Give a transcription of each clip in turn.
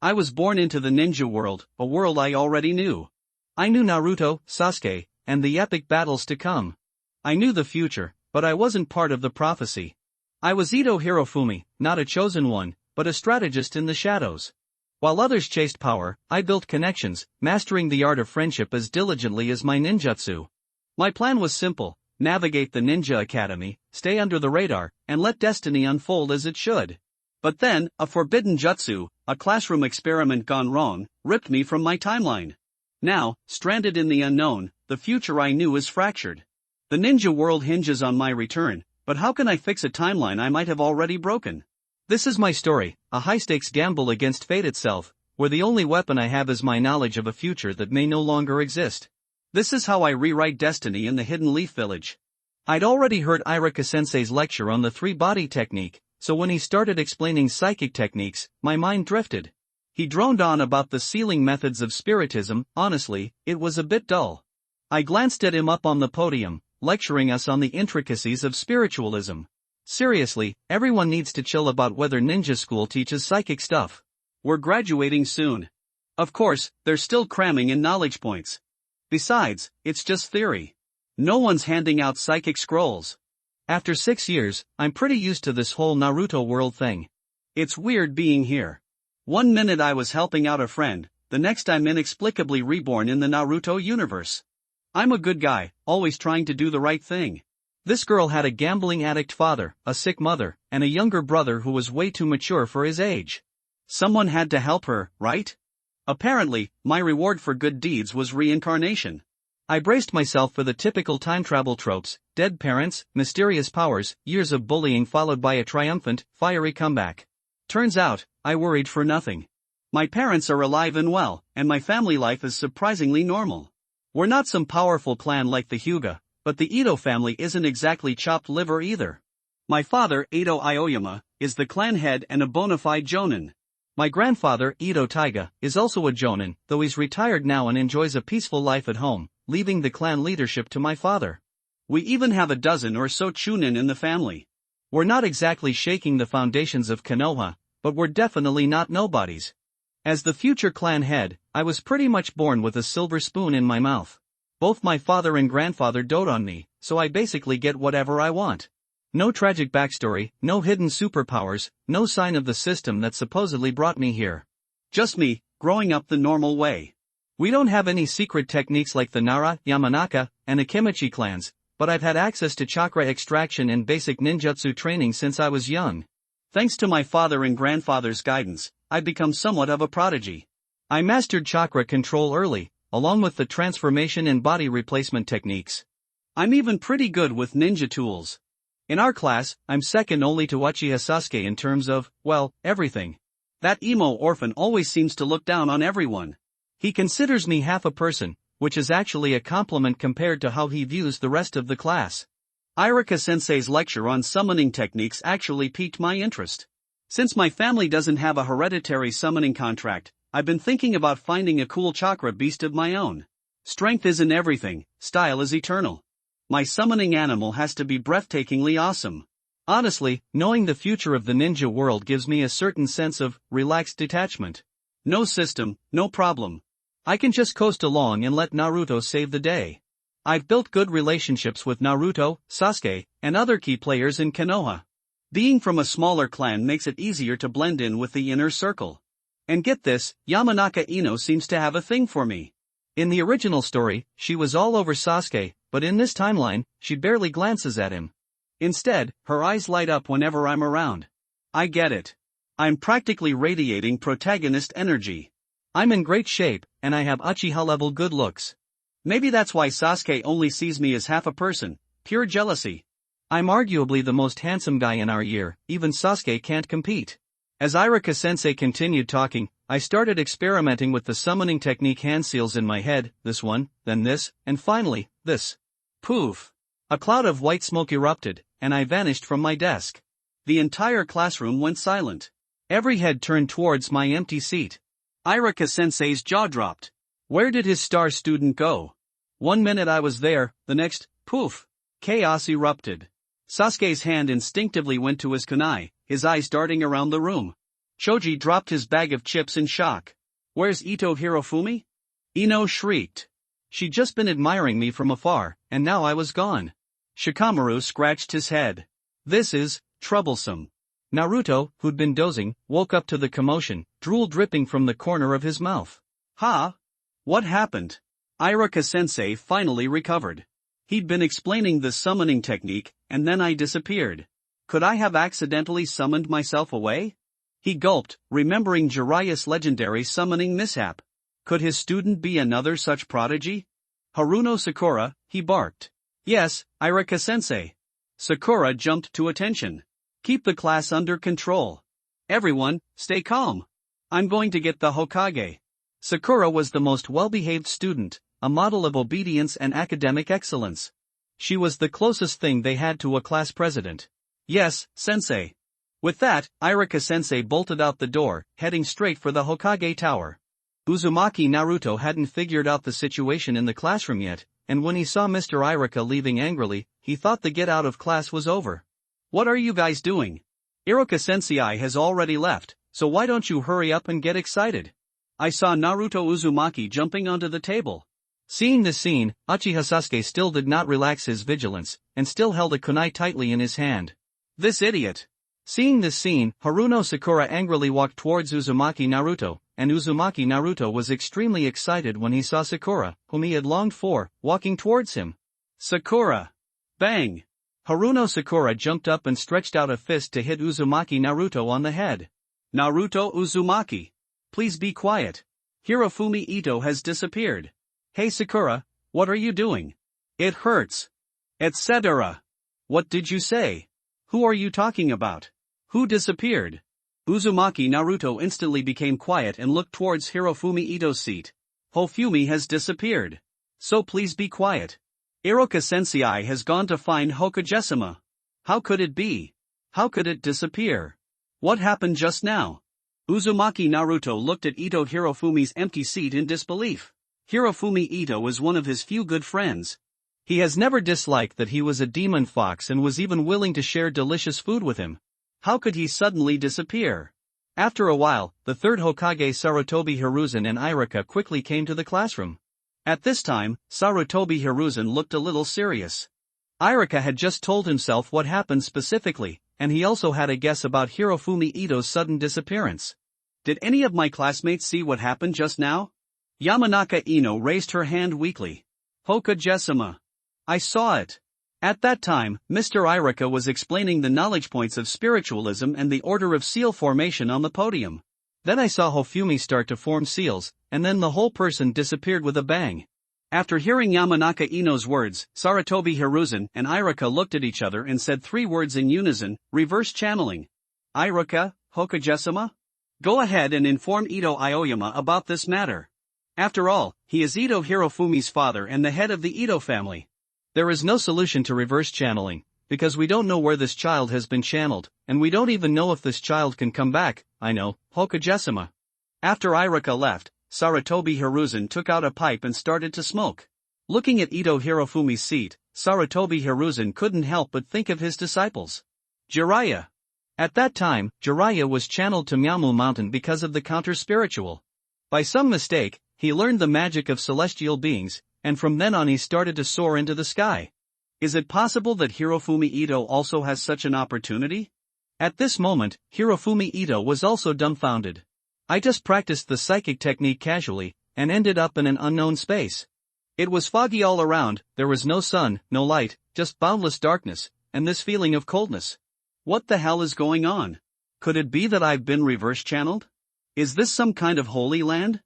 I was born into the ninja world, a world I already knew. I knew Naruto, Sasuke, and the epic battles to come. I knew the future, but I wasn't part of the prophecy. I was Ito Hirofumi, not a chosen one, but a strategist in the shadows. While others chased power, I built connections, mastering the art of friendship as diligently as my ninjutsu. My plan was simple: navigate the ninja academy, stay under the radar, and let destiny unfold as it should. But then, a forbidden jutsu, a classroom experiment gone wrong, ripped me from my timeline. Now, stranded in the unknown, the future I knew is fractured. The ninja world hinges on my return, but how can I fix a timeline I might have already broken? This is my story, a high-stakes gamble against fate itself, where the only weapon I have is my knowledge of a future that may no longer exist. This is how I rewrite destiny in the Hidden Leaf Village. I'd already heard Irika-sensei's lecture on the three-body technique, so when he started explaining psychic techniques, my mind drifted. He droned on about the sealing methods of spiritism. Honestly, it was a bit dull. I glanced at him up on the podium, lecturing us on the intricacies of spiritualism. Seriously, everyone needs to chill about whether ninja school teaches psychic stuff. We're graduating soon. Of course, they're still cramming in knowledge points. Besides, it's just theory. No one's handing out psychic scrolls. After 6 years, I'm pretty used to this whole Naruto world thing. It's weird being here. One minute I was helping out a friend, the next I'm inexplicably reborn in the Naruto universe. I'm a good guy, always trying to do the right thing. This girl had a gambling addict father, a sick mother, and a younger brother who was way too mature for his age. Someone had to help her, right? Apparently, my reward for good deeds was reincarnation. I braced myself for the typical time travel tropes: dead parents, mysterious powers, years of bullying followed by a triumphant, fiery comeback. Turns out, I worried for nothing. My parents are alive and well, and my family life is surprisingly normal. We're not some powerful clan like the Hyuga, but the Ito family isn't exactly chopped liver either. My father, Ito Aoyama, is the clan head and a bona fide jonin. My grandfather, Ito Taiga, is also a jonin, though he's retired now and enjoys a peaceful life at home, leaving the clan leadership to my father. We even have a dozen or so chunin in the family. We're not exactly shaking the foundations of Konoha, but we're definitely not nobodies. As the future clan head, I was pretty much born with a silver spoon in my mouth. Both my father and grandfather dote on me, so I basically get whatever I want. No tragic backstory, no hidden superpowers, no sign of the system that supposedly brought me here. Just me, growing up the normal way. We don't have any secret techniques like the Nara, Yamanaka, and Akimichi clans, but I've had access to chakra extraction and basic ninjutsu training since I was young. Thanks to my father and grandfather's guidance, I've become somewhat of a prodigy. I mastered chakra control early, along with the transformation and body replacement techniques. I'm even pretty good with ninja tools. In our class, I'm second only to Uchiha Sasuke in terms of, well, everything. That emo orphan always seems to look down on everyone. He considers me half a person, which is actually a compliment compared to how he views the rest of the class. Irika-sensei's lecture on summoning techniques actually piqued my interest. Since my family doesn't have a hereditary summoning contract, I've been thinking about finding a cool chakra beast of my own. Strength isn't everything, style is eternal. My summoning animal has to be breathtakingly awesome. Honestly, knowing the future of the ninja world gives me a certain sense of relaxed detachment. No system, no problem. I can just coast along and let Naruto save the day. I've built good relationships with Naruto, Sasuke, and other key players in Konoha. Being from a smaller clan makes it easier to blend in with the inner circle. And get this, Yamanaka Ino seems to have a thing for me. In the original story, she was all over Sasuke, but in this timeline, she barely glances at him. Instead, her eyes light up whenever I'm around. I get it. I'm practically radiating protagonist energy. I'm in great shape, and I have Uchiha-level good looks. Maybe that's why Sasuke only sees me as half a person, pure jealousy. I'm arguably the most handsome guy in our year, even Sasuke can't compete. As Irika-sensei continued talking, I started experimenting with the summoning technique hand seals in my head, this one, then this, and finally, this. Poof! A cloud of white smoke erupted, and I vanished from my desk. The entire classroom went silent. Every head turned towards my empty seat. Irika-sensei's jaw dropped. Where did his star student go? One minute I was there, the next, poof! Chaos erupted. Sasuke's hand instinctively went to his kunai, his eyes darting around the room. Choji dropped his bag of chips in shock. Where's Ito Hirofumi? Ino shrieked. She'd just been admiring me from afar, and now I was gone. Shikamaru scratched his head. This is troublesome. Naruto, who'd been dozing, woke up to the commotion, drool dripping from the corner of his mouth. Ha! What happened? Iruka-sensei finally recovered. He'd been explaining the summoning technique, and then I disappeared. Could I have accidentally summoned myself away? He gulped, remembering Jiraiya's legendary summoning mishap. Could his student be another such prodigy? Haruno Sakura, he barked. Yes, Iruka-sensei. Sakura jumped to attention. Keep the class under control. Everyone, stay calm. I'm going to get the Hokage. Sakura was the most well-behaved student, a model of obedience and academic excellence. She was the closest thing they had to a class president. Yes, sensei. With that, Iruka-sensei bolted out the door, heading straight for the Hokage tower. Uzumaki Naruto hadn't figured out the situation in the classroom yet, and when he saw Mr. Iruka leaving angrily, he thought the get out of class was over. What are you guys doing? Iruka-sensei has already left, so why don't you hurry up and get excited? I saw Naruto Uzumaki jumping onto the table. Seeing this scene, Uchiha Sasuke still did not relax his vigilance, and still held a kunai tightly in his hand. This idiot! Seeing this scene, Haruno Sakura angrily walked towards Uzumaki Naruto, and Uzumaki Naruto was extremely excited when he saw Sakura, whom he had longed for, walking towards him. Sakura! Bang! Haruno Sakura jumped up and stretched out a fist to hit Uzumaki Naruto on the head. Naruto Uzumaki! Please be quiet. Hirofumi Ito has disappeared. Hey Sakura, what are you doing? It hurts. Etc. What did you say? Who are you talking about? Who disappeared? Uzumaki Naruto instantly became quiet and looked towards Hirofumi Ito's seat. Hofumi has disappeared. So please be quiet. Iruka-sensei has gone to find Hokage-sama. How could it be? How could it disappear? What happened just now? Uzumaki Naruto looked at Ito Hirofumi's empty seat in disbelief. Hirofumi Ito was one of his few good friends. He has never disliked that he was a demon fox and was even willing to share delicious food with him. How could he suddenly disappear? After a while, the third Hokage Sarutobi Hiruzen and Iruka quickly came to the classroom. At this time, Sarutobi Hiruzen looked a little serious. Iruka had just told himself what happened specifically, and he also had a guess about Hirofumi Ito's sudden disappearance. Did any of my classmates see what happened just now? Yamanaka Ino raised her hand weakly. Hokage-sama. I saw it. At that time, Mr. Iruka was explaining the knowledge points of spiritualism and the order of seal formation on the podium. Then I saw Hofumi start to form seals, and then the whole person disappeared with a bang. After hearing Yamanaka Ino's words, Sarutobi Hiruzen and Iruka looked at each other and said three words in unison, reverse channeling. Iruka, Hokage-sama? Go ahead and inform Ito Aoyama about this matter. After all, he is Ito Hirofumi's father and the head of the Ito family. There is no solution to reverse channeling, because we don't know where this child has been channeled, and we don't even know if this child can come back. I know, Hokage-sama. After Iruka left, Sarutobi Hiruzen took out a pipe and started to smoke. Looking at Ito Hirofumi's seat, Sarutobi Hiruzen couldn't help but think of his disciples. Jiraiya. At that time, Jiraiya was channeled to Miamu Mountain because of the counter-spiritual. By some mistake, he learned the magic of celestial beings, and from then on he started to soar into the sky. Is it possible that Hirofumi Ito also has such an opportunity? At this moment, Hirofumi Ito was also dumbfounded. I just practiced the psychic technique casually, and ended up in an unknown space. It was foggy all around, there was no sun, no light, just boundless darkness, and this feeling of coldness. What the hell is going on? Could it be that I've been reverse-channeled? Is this some kind of holy land?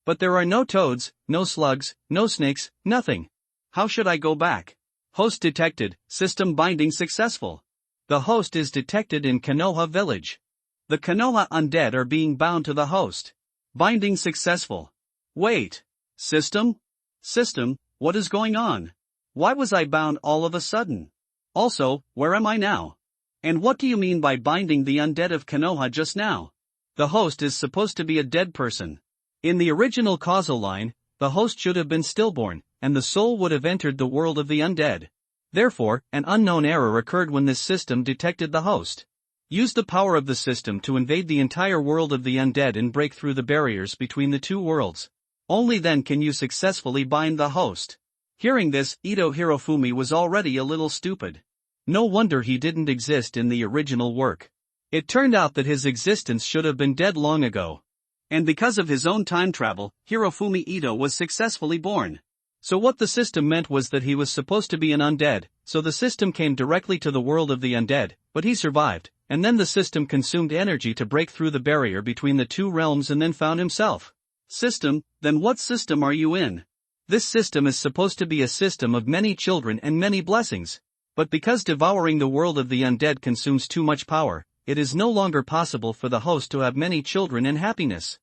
But there are no toads, no slugs, no snakes, nothing. How should I go back? Host detected, system binding successful. The host is detected in Konoha village. The Konoha undead are being bound to the host. Binding successful. Wait. System? System, what is going on? Why was I bound all of a sudden? Also, where am I now? And what do you mean by binding the undead of Konoha just now? The host is supposed to be a dead person. In the original causal line, the host should have been stillborn, and the soul would have entered the world of the undead. Therefore, an unknown error occurred when this system detected the host. Use the power of the system to invade the entire world of the undead and break through the barriers between the two worlds. Only then can you successfully bind the host. Hearing this, Ito Hirofumi was already a little stupid. No wonder he didn't exist in the original work. It turned out that his existence should have been dead long ago. And because of his own time travel, Hirofumi Ito was successfully born. So what the system meant was that he was supposed to be an undead, so the system came directly to the world of the undead, but he survived, and then the system consumed energy to break through the barrier between the two realms and then found himself. System, then what system are you in? This system is supposed to be a system of many children and many blessings. But because devouring the world of the undead consumes too much power, it is no longer possible for the host to have many children and happiness.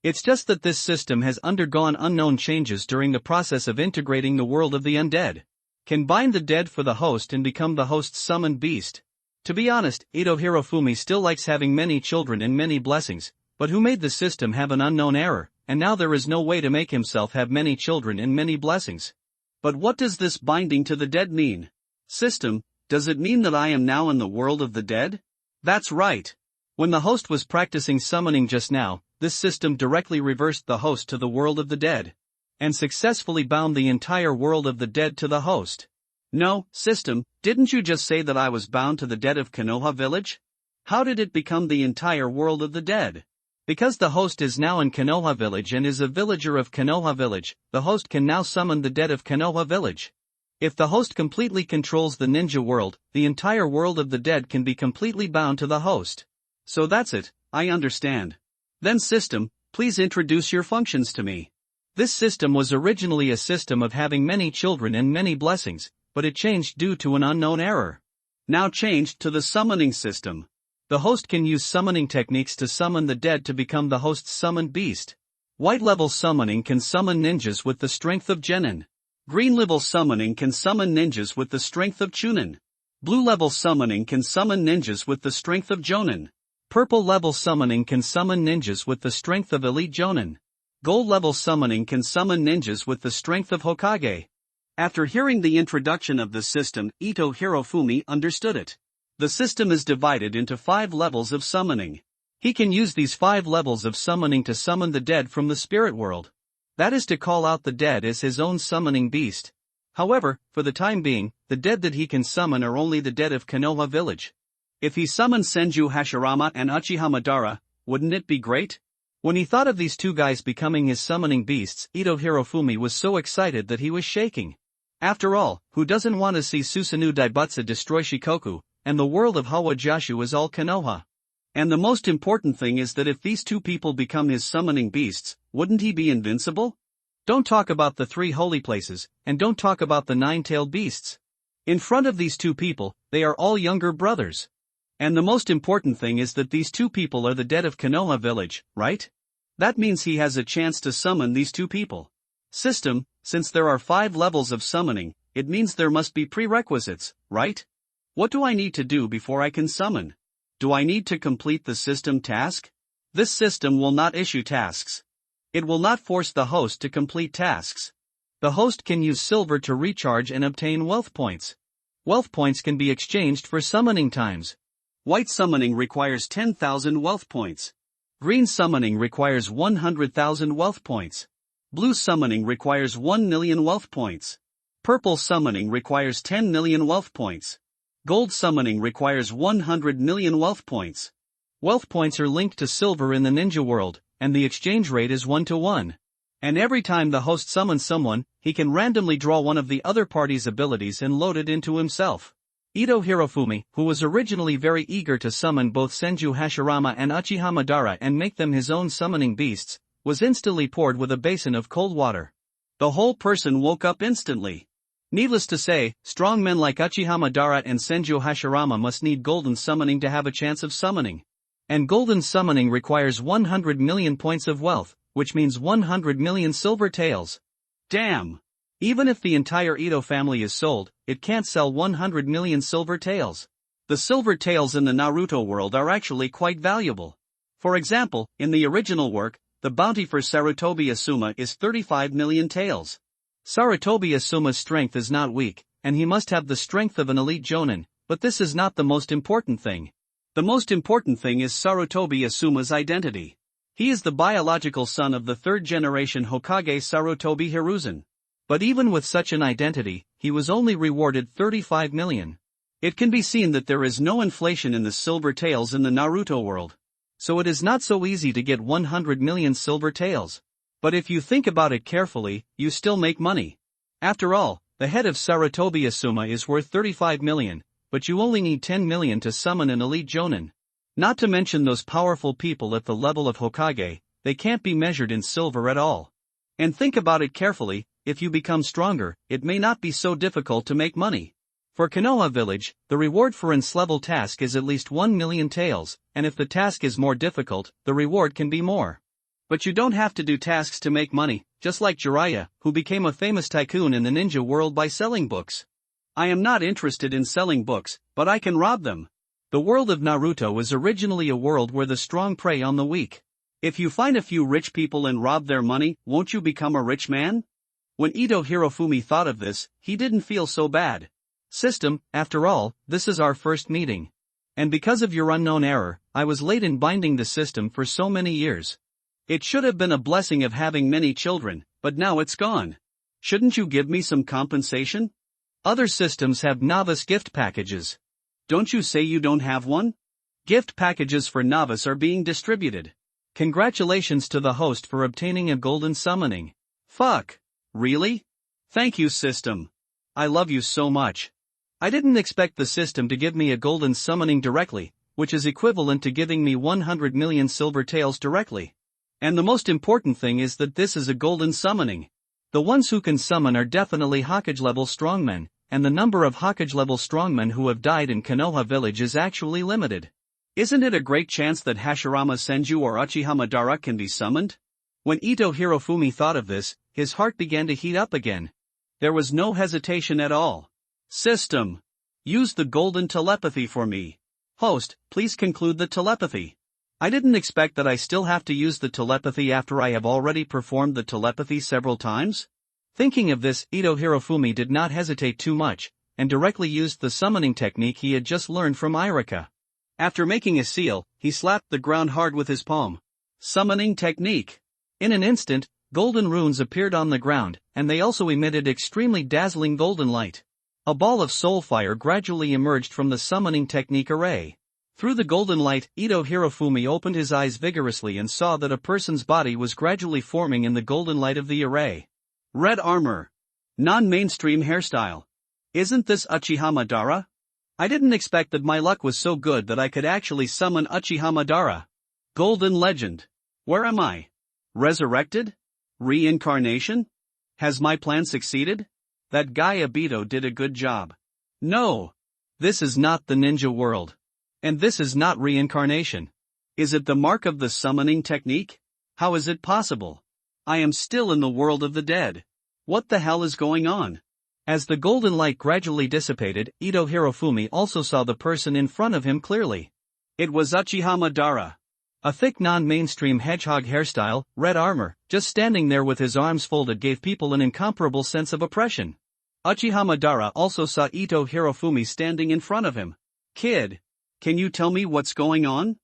It's just that this system has undergone unknown changes during the process of integrating the world of the undead. Can bind the dead for the host and become the host's summoned beast. To be honest, Ito Hirofumi still likes having many children and many blessings, but who made the system have an unknown error, and now there is no way to make himself have many children and many blessings. But what does this binding to the dead mean? System, does it mean that I am now in the world of the dead? That's right. When the host was practicing summoning just now, this system directly reversed the host to the world of the dead. And successfully bound the entire world of the dead to the host. No, system, didn't you just say that I was bound to the dead of Konoha village? How did it become the entire world of the dead? Because the host is now in Konoha village and is a villager of Konoha village, the host can now summon the dead of Konoha village. If the host completely controls the ninja world, the entire world of the dead can be completely bound to the host. So that's it, I understand. Then system, please introduce your functions to me. This system was originally a system of having many children and many blessings, but it changed due to an unknown error. Now changed to the summoning system. The host can use summoning techniques to summon the dead to become the host's summoned beast. White level summoning can summon ninjas with the strength of Genin. Green level summoning can summon ninjas with the strength of Chunin. Blue level summoning can summon ninjas with the strength of Jonin. Purple level summoning can summon ninjas with the strength of Elite Jonin. Gold level summoning can summon ninjas with the strength of Hokage. After hearing the introduction of the system, Ito Hirofumi understood it. The system is divided into 5 levels of summoning. He can use these 5 levels of summoning to summon the dead from the spirit world. That is to call out the dead as his own summoning beast. However, for the time being, the dead that he can summon are only the dead of Konoha village. If he summons Senju Hashirama and Uchiha Madara, wouldn't it be great? When he thought of these two guys becoming his summoning beasts, Ito Hirofumi was so excited that he was shaking. After all, who doesn't want to see Susanoo Daibutsu destroy Shikoku, and the world of Hawajashu is all Konoha? And the most important thing is that if these two people become his summoning beasts, wouldn't he be invincible? Don't talk about the 3 holy places, and don't talk about the 9-tailed beasts. In front of these two people, they are all younger brothers. And the most important thing is that these two people are the dead of Konoha village, right? That means he has a chance to summon these two people. System, since there are 5 levels of summoning, it means there must be prerequisites, right? What do I need to do before I can summon? Do I need to complete the system task? This system will not issue tasks. It will not force the host to complete tasks. The host can use silver to recharge and obtain wealth points. Wealth points can be exchanged for summoning times. White summoning requires 10,000 wealth points. Green summoning requires 100,000 wealth points. Blue summoning requires 1 million wealth points. Purple summoning requires 10 million wealth points. Gold summoning requires 100 million wealth points. Wealth points are linked to silver in the ninja world, and the exchange rate is 1-to-1. And every time the host summons someone, he can randomly draw one of the other party's abilities and load it into himself. Ito Hirofumi, who was originally very eager to summon both Senju Hashirama and Uchiha Madara and make them his own summoning beasts, was instantly poured with a basin of cold water. The whole person woke up instantly. Needless to say, strong men like Uchiha Madara and Senju Hashirama must need golden summoning to have a chance of summoning. And golden summoning requires 100 million points of wealth, which means 100 million silver taels. Damn! Even if the entire Ito family is sold, it can't sell 100 million silver taels. The silver taels in the Naruto world are actually quite valuable. For example, in the original work, the bounty for Sarutobi Asuma is 35 million taels. Sarutobi Asuma's strength is not weak, and he must have the strength of an elite jonin, but this is not the most important thing. The most important thing is Sarutobi Asuma's identity. He is the biological son of the third-generation Hokage Sarutobi Hiruzen. But even with such an identity, he was only rewarded 35 million. It can be seen that there is no inflation in the silver tails in the Naruto world. So it is not so easy to get 100 million silver tails. But if you think about it carefully, you still make money. After all, the head of Sarutobi Asuma is worth 35 million, but you only need 10 million to summon an elite Jonin. Not to mention those powerful people at the level of Hokage, they can't be measured in silver at all. And think about it carefully, if you become stronger, it may not be so difficult to make money. For Konoha Village, the reward for level task is at least 1 million taels, and if the task is more difficult, the reward can be more. But you don't have to do tasks to make money, just like Jiraiya, who became a famous tycoon in the ninja world by selling books. I am not interested in selling books, but I can rob them. The world of Naruto was originally a world where the strong prey on the weak. If you find a few rich people and rob their money, won't you become a rich man? When Ito Hirofumi thought of this, he didn't feel so bad. System, after all, this is our first meeting. And because of your unknown error, I was late in binding the system for so many years. It should have been a blessing of having many children, but now it's gone. Shouldn't you give me some compensation? Other systems have novice gift packages. Don't you say you don't have one? Gift packages for novice are being distributed. Congratulations to the host for obtaining a golden summoning. Fuck. Really? Thank you, system. I love you so much. I didn't expect the system to give me a golden summoning directly, which is equivalent to giving me 100 million silver taels directly. And the most important thing is that this is a golden summoning. The ones who can summon are definitely Hokage-level strongmen, and the number of Hokage-level strongmen who have died in Konoha Village is actually limited. Isn't it a great chance that Hashirama Senju or Uchiha Madara can be summoned? When Ito Hirofumi thought of this, his heart began to heat up again. There was no hesitation at all. System. Use the golden telepathy for me. Host, please conclude the telepathy. I didn't expect that I still have to use the telepathy after I have already performed the telepathy several times. Thinking of this, Ito Hirofumi did not hesitate too much, and directly used the summoning technique he had just learned from Irika. After making a seal, he slapped the ground hard with his palm. Summoning technique. In an instant, golden runes appeared on the ground, and they also emitted extremely dazzling golden light. A ball of soul fire gradually emerged from the summoning technique array. Through the golden light, Ito Hirofumi opened his eyes vigorously and saw that a person's body was gradually forming in the golden light of the array. Red armor. Non-mainstream hairstyle. Isn't this Uchiha Madara? I didn't expect that my luck was so good that I could actually summon Uchiha Madara. Golden legend. Where am I? Resurrected? Reincarnation? Has my plan succeeded? That guy Obito did a good job. No. This is not the ninja world. And this is not reincarnation. Is it the mark of the summoning technique? How is it possible? I am still in the world of the dead. What the hell is going on? As the golden light gradually dissipated, Ito Hirofumi also saw the person in front of him clearly. It was Uchiha Madara. A thick non-mainstream hedgehog hairstyle, red armor, just standing there with his arms folded gave people an incomparable sense of oppression. Uchiha Madara also saw Ito Hirofumi standing in front of him. Kid, can you tell me what's going on?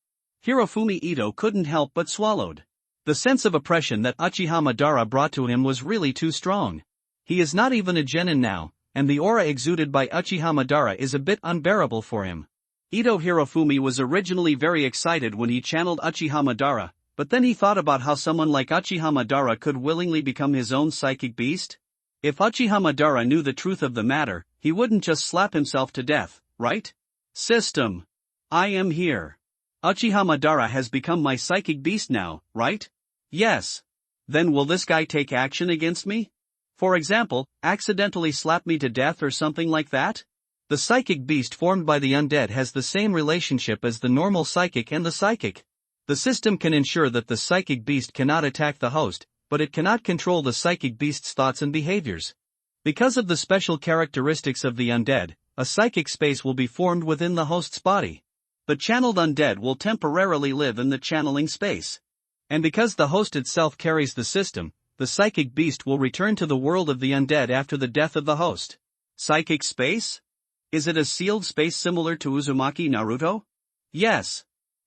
Hirofumi Ito couldn't help but swallowed. The sense of oppression that Uchiha Madara brought to him was really too strong. He is not even a genin now, and the aura exuded by Uchiha Madara is a bit unbearable for him. Ito Hirofumi was originally very excited when he channeled Uchiha Madara, but then he thought about how someone like Uchiha Madara could willingly become his own psychic beast. If Uchiha Madara knew the truth of the matter, he wouldn't just slap himself to death, right? System. I am here. Uchiha Madara has become my psychic beast now, right? Yes. Then will this guy take action against me? For example, accidentally slap me to death or something like that? The psychic beast formed by the undead has the same relationship as the normal psychic and the psychic. The system can ensure that the psychic beast cannot attack the host, but it cannot control the psychic beast's thoughts and behaviors. Because of the special characteristics of the undead, a psychic space will be formed within the host's body. The channeled undead will temporarily live in the channeling space. And because the host itself carries the system, the psychic beast will return to the world of the undead after the death of the host. Psychic space? Is it a sealed space similar to Uzumaki Naruto? Yes.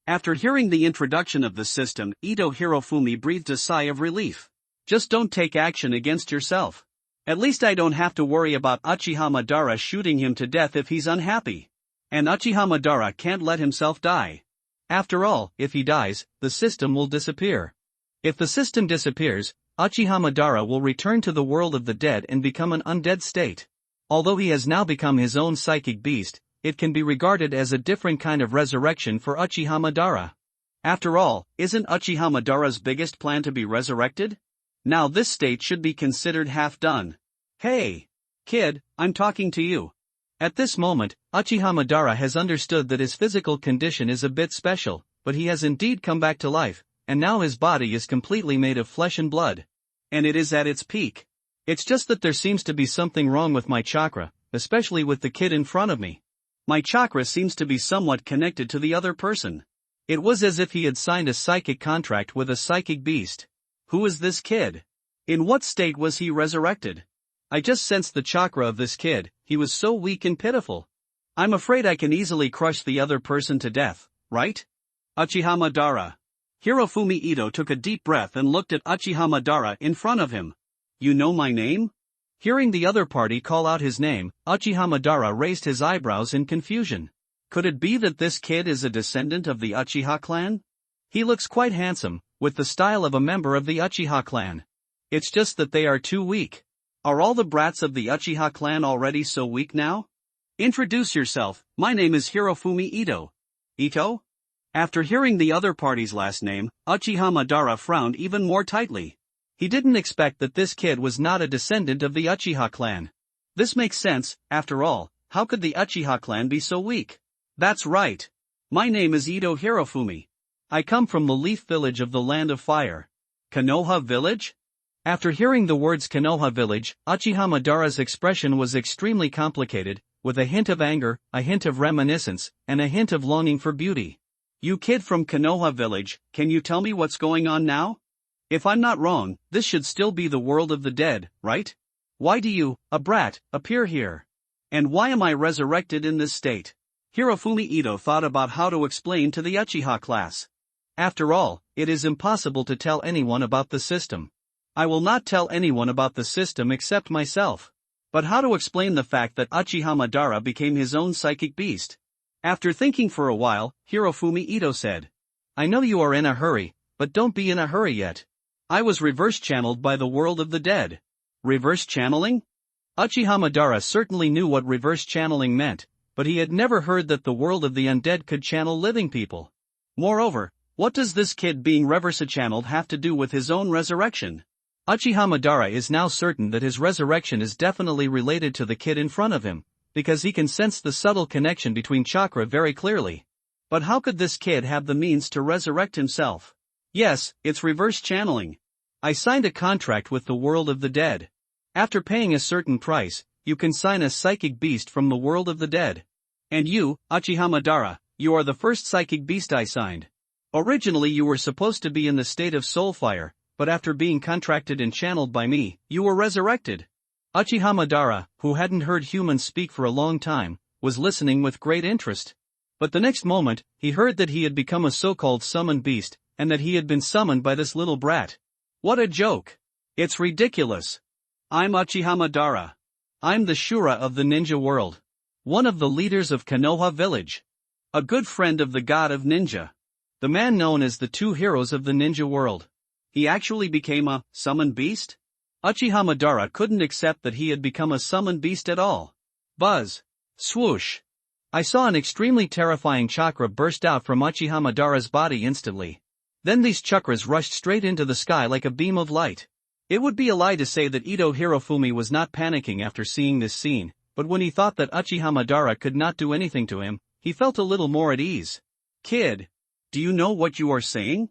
After hearing the introduction of the system, Ito Hirofumi breathed a sigh of relief. Just don't take action against yourself. At least I don't have to worry about Uchiha Madara shooting him to death if he's unhappy. And Uchiha Madara can't let himself die. After all, if he dies, the system will disappear. If the system disappears, Uchiha Madara will return to the world of the dead and become an undead state. Although he has now become his own psychic beast, it can be regarded as a different kind of resurrection for Uchiha Madara. After all, isn't Uchiha Madara's biggest plan to be resurrected? Now this state should be considered half done. Hey! Kid, I'm talking to you. At this moment, Uchiha Madara has understood that his physical condition is a bit special, but he has indeed come back to life, and now his body is completely made of flesh and blood. And it is at its peak. It's just that there seems to be something wrong with my chakra, especially with the kid in front of me. My chakra seems to be somewhat connected to the other person. It was as if he had signed a psychic contract with a psychic beast. Who is this kid? In what state was he resurrected? I just sensed the chakra of this kid, he was so weak and pitiful. I'm afraid I can easily crush the other person to death, right? Uchiha Madara. Hirofumi Ito took a deep breath and looked at Uchiha Madara in front of him. You know my name? Hearing the other party call out his name, Uchiha Madara raised his eyebrows in confusion. Could it be that this kid is a descendant of the Uchiha clan? He looks quite handsome, with the style of a member of the Uchiha clan. It's just that they are too weak. Are all the brats of the Uchiha clan already so weak now? Introduce yourself, my name is Hirofumi Ito. Ito? After hearing the other party's last name, Uchiha Madara frowned even more tightly. He didn't expect that this kid was not a descendant of the Uchiha clan. This makes sense, after all, how could the Uchiha clan be so weak? That's right. My name is Ito Hirofumi. I come from the Leaf Village of the Land of Fire. Konoha Village? After hearing the words Konoha Village, Uchiha Madara's expression was extremely complicated, with a hint of anger, a hint of reminiscence, and a hint of longing for beauty. You kid from Konoha Village, can you tell me what's going on now? If I'm not wrong, this should still be the world of the dead, right? Why do you, a brat, appear here? And why am I resurrected in this state? Hirofumi Ito thought about how to explain to the Uchiha class. After all, it is impossible to tell anyone about the system. I will not tell anyone about the system except myself. But how to explain the fact that Uchiha Madara became his own psychic beast? After thinking for a while, Hirofumi Ito said, I know you are in a hurry, but don't be in a hurry yet. I was reverse-channeled by the world of the dead. Reverse channeling? Uchiha Madara certainly knew what reverse channeling meant, but he had never heard that the world of the undead could channel living people. Moreover, what does this kid being reverse-channeled have to do with his own resurrection? Uchiha Madara is now certain that his resurrection is definitely related to the kid in front of him, because he can sense the subtle connection between chakra very clearly. But how could this kid have the means to resurrect himself? Yes, it's reverse channeling. I signed a contract with the world of the dead. After paying a certain price, you can sign a psychic beast from the world of the dead. And you, Uchiha Madara, you are the first psychic beast I signed. Originally you were supposed to be in the state of soulfire, but after being contracted and channeled by me, you were resurrected. Uchiha Madara, who hadn't heard humans speak for a long time, was listening with great interest. But the next moment, he heard that he had become a so-called summoned beast, and that he had been summoned by this little brat. What a joke! It's ridiculous. I'm Uchiha Madara. I'm the Shura of the ninja world. One of the leaders of Konoha Village. A good friend of the god of ninja. The man known as the two heroes of the ninja world. He actually became a summoned beast? Uchiha Madara couldn't accept that he had become a summoned beast at all. Buzz. Swoosh. I saw an extremely terrifying chakra burst out from Uchiha Madara's body instantly. Then these chakras rushed straight into the sky like a beam of light. It would be a lie to say that Ito Hirofumi was not panicking after seeing this scene, but when he thought that Uchiha Madara could not do anything to him, he felt a little more at ease. Kid. Do you know what you are saying?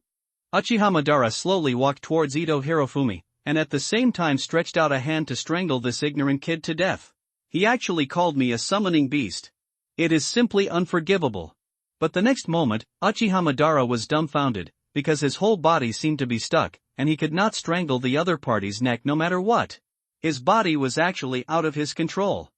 Uchiha Madara slowly walked towards Ito Hirofumi, and at the same time stretched out a hand to strangle this ignorant kid to death. He actually called me a summoning beast. It is simply unforgivable. But the next moment, Uchiha Madara was dumbfounded, because his whole body seemed to be stuck, and he could not strangle the other party's neck no matter what. His body was actually out of his control.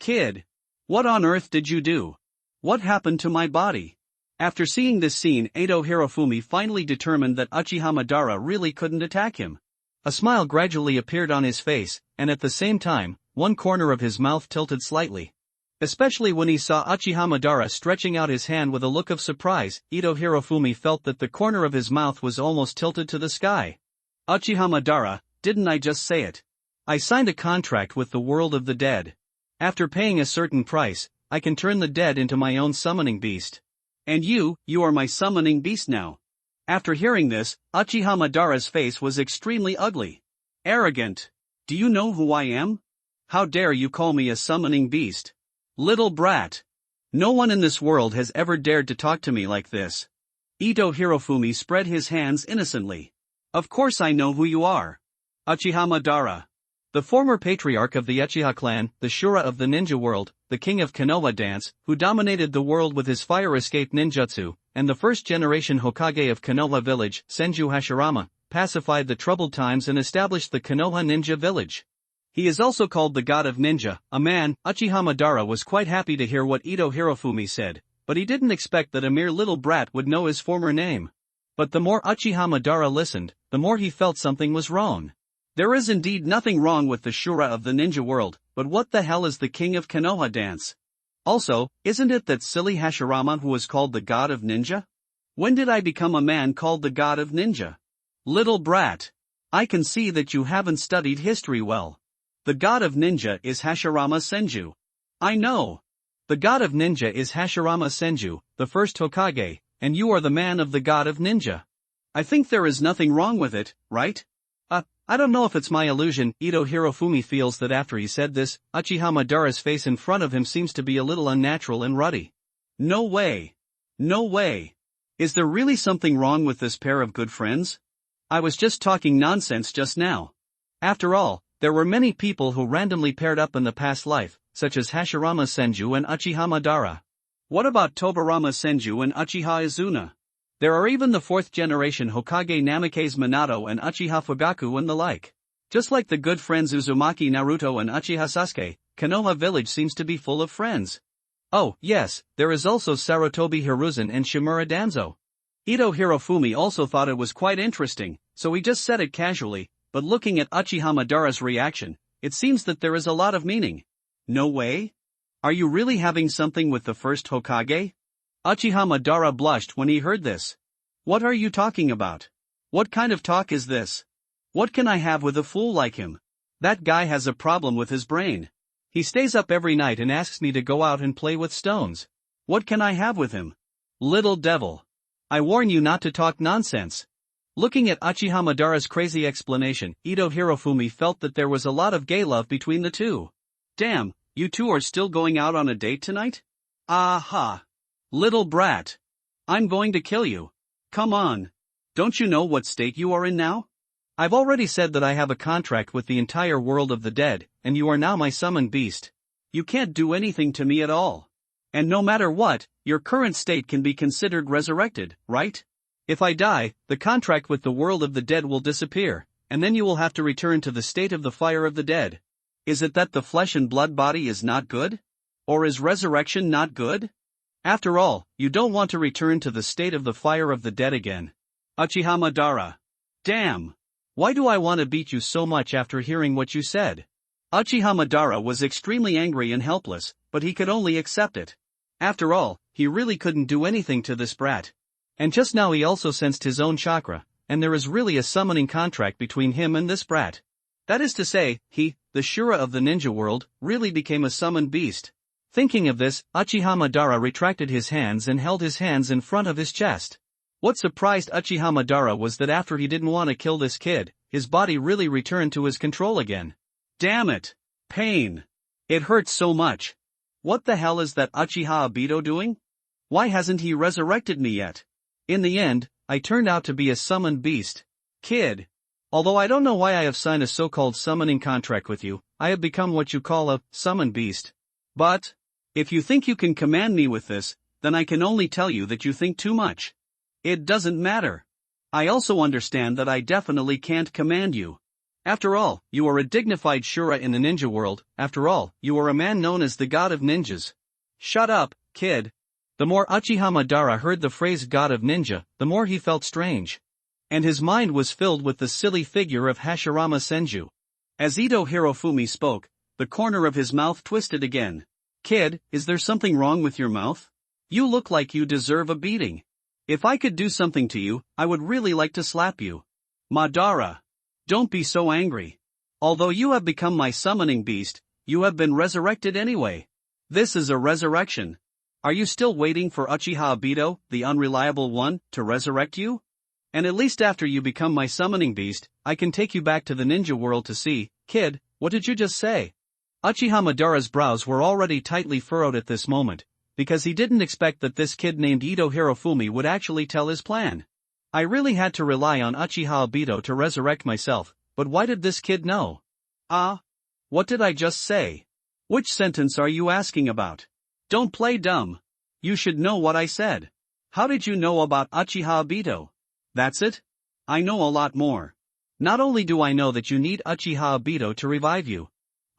Kid. What on earth did you do? What happened to my body? After seeing this scene, Edo Hirofumi finally determined that Uchiha Madara really couldn't attack him. A smile gradually appeared on his face, and at the same time, one corner of his mouth tilted slightly. Especially when he saw Uchiha Madara stretching out his hand with a look of surprise, Edo Hirofumi felt that the corner of his mouth was almost tilted to the sky. Uchiha Madara, didn't I just say it? I signed a contract with the world of the dead. After paying a certain price, I can turn the dead into my own summoning beast. And you are my summoning beast now. After hearing this, Uchiha Madara's face was extremely ugly. Arrogant. Do you know who I am? How dare you call me a summoning beast? Little brat. No one in this world has ever dared to talk to me like this. Edo Hirofumi spread his hands innocently. Of course I know who you are. Uchiha Madara. The former patriarch of the Uchiha clan, the Shura of the ninja world, the king of Konoha dance, who dominated the world with his fire escape ninjutsu, and the first generation Hokage of Konoha village, Senju Hashirama, pacified the troubled times and established the Konoha ninja village. He is also called the god of ninja, a man. Uchiha Madara was quite happy to hear what Edo Hirofumi said, but he didn't expect that a mere little brat would know his former name. But the more Uchiha Madara listened, the more he felt something was wrong. There is indeed nothing wrong with the Shura of the ninja world, but what the hell is the king of Konoha dance? Also, isn't it that silly Hashirama who was called the god of ninja? When did I become a man called the god of ninja? Little brat. I can see that you haven't studied history well. The god of ninja is Hashirama Senju. I know. The god of ninja is Hashirama Senju, the first Hokage, and you are the man of the god of ninja. I think there is nothing wrong with it, right? I don't know if it's my illusion. Edo Hirofumi feels that after he said this, Uchiha Madara's face in front of him seems to be a little unnatural and ruddy. No way. No way. Is there really something wrong with this pair of good friends? I was just talking nonsense just now. After all, there were many people who randomly paired up in the past life, such as Hashirama Senju and Uchiha Madara. What about Tobirama Senju and Uchiha Izuna? There are even the fourth generation Hokage Namikaze Minato and Uchiha Fugaku and the like. Just like the good friends Uzumaki Naruto and Uchiha Sasuke, Konoha village seems to be full of friends. Oh, yes, there is also Sarutobi Hiruzen and Shimura Danzo. Edo Hirofumi also thought it was quite interesting, so he just said it casually, but looking at Uchiha Madara's reaction, it seems that there is a lot of meaning. No way? Are you really having something with the first Hokage? Uchiha Madara blushed when he heard this. What are you talking about? What kind of talk is this? What can I have with a fool like him? That guy has a problem with his brain. He stays up every night and asks me to go out and play with stones. What can I have with him? Little devil. I warn you not to talk nonsense. Looking at Uchiha Madara's crazy explanation, Edo Hirofumi felt that there was a lot of gay love between the two. Damn, you two are still going out on a date tonight? Aha. Little brat. I'm going to kill you. Come on. Don't you know what state you are in now? I've already said that I have a contract with the entire world of the dead, and you are now my summoned beast. You can't do anything to me at all. And no matter what, your current state can be considered resurrected, right? If I die, the contract with the world of the dead will disappear, and then you will have to return to the state of the fire of the dead. Is it that the flesh and blood body is not good? Or is resurrection not good? After all, you don't want to return to the state of the fire of the dead again. Uchiha Madara. Damn. Why do I want to beat you so much after hearing what you said? Uchiha Madara was extremely angry and helpless, but he could only accept it. After all, he really couldn't do anything to this brat. And just now he also sensed his own chakra, and there is really a summoning contract between him and this brat. That is to say, he, the Shura of the ninja world, really became a summoned beast. Thinking of this, Uchiha Madara retracted his hands and held his hands in front of his chest. What surprised Uchiha Madara was that after he didn't want to kill this kid, his body really returned to his control again. Damn it! Pain! It hurts so much. What the hell is that Uchiha Obito doing? Why hasn't he resurrected me yet? In the end, I turned out to be a summoned beast. Kid. Although I don't know why I have signed a so-called summoning contract with you, I have become what you call a summoned beast. But if you think you can command me with this, then I can only tell you that you think too much. It doesn't matter. I also understand that I definitely can't command you. After all, you are a dignified Shura in the ninja world. After all, you are a man known as the god of ninjas. Shut up, kid. The more Uchiha Madara heard the phrase God of Ninja, the more he felt strange. And his mind was filled with the silly figure of Hashirama Senju. As Ito Hirofumi spoke, the corner of his mouth twisted again. Kid, is there something wrong with your mouth? You look like you deserve a beating. If I could do something to you, I would really like to slap you. Madara. Don't be so angry. Although you have become my summoning beast, you have been resurrected anyway. This is a resurrection. Are you still waiting for Uchiha Obito, the unreliable one, to resurrect you? And at least after you become my summoning beast, I can take you back to the ninja world to see. Kid, what did you just say? Uchiha Madara's brows were already tightly furrowed at this moment, because he didn't expect that this kid named Ito Hirofumi would actually tell his plan. I really had to rely on Uchiha Obito to resurrect myself, but why did this kid know? What did I just say? Which sentence are you asking about? Don't play dumb. You should know what I said. How did you know about Uchiha Obito? That's it? I know a lot more. Not only do I know that you need Uchiha Obito to revive you,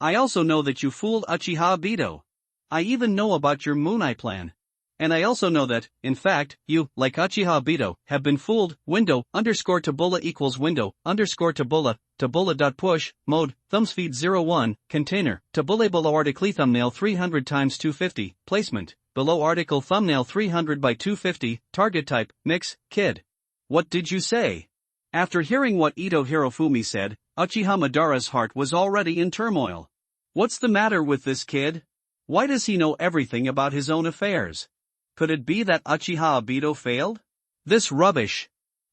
I also know that you fooled Uchiha Obito. I even know about your Moon Eye plan. And I also know that, in fact, you, like Uchiha Obito, have been fooled. Window_Tabula equals window_Tabula, Tabula.push, mode, thumbsfeed 01, container, Tabula below article thumbnail 300 x 250, placement, below article thumbnail 300 by 250, target type, mix, kid. What did you say? After hearing what Ito Hirofumi said, Uchiha Madara's heart was already in turmoil. What's the matter with this kid? Why does he know everything about his own affairs? Could it be that Uchiha Obito failed? This rubbish.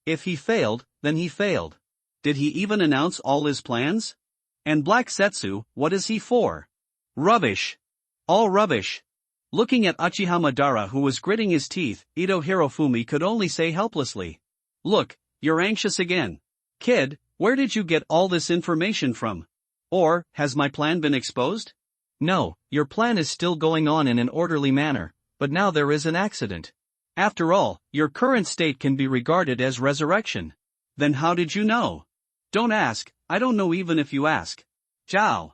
If he failed, then he failed. Did he even announce all his plans? And Black Setsu, what is he for? Rubbish. All rubbish. Looking at Uchiha Madara, who was gritting his teeth, Ito Hirofumi could only say helplessly. Look, you're anxious again. Kid, where did you get all this information from? Or, has my plan been exposed? No, your plan is still going on in an orderly manner, but now there is an accident. After all, your current state can be regarded as resurrection. Then how did you know? Don't ask, I don't know even if you ask. Ciao.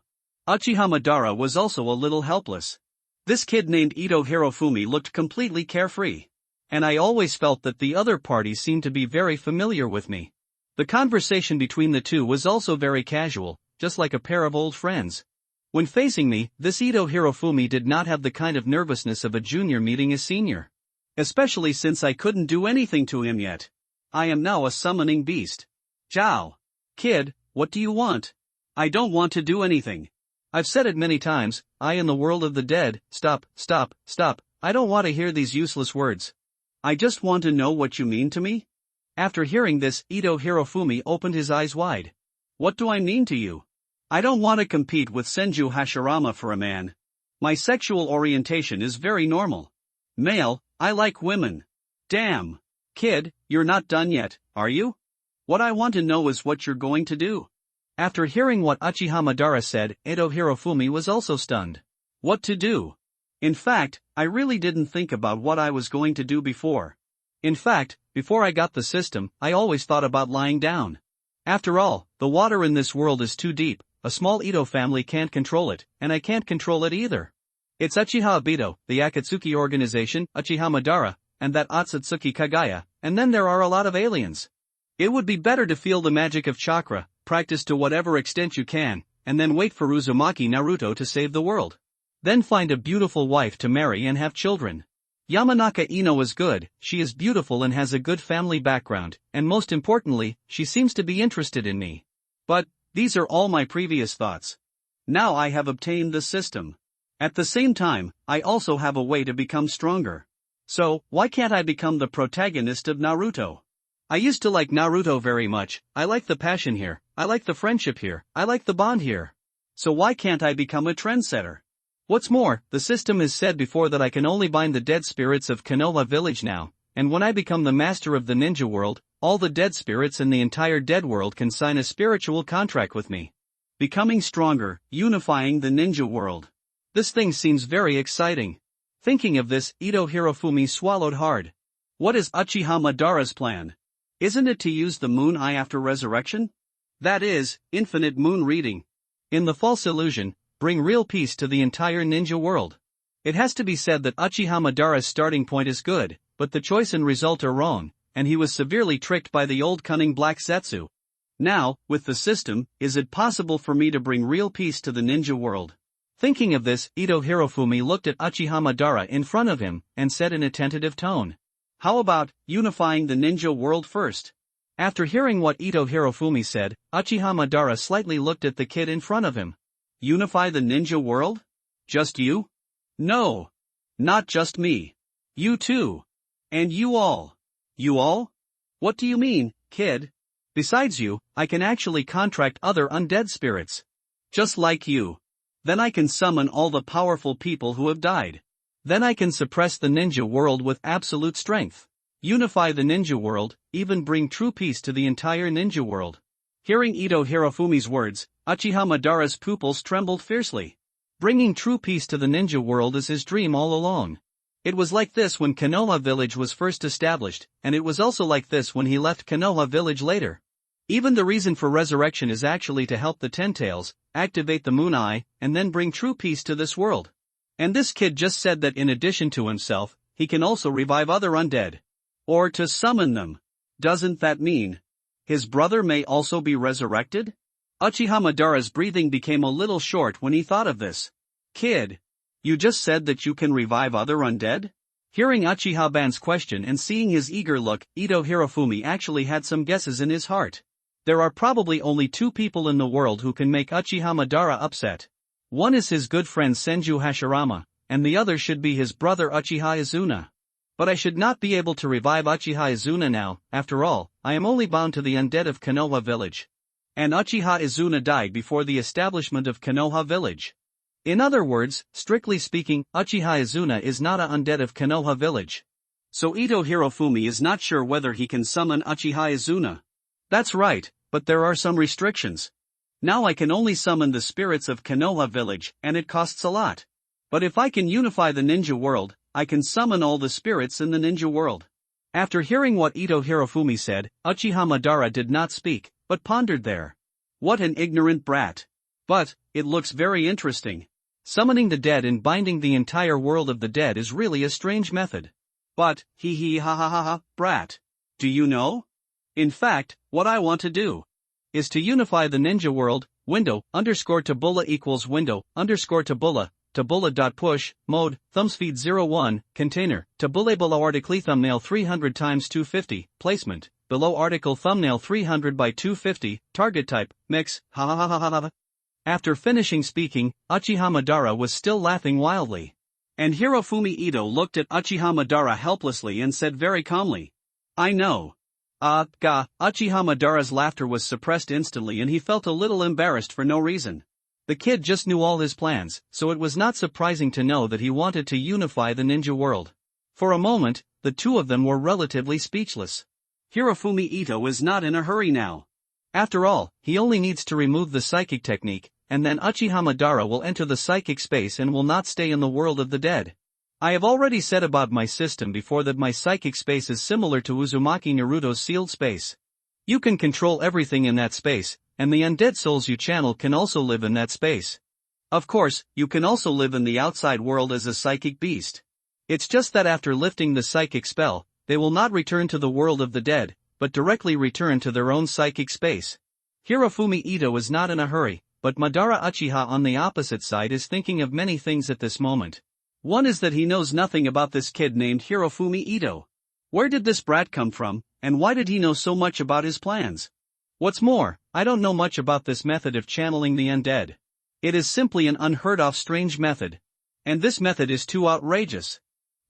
Uchiha Madara was also a little helpless. This kid named Ito Hirofumi looked completely carefree. And I always felt that the other party seemed to be very familiar with me. The conversation between the two was also very casual, just like a pair of old friends. When facing me, this Ito Hirofumi did not have the kind of nervousness of a junior meeting a senior. Especially since I couldn't do anything to him yet. I am now a summoning beast. Ciao. Kid, what do you want? I don't want to do anything. I've said it many times, I in the world of the dead. Stop. I don't want to hear these useless words. I just want to know what you mean to me. After hearing this, Ito Hirofumi opened his eyes wide. What do I mean to you? I don't want to compete with Senju Hashirama for a man. My sexual orientation is very normal. Male, I like women. Damn. Kid, you're not done yet, are you? What I want to know is what you're going to do. After hearing what Uchiha Madara said, Ito Hirofumi was also stunned. What to do? In fact, I really didn't think about what I was going to do before. In fact, before I got the system, I always thought about lying down. After all, the water in this world is too deep, a small Ito family can't control it, and I can't control it either. It's Uchiha Obito, the Akatsuki organization, Uchiha Madara, and that Otsutsuki Kagaya, and then there are a lot of aliens. It would be better to feel the magic of chakra, practice to whatever extent you can, and then wait for Uzumaki Naruto to save the world. Then find a beautiful wife to marry and have children. Yamanaka Ino is good, she is beautiful and has a good family background, and most importantly, she seems to be interested in me. But, these are all my previous thoughts. Now I have obtained the system. At the same time, I also have a way to become stronger. So, why can't I become the protagonist of Naruto? I used to like Naruto very much, I like the passion here, I like the friendship here, I like the bond here. So why can't I become a trendsetter? What's more, the system has said before that I can only bind the dead spirits of Konoha village now, and when I become the master of the ninja world, all the dead spirits in the entire dead world can sign a spiritual contract with me. Becoming stronger, unifying the ninja world. This thing seems very exciting. Thinking of this, Ito Hirofumi swallowed hard. What is Uchiha Madara's plan? Isn't it to use the moon eye after resurrection? That is, infinite moon reading. In the false illusion, bring real peace to the entire ninja world. It has to be said that Uchiha Madara's starting point is good, but the choice and result are wrong, and he was severely tricked by the old cunning Black Zetsu. Now, with the system, is it possible for me to bring real peace to the ninja world? Thinking of this, Ito Hirofumi looked at Uchiha Madara in front of him, and said in a tentative tone, "How about unifying the ninja world first?" After hearing what Ito Hirofumi said, Uchiha Madara slightly looked at the kid in front of him. Unify the ninja world? Just you? No. Not just me. You too. And you all. You all? What do you mean, kid? Besides you, I can actually contract other undead spirits. Just like you. Then I can summon all the powerful people who have died. Then I can suppress the ninja world with absolute strength. Unify the ninja world, even bring true peace to the entire ninja world. Hearing Ito Hirofumi's words, Uchiha Madara's pupils trembled fiercely. Bringing true peace to the ninja world is his dream all along. It was like this when Konoha village was first established, and it was also like this when he left Konoha village later. Even the reason for resurrection is actually to help the Ten Tails, activate the Moon Eye, and then bring true peace to this world. And this kid just said that in addition to himself, he can also revive other undead. Or to summon them. Doesn't that mean his brother may also be resurrected? Uchiha Madara's breathing became a little short when he thought of this. Kid, you just said that you can revive other undead? Hearing Uchiha-ban's question and seeing his eager look, Ito Hirofumi actually had some guesses in his heart. There are probably only two people in the world who can make Uchiha Madara upset. One is his good friend Senju Hashirama, and the other should be his brother Uchiha Izuna. But I should not be able to revive Uchiha Izuna now. After all, I am only bound to the undead of Konoha village. And Uchiha Izuna died before the establishment of Konoha village. In other words, strictly speaking, Uchiha Izuna is not a undead of Konoha village. So Ito Hirofumi is not sure whether he can summon Uchiha Izuna. That's right, but there are some restrictions. Now I can only summon the spirits of Konoha village, and it costs a lot. But if I can unify the ninja world, I can summon all the spirits in the ninja world. After hearing what Ito Hirofumi said, Uchiha Madara did not speak, but pondered there. What an ignorant brat. But, it looks very interesting. Summoning the dead and binding the entire world of the dead is really a strange method. But, hee hee ha ha ha ha, brat. Do you know? In fact, what I want to do is to unify the ninja world, window_tabula equals window_tabula, tabula.push, mode, thumbspeed 01, container, tabula below article thumbnail 300 x 250, placement, below article thumbnail 300 by 250, target type, mix, ha ha ha ha ha. After finishing speaking, Uchiha Madara was still laughing wildly. And Hirofumi Ito looked at Uchiha Madara helplessly and said very calmly, I know. Uchiha Madara's laughter was suppressed instantly and he felt a little embarrassed for no reason. The kid just knew all his plans, so it was not surprising to know that he wanted to unify the ninja world. For a moment, the two of them were relatively speechless. Hirofumi Ito is not in a hurry now. After all, he only needs to remove the psychic technique, and then Uchiha Madara will enter the psychic space and will not stay in the world of the dead. I have already said about my system before that my psychic space is similar to Uzumaki Naruto's sealed space. You can control everything in that space, and the undead souls you channel can also live in that space. Of course, you can also live in the outside world as a psychic beast. It's just that after lifting the psychic spell, they will not return to the world of the dead, but directly return to their own psychic space. Hirofumi Ito is not in a hurry, but Madara Uchiha on the opposite side is thinking of many things at this moment. One is that he knows nothing about this kid named Hirofumi Ito. Where did this brat come from, and why did he know so much about his plans? What's more, I don't know much about this method of channeling the undead. It is simply an unheard-of strange method. And this method is too outrageous.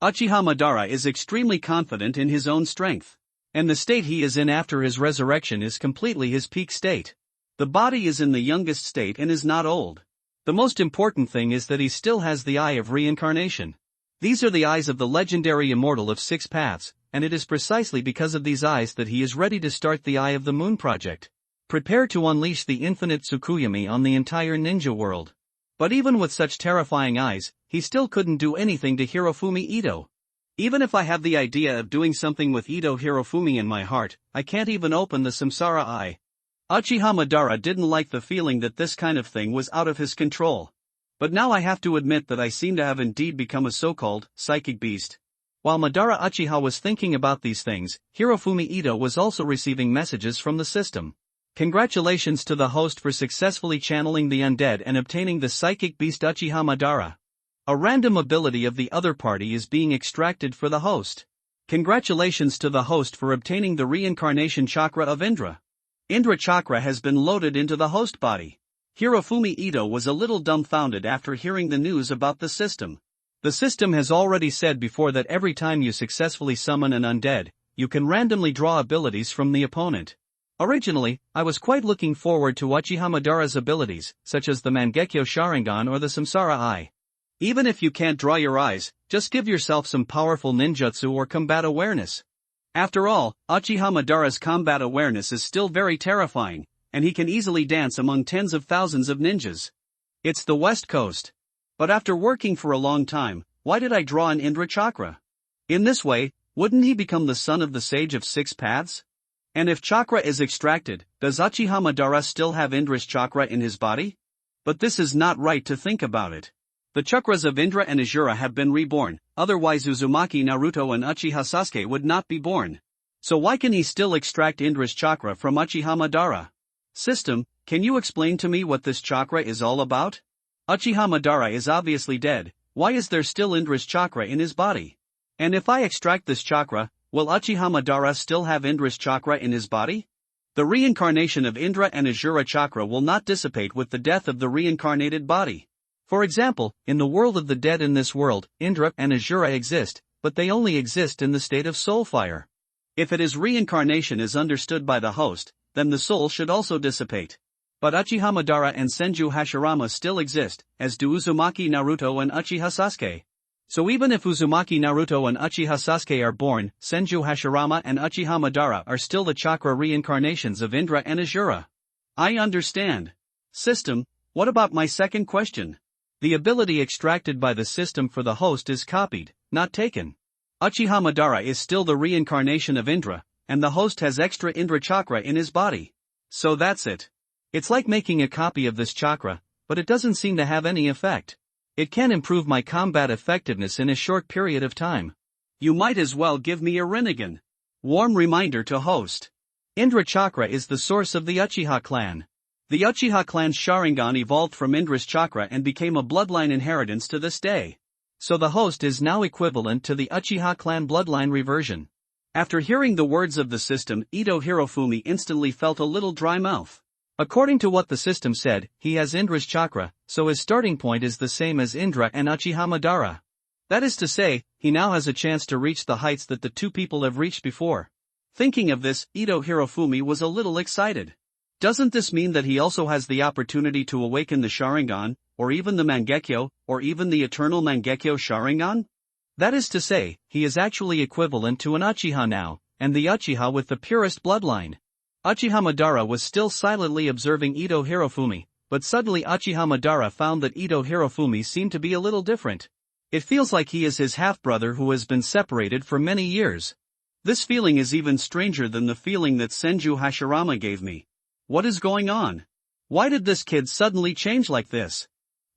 Uchiha Madara is extremely confident in his own strength. And the state he is in after his resurrection is completely his peak state. The body is in the youngest state and is not old. The most important thing is that he still has the eye of reincarnation. These are the eyes of the legendary immortal of 6 paths, and it is precisely because of these eyes that he is ready to start the Eye of the Moon project. Prepare to unleash the infinite Tsukuyami on the entire ninja world. But even with such terrifying eyes, he still couldn't do anything to Hirofumi Ito. Even if I have the idea of doing something with Ito Hirofumi in my heart, I can't even open the Samsara Eye. Uchiha Madara didn't like the feeling that this kind of thing was out of his control. But now I have to admit that I seem to have indeed become a so-called psychic beast. While Madara Uchiha was thinking about these things, Hirofumi Ito was also receiving messages from the system. Congratulations to the host for successfully channeling the undead and obtaining the psychic beast Uchiha Madara. A random ability of the other party is being extracted for the host. Congratulations to the host for obtaining the reincarnation chakra of Indra. Indra chakra has been loaded into the host body. Hirofumi Ito was a little dumbfounded after hearing the news about the system. The system has already said before that every time you successfully summon an undead, you can randomly draw abilities from the opponent. Originally, I was quite looking forward to Uchiha Madara's abilities, such as the Mangekyo Sharingan or the Samsara Eye. Even if you can't draw your eyes, just give yourself some powerful ninjutsu or combat awareness. After all, Uchiha Madara's combat awareness is still very terrifying, and he can easily dance among tens of thousands of ninjas. It's the West Coast. But after working for a long time, why did I draw an Indra chakra? In this way, wouldn't he become the son of the Sage of Six Paths? And if chakra is extracted, does Uchiha Madara still have Indra's chakra in his body? But this is not right to think about it. The chakras of Indra and Asura have been reborn, otherwise Uzumaki Naruto and Uchiha Sasuke would not be born. So why can he still extract Indra's chakra from Uchiha Madara? System, can you explain to me what this chakra is all about? Uchiha Madara is obviously dead, why is there still Indra's chakra in his body? And if I extract this chakra, will Uchiha Madara still have Indra's chakra in his body? The reincarnation of Indra and Asura chakra will not dissipate with the death of the reincarnated body. For example, in the world of the dead in this world, Indra and Asura exist, but they only exist in the state of soul fire. If it is reincarnation is understood by the host, then the soul should also dissipate. But Uchiha Madara and Senju Hashirama still exist, as do Uzumaki Naruto and Uchiha Sasuke. So even if Uzumaki Naruto and Uchiha Sasuke are born, Senju Hashirama and Uchiha Madara are still the chakra reincarnations of Indra and Asura. I understand. System, what about my second question? The ability extracted by the system for the host is copied, not taken. Uchiha Madara is still the reincarnation of Indra, and the host has extra Indra chakra in his body. So that's it. It's like making a copy of this chakra, but it doesn't seem to have any effect. It can improve my combat effectiveness in a short period of time. You might as well give me a Rinnegan. Warm reminder to host. Indra chakra is the source of the Uchiha clan. The Uchiha clan's Sharingan evolved from Indra's chakra and became a bloodline inheritance to this day. So the host is now equivalent to the Uchiha clan bloodline reversion. After hearing the words of the system, Ito Hirofumi instantly felt a little dry mouth. According to what the system said, he has Indra's chakra, so his starting point is the same as Indra and Uchiha Madara. That is to say, he now has a chance to reach the heights that the two people have reached before. Thinking of this, Ito Hirofumi was a little excited. Doesn't this mean that he also has the opportunity to awaken the Sharingan, or even the Mangekyo, or even the eternal Mangekyo Sharingan? That is to say, he is actually equivalent to an Uchiha now, and the Uchiha with the purest bloodline. Uchiha Madara was still silently observing Ito Hirofumi, but suddenly Uchiha Madara found that Ito Hirofumi seemed to be a little different. It feels like he is his half-brother who has been separated for many years. This feeling is even stranger than the feeling that Senju Hashirama gave me. What is going on? Why did this kid suddenly change like this?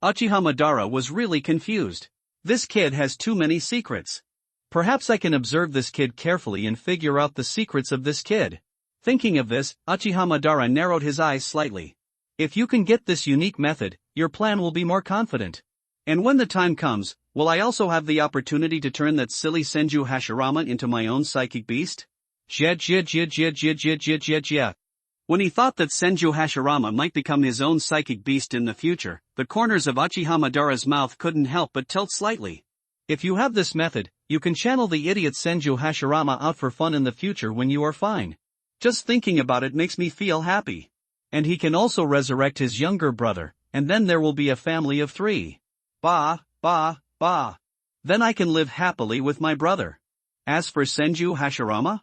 Uchiha Madara was really confused. This kid has too many secrets. Perhaps I can observe this kid carefully and figure out the secrets of this kid. Thinking of this, Uchiha Madara narrowed his eyes slightly. If you can get this unique method, your plan will be more confident. And when the time comes, will I also have the opportunity to turn that silly Senju Hashirama into my own psychic beast? When he thought that Senju Hashirama might become his own psychic beast in the future, the corners of Uchiha Madara's mouth couldn't help but tilt slightly. If you have this method, you can channel the idiot Senju Hashirama out for fun in the future when you are fine. Just thinking about it makes me feel happy. And he can also resurrect his younger brother, and then there will be a family of 3. Bah. Then I can live happily with my brother. As for Senju Hashirama?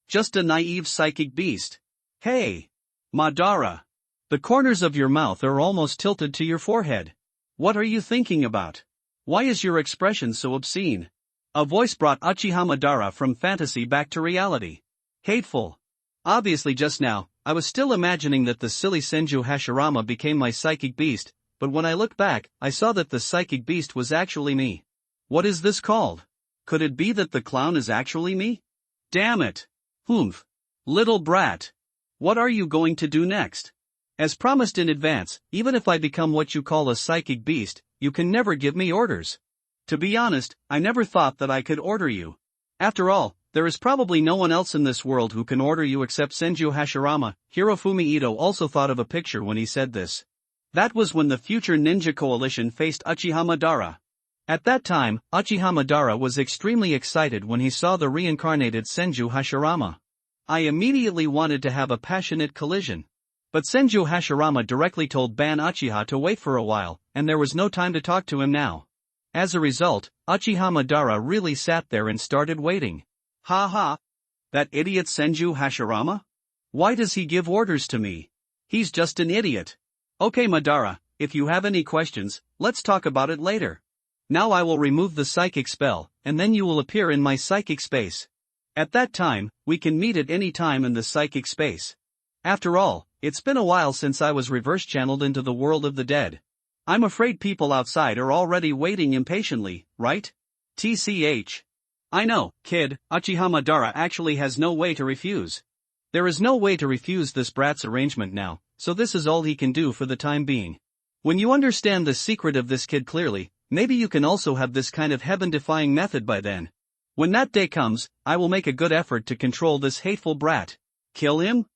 Just a naive psychic beast. Hey! Madara! The corners of your mouth are almost tilted to your forehead. What are you thinking about? Why is your expression so obscene? A voice brought Uchiha Madara from fantasy back to reality. Hateful. Obviously just now, I was still imagining that the silly Senju Hashirama became my psychic beast, but when I looked back, I saw that the psychic beast was actually me. What is this called? Could it be that the clown is actually me? Damn it! Humph! Little brat! What are you going to do next? As promised in advance, even if I become what you call a psychic beast, you can never give me orders. To be honest, I never thought that I could order you. After all, there is probably no one else in this world who can order you except Senju Hashirama. Hirofumi Ito also thought of a picture when he said this. That was when the future ninja coalition faced Uchiha Madara. At that time, Uchiha Madara was extremely excited when he saw the reincarnated Senju Hashirama. I immediately wanted to have a passionate collision. But Senju Hashirama directly told Ban Uchiha to wait for a while, and there was no time to talk to him now. As a result, Uchiha Madara really sat there and started waiting. Ha ha! That idiot Senju Hashirama? Why does he give orders to me? He's just an idiot. Okay Madara, if you have any questions, let's talk about it later. Now I will remove the psychic spell, and then you will appear in my psychic space. At that time, we can meet at any time in the psychic space. After all, it's been a while since I was reverse-channeled into the world of the dead. I'm afraid people outside are already waiting impatiently, right? TCH. I know, kid, Uchiha Madara actually has no way to refuse. There is no way to refuse this brat's arrangement now, so this is all he can do for the time being. When you understand the secret of this kid clearly, maybe you can also have this kind of heaven-defying method by then. When that day comes, I will make a good effort to control this hateful brat. Kill him?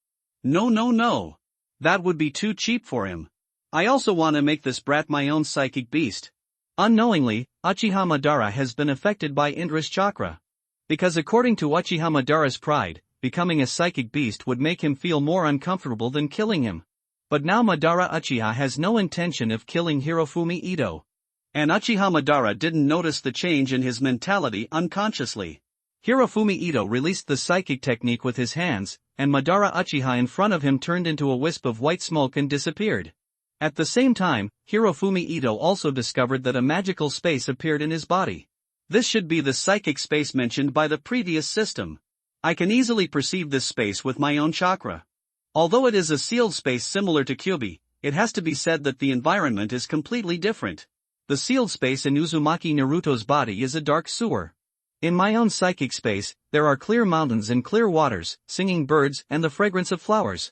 No. That would be too cheap for him. I also want to make this brat my own psychic beast. Unknowingly, Uchiha Madara has been affected by Indra's chakra. Because according to Uchiha Madara's pride, becoming a psychic beast would make him feel more uncomfortable than killing him. But now Madara Uchiha has no intention of killing Hirofumi Ito. And Uchiha Madara didn't notice the change in his mentality unconsciously. Hirofumi Ito released the psychic technique with his hands, and Madara Uchiha in front of him turned into a wisp of white smoke and disappeared. At the same time, Hirofumi Ito also discovered that a magical space appeared in his body. This should be the psychic space mentioned by the previous system. I can easily perceive this space with my own chakra. Although it is a sealed space similar to Kyubi, it has to be said that the environment is completely different. The sealed space in Uzumaki Naruto's body is a dark sewer. In my own psychic space, there are clear mountains and clear waters, singing birds and the fragrance of flowers.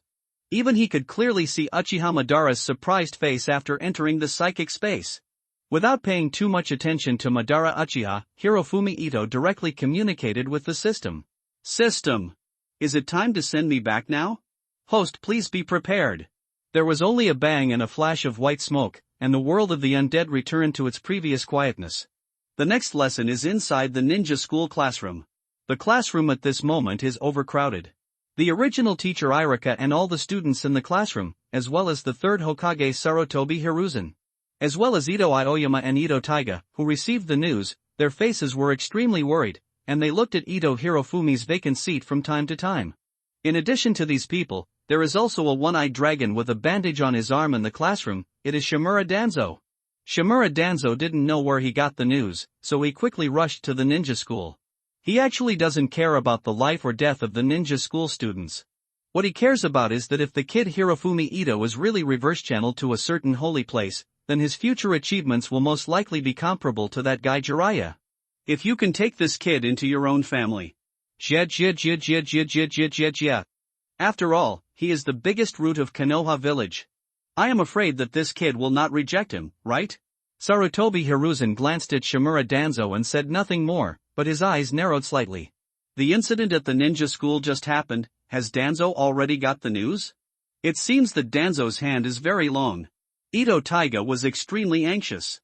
Even he could clearly see Uchiha Madara's surprised face after entering the psychic space. Without paying too much attention to Madara Uchiha, Hirofumi Ito directly communicated with the system. System! Is it time to send me back now? Host, please be prepared. There was only a bang and a flash of white smoke, and the world of the undead returned to its previous quietness. The next lesson is inside the ninja school classroom. The classroom at this moment is overcrowded. The original teacher Irika and all the students in the classroom, as well as the third Hokage Sarutobi Hiruzen, as well as Ito Aoyama and Ito Taiga, who received the news, their faces were extremely worried, and they looked at Ito Hirofumi's vacant seat from time to time. In addition to these people, there is also a one-eyed dragon with a bandage on his arm in the classroom. It is Shimura Danzo. Shimura Danzo didn't know where he got the news, so he quickly rushed to the ninja school. He actually doesn't care about the life or death of the ninja school students. What he cares about is that if the kid Hirofumi Ito is really reverse-channeled to a certain holy place, then his future achievements will most likely be comparable to that guy Jiraiya. If you can take this kid into your own family. After all, he is the biggest root of Konoha village. I am afraid that this kid will not reject him, right? Sarutobi Hiruzen glanced at Shimura Danzo and said nothing more, but his eyes narrowed slightly. The incident at the ninja school just happened. Has Danzo already got the news? It seems that Danzo's hand is very long. Ito Taiga was extremely anxious.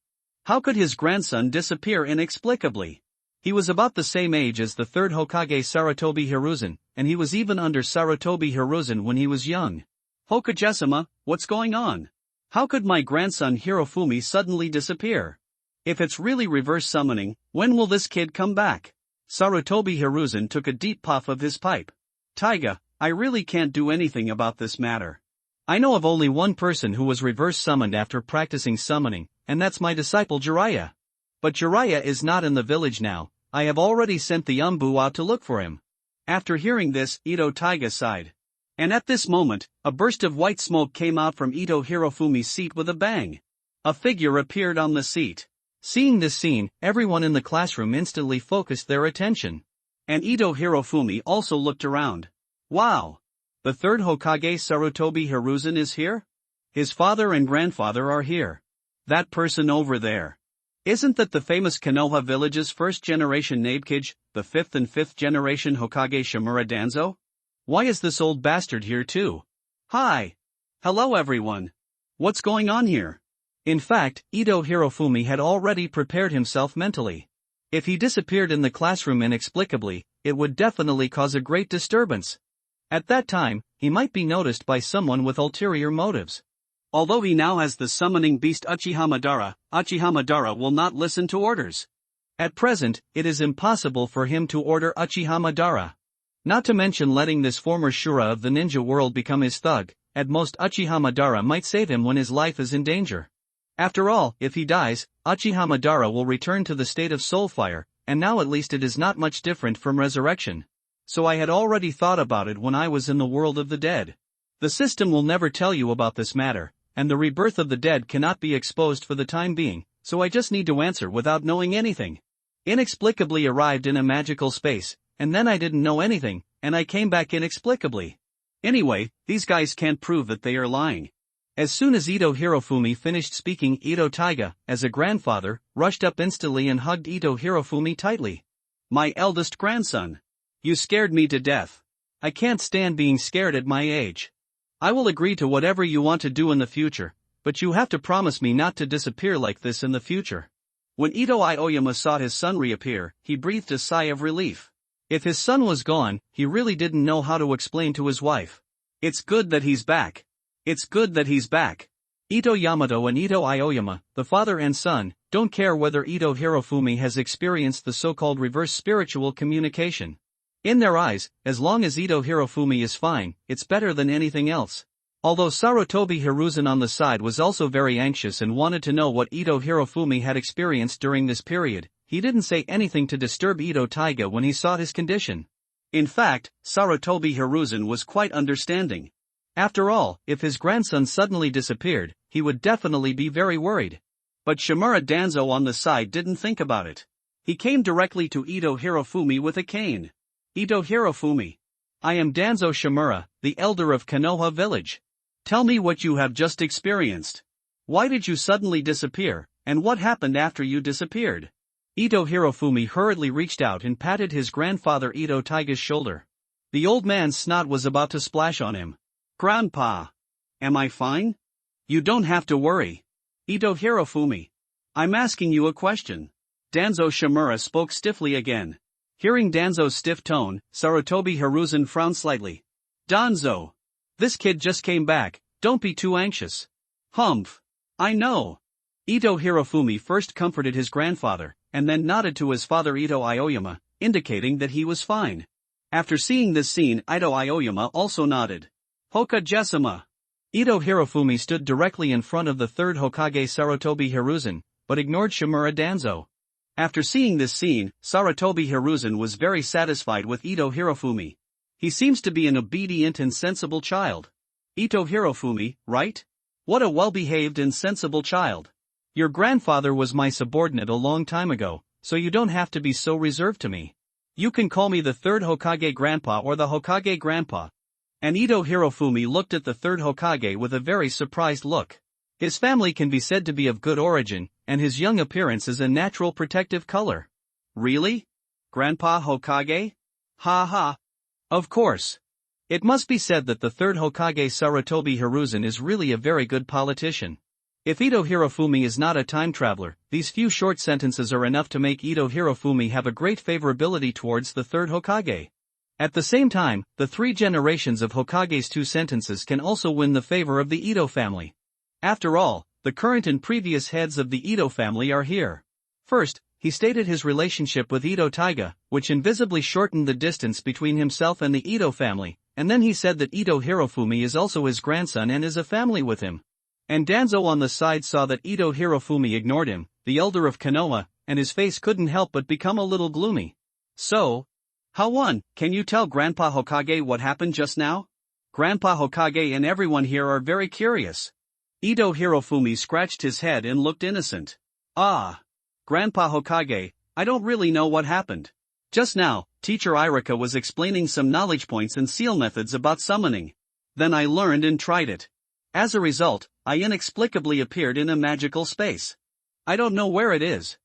How could his grandson disappear inexplicably? He was about the same age as the third Hokage Sarutobi Hiruzen, and he was even under Sarutobi Hiruzen when he was young. Hokage-sama, what's going on? How could my grandson Hirofumi suddenly disappear? If it's really reverse summoning, when will this kid come back? Sarutobi Hiruzen took a deep puff of his pipe. Taiga, I really can't do anything about this matter. I know of only one person who was reverse summoned after practicing summoning, and that's my disciple Jiraiya. But Jiraiya is not in the village now. I have already sent the Umbu out to look for him. After hearing this, Ito Taiga sighed. And at this moment, a burst of white smoke came out from Ito Hirofumi's seat with a bang. A figure appeared on the seat. Seeing this scene, everyone in the classroom instantly focused their attention. And Ito Hirofumi also looked around. Wow! The third Hokage Sarutobi Hiruzen is here? His father and grandfather are here. That person over there. Isn't that the famous Konoha village's first-generation Nabekage, the fifth and fifth-generation Hokage Shimura Danzo? Why is this old bastard here too? Hi! Hello everyone! What's going on here? In fact, Ito Hirofumi had already prepared himself mentally. If he disappeared in the classroom inexplicably, it would definitely cause a great disturbance. At that time, he might be noticed by someone with ulterior motives. Although he now has the summoning beast Uchiha Madara will not listen to orders. At present, it is impossible for him to order Uchiha Madara. Not to mention letting this former Shura of the ninja world become his thug. At most Uchiha Madara might save him when his life is in danger. After all, if he dies, Uchiha Madara will return to the state of soulfire, and now at least it is not much different from resurrection. So I had already thought about it when I was in the world of the dead. The system will never tell you about this matter, and the rebirth of the dead cannot be exposed for the time being, so I just need to answer without knowing anything. Inexplicably arrived in a magical space, and then I didn't know anything, and I came back inexplicably. Anyway, these guys can't prove that they are lying. As soon as Ito Hirofumi finished speaking, Ito Taiga, as a grandfather, rushed up instantly and hugged Ito Hirofumi tightly. My eldest grandson. You scared me to death. I can't stand being scared at my age. I will agree to whatever you want to do in the future, but you have to promise me not to disappear like this in the future. When Ito Aoyama saw his son reappear, he breathed a sigh of relief. If his son was gone, he really didn't know how to explain to his wife. It's good that he's back. It's good that he's back. Ito Yamato and Ito Aoyama, the father and son, don't care whether Ito Hirofumi has experienced the so-called reverse spiritual communication. In their eyes, as long as Ito Hirofumi is fine, it's better than anything else. Although Sarutobi Hiruzen on the side was also very anxious and wanted to know what Ito Hirofumi had experienced during this period, he didn't say anything to disturb Ito Taiga when he saw his condition. In fact, Sarutobi Hiruzen was quite understanding. After all, if his grandson suddenly disappeared, he would definitely be very worried. But Shimura Danzo on the side didn't think about it. He came directly to Ito Hirofumi with a cane. Ito Hirofumi. I am Danzo Shimura, the elder of Konoha village. Tell me what you have just experienced. Why did you suddenly disappear, and what happened after you disappeared? Ito Hirofumi hurriedly reached out and patted his grandfather Ito Taiga's shoulder. The old man's snot was about to splash on him. Grandpa. Am I fine? You don't have to worry. Ito Hirofumi. I'm asking you a question. Danzo Shimura spoke stiffly again. Hearing Danzo's stiff tone, Sarutobi Hiruzen frowned slightly. Danzo. This kid just came back, don't be too anxious. Humph. I know. Ito Hirofumi first comforted his grandfather, and then nodded to his father Ito Aoyama, indicating that he was fine. After seeing this scene, Ito Aoyama also nodded. Hokage-sama. Ito Hirofumi stood directly in front of the third Hokage Sarutobi Hiruzen, but ignored Shimura Danzo. After seeing this scene, Sarutobi Hiruzen was very satisfied with Ito Hirofumi. He seems to be an obedient and sensible child. Ito Hirofumi, right? What a well-behaved and sensible child. Your grandfather was my subordinate a long time ago, so you don't have to be so reserved to me. You can call me the third Hokage Grandpa or the Hokage Grandpa. And Ito Hirofumi looked at the third Hokage with a very surprised look. His family can be said to be of good origin, and his young appearance is a natural protective color. Really? Grandpa Hokage? Ha ha. Of course. It must be said that the third Hokage Sarutobi Hiruzen is really a very good politician. If Ito Hirofumi is not a time traveler, these few short sentences are enough to make Ito Hirofumi have a great favorability towards the third Hokage. At the same time, the 3 generations of Hokage's 2 sentences can also win the favor of the Ito family. After all, the current and previous heads of the Ito family are here. First, he stated his relationship with Ito Taiga, which invisibly shortened the distance between himself and the Ito family, and then he said that Ito Hirofumi is also his grandson and is a family with him. And Danzo on the side saw that Ito Hirofumi ignored him, the elder of Konoha, and his face couldn't help but become a little gloomy. So, can you tell Grandpa Hokage what happened just now? Grandpa Hokage and everyone here are very curious. Ito Hirofumi scratched his head and looked innocent. Ah. Grandpa Hokage, I don't really know what happened. Just now, Teacher Irika was explaining some knowledge points and seal methods about summoning. Then I learned and tried it. As a result, I inexplicably appeared in a magical space. I don't know where it is.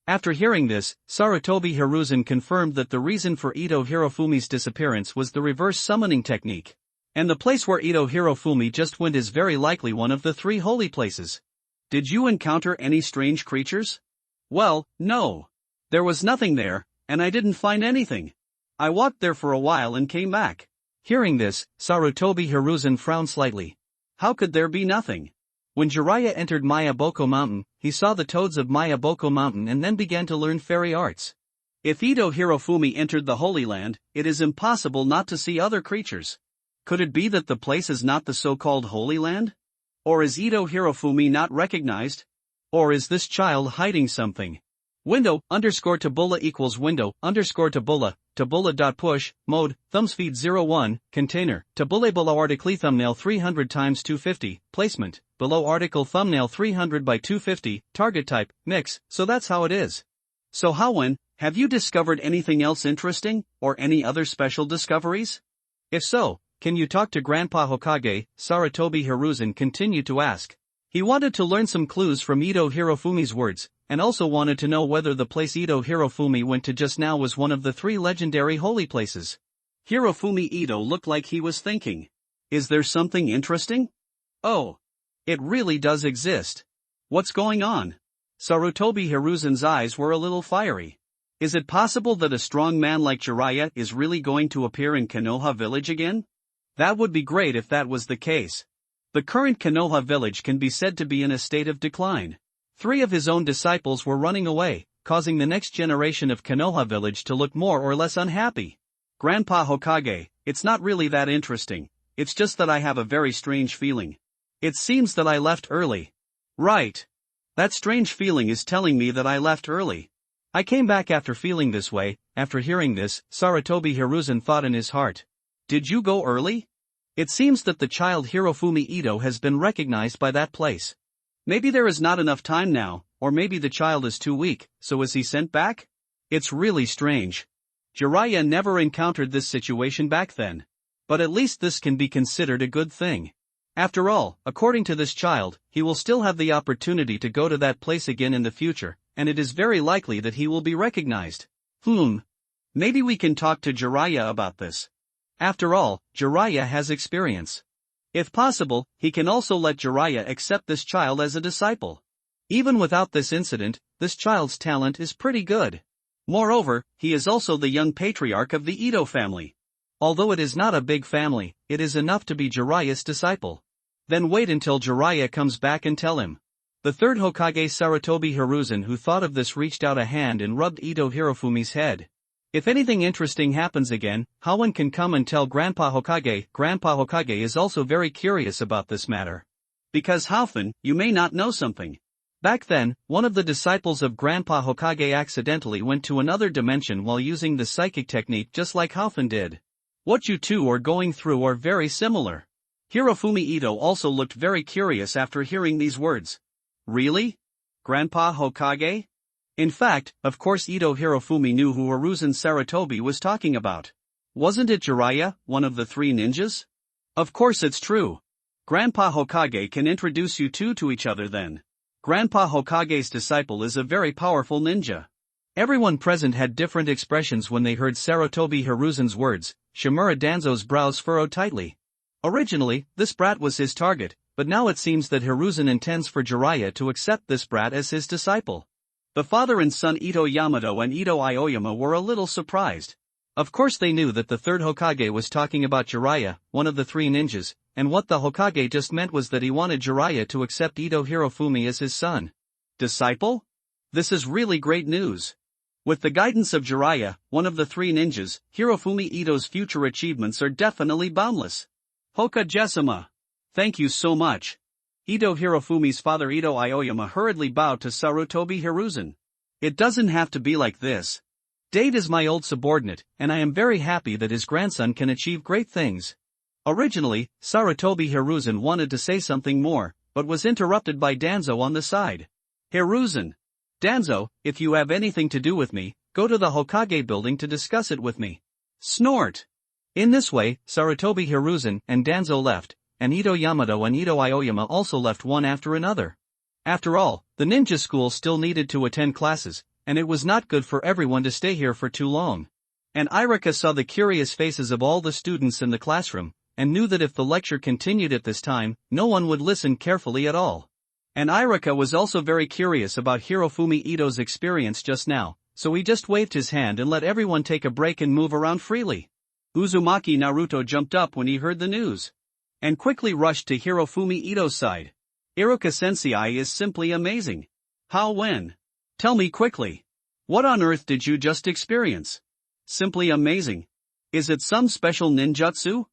After hearing this, Sarutobi Hiruzen confirmed that the reason for Ito Hirofumi's disappearance was the reverse summoning technique. And the place where Ito Hirofumi just went is very likely one of the 3 holy places. Did you encounter any strange creatures? Well, no. There was nothing there, and I didn't find anything. I walked there for a while and came back. Hearing this, Sarutobi Hiruzen frowned slightly. How could there be nothing? When Jiraiya entered Mayaboko Mountain, he saw the toads of Mayaboko Mountain and then began to learn fairy arts. If Ito Hirofumi entered the Holy Land, it is impossible not to see other creatures. Could it be that the place is not the so-called Holy Land? Or is Ito Hirofumi not recognized? Or is this child hiding something? Window_tabula equals window_tabula, tabula.push, mode, thumbspeed 01, container, tabula below article thumbnail 300 x 250, placement, below article thumbnail 300 by 250, target type, mix, so that's how it is. So Hawen, have you discovered anything else interesting, or any other special discoveries? If so, can you talk to Grandpa Hokage? Sarutobi Hiruzen continued to ask. He wanted to learn some clues from Ito Hirofumi's words, and also wanted to know whether the place Ito Hirofumi went to just now was one of the 3 legendary holy places. Hirofumi Ito looked like he was thinking. Is there something interesting? Oh. It really does exist. What's going on? Sarutobi Hiruzen's eyes were a little fiery. Is it possible that a strong man like Jiraiya is really going to appear in Konoha village again? That would be great if that was the case. The current Konoha village can be said to be in a state of decline. 3 of his own disciples were running away, causing the next generation of Konoha village to look more or less unhappy. Grandpa Hokage, it's not really that interesting, it's just that I have a very strange feeling. It seems that I left early. Right. That strange feeling is telling me that I left early. I came back after feeling this way. After hearing this, Sarutobi Hiruzen thought in his heart. Did you go early? It seems that the child Hirofumi Ito has been recognized by that place. Maybe there is not enough time now, or maybe the child is too weak, so is he sent back? It's really strange. Jiraiya never encountered this situation back then. But at least this can be considered a good thing. After all, according to this child, he will still have the opportunity to go to that place again in the future, and it is very likely that he will be recognized. Maybe we can talk to Jiraiya about this. After all, Jiraiya has experience. If possible, he can also let Jiraiya accept this child as a disciple. Even without this incident, this child's talent is pretty good. Moreover, he is also the young patriarch of the Ito family. Although it is not a big family, it is enough to be Jiraiya's disciple. Then wait until Jiraiya comes back and tell him. The 3rd Hokage Sarutobi Hiruzen, who thought of this, reached out a hand and rubbed Ito Hirofumi's head. If anything interesting happens again, Hawen can come and tell Grandpa Hokage. Grandpa Hokage is also very curious about this matter. Because Hawen, you may not know something. Back then, one of the disciples of Grandpa Hokage accidentally went to another dimension while using the psychic technique just like Hawen did. What you two are going through are very similar. Hirofumi Ito also looked very curious after hearing these words. Really? Grandpa Hokage? In fact, of course Ito Hirofumi knew who Hiruzen Sarutobi was talking about. Wasn't it Jiraiya, one of the 3 ninjas? Of course it's true. Grandpa Hokage can introduce you two to each other then. Grandpa Hokage's disciple is a very powerful ninja. Everyone present had different expressions when they heard Sarutobi Hiruzen's words. Shimura Danzo's brows furrowed tightly. Originally, this brat was his target, but now it seems that Hiruzen intends for Jiraiya to accept this brat as his disciple. The father and son Ito Yamato and Ito Aoyama were a little surprised. Of course they knew that the 3rd Hokage was talking about Jiraiya, one of the 3 ninjas, and what the Hokage just meant was that he wanted Jiraiya to accept Ito Hirofumi as his son. Disciple? This is really great news. With the guidance of Jiraiya, one of the 3 ninjas, Hirofumi Ito's future achievements are definitely boundless. Hokage-sama. Thank you so much. Ito Hirofumi's father Ito Aoyama hurriedly bowed to Sarutobi Hiruzen. It doesn't have to be like this. Date is my old subordinate, and I am very happy that his grandson can achieve great things. Originally, Sarutobi Hiruzen wanted to say something more, but was interrupted by Danzo on the side. Hiruzen. Danzo, if you have anything to do with me, go to the Hokage building to discuss it with me. Snort. In this way, Sarutobi Hiruzen and Danzo left, and Ito Yamato and Ito Aoyama also left one after another. After all, the ninja school still needed to attend classes, and it was not good for everyone to stay here for too long. And Irika saw the curious faces of all the students in the classroom, and knew that if the lecture continued at this time, no one would listen carefully at all. And Irika was also very curious about Hirofumi Ito's experience just now, so he just waved his hand and let everyone take a break and move around freely. Uzumaki Naruto jumped up when he heard the news, and quickly rushed to Hirofumi Ito's side. Iruka-sensei is simply amazing. How when? Tell me quickly. What on earth did you just experience? Simply amazing. Is it some special ninjutsu?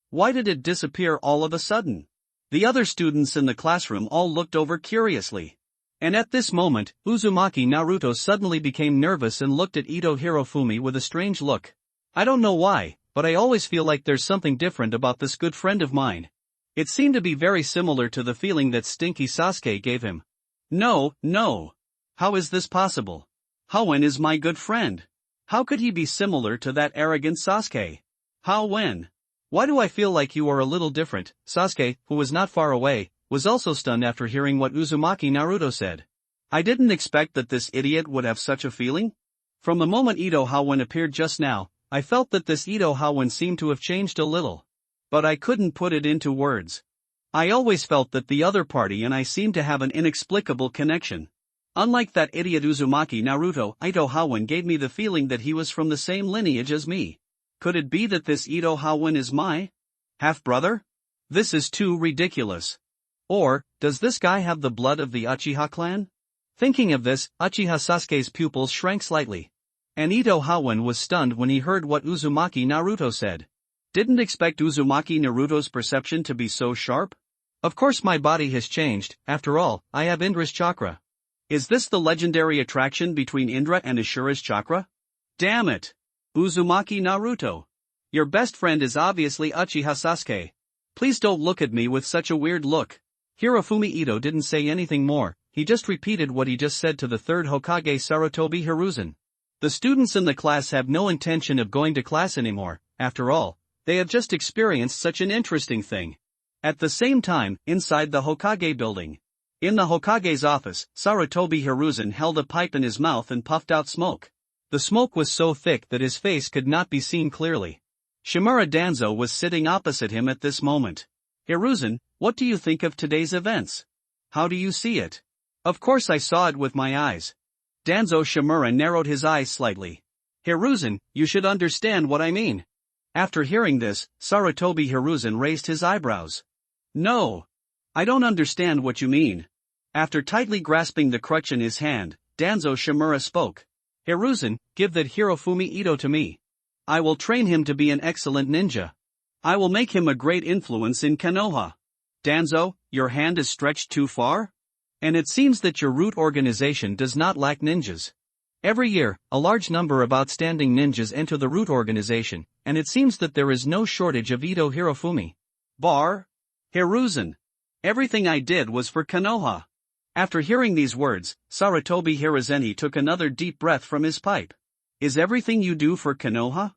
Why did it disappear all of a sudden? The other students in the classroom all looked over curiously. And at this moment, Uzumaki Naruto suddenly became nervous and looked at Ito Hirofumi with a strange look. I don't know why, but I always feel like there's something different about this good friend of mine. It seemed to be very similar to the feeling that Stinky Sasuke gave him. No. How is this possible? How-when is my good friend? How could he be similar to that arrogant Sasuke? How-when? Why do I feel like you are a little different? Sasuke, who was not far away, was also stunned after hearing what Uzumaki Naruto said. I didn't expect that this idiot would have such a feeling. From the moment Ito How-when appeared just now, I felt that this Ito How-when seemed to have changed a little. But I couldn't put it into words. I always felt that the other party and I seemed to have an inexplicable connection. Unlike that idiot Uzumaki Naruto, Ito How-when gave me the feeling that he was from the same lineage as me. Could it be that this Ito How-when is my half-brother? This is too ridiculous. Or, does this guy have the blood of the Uchiha clan? Thinking of this, Uchiha Sasuke's pupils shrank slightly. And Ito How-when was stunned when he heard what Uzumaki Naruto said. Didn't expect Uzumaki Naruto's perception to be so sharp? Of course my body has changed, after all, I have Indra's chakra. Is this the legendary attraction between Indra and Ashura's chakra? Damn it! Uzumaki Naruto. Your best friend is obviously Uchiha Sasuke. Please don't look at me with such a weird look. Hirofumi Ito didn't say anything more, he just repeated what he just said to the third Hokage Sarutobi Hiruzen. The students in the class have no intention of going to class anymore, after all, they have just experienced such an interesting thing. At the same time, inside the Hokage building. In the Hokage's office, Sarutobi Hiruzen held a pipe in his mouth and puffed out smoke. The smoke was so thick that his face could not be seen clearly. Shimura Danzo was sitting opposite him at this moment. Hiruzen, what do you think of today's events? How do you see it? Of course I saw it with my eyes. Danzo Shimura narrowed his eyes slightly. Hiruzen, you should understand what I mean. After hearing this, Sarutobi Hiruzen raised his eyebrows. No. I don't understand what you mean. After tightly grasping the crutch in his hand, Danzo Shimura spoke. Hiruzen, give that Hirofumi Ito to me. I will train him to be an excellent ninja. I will make him a great influence in Konoha. Danzo, your hand is stretched too far? And it seems that your root organization does not lack ninjas. Every year, a large number of outstanding ninjas enter the root organization, and it seems that there is no shortage of Ito Hirofumi. Hiruzen. Everything I did was for Konoha. After hearing these words, Sarutobi Hiruzen took another deep breath from his pipe. Is everything you do for Konoha?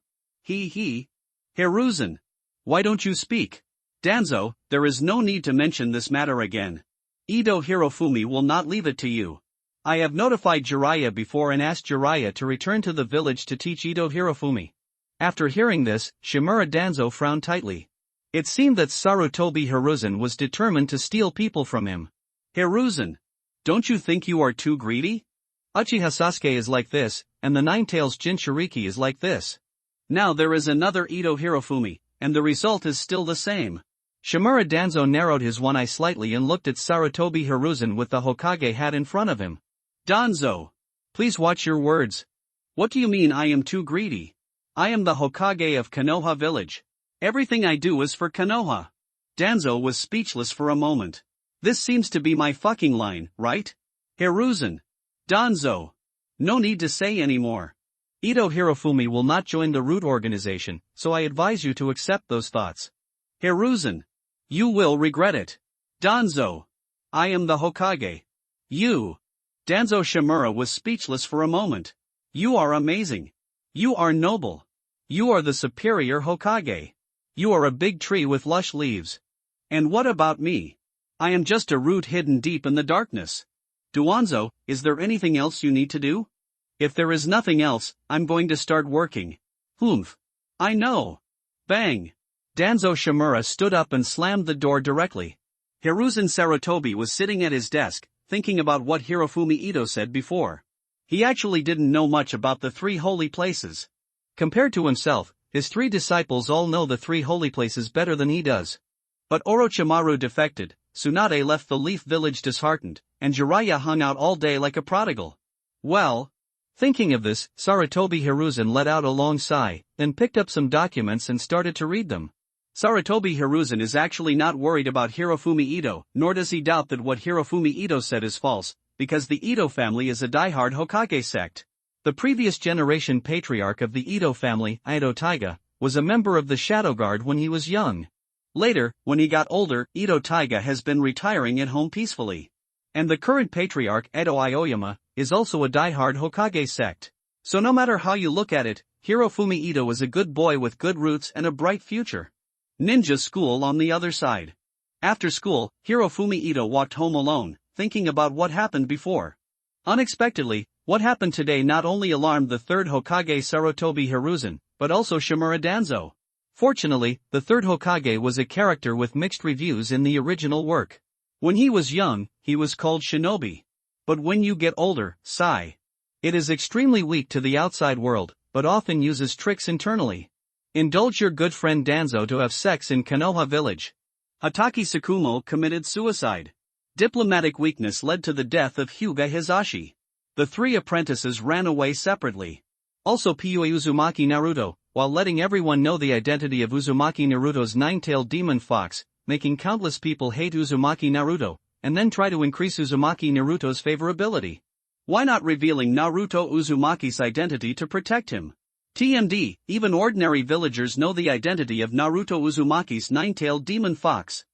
Hiruzen. Why don't you speak? Danzo, there is no need to mention this matter again. Ito Hirofumi will not leave it to you. I have notified Jiraiya before and asked Jiraiya to return to the village to teach Ito Hirofumi. After hearing this, Shimura Danzo frowned tightly. It seemed that Sarutobi Hiruzen was determined to steal people from him. Hiruzen. Don't you think you are too greedy? Uchiha Sasuke is like this, and the Nine-Tails Jinchuriki is like this. Now there is another Ito Hirofumi, and the result is still the same. Shimura Danzo narrowed his one eye slightly and looked at Sarutobi Hiruzen with the Hokage hat in front of him. Danzo. Please watch your words. What do you mean I am too greedy? I am the Hokage of Konoha village. Everything I do is for Konoha. Danzo was speechless for a moment. This seems to be my fucking line, right? Hiruzen. Danzo. No need to say any more. Ito Hirofumi will not join the root organization, so I advise you to accept those thoughts. Hiruzen. You will regret it. Danzo. I am the Hokage. You. Danzo Shimura was speechless for a moment. You are amazing. You are noble. You are the superior Hokage. You are a big tree with lush leaves. And what about me? I am just a root hidden deep in the darkness. Duanzo, is there anything else you need to do? If there is nothing else, I'm going to start working. Humph. I know. Bang. Danzo Shimura stood up and slammed the door directly. Hiruzen Sarutobi was sitting at his desk, thinking about what Hirofumi Ito said before. He actually didn't know much about the three holy places. Compared to himself, his three disciples all know the three holy places better than he does. But Orochimaru defected, Tsunade left the Leaf Village disheartened, and Jiraiya hung out all day like a prodigal. Well, thinking of this, Sarutobi Hiruzen let out a long sigh, then picked up some documents and started to read them. Sarutobi Hiruzen is actually not worried about Hirofumi Ito, nor does he doubt that what Hirofumi Ito said is false, because the Ito family is a diehard Hokage sect. The previous generation patriarch of the Ito family, Ito Taiga, was a member of the Shadow Guard when he was young. Later, when he got older, Ito Taiga has been retiring at home peacefully. And the current patriarch, Edo Aoyama, is also a diehard Hokage sect. So no matter how you look at it, Hirofumi Ito is a good boy with good roots and a bright future. Ninja school on the other side. After school, Hirofumi Ito walked home alone, thinking about what happened before. Unexpectedly, what happened today not only alarmed the third Hokage Sarutobi Hiruzen, but also Shimura Danzo. Fortunately, the third Hokage was a character with mixed reviews in the original work. When he was young, he was called Shinobi. But when you get older, Sai. It is extremely weak to the outside world, but often uses tricks internally. Indulge your good friend Danzo to have sex in Konoha village. Hataki Tsukumo committed suicide. Diplomatic weakness led to the death of Hyuga Hizashi. The three apprentices ran away separately. Also Pyue Uzumaki Naruto, while letting everyone know the identity of Uzumaki Naruto's nine-tailed demon fox, making countless people hate Uzumaki Naruto, and then try to increase Uzumaki Naruto's favorability. Why not revealing Naruto Uzumaki's identity to protect him? TMD, even ordinary villagers know the identity of Naruto Uzumaki's nine-tailed demon fox.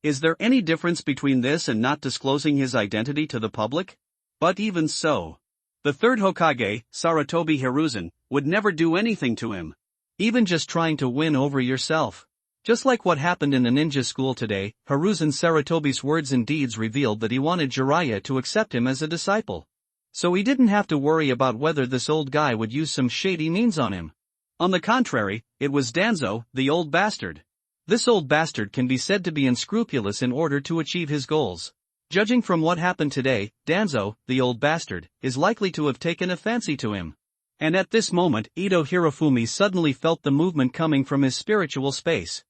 Is there any difference between this and not disclosing his identity to the public? But even so, the third Hokage, Sarutobi Hiruzen, would never do anything to him. Even just trying to win over yourself. Just like what happened in the ninja school today, Hiruzen Sarutobi's words and deeds revealed that he wanted Jiraiya to accept him as a disciple. So he didn't have to worry about whether this old guy would use some shady means on him. On the contrary, it was Danzo, the old bastard. This old bastard can be said to be unscrupulous in order to achieve his goals. Judging from what happened today, Danzo, the old bastard, is likely to have taken a fancy to him. And at this moment, Ito Hirofumi suddenly felt the movement coming from his spiritual space.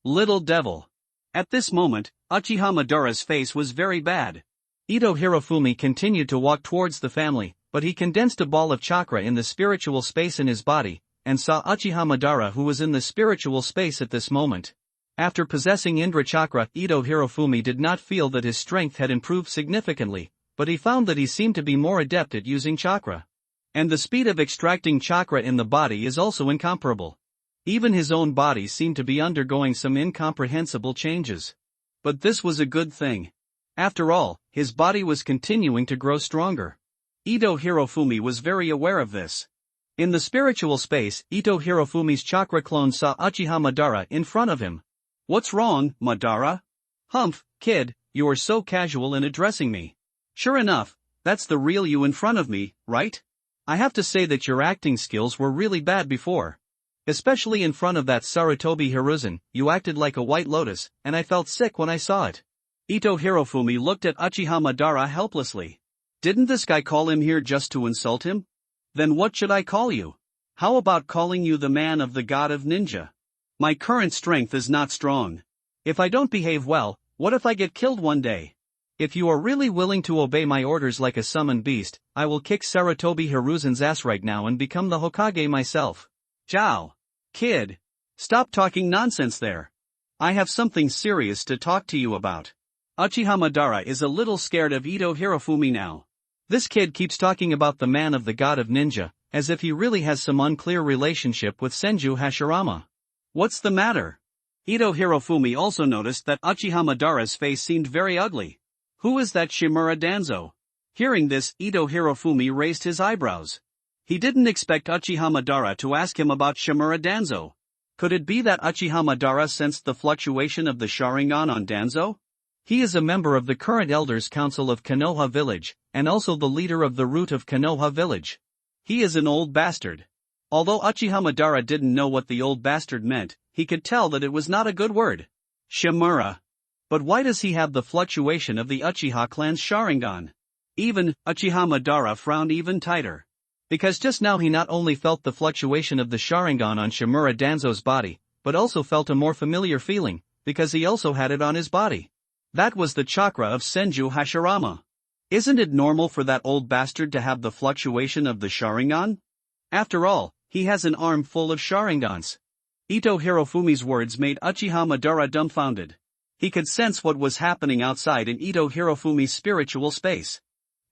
Little devil. At this moment, Uchiha Madara's face was very bad. Ito Hirofumi continued to walk towards the family, but he condensed a ball of chakra in the spiritual space in his body, and saw Uchiha Madara, who was in the spiritual space at this moment. After possessing Indra Chakra, Ito Hirofumi did not feel that his strength had improved significantly, but he found that he seemed to be more adept at using chakra. And the speed of extracting chakra in the body is also incomparable. Even his own body seemed to be undergoing some incomprehensible changes. But this was a good thing. After all, his body was continuing to grow stronger. Ito Hirofumi was very aware of this. In the spiritual space, Ito Hirofumi's chakra clone saw Uchiha Madara in front of him. What's wrong, Madara? Humph, kid, you are so casual in addressing me. Sure enough, that's the real you in front of me, right? I have to say that your acting skills were really bad before. Especially in front of that Sarutobi Hiruzen, you acted like a white lotus, and I felt sick when I saw it. Ito Hirofumi looked at Uchiha Madara helplessly. Didn't this guy call him here just to insult him? Then what should I call you? How about calling you the man of the god of ninja? My current strength is not strong. If I don't behave well, what if I get killed one day? If you are really willing to obey my orders like a summoned beast, I will kick Sarutobi Hiruzen's ass right now and become the Hokage myself. Ciao. Kid. Stop talking nonsense there. I have something serious to talk to you about. Uchiha Madara is a little scared of Ito Hirofumi now. This kid keeps talking about the man of the god of ninja, as if he really has some unclear relationship with Senju Hashirama. What's the matter? Ito Hirofumi also noticed that Uchiha Madara's face seemed very ugly. Who is that Shimura Danzo? Hearing this, Ito Hirofumi raised his eyebrows. He didn't expect Uchiha Madara to ask him about Shimura Danzo. Could it be that Uchiha Madara sensed the fluctuation of the Sharingan on Danzo? He is a member of the current Elders Council of Konoha Village, and also the leader of the root of Konoha Village. He is an old bastard. Although Uchiha Madara didn't know what the old bastard meant, he could tell that it was not a good word. Shimura. But why does he have the fluctuation of the Uchiha clan's Sharingan? Even Uchiha Madara frowned even tighter. Because just now he not only felt the fluctuation of the Sharingan on Shimura Danzo's body, but also felt a more familiar feeling, because he also had it on his body. That was the chakra of Senju Hashirama. Isn't it normal for that old bastard to have the fluctuation of the Sharingan? After all, he has an arm full of Sharingans. Ito Hirofumi's words made Uchiha Madara dumbfounded. He could sense what was happening outside in Ito Hirofumi's spiritual space.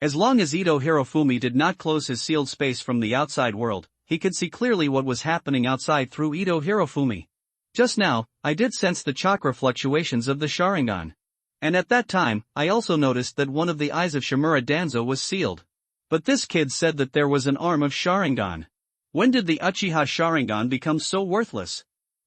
As long as Ito Hirofumi did not close his sealed space from the outside world, he could see clearly what was happening outside through Ito Hirofumi. Just now, I did sense the chakra fluctuations of the Sharingan. And at that time, I also noticed that one of the eyes of Shimura Danzo was sealed. But this kid said that there was an arm of Sharingan. When did the Uchiha Sharingan become so worthless?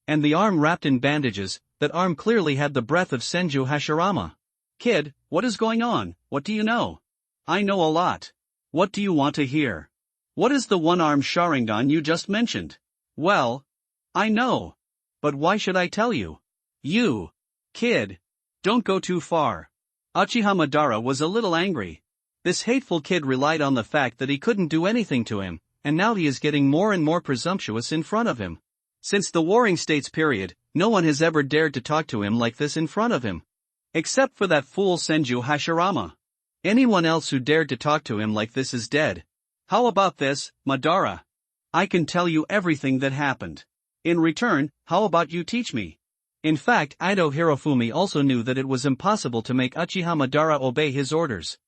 And the arm wrapped in bandages, that arm clearly had the breath of Senju Hashirama. Kid, what is going on? What do you know? I know a lot. What do you want to hear? What is the one-armed Sharingan you just mentioned? Well, I know. But why should I tell you? You, kid, don't go too far. Uchiha Madara was a little angry. This hateful kid relied on the fact that he couldn't do anything to him, and now he is getting more and more presumptuous in front of him. Since the Warring States period, no one has ever dared to talk to him like this in front of him. Except for that fool Senju Hashirama. Anyone else who dared to talk to him like this is dead. How about this, Madara? I can tell you everything that happened. In return, how about you teach me? In fact, Ito Hirofumi also knew that it was impossible to make Uchiha Madara obey his orders.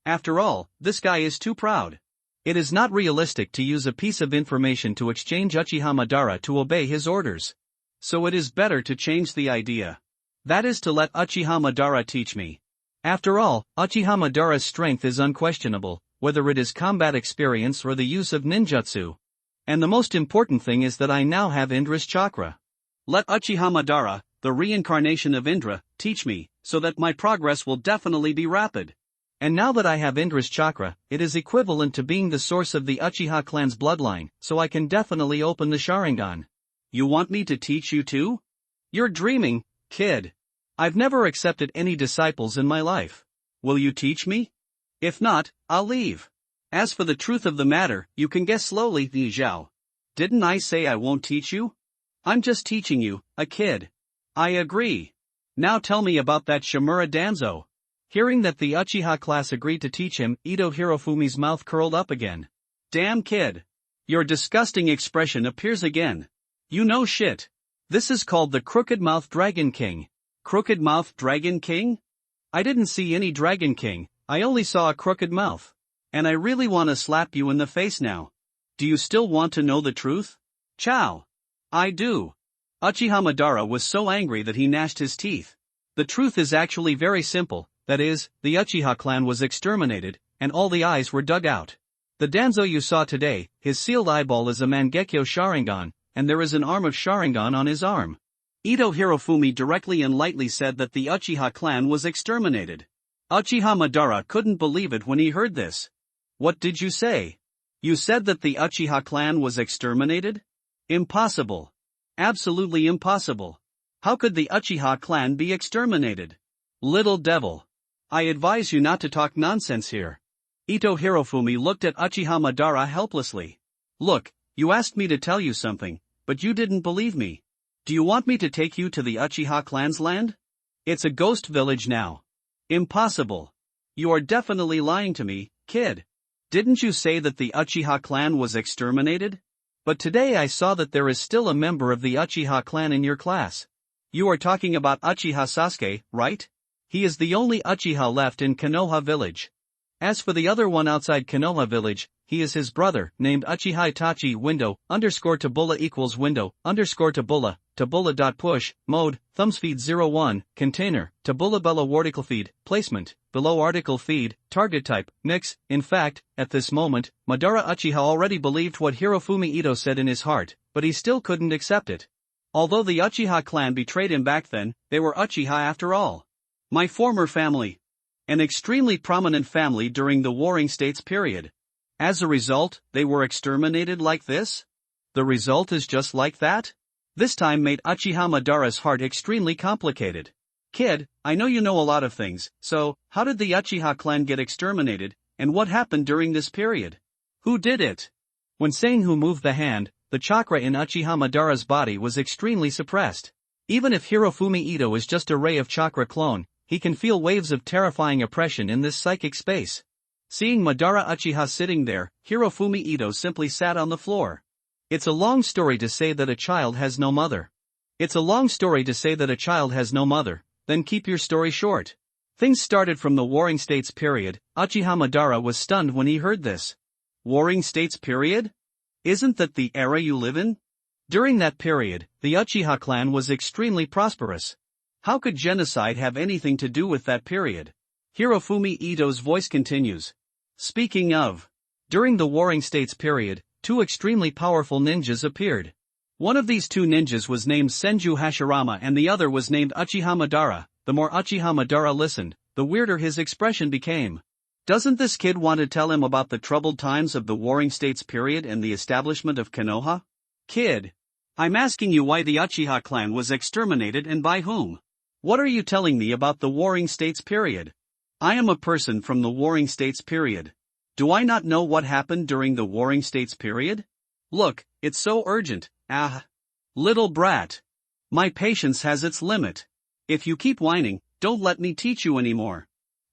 After all, this guy is too proud. It is not realistic to use a piece of information to exchange Uchiha Madara to obey his orders. So it is better to change the idea. That is to let Uchiha Madara teach me. After all, Uchiha Madara's strength is unquestionable, whether it is combat experience or the use of ninjutsu. And the most important thing is that I now have Indra's chakra. Let Uchiha Madara, the reincarnation of Indra, teach me, so that my progress will definitely be rapid. And now that I have Indra's chakra, it is equivalent to being the source of the Uchiha clan's bloodline, so I can definitely open the Sharingan. You want me to teach you too? You're dreaming, kid. I've never accepted any disciples in my life. Will you teach me? If not, I'll leave. As for the truth of the matter, you can guess slowly, Ni Zhao. Didn't I say I won't teach you? I'm just teaching you, a kid. I agree. Now tell me about that Shimura Danzo. Hearing that the Uchiha class agreed to teach him, Ito Hirofumi's mouth curled up again. Damn kid. Your disgusting expression appears again. You know shit. This is called the Crooked Mouth Dragon King. Crooked Mouth Dragon King? I didn't see any Dragon King, I only saw a crooked mouth. And I really want to slap you in the face now. Do you still want to know the truth? Chow. I do. Uchiha Madara was so angry that he gnashed his teeth. The truth is actually very simple, that is, the Uchiha clan was exterminated, and all the eyes were dug out. The Danzo you saw today, his sealed eyeball is a Mangekyo Sharingan, and there is an arm of Sharingan on his arm. Ito Hirofumi directly and lightly said that the Uchiha clan was exterminated. Uchiha Madara couldn't believe it when he heard this. What did you say? You said that the Uchiha clan was exterminated? Impossible. Absolutely impossible. How could the Uchiha clan be exterminated? Little devil. I advise you not to talk nonsense here. Ito Hirofumi looked at Uchiha Madara helplessly. Look, you asked me to tell you something, but you didn't believe me. Do you want me to take you to the Uchiha clan's land? It's a ghost village now. Impossible. You are definitely lying to me, kid. Didn't you say that the Uchiha clan was exterminated? But today I saw that there is still a member of the Uchiha clan in your class. You are talking about Uchiha Sasuke, right? He is the only Uchiha left in Konoha village. As for the other one outside Konoha village, he is his brother, named Uchiha Itachi _Tabula equals Tabula.push, mode, thumbsfeed 01, container, Tabula Bella Warticlefeed, placement, below article feed, target type, mix. In fact, at this moment, Madara Uchiha already believed what Hirofumi Ito said in his heart, but he still couldn't accept it. Although the Uchiha clan betrayed him back then, they were Uchiha after all. My former family. An extremely prominent family during the Warring States period. As a result, they were exterminated like this? The result is just like that? This time made Uchiha Madara's heart extremely complicated. Kid, I know you know a lot of things, so, how did the Uchiha clan get exterminated, and what happened during this period? Who did it? When saying who moved the hand, the chakra in Uchiha Madara's body was extremely suppressed. Even if Hirofumi Ito is just a ray of chakra clone, he can feel waves of terrifying oppression in this psychic space. Seeing Madara Uchiha sitting there, Hirofumi Ito simply sat on the floor. It's a long story to say that a child has no mother. It's a long story to say that a child has no mother, then keep your story short. Things started from the Warring States period. Uchiha Madara was stunned when he heard this. Warring States period? Isn't that the era you live in? During that period, the Uchiha clan was extremely prosperous. How could genocide have anything to do with that period? Hirofumi Ito's voice continues. Speaking of, during the Warring States period, two extremely powerful ninjas appeared. One of these two ninjas was named Senju Hashirama and the other was named Uchiha Madara. The more Uchiha Madara listened, the weirder his expression became. Doesn't this kid want to tell him about the troubled times of the Warring States period and the establishment of Konoha? Kid, I'm asking you why the Uchiha clan was exterminated and by whom. What are you telling me about the Warring States period? I am a person from the Warring States period. Do I not know what happened during the Warring States period? Look, it's so urgent. Little brat. My patience has its limit. If you keep whining, don't let me teach you anymore.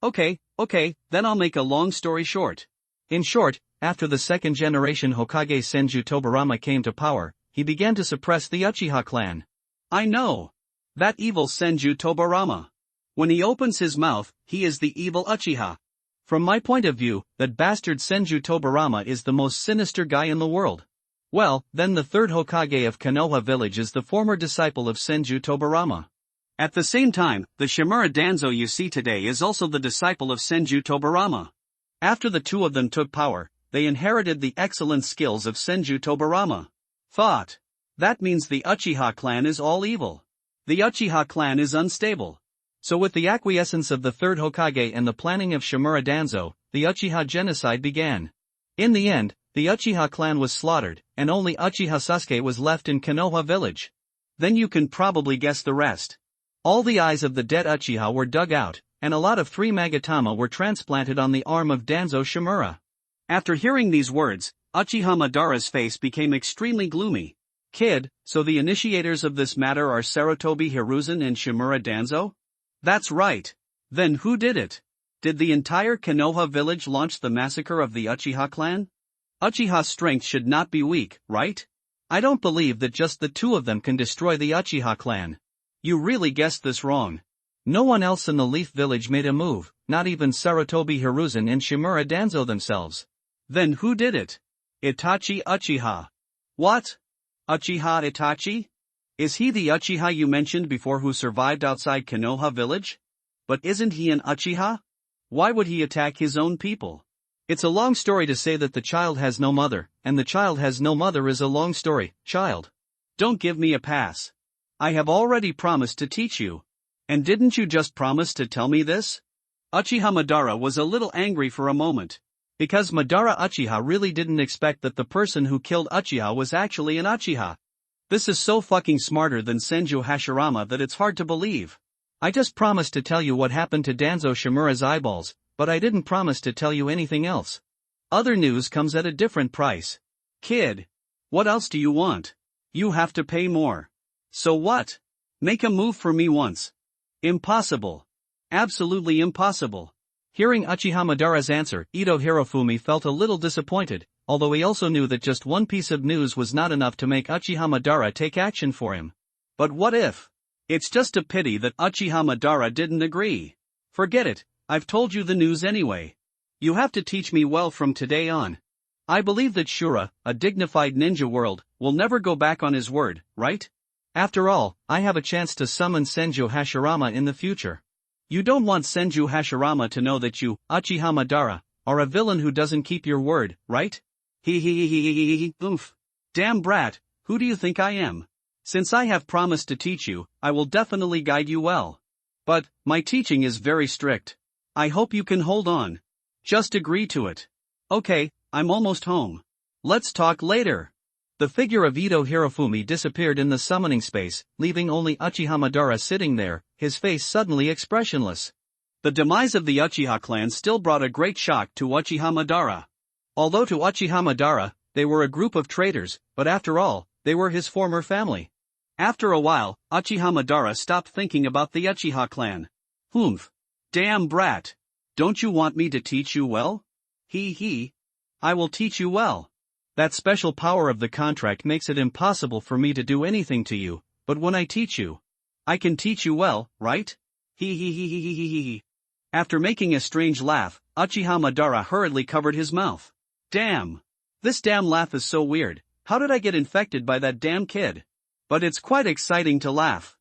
Okay, then I'll make a long story short. In short, after the second generation Hokage Senju Tobarama came to power, he began to suppress the Uchiha clan. I know. That evil Senju Tobarama. When he opens his mouth, he is the evil Uchiha. From my point of view, that bastard Senju Tobarama is the most sinister guy in the world. Well, then the third Hokage of Konoha village is the former disciple of Senju Tobarama. At the same time, the Shimura Danzo you see today is also the disciple of Senju Tobarama. After the two of them took power, they inherited the excellent skills of Senju Tobarama. Thought. That means the Uchiha clan is all evil. The Uchiha clan is unstable. So with the acquiescence of the third Hokage and the planning of Shimura Danzo, the Uchiha genocide began. In the end, the Uchiha clan was slaughtered, and only Uchiha Sasuke was left in Konoha village. Then you can probably guess the rest. All the eyes of the dead Uchiha were dug out, and a lot of 3 Magatama were transplanted on the arm of Danzo Shimura. After hearing these words, Uchiha Madara's face became extremely gloomy. Kid, so the initiators of this matter are Sarutobi Hiruzen and Shimura Danzo? That's right. Then who did it? Did the entire Konoha village launch the massacre of the Uchiha clan? Uchiha's strength should not be weak, right? I don't believe that just the two of them can destroy the Uchiha clan. You really guessed this wrong. No one else in the Leaf Village made a move, not even Sarutobi Hiruzen and Shimura Danzo themselves. Then who did it? Itachi Uchiha. What? Uchiha Itachi? Is he the Uchiha you mentioned before who survived outside Konoha village? But isn't he an Uchiha? Why would he attack his own people? It's a long story to say that the child has no mother, and the child has no mother is a long story, child. Don't give me a pass. I have already promised to teach you. And didn't you just promise to tell me this? Uchiha Madara was a little angry for a moment. Because Madara Uchiha really didn't expect that the person who killed Uchiha was actually an Uchiha. This is so fucking smarter than Senju Hashirama that it's hard to believe. I just promised to tell you what happened to Danzo Shimura's eyeballs, but I didn't promise to tell you anything else. Other news comes at a different price. Kid. What else do you want? You have to pay more. So what? Make a move for me once. Impossible. Absolutely impossible. Hearing Uchiha Madara's answer, Ito Hirofumi felt a little disappointed, although he also knew that just one piece of news was not enough to make Uchiha Madara take action for him. But what if? It's just a pity that Uchiha Madara didn't agree. Forget it, I've told you the news anyway. You have to teach me well from today on. I believe that Shura, a dignified ninja world, will never go back on his word, right? After all, I have a chance to summon Senju Hashirama in the future. You don't want Senju Hashirama to know that you, Uchiha Madara, are a villain who doesn't keep your word, right? Oof. Damn brat, who do you think I am? Since I have promised to teach you, I will definitely guide you well. But, my teaching is very strict. I hope you can hold on. Just agree to it. Okay, I'm almost home. Let's talk later. The figure of Ito Hirofumi disappeared in the summoning space, leaving only Uchiha Madara sitting there, his face suddenly expressionless. The demise of the Uchiha clan still brought a great shock to Uchiha Madara. Although to Uchiha Madara, they were a group of traitors, but after all, they were his former family. After a while, Uchiha Madara stopped thinking about the Uchiha clan. Humph. Damn brat. Don't you want me to teach you well? I will teach you well. That special power of the contract makes it impossible for me to do anything to you, but when I teach you, I can teach you well, right? After making a strange laugh, Uchiha Madara hurriedly covered his mouth. Damn. This damn laugh is so weird, how did I get infected by that damn kid? But it's quite exciting to laugh.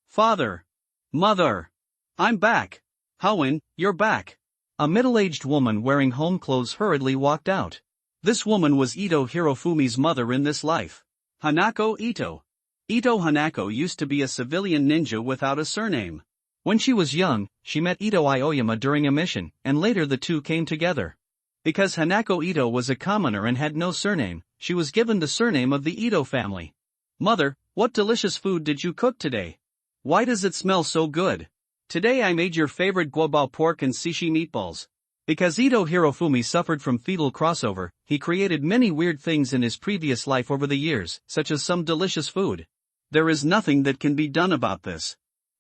Father. Mother. I'm back. Hoenn, you're back. A middle-aged woman wearing home clothes hurriedly walked out. This woman was Ito Hirofumi's mother in this life. Hanako Ito. Ito Hanako used to be a civilian ninja without a surname. When she was young, she met Ito Aoyama during a mission, and later the two came together. Because Hanako Ito was a commoner and had no surname, she was given the surname of the Ito family. Mother, what delicious food did you cook today? Why does it smell so good? Today I made your favorite guobao pork and sushi meatballs. Because Ito Hirofumi suffered from fetal crossover, he created many weird things in his previous life over the years, such as some delicious food. There is nothing that can be done about this.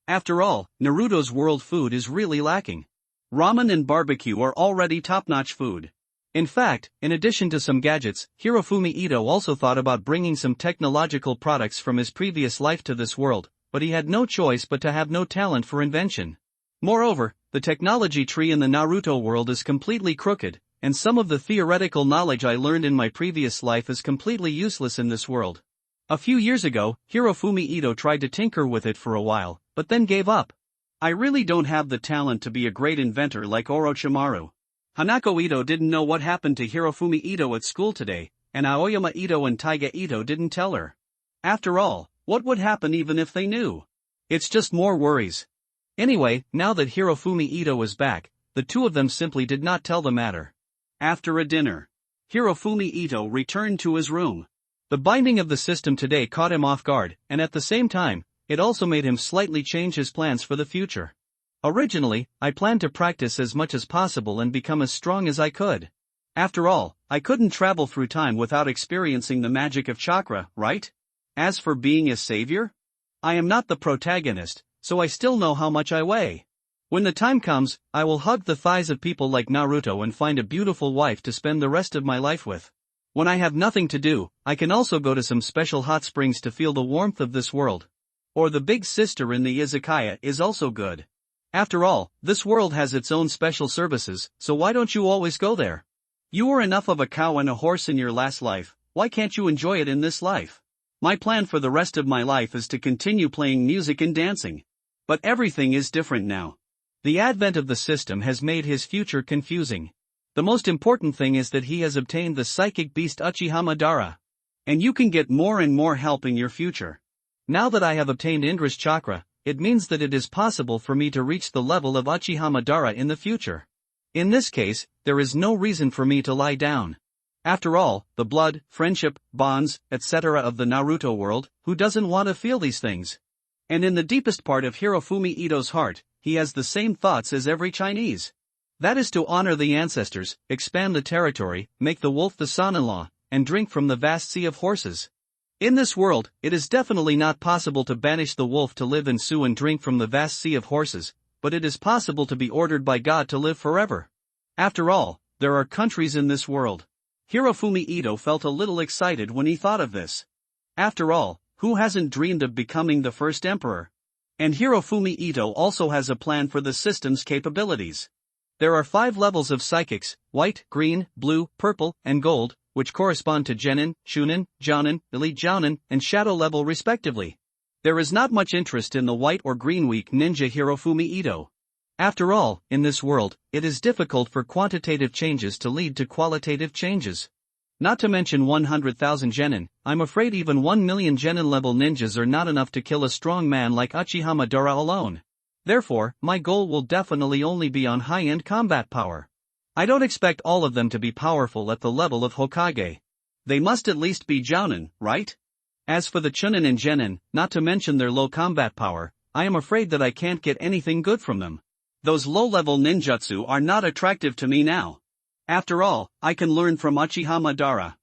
After all, Naruto's world food is really lacking. Ramen and barbecue are already top-notch food. In fact, in addition to some gadgets, Hirofumi Ito also thought about bringing some technological products from his previous life to this world, but he had no choice but to have no talent for invention. Moreover, the technology tree in the Naruto world is completely crooked, and some of the theoretical knowledge I learned in my previous life is completely useless in this world. A few years ago, Hirofumi Ito tried to tinker with it for a while, but then gave up. I really don't have the talent to be a great inventor like Orochimaru. Hanako Ito didn't know what happened to Hirofumi Ito at school today, and Aoyama Ito and Taiga Ito didn't tell her. After all, what would happen even if they knew? It's just more worries. Anyway, now that Hirofumi Ito is back, the two of them simply did not tell the matter. After a dinner, Hirofumi Ito returned to his room. The binding of the system today caught him off guard, and at the same time, it also made him slightly change his plans for the future. Originally, I planned to practice as much as possible and become as strong as I could. After all, I couldn't travel through time without experiencing the magic of chakra, right? As for being a savior? I am not the protagonist, so I still know how much I weigh. When the time comes, I will hug the thighs of people like Naruto and find a beautiful wife to spend the rest of my life with. When I have nothing to do, I can also go to some special hot springs to feel the warmth of this world. Or the big sister in the izakaya is also good. After all, this world has its own special services, so why don't you always go there? You were enough of a cow and a horse in your last life, why can't you enjoy it in this life? My plan for the rest of my life is to continue playing music and dancing. But everything is different now. The advent of the system has made his future confusing. The most important thing is that he has obtained the psychic beast Uchiha Madara. And you can get more and more help in your future. Now that I have obtained Indra's chakra, it means that it is possible for me to reach the level of Uchiha Madara in the future. In this case, there is no reason for me to lie down. After all, the blood, friendship, bonds, etc. of the Naruto world, who doesn't want to feel these things? And in the deepest part of Hirofumi Ito's heart, he has the same thoughts as every Chinese. That is to honor the ancestors, expand the territory, make the wolf the son-in-law, and drink from the vast sea of horses. In this world, it is definitely not possible to banish the wolf to live in Su and drink from the vast sea of horses, but it is possible to be ordered by God to live forever. After all, there are countries in this world. Hirofumi Ito felt a little excited when he thought of this. After all, who hasn't dreamed of becoming the first emperor? And Hirofumi Ito also has a plan for the system's capabilities. There are 5 levels of psychics, white, green, blue, purple, and gold, which correspond to Genin, Shunin, Jonin, Elite Jounin, and Shadow level respectively. There is not much interest in the white or green weak ninja Hirofumi Ito. After all, in this world, it is difficult for quantitative changes to lead to qualitative changes. Not to mention 100,000 genin, I'm afraid even 1 million genin level ninjas are not enough to kill a strong man like Uchiha Madara alone. Therefore, my goal will definitely only be on high-end combat power. I don't expect all of them to be powerful at the level of Hokage. They must at least be jounin, right? As for the chunin and genin, not to mention their low combat power, I am afraid that I can't get anything good from them. Those low-level ninjutsu are not attractive to me now. After all, I can learn from Uchiha Madara.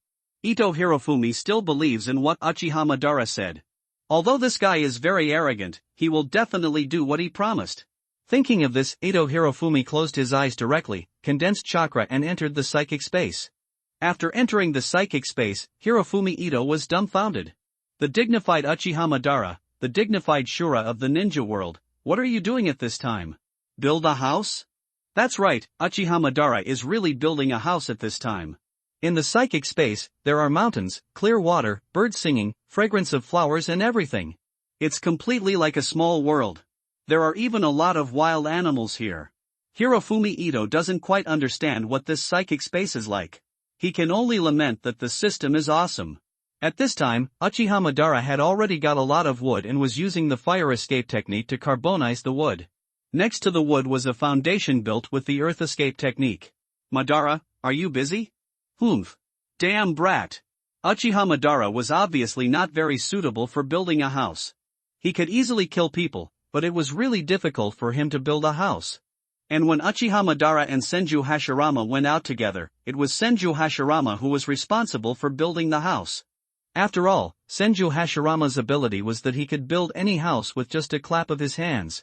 Ito Hirofumi still believes in what Uchiha Madara said. Although this guy is very arrogant, he will definitely do what he promised. Thinking of this, Ito Hirofumi closed his eyes directly, condensed chakra and entered the psychic space. After entering the psychic space, Hirofumi Ito was dumbfounded. The dignified Uchiha Madara, the dignified Shura of the ninja world, what are you doing at this time? Build a house? That's right, Uchiha Madara is really building a house at this time. In the psychic space, there are mountains, clear water, birds singing, fragrance of flowers and everything. It's completely like a small world. There are even a lot of wild animals here. Hirofumi Ito doesn't quite understand what this psychic space is like. He can only lament that the system is awesome. At this time, Uchiha Madara had already got a lot of wood and was using the fire escape technique to carbonize the wood. Next to the wood was a foundation built with the earth escape technique. Madara, are you busy? Humph. Damn brat. Uchiha Madara was obviously not very suitable for building a house. He could easily kill people, but it was really difficult for him to build a house. And when Uchiha Madara and Senju Hashirama went out together, it was Senju Hashirama who was responsible for building the house. After all, Senju Hashirama's ability was that he could build any house with just a clap of his hands.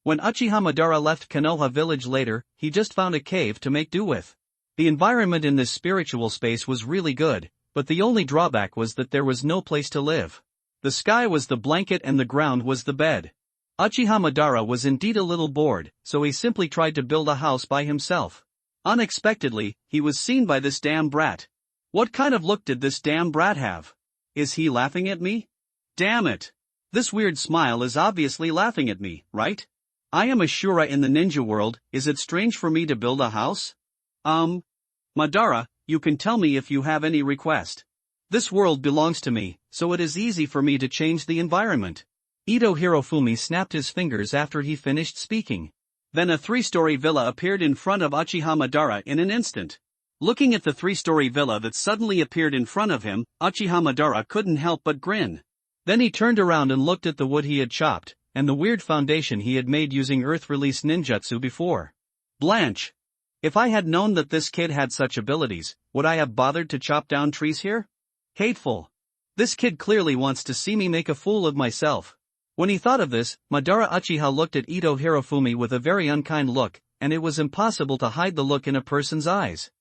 When Uchiha Madara left Konoha village later, he just found a cave to make do with. The environment in this spiritual space was really good, but the only drawback was that there was no place to live. The sky was the blanket and the ground was the bed. Uchiha Madara was indeed a little bored, so he simply tried to build a house by himself. Unexpectedly, he was seen by this damn brat. What kind of look did this damn brat have? Is he laughing at me? Damn it! This weird smile is obviously laughing at me, right? I am a Shura in the ninja world, is it strange for me to build a house? Madara, you can tell me if you have any request. This world belongs to me, so it is easy for me to change the environment. Ito Hirofumi snapped his fingers after he finished speaking. Then a 3-story villa appeared in front of Uchiha Madara in an instant. Looking at the 3-story villa that suddenly appeared in front of him, Uchiha Madara couldn't help but grin. Then he turned around and looked at the wood he had chopped, and the weird foundation he had made using earth-release ninjutsu before. Blanche! If I had known that this kid had such abilities, would I have bothered to chop down trees here? Hateful! This kid clearly wants to see me make a fool of myself. When he thought of this, Madara Uchiha looked at Ito Hirofumi with a very unkind look, and it was impossible to hide the look in a person's eyes.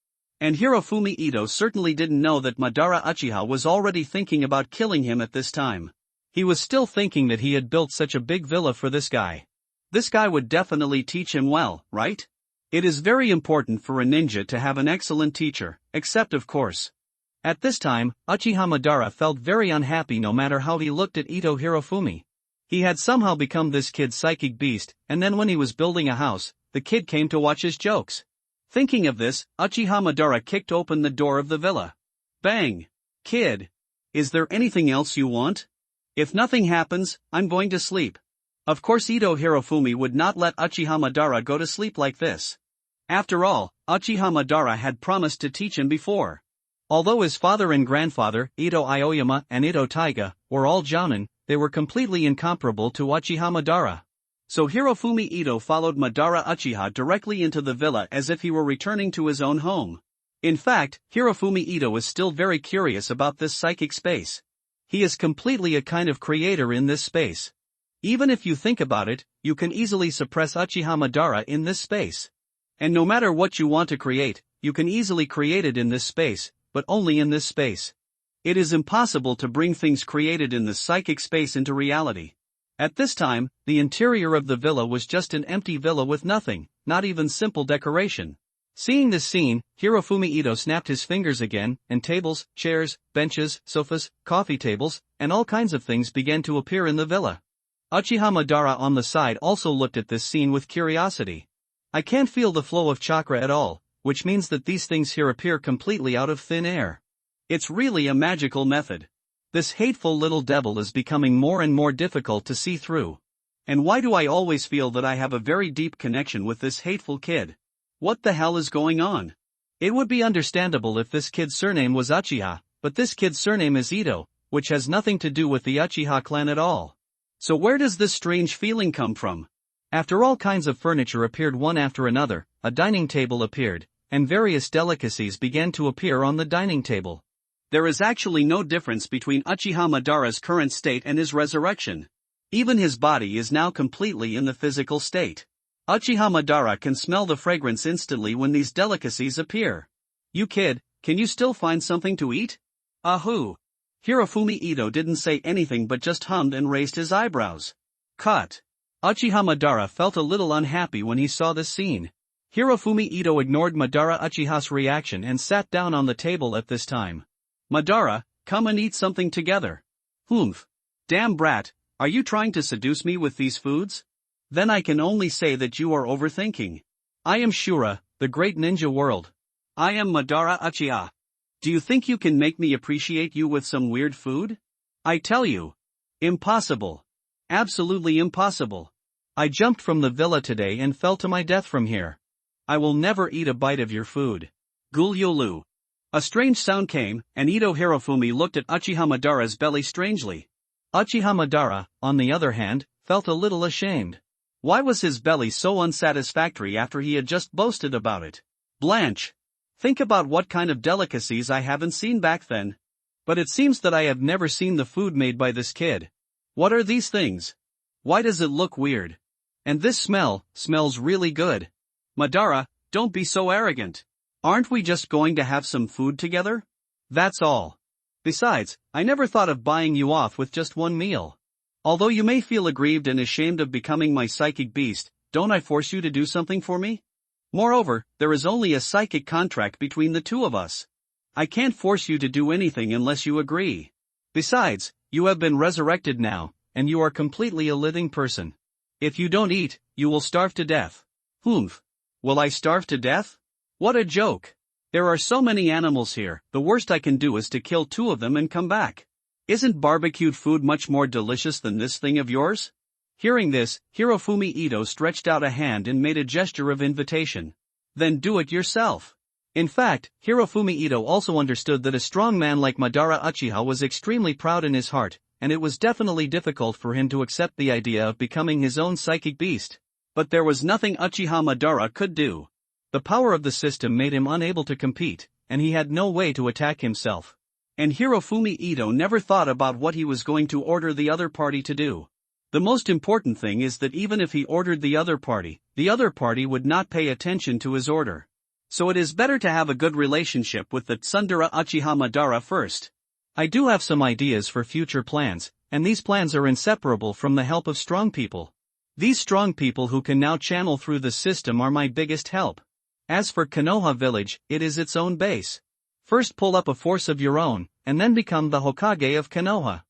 And Hirofumi Ito certainly didn't know that Madara Uchiha was already thinking about killing him at this time. He was still thinking that he had built such a big villa for this guy. This guy would definitely teach him well, right? It is very important for a ninja to have an excellent teacher, except of course. At this time, Uchiha Madara felt very unhappy no matter how he looked at Ito Hirofumi. He had somehow become this kid's psychic beast, and then when he was building a house, the kid came to watch his jokes. Thinking of this, Uchiha Madara kicked open the door of the villa. Bang! Kid! Is there anything else you want? If nothing happens, I'm going to sleep. Of course Ito Hirofumi would not let Uchiha Madara go to sleep like this. After all, Uchiha Madara had promised to teach him before. Although his father and grandfather, Ito Aoyama and Ito Taiga, were all jounin, they were completely incomparable to Uchiha Madara. So Hirofumi Ito followed Madara Uchiha directly into the villa as if he were returning to his own home. In fact, Hirofumi Ito is still very curious about this psychic space. He is completely a kind of creator in this space. Even if you think about it, you can easily suppress Uchiha Madara in this space. And no matter what you want to create, you can easily create it in this space, but only in this space. It is impossible to bring things created in the psychic space into reality. At this time, the interior of the villa was just an empty villa with nothing, not even simple decoration. Seeing this scene, Hirofumi Ito snapped his fingers again, and tables, chairs, benches, sofas, coffee tables, and all kinds of things began to appear in the villa. Uchiha Madara on the side also looked at this scene with curiosity. I can't feel the flow of chakra at all, which means that these things here appear completely out of thin air. It's really a magical method. This hateful little devil is becoming more and more difficult to see through. And why do I always feel that I have a very deep connection with this hateful kid? What the hell is going on? It would be understandable if this kid's surname was Uchiha, but this kid's surname is Ito, which has nothing to do with the Uchiha clan at all. So where does this strange feeling come from? After all kinds of furniture appeared one after another, a dining table appeared, and various delicacies began to appear on the dining table. There is actually no difference between Uchiha Madara's current state and his resurrection. Even his body is now completely in the physical state. Uchiha Madara can smell the fragrance instantly when these delicacies appear. You kid, can you still find something to eat? Ahoo! Hirofumi Ito didn't say anything but just hummed and raised his eyebrows. Cut. Uchiha Madara felt a little unhappy when he saw this scene. Hirofumi Ito ignored Madara Uchiha's reaction and sat down on the table at this time. Madara, come and eat something together. Humph. Damn brat, are you trying to seduce me with these foods? Then I can only say that you are overthinking. I am Shura, the great ninja world. I am Madara Uchiha. Do you think you can make me appreciate you with some weird food? I tell you. Impossible. Absolutely impossible. I jumped from the villa today and fell to my death from here. I will never eat a bite of your food. Gulyolu. A strange sound came, and Ito Hirofumi looked at Uchiha Madara's belly strangely. Uchiha Madara, on the other hand, felt a little ashamed. Why was his belly so unsatisfactory after he had just boasted about it? Blanche. Think about what kind of delicacies I haven't seen back then. But it seems that I have never seen the food made by this kid. What are these things? Why does it look weird? And this smells really good. Madara, don't be so arrogant. Aren't we just going to have some food together? That's all. Besides, I never thought of buying you off with just one meal. Although you may feel aggrieved and ashamed of becoming my psychic beast, don't I force you to do something for me? Moreover, there is only a psychic contract between the two of us. I can't force you to do anything unless you agree. Besides, you have been resurrected now, and you are completely a living person. If you don't eat, you will starve to death. Humph. Will I starve to death? What a joke. There are so many animals here, the worst I can do is to kill 2 of them and come back. Isn't barbecued food much more delicious than this thing of yours? Hearing this, Hirofumi Ito stretched out a hand and made a gesture of invitation. Then do it yourself. In fact, Hirofumi Ito also understood that a strong man like Madara Uchiha was extremely proud in his heart, and it was definitely difficult for him to accept the idea of becoming his own psychic beast. But there was nothing Uchiha Madara could do. The power of the system made him unable to compete, and he had no way to attack himself. And Hirofumi Ito never thought about what he was going to order the other party to do. The most important thing is that even if he ordered the other party would not pay attention to his order. So it is better to have a good relationship with the tsundere Uchiha Madara first. I do have some ideas for future plans, and these plans are inseparable from the help of strong people. These strong people who can now channel through the system are my biggest help. As for Konoha village, it is its own base. First pull up a force of your own, and then become the Hokage of Konoha.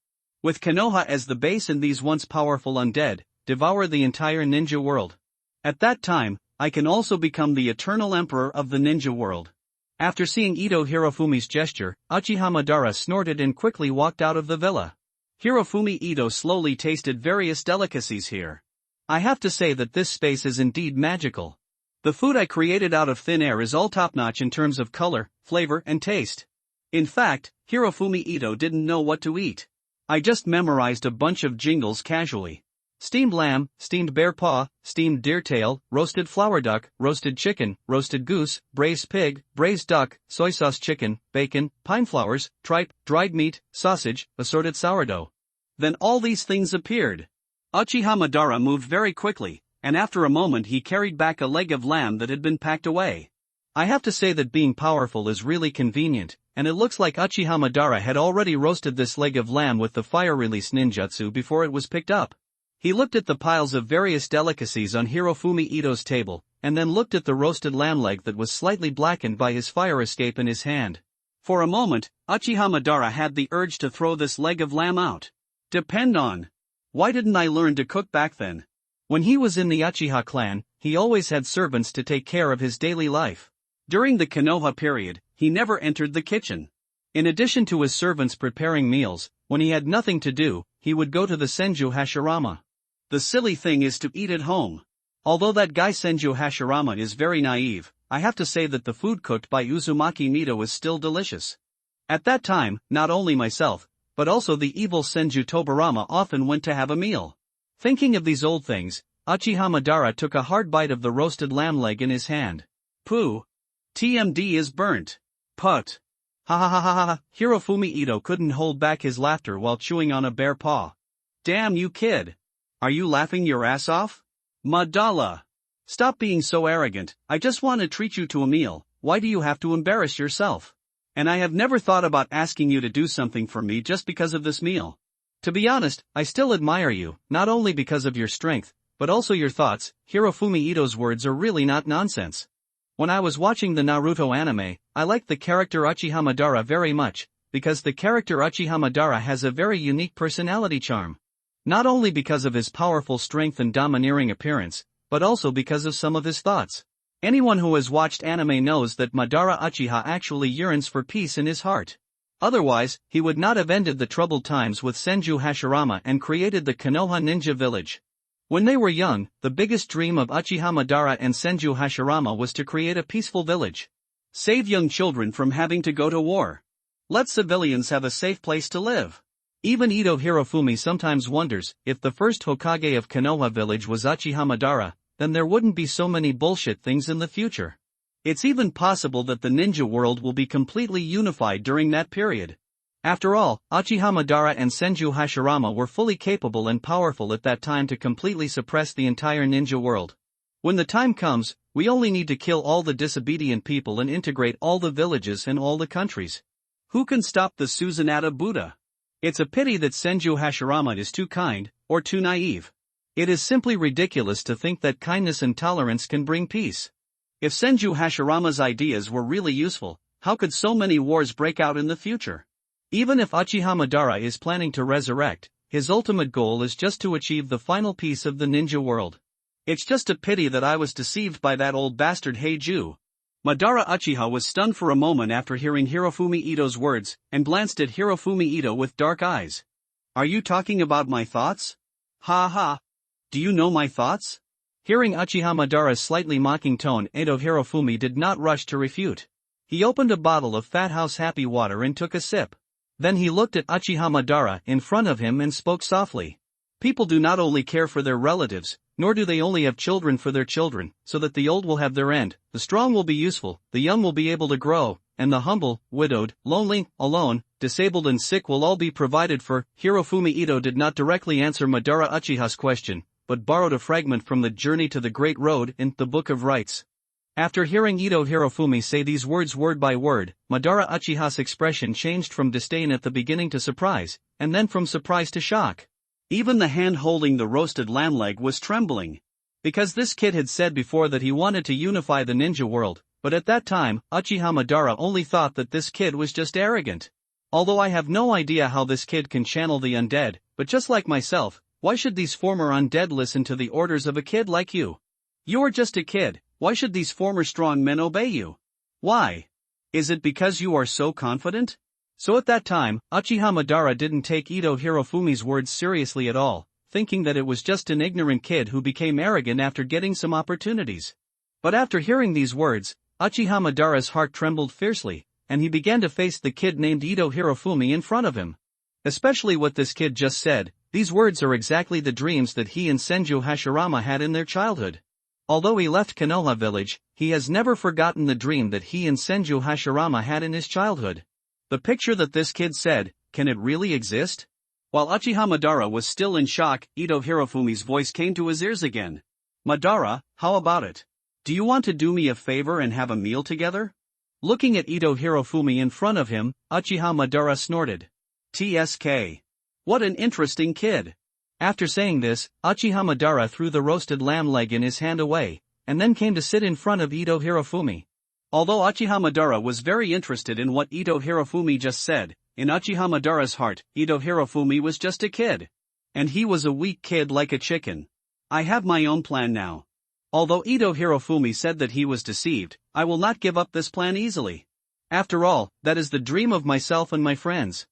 With Konoha as the base and these once powerful undead, devour the entire ninja world. At that time, I can also become the eternal emperor of the ninja world. After seeing Ito Hirofumi's gesture, Uchiha Madara snorted and quickly walked out of the villa. Hirofumi Ito slowly tasted various delicacies here. I have to say that this space is indeed magical. The food I created out of thin air is all top-notch in terms of color, flavor, and taste. In fact, Hirofumi Ito didn't know what to eat. I just memorized a bunch of jingles casually. Steamed lamb, steamed bear paw, steamed deer tail, roasted flour duck, roasted chicken, roasted goose, braised pig, braised duck, soy sauce chicken, bacon, pine flowers, tripe, dried meat, sausage, assorted sourdough. Then all these things appeared. Uchiha Madara moved very quickly, and after a moment he carried back a leg of lamb that had been packed away. I have to say that being powerful is really convenient, and it looks like Uchiha Madara had already roasted this leg of lamb with the fire release ninjutsu before it was picked up. He looked at the piles of various delicacies on Hirofumi Ito's table, and then looked at the roasted lamb leg that was slightly blackened by his fire escape in his hand. For a moment, Uchiha Madara had the urge to throw this leg of lamb out. Depend on. Why didn't I learn to cook back then? When he was in the Uchiha clan, he always had servants to take care of his daily life. During the Konoha period, he never entered the kitchen. In addition to his servants preparing meals, when he had nothing to do, he would go to the Senju Hashirama. The silly thing is to eat at home. Although that guy Senju Hashirama is very naive, I have to say that the food cooked by Uzumaki Nito is still delicious. At that time, not only myself, but also the evil Senju Tobarama often went to have a meal. Thinking of these old things, Uchiha Madara took a hard bite of the roasted lamb leg in his hand. Pooh. TMD is burnt. Put. Ha ha ha ha ha. Hirofumi Ito couldn't hold back his laughter while chewing on a bare paw. Damn you kid. Are you laughing your ass off? Madala. Stop being so arrogant, I just want to treat you to a meal, why do you have to embarrass yourself? And I have never thought about asking you to do something for me just because of this meal. To be honest, I still admire you, not only because of your strength, but also your thoughts. Hirofumi Ito's words are really not nonsense. When I was watching the Naruto anime, I liked the character Uchiha Madara very much, because the character Uchiha Madara has a very unique personality charm. Not only because of his powerful strength and domineering appearance, but also because of some of his thoughts. Anyone who has watched anime knows that Madara Uchiha actually yearns for peace in his heart. Otherwise, he would not have ended the troubled times with Senju Hashirama and created the Konoha Ninja Village. When they were young, the biggest dream of Uchiha Madara and Senju Hashirama was to create a peaceful village. Save young children from having to go to war. Let civilians have a safe place to live. Even Ito Hirofumi sometimes wonders, if the first Hokage of Konoha village was Uchiha Madara, then there wouldn't be so many bullshit things in the future. It's even possible that the ninja world will be completely unified during that period. After all, Uchiha Madara and Senju Hashirama were fully capable and powerful at that time to completely suppress the entire ninja world. When the time comes, we only need to kill all the disobedient people and integrate all the villages and all the countries. Who can stop the Susanata Buddha? It's a pity that Senju Hashirama is too kind, or too naive. It is simply ridiculous to think that kindness and tolerance can bring peace. If Senju Hashirama's ideas were really useful, how could so many wars break out in the future? Even if Uchiha Madara is planning to resurrect, his ultimate goal is just to achieve the final peace of the ninja world. It's just a pity that I was deceived by that old bastard Heiju. Madara Uchiha was stunned for a moment after hearing Hirofumi Ito's words, and glanced at Hirofumi Ito with dark eyes. Are you talking about my thoughts? Ha ha. Do you know my thoughts? Hearing Uchiha Madara's slightly mocking tone, Ito Hirofumi did not rush to refute. He opened a bottle of Fat House Happy Water and took a sip. Then he looked at Uchiha Madara in front of him and spoke softly. People do not only care for their relatives, nor do they only have children for their children, so that the old will have their end, the strong will be useful, the young will be able to grow, and the humble, widowed, lonely, alone, disabled and sick will all be provided for. Hirofumi Ito did not directly answer Madara Uchiha's question, but borrowed a fragment from the Journey to the Great Road in the Book of Rites. After hearing Ito Hirofumi say these words word by word, Madara Uchiha's expression changed from disdain at the beginning to surprise, and then from surprise to shock. Even the hand holding the roasted lamb leg was trembling. Because this kid had said before that he wanted to unify the ninja world, but at that time, Uchiha Madara only thought that this kid was just arrogant. Although I have no idea how this kid can channel the undead, but just like myself, why should these former undead listen to the orders of a kid like you? You're just a kid. Why should these former strong men obey you? Why? Is it because you are so confident? So at that time, Uchiha Madara didn't take Ito Hirofumi's words seriously at all, thinking that it was just an ignorant kid who became arrogant after getting some opportunities. But after hearing these words, Uchiha Madara's heart trembled fiercely, and he began to face the kid named Ito Hirofumi in front of him. Especially what this kid just said, these words are exactly the dreams that he and Senju Hashirama had in their childhood. Although he left Konoha village, he has never forgotten the dream that he and Senju Hashirama had in his childhood. The picture that this kid said, can it really exist? While Uchiha Madara was still in shock, Ito Hirofumi's voice came to his ears again. Madara, how about it? Do you want to do me a favor and have a meal together? Looking at Ito Hirofumi in front of him, Uchiha Madara snorted. TSK. What an interesting kid. After saying this, Uchiha Madara threw the roasted lamb leg in his hand away, and then came to sit in front of Ito Hirofumi. Although Uchiha Madara was very interested in what Ito Hirofumi just said, in Uchiha Madara's heart, Ito Hirofumi was just a kid. And he was a weak kid like a chicken. I have my own plan now. Although Ito Hirofumi said that he was deceived, I will not give up this plan easily. After all, that is the dream of myself and my friends.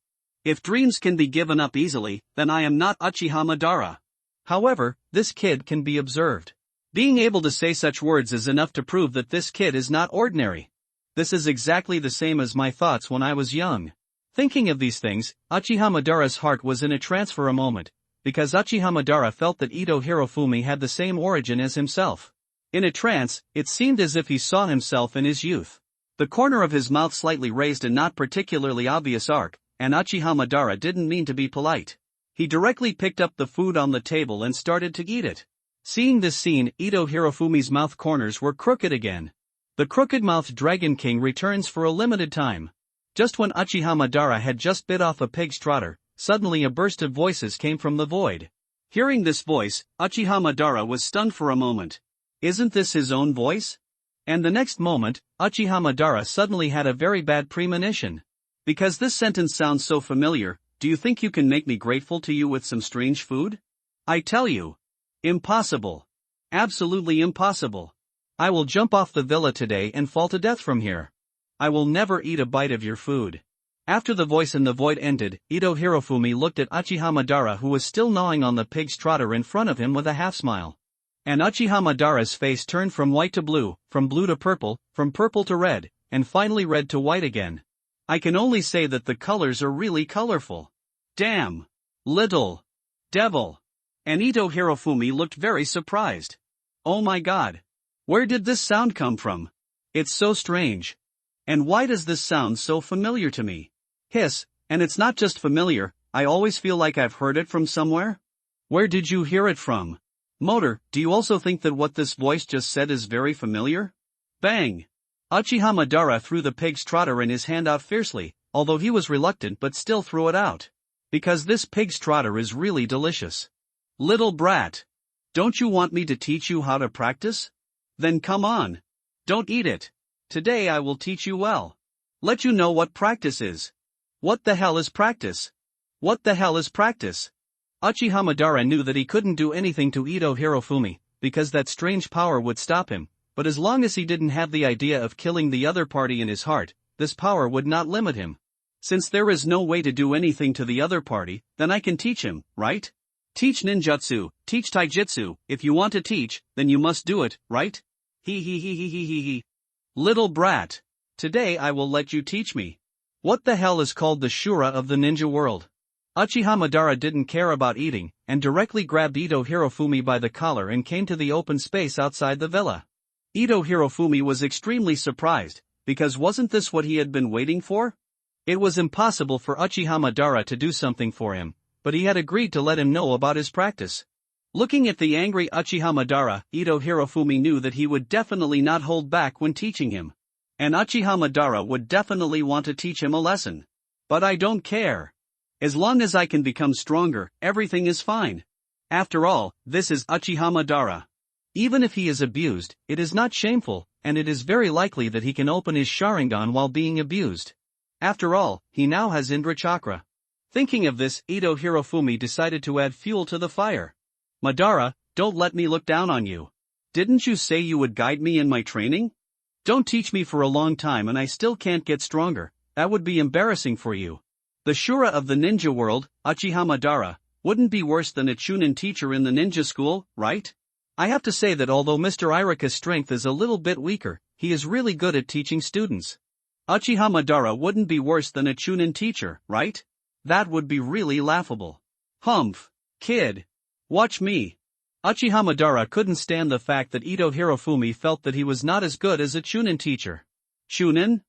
If dreams can be given up easily, then I am not Uchiha Madara. However, this kid can be observed. Being able to say such words is enough to prove that this kid is not ordinary. This is exactly the same as my thoughts when I was young. Thinking of these things, Uchiha Madara's heart was in a trance for a moment, because Uchiha Madara felt that Ito Hirofumi had the same origin as himself. In a trance, it seemed as if he saw himself in his youth. The corner of his mouth slightly raised a not particularly obvious arc, and Uchiha Madara didn't mean to be polite. He directly picked up the food on the table and started to eat it. Seeing this scene, Ito Hirofumi's mouth corners were crooked again. The crooked-mouthed Dragon King returns for a limited time. Just when Uchiha Madara had just bit off a pig's trotter, suddenly a burst of voices came from the void. Hearing this voice, Uchiha Madara was stunned for a moment. Isn't this his own voice? And the next moment, Uchiha Madara suddenly had a very bad premonition. Because this sentence sounds so familiar, do you think you can make me grateful to you with some strange food? I tell you. Impossible. Absolutely impossible. I will jump off the villa today and fall to death from here. I will never eat a bite of your food. After the voice in the void ended, Ito Hirofumi looked at Uchiha Madara, who was still gnawing on the pig's trotter in front of him, with a half-smile. And Uchiha Madara's face turned from white to blue, from blue to purple, from purple to red, and finally red to white again. I can only say that the colors are really colorful. Damn! Little devil! And Ito Hirofumi looked very surprised. Oh my god! Where did this sound come from? It's so strange. And why does this sound so familiar to me? Hiss, and it's not just familiar, I always feel like I've heard it from somewhere. Where did you hear it from? Motor, do you also think that what this voice just said is very familiar? Bang! Uchiha Madara threw the pig's trotter in his hand out fiercely, although he was reluctant but still threw it out. Because this pig's trotter is really delicious. Little brat! Don't you want me to teach you how to practice? Then come on. Don't eat it. Today I will teach you well. Let you know what practice is. What the hell is practice? What the hell is practice? Uchiha Madara knew that he couldn't do anything to Ito Hirofumi, because that strange power would stop him, but as long as he didn't have the idea of killing the other party in his heart, this power would not limit him. Since there is no way to do anything to the other party, then I can teach him, right? Teach ninjutsu, teach taijutsu, if you want to teach, then you must do it, right? He. Little brat. Today I will let you teach me. What the hell is called the Shura of the ninja world? Uchiha Madara didn't care about eating, and directly grabbed Ito Hirofumi by the collar and came to the open space outside the villa. Ito Hirofumi was extremely surprised, because wasn't this what he had been waiting for? It was impossible for Uchiha Madara to do something for him, but he had agreed to let him know about his practice. Looking at the angry Uchiha Madara, Ito Hirofumi knew that he would definitely not hold back when teaching him. And Uchiha Madara would definitely want to teach him a lesson. But I don't care. As long as I can become stronger, everything is fine. After all, this is Uchiha Madara. Even if he is abused, it is not shameful, and it is very likely that he can open his Sharingan while being abused. After all, he now has Indra Chakra. Thinking of this, Ito Hirofumi decided to add fuel to the fire. Madara, don't let me look down on you. Didn't you say you would guide me in my training? Don't teach me for a long time and I still can't get stronger, that would be embarrassing for you. The Shura of the ninja world, Uchiha Madara, wouldn't be worse than a Chunin teacher in the ninja school, right? I have to say that although Mr. Irika's strength is a little bit weaker, he is really good at teaching students. Uchiha Madara wouldn't be worse than a Chunin teacher, right? That would be really laughable. Humph, kid. Watch me. Uchiha Madara couldn't stand the fact that Ito Hirofumi felt that he was not as good as a Chunin teacher. Chunin?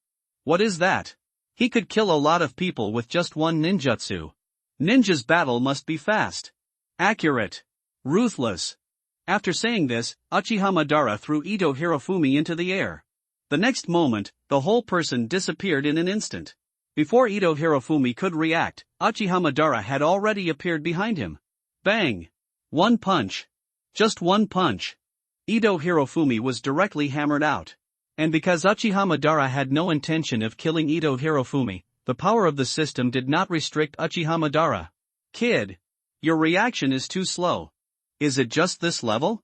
What is that? He could kill a lot of people with just one ninjutsu. Ninja's battle must be fast, accurate, ruthless. After saying this, Uchiha Madara threw Ito Hirofumi into the air. The next moment, the whole person disappeared in an instant. Before Ito Hirofumi could react, Uchiha Madara had already appeared behind him. Bang! One punch. Just one punch. Ito Hirofumi was directly hammered out. And because Uchiha Madara had no intention of killing Ito Hirofumi, the power of the system did not restrict Uchiha Madara. Kid, your reaction is too slow. Is it just this level?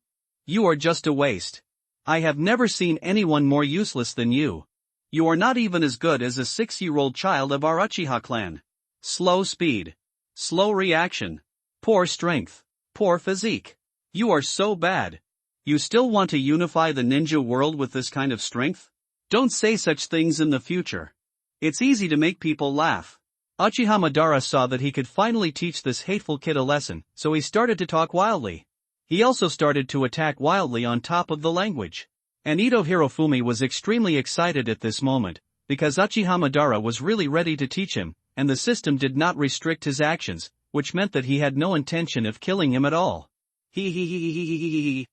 You are just a waste. I have never seen anyone more useless than you. You are not even as good as a 6-year-old child of our Uchiha clan. Slow speed. Slow reaction. Poor strength. Poor physique. You are so bad. You still want to unify the ninja world with this kind of strength? Don't say such things in the future. It's easy to make people laugh. Uchiha Madara saw that he could finally teach this hateful kid a lesson, so he started to talk wildly. He also started to attack wildly on top of the language. And Ito Hirofumi was extremely excited at this moment, because Uchiha Madara was really ready to teach him, and the system did not restrict his actions, which meant that he had no intention of killing him at all. He.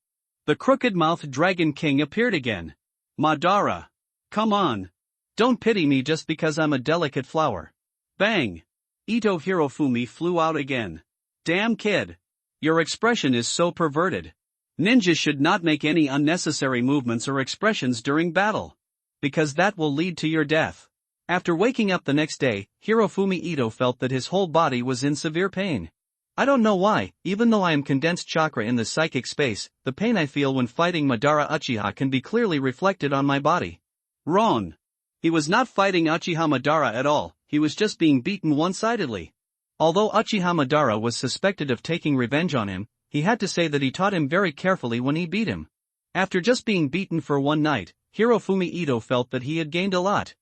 The crooked-mouthed Dragon King appeared again. Madara. Come on. Don't pity me just because I'm a delicate flower. Bang! Ito Hirofumi flew out again. Damn kid. Your expression is so perverted. Ninjas should not make any unnecessary movements or expressions during battle. Because that will lead to your death. After waking up the next day, Hirofumi Ito felt that his whole body was in severe pain. I don't know why, even though I am condensed chakra in the psychic space, the pain I feel when fighting Madara Uchiha can be clearly reflected on my body. Wrong. He was not fighting Uchiha Madara at all, he was just being beaten one-sidedly. Although Uchiha Madara was suspected of taking revenge on him, he had to say that he taught him very carefully when he beat him. After just being beaten for one night, Hirofumi Ito felt that he had gained a lot.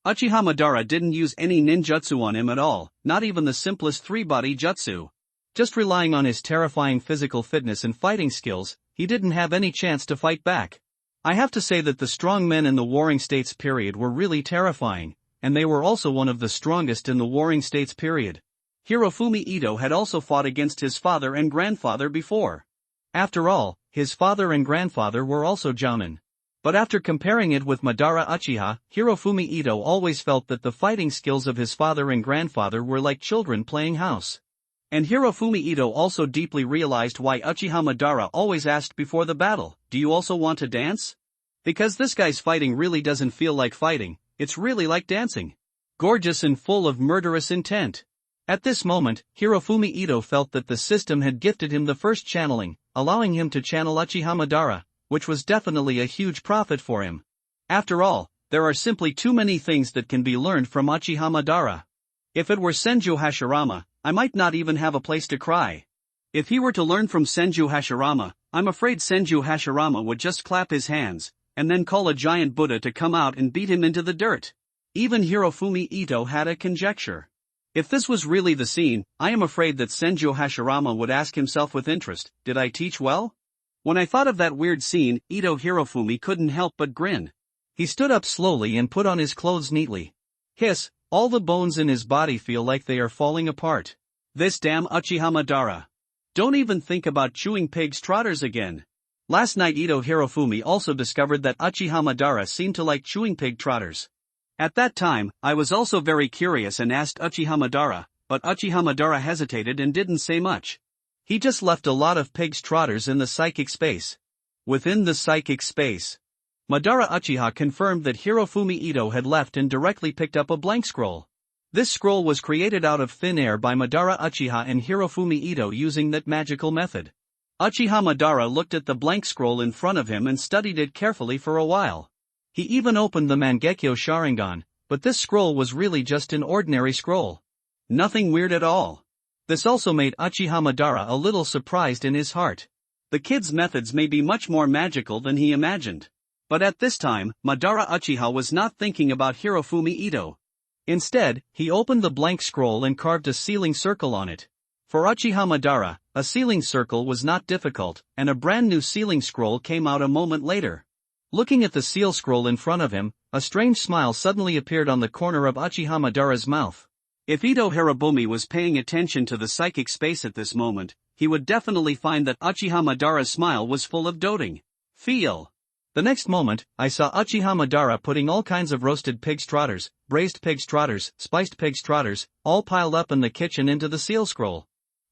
Uchiha Madara didn't use any ninjutsu on him at all, not even the simplest three-body jutsu. Just relying on his terrifying physical fitness and fighting skills, he didn't have any chance to fight back. I have to say that the strong men in the Warring States period were really terrifying, and they were also one of the strongest in the Warring States period. Hirofumi Ito had also fought against his father and grandfather before. After all, his father and grandfather were also jounin. But after comparing it with Madara Uchiha, Hirofumi Ito always felt that the fighting skills of his father and grandfather were like children playing house. And Hirofumi Ito also deeply realized why Uchiha Madara always asked before the battle, "Do you also want to dance?" Because this guy's fighting really doesn't feel like fighting, it's really like dancing. Gorgeous and full of murderous intent. At this moment, Hirofumi Ito felt that the system had gifted him the first channeling, allowing him to channel Uchiha Madara, which was definitely a huge profit for him. After all, there are simply too many things that can be learned from Uchiha Madara. If it were Senju Hashirama, I might not even have a place to cry. If he were to learn from Senju Hashirama, I'm afraid Senju Hashirama would just clap his hands, and then call a giant Buddha to come out and beat him into the dirt. Even Hirofumi Ito had a conjecture. If this was really the scene, I am afraid that Senju Hashirama would ask himself with interest, "Did I teach well?" When I thought of that weird scene, Ito Hirofumi couldn't help but grin. He stood up slowly and put on his clothes neatly. Hiss, all the bones in his body feel like they are falling apart. This damn Uchiha Madara. Don't even think about chewing pig's trotters again. Last night Ito Hirofumi also discovered that Uchiha Madara seemed to like chewing pig trotters. At that time, I was also very curious and asked Uchiha Madara, but Uchiha Madara hesitated and didn't say much. He just left a lot of pig's trotters in the psychic space. Within the psychic space, Madara Uchiha confirmed that Hirofumi Ito had left and directly picked up a blank scroll. This scroll was created out of thin air by Madara Uchiha and Hirofumi Ito using that magical method. Uchiha Madara looked at the blank scroll in front of him and studied it carefully for a while. He even opened the Mangekyo Sharingan, but this scroll was really just an ordinary scroll. Nothing weird at all. This also made Uchiha Madara a little surprised in his heart. The kid's methods may be much more magical than he imagined. But at this time, Madara Uchiha was not thinking about Hirofumi Ito. Instead, he opened the blank scroll and carved a sealing circle on it. For Uchiha Madara, a sealing circle was not difficult, and a brand new sealing scroll came out a moment later. Looking at the seal scroll in front of him, a strange smile suddenly appeared on the corner of Uchiha Madara's mouth. If Ito Hirobumi was paying attention to the psychic space at this moment, he would definitely find that Uchiha Madara's smile was full of doting. Feel. The next moment, I saw Uchiha Madara putting all kinds of roasted pig's trotters, braised pig's trotters, spiced pig's trotters, all piled up in the kitchen into the seal scroll.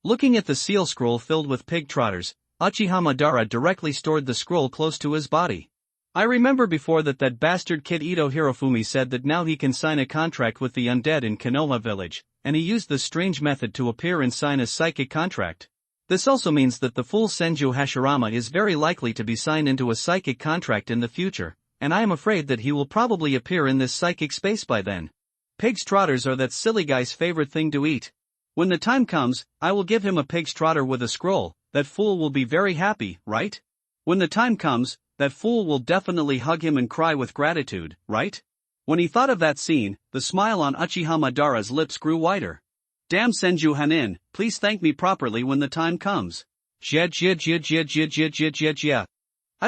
Looking at the seal scroll filled with pig trotters, Uchiha Madara directly stored the scroll close to his body. I remember before that bastard kid Ito Hirofumi said that now he can sign a contract with the undead in Konoha village, and he used this strange method to appear and sign a psychic contract. This also means that the fool Senju Hashirama is very likely to be signed into a psychic contract in the future, and I am afraid that he will probably appear in this psychic space by then. Pig's trotters are that silly guy's favorite thing to eat. When the time comes, I will give him a pig's trotter with a scroll. That fool will be very happy, right? When the time comes, that fool will definitely hug him and cry with gratitude, right? When he thought of that scene, the smile on Uchiha Madara's lips grew wider. Damn Senju Hanin, please thank me properly when the time comes. I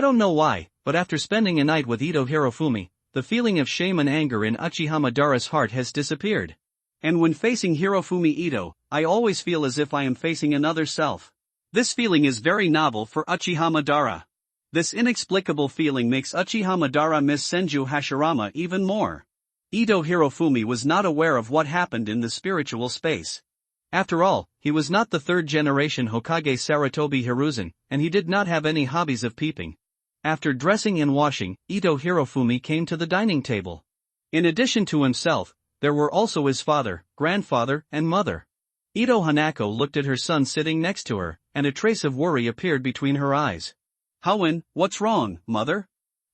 don't know why, but after spending a night with Ito Hirofumi, the feeling of shame and anger in Uchiha Madara's heart has disappeared. And when facing Hirofumi Ito, I always feel as if I am facing another self. This feeling is very novel for Uchiha Madara. This inexplicable feeling makes Uchiha Madara miss Senju Hashirama even more. Ito Hirofumi was not aware of what happened in the spiritual space. After all, he was not the third-generation Hokage Sarutobi Hiruzen, and he did not have any hobbies of peeping. After dressing and washing, Ito Hirofumi came to the dining table. In addition to himself, there were also his father, grandfather, and mother. Ito Hanako looked at her son sitting next to her, and a trace of worry appeared between her eyes. Hoen, what's wrong, mother?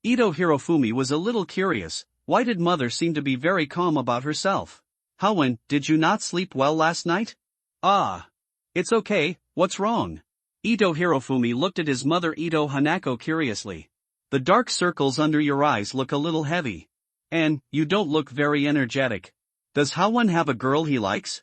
Ito Hirofumi was a little curious. Why did mother seem to be very calm about herself? Hoen, did you not sleep well last night? Ah. It's okay, what's wrong? Ito Hirofumi looked at his mother Ito Hanako curiously. The dark circles under your eyes look a little heavy. And, you don't look very energetic. Does Hoen have a girl he likes?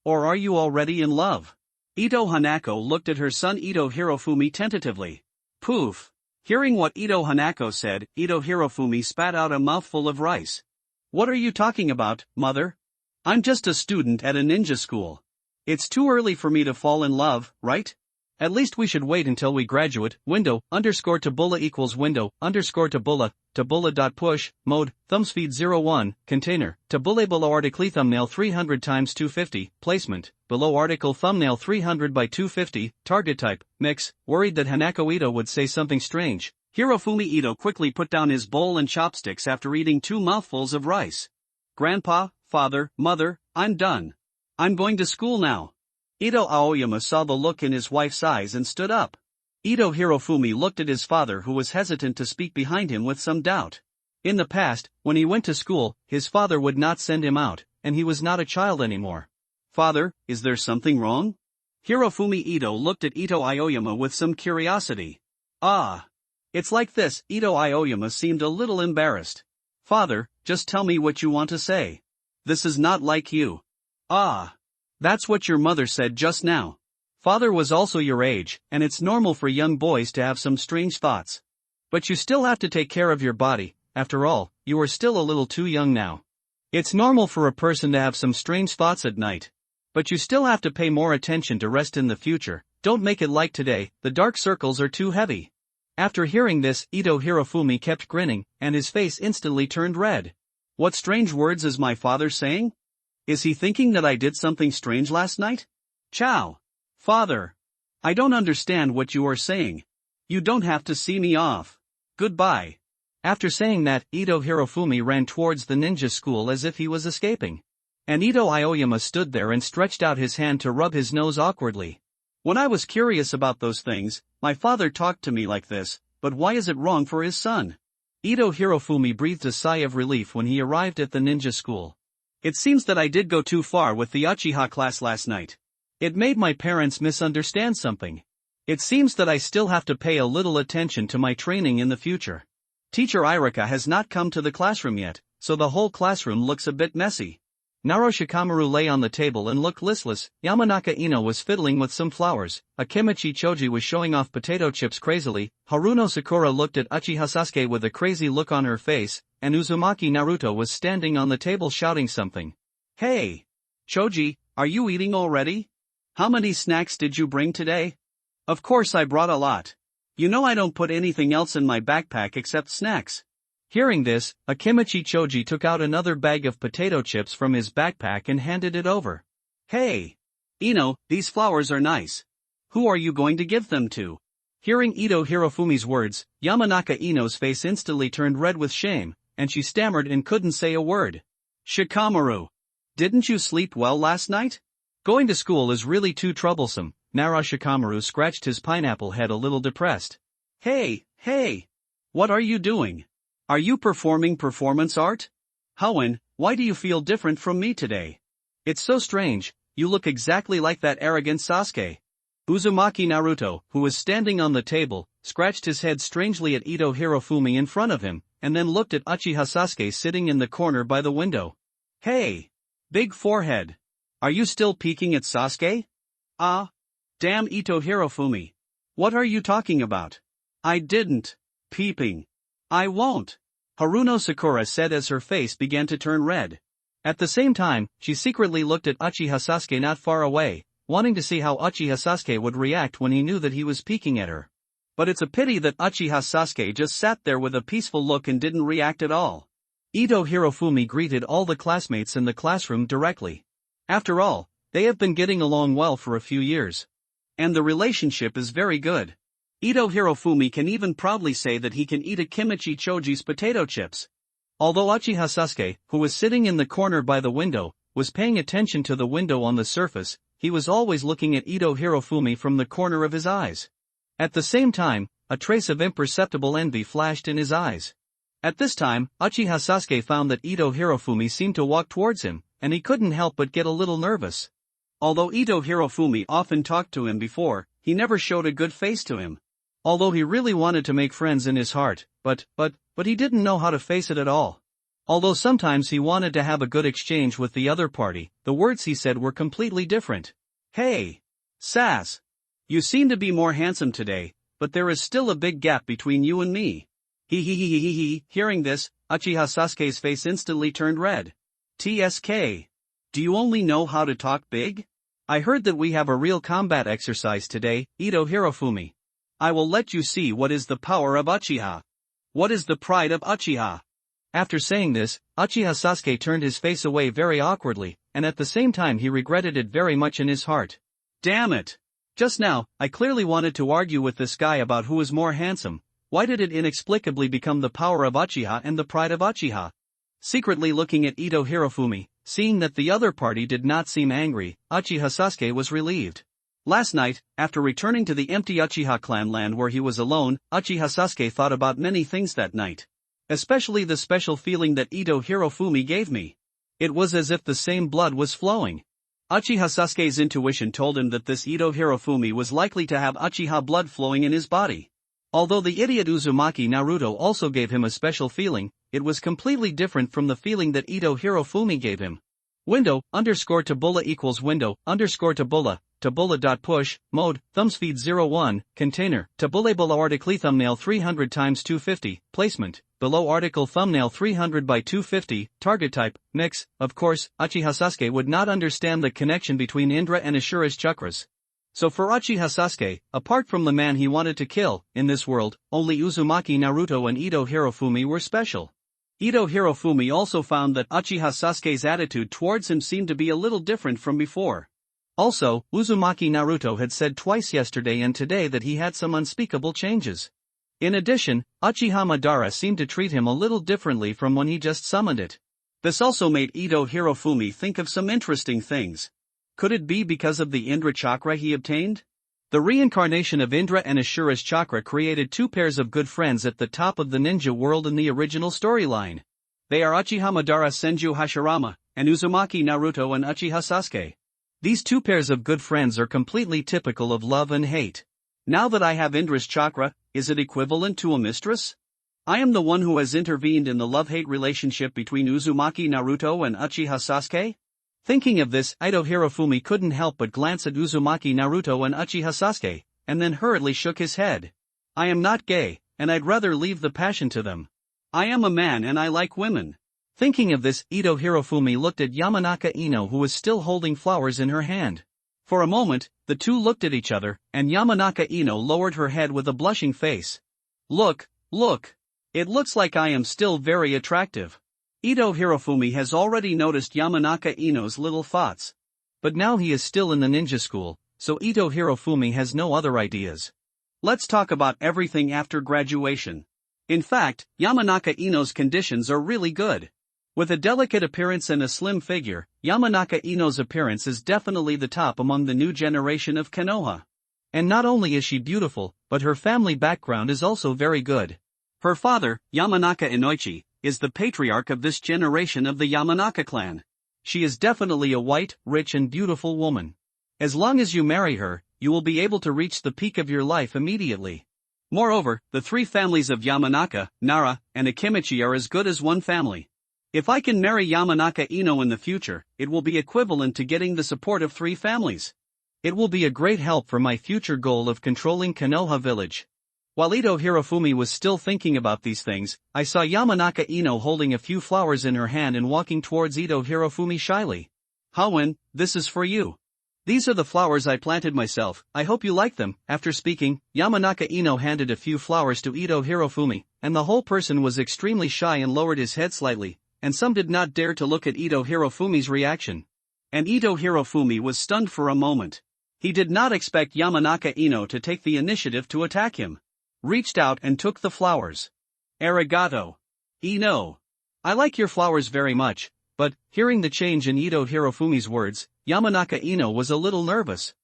Or are you already in love? Ito Hanako looked at her son Ito Hirofumi tentatively. Poof. Hearing what Ito Hanako said, Ito Hirofumi spat out a mouthful of rice. What are you talking about, mother? I'm just a student at a ninja school. It's too early for me to fall in love, right? At least we should wait until we graduate. Window_Taboola equals window_Taboola, Taboola.push, mode, thumbspeed 01, container, Taboola below article thumbnail 300 x 250, placement, below article thumbnail 300 by 250, target type, mix. Worried that Hanako Ito would say something strange, Hirofumi Ito quickly put down his bowl and chopsticks after eating 2 mouthfuls of rice. Grandpa, father, mother, I'm done. I'm going to school now. Ito Aoyama saw the look in his wife's eyes and stood up. Ito Hirofumi looked at his father who was hesitant to speak behind him with some doubt. In the past, when he went to school, his father would not send him out, and he was not a child anymore. Father, is there something wrong? Hirofumi Ito looked at Ito Aoyama with some curiosity. Ah. It's like this. Ito Aoyama seemed a little embarrassed. Father, just tell me what you want to say. This is not like you. Ah. That's what your mother said just now. Father was also your age, and it's normal for young boys to have some strange thoughts. But you still have to take care of your body. After all, you are still a little too young now. It's normal for a person to have some strange thoughts at night. But you still have to pay more attention to rest in the future. Don't make it like today, the dark circles are too heavy. After hearing this, Ito Hirofumi kept grinning, and his face instantly turned red. What strange words is my father saying? Is he thinking that I did something strange last night? Chow. Father. I don't understand what you are saying. You don't have to see me off. Goodbye. After saying that, Ito Hirofumi ran towards the ninja school as if he was escaping. And Ito Aoyama stood there and stretched out his hand to rub his nose awkwardly. When I was curious about those things, my father talked to me like this, but why is it wrong for his son? Ito Hirofumi breathed a sigh of relief when he arrived at the ninja school. It seems that I did go too far with the Uchiha class last night. It made my parents misunderstand something. It seems that I still have to pay a little attention to my training in the future. Teacher Irika has not come to the classroom yet, so the whole classroom looks a bit messy. Naro Shikamaru lay on the table and looked listless. Yamanaka Ino was fiddling with some flowers. Akemichi Choji was showing off potato chips crazily. Haruno Sakura looked at Uchiha Sasuke with a crazy look on her face, and Uzumaki Naruto was standing on the table shouting something. Hey! Choji, are you eating already? How many snacks did you bring today? Of course I brought a lot. You know I don't put anything else in my backpack except snacks. Hearing this, Akemichi Choji took out another bag of potato chips from his backpack and handed it over. Hey! Ino, these flowers are nice. Who are you going to give them to? Hearing Ito Hirofumi's words, Yamanaka Ino's face instantly turned red with shame, and she stammered and couldn't say a word. Shikamaru. Didn't you sleep well last night? Going to school is really too troublesome. Nara Shikamaru scratched his pineapple head a little depressed. Hey. What are you doing? Are you performing performance art? Hoenn, why do you feel different from me today? It's so strange, you look exactly like that arrogant Sasuke. Uzumaki Naruto, who was standing on the table, scratched his head strangely at Ito Hirofumi in front of him, and then looked at Uchiha Sasuke sitting in the corner by the window. Hey! Big forehead. Are you still peeking at Sasuke? Ah! Damn Ito Hirofumi. What are you talking about? I didn't. Peeping. I won't. Haruno Sakura said as her face began to turn red. At the same time, she secretly looked at Uchiha Sasuke not far away, wanting to see how Uchiha Sasuke would react when he knew that he was peeking at her. But it's a pity that Uchiha Sasuke just sat there with a peaceful look and didn't react at all. Ito Hirofumi greeted all the classmates in the classroom directly. After all, they have been getting along well for a few years. And the relationship is very good. Ito Hirofumi can even proudly say that he can eat a Kimichi Choji's potato chips. Although Uchiha Sasuke, who was sitting in the corner by the window, was paying attention to the window on the surface, he was always looking at Ito Hirofumi from the corner of his eyes. At the same time, a trace of imperceptible envy flashed in his eyes. At this time, Uchiha Sasuke found that Ito Hirofumi seemed to walk towards him, and he couldn't help but get a little nervous. Although Ito Hirofumi often talked to him before, he never showed a good face to him. Although he really wanted to make friends in his heart, but he didn't know how to face it at all. Although sometimes he wanted to have a good exchange with the other party, the words he said were completely different. Hey! Sas! You seem to be more handsome today, but there is still a big gap between you and me. He. Hearing this, Uchiha Sasuke's face instantly turned red. TSK. Do you only know how to talk big? I heard that we have a real combat exercise today, Ito Hirofumi. I will let you see what is the power of Uchiha. What is the pride of Uchiha? After saying this, Uchiha Sasuke turned his face away very awkwardly, and at the same time he regretted it very much in his heart. Damn it! Just now, I clearly wanted to argue with this guy about who is more handsome. Why did it inexplicably become the power of Uchiha and the pride of Uchiha? Secretly looking at Ito Hirofumi, seeing that the other party did not seem angry, Uchiha Sasuke was relieved. Last night, after returning to the empty Uchiha clan land where he was alone, Uchiha Sasuke thought about many things that night. Especially the special feeling that Ito Hirofumi gave me. It was as if the same blood was flowing. Uchiha Sasuke's intuition told him that this Ito Hirofumi was likely to have Uchiha blood flowing in his body. Although the idiot Uzumaki Naruto also gave him a special feeling, it was completely different from the feeling that Ito Hirofumi gave him. Window_Tabula equals window_Tabula. Tabula.push, mode, thumbspeed 01, container, tabula below article thumbnail 300 x 250, placement, below article thumbnail 300 by 250, target type, mix. Of course, Uchiha Sasuke would not understand the connection between Indra and Ashura's chakras. So for Uchiha Sasuke, apart from the man he wanted to kill, in this world, only Uzumaki Naruto and Ito Hirofumi were special. Ito Hirofumi also found that Uchiha Sasuke's attitude towards him seemed to be a little different from before. Also, Uzumaki Naruto had said twice yesterday and today that he had some unspeakable changes. In addition, Uchiha Madara seemed to treat him a little differently from when he just summoned it. This also made Ito Hirofumi think of some interesting things. Could it be because of the Indra chakra he obtained? The reincarnation of Indra and Ashura's chakra created two pairs of good friends at the top of the ninja world in the original storyline. They are Uchiha Madara Senju Hashirama, and Uzumaki Naruto and Uchiha Sasuke. These two pairs of good friends are completely typical of love and hate. Now that I have Indra's chakra, is it equivalent to a mistress? I am the one who has intervened in the love-hate relationship between Uzumaki Naruto and Uchiha Sasuke? Thinking of this, Ito Hirofumi couldn't help but glance at Uzumaki Naruto and Uchiha Sasuke, and then hurriedly shook his head. I am not gay, and I'd rather leave the passion to them. I am a man and I like women. Thinking of this, Ito Hirofumi looked at Yamanaka Ino, who was still holding flowers in her hand. For a moment, the two looked at each other, and Yamanaka Ino lowered her head with a blushing face. Look. It looks like I am still very attractive. Ito Hirofumi has already noticed Yamanaka Ino's little thoughts. But now he is still in the ninja school, so Ito Hirofumi has no other ideas. Let's talk about everything after graduation. In fact, Yamanaka Ino's conditions are really good. With a delicate appearance and a slim figure, Yamanaka Ino's appearance is definitely the top among the new generation of Konoha. And not only is she beautiful, but her family background is also very good. Her father, Yamanaka Inoichi, is the patriarch of this generation of the Yamanaka clan. She is definitely a white, rich and beautiful woman. As long as you marry her, you will be able to reach the peak of your life immediately. Moreover, the three families of Yamanaka, Nara, and Akimichi are as good as one family. If I can marry Yamanaka Ino in the future, it will be equivalent to getting the support of three families. It will be a great help for my future goal of controlling Konoha village. While Ito Hirofumi was still thinking about these things, I saw Yamanaka Ino holding a few flowers in her hand and walking towards Ito Hirofumi shyly. "Hawen, this is for you. These are the flowers I planted myself, I hope you like them." After speaking, Yamanaka Ino handed a few flowers to Ito Hirofumi, and the whole person was extremely shy and lowered his head slightly, and some did not dare to look at Ito Hirofumi's reaction. And Ito Hirofumi was stunned for a moment. He did not expect Yamanaka Ino to take the initiative to attack him. Reached out and took the flowers. "Arigato. Ino. I like your flowers very much." But, hearing the change in Ito Hirofumi's words, Yamanaka Ino was a little nervous.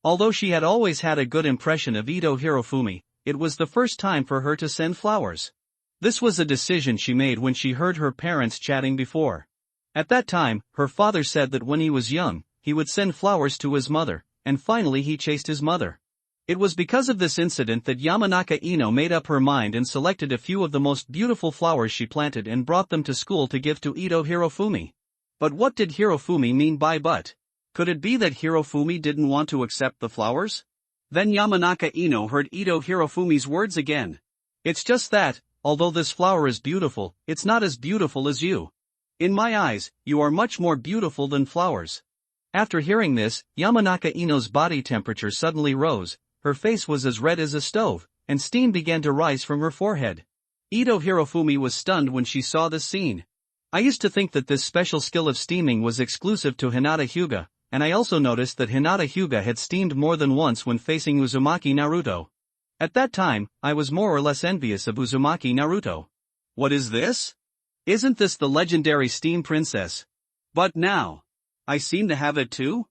Although she had always had a good impression of Ito Hirofumi, it was the first time for her to send flowers. This was a decision she made when she heard her parents chatting before. At that time, her father said that when he was young, he would send flowers to his mother, and finally he chased his mother. It was because of this incident that Yamanaka Ino made up her mind and selected a few of the most beautiful flowers she planted and brought them to school to give to Ito Hirofumi. But what did Hirofumi mean by but? Could it be that Hirofumi didn't want to accept the flowers? Then Yamanaka Ino heard Ito Hirofumi's words again. "It's just that, although this flower is beautiful, it's not as beautiful as you. In my eyes, you are much more beautiful than flowers." After hearing this, Yamanaka Ino's body temperature suddenly rose. Her face was as red as a stove, and steam began to rise from her forehead. Ito Hirofumi was stunned when she saw this scene. I used to think that this special skill of steaming was exclusive to Hinata Hyuga, and I also noticed that Hinata Hyuga had steamed more than once when facing Uzumaki Naruto. At that time, I was more or less envious of Uzumaki Naruto. What is this? Isn't this the legendary steam princess? But now, I seem to have it too?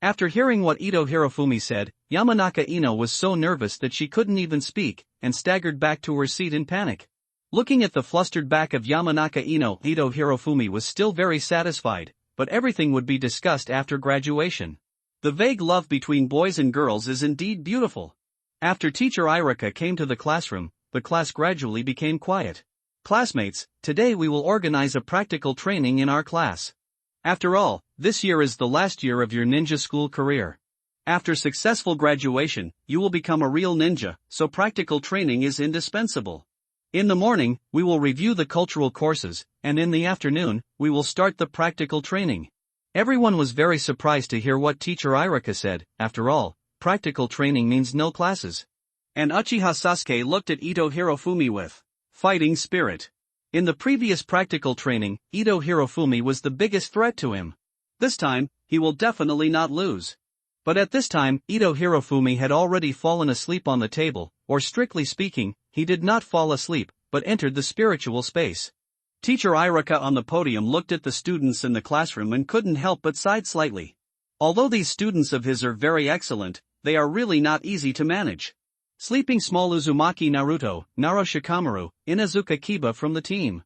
After hearing what Ito Hirofumi said, Yamanaka Ino was so nervous that she couldn't even speak, and staggered back to her seat in panic. Looking at the flustered back of Yamanaka Ino, Ito Hirofumi was still very satisfied, but everything would be discussed after graduation. The vague love between boys and girls is indeed beautiful. After teacher Irika came to the classroom, the class gradually became quiet. "Classmates, today we will organize a practical training in our class. After all, this year is the last year of your ninja school career. After successful graduation, you will become a real ninja, so practical training is indispensable. In the morning, we will review the cultural courses, and in the afternoon, we will start the practical training." Everyone was very surprised to hear what teacher Irika said. After all, practical training means no classes. And Uchiha Sasuke looked at Ito Hirofumi with fighting spirit. In the previous practical training, Ito Hirofumi was the biggest threat to him. This time, he will definitely not lose. But at this time, Ito Hirofumi had already fallen asleep on the table, or strictly speaking, he did not fall asleep, but entered the spiritual space. Teacher Irika on the podium looked at the students in the classroom and couldn't help but sighed slightly. Although these students of his are very excellent, they are really not easy to manage. Sleeping small Uzumaki Naruto, Naro Shikamaru, Inazuka Kiba from the team.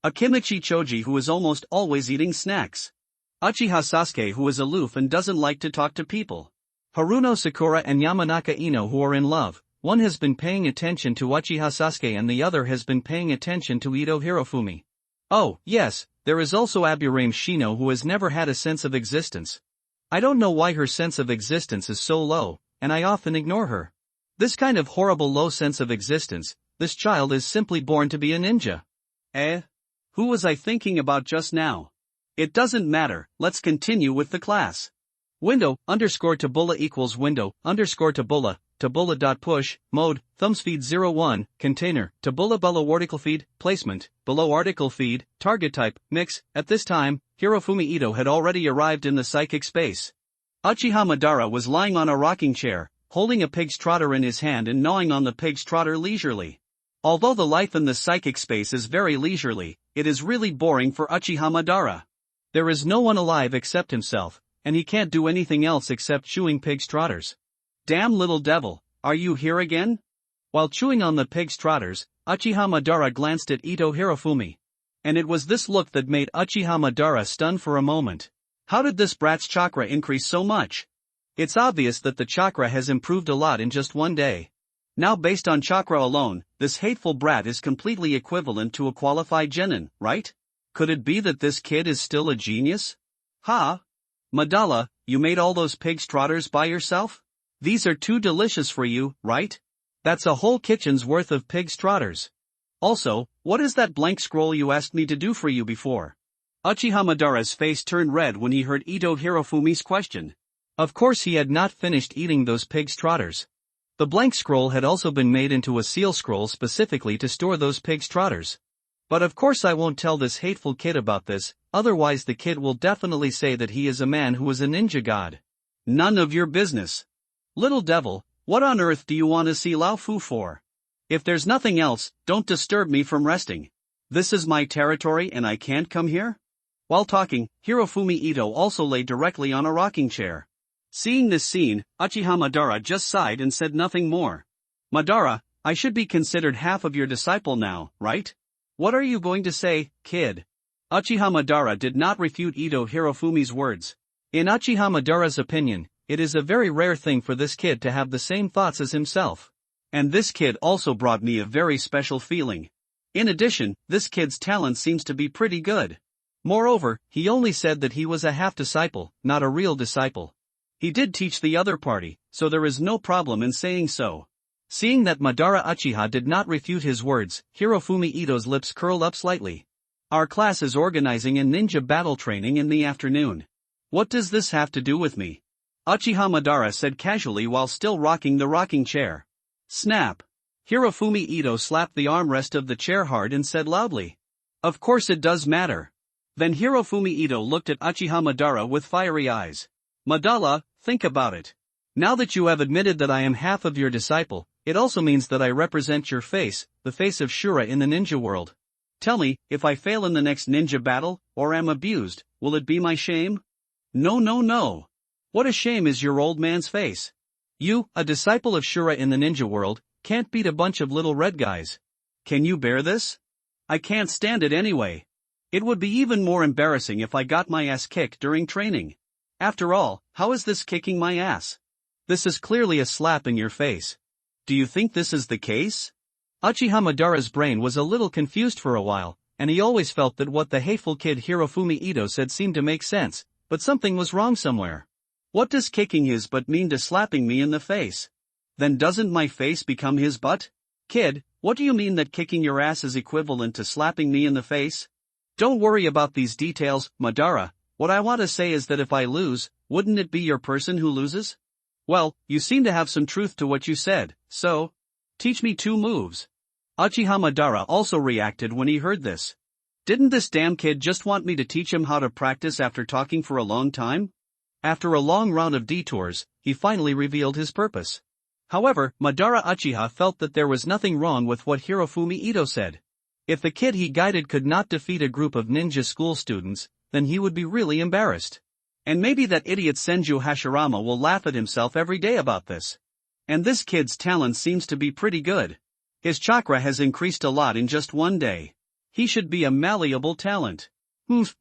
Akimichi Choji who is almost always eating snacks. Uchiha Sasuke who is aloof and doesn't like to talk to people. Haruno Sakura and Yamanaka Ino who are in love. One has been paying attention to Uchiha Sasuke and the other has been paying attention to Ito Hirofumi. Oh, yes, there is also Aburame Shino who has never had a sense of existence. I don't know why her sense of existence is so low, and I often ignore her. This kind of horrible low sense of existence, this child is simply born to be a ninja. Who was I thinking about just now? It doesn't matter, let's continue with the class. Window, _tabula equals window, _tabula, tabula.push, mode, thumbsfeed 01, container, tabula below article feed, placement, below article feed, target type, mix. At this time, Hirofumi Ito had already arrived in the psychic space. Uchiha Madara was lying on a rocking chair, holding a pig's trotter in his hand and gnawing on the pig's trotter leisurely. Although the life in the psychic space is very leisurely, it is really boring for Uchiha Madara. There is no one alive except himself, and he can't do anything else except chewing pig's trotters. Damn little devil, are you here again? While chewing on the pig's trotters, Uchiha Madara glanced at Ito Hirofumi. And it was this look that made Uchiha Madara stunned for a moment. How did this brat's chakra increase so much? It's obvious that the chakra has improved a lot in just one day. Now based on chakra alone, this hateful brat is completely equivalent to a qualified genin, right? Could it be that this kid is still a genius? Ha! Madara, you made all those pig's trotters by yourself? These are too delicious for you, right? That's a whole kitchen's worth of pig's trotters. Also, what is that blank scroll you asked me to do for you before? Uchiha Madara's face turned red when he heard Ito Hirofumi's question. Of course he had not finished eating those pig's trotters. The blank scroll had also been made into a seal scroll specifically to store those pig's trotters. But of course I won't tell this hateful kid about this, otherwise the kid will definitely say that he is a man who is a ninja god. None of your business. Little devil, what on earth do you want to see Lao Fu for? If there's nothing else, don't disturb me from resting. This is my territory and I can't come here? While talking, Hirofumi Ito also lay directly on a rocking chair. Seeing this scene, Uchiha Madara just sighed and said nothing more. Madara, I should be considered half of your disciple now, right? What are you going to say, kid? Uchiha Madara did not refute Ito Hirofumi's words. In Uchiha Madara's opinion, it is a very rare thing for this kid to have the same thoughts as himself. And this kid also brought me a very special feeling. In addition, this kid's talent seems to be pretty good. Moreover, he only said that he was a half disciple, not a real disciple. He did teach the other party, so there is no problem in saying so. Seeing that Madara Uchiha did not refute his words, Hirofumi Ito's lips curled up slightly. Our class is organizing a ninja battle training in the afternoon. What does this have to do with me? Uchiha Madara said casually while still rocking the rocking chair. Snap! Hirofumi Ito slapped the armrest of the chair hard and said loudly. Of course it does matter. Then Hirofumi Ito looked at Uchiha Madara with fiery eyes. Madara, think about it. Now that you have admitted that I am half of your disciple, it also means that I represent your face, the face of Shura in the ninja world. Tell me, if I fail in the next ninja battle, or am abused, will it be my shame? No. What a shame is your old man's face. You, a disciple of Shura in the ninja world, can't beat a bunch of little red guys. Can you bear this? I can't stand it anyway. It would be even more embarrassing if I got my ass kicked during training. After all, how is this kicking my ass? This is clearly a slap in your face. Do you think this is the case? Uchiha Madara's brain was a little confused for a while, and he always felt that what the hateful kid Hirofumi Ito said seemed to make sense, but something was wrong somewhere. What does kicking his butt mean to slapping me in the face? Then doesn't my face become his butt? Kid, what do you mean that kicking your ass is equivalent to slapping me in the face? Don't worry about these details, Madara. What I want to say is that if I lose, wouldn't it be your person who loses? Well, you seem to have some truth to what you said, so teach me 2 moves. Uchiha Madara also reacted when he heard this. Didn't this damn kid just want me to teach him how to practice after talking for a long time? After a long round of detours, he finally revealed his purpose. However, Madara Uchiha felt that there was nothing wrong with what Hirofumi Ito said. If the kid he guided could not defeat a group of ninja school students, then he would be really embarrassed. And maybe that idiot Senju Hashirama will laugh at himself every day about this. And this kid's talent seems to be pretty good. His chakra has increased a lot in just one day. He should be a malleable talent.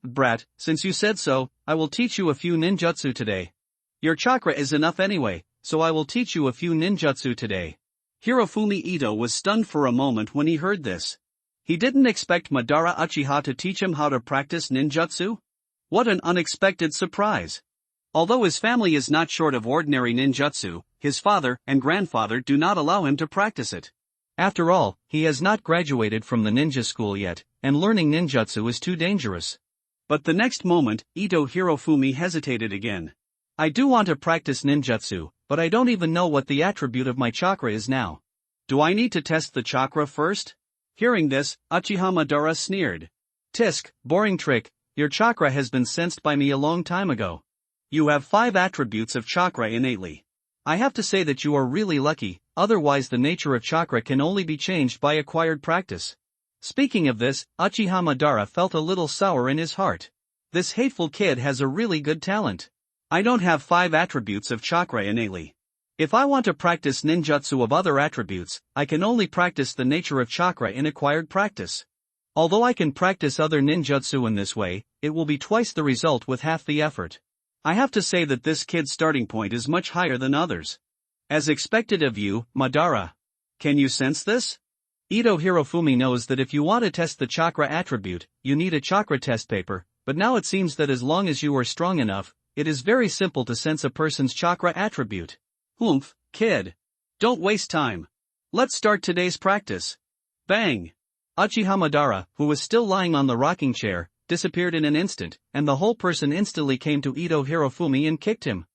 Brat, since you said so, I will teach you a few ninjutsu today. Your chakra is enough anyway, so I will teach you a few ninjutsu today. Hirofumi Ito was stunned for a moment when he heard this. He didn't expect Madara Uchiha to teach him how to practice ninjutsu. What an unexpected surprise. Although his family is not short of ordinary ninjutsu, his father and grandfather do not allow him to practice it. After all, he has not graduated from the ninja school yet, and learning ninjutsu is too dangerous. But the next moment, Ito Hirofumi hesitated again. I do want to practice ninjutsu, but I don't even know what the attribute of my chakra is now. Do I need to test the chakra first? Hearing this, Uchiha Madara sneered. Tisk, boring trick, your chakra has been sensed by me a long time ago. You have 5 attributes of chakra innately. I have to say that you are really lucky, otherwise the nature of chakra can only be changed by acquired practice. Speaking of this, Uchiha Madara felt a little sour in his heart. This hateful kid has a really good talent. I don't have 5 attributes of chakra innately. If I want to practice ninjutsu of other attributes, I can only practice the nature of chakra in acquired practice. Although I can practice other ninjutsu in this way, it will be twice the result with half the effort. I have to say that this kid's starting point is much higher than others. As expected of you, Madara. Can you sense this? Ito Hirofumi knows that if you want to test the chakra attribute, you need a chakra test paper, but now it seems that as long as you are strong enough, it is very simple to sense a person's chakra attribute. Oomph, kid. Don't waste time. Let's start today's practice. Bang! Uchiha Madara, who was still lying on the rocking chair, disappeared in an instant, and the whole person instantly came to Ito Hirofumi and kicked him.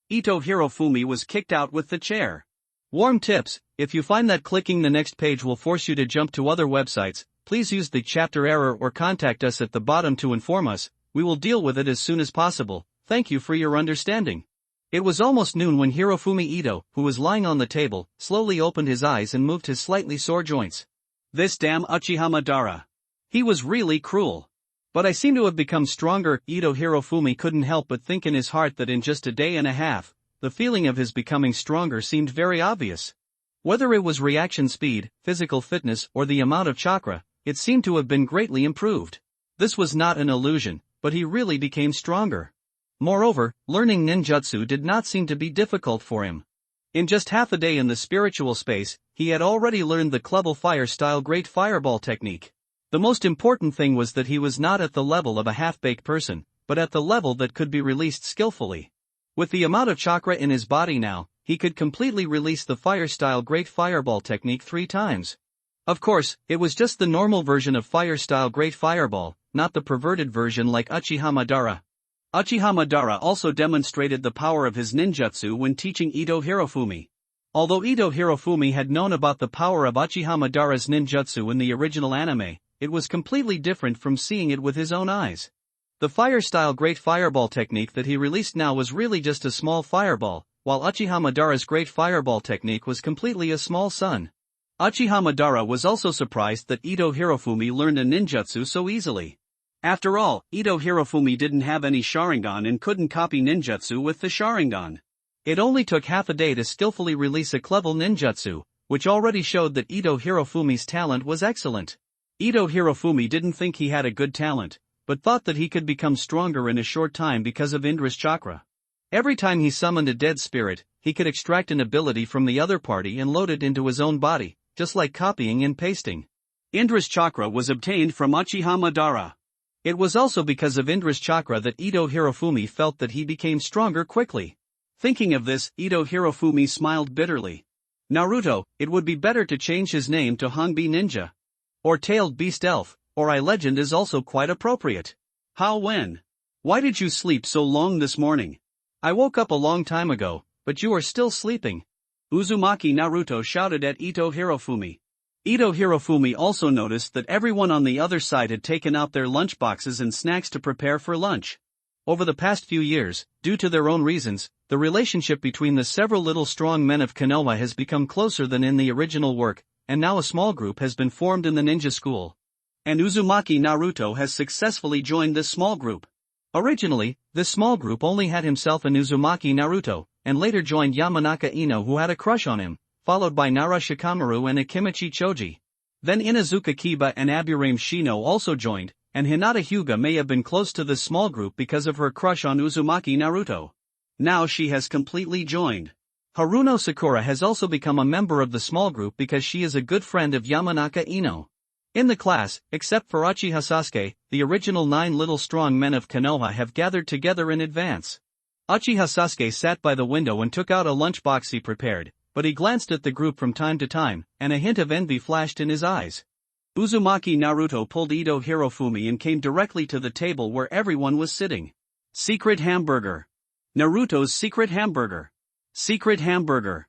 Ito Hirofumi was kicked out with the chair. Warm tips: if you find that clicking the next page will force you to jump to other websites, please use the chapter error or contact us at the bottom to inform us. We will deal with it as soon as possible. Thank you for your understanding. It was almost noon when Hirofumi Ito, who was lying on the table, slowly opened his eyes and moved his slightly sore joints. This damn Uchiha Madara. He was really cruel. But I seem to have become stronger. Ito Hirofumi couldn't help but think in his heart that in just a day and a half, the feeling of his becoming stronger seemed very obvious. Whether it was reaction speed, physical fitness, or the amount of chakra, it seemed to have been greatly improved. This was not an illusion, but he really became stronger. Moreover, learning ninjutsu did not seem to be difficult for him. In just half a day in the spiritual space, he had already learned the Clubble Fire style Great Fireball technique. The most important thing was that he was not at the level of a half-baked person, but at the level that could be released skillfully. With the amount of chakra in his body now, he could completely release the fire-style Great Fireball technique 3 times. Of course, it was just the normal version of fire-style Great Fireball, not the perverted version like Uchiha Madara. Uchiha Madara also demonstrated the power of his ninjutsu when teaching Ito Hirofumi. Although Ito Hirofumi had known about the power of Uchiha Madara's ninjutsu in the original anime, it was completely different from seeing it with his own eyes. The fire-style Great Fireball technique that he released now was really just a small fireball, while Uchiha Madara's Great Fireball technique was completely a small sun. Uchiha Madara was also surprised that Ito Hirofumi learned a ninjutsu so easily. After all, Ito Hirofumi didn't have any Sharingan and couldn't copy ninjutsu with the Sharingan. It only took half a day to skillfully release a Clubble ninjutsu, which already showed that Ito Hirofumi's talent was excellent. Ito Hirofumi didn't think he had a good talent, but thought that he could become stronger in a short time because of Indra's chakra. Every time he summoned a dead spirit, he could extract an ability from the other party and load it into his own body, just like copying and pasting. Indra's chakra was obtained from Uchiha Madara. It was also because of Indra's chakra that Ito Hirofumi felt that he became stronger quickly. Thinking of this, Ito Hirofumi smiled bitterly. Naruto, it would be better to change his name to Hongbi Ninja. Or Tailed Beast Elf, or I Legend is also quite appropriate. How when? Why did you sleep so long this morning? I woke up a long time ago, but you are still sleeping. Uzumaki Naruto shouted at Ito Hirofumi. Ito Hirofumi also noticed that everyone on the other side had taken out their lunchboxes and snacks to prepare for lunch. Over the past few years, due to their own reasons, the relationship between the several little strong men of Konoha has become closer than in the original work, and now a small group has been formed in the ninja school. And Uzumaki Naruto has successfully joined this small group. Originally, this small group only had himself and Uzumaki Naruto, and later joined Yamanaka Ino who had a crush on him, followed by Nara Shikamaru and Akimichi Choji. Then Inazuka Kiba and Aburame Shino also joined, and Hinata Hyuga may have been close to this small group because of her crush on Uzumaki Naruto. Now she has completely joined. Haruno Sakura has also become a member of the small group because she is a good friend of Yamanaka Ino. In the class, except for Uchiha Sasuke, the original 9 little strong men of Konoha have gathered together in advance. Uchiha Sasuke sat by the window and took out a lunchbox he prepared, but he glanced at the group from time to time, and a hint of envy flashed in his eyes. Uzumaki Naruto pulled Ito Hirofumi and came directly to the table where everyone was sitting. Secret hamburger. Naruto's secret hamburger. Secret hamburger.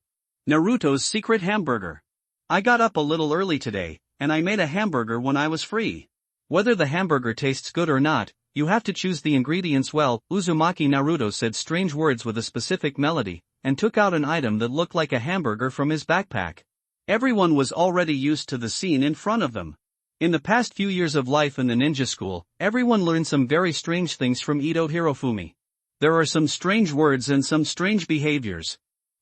Naruto's secret hamburger. I got up a little early today, and I made a hamburger when I was free. Whether the hamburger tastes good or not, you have to choose the ingredients well. Uzumaki Naruto said strange words with a specific melody, and took out an item that looked like a hamburger from his backpack. Everyone was already used to the scene in front of them. In the past few years of life in the ninja school, everyone learned some very strange things from Ito Hirofumi. There are some strange words and some strange behaviors.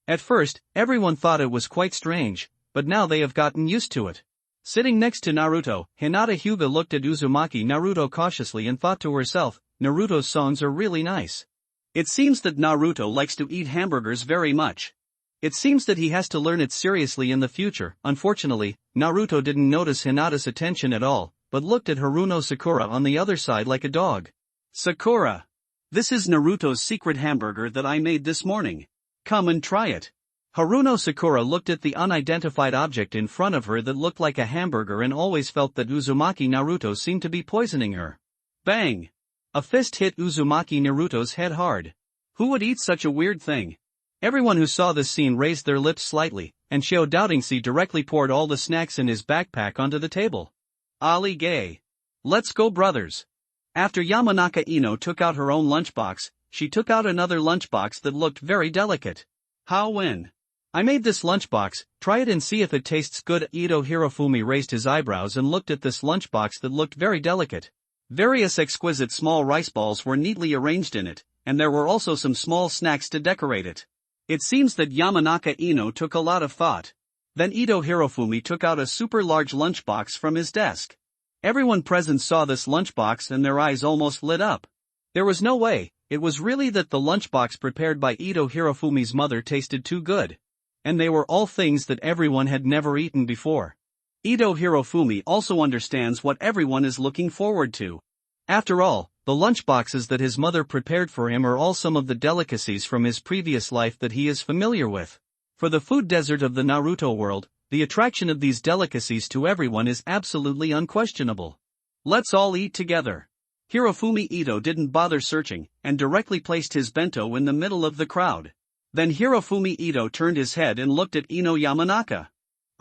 At first, everyone thought it was quite strange, but now they have gotten used to it. Sitting next to Naruto, Hinata Hyuga looked at Uzumaki Naruto cautiously and thought to herself, Naruto's songs are really nice. It seems that Naruto likes to eat hamburgers very much. It seems that he has to learn it seriously in the future. Unfortunately, Naruto didn't notice Hinata's attention at all, but looked at Haruno Sakura on the other side like a dog. Sakura! This is Naruto's secret hamburger that I made this morning. Come and try it. Haruno Sakura looked at the unidentified object in front of her that looked like a hamburger and always felt that Uzumaki Naruto seemed to be poisoning her. Bang! A fist hit Uzumaki Naruto's head hard. Who would eat such a weird thing? Everyone who saw this scene raised their lips slightly, and Shio Doubtingsi directly poured all the snacks in his backpack onto the table. Ali gay. Let's go brothers. After Yamanaka Ino took out her own lunchbox, she took out another lunchbox that looked very delicate. How when? I made this lunchbox, try it and see if it tastes good. Ito Hirofumi raised his eyebrows and looked at this lunchbox that looked very delicate. Various exquisite small rice balls were neatly arranged in it, and there were also some small snacks to decorate it. It seems that Yamanaka Ino took a lot of thought. Then Ito Hirofumi took out a super large lunchbox from his desk. Everyone present saw this lunchbox and their eyes almost lit up. There was no way, it was really that the lunchbox prepared by Ito Hirofumi's mother tasted too good. And they were all things that everyone had never eaten before. Ito Hirofumi also understands what everyone is looking forward to. After all, the lunchboxes that his mother prepared for him are all some of the delicacies from his previous life that he is familiar with. For the food desert of the Naruto world, the attraction of these delicacies to everyone is absolutely unquestionable. Let's all eat together. Hirofumi Ito didn't bother searching, and directly placed his bento in the middle of the crowd. Then Hirofumi Ito turned his head and looked at Ino Yamanaka.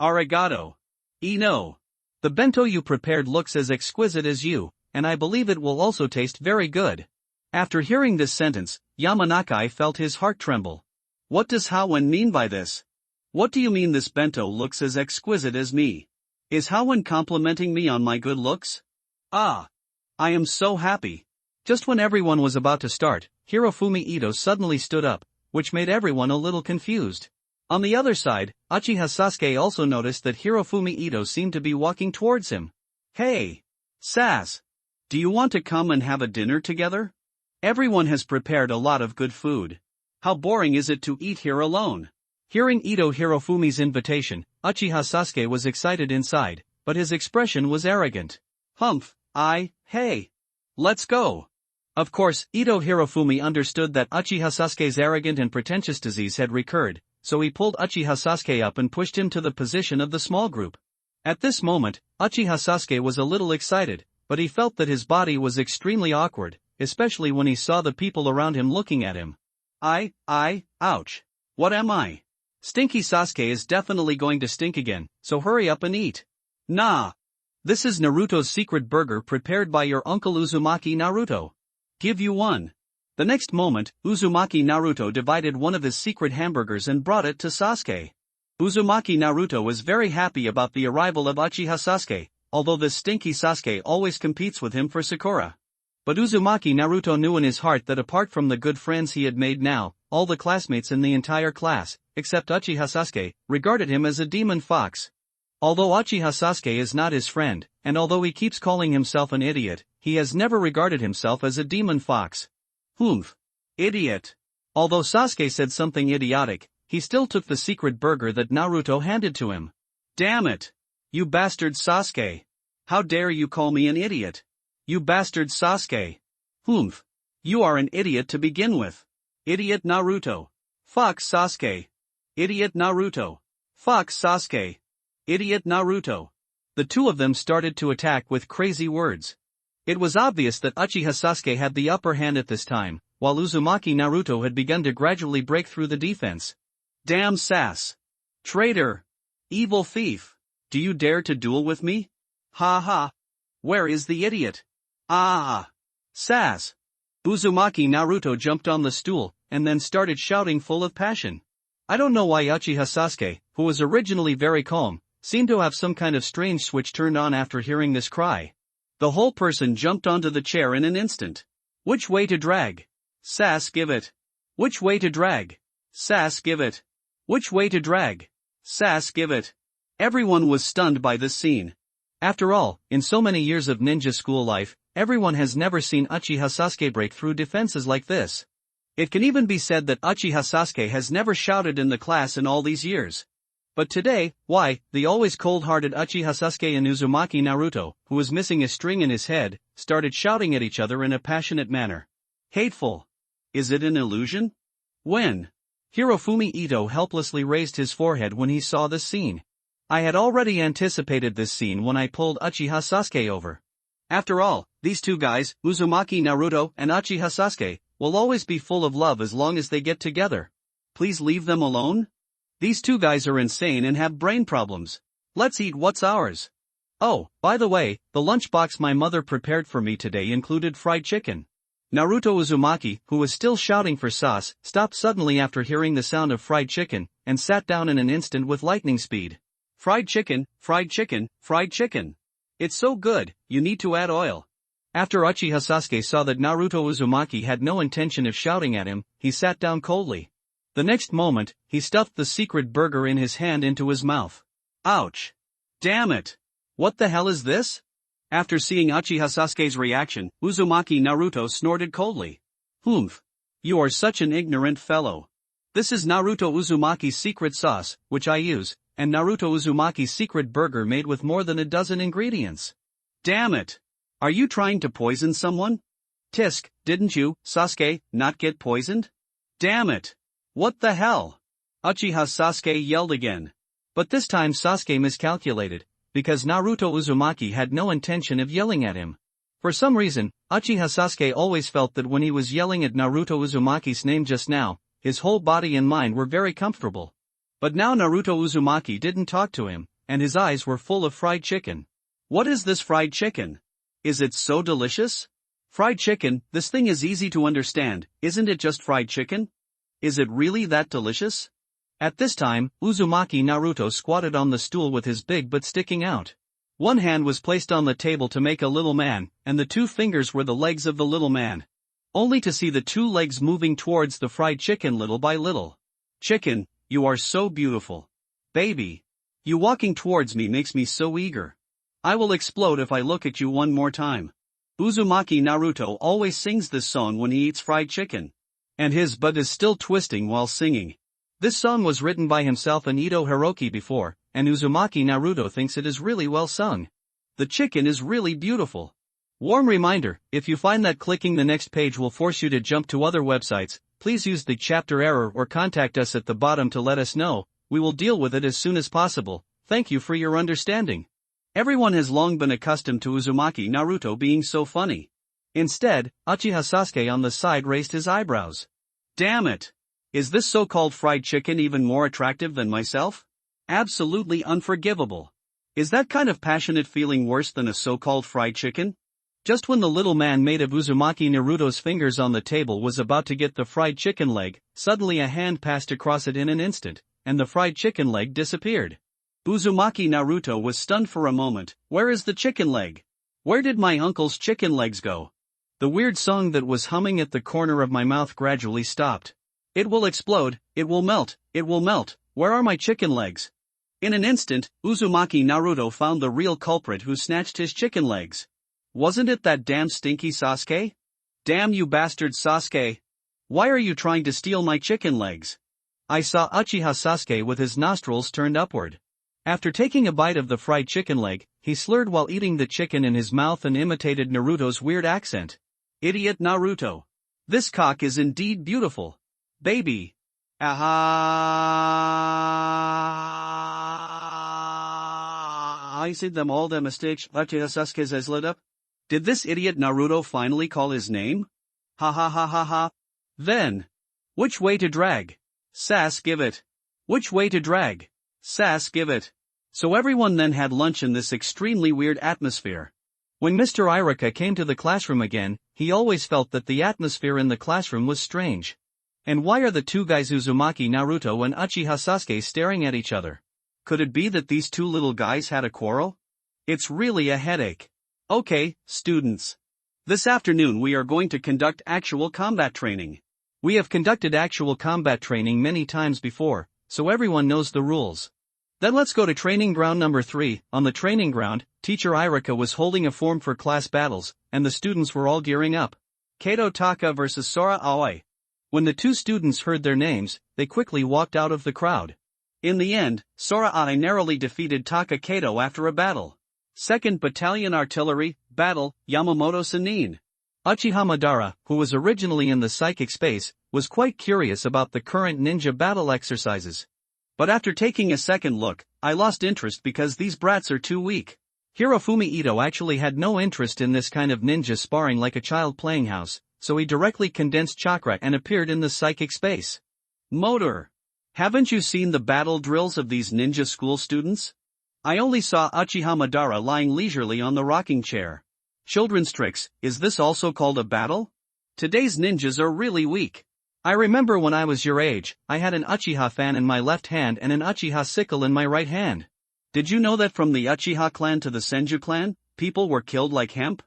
Arigato. Ino. The bento you prepared looks as exquisite as you, and I believe it will also taste very good. After hearing this sentence, Yamanaka felt his heart tremble. What does Hawen mean by this? What do you mean this bento looks as exquisite as me? Is Hawen complimenting me on my good looks? Ah! I am so happy. Just when everyone was about to start, Hirofumi Ito suddenly stood up, which made everyone a little confused. On the other side, Uchiha Sasuke also noticed that Hirofumi Ito seemed to be walking towards him. Hey! Sas! Do you want to come and have a dinner together? Everyone has prepared a lot of good food. How boring is it to eat here alone? Hearing Ito Hirofumi's invitation, Uchiha Sasuke was excited inside, but his expression was arrogant. Humph, hey. Let's go. Of course, Ito Hirofumi understood that Uchiha Sasuke's arrogant and pretentious disease had recurred, so he pulled Uchiha Sasuke up and pushed him to the position of the small group. At this moment, Uchiha Sasuke was a little excited, but he felt that his body was extremely awkward, especially when he saw the people around him looking at him. Ouch. What am I? Stinky Sasuke is definitely going to stink again, so hurry up and eat. Nah. This is Naruto's secret burger prepared by your uncle Uzumaki Naruto. Give you one. The next moment, Uzumaki Naruto divided one of his secret hamburgers and brought it to Sasuke. Uzumaki Naruto was very happy about the arrival of Uchiha Sasuke, although this stinky Sasuke always competes with him for Sakura. But Uzumaki Naruto knew in his heart that apart from the good friends he had made now, all the classmates in the entire class, except Uchiha Sasuke, regarded him as a demon fox. Although Uchiha Sasuke is not his friend, and although he keeps calling himself an idiot, he has never regarded himself as a demon fox. Humph. Idiot. Although Sasuke said something idiotic, he still took the secret burger that Naruto handed to him. Damn it. You bastard Sasuke. How dare you call me an idiot? You bastard Sasuke. Humph. You are an idiot to begin with. Idiot Naruto. Fox Sasuke. Idiot Naruto. Fox Sasuke. Idiot Naruto. The two of them started to attack with crazy words. It was obvious that Uchiha Sasuke had the upper hand at this time, while Uzumaki Naruto had begun to gradually break through the defense. Damn Sas. Traitor. Evil thief. Do you dare to duel with me? Ha ha. Where is the idiot? Ah. Sas. Uzumaki Naruto jumped on the stool, and then started shouting full of passion. I don't know why Uchiha Sasuke, who was originally very calm, seemed to have some kind of strange switch turned on after hearing this cry. The whole person jumped onto the chair in an instant. Which way to drag? Sass, give it. Which way to drag? Sass, give it. Which way to drag? Sass, give it. Everyone was stunned by this scene. After all, in so many years of ninja school life, everyone has never seen Uchiha Sasuke break through defenses like this. It can even be said that Uchiha Sasuke has never shouted in the class in all these years. But today, why, the always cold-hearted Uchiha Sasuke and Uzumaki Naruto, who was missing a string in his head, started shouting at each other in a passionate manner. Hateful. Is it an illusion? When? Hirofumi Ito helplessly raised his forehead when he saw this scene. I had already anticipated this scene when I pulled Uchiha Sasuke over. After all, these two guys, Uzumaki Naruto and Uchiha Sasuke, will always be full of love as long as they get together. Please leave them alone? These two guys are insane and have brain problems. Let's eat what's ours. Oh, by the way, the lunchbox my mother prepared for me today included fried chicken. Naruto Uzumaki, who was still shouting for sauce, stopped suddenly after hearing the sound of fried chicken, and sat down in an instant with lightning speed. Fried chicken, fried chicken, fried chicken. It's so good, you need to add oil. After Uchiha Sasuke saw that Naruto Uzumaki had no intention of shouting at him, he sat down coldly. The next moment, he stuffed the secret burger in his hand into his mouth. Ouch! Damn it! What the hell is this? After seeing Uchiha Sasuke's reaction, Uzumaki Naruto snorted coldly. Humph! You are such an ignorant fellow. This is Naruto Uzumaki's secret sauce, which I use, and Naruto Uzumaki's secret burger made with more than a dozen ingredients. Damn it! Are you trying to poison someone? Tisk, didn't you, Sasuke, not get poisoned? Damn it! What the hell? Uchiha Sasuke yelled again. But this time Sasuke miscalculated, because Naruto Uzumaki had no intention of yelling at him. For some reason, Uchiha Sasuke always felt that when he was yelling at Naruto Uzumaki's name just now, his whole body and mind were very comfortable. But now Naruto Uzumaki didn't talk to him, and his eyes were full of fried chicken. What is this fried chicken? Is it so delicious? Fried chicken, this thing is easy to understand, isn't it just fried chicken? Is it really that delicious? At this time, Uzumaki Naruto squatted on the stool with his big butt sticking out. One hand was placed on the table to make a little man, and the two fingers were the legs of the little man. Only to see the two legs moving towards the fried chicken little by little. Chicken, you are so beautiful. Baby. You walking towards me makes me so eager. I will explode if I look at you one more time. Uzumaki Naruto always sings this song when he eats fried chicken. And his butt is still twisting while singing. This song was written by himself and Ito Hiroki before, and Uzumaki Naruto thinks it is really well sung. The chicken is really beautiful. Warm reminder, if you find that clicking the next page will force you to jump to other websites, please use the chapter error or contact us at the bottom to let us know. We will deal with it as soon as possible. Thank you for your understanding. Everyone has long been accustomed to Uzumaki Naruto being so funny. Instead, Uchiha Sasuke on the side raised his eyebrows. Damn it! Is this so-called fried chicken even more attractive than myself? Absolutely unforgivable. Is that kind of passionate feeling worse than a so-called fried chicken? Just when the little man made of Uzumaki Naruto's fingers on the table was about to get the fried chicken leg, suddenly a hand passed across it in an instant, and the fried chicken leg disappeared. Uzumaki Naruto was stunned for a moment. Where is the chicken leg? Where did my uncle's chicken legs go? The weird song that was humming at the corner of my mouth gradually stopped. It will explode, it will melt, where are my chicken legs? In an instant, Uzumaki Naruto found the real culprit who snatched his chicken legs. Wasn't it that damn stinky Sasuke? Damn you bastard Sasuke! Why are you trying to steal my chicken legs? I saw Uchiha Sasuke with his nostrils turned upward. After taking a bite of the fried chicken leg, he slurred while eating the chicken in his mouth and imitated Naruto's weird accent. Idiot Naruto. This cock is indeed beautiful. Baby. Aha! I see them all the mistakes Uchiha Sasuke has lit up. Did this idiot Naruto finally call his name? Ha ha ha ha ha. Then. Which way to drag? Sass give it. Which way to drag? Sass give it. So everyone then had lunch in this extremely weird atmosphere. When Mr. Iraka came to the classroom again, he always felt that the atmosphere in the classroom was strange. And why are the two guys Uzumaki Naruto and Uchiha Sasuke staring at each other? Could it be that these two little guys had a quarrel? It's really a headache. Okay, students. This afternoon we are going to conduct actual combat training. We have conducted actual combat training many times before, so everyone knows the rules. Then let's go to training ground number 3. On the training ground, teacher Irika was holding a form for class battles, and the students were all gearing up. Kato Taka vs Sora Aoi. When the two students heard their names, they quickly walked out of the crowd. In the end, Sora Aoi narrowly defeated Taka Kato after a battle. 2nd Battalion Artillery, Battle, Yamamoto Sanin. Uchiha Madara, who was originally in the psychic space, was quite curious about the current ninja battle exercises. But after taking a second look, I lost interest because these brats are too weak. Hirofumi Ito actually had no interest in this kind of ninja sparring like a child playing house, so he directly condensed chakra and appeared in the psychic space. Motor. Haven't you seen the battle drills of these ninja school students? I only saw Uchiha Madara lying leisurely on the rocking chair. Children's tricks, is this also called a battle? Today's ninjas are really weak. I remember when I was your age, I had an Uchiha fan in my left hand and an Uchiha sickle in my right hand. Did you know that from the Uchiha clan to the Senju clan, people were killed like hemp?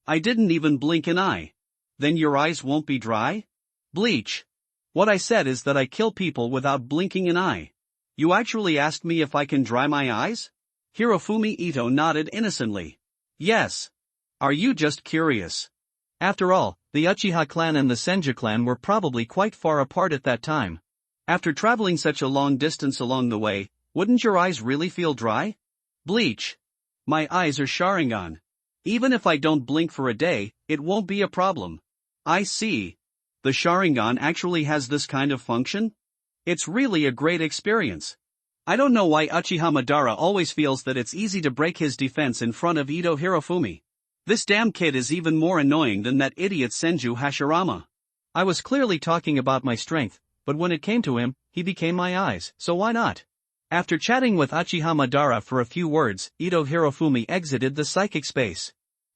I didn't even blink an eye. Then your eyes won't be dry? Bleach. What I said is that I kill people without blinking an eye. You actually asked me if I can dry my eyes? Hirofumi Ito nodded innocently. Yes. Are you just curious? After all, the Uchiha clan and the Senju clan were probably quite far apart at that time. After traveling such a long distance along the way, wouldn't your eyes really feel dry? Bleach. My eyes are Sharingan. Even if I don't blink for a day, it won't be a problem. I see. The Sharingan actually has this kind of function? It's really a great experience. I don't know why Uchiha Madara always feels that it's easy to break his defense in front of Ito Hirofumi. This damn kid is even more annoying than that idiot Senju Hashirama. I was clearly talking about my strength, but when it came to him, he became my eyes, so why not? After chatting with Uchiha Madara for a few words, Ito Hirofumi exited the psychic space.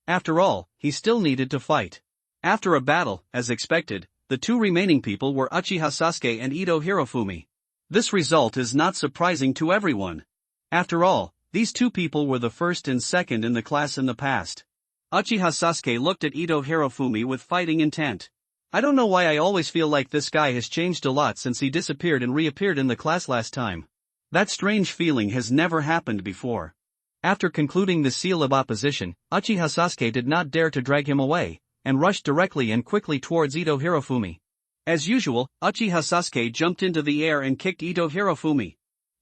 After all, he still needed to fight. After a battle, as expected, the two remaining people were Uchiha Sasuke and Ito Hirofumi. This result is not surprising to everyone. After all, these two people were the first and second in the class in the past. Uchiha Sasuke looked at Ito Hirofumi with fighting intent. I don't know why I always feel like this guy has changed a lot since he disappeared and reappeared in the class last time. That strange feeling has never happened before. After concluding the seal of opposition, Uchiha Sasuke did not dare to drag him away, and rushed directly and quickly towards Ito Hirofumi. As usual, Uchiha Sasuke jumped into the air and kicked Ito Hirofumi.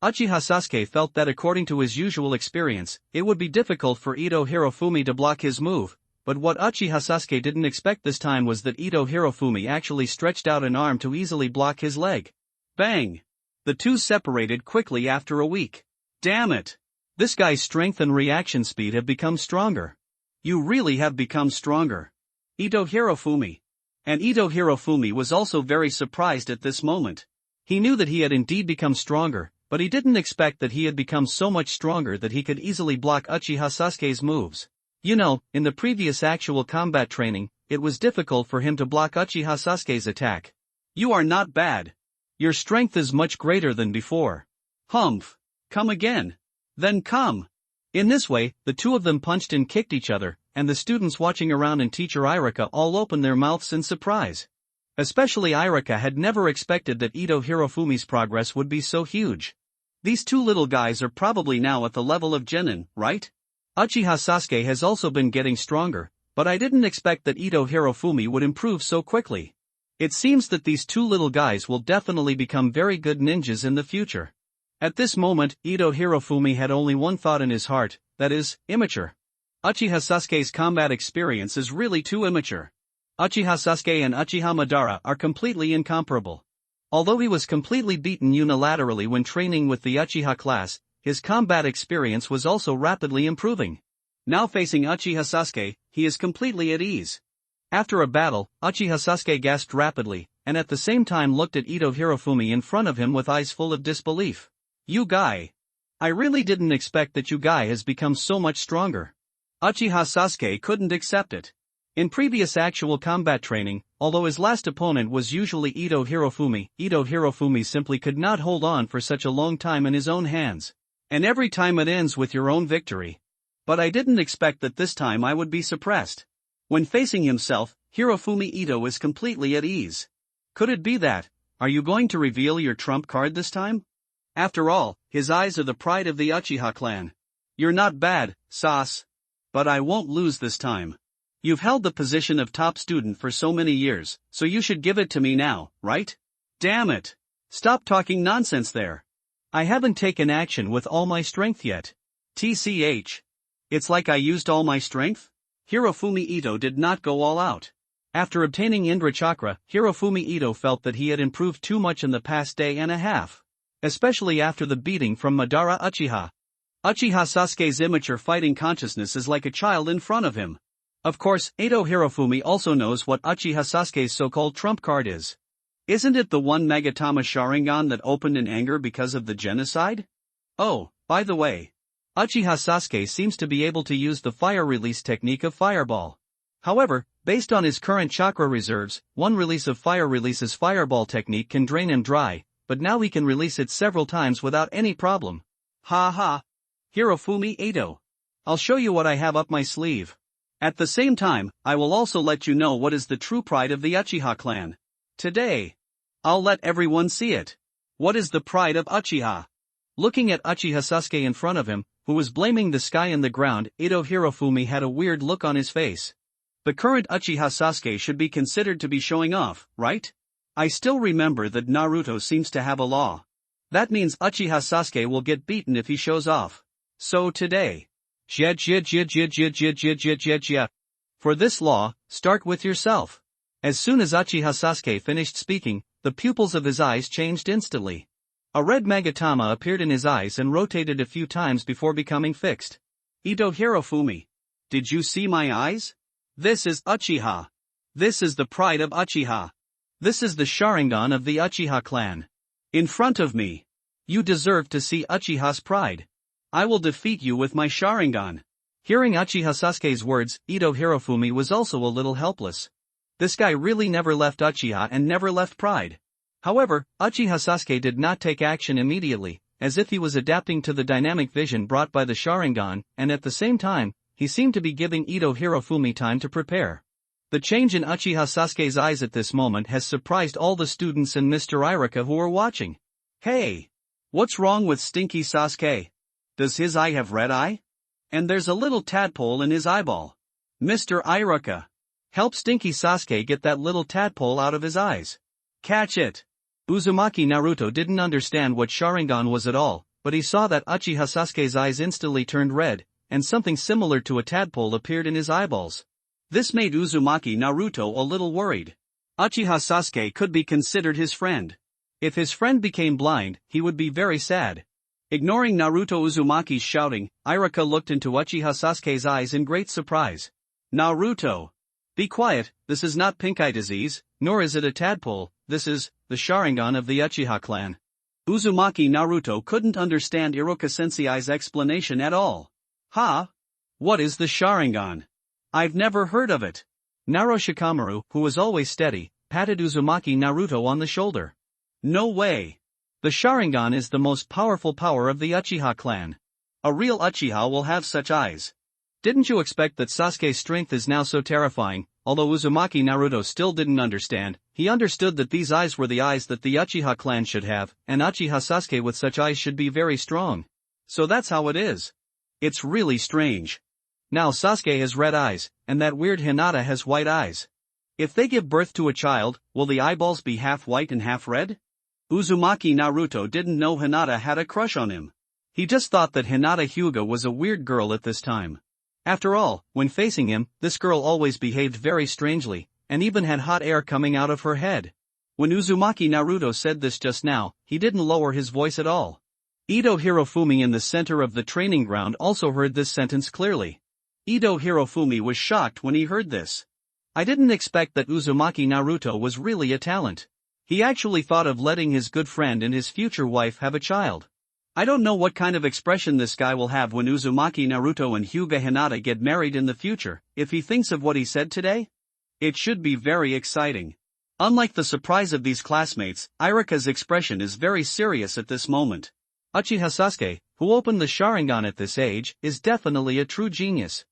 Uchiha Sasuke felt that according to his usual experience, it would be difficult for Ito Hirofumi to block his move, but what Uchiha Sasuke didn't expect this time was that Ito Hirofumi actually stretched out an arm to easily block his leg. Bang! The two separated quickly after a week. Damn it! This guy's strength and reaction speed have become stronger. You really have become stronger. Ito Hirofumi. And Ito Hirofumi was also very surprised at this moment. He knew that he had indeed become stronger, but he didn't expect that he had become so much stronger that he could easily block Uchiha Sasuke's moves. You know, in the previous actual combat training, it was difficult for him to block Uchiha Sasuke's attack. You are not bad. Your strength is much greater than before. Humph. Come again. Then come. In this way, the two of them punched and kicked each other, and the students watching around and teacher Irika all opened their mouths in surprise. Especially Irika had never expected that Ito Hirofumi's progress would be so huge. These two little guys are probably now at the level of Genin, right? Uchiha Sasuke has also been getting stronger, but I didn't expect that Ito Hirofumi would improve so quickly. It seems that these two little guys will definitely become very good ninjas in the future. At this moment, Ito Hirofumi had only one thought in his heart, that is, immature. Uchiha Sasuke's combat experience is really too immature. Uchiha Sasuke and Uchiha Madara are completely incomparable. Although he was completely beaten unilaterally when training with the Uchiha class, his combat experience was also rapidly improving. Now facing Uchiha Sasuke, he is completely at ease. After a battle, Uchiha Sasuke gasped rapidly, and at the same time looked at Ito Hirofumi in front of him with eyes full of disbelief. You guy. I really didn't expect that you guy has become so much stronger. Uchiha Sasuke couldn't accept it. In previous actual combat training, although his last opponent was usually Ito Hirofumi simply could not hold on for such a long time in his own hands. And every time it ends with your own victory. But I didn't expect that this time I would be suppressed. When facing himself, Hirofumi Ito is completely at ease. Could it be that? Are you going to reveal your trump card this time? After all, his eyes are the pride of the Uchiha clan. You're not bad, Sas. But I won't lose this time. You've held the position of top student for so many years, so you should give it to me now, right? Damn it! Stop talking nonsense there. I haven't taken action with all my strength yet. TCH. It's like I used all my strength? Hirofumi Ito did not go all out. After obtaining Indra Chakra, Hirofumi Ito felt that he had improved too much in the past day and a half. Especially after the beating from Madara Uchiha. Uchiha Sasuke's immature fighting consciousness is like a child in front of him. Of course, Ito Hirofumi also knows what Uchiha Sasuke's so-called trump card is. Isn't it the one Magatama Sharingan that opened in anger because of the genocide? Oh, by the way. Uchiha Sasuke seems to be able to use the fire release technique of Fireball. However, based on his current chakra reserves, one release of fire releases Fireball technique can drain him dry, but now he can release it several times without any problem. Ha ha. Hirofumi Ito. I'll show you what I have up my sleeve. At the same time, I will also let you know what is the true pride of the Uchiha clan. Today. I'll let everyone see it. What is the pride of Uchiha? Looking at Uchiha Sasuke in front of him, who was blaming the sky and the ground, Ito Hirofumi had a weird look on his face. The current Uchiha Sasuke should be considered to be showing off, right? I still remember that Naruto seems to have a law. That means Uchiha Sasuke will get beaten if he shows off. So today. For this law, start with yourself. As soon as Uchiha Sasuke finished speaking, the pupils of his eyes changed instantly. A red Magatama appeared in his eyes and rotated a few times before becoming fixed. Ito Hirofumi. Did you see my eyes? This is Uchiha. This is the pride of Uchiha. This is the Sharingan of the Uchiha clan. In front of me. You deserve to see Uchiha's pride. I will defeat you with my Sharingan. Hearing Uchiha Sasuke's words, Ito Hirofumi was also a little helpless. This guy really never left Uchiha and never left pride. However, Uchiha Sasuke did not take action immediately, as if he was adapting to the dynamic vision brought by the Sharingan, and at the same time, he seemed to be giving Ito Hirofumi time to prepare. The change in Uchiha Sasuke's eyes at this moment has surprised all the students and Mr. Iruka who are watching. Hey! What's wrong with Stinky Sasuke? Does his eye have red eye? And there's a little tadpole in his eyeball. Mr. Iruka. Help Stinky Sasuke get that little tadpole out of his eyes. Catch it! Uzumaki Naruto didn't understand what Sharingan was at all, but he saw that Uchiha Sasuke's eyes instantly turned red, and something similar to a tadpole appeared in his eyeballs. This made Uzumaki Naruto a little worried. Uchiha Sasuke could be considered his friend. If his friend became blind, he would be very sad. Ignoring Naruto Uzumaki's shouting, Iruka looked into Uchiha Sasuke's eyes in great surprise. Naruto! Be quiet, this is not pink eye disease, nor is it a tadpole, this is the Sharingan of the Uchiha clan. Uzumaki Naruto couldn't understand Iruka-sensei's explanation at all. Ha? What is the Sharingan? I've never heard of it. Naro Shikamaru, who was always steady, patted Uzumaki Naruto on the shoulder. No way. The Sharingan is the most powerful power of the Uchiha clan. A real Uchiha will have such eyes. Didn't you expect that Sasuke's strength is now so terrifying? Although Uzumaki Naruto still didn't understand, he understood that these eyes were the eyes that the Uchiha clan should have, and Uchiha Sasuke with such eyes should be very strong. So that's how it is. It's really strange. Now Sasuke has red eyes, and that weird Hinata has white eyes. If they give birth to a child, will the eyeballs be half white and half red? Uzumaki Naruto didn't know Hinata had a crush on him. He just thought that Hinata Hyuga was a weird girl at this time. After all, when facing him, this girl always behaved very strangely, and even had hot air coming out of her head. When Uzumaki Naruto said this just now, he didn't lower his voice at all. Ito Hirofumi in the center of the training ground also heard this sentence clearly. Ito Hirofumi was shocked when he heard this. I didn't expect that Uzumaki Naruto was really a talent. He actually thought of letting his good friend and his future wife have a child. I don't know what kind of expression this guy will have when Uzumaki Naruto and Hyuga Hinata get married in the future, if he thinks of what he said today. It should be very exciting. Unlike the surprise of these classmates, Irika's expression is very serious at this moment. Uchiha Sasuke, who opened the Sharingan at this age, is definitely a true genius.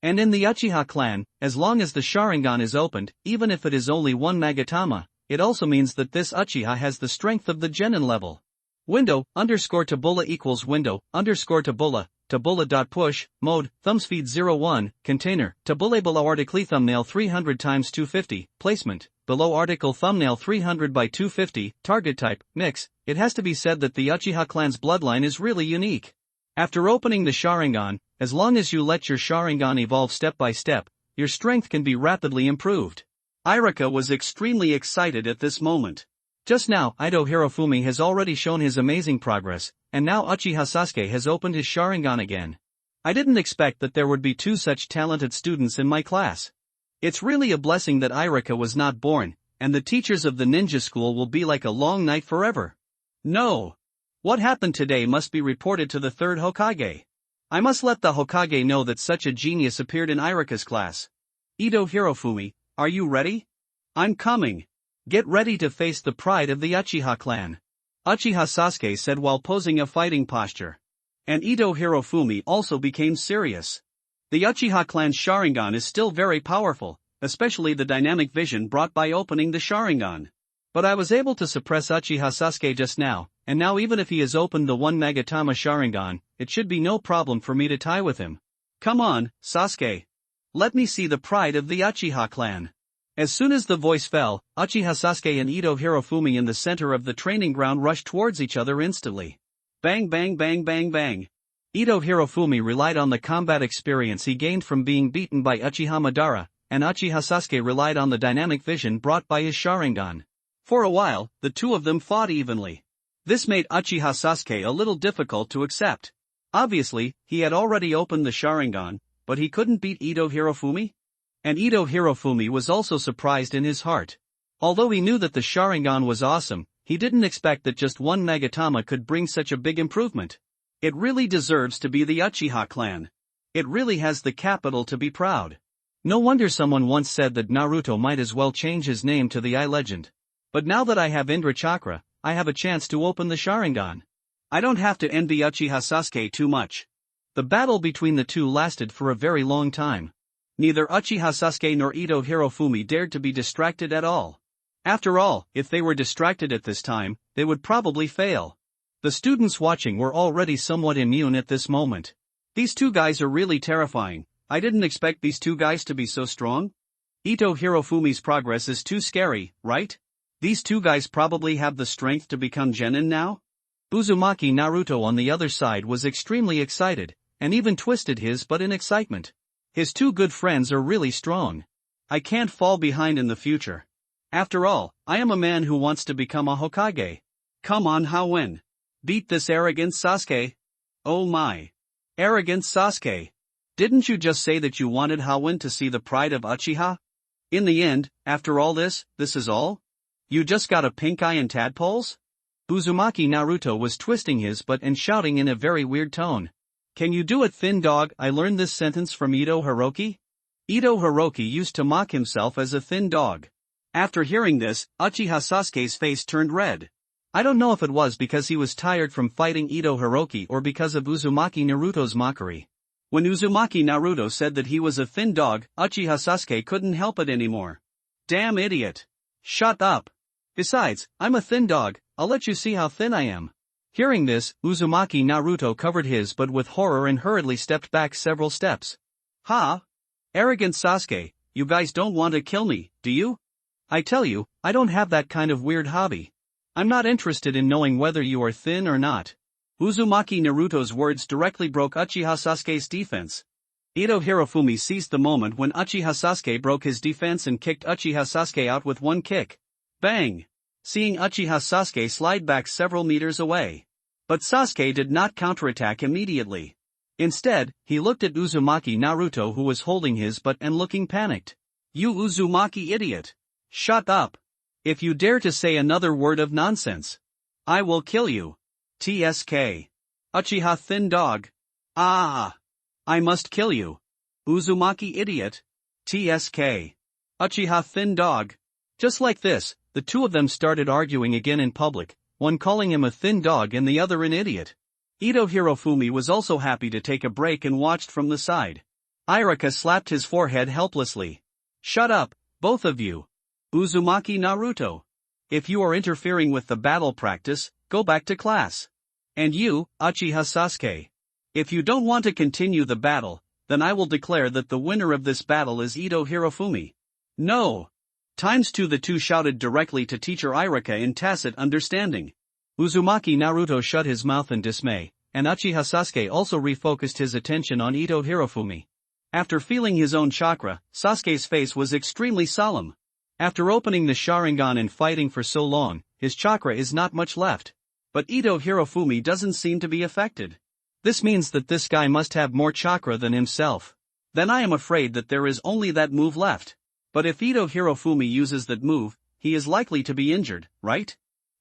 And in the Uchiha clan, as long as the Sharingan is opened, even if it is only one Magatama, it also means that this Uchiha has the strength of the Genin level. Window, _Tabula equals window, _Tabula, Tabula.push, mode, thumbspeed 01, container, Tabula below article thumbnail 300 x 250, placement, below article thumbnail 300 by 250, target type, mix. It has to be said that the Uchiha clan's bloodline is really unique. After opening the Sharingan, as long as you let your Sharingan evolve step by step, your strength can be rapidly improved. Irika was extremely excited at this moment. Just now, Ito Hirofumi has already shown his amazing progress, and now Uchiha Sasuke has opened his Sharingan again. I didn't expect that there would be two such talented students in my class. It's really a blessing that Irika was not born, and the teachers of the ninja school will be like a long night forever. No. What happened today must be reported to the third Hokage. I must let the Hokage know that such a genius appeared in Irika's class. Ito Hirofumi, are you ready? I'm coming. Get ready to face the pride of the Uchiha clan. Uchiha Sasuke said while posing a fighting posture. And Ito Hirofumi also became serious. The Uchiha clan's Sharingan is still very powerful, especially the dynamic vision brought by opening the Sharingan. But I was able to suppress Uchiha Sasuke just now, and now even if he has opened the one Magatama Sharingan, it should be no problem for me to tie with him. Come on, Sasuke. Let me see the pride of the Uchiha clan. As soon as the voice fell, Uchiha Sasuke and Ito Hirofumi in the center of the training ground rushed towards each other instantly. Bang bang bang bang bang. Ito Hirofumi relied on the combat experience he gained from being beaten by Uchiha Madara, and Uchiha Sasuke relied on the dynamic vision brought by his Sharingan. For a while, the two of them fought evenly. This made Uchiha Sasuke a little difficult to accept. Obviously, he had already opened the Sharingan, but he couldn't beat Ito Hirofumi? And Ito Hirofumi was also surprised in his heart. Although he knew that the Sharingan was awesome, he didn't expect that just one Magatama could bring such a big improvement. It really deserves to be the Uchiha clan. It really has the capital to be proud. No wonder someone once said that Naruto might as well change his name to the I Legend. But now that I have Indra Chakra, I have a chance to open the Sharingan. I don't have to envy Uchiha Sasuke too much. The battle between the two lasted for a very long time. Neither Uchiha Sasuke nor Ito Hirofumi dared to be distracted at all. After all, if they were distracted at this time, they would probably fail. The students watching were already somewhat immune at this moment. These two guys are really terrifying. I didn't expect these two guys to be so strong. Ito Hirofumi's progress is too scary, right? These two guys probably have the strength to become Genin now? Uzumaki Naruto on the other side was extremely excited, and even twisted his butt in excitement. His two good friends are really strong. I can't fall behind in the future. After all, I am a man who wants to become a Hokage. Come on Haowen. Beat this arrogant Sasuke. Oh my. Arrogant Sasuke. Didn't you just say that you wanted Haowen to see the pride of Uchiha? In the end, after all this is all? You just got a pink eye and tadpoles? Uzumaki Naruto was twisting his butt and shouting in a very weird tone. Can you do it, thin dog? I learned this sentence from Ito Hiroki. Ito Hiroki used to mock himself as a thin dog. After hearing this, Uchiha Sasuke's face turned red. I don't know if it was because he was tired from fighting Ito Hiroki or because of Uzumaki Naruto's mockery. When Uzumaki Naruto said that he was a thin dog, Uchiha Sasuke couldn't help it anymore. Damn idiot. Shut up. Besides, I'm a thin dog, I'll let you see how thin I am. Hearing this, Uzumaki Naruto covered his butt with horror and hurriedly stepped back several steps. Ha! Arrogant Sasuke, you guys don't want to kill me, do you? I tell you, I don't have that kind of weird hobby. I'm not interested in knowing whether you are thin or not. Uzumaki Naruto's words directly broke Uchiha Sasuke's defense. Ito Hirofumi seized the moment when Uchiha Sasuke broke his defense and kicked Uchiha Sasuke out with one kick. Bang! Seeing Uchiha Sasuke slide back several meters away. But Sasuke did not counterattack immediately. Instead, he looked at Uzumaki Naruto who was holding his butt and looking panicked. You Uzumaki idiot! Shut up! If you dare to say another word of nonsense, I will kill you. TSK. Uchiha thin dog. Ah! I must kill you. Uzumaki idiot. TSK. Uchiha thin dog. Just like this, the two of them started arguing again in public, one calling him a thin dog and the other an idiot. Ito Hirofumi was also happy to take a break and watched from the side. Irika slapped his forehead helplessly. Shut up, both of you. Uzumaki Naruto. If you are interfering with the battle practice, go back to class. And you, Uchiha Sasuke. If you don't want to continue the battle, then I will declare that the winner of this battle is Ito Hirofumi. No. ×2 The two shouted directly to teacher Irika in tacit understanding. Uzumaki Naruto shut his mouth in dismay, and Uchiha Sasuke also refocused his attention on Ito Hirofumi. After feeling his own chakra, Sasuke's face was extremely solemn. After opening the Sharingan and fighting for so long, his chakra is not much left. But Ito Hirofumi doesn't seem to be affected. This means that this guy must have more chakra than himself. Then I am afraid that there is only that move left. But if Ito Hirofumi uses that move, he is likely to be injured, right?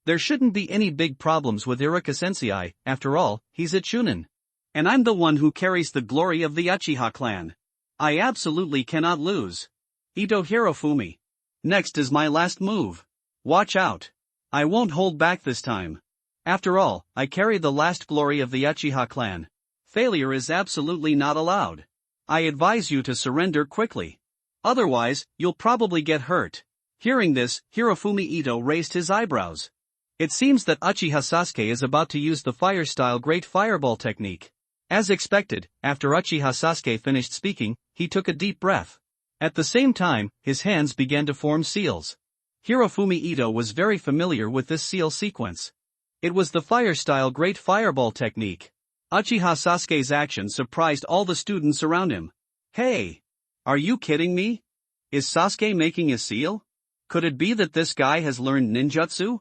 There shouldn't be any big problems with Irika Sensei, after all, he's a Chunin. And I'm the one who carries the glory of the Uchiha clan. I absolutely cannot lose. Ito Hirofumi. Next is my last move. Watch out. I won't hold back this time. After all, I carry the last glory of the Uchiha clan. Failure is absolutely not allowed. I advise you to surrender quickly. Otherwise, you'll probably get hurt. Hearing this, Hirofumi Ito raised his eyebrows. It seems that Uchiha Sasuke is about to use the fire-style Great Fireball technique. As expected, after Uchiha Sasuke finished speaking, he took a deep breath. At the same time, his hands began to form seals. Hirofumi Ito was very familiar with this seal sequence. It was the fire-style Great Fireball technique. Uchiha Sasuke's action surprised all the students around him. Hey! Are you kidding me? Is Sasuke making a seal? Could it be that this guy has learned ninjutsu?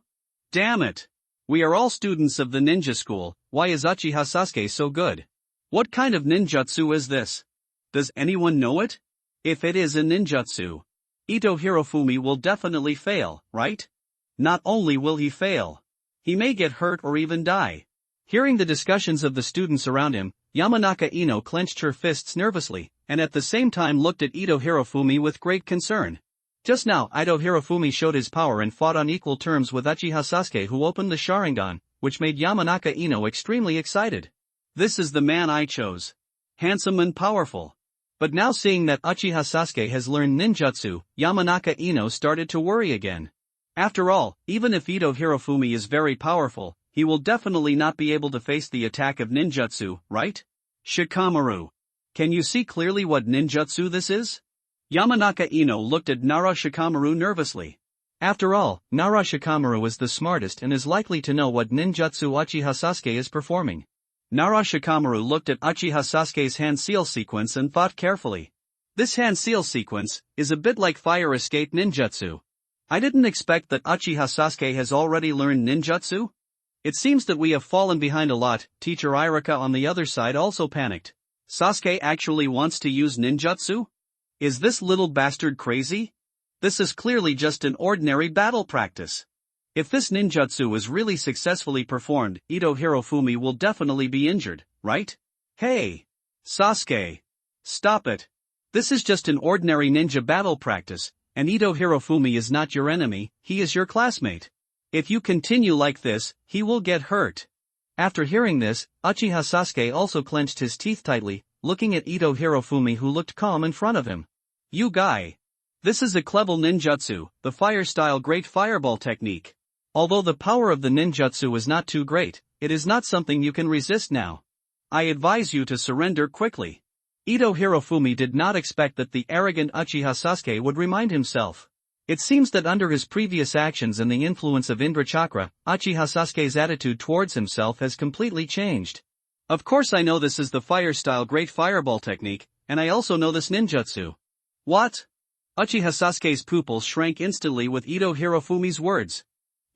Damn it! We are all students of the ninja school, why is Uchiha Sasuke so good? What kind of ninjutsu is this? Does anyone know it? If it is a ninjutsu, Ito Hirofumi will definitely fail, right? Not only will he fail, he may get hurt or even die. Hearing the discussions of the students around him, Yamanaka Ino clenched her fists nervously, and at the same time looked at Ito Hirofumi with great concern. Just now, Ito Hirofumi showed his power and fought on equal terms with Uchiha Sasuke, who opened the Sharingan, which made Yamanaka Ino extremely excited. This is the man I chose. Handsome and powerful. But now seeing that Uchiha Sasuke has learned ninjutsu, Yamanaka Ino started to worry again. After all, even if Ito Hirofumi is very powerful, he will definitely not be able to face the attack of ninjutsu, right? Shikamaru. Can you see clearly what ninjutsu this is? Yamanaka Ino looked at Nara Shikamaru nervously. After all, Nara Shikamaru is the smartest and is likely to know what ninjutsu Uchiha Sasuke is performing. Nara Shikamaru looked at Uchiha Sasuke's hand seal sequence and thought carefully. This hand seal sequence is a bit like fire escape ninjutsu. I didn't expect that Uchiha Sasuke has already learned ninjutsu. It seems that we have fallen behind a lot. Teacher Irika on the other side also panicked. Sasuke actually wants to use ninjutsu? Is this little bastard crazy? This is clearly just an ordinary battle practice. If this ninjutsu is really successfully performed, Ito Hirofumi will definitely be injured, right? Hey! Sasuke! Stop it! This is just an ordinary ninja battle practice, and Ito Hirofumi is not your enemy, he is your classmate. If you continue like this, he will get hurt. After hearing this, Uchiha Sasuke also clenched his teeth tightly, looking at Ito Hirofumi, who looked calm in front of him. You guy! This is a clever ninjutsu, the fire-style Great Fireball technique. Although the power of the ninjutsu is not too great, it is not something you can resist now. I advise you to surrender quickly. Ito Hirofumi did not expect that the arrogant Uchiha Sasuke would remind himself. It seems that under his previous actions and the influence of Indra Chakra, Uchiha Sasuke's attitude towards himself has completely changed. Of course I know this is the fire-style Great Fireball technique, and I also know this ninjutsu. What? Uchiha Sasuke's pupils shrank instantly with Ito Hirofumi's words.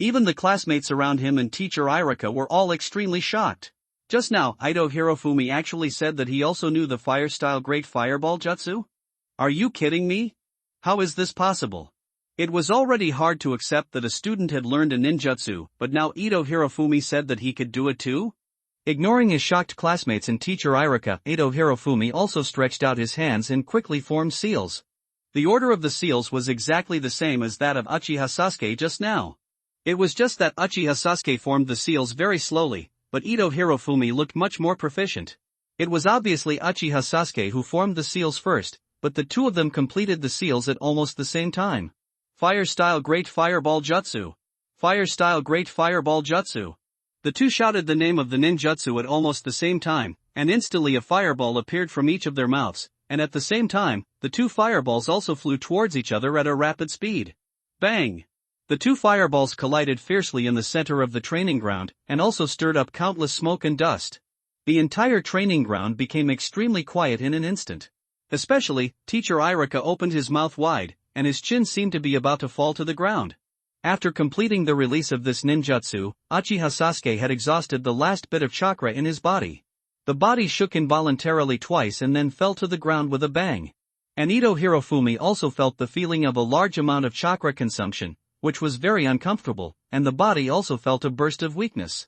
Even the classmates around him and teacher Irika were all extremely shocked. Just now, Ito Hirofumi actually said that he also knew the fire-style Great Fireball jutsu? Are you kidding me? How is this possible? It was already hard to accept that a student had learned a ninjutsu, but now Ito Hirofumi said that he could do it too? Ignoring his shocked classmates and teacher Irika, Ito Hirofumi also stretched out his hands and quickly formed seals. The order of the seals was exactly the same as that of Uchiha Sasuke just now. It was just that Uchiha Sasuke formed the seals very slowly, but Ito Hirofumi looked much more proficient. It was obviously Uchiha Sasuke who formed the seals first, but the two of them completed the seals at almost the same time. Fire style great fireball jutsu. Fire style great fireball jutsu. The two shouted the name of the ninjutsu at almost the same time, and instantly a fireball appeared from each of their mouths, and at the same time, the two fireballs also flew towards each other at a rapid speed. Bang! The two fireballs collided fiercely in the center of the training ground, and also stirred up countless smoke and dust. The entire training ground became extremely quiet in an instant. Especially, Teacher Irika opened his mouth wide, and his chin seemed to be about to fall to the ground. After completing the release of this ninjutsu, Uchiha Sasuke had exhausted the last bit of chakra in his body. The body shook involuntarily twice and then fell to the ground with a bang. And Ito Hirofumi also felt the feeling of a large amount of chakra consumption, which was very uncomfortable, and the body also felt a burst of weakness.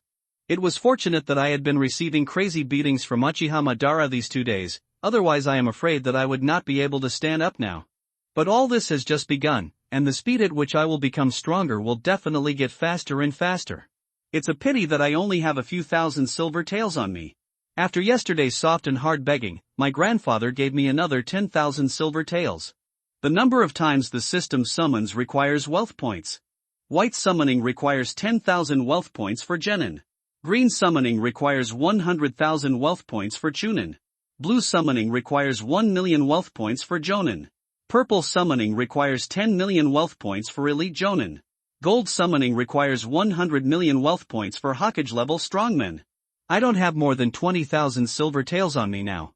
It was fortunate that I had been receiving crazy beatings from Uchiha Madara these 2 days, otherwise I am afraid that I would not be able to stand up now. But all this has just begun, and the speed at which I will become stronger will definitely get faster and faster. It's a pity that I only have a few thousand silver taels on me. After yesterday's soft and hard begging, my grandfather gave me another 10,000 silver taels. The number of times the system summons requires wealth points. White summoning requires 10,000 wealth points for Genin. Green summoning requires 100,000 wealth points for Chunin. Blue summoning requires 1 million wealth points for Jonin. Purple summoning requires 10 million wealth points for Elite Jonin. Gold summoning requires 100 million wealth points for Hokage level strongmen. I don't have more than 20,000 silver taels on me now.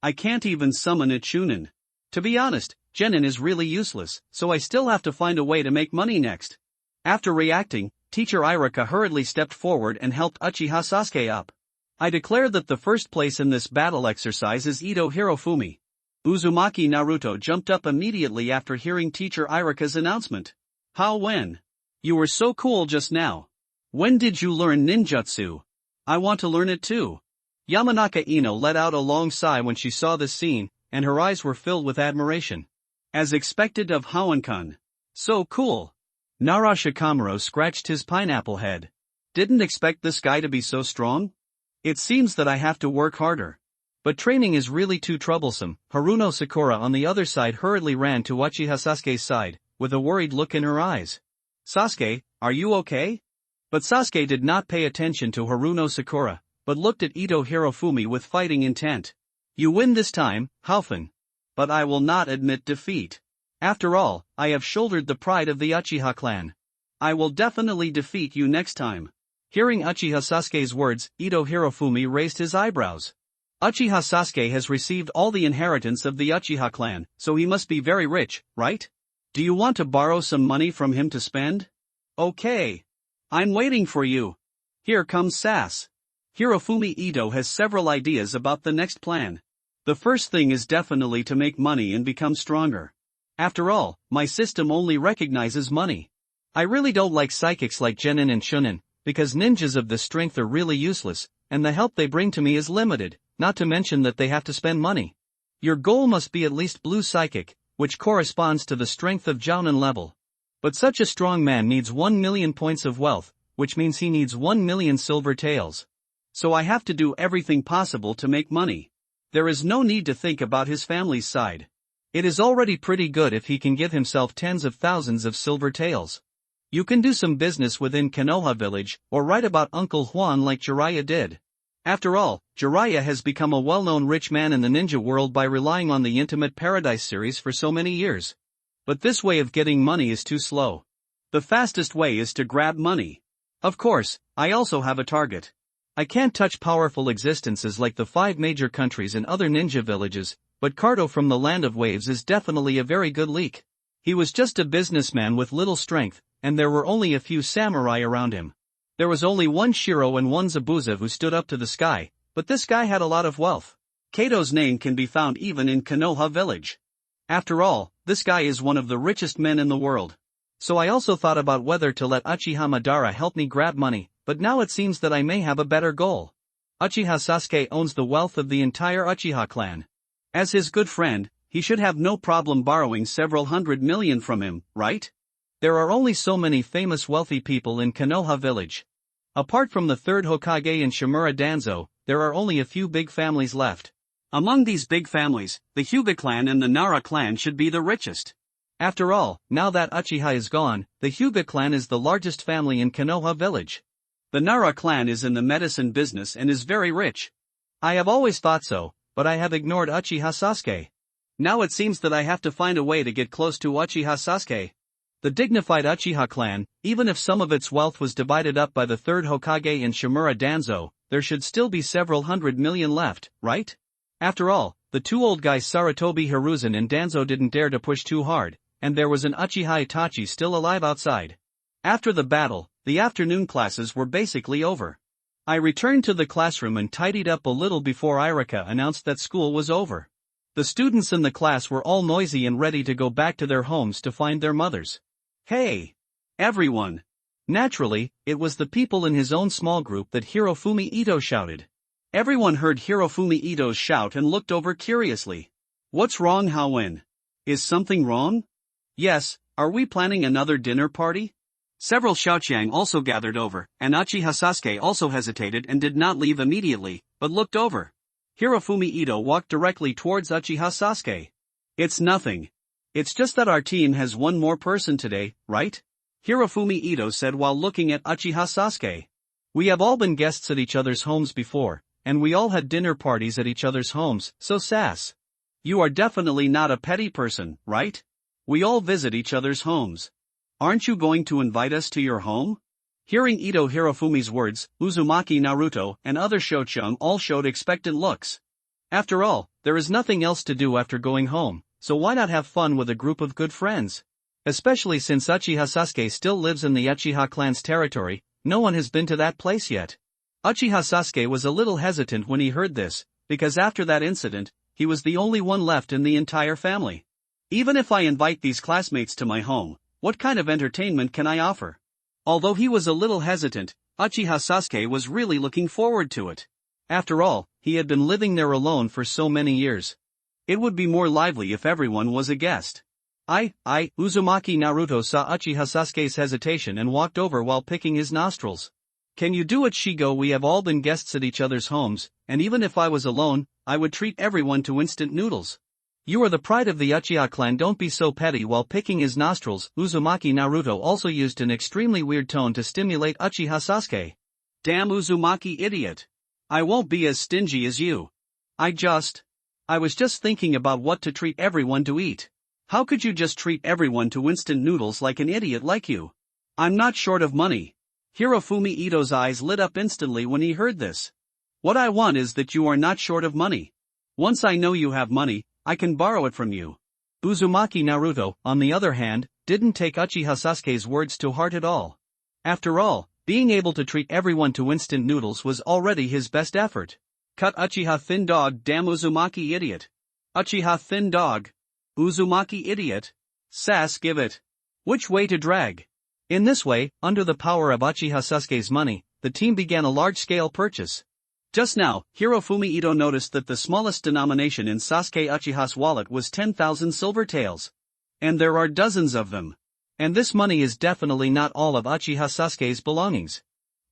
I can't even summon a Chunin. To be honest, Genin is really useless, so I still have to find a way to make money next. After reacting, Teacher Irika hurriedly stepped forward and helped Uchiha Sasuke up. I declare that the first place in this battle exercise is Ito Hirofumi. Uzumaki Naruto jumped up immediately after hearing Teacher Irika's announcement. How when? You were so cool just now. When did you learn ninjutsu? I want to learn it too. Yamanaka Ino let out a long sigh when she saw this scene, and her eyes were filled with admiration. As expected of Hoenkan. So cool. Nara Shikamaru scratched his pineapple head. Didn't expect this guy to be so strong? It seems that I have to work harder. But training is really too troublesome. Haruno Sakura on the other side hurriedly ran to Uchiha Sasuke's side, with a worried look in her eyes. Sasuke, are you okay? But Sasuke did not pay attention to Haruno Sakura, but looked at Ito Hirofumi with fighting intent. You win this time, Haufun. But I will not admit defeat. After all, I have shouldered the pride of the Uchiha clan. I will definitely defeat you next time. Hearing Uchiha Sasuke's words, Ito Hirofumi raised his eyebrows. Uchiha Sasuke has received all the inheritance of the Uchiha clan, so he must be very rich, right? Do you want to borrow some money from him to spend? Okay. I'm waiting for you. Here comes Sass. Hirofumi Ito has several ideas about the next plan. The first thing is definitely to make money and become stronger. After all, my system only recognizes money. I really don't like psychics like Genin and Chunin, because ninjas of this strength are really useless, and the help they bring to me is limited, not to mention that they have to spend money. Your goal must be at least blue psychic, which corresponds to the strength of Jounin level. But such a strong man needs 1 million points of wealth, which means he needs 1 million silver taels. So I have to do everything possible to make money. There is no need to think about his family's side. It is already pretty good if he can give himself tens of thousands of silver taels. You can do some business within Konoha village, or write about Uncle Juan like Jiraiya did. After all, Jiraiya has become a well-known rich man in the ninja world by relying on the Intimate Paradise series for so many years. But this way of getting money is too slow. The fastest way is to grab money. Of course, I also have a target. I can't touch powerful existences like the 5 major countries and other ninja villages, but Cardo from the Land of Waves is definitely a very good leak. He was just a businessman with little strength, and there were only a few samurai around him. There was only one Shiro and one Zabuza who stood up to the sky, but this guy had a lot of wealth. Kato's name can be found even in Konoha village. After all, this guy is one of the richest men in the world. So I also thought about whether to let Uchiha Madara help me grab money, but now it seems that I may have a better goal. Uchiha Sasuke owns the wealth of the entire Uchiha clan. As his good friend, he should have no problem borrowing several hundred million from him, right? There are only so many famous wealthy people in Konoha village. Apart from the third Hokage and Shimura Danzo, there are only a few big families left. Among these big families, the Hyuga clan and the Nara clan should be the richest. After all, now that Uchiha is gone, the Hyuga clan is the largest family in Konoha village. The Nara clan is in the medicine business and is very rich. I have always thought so, but I have ignored Uchiha Sasuke. Now it seems that I have to find a way to get close to Uchiha Sasuke. The dignified Uchiha clan, even if some of its wealth was divided up by the third Hokage and Shimura Danzo, there should still be several hundred million left, right? After all, the two old guys Sarutobi Hiruzen and Danzo didn't dare to push too hard, and there was an Uchiha Itachi still alive outside. After the battle, the afternoon classes were basically over. I returned to the classroom and tidied up a little before Irika announced that school was over. The students in the class were all noisy and ready to go back to their homes to find their mothers. Hey! Everyone! Naturally, it was the people in his own small group that Hirofumi Ito shouted. Everyone heard Hirofumi Ito's shout and looked over curiously. What's wrong, Hawen? Is something wrong? Yes, are we planning another dinner party? Several Xiaoqiang also gathered over, and Uchiha Sasuke also hesitated and did not leave immediately, but looked over. Hirofumi Ito walked directly towards Uchiha Sasuke. It's nothing. It's just that our team has one more person today, right? Hirofumi Ito said while looking at Uchiha Sasuke. We have all been guests at each other's homes before, and we all had dinner parties at each other's homes, so Sas. You are definitely not a petty person, right? We all visit each other's homes. Aren't you going to invite us to your home? Hearing Ito Hirofumi's words, Uzumaki Naruto and other Shochung all showed expectant looks. After all, there is nothing else to do after going home, so why not have fun with a group of good friends? Especially since Uchiha Sasuke still lives in the Uchiha clan's territory, no one has been to that place yet. Uchiha Sasuke was a little hesitant when he heard this, because after that incident, he was the only one left in the entire family. Even if I invite these classmates to my home, what kind of entertainment can I offer? Although he was a little hesitant, Uchiha Sasuke was really looking forward to it. After all, he had been living there alone for so many years. It would be more lively if everyone was a guest. Uzumaki Naruto saw Uchiha Sasuke's hesitation and walked over while picking his nostrils. Can you do it, Shigo? We have all been guests at each other's homes, and even if I was alone, I would treat everyone to instant noodles. You are the pride of the Uchiha clan, don't be so petty. While picking his nostrils, Uzumaki Naruto also used an extremely weird tone to stimulate Uchiha Sasuke. Damn Uzumaki idiot. I won't be as stingy as you. I was just thinking about what to treat everyone to eat. How could you just treat everyone to instant noodles like an idiot like you? I'm not short of money. Hirofumi Ito's eyes lit up instantly when he heard this. What I want is that you are not short of money. Once I know you have money, I can borrow it from you. Uzumaki Naruto, on the other hand, didn't take Uchiha Sasuke's words to heart at all. After all, being able to treat everyone to instant noodles was already his best effort. Cut Uchiha thin dog, damn Uzumaki idiot. Uchiha thin dog. Uzumaki idiot. Sass, give it. Which way to drag? In this way, under the power of Uchiha Sasuke's money, the team began a large-scale purchase. Just now, Hirofumi Ito noticed that the smallest denomination in Sasuke Uchiha's wallet was 10,000 silver taels. And there are dozens of them. And this money is definitely not all of Uchiha Sasuke's belongings.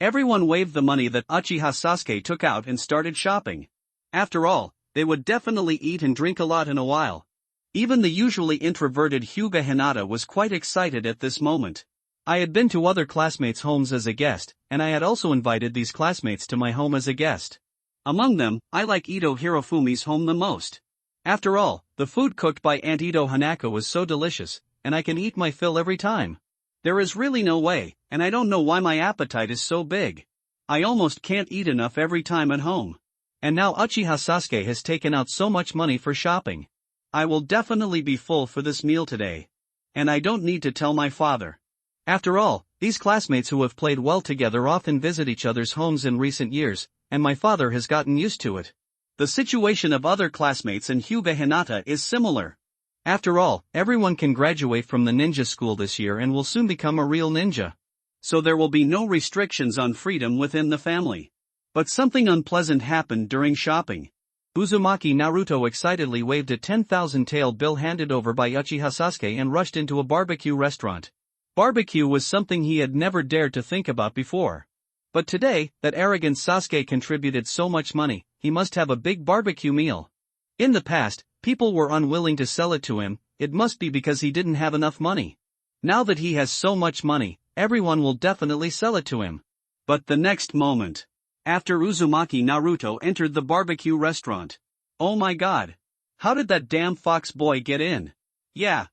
Everyone waved the money that Uchiha Sasuke took out and started shopping. After all, they would definitely eat and drink a lot in a while. Even the usually introverted Hyuga Hinata was quite excited at this moment. I had been to other classmates' homes as a guest, and I had also invited these classmates to my home as a guest. Among them, I like Ito Hirofumi's home the most. After all, the food cooked by Aunt Ito Hanako was so delicious, and I can eat my fill every time. There is really no way, and I don't know why my appetite is so big. I almost can't eat enough every time at home. And now Uchiha Sasuke has taken out so much money for shopping. I will definitely be full for this meal today. And I don't need to tell my father. After all, these classmates who have played well together often visit each other's homes in recent years, and my father has gotten used to it. The situation of other classmates and Hyuga Hinata is similar. After all, everyone can graduate from the ninja school this year and will soon become a real ninja. So there will be no restrictions on freedom within the family. But something unpleasant happened during shopping. Uzumaki Naruto excitedly waved a 10,000 tael bill handed over by Uchiha Sasuke and rushed into a barbecue restaurant. Barbecue was something he had never dared to think about before. But today, that arrogant Sasuke contributed so much money, he must have a big barbecue meal. In the past, people were unwilling to sell it to him, it must be because he didn't have enough money. Now that he has so much money, everyone will definitely sell it to him. But the next moment, after Uzumaki Naruto entered the barbecue restaurant. Oh my god. How did that damn fox boy get in? Yeah.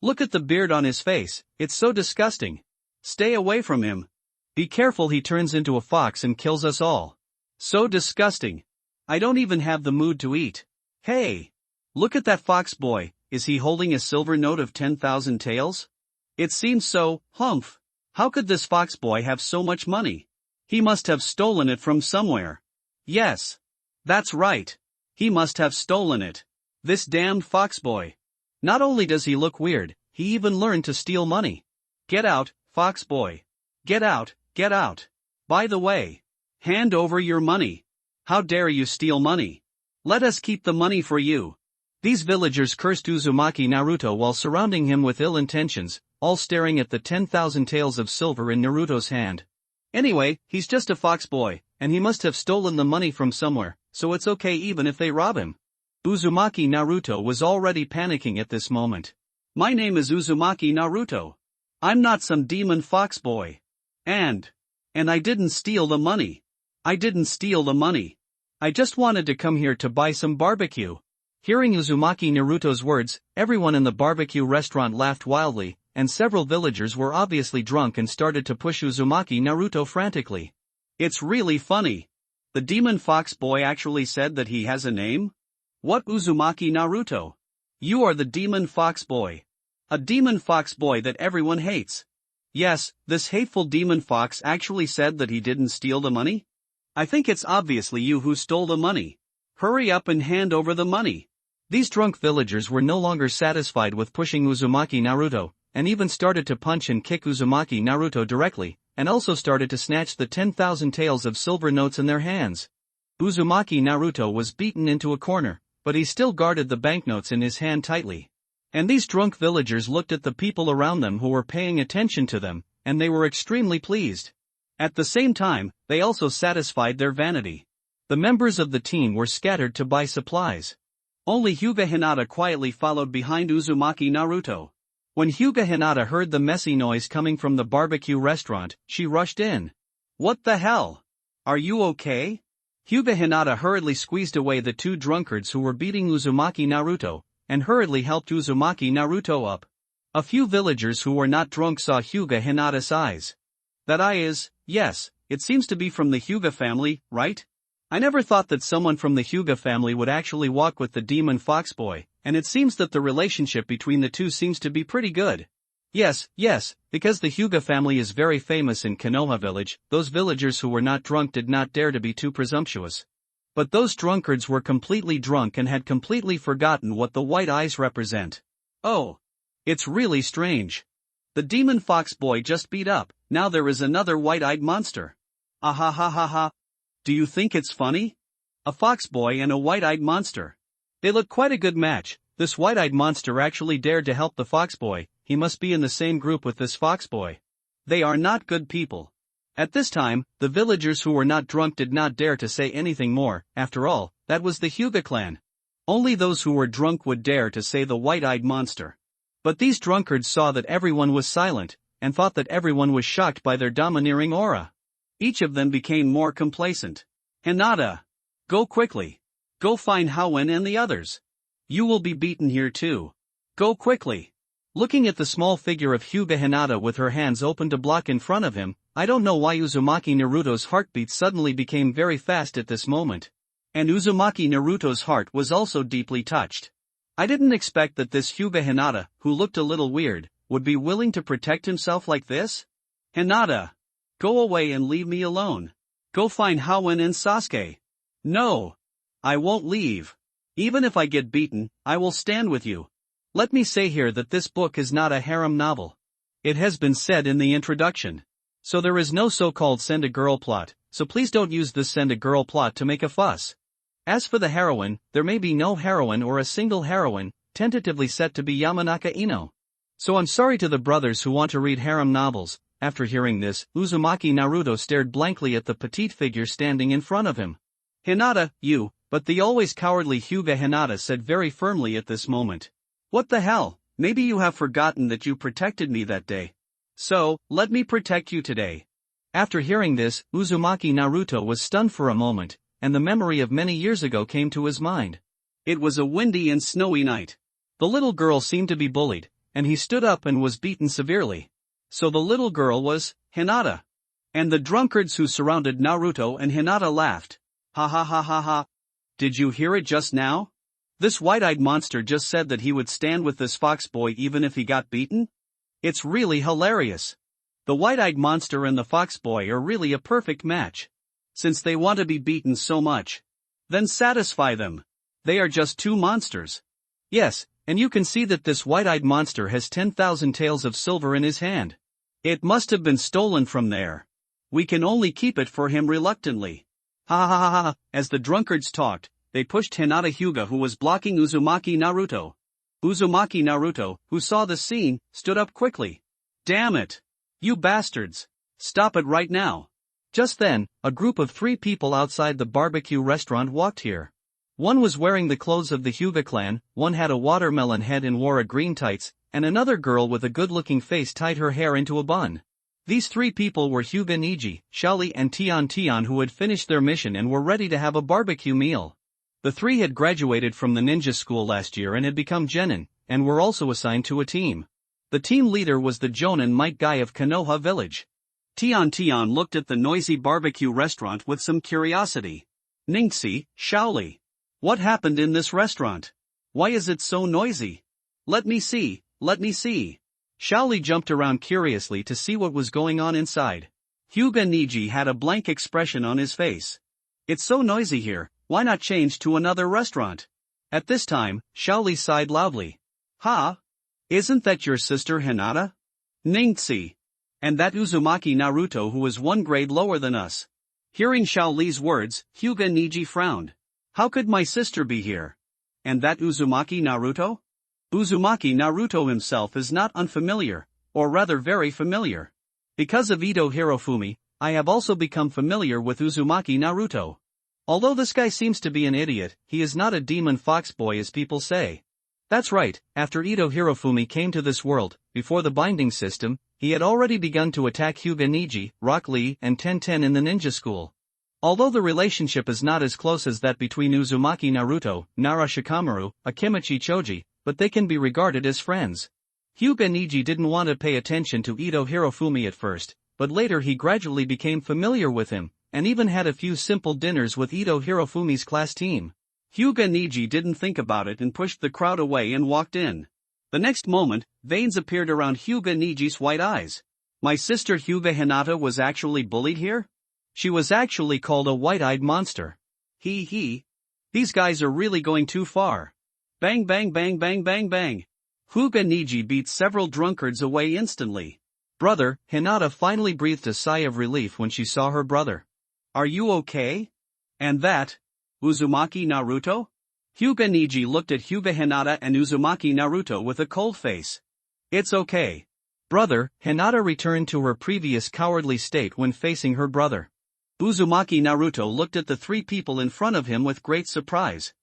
Look at the beard on his face, it's so disgusting. Stay away from him. Be careful, he turns into a fox and kills us all. So disgusting. I don't even have the mood to eat. Hey! Look at that fox boy, is he holding a silver note of 10,000 taels? It seems so, humph. How could this fox boy have so much money? He must have stolen it from somewhere. Yes. That's right. He must have stolen it. This damned fox boy. Not only does he look weird, he even learned to steal money. Get out, fox boy. Get out, get out. By the way, hand over your money. How dare you steal money? Let us keep the money for you. These villagers cursed Uzumaki Naruto while surrounding him with ill intentions, all staring at the 10,000 taels of silver in Naruto's hand. Anyway, he's just a fox boy, and he must have stolen the money from somewhere, so it's okay even if they rob him. Uzumaki Naruto was already panicking at this moment. My name is Uzumaki Naruto. I'm not some demon fox boy. And I didn't steal the money. I didn't steal the money. I just wanted to come here to buy some barbecue. Hearing Uzumaki Naruto's words, everyone in the barbecue restaurant laughed wildly, and several villagers were obviously drunk and started to push Uzumaki Naruto frantically. It's really funny. The demon fox boy actually said that he has a name? What, Uzumaki Naruto? You are the demon fox boy. A demon fox boy that everyone hates. Yes, this hateful demon fox actually said that he didn't steal the money? I think it's obviously you who stole the money. Hurry up and hand over the money. These drunk villagers were no longer satisfied with pushing Uzumaki Naruto, and even started to punch and kick Uzumaki Naruto directly, and also started to snatch the 10,000 taels of silver notes in their hands. Uzumaki Naruto was beaten into a corner, but he still guarded the banknotes in his hand tightly. And these drunk villagers looked at the people around them who were paying attention to them, and they were extremely pleased. At the same time, they also satisfied their vanity. The members of the team were scattered to buy supplies. Only Hyuga Hinata quietly followed behind Uzumaki Naruto. When Hyuga Hinata heard the messy noise coming from the barbecue restaurant, she rushed in. What the hell? Are you okay? Hyuga Hinata hurriedly squeezed away the two drunkards who were beating Uzumaki Naruto, and hurriedly helped Uzumaki Naruto up. A few villagers who were not drunk saw Hyuga Hinata's eyes. That eye is, yes, it seems to be from the Hyuga family, right? I never thought that someone from the Hyuga family would actually walk with the demon fox boy, and it seems that the relationship between the two seems to be pretty good. Yes, because the Hyuga family is very famous in Konoha village, those villagers who were not drunk did not dare to be too presumptuous. But those drunkards were completely drunk and had completely forgotten what the white eyes represent. Oh. It's really strange. The demon fox boy just beat up, now there is another white-eyed monster. Ha. Do you think it's funny? A fox boy and a white-eyed monster. They look quite a good match. This white-eyed monster actually dared to help the fox boy, he must be in the same group with this fox boy. They are not good people. At this time, the villagers who were not drunk did not dare to say anything more, after all, that was the Hyuga clan. Only those who were drunk would dare to say the white-eyed monster. But these drunkards saw that everyone was silent, and thought that everyone was shocked by their domineering aura. Each of them became more complacent. Hinata! Go quickly. Go find Hoenn and the others. You will be beaten here too. Go quickly. Looking at the small figure of Hyuga Hinata with her hands open to block in front of him, I don't know why Uzumaki Naruto's heartbeat suddenly became very fast at this moment. And Uzumaki Naruto's heart was also deeply touched. I didn't expect that this Hyuga Hinata, who looked a little weird, would be willing to protect himself like this. Hinata! Go away and leave me alone. Go find Hoenn and Sasuke. No! I won't leave. Even if I get beaten, I will stand with you. Let me say here that this book is not a harem novel. It has been said in the introduction. So there is no so-called send a girl plot, so please don't use this send a girl plot to make a fuss. As for the heroine, there may be no heroine or a single heroine, tentatively set to be Yamanaka Ino. So I'm sorry to the brothers who want to read harem novels. After hearing this, Uzumaki Naruto stared blankly at the petite figure standing in front of him. Hinata, you, but the always cowardly Hyuga Hinata said very firmly at this moment. What the hell, maybe you have forgotten that you protected me that day. So, let me protect you today. After hearing this, Uzumaki Naruto was stunned for a moment, and the memory of many years ago came to his mind. It was a windy and snowy night. The little girl seemed to be bullied, and he stood up and was beaten severely. So the little girl was Hinata. And the drunkards who surrounded Naruto and Hinata laughed. Ha ha ha ha ha. Did you hear it just now? This white-eyed monster just said that he would stand with this fox boy even if he got beaten? It's really hilarious. The white-eyed monster and the fox boy are really a perfect match. Since they want to be beaten so much, then satisfy them. They are just two monsters. Yes, and you can see that this white-eyed monster has 10,000 taels of silver in his hand. It must have been stolen from there. We can only keep it for him reluctantly. Ha ha ha ha. As the drunkards talked, they pushed Hinata Hyuga, who was blocking Uzumaki Naruto. Uzumaki Naruto, who saw the scene, stood up quickly. Damn it! You bastards! Stop it right now! Just then, a group of 3 people outside the barbecue restaurant walked here. One was wearing the clothes of the Hyuga clan, one had a watermelon head and wore a green tights, and another girl with a good-looking face tied her hair into a bun. These 3 people were Hyuga Niji, Shaoli and Tian, who had finished their mission and were ready to have a barbecue meal. The 3 had graduated from the ninja school last year and had become genin, and were also assigned to a team. The team leader was the Jonin Might guy of Konoha village. Tian looked at the noisy barbecue restaurant with some curiosity. Ningxi, Shaoli. What happened in this restaurant? Why is it so noisy? Let me see. Shaoli jumped around curiously to see what was going on inside. Hyuga Niji had a blank expression on his face. It's so noisy here, why not change to another restaurant? At this time, Shaoli sighed loudly. Ha? Isn't that your sister Hinata? Ningxi. And that Uzumaki Naruto who is 1 grade lower than us. Hearing Shaoli's words, Hyuga Niji frowned. How could my sister be here? And that Uzumaki Naruto? Uzumaki Naruto himself is not unfamiliar, or rather very familiar. Because of Ito Hirofumi, I have also become familiar with Uzumaki Naruto. Although this guy seems to be an idiot, he is not a demon fox boy as people say. That's right, after Ito Hirofumi came to this world, before the binding system, he had already begun to attack Hyuga Niji, Rock Lee and Ten in the ninja school. Although the relationship is not as close as that between Uzumaki Naruto, Nara Shikamaru, Akimichi Choji, but they can be regarded as friends. Hyuga Niji didn't want to pay attention to Ito Hirofumi at first, but later he gradually became familiar with him, and even had a few simple dinners with Ito Hirofumi's class team. Hyuga Niji didn't think about it and pushed the crowd away and walked in. The next moment, veins appeared around Hyuga Niji's white eyes. My sister Hyuga Hinata was actually bullied here? She was actually called a white-eyed monster. He. These guys are really going too far. Bang bang bang bang bang bang. Hyuga Niji beat several drunkards away instantly. Brother, Hinata finally breathed a sigh of relief when she saw her brother. Are you okay? And that? Uzumaki Naruto? Hyuga Niji looked at Hyuga Hinata and Uzumaki Naruto with a cold face. It's okay. Brother, Hinata returned to her previous cowardly state when facing her brother. Uzumaki Naruto looked at the 3 people in front of him with great surprise.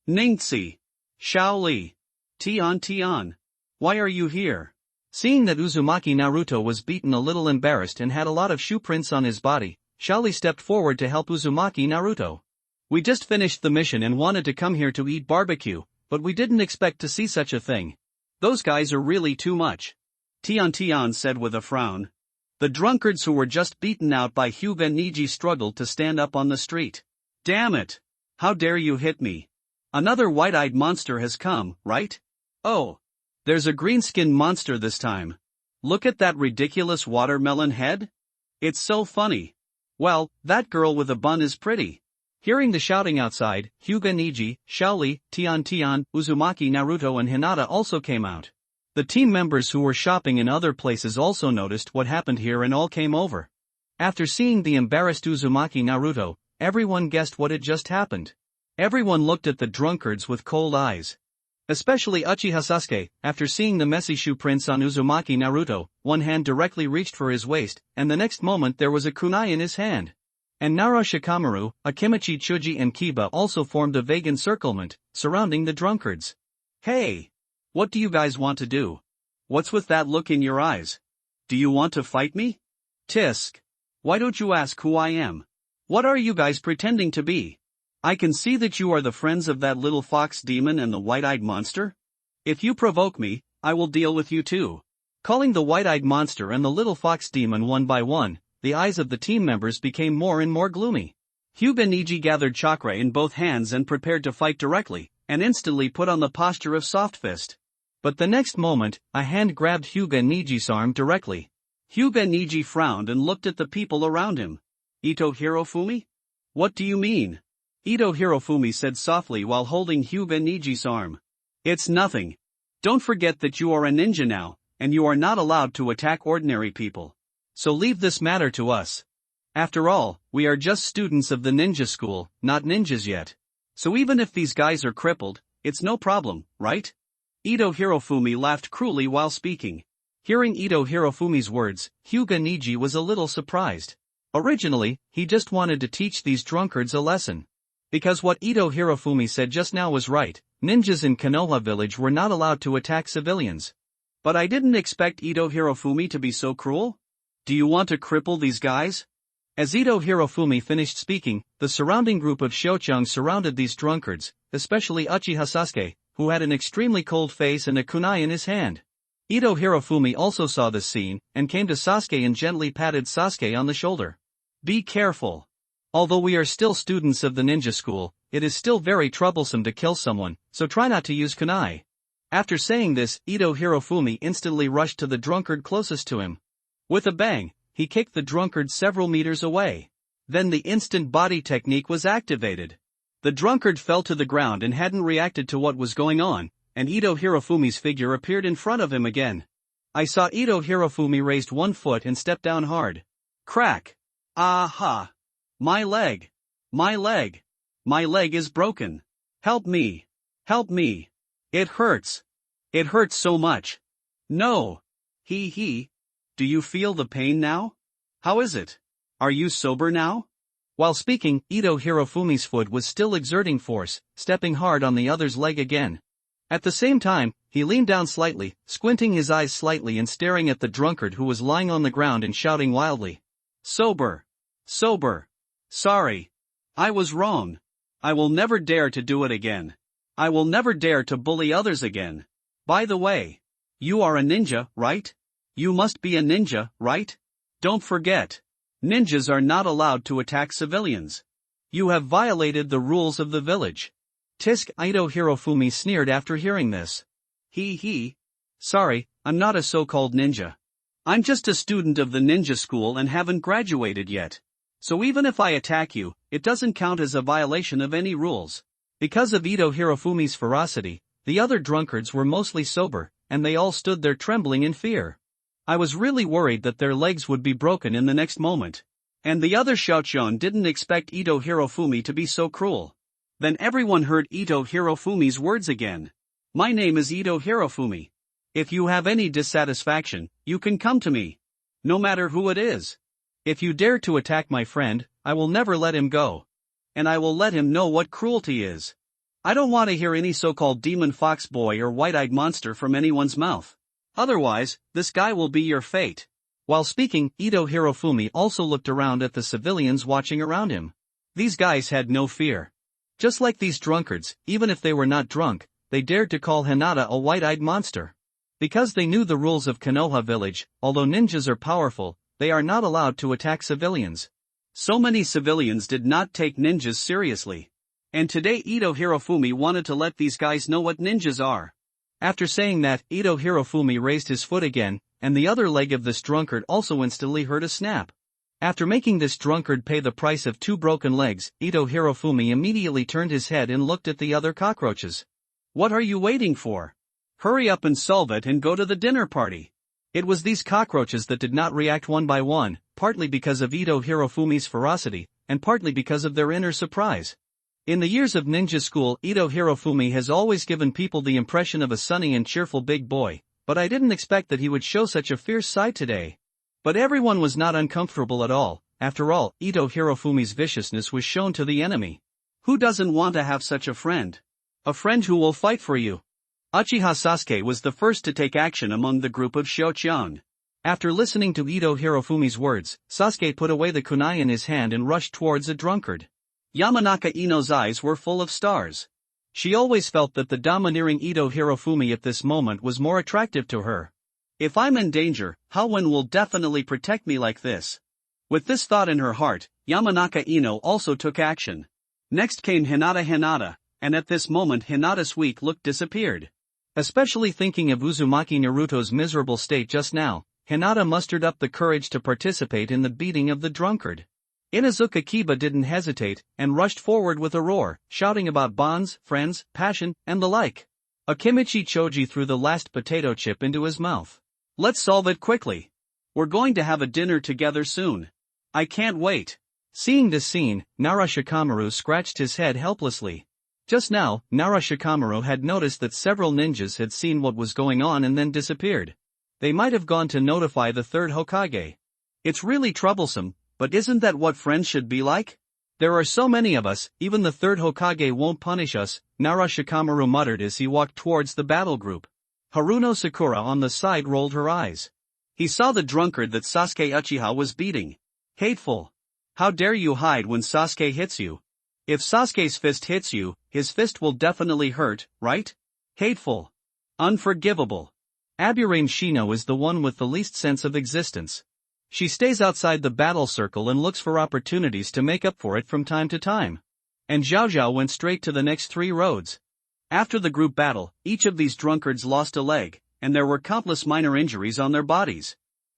Ningxi. Shaoli. Tian. Why are you here? Seeing that Uzumaki Naruto was beaten a little embarrassed and had a lot of shoe prints on his body, Shaoli stepped forward to help Uzumaki Naruto. We just finished the mission and wanted to come here to eat barbecue, but we didn't expect to see such a thing. Those guys are really too much. Tian said with a frown. The drunkards who were just beaten out by Hyuga Niji struggled to stand up on the street. Damn it! How dare you hit me? Another white-eyed monster has come, right? Oh. There's a green-skinned monster this time. Look at that ridiculous watermelon head. It's so funny. Well, that girl with a bun is pretty. Hearing the shouting outside, Hyuga Niji, Shaoli, Tian, Uzumaki Naruto and Hinata also came out. The team members who were shopping in other places also noticed what happened here and all came over. After seeing the embarrassed Uzumaki Naruto, everyone guessed what had just happened. Everyone looked at the drunkards with cold eyes. Especially Uchiha Sasuke, after seeing the messy shoe prints on Uzumaki Naruto, one hand directly reached for his waist, and the next moment there was a kunai in his hand. And Nara Shikamaru, Akimichi Chuji and Kiba also formed a vague encirclement, surrounding the drunkards. Hey! What do you guys want to do? What's with that look in your eyes? Do you want to fight me? Tisk! Why don't you ask who I am? What are you guys pretending to be? I can see that you are the friends of that little fox demon and the white-eyed monster. If you provoke me, I will deal with you too. Calling the white-eyed monster and the little fox demon one by one, the eyes of the team members became more and more gloomy. Hyuga Niji gathered chakra in both hands and prepared to fight directly, and instantly put on the posture of soft fist. But the next moment, a hand grabbed Hyuga Niji's arm directly. Hyuga Niji frowned and looked at the people around him. Ito Hirofumi? What do you mean? Ito Hirofumi said softly while holding Hyuga Niji's arm. It's nothing. Don't forget that you are a ninja now, and you are not allowed to attack ordinary people. So leave this matter to us. After all, we are just students of the ninja school, not ninjas yet. So even if these guys are crippled, it's no problem, right? Ito Hirofumi laughed cruelly while speaking. Hearing Ito Hirofumi's words, Hyuga Niji was a little surprised. Originally, he just wanted to teach these drunkards a lesson. Because what Ito Hirofumi said just now was right, ninjas in Konoha village were not allowed to attack civilians. But I didn't expect Ito Hirofumi to be so cruel. Do you want to cripple these guys? As Ito Hirofumi finished speaking, the surrounding group of Shochung surrounded these drunkards, especially Uchiha Sasuke, who had an extremely cold face and a kunai in his hand. Ito Hirofumi also saw this scene, and came to Sasuke and gently patted Sasuke on the shoulder. Be careful. Although we are still students of the ninja school, it is still very troublesome to kill someone, so try not to use kunai. After saying this, Ito Hirofumi instantly rushed to the drunkard closest to him. With a bang, he kicked the drunkard several meters away. Then the instant body technique was activated. The drunkard fell to the ground and hadn't reacted to what was going on, and Ito Hirofumi's figure appeared in front of him again. I saw Ito Hirofumi raised one foot and stepped down hard. Crack! Aha! My leg! My leg! My leg is broken! Help me! Help me! It hurts! It hurts so much! No! He. Do you feel the pain now? How is it? Are you sober now? While speaking, Ito Hirofumi's foot was still exerting force, stepping hard on the other's leg again. At the same time, he leaned down slightly, squinting his eyes slightly and staring at the drunkard who was lying on the ground and shouting wildly. Sober! Sober! Sorry. I was wrong. I will never dare to do it again. I will never dare to bully others again. By the way, you are a ninja, right? You must be a ninja, right? Don't forget. Ninjas are not allowed to attack civilians. You have violated the rules of the village. Tisk. Ito Hirofumi sneered after hearing this. He. Sorry, I'm not a so-called ninja. I'm just a student of the ninja school and haven't graduated yet. So even if I attack you, it doesn't count as a violation of any rules. Because of Ito Hirofumi's ferocity, the other drunkards were mostly sober, and they all stood there trembling in fear. I was really worried that their legs would be broken in the next moment. And the other Shochon didn't expect Ito Hirofumi to be so cruel. Then everyone heard Ito Hirofumi's words again. My name is Ito Hirofumi. If you have any dissatisfaction, you can come to me. No matter who it is. If you dare to attack my friend, I will never let him go. And I will let him know what cruelty is. I don't want to hear any so-called demon fox boy or white-eyed monster from anyone's mouth. Otherwise, this guy will be your fate. While speaking, Ito Hirofumi also looked around at the civilians watching around him. These guys had no fear. Just like these drunkards, even if they were not drunk, they dared to call Hinata a white-eyed monster. Because they knew the rules of Konoha village, although ninjas are powerful, they are not allowed to attack civilians. So many civilians did not take ninjas seriously. And today Ito Hirofumi wanted to let these guys know what ninjas are. After saying that, Ito Hirofumi raised his foot again, and the other leg of this drunkard also instantly heard a snap. After making this drunkard pay the price of 2 broken legs, Ito Hirofumi immediately turned his head and looked at the other cockroaches. What are you waiting for? Hurry up and solve it and go to the dinner party. It was these cockroaches that did not react one by one, partly because of Ito Hirofumi's ferocity, and partly because of their inner surprise. In the years of ninja school, Ito Hirofumi has always given people the impression of a sunny and cheerful big boy, but I didn't expect that he would show such a fierce side today. But everyone was not uncomfortable at all. After all, Ito Hirofumi's viciousness was shown to the enemy. Who doesn't want to have such a friend? A friend who will fight for you. Uchiha Sasuke was the first to take action among the group of Shochon. After listening to Ito Hirofumi's words, Sasuke put away the kunai in his hand and rushed towards a drunkard. Yamanaka Ino's eyes were full of stars. She always felt that the domineering Ito Hirofumi at this moment was more attractive to her. If I'm in danger, Hawen will definitely protect me like this. With this thought in her heart, Yamanaka Ino also took action. Next came Hinata, and at this moment Hinata's weak look disappeared. Especially thinking of Uzumaki Naruto's miserable state just now, Hinata mustered up the courage to participate in the beating of the drunkard. Inazuka Kiba didn't hesitate, and rushed forward with a roar, shouting about bonds, friends, passion, and the like. Akimichi Choji threw the last potato chip into his mouth. Let's solve it quickly. We're going to have a dinner together soon. I can't wait. Seeing this scene, Nara Shikamaru scratched his head helplessly. Just now, Nara Shikamaru had noticed that several ninjas had seen what was going on and then disappeared. They might have gone to notify the third Hokage. It's really troublesome, but isn't that what friends should be like? There are so many of us, even the third Hokage won't punish us, Nara Shikamaru muttered as he walked towards the battle group. Haruno Sakura on the side rolled her eyes. He saw the drunkard that Sasuke Uchiha was beating. Hateful. How dare you hide when Sasuke hits you? If Sasuke's fist hits you, his fist will definitely hurt, right? Hateful. Unforgivable. Aburame Shino is the one with the least sense of existence. She stays outside the battle circle and looks for opportunities to make up for it from time to time. And Zhao Zhao went straight to the next 3 roads. After the group battle, each of these drunkards lost a leg, and there were countless minor injuries on their bodies.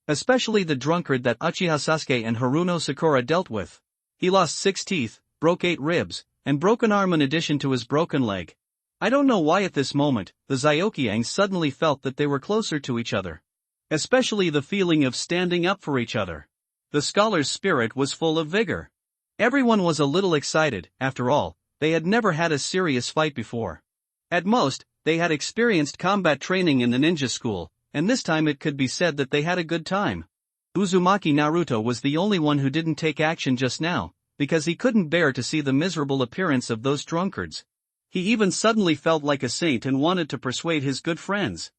Especially the drunkard that Uchiha Sasuke and Haruno Sakura dealt with. He lost 6 teeth, broke 8 ribs, and broke an arm in addition to his broken leg. I don't know why at this moment, the Zyokiangs suddenly felt that they were closer to each other. Especially the feeling of standing up for each other. The scholar's spirit was full of vigor. Everyone was a little excited. After all, they had never had a serious fight before. At most, they had experienced combat training in the ninja school, and this time it could be said that they had a good time. Uzumaki Naruto was the only one who didn't take action just now, because he couldn't bear to see the miserable appearance of those drunkards. He even suddenly felt like a saint and wanted to persuade his good friends.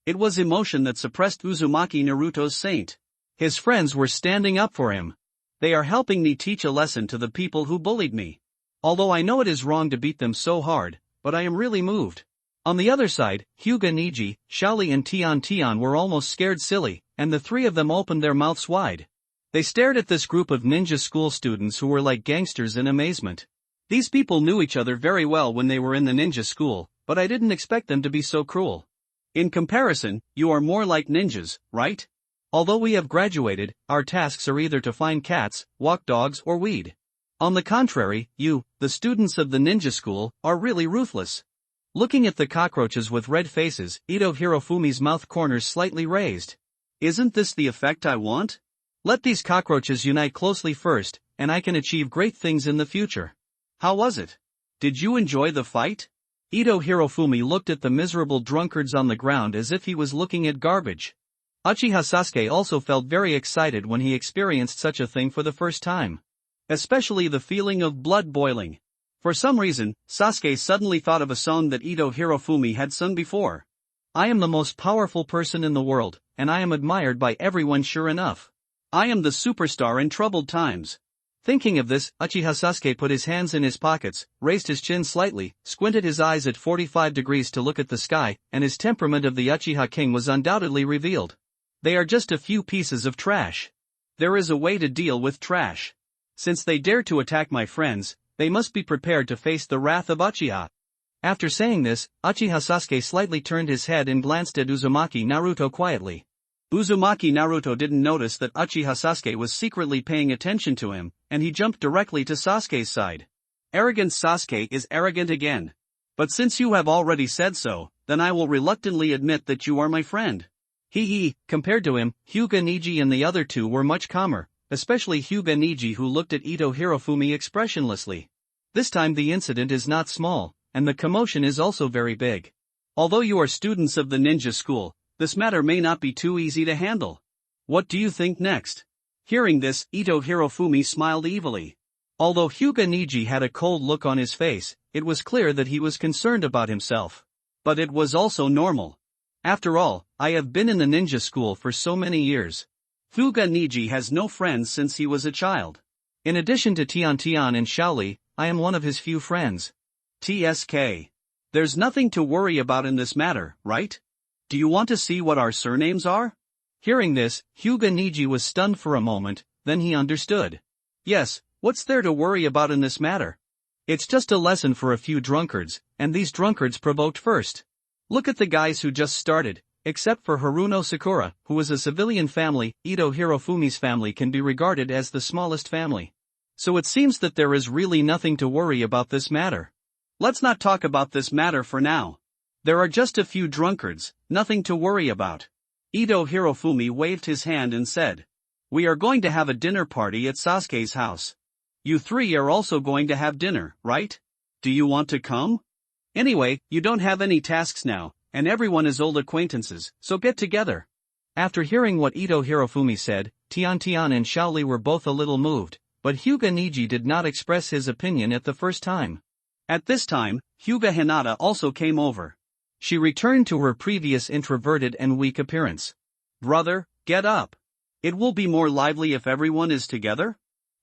It was emotion that suppressed Uzumaki Naruto's saint. His friends were standing up for him. They are helping me teach a lesson to the people who bullied me. Although I know it is wrong to beat them so hard, but I am really moved. On the other side, Hyuga Niji, Shaoli and Tian were almost scared silly, and the 3 of them opened their mouths wide. They stared at this group of ninja school students who were like gangsters in amazement. These people knew each other very well when they were in the ninja school, but I didn't expect them to be so cruel. In comparison, you are more like ninjas, right? Although we have graduated, our tasks are either to find cats, walk dogs or weed. On the contrary, you, the students of the ninja school, are really ruthless. Looking at the cockroaches with red faces, Ito Hirofumi's mouth corners slightly raised. Isn't this the effect I want? Let these cockroaches unite closely first, and I can achieve great things in the future. How was it? Did you enjoy the fight? Ito Hirofumi looked at the miserable drunkards on the ground as if he was looking at garbage. Uchiha Sasuke also felt very excited when he experienced such a thing for the first time. Especially the feeling of blood boiling. For some reason, Sasuke suddenly thought of a song that Ito Hirofumi had sung before. I am the most powerful person in the world, and I am admired by everyone sure enough. I am the superstar in troubled times. Thinking of this, Uchiha Sasuke put his hands in his pockets, raised his chin slightly, squinted his eyes at 45 degrees to look at the sky, and his temperament of the Uchiha king was undoubtedly revealed. They are just a few pieces of trash. There is a way to deal with trash. Since they dare to attack my friends, they must be prepared to face the wrath of Uchiha. After saying this, Uchiha Sasuke slightly turned his head and glanced at Uzumaki Naruto quietly. Uzumaki Naruto didn't notice that Uchiha Sasuke was secretly paying attention to him, and he jumped directly to Sasuke's side. Arrogant Sasuke is arrogant again. But since you have already said so, then I will reluctantly admit that you are my friend. Compared to him, Hyuga Niji and the other 2 were much calmer, especially Hyuga Niji, who looked at Ito Hirofumi expressionlessly. This time the incident is not small, and the commotion is also very big. Although you are students of the ninja school, this matter may not be too easy to handle. What do you think next? Hearing this, Ito Hirofumi smiled evilly. Although Hyuga Niji had a cold look on his face, it was clear that he was concerned about himself. But it was also normal. After all, I have been in the ninja school for so many years. Hyuga Niji has no friends since he was a child. In addition to Tian Tian and Shaoli, I am one of his few friends. TSK. There's nothing to worry about in this matter, right? Do you want to see what our surnames are? Hearing this, Hyuga Niji was stunned for a moment, then he understood. Yes, what's there to worry about in this matter? It's just a lesson for a few drunkards, and these drunkards provoked first. Look at the guys who just started, except for Haruno Sakura, who is a civilian family. Ito Hirofumi's family can be regarded as the smallest family. So it seems that there is really nothing to worry about this matter. Let's not talk about this matter for now. There are just a few drunkards, nothing to worry about. Ito Hirofumi waved his hand and said, "We are going to have a dinner party at Sasuke's house. You three are also going to have dinner, right? Do you want to come? Anyway, you don't have any tasks now, and everyone is old acquaintances, so get together." After hearing what Ito Hirofumi said, Tian Tian and Shaoli were both a little moved, but Hyuga Niji did not express his opinion at the first time. At this time, Hyuga Hinata also came over. She returned to her previous introverted and weak appearance. "Brother, get up. It will be more lively if everyone is together."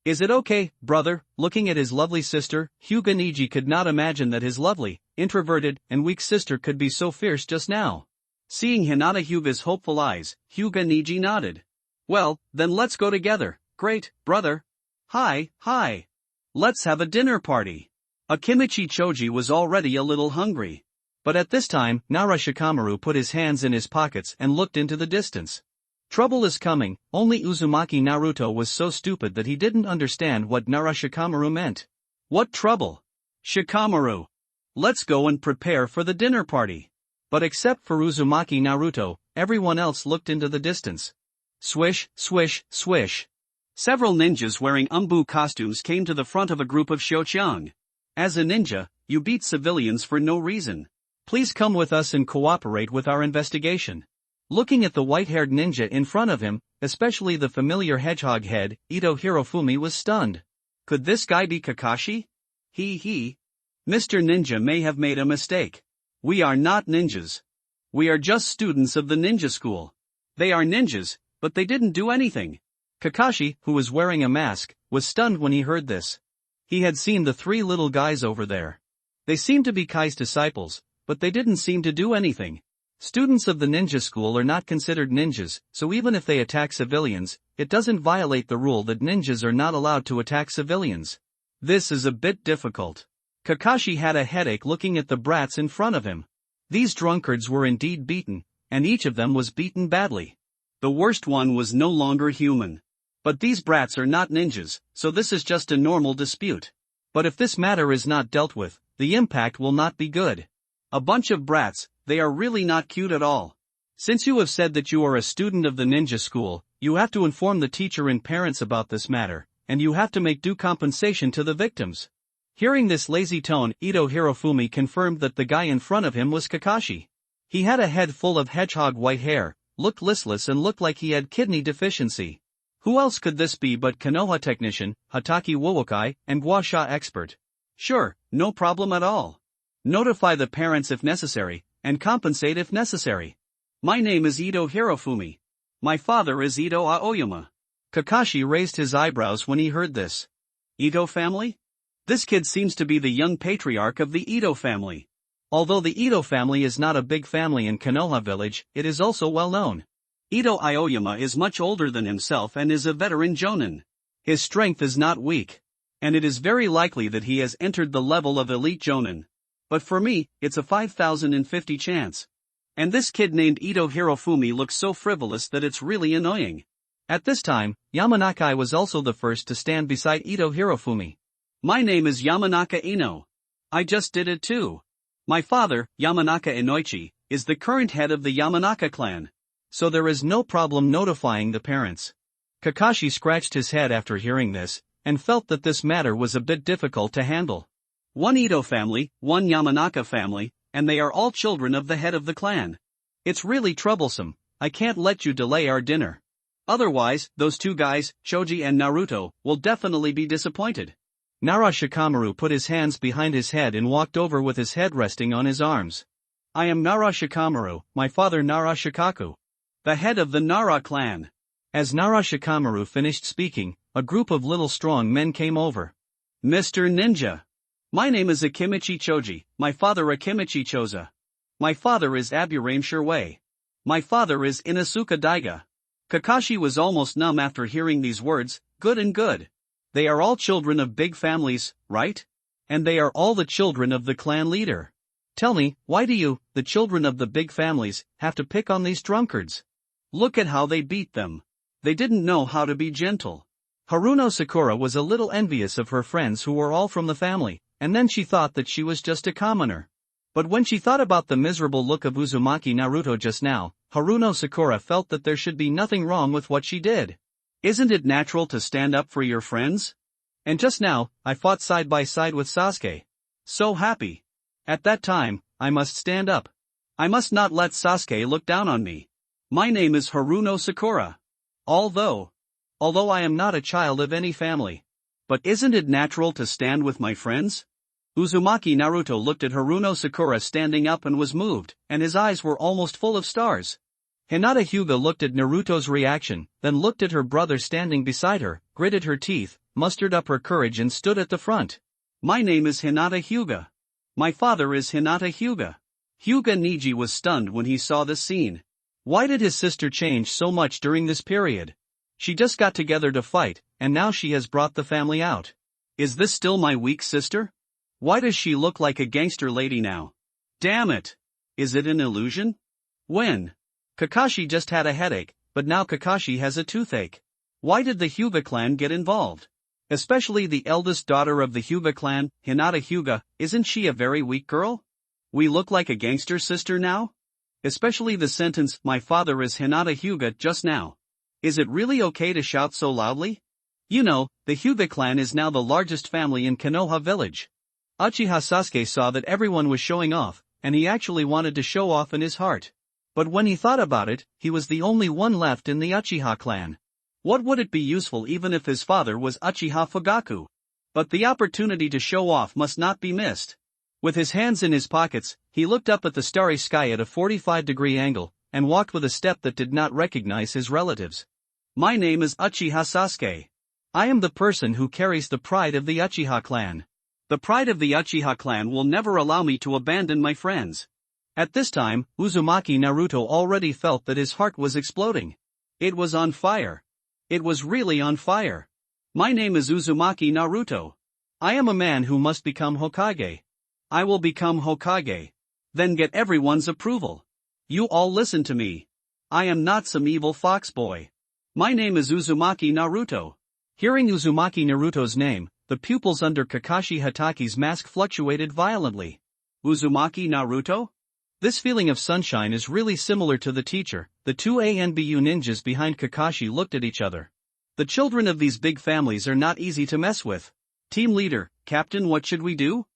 "Is it okay, brother?" Looking at his lovely sister, Hyuga Niji could not imagine that his lovely, introverted, and weak sister could be so fierce just now. Seeing Hinata Hyuga's hopeful eyes, Hyuga Niji nodded. "Well, then let's go together." "Great, brother. Hi. Let's have a dinner party." Akimichi Choji was already a little hungry. But at this time, Nara Shikamaru put his hands in his pockets and looked into the distance. Trouble is coming. Only Uzumaki Naruto was so stupid that he didn't understand what Nara Shikamaru meant. What trouble? Shikamaru. Let's go and prepare for the dinner party. But except for Uzumaki Naruto, everyone else looked into the distance. Swish, swish, swish. Several ninjas wearing umbu costumes came to the front of a group of Shochiang. As a ninja, you beat civilians for no reason. Please come with us and cooperate with our investigation. Looking at the white-haired ninja in front of him, especially the familiar hedgehog head, Ito Hirofumi was stunned. Could this guy be Kakashi? He. Mr. Ninja may have made a mistake. We are not ninjas. We are just students of the ninja school. They are ninjas, but they didn't do anything. Kakashi, who was wearing a mask, was stunned when he heard this. He had seen the three little guys over there. They seemed to be Kai's disciples, but they didn't seem to do anything. Students of the ninja school are not considered ninjas, so even if they attack civilians, it doesn't violate the rule that ninjas are not allowed to attack civilians. This is a bit difficult. Kakashi had a headache looking at the brats in front of him. These drunkards were indeed beaten, and each of them was beaten badly. The worst one was no longer human. But these brats are not ninjas, so this is just a normal dispute. But if this matter is not dealt with, the impact will not be good. A bunch of brats, they are really not cute at all. Since you have said that you are a student of the ninja school, you have to inform the teacher and parents about this matter, and you have to make due compensation to the victims. Hearing this lazy tone, Ito Hirofumi confirmed that the guy in front of him was Kakashi. He had a head full of hedgehog white hair, looked listless and looked like he had kidney deficiency. Who else could this be but Konoha technician, Hataki Wowokai, and Gua Sha expert? Sure, no problem at all. Notify the parents if necessary, and compensate if necessary. My name is Ito Hirofumi. My father is Ito Aoyama. Kakashi raised his eyebrows when he heard this. Ito family? This kid seems to be the young patriarch of the Ito family. Although the Ito family is not a big family in Konoha village, it is also well known. Ito Aoyama is much older than himself and is a veteran jonin. His strength is not weak. And it is very likely that he has entered the level of elite jonin. But for me, it's a 5,050 chance. And this kid named Ito Hirofumi looks so frivolous that it's really annoying. At this time, Yamanaka was also the first to stand beside Ito Hirofumi. My name is Yamanaka Ino. I just did it too. My father, Yamanaka Inoichi, is the current head of the Yamanaka clan. So there is no problem notifying the parents. Kakashi scratched his head after hearing this, and felt that this matter was a bit difficult to handle. One Ito family, one Yamanaka family, and they are all children of the head of the clan. It's really troublesome. I can't let you delay our dinner. Otherwise, those two guys, Choji and Naruto, will definitely be disappointed. Nara Shikamaru put his hands behind his head and walked over with his head resting on his arms. I am Nara Shikamaru, my father Nara Shikaku, the head of the Nara clan. As Nara Shikamaru finished speaking, a group of little strong men came over. Mr. Ninja. My name is Akimichi Choji, my father Akimichi Choza. My father is Aburame Shirwei. My father is Inosuke Daiga. Kakashi was almost numb after hearing these words. Good and good. They are all children of big families, right? And they are all the children of the clan leader. Tell me, why do you, the children of the big families, have to pick on these drunkards? Look at how they beat them. They didn't know how to be gentle. Haruno Sakura was a little envious of her friends who were all from the family, and then she thought that she was just a commoner. But when she thought about the miserable look of Uzumaki Naruto just now, Haruno Sakura felt that there should be nothing wrong with what she did. Isn't it natural to stand up for your friends? And just now, I fought side by side with Sasuke. So happy. At that time, I must stand up. I must not let Sasuke look down on me. My name is Haruno Sakura. Although I am not a child of any family. But isn't it natural to stand with my friends? Uzumaki Naruto looked at Haruno Sakura standing up and was moved, and his eyes were almost full of stars. Hinata Hyuga looked at Naruto's reaction, then looked at her brother standing beside her, gritted her teeth, mustered up her courage and stood at the front. My name is Hinata Hyuga. My father is Hinata Hyuga. Hyuga Niji was stunned when he saw this scene. Why did his sister change so much during this period? She just got together to fight, and now she has brought the family out. Is this still my weak sister? Why does she look like a gangster lady now? Damn it! Is it an illusion? When? Kakashi just had a headache, but now Kakashi has a toothache. Why did the Hyuga clan get involved? Especially the eldest daughter of the Hyuga clan, Hinata Hyuga, isn't she a very weak girl? We look like a gangster sister now? Especially the sentence, my father is Hinata Hyuga just now. Is it really okay to shout so loudly? You know, the Hyuga clan is now the largest family in Konoha village. Uchiha Sasuke saw that everyone was showing off, and he actually wanted to show off in his heart. But when he thought about it, he was the only one left in the Uchiha clan. What would it be useful even if his father was Uchiha Fugaku? But the opportunity to show off must not be missed. With his hands in his pockets, he looked up at the starry sky at a 45-degree angle, and walked with a step that did not recognize his relatives. My name is Uchiha Sasuke. I am the person who carries the pride of the Uchiha clan. The pride of the Uchiha clan will never allow me to abandon my friends. At this time, Uzumaki Naruto already felt that his heart was exploding. It was on fire. It was really on fire. My name is Uzumaki Naruto. I am a man who must become Hokage. I will become Hokage. Then get everyone's approval. You all listen to me. I am not some evil fox boy. My name is Uzumaki Naruto. Hearing Uzumaki Naruto's name, the pupils under Kakashi Hataki's mask fluctuated violently. Uzumaki Naruto? This feeling of sunshine is really similar to the teacher. The two ANBU ninjas behind Kakashi looked at each other. The children of these big families are not easy to mess with. Team leader, Captain, what should we do?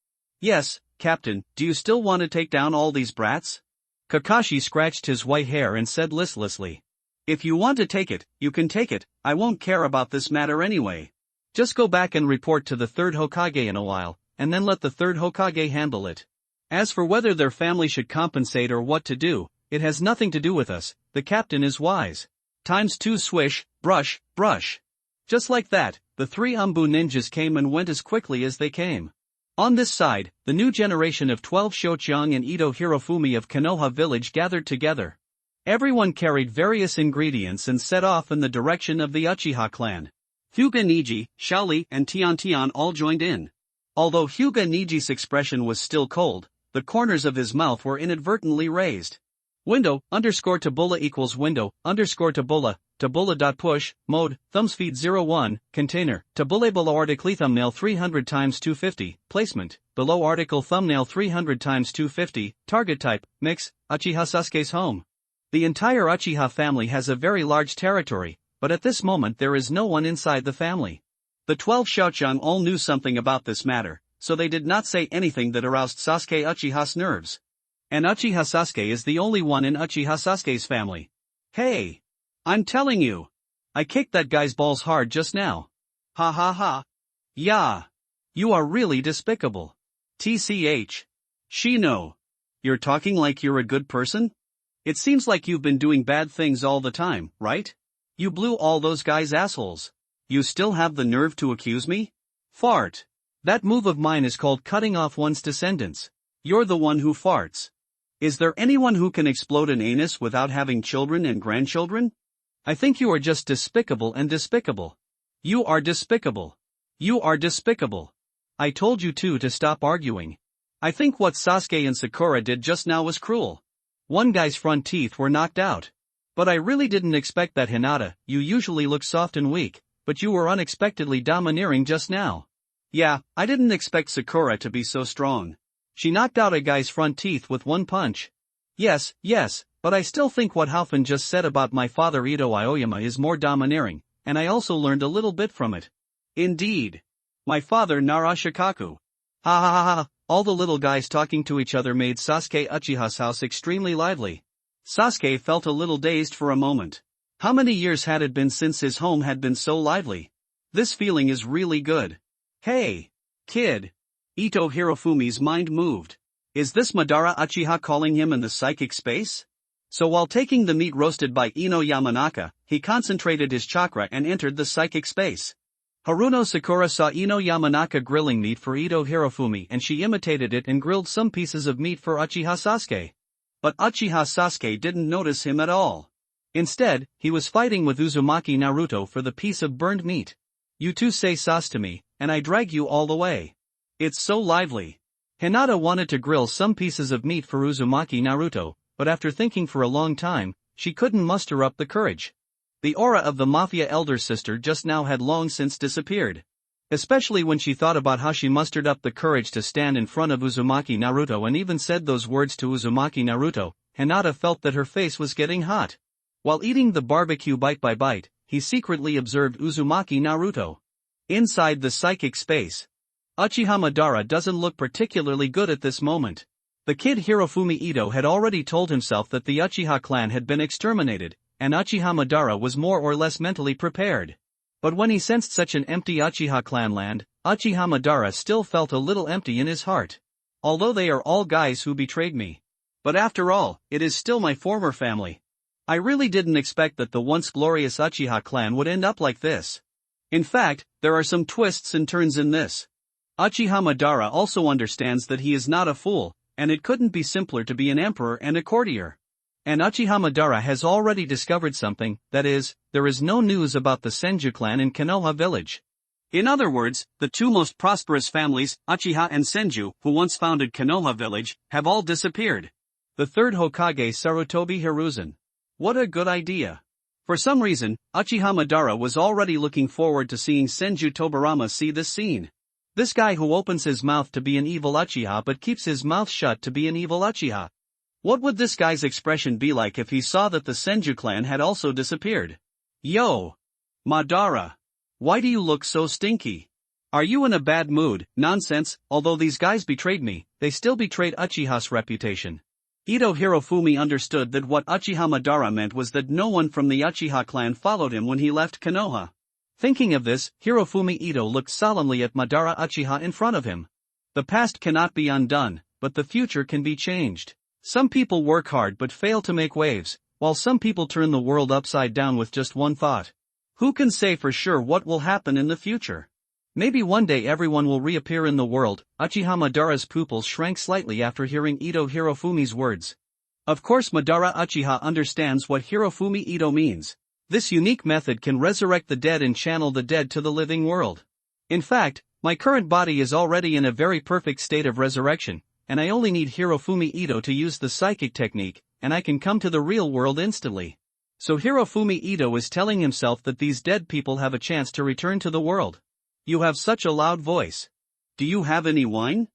Yes, Captain, do you still want to take down all these brats? Kakashi scratched his white hair and said listlessly. If you want to take it, you can take it. I won't care about this matter anyway. Just go back and report to the third Hokage in a while, and then let the third Hokage handle it. As for whether their family should compensate or what to do, it has nothing to do with us. The captain is wise. ×2 swish, brush, brush. Just like that, the three Umbu ninjas came and went as quickly as they came. On this side, the new generation of 12 Shochang and Ito Hirofumi of Konoha village gathered together. Everyone carried various ingredients and set off in the direction of the Uchiha clan. Hyuga Niji, Shaoli, and Tian all joined in. Although Hyuga Niji's expression was still cold, the corners of his mouth were inadvertently raised. Window, _tabula equals window, _tabula, tabula.push, mode, thumbspeed 01, container, tabule below article thumbnail 300 x 250, placement, below article thumbnail 300 x 250, target type, mix, Uchiha Sasuke's home. The entire Uchiha family has a very large territory, but at this moment there is no one inside the family. The 12 Shochang all knew something about this matter, so they did not say anything that aroused Sasuke Uchiha's nerves. And Uchiha Sasuke is the only one in Uchiha Sasuke's family. Hey! I'm telling you! I kicked that guy's balls hard just now. Ha ha ha. Yeah. You are really despicable. TCH. Shino. You're talking like you're a good person? It seems like you've been doing bad things all the time, right? You blew all those guys' assholes. You still have the nerve to accuse me? Fart. That move of mine is called cutting off one's descendants. You're the one who farts. Is there anyone who can explode an anus without having children and grandchildren? I think you are just despicable and despicable. You are despicable. You are despicable. I told you two to stop arguing. I think what Sasuke and Sakura did just now was cruel. One guy's front teeth were knocked out. But I really didn't expect that, Hinata. You usually look soft and weak, but you were unexpectedly domineering just now. Yeah, I didn't expect Sakura to be so strong. She knocked out a guy's front teeth with one punch. Yes, but I still think what Halfin just said about my father Ito Aoyama is more domineering, and I also learned a little bit from it. Indeed. My father Nara Shikaku. Ha ha ha ha, all the little guys talking to each other made Sasuke Uchiha's house extremely lively. Sasuke felt a little dazed for a moment. How many years had it been since his home had been so lively? This feeling is really good. Hey, kid. Ito Hirofumi's mind moved. Is this Madara Uchiha calling him in the psychic space? So while taking the meat roasted by Ino Yamanaka, he concentrated his chakra and entered the psychic space. Haruno Sakura saw Ino Yamanaka grilling meat for Ito Hirofumi and she imitated it and grilled some pieces of meat for Uchiha Sasuke. But Uchiha Sasuke didn't notice him at all. Instead, he was fighting with Uzumaki Naruto for the piece of burned meat. You two say sauce to me, and I drag you all the way. It's so lively. Hinata wanted to grill some pieces of meat for Uzumaki Naruto, but after thinking for a long time, she couldn't muster up the courage. The aura of the mafia elder sister just now had long since disappeared. Especially when she thought about how she mustered up the courage to stand in front of Uzumaki Naruto and even said those words to Uzumaki Naruto, Hinata felt that her face was getting hot. While eating the barbecue bite by bite, he secretly observed Uzumaki Naruto. Inside the psychic space. Uchiha Madara doesn't look particularly good at this moment. The kid Hirofumi Ito had already told himself that the Uchiha clan had been exterminated, and Uchiha Madara was more or less mentally prepared. But when he sensed such an empty Uchiha clan land, Uchiha Madara still felt a little empty in his heart. Although they are all guys who betrayed me. But after all, it is still my former family. I really didn't expect that the once glorious Uchiha clan would end up like this. In fact, there are some twists and turns in this. Uchiha Madara also understands that he is not a fool, and it couldn't be simpler to be an emperor and a courtier. And Uchiha Madara has already discovered something, that is, there is no news about the Senju clan in Konoha village. In other words, the two most prosperous families, Uchiha and Senju, who once founded Konoha village, have all disappeared. The third Hokage Sarutobi Hiruzen. What a good idea. For some reason, Uchiha Madara was already looking forward to seeing Senju Tobirama see this scene. This guy who opens his mouth to be an evil Uchiha but keeps his mouth shut to be an evil Uchiha. What would this guy's expression be like if he saw that the Senju clan had also disappeared? Yo! Madara! Why do you look so stinky? Are you in a bad mood? Nonsense, although these guys betrayed me, they still betrayed Uchiha's reputation. Ito Hirofumi understood that what Uchiha Madara meant was that no one from the Uchiha clan followed him when he left Konoha. Thinking of this, Hirofumi Ito looked solemnly at Madara Uchiha in front of him. The past cannot be undone, but the future can be changed. Some people work hard but fail to make waves, while some people turn the world upside down with just one thought. Who can say for sure what will happen in the future? Maybe one day everyone will reappear in the world. Uchiha Madara's pupils shrank slightly after hearing Ito Hirofumi's words. Of course Madara Uchiha understands what Hirofumi Ito means. This unique method can resurrect the dead and channel the dead to the living world. In fact, my current body is already in a very perfect state of resurrection, and I only need Hirofumi Ito to use the psychic technique, and I can come to the real world instantly. So Hirofumi Ito is telling himself that these dead people have a chance to return to the world. You have such a loud voice. Do you have any wine?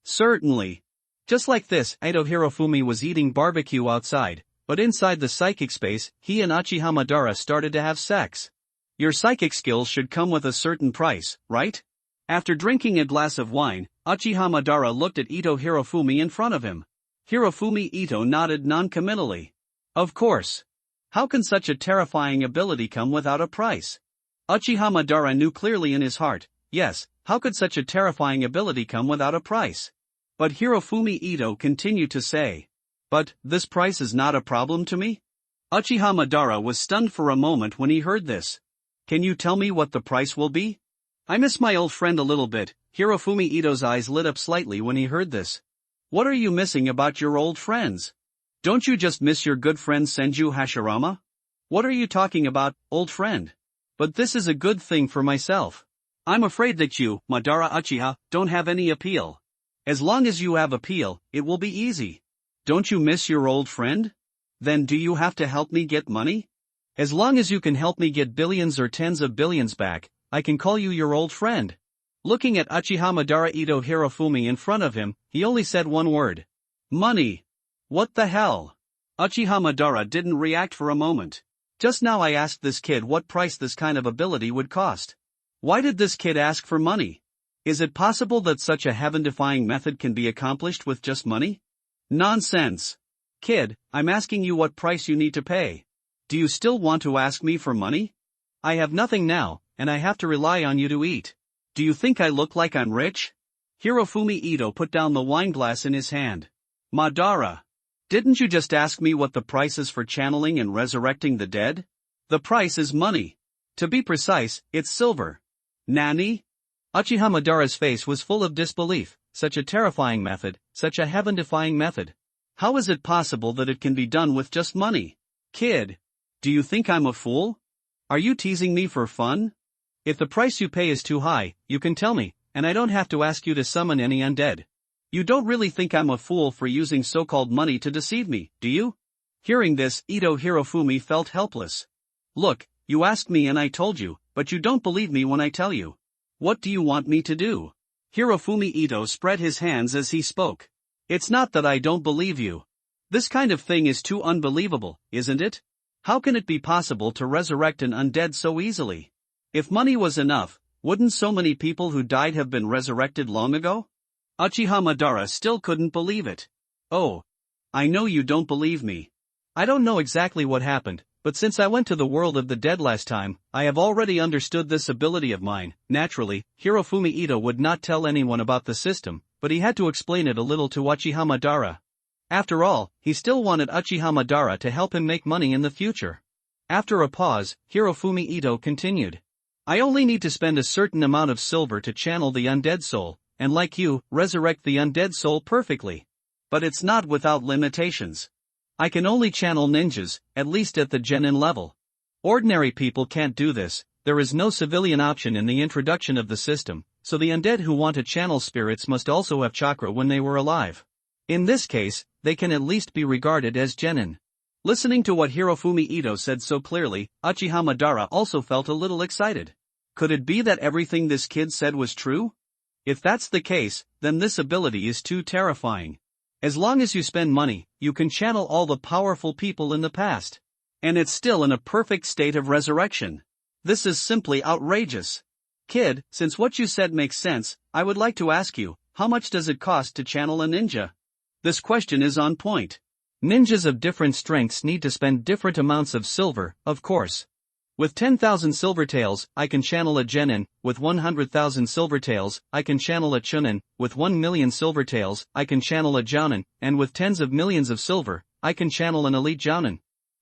Certainly. Just like this, Ito Hirofumi was eating barbecue outside, but inside the psychic space, he and Uchiha Madara started to have sex. Your psychic skills should come with a certain price, right? After drinking a glass of wine, Uchiha Madara looked at Ito Hirofumi in front of him. Hirofumi Ito nodded non-committally. Of course. How can such a terrifying ability come without a price? Uchiha Madara knew clearly in his heart, yes, how could such a terrifying ability come without a price? But Hirofumi Ito continued to say, but, this price is not a problem to me? Uchiha Madara was stunned for a moment when he heard this. Can you tell me what the price will be? I miss my old friend a little bit. Hirofumi Ito's eyes lit up slightly when he heard this. What are you missing about your old friends? Don't you just miss your good friend Senju Hashirama? What are you talking about, old friend? But this is a good thing for myself. I'm afraid that you, Madara Uchiha, don't have any appeal. As long as you have appeal, it will be easy. Don't you miss your old friend? Then do you have to help me get money? As long as you can help me get billions or tens of billions back, I can call you your old friend. Looking at Uchiha Madara Ito Hirofumi in front of him, he only said one word. Money. What the hell? Uchiha Madara didn't react for a moment. Just now I asked this kid what price this kind of ability would cost. Why did this kid ask for money? Is it possible that such a heaven-defying method can be accomplished with just money? Nonsense. Kid, I'm asking you what price you need to pay. Do you still want to ask me for money? I have nothing now, and I have to rely on you to eat. Do you think I look like I'm rich? Hirofumi Ito put down the wine glass in his hand. Madara. Didn't you just ask me what the price is for channeling and resurrecting the dead? The price is money. To be precise, it's silver. Nani? Uchiha Madara's face was full of disbelief. Such a terrifying method, such a heaven-defying method. How is it possible that it can be done with just money? Kid. Do you think I'm a fool? Are you teasing me for fun? If the price you pay is too high, you can tell me, and I don't have to ask you to summon any undead. You don't really think I'm a fool for using so-called money to deceive me, do you? Hearing this, Ito Hirofumi felt helpless. Look, you asked me and I told you, but you don't believe me when I tell you. What do you want me to do? Hirofumi Ito spread his hands as he spoke. It's not that I don't believe you. This kind of thing is too unbelievable, isn't it? How can it be possible to resurrect an undead so easily? If money was enough, wouldn't so many people who died have been resurrected long ago? Uchiha Madara still couldn't believe it. Oh. I know you don't believe me. I don't know exactly what happened, but since I went to the world of the dead last time, I have already understood this ability of mine. Naturally, Hirofumi Ito would not tell anyone about the system, but he had to explain it a little to Uchiha Madara. After all, he still wanted Uchiha Madara to help him make money in the future. After a pause, Hirofumi Ito continued. I only need to spend a certain amount of silver to channel the undead soul, and like you, resurrect the undead soul perfectly. But it's not without limitations. I can only channel ninjas, at least at the genin level. Ordinary people can't do this. There is no civilian option in the introduction of the system, so the undead who want to channel spirits must also have chakra when they were alive. In this case, they can at least be regarded as genin. Listening to what Hirofumi Ito said so clearly, Uchiha Madara also felt a little excited. Could it be that everything this kid said was true? If that's the case, then this ability is too terrifying. As long as you spend money, you can channel all the powerful people in the past. And it's still in a perfect state of resurrection. This is simply outrageous. Kid, since what you said makes sense, I would like to ask you, how much does it cost to channel a ninja? This question is on point. Ninjas of different strengths need to spend different amounts of silver, of course. With 10,000 silver taels, I can channel a genin. With 100,000 silver taels, I can channel a chunin. With 1 million silver taels, I can channel a jounin. And with tens of millions of silver, I can channel an elite jounin.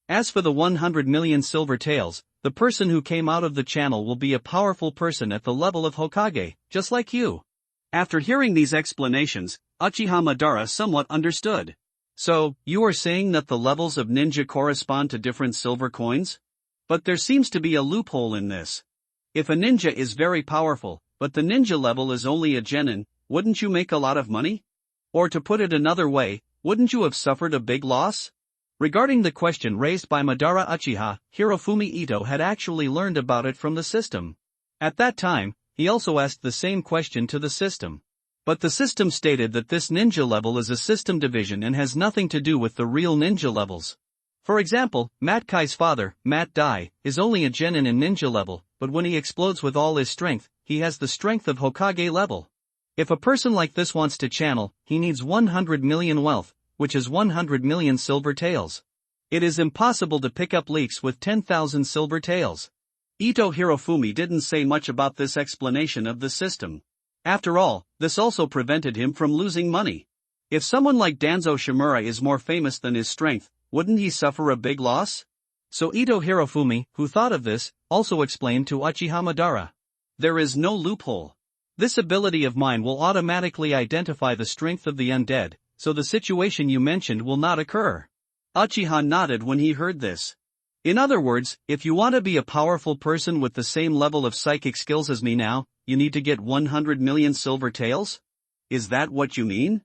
As for the 100 million silver taels, the person who came out of the channel will be a powerful person at the level of Hokage, just like you. After hearing these explanations, Uchiha Madara somewhat understood. So, you are saying that the levels of ninja correspond to different silver coins? But there seems to be a loophole in this. If a ninja is very powerful, but the ninja level is only a genin, wouldn't you make a lot of money? Or to put it another way, wouldn't you have suffered a big loss? Regarding the question raised by Madara Uchiha, Hirofumi Ito had actually learned about it from the system. At that time, he also asked the same question to the system. But the system stated that this ninja level is a system division and has nothing to do with the real ninja levels. For example, Mat Kai's father, Mat Dai, is only a genin in ninja level, but when he explodes with all his strength, he has the strength of Hokage level. If a person like this wants to channel, he needs 100 million wealth, which is 100 million silver taels. It is impossible to pick up leaks with 10,000 silver taels. Ito Hirofumi didn't say much about this explanation of the system. After all, this also prevented him from losing money. If someone like Danzo Shimura is more famous than his strength, wouldn't he suffer a big loss? So Ito Hirofumi, who thought of this, also explained to Uchiha Madara. There is no loophole. This ability of mine will automatically identify the strength of the undead, so the situation you mentioned will not occur. Uchiha nodded when he heard this. In other words, if you want to be a powerful person with the same level of psychic skills as me now, you need to get 100 million silver taels? Is that what you mean?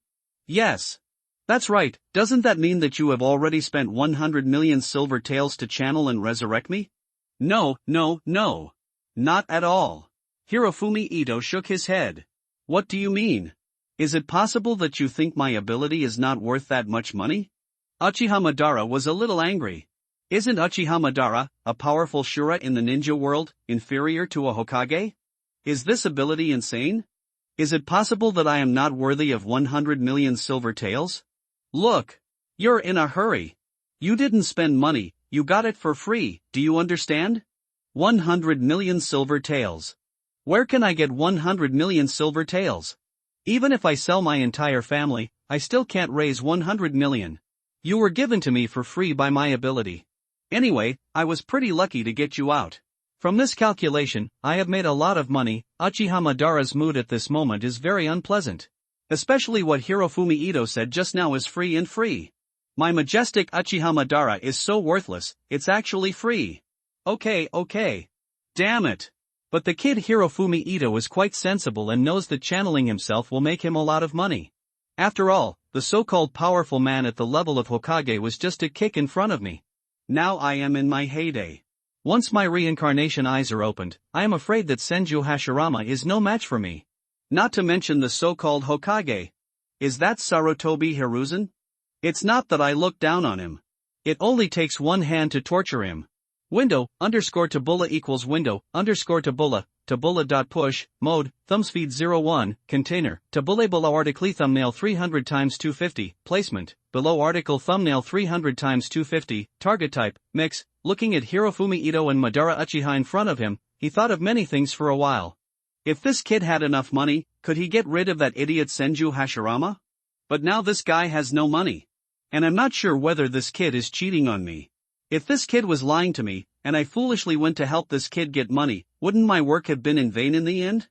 Yes. That's right. Doesn't that mean that you have already spent 100 million silver taels to channel and resurrect me? No. Not at all. Hirofumi Ito shook his head. What do you mean? Is it possible that you think my ability is not worth that much money? Uchiha Madara was a little angry. Isn't Uchiha Madara, a powerful Shura in the ninja world, inferior to a Hokage? Is this ability insane? Is it possible that I am not worthy of 100 million silver taels? Look! You're in a hurry. You didn't spend money, you got it for free, do you understand? 100 million silver taels. Where can I get 100 million silver taels? Even if I sell my entire family, I still can't raise 100 million. You were given to me for free by my ability. Anyway, I was pretty lucky to get you out. From this calculation, I have made a lot of money. Uchiha Madara's mood at this moment is very unpleasant. Especially what Hirofumi Ito said just now is free and free. My majestic Uchiha Madara is so worthless, it's actually free. Okay. Damn it. But the kid Hirofumi Ito is quite sensible and knows that channeling himself will make him a lot of money. After all, the so-called powerful man at the level of Hokage was just a kick in front of me. Now I am in my heyday. Once my reincarnation eyes are opened, I am afraid that Senju Hashirama is no match for me. Not to mention the so-called Hokage. Is that Sarutobi Hiruzen? It's not that I look down on him. It only takes one hand to torture him. Window_Tabula equals Tabula.push, mode, thumbspeed 01, container, Tabule below article thumbnail 300 x 250, placement, below article thumbnail 300 x 250, target type, mix. Looking at Hirofumi Ito and Madara Uchiha in front of him, he thought of many things for a while. If this kid had enough money, could he get rid of that idiot Senju Hashirama? But now this guy has no money. And I'm not sure whether this kid is cheating on me. If this kid was lying to me, and I foolishly went to help this kid get money, wouldn't my work have been in vain in the end?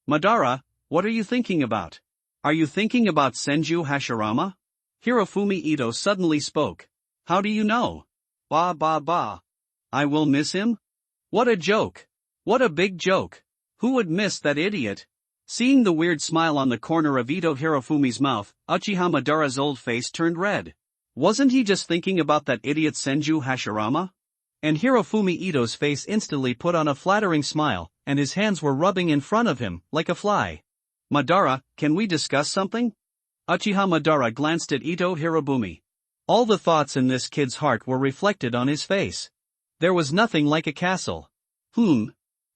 Madara, what are you thinking about? Are you thinking about Senju Hashirama? Hirofumi Ito suddenly spoke. How do you know? Bah. I will miss him? What a joke. What a big joke. Who would miss that idiot? Seeing the weird smile on the corner of Ito Hirofumi's mouth, Uchiha Madara's old face turned red. Wasn't he just thinking about that idiot Senju Hashirama? And Hirofumi Ito's face instantly put on a flattering smile, and his hands were rubbing in front of him, like a fly. Madara, can we discuss something? Uchiha Madara glanced at Ito Hirobumi. All the thoughts in this kid's heart were reflected on his face. There was nothing like a castle.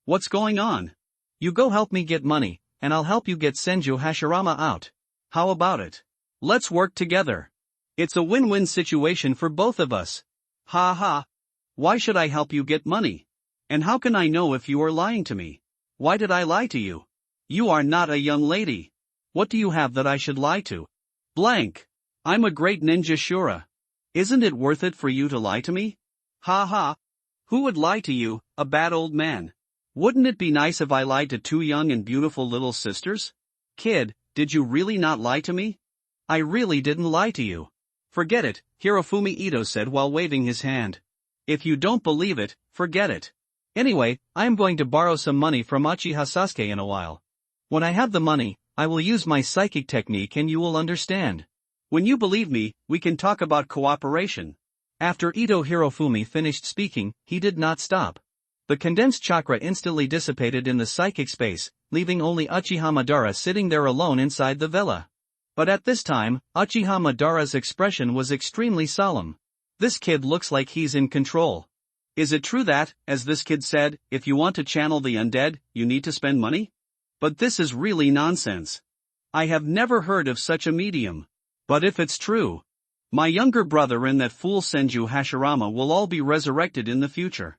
What's going on? You go help me get money, and I'll help you get Senju Hashirama out. How about it? Let's work together. It's a win-win situation for both of us. Ha. Why should I help you get money? And how can I know if you are lying to me? Why did I lie to you? You are not a young lady. What do you have that I should lie to? Blank. I'm a great ninja Shura. Isn't it worth it for you to lie to me? Ha. Who would lie to you, a bad old man? Wouldn't it be nice if I lied to two young and beautiful little sisters? Kid, did you really not lie to me? I really didn't lie to you. Forget it, Hirofumi Ito said while waving his hand. If you don't believe it, forget it. Anyway, I am going to borrow some money from Uchiha Sasuke in a while. When I have the money, I will use my psychic technique and you will understand. When you believe me, we can talk about cooperation. After Ito Hirofumi finished speaking, he did not stop. The condensed chakra instantly dissipated in the psychic space, leaving only Uchiha Madara sitting there alone inside the villa. But at this time, Uchiha Madara's expression was extremely solemn. This kid looks like he's in control. Is it true that, as this kid said, if you want to channel the undead, you need to spend money? But this is really nonsense. I have never heard of such a medium. But if it's true, my younger brother and that fool Senju Hashirama will all be resurrected in the future.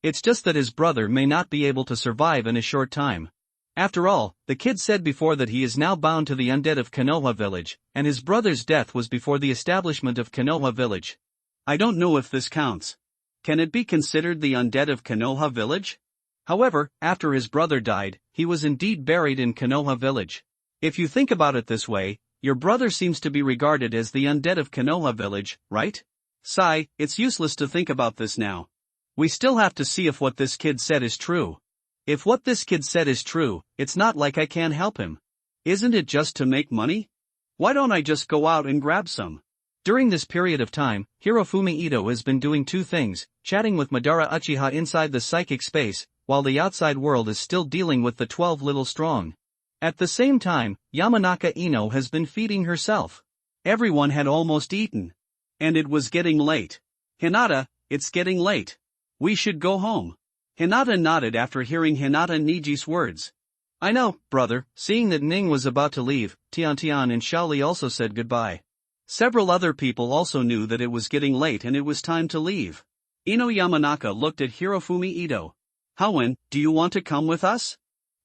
It's just that his brother may not be able to survive in a short time. After all, the kid said before that he is now bound to the undead of Konoha village, and his brother's death was before the establishment of Konoha village. I don't know if this counts. Can it be considered the undead of Konoha village? However, after his brother died, he was indeed buried in Konoha village. If you think about it this way, your brother seems to be regarded as the undead of Konoha village, right? Sigh, it's useless to think about this now. We still have to see if what this kid said is true. If what this kid said is true, it's not like I can't help him. Isn't it just to make money? Why don't I just go out and grab some? During this period of time, Hirofumi Ito has been doing two things, chatting with Madara Uchiha inside the psychic space, while the outside world is still dealing with the 12 little strong. At the same time, Yamanaka Ino has been feeding herself. Everyone had almost eaten. And it was getting late. Hinata, it's getting late. We should go home. Hinata nodded after hearing Hinata Niji's words. I know, brother. Seeing that Ning was about to leave, Tian and Shaoli also said goodbye. Several other people also knew that it was getting late and it was time to leave. Ino Yamanaka looked at Hirofumi Ito. Howen, do you want to come with us?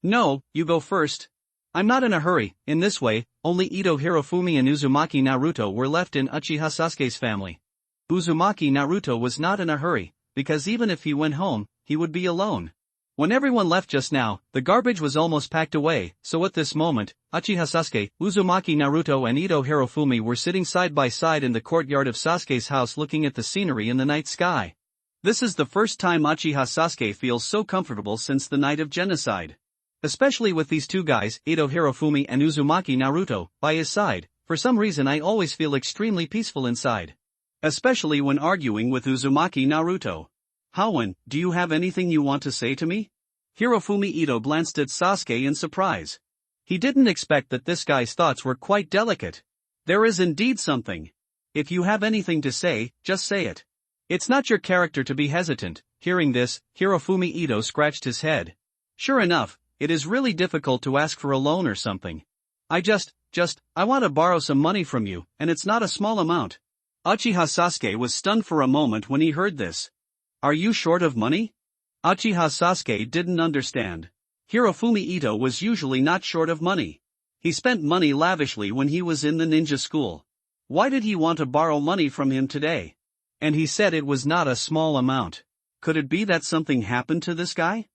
No, you go first. I'm not in a hurry. In this way, only Ito Hirofumi and Uzumaki Naruto were left in Uchiha Sasuke's family. Uzumaki Naruto was not in a hurry, because even if he went home, he would be alone. When everyone left just now, the garbage was almost packed away, so at this moment, Uchiha Sasuke, Uzumaki Naruto and Ito Hirofumi were sitting side by side in the courtyard of Sasuke's house looking at the scenery in the night sky. This is the first time Uchiha Sasuke feels so comfortable since the night of genocide. Especially with these two guys, Ito Hirofumi and Uzumaki Naruto, by his side. For some reason I always feel extremely peaceful inside. Especially when arguing with Uzumaki Naruto. Howen, do you have anything you want to say to me? Hirofumi Ito glanced at Sasuke in surprise. He didn't expect that this guy's thoughts were quite delicate. There is indeed something. If you have anything to say, just say it. It's not your character to be hesitant. Hearing this, Hirofumi Ito scratched his head. Sure enough, it is really difficult to ask for a loan or something. I want to borrow some money from you, and it's not a small amount. Uchiha Sasuke was stunned for a moment when he heard this. Are you short of money? Uchiha Sasuke didn't understand. Hirofumi Ito was usually not short of money. He spent money lavishly when he was in the ninja school. Why did he want to borrow money from him today? And he said it was not a small amount. Could it be that something happened to this guy?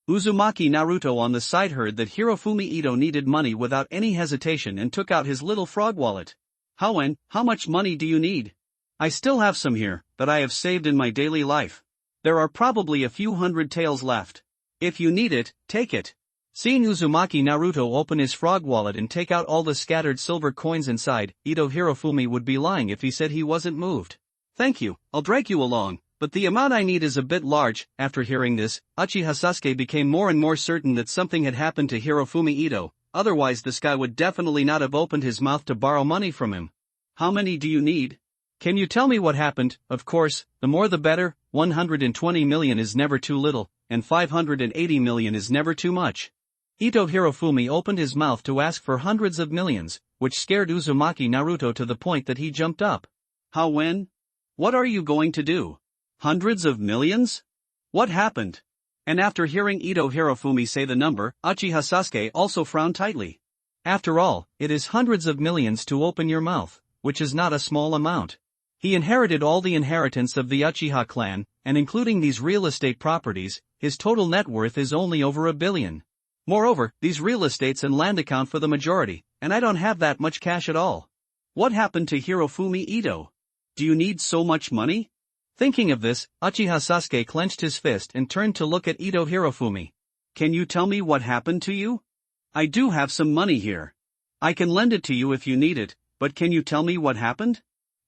Uzumaki Naruto on the side heard that Hirofumi Ito needed money without any hesitation and took out his little frog wallet. Howen, how much money do you need? I still have some here, that I have saved in my daily life. There are probably a few hundred taels left. If you need it, take it. Seeing Uzumaki Naruto open his frog wallet and take out all the scattered silver coins inside, Ito Hirofumi would be lying if he said he wasn't moved. Thank you, I'll drag you along. But the amount I need is a bit large. After hearing this, Uchiha Sasuke became more and more certain that something had happened to Hirofumi Ito, otherwise this guy would definitely not have opened his mouth to borrow money from him. How many do you need? Can you tell me what happened? Of course, the more the better. 120 million is never too little, and 580 million is never too much. Ito Hirofumi opened his mouth to ask for hundreds of millions, which scared Uzumaki Naruto to the point that he jumped up. How when? What are you going to do? Hundreds of millions? What happened? And after hearing Ito Hirofumi say the number, Uchiha Sasuke also frowned tightly. After all, it is hundreds of millions to open your mouth, which is not a small amount. He inherited all the inheritance of the Uchiha clan, and including these real estate properties, his total net worth is only over $1 billion. Moreover, these real estates and land account for the majority, and I don't have that much cash at all. What happened to Hirofumi Ito? Do you need so much money? Thinking of this, Uchiha Sasuke clenched his fist and turned to look at Ito Hirofumi. Can you tell me what happened to you? I do have some money here. I can lend it to you if you need it, but can you tell me what happened?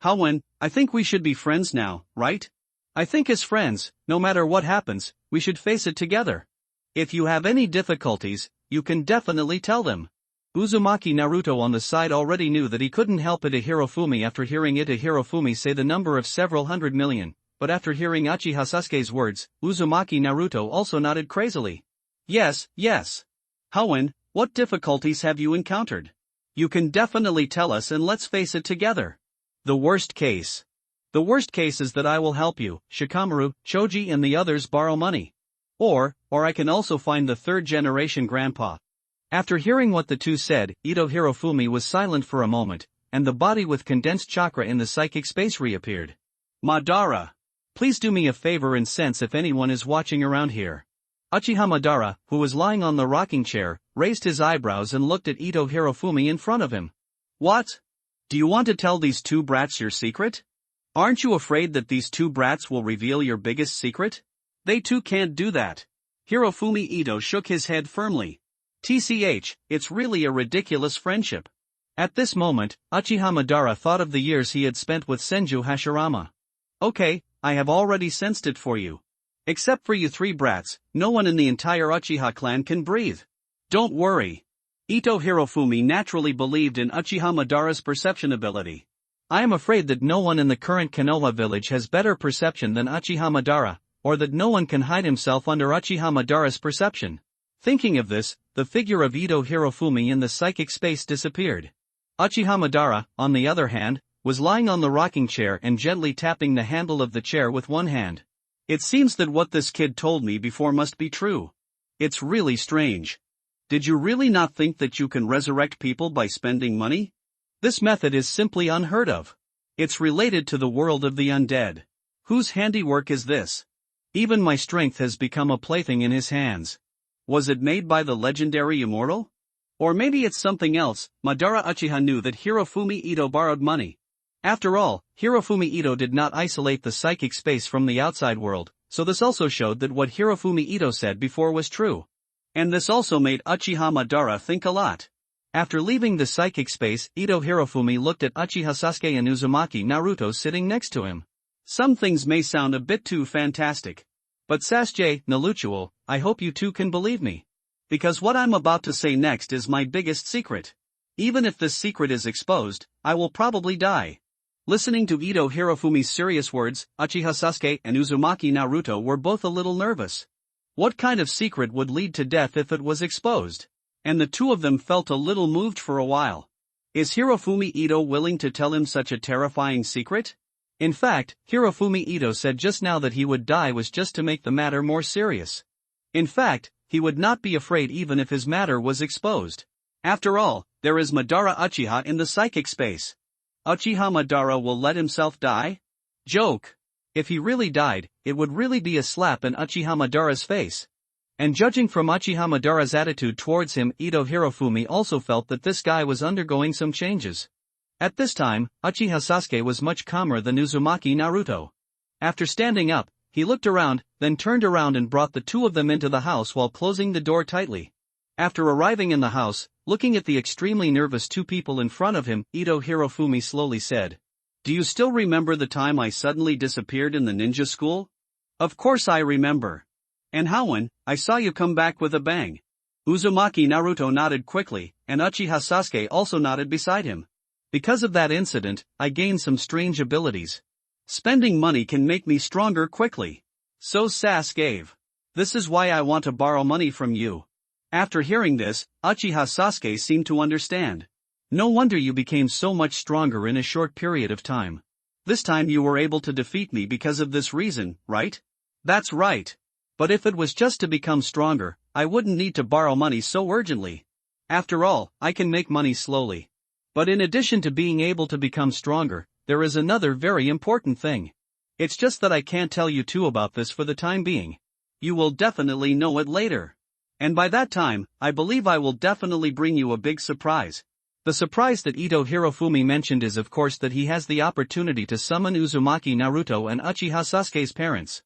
Howen, I think we should be friends now, right? I think as friends, no matter what happens, we should face it together. If you have any difficulties, you can definitely tell them. Uzumaki Naruto on the side already knew that he couldn't help Ito Hirofumi after hearing Ito Hirofumi say the number of several hundred million, but after hearing Uchiha Sasuke's words, Uzumaki Naruto also nodded crazily. Yes. Howen, what difficulties have you encountered? You can definitely tell us and let's face it together. The worst case. The worst case is that I will help you, Shikamaru, Choji and the others borrow money. Or I can also find the third-generation grandpa. After hearing what the two said, Ito Hirofumi was silent for a moment, and the body with condensed chakra in the psychic space reappeared. Madara. Please do me a favor and sense if anyone is watching around here. Uchiha Madara, who was lying on the rocking chair, raised his eyebrows and looked at Ito Hirofumi in front of him. What? Do you want to tell these two brats your secret? Aren't you afraid that these two brats will reveal your biggest secret? They too can't do that. Hirofumi Ito shook his head firmly. TCH, it's really a ridiculous friendship. At this moment, Uchiha Madara thought of the years he had spent with Senju Hashirama. Okay, I have already sensed it for you. Except for you three brats, no one in the entire Uchiha clan can breathe. Don't worry. Ito Hirofumi naturally believed in Uchiha Madara's perception ability. I am afraid that no one in the current Konoha village has better perception than Uchiha Madara, or that no one can hide himself under Uchiha Madara's perception. Thinking of this, the figure of Ito Hirofumi in the psychic space disappeared. Uchiha Madara, on the other hand, was lying on the rocking chair and gently tapping the handle of the chair with one hand. It seems that what this kid told me before must be true. It's really strange. Did you really not think that you can resurrect people by spending money? This method is simply unheard of. It's related to the world of the undead. Whose handiwork is this? Even my strength has become a plaything in his hands. Was it made by the legendary immortal? Or maybe it's something else. Madara Uchiha knew that Hirofumi Ito borrowed money. After all, Hirofumi Ito did not isolate the psychic space from the outside world, so this also showed that what Hirofumi Ito said before was true. And this also made Uchiha Madara think a lot. After leaving the psychic space, Ito Hirofumi looked at Uchiha Sasuke and Uzumaki Naruto sitting next to him. Some things may sound a bit too fantastic. But Sasuke, Naruto, I hope you two can believe me. Because what I'm about to say next is my biggest secret. Even if this secret is exposed, I will probably die. Listening to Ito Hirofumi's serious words, Uchiha Sasuke and Uzumaki Naruto were both a little nervous. What kind of secret would lead to death if it was exposed? And the two of them felt a little moved for a while. Is Hirofumi Ito willing to tell him such a terrifying secret? In fact, Hirofumi Ito said just now that he would die was just to make the matter more serious. In fact, he would not be afraid even if his matter was exposed. After all, there is Madara Uchiha in the psychic space. Uchiha Madara will let himself die? Joke. If he really died, it would really be a slap in Uchiha Madara's face. And judging from Uchiha Madara's attitude towards him, Ito Hirofumi also felt that this guy was undergoing some changes. At this time, Uchiha Sasuke was much calmer than Uzumaki Naruto. After standing up, he looked around, then turned around and brought the two of them into the house while closing the door tightly. After arriving in the house, looking at the extremely nervous two people in front of him, Ito Hirofumi slowly said, "Do you still remember the time I suddenly disappeared in the ninja school?" "Of course I remember. And how when I saw you come back with a bang." Uzumaki Naruto nodded quickly, and Uchiha Sasuke also nodded beside him. "Because of that incident, I gained some strange abilities. Spending money can make me stronger quickly. So Sasuke, this is why I want to borrow money from you." After hearing this, Uchiha Sasuke seemed to understand. "No wonder you became so much stronger in a short period of time. This time you were able to defeat me because of this reason, right?" "That's right. But if it was just to become stronger, I wouldn't need to borrow money so urgently. After all, I can make money slowly. But in addition to being able to become stronger, there is another very important thing. It's just that I can't tell you two about this for the time being. You will definitely know it later. And by that time, I believe I will definitely bring you a big surprise." The surprise that Ito Hirofumi mentioned is of course that he has the opportunity to summon Uzumaki Naruto and Uchiha Sasuke's parents.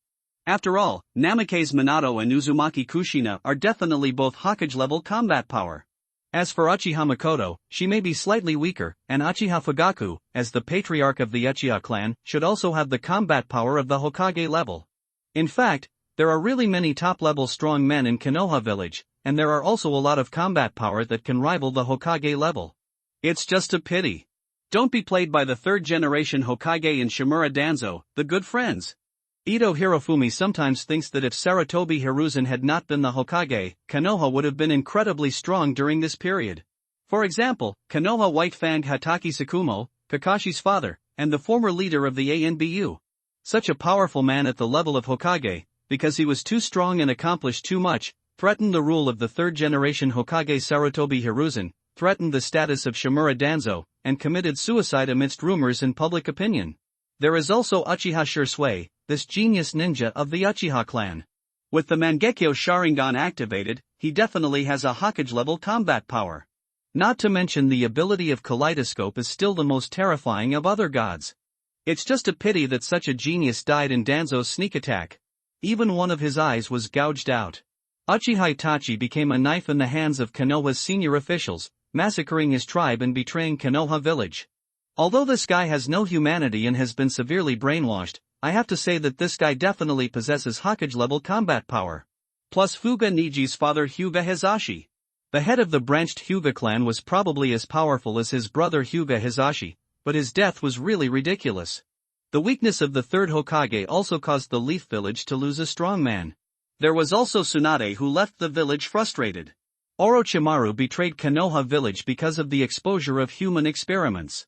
After all, Namake's Minato and Uzumaki Kushina are definitely both Hokage-level combat power. As for Uchiha Makoto, she may be slightly weaker, and Uchiha Fugaku, as the patriarch of the Uchiha clan, should also have the combat power of the Hokage level. In fact, there are really many top-level strong men in Konoha village, and there are also a lot of combat power that can rival the Hokage level. It's just a pity. Don't be played by the third-generation Hokage and Shimura Danzo, the good friends. Ito Hirofumi sometimes thinks that if Sarutobi Hiruzen had not been the Hokage, Konoha would have been incredibly strong during this period. For example, Konoha White-Fanged Hatake Tsukumo, Kakashi's father, and the former leader of the ANBU. Such a powerful man at the level of Hokage, because he was too strong and accomplished too much, threatened the rule of the third-generation Hokage Sarutobi Hiruzen, threatened the status of Shimura Danzo, and committed suicide amidst rumors and public opinion. There is also Uchiha Shursui, this genius ninja of the Uchiha clan. With the Mangekyo Sharingan activated, he definitely has a Hokage-level combat power. Not to mention the ability of Kaleidoscope is still the most terrifying of other gods. It's just a pity that such a genius died in Danzo's sneak attack. Even one of his eyes was gouged out. Uchiha Itachi became a knife in the hands of Konoha's senior officials, massacring his tribe and betraying Konoha village. Although this guy has no humanity and has been severely brainwashed, I have to say that this guy definitely possesses Hokage-level combat power. Plus Fuga Niji's father Hyuga Hizashi. The head of the branched Hyuga clan was probably as powerful as his brother Hyuga Hizashi, but his death was really ridiculous. The weakness of the third Hokage also caused the Leaf Village to lose a strong man. There was also Tsunade who left the village frustrated. Orochimaru betrayed Konoha village because of the exposure of human experiments.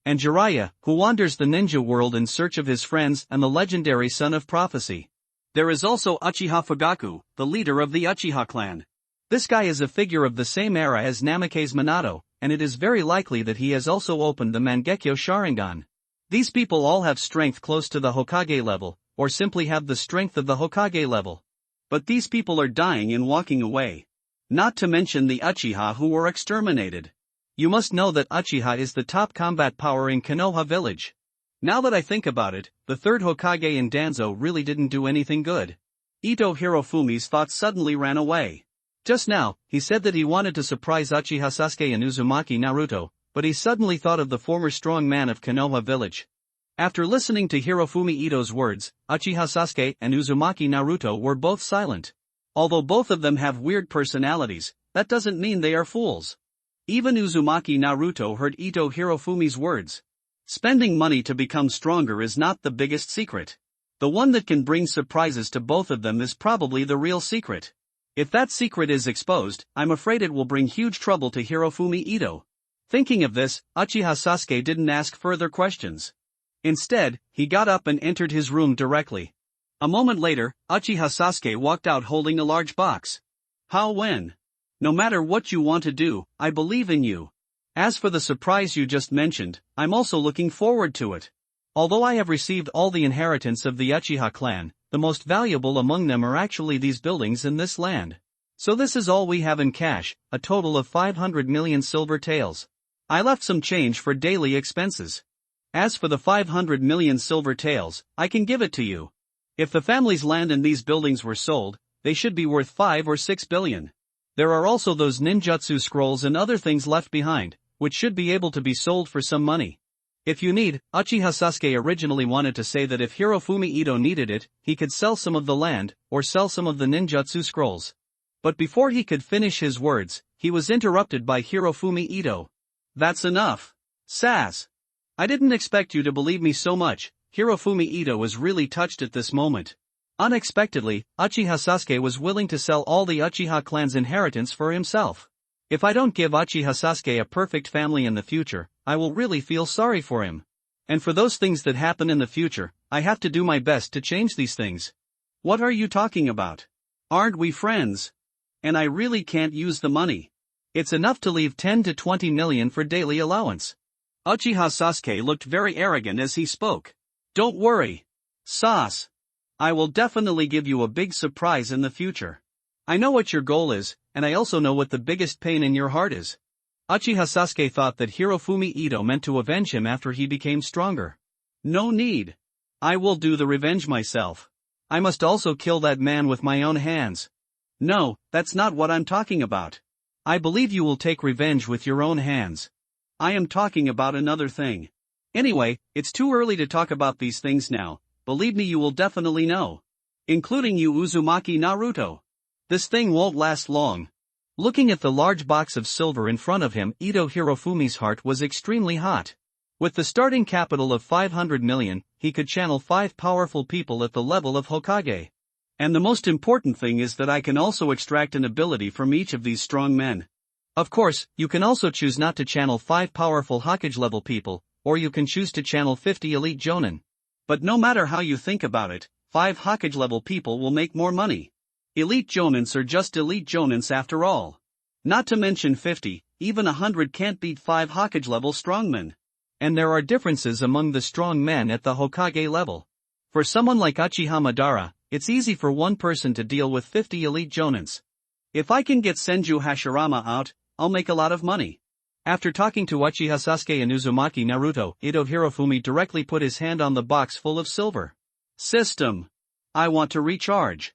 And Jiraiya, who wanders the ninja world in search of his friends and the legendary Son of Prophecy. There is also Uchiha Fugaku, the leader of the Uchiha clan. This guy is a figure of the same era as Namake's Minato, and it is very likely that he has also opened the Mangekyo Sharingan. These people all have strength close to the Hokage level, or simply have the strength of the Hokage level. But these people are dying and walking away. Not to mention the Uchiha who were exterminated. You must know that Uchiha is the top combat power in Konoha village. Now that I think about it, the third Hokage in Danzo really didn't do anything good. Ito Hirofumi's thoughts suddenly ran away. Just now, he said that he wanted to surprise Uchiha Sasuke and Uzumaki Naruto, but he suddenly thought of the former strong man of Konoha village. After listening to Hirofumi Ito's words, Uchiha Sasuke and Uzumaki Naruto were both silent. Although both of them have weird personalities, that doesn't mean they are fools. Even Uzumaki Naruto heard Ito Hirofumi's words. Spending money to become stronger is not the biggest secret. The one that can bring surprises to both of them is probably the real secret. If that secret is exposed, I'm afraid it will bring huge trouble to Hirofumi Ito. Thinking of this, Uchiha Sasuke didn't ask further questions. Instead, he got up and entered his room directly. A moment later, Uchiha Sasuke walked out holding a large box. When? No matter what you want to do, I believe in you. As for the surprise you just mentioned, I'm also looking forward to it. Although I have received all the inheritance of the Uchiha clan, the most valuable among them are actually these buildings in this land. So this is all we have in cash, a total of 500 million silver taels. I left some change for daily expenses. As for the 500 million silver taels, I can give it to you. If the family's land in these buildings were sold, they should be worth 5 or 6 billion. There are also those ninjutsu scrolls and other things left behind, which should be able to be sold for some money. If you need, Uchiha Sasuke originally wanted to say that if Hirofumi Ito needed it, he could sell some of the land, or sell some of the ninjutsu scrolls. But before he could finish his words, he was interrupted by Hirofumi Ito. That's enough. Sass. I didn't expect you to believe me so much. Hirofumi Ito was really touched at this moment. Unexpectedly, Uchiha Sasuke was willing to sell all the Uchiha clan's inheritance for himself. If I don't give Uchiha Sasuke a perfect family in the future, I will really feel sorry for him. And for those things that happen in the future, I have to do my best to change these things. What are you talking about? Aren't we friends? And I really can't use the money. It's enough to leave 10 to 20 million for daily allowance. Uchiha Sasuke looked very arrogant as he spoke. Don't worry, Sas. I will definitely give you a big surprise in the future. I know what your goal is, and I also know what the biggest pain in your heart is. Uchiha Sasuke thought that Hirofumi Ito meant to avenge him after he became stronger. No need. I will do the revenge myself. I must also kill that man with my own hands. No, that's not what I'm talking about. I believe you will take revenge with your own hands. I am talking about another thing. Anyway, it's too early to talk about these things now, believe me, you will definitely know. Including you, Uzumaki Naruto. This thing won't last long. Looking at the large box of silver in front of him, Ito Hirofumi's heart was extremely hot. With the starting capital of 500 million, he could channel 5 powerful people at the level of Hokage. And the most important thing is that I can also extract an ability from each of these strong men. Of course, you can also choose not to channel 5 powerful Hokage level people, or you can choose to channel 50 elite Jonin. But no matter how you think about it, 5 Hokage level people will make more money. Elite Jonins are just elite Jonins after all. Not to mention 50, even 100 can't beat 5 Hokage level strongmen. And there are differences among the strong men at the Hokage level. For someone like Uchiha Madara, it's easy for one person to deal with 50 elite Jonins. If I can get Senju Hashirama out, I'll make a lot of money. After talking to Uchiha Sasuke and Uzumaki Naruto, Ito Hirofumi directly put his hand on the box full of silver. System. I want to recharge.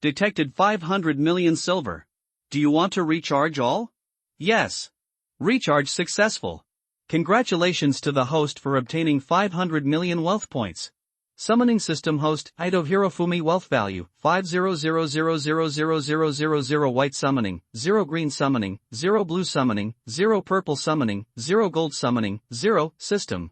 Detected 500 million silver. Do you want to recharge all? Yes. Recharge successful. Congratulations to the host for obtaining 500 million wealth points. Summoning system host, Ito Hirofumi wealth value, 500000000 white summoning, 0 green summoning, 0 blue summoning, 0 purple summoning, 0 gold summoning, 0, system.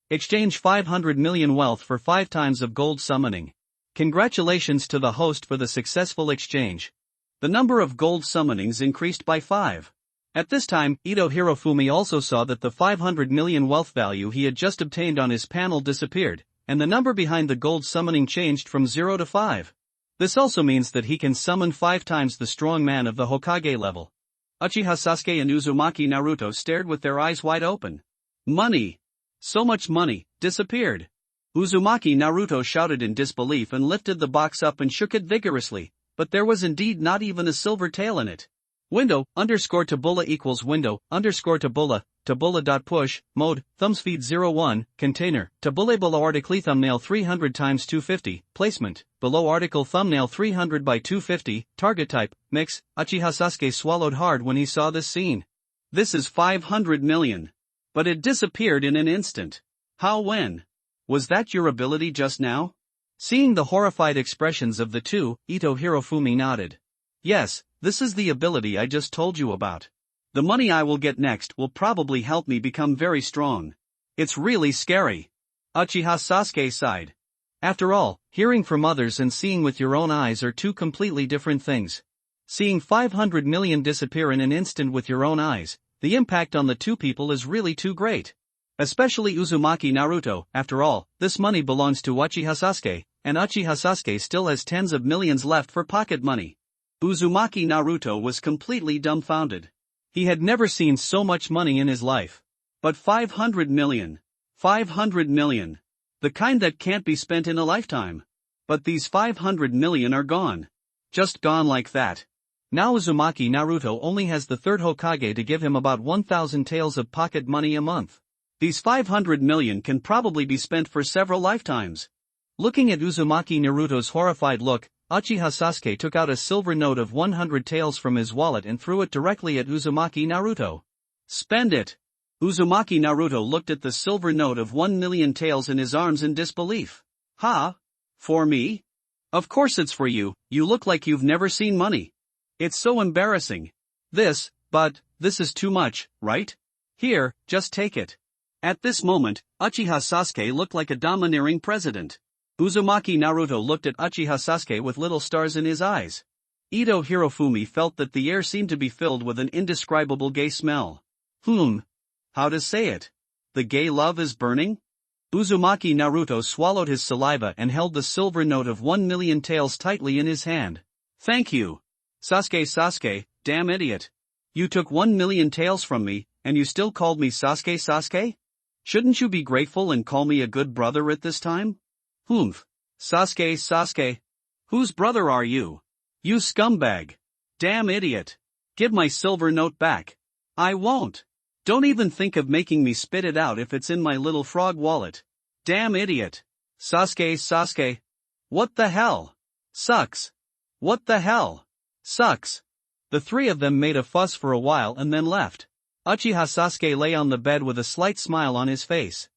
Exchange 500 million wealth for 5 times of gold summoning. Congratulations to the host for the successful exchange. The number of gold summonings increased by 5. At this time, Ito Hirofumi also saw that the 500 million wealth value he had just obtained on his panel disappeared, and the number behind the gold summoning changed from 0 to 5. This also means that he can summon 5 times the strong man of the Hokage level. Uchiha Sasuke and Uzumaki Naruto stared with their eyes wide open. Money! So much money, disappeared. Uzumaki Naruto shouted in disbelief and lifted the box up and shook it vigorously, but there was indeed not even a silver tail in it. Window, _Tabula equals window, _Tabula, Tabula.push, mode, thumbspeed 01, container, Tabula below article thumbnail 300 x 250, placement, below article thumbnail 300 by 250, target type, mix. Uchiha Sasuke swallowed hard when he saw this scene. This is 500 million. But it disappeared in an instant. How when? Was that your ability just now? Seeing the horrified expressions of the two, Ito Hirofumi nodded. Yes, this is the ability I just told you about. The money I will get next will probably help me become very strong. It's really scary. Uchiha Sasuke sighed. After all, hearing from others and seeing with your own eyes are two completely different things. Seeing 500 million disappear in an instant with your own eyes, the impact on the two people is really too great. Especially Uzumaki Naruto, after all, this money belongs to Uchiha Sasuke, and Uchiha Sasuke still has tens of millions left for pocket money. Uzumaki Naruto was completely dumbfounded. He had never seen so much money in his life. But 500 million. 500 million. The kind that can't be spent in a lifetime. But these 500 million are gone. Just gone like that. Now Uzumaki Naruto only has the third Hokage to give him about 1,000 taels of pocket money a month. These 500 million can probably be spent for several lifetimes. Looking at Uzumaki Naruto's horrified look, Uchiha Sasuke took out a silver note of 100 taels from his wallet and threw it directly at Uzumaki Naruto. Spend it! Uzumaki Naruto looked at the silver note of 1 million taels in his arms in disbelief. Ha? For me? Of course it's for you, you look like you've never seen money. It's so embarrassing. This is too much, right? Here, just take it. At this moment, Uchiha Sasuke looked like a domineering president. Uzumaki Naruto looked at Uchiha Sasuke with little stars in his eyes. Ito Hirofumi felt that the air seemed to be filled with an indescribable gay smell. How to say it? The gay love is burning? Uzumaki Naruto swallowed his saliva and held the silver note of 1 million taels tightly in his hand. Thank you. Sasuke, damn idiot. You took 1 million taels from me, and you still called me Sasuke? Shouldn't you be grateful and call me a good brother at this time? Sasuke. Whose brother are you? You scumbag. Damn idiot. Give my silver note back. I won't. Don't even think of making me spit it out if it's in my little frog wallet. Damn idiot. Sasuke. What the hell? Sucks. What the hell? Sucks. The three of them made a fuss for a while and then left. Uchiha Sasuke lay on the bed with a slight smile on his face.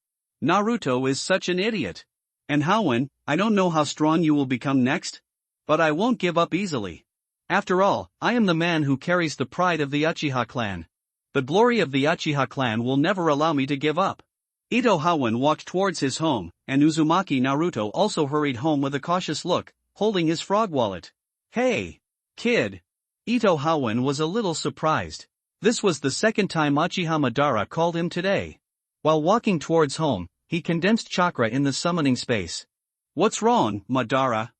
Naruto is such an idiot. And Howen, I don't know how strong you will become next. But I won't give up easily. After all, I am the man who carries the pride of the Uchiha clan. The glory of the Uchiha clan will never allow me to give up. Ito Howen walked towards his home, and Uzumaki Naruto also hurried home with a cautious look, holding his frog wallet. Hey, kid. Ito Howen was a little surprised. This was the second time Uchiha Madara called him today. While walking towards home, he condensed chakra in the summoning space. What's wrong, Madara?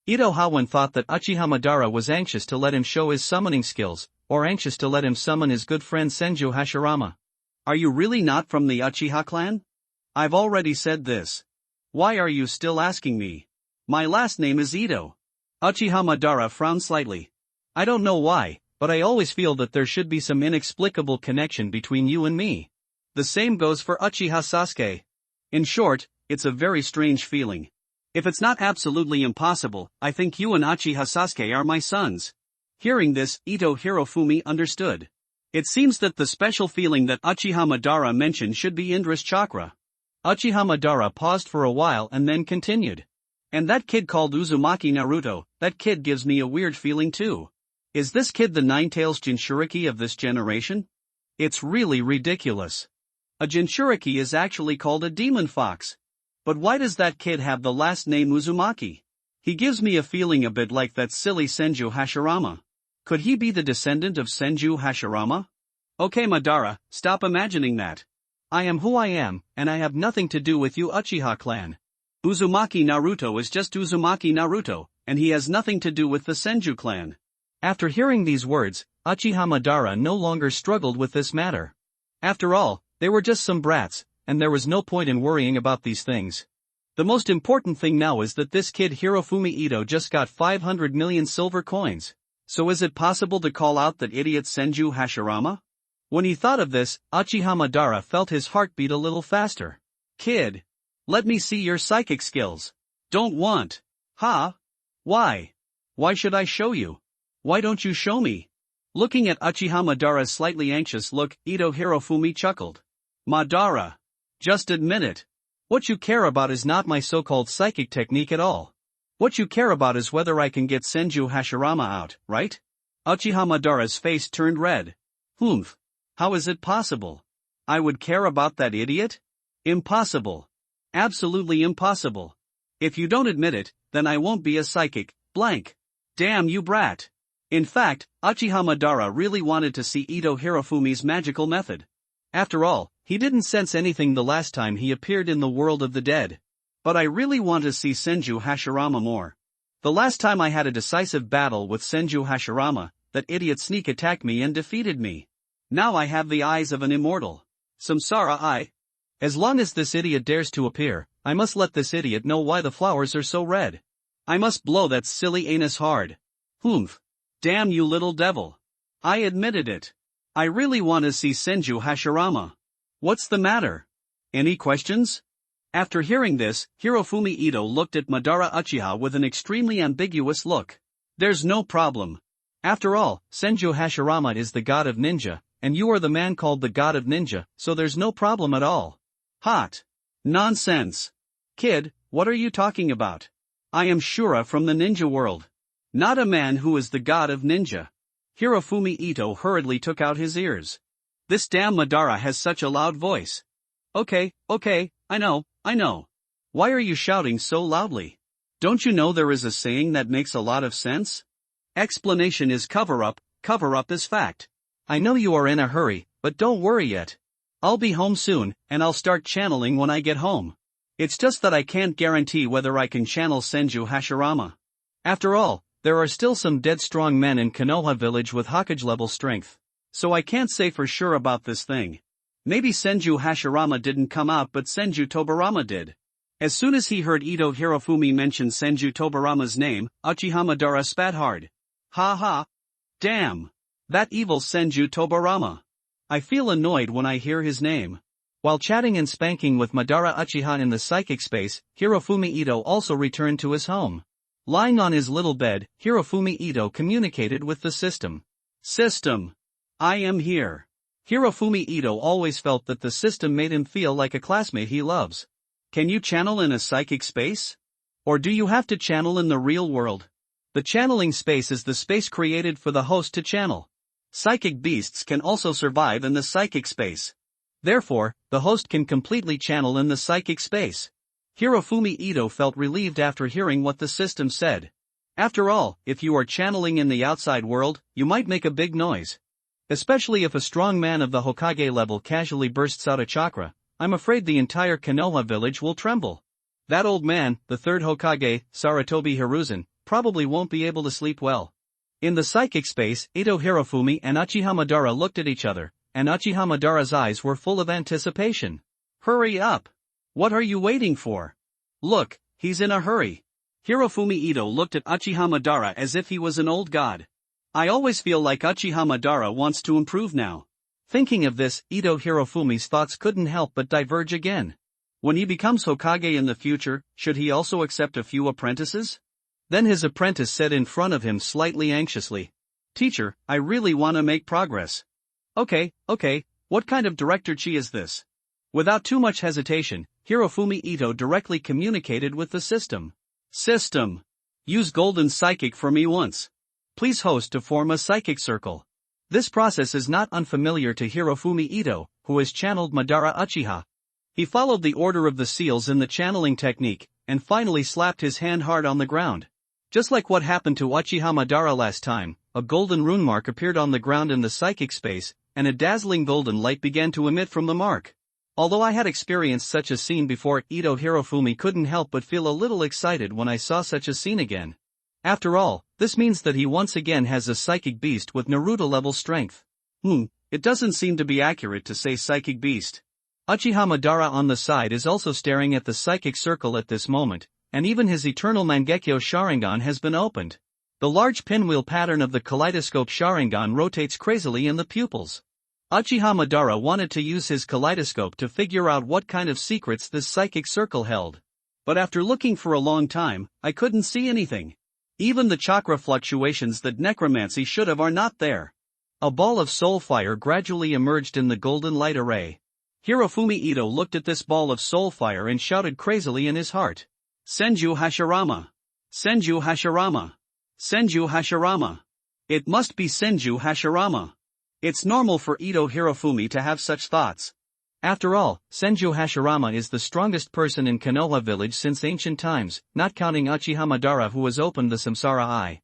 Ito Hawan thought that Uchiha Madara was anxious to let him show his summoning skills, or anxious to let him summon his good friend Senju Hashirama. Are you really not from the Uchiha clan? I've already said this. Why are you still asking me? My last name is Ito. Uchiha Madara frowned slightly. I don't know why, but I always feel that there should be some inexplicable connection between you and me. The same goes for Uchiha Sasuke. In short, it's a very strange feeling. If it's not absolutely impossible, I think you and Uchiha Sasuke are my sons. Hearing this, Ito Hirofumi understood. It seems that the special feeling that Uchiha Madara mentioned should be Indra's chakra. Uchiha Madara paused for a while and then continued. And that kid called Uzumaki Naruto, that kid gives me a weird feeling too. Is this kid the Nine-Tails Jinchuriki of this generation? It's really ridiculous. A Jinchuriki is actually called a demon fox. But why does that kid have the last name Uzumaki? He gives me a feeling a bit like that silly Senju Hashirama. Could he be the descendant of Senju Hashirama? Okay Madara, stop imagining that. I am who I am, and I have nothing to do with you Uchiha clan. Uzumaki Naruto is just Uzumaki Naruto, and he has nothing to do with the Senju clan. After hearing these words, Uchiha Madara no longer struggled with this matter. After all, they were just some brats, and there was no point in worrying about these things. The most important thing now is that this kid Hirofumi Ito just got 500 million silver coins. So is it possible to call out that idiot Senju Hashirama? When he thought of this, Uchiha Madara felt his heart beat a little faster. Kid, let me see your psychic skills. Don't want. Huh? Why? Why should I show you? Why don't you show me? Looking at Uchiha Madara's slightly anxious look, Ito Hirofumi chuckled. Madara. Just admit it. What you care about is not my so-called psychic technique at all. What you care about is whether I can get Senju Hashirama out, right? Uchiha Madara's face turned red. Humph. How is it possible? I would care about that idiot? Impossible. Absolutely impossible. If you don't admit it, then I won't be a psychic, blank. Damn you brat. In fact, Uchiha Madara really wanted to see Ito Hirofumi's magical method. After all, he didn't sense anything the last time he appeared in the world of the dead. But I really want to see Senju Hashirama more. The last time I had a decisive battle with Senju Hashirama, that idiot sneak attacked me and defeated me. Now I have the eyes of an immortal. Samsara As long as this idiot dares to appear, I must let this idiot know why the flowers are so red. I must blow that silly anus hard. Humph. Damn you little devil. I admitted it. I really want to see Senju Hashirama. What's the matter? Any questions? After hearing this, Hirofumi Ito looked at Madara Uchiha with an extremely ambiguous look. There's no problem. After all, Senju Hashirama is the god of ninja, and you are the man called the god of ninja, so there's no problem at all. Hot. Nonsense. Kid, what are you talking about? I am Shura from the ninja world. Not a man who is the god of ninja. Hirofumi Ito hurriedly took out his ears. This damn Madara has such a loud voice. Okay, I know. Why are you shouting so loudly? Don't you know there is a saying that makes a lot of sense? Explanation is cover-up is fact. I know you are in a hurry, but don't worry yet. I'll be home soon, and I'll start channeling when I get home. It's just that I can't guarantee whether I can channel Senju Hashirama. After all, there are still some dead strong men in Konoha village with Hokage-level strength. So I can't say for sure about this thing. Maybe Senju Hashirama didn't come out but Senju Tobarama did. As soon as he heard Ito Hirofumi mention Senju Tobarama's name, Uchiha Madara spat hard. Ha ha. Damn. That evil Senju Tobarama. I feel annoyed when I hear his name. While chatting and spanking with Madara Uchiha in the psychic space, Hirofumi Ito also returned to his home. Lying on his little bed, Hirofumi Ito communicated with the system. System. I am here. Hirofumi Ito always felt that the system made him feel like a classmate he loves. Can you channel in a psychic space? Or do you have to channel in the real world? The channeling space is the space created for the host to channel. Psychic beasts can also survive in the psychic space. Therefore, the host can completely channel in the psychic space. Hirofumi Ito felt relieved after hearing what the system said. After all, if you are channeling in the outside world, you might make a big noise. Especially if a strong man of the Hokage level casually bursts out a chakra, I'm afraid the entire Konoha village will tremble. That old man, the third Hokage, Sarutobi Hiruzen, probably won't be able to sleep well. In the psychic space, Ito Hirofumi and Uchiha Madara looked at each other, and Uchiha Madara's eyes were full of anticipation. Hurry up! What are you waiting for? Look, he's in a hurry. Hirofumi Ito looked at Uchiha Madara as if he was an old god. I always feel like Uchiha Madara wants to improve now. Thinking of this, Ito Hirofumi's thoughts couldn't help but diverge again. When he becomes Hokage in the future, should he also accept a few apprentices? Then his apprentice said in front of him slightly anxiously, "Teacher, I really want to make progress." Okay, what kind of director chi is this? Without too much hesitation, Hirofumi Ito directly communicated with the system. System. Use golden psychic for me once. Please host to form a psychic circle. This process is not unfamiliar to Hirofumi Ito, who has channeled Madara Uchiha. He followed the order of the seals in the channeling technique, and finally slapped his hand hard on the ground. Just like what happened to Uchiha Madara last time, a golden rune mark appeared on the ground in the psychic space, and a dazzling golden light began to emit from the mark. Although I had experienced such a scene before, Ito Hirofumi couldn't help but feel a little excited when I saw such a scene again. After all, this means that he once again has a psychic beast with Naruto-level strength. It doesn't seem to be accurate to say psychic beast. Uchiha Madara on the side is also staring at the psychic circle at this moment, and even his eternal Mangekyo Sharingan has been opened. The large pinwheel pattern of the kaleidoscope Sharingan rotates crazily in the pupils. Uchiha Madara wanted to use his kaleidoscope to figure out what kind of secrets this psychic circle held. But after looking for a long time, I couldn't see anything. Even the chakra fluctuations that necromancy should have are not there. A ball of soul fire gradually emerged in the golden light array. Hirofumi Ito looked at this ball of soul fire and shouted crazily in his heart. Senju Hashirama! Senju Hashirama! Senju Hashirama! It must be Senju Hashirama! It's normal for Ito Hirofumi to have such thoughts. After all, Senju Hashirama is the strongest person in Konoha village since ancient times, not counting Uchiha Madara who has opened the Samsara Eye.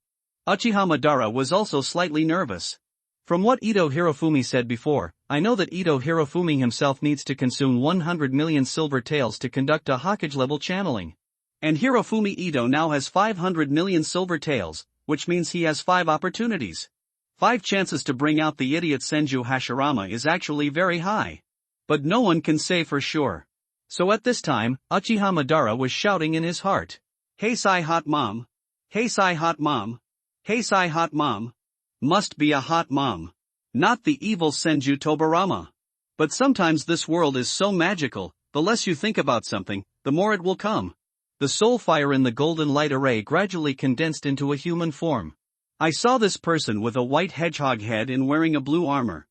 Uchiha Madara was also slightly nervous. From what Ito Hirofumi said before, I know that Ito Hirofumi himself needs to consume 100 million silver taels to conduct a Hokage-level channeling. And Hirofumi Ito now has 500 million silver taels, which means he has 5 opportunities. 5 chances to bring out the idiot Senju Hashirama is actually very high. But no one can say for sure. So at this time, Uchiha Madara was shouting in his heart. Hey Sai hot mom! Hey Sai hot mom! Hey Sai hot mom! Must be a hot mom. Not the evil Senju Tobarama. But sometimes this world is so magical, the less you think about something, the more it will come. The soul fire in the golden light array gradually condensed into a human form. I saw this person with a white hedgehog head and wearing a blue armor.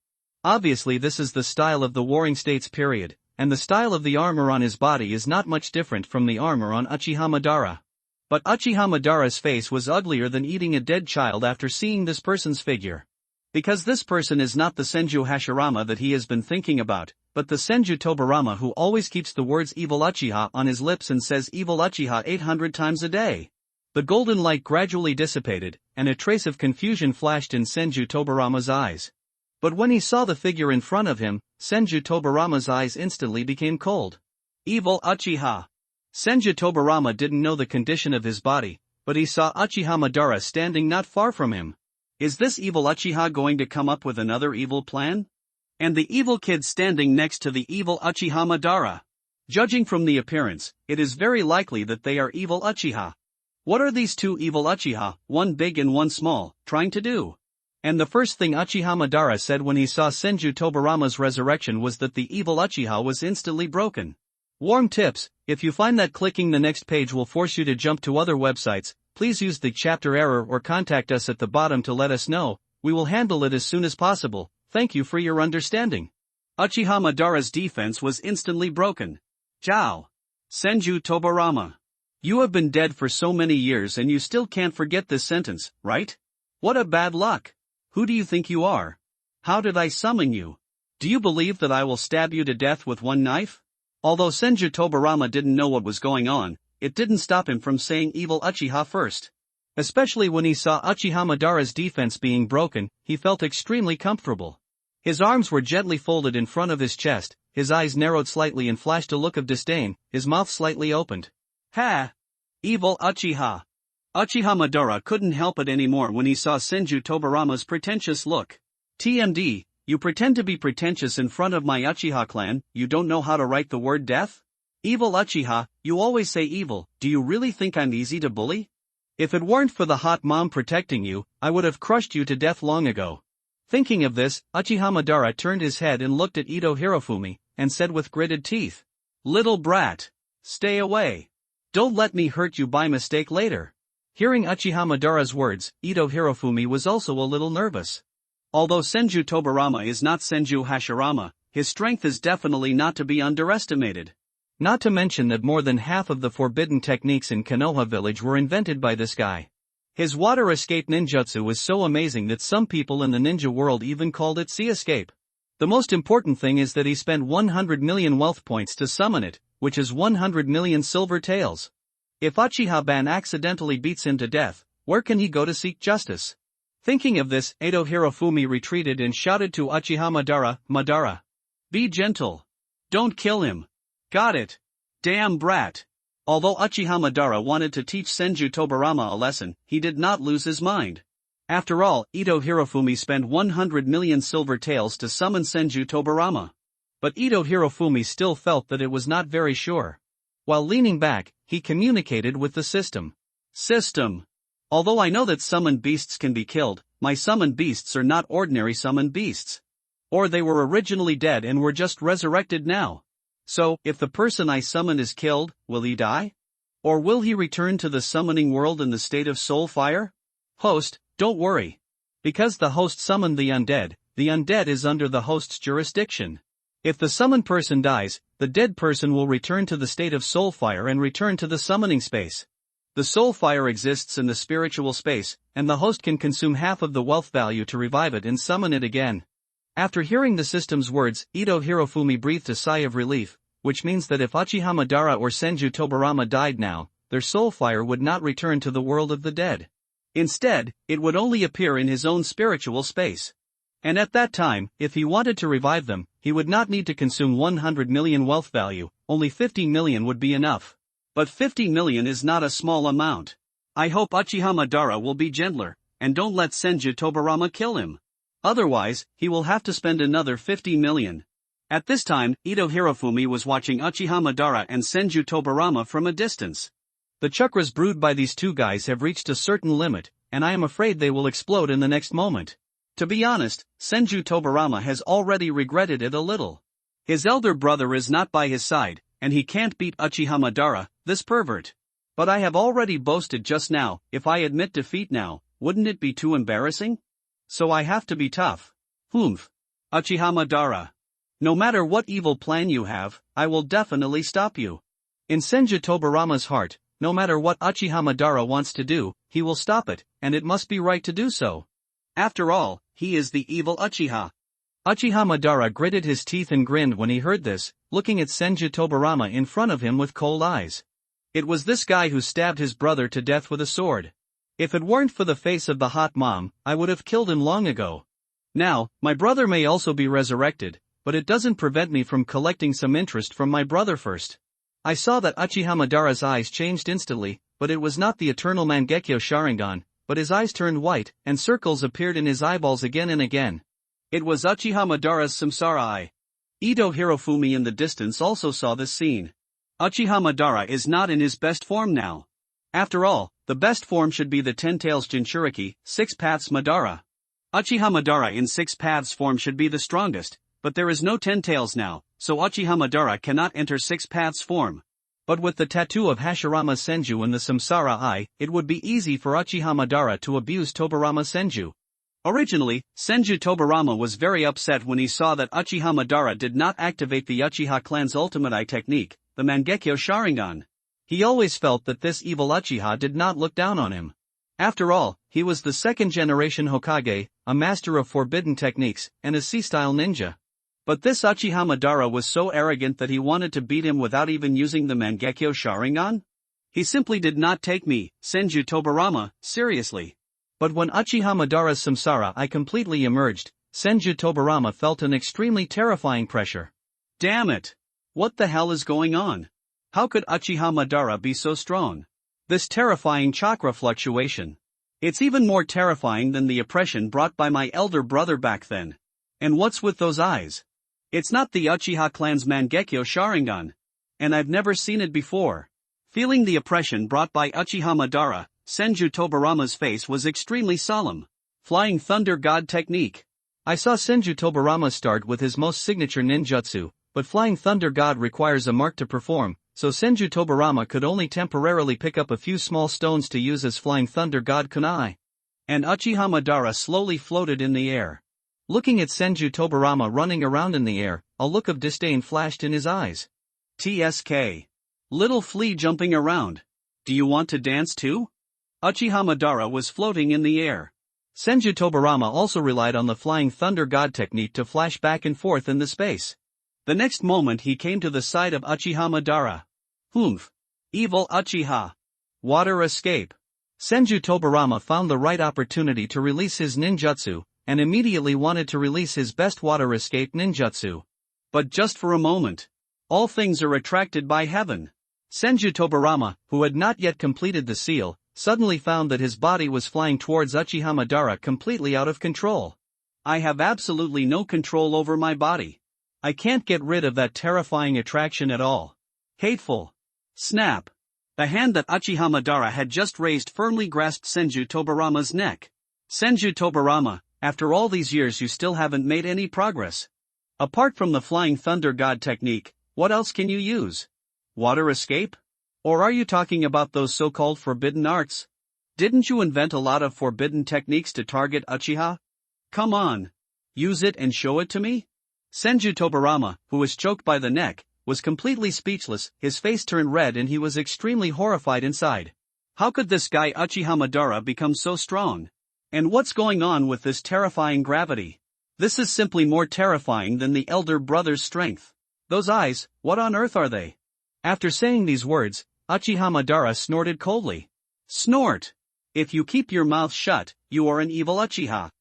Obviously this is the style of the Warring States period, and the style of the armor on his body is not much different from the armor on Uchiha Madara. But Uchiha Madara's face was uglier than eating a dead child after seeing this person's figure. Because this person is not the Senju Hashirama that he has been thinking about, but the Senju Tobarama who always keeps the words evil Uchiha on his lips and says evil Uchiha 800 times a day. The golden light gradually dissipated, and a trace of confusion flashed in Senju Tobarama's eyes. But when he saw the figure in front of him, Senju Tobarama's eyes instantly became cold. Evil Uchiha! Senju Tobarama didn't know the condition of his body, but he saw Uchiha Madara standing not far from him. Is this evil Uchiha going to come up with another evil plan? And the evil kid standing next to the evil Uchiha Madara. Judging from the appearance, it is very likely that they are evil Uchiha. What are these two evil Uchiha, one big and one small, trying to do? And the first thing Uchiha Madara said when he saw Senju Tobarama's resurrection was that the evil Uchiha was instantly broken. Warm tips: if you find that clicking the next page will force you to jump to other websites, please use the chapter error or contact us at the bottom to let us know. We will handle it as soon as possible. Thank you for your understanding. Uchiha Madara's defense was instantly broken. Ciao. Senju Tobarama. You have been dead for so many years and you still can't forget this sentence, right? What a bad luck. Who do you think you are? How did I summon you? Do you believe that I will stab you to death with one knife? Although Senju Tobarama didn't know what was going on, it didn't stop him from saying evil Uchiha first. Especially when he saw Uchiha Madara's defense being broken, he felt extremely comfortable. His arms were gently folded in front of his chest, his eyes narrowed slightly and flashed a look of disdain, his mouth slightly opened. Ha! Evil Uchiha! Uchiha Madara couldn't help it anymore when he saw Senju Tobarama's pretentious look. TMD, you pretend to be pretentious in front of my Uchiha clan, you don't know how to write the word death? Evil Uchiha, you always say evil, do you really think I'm easy to bully? If it weren't for the hot mom protecting you, I would have crushed you to death long ago. Thinking of this, Uchiha Madara turned his head and looked at Ito Hirofumi, and said with gritted teeth, "Little brat, stay away. Don't let me hurt you by mistake later." Hearing Uchiha Madara's words, Ito Hirofumi was also a little nervous. Although Senju Tobarama is not Senju Hashirama, his strength is definitely not to be underestimated. Not to mention that more than half of the forbidden techniques in Konoha village were invented by this guy. His water escape ninjutsu was so amazing that some people in the ninja world even called it sea escape. The most important thing is that he spent 100 million wealth points to summon it, which is 100 million silver taels. If Uchiha-ban accidentally beats him to death, where can he go to seek justice? Thinking of this, Ito Hirofumi retreated and shouted to Uchiha Madara, "Madara! Be gentle. Don't kill him. Got it. Damn brat." Although Uchiha Madara wanted to teach Senju Tobarama a lesson, he did not lose his mind. After all, Ito Hirofumi spent 100 million silver taels to summon Senju Tobarama. But Ito Hirofumi still felt that it was not very sure. While leaning back, he communicated with the system. System. Although I know that summoned beasts can be killed, my summoned beasts are not ordinary summoned beasts. Or they were originally dead and were just resurrected now. So, if the person I summon is killed, will he die? Or will he return to the summoning world in the state of soul fire? Host, don't worry. Because the host summoned the undead is under the host's jurisdiction. If the summoned person dies, the dead person will return to the state of soul fire and return to the summoning space. The soul fire exists in the spiritual space, and the host can consume half of the wealth value to revive it and summon it again. After hearing the system's words, Ito Hirofumi breathed a sigh of relief, which means that if Uchiha Madara or Senju Tobarama died now, their soul fire would not return to the world of the dead. Instead, it would only appear in his own spiritual space. And at that time, if he wanted to revive them, he would not need to consume 100 million wealth value, only 50 million would be enough. But 50 million is not a small amount. I hope Uchiha Madara will be gentler, and don't let Senju Tobarama kill him. Otherwise, he will have to spend another 50 million. At this time, Ito Hirofumi was watching Uchiha Madara and Senju Tobarama from a distance. The chakras brewed by these two guys have reached a certain limit, and I am afraid they will explode in the next moment. To be honest, Senju Tobarama has already regretted it a little. His elder brother is not by his side, and he can't beat Uchiha Madara, this pervert. But I have already boasted just now, if I admit defeat now, wouldn't it be too embarrassing? So I have to be tough. Humph. Uchiha Madara. No matter what evil plan you have, I will definitely stop you. In Senju Tobarama's heart, no matter what Uchiha Madara wants to do, he will stop it, and it must be right to do so. After all, he is the evil Uchiha. Uchiha Madara gritted his teeth and grinned when he heard this, looking at Senju Tobarama in front of him with cold eyes. It was this guy who stabbed his brother to death with a sword. If it weren't for the face of the hot mom, I would have killed him long ago. Now, my brother may also be resurrected, but it doesn't prevent me from collecting some interest from my brother first. I saw that Uchiha Madara's eyes changed instantly, but it was not the eternal Mangekyo Sharingan, but his eyes turned white, and circles appeared in his eyeballs again and again. It was Uchiha Madara's Samsara Eye. Ito Hirofumi in the distance also saw this scene. Uchiha Madara is not in his best form now. After all, the best form should be the 10 Tails Jinchuriki, 6 Paths Madara. Uchiha Madara in 6 Paths form should be the strongest, but there is no 10 Tails now, so Uchiha Madara cannot enter 6 Paths form. But with the tattoo of Hashirama Senju in the Samsara Eye, it would be easy for Uchiha Madara to abuse Tobarama Senju. Originally, Senju Tobarama was very upset when he saw that Uchiha Madara did not activate the Uchiha clan's ultimate eye technique, the Mangekyo Sharingan. He always felt that this evil Uchiha did not look down on him. After all, he was the second-generation Hokage, a master of forbidden techniques, and a sea-style ninja. But this Uchiha Madara was so arrogant that he wanted to beat him without even using the Mangekyo Sharingan? He simply did not take me, Senju Tobarama, seriously. But when Uchiha Madara's Samsara Eye completely emerged, Senju Tobarama felt an extremely terrifying pressure. Damn it! What the hell is going on? How could Uchiha Madara be so strong? This terrifying chakra fluctuation. It's even more terrifying than the oppression brought by my elder brother back then. And what's with those eyes? It's not the Uchiha clan's Mangekyo Sharingan. And I've never seen it before. Feeling the oppression brought by Uchiha Madara, Senju Tobarama's face was extremely solemn. Flying Thunder God Technique. I saw Senju Tobarama start with his most signature ninjutsu, but Flying Thunder God requires a mark to perform, so Senju Tobarama could only temporarily pick up a few small stones to use as Flying Thunder God kunai. And Uchiha Madara slowly floated in the air. Looking at Senju Tobarama running around in the air, a look of disdain flashed in his eyes. TSK. Little flea jumping around. Do you want to dance too? Uchiha Madara was floating in the air. Senju Tobarama also relied on the Flying Thunder God technique to flash back and forth in the space. The next moment he came to the side of Uchiha Madara. Humph. Evil Uchiha. Water escape. Senju Tobarama found the right opportunity to release his ninjutsu, and immediately wanted to release his best water escape ninjutsu. But just for a moment. All things are attracted by heaven. Senju Tobarama, who had not yet completed the seal, suddenly found that his body was flying towards Uchiha Madara completely out of control. I have absolutely no control over my body. I can't get rid of that terrifying attraction at all. Hateful. Snap. The hand that Uchiha Madara had just raised firmly grasped Senju Tobarama's neck. Senju Tobarama, after all these years you still haven't made any progress. Apart from the Flying Thunder God technique, what else can you use? Water escape? Or are you talking about those so-called forbidden arts? Didn't you invent a lot of forbidden techniques to target Uchiha? Come on. Use it and show it to me? Senju Tobarama, who was choked by the neck, was completely speechless, his face turned red and he was extremely horrified inside. How could this guy Uchiha Madara become so strong? And what's going on with this terrifying gravity? This is simply more terrifying than the elder brother's strength. Those eyes, what on earth are they? After saying these words, Uchiha Madara snorted coldly. Snort! If you keep your mouth shut, you are an evil Uchiha.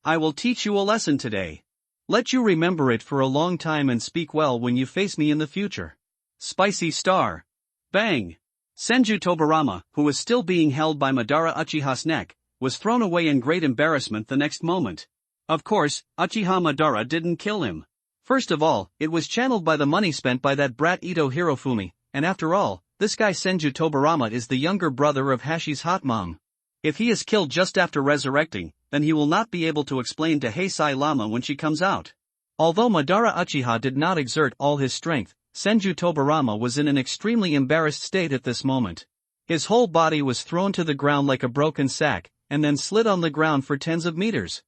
I will teach you a lesson today. Let you remember it for a long time and speak well when you face me in the future. Spicy star. Bang! Senju Tobarama, who was still being held by Madara Uchiha's neck, was thrown away in great embarrassment the next moment. Of course, Uchiha Madara didn't kill him. First of all, it was channeled by the money spent by that brat Ito Hirofumi, and after all, this guy Senju Tobarama is the younger brother of Hashi's hot mom. If he is killed just after resurrecting, then he will not be able to explain to Heisei Lama when she comes out. Although Madara Uchiha did not exert all his strength, Senju Tobarama was in an extremely embarrassed state at this moment. His whole body was thrown to the ground like a broken sack, and then slid on the ground for tens of meters.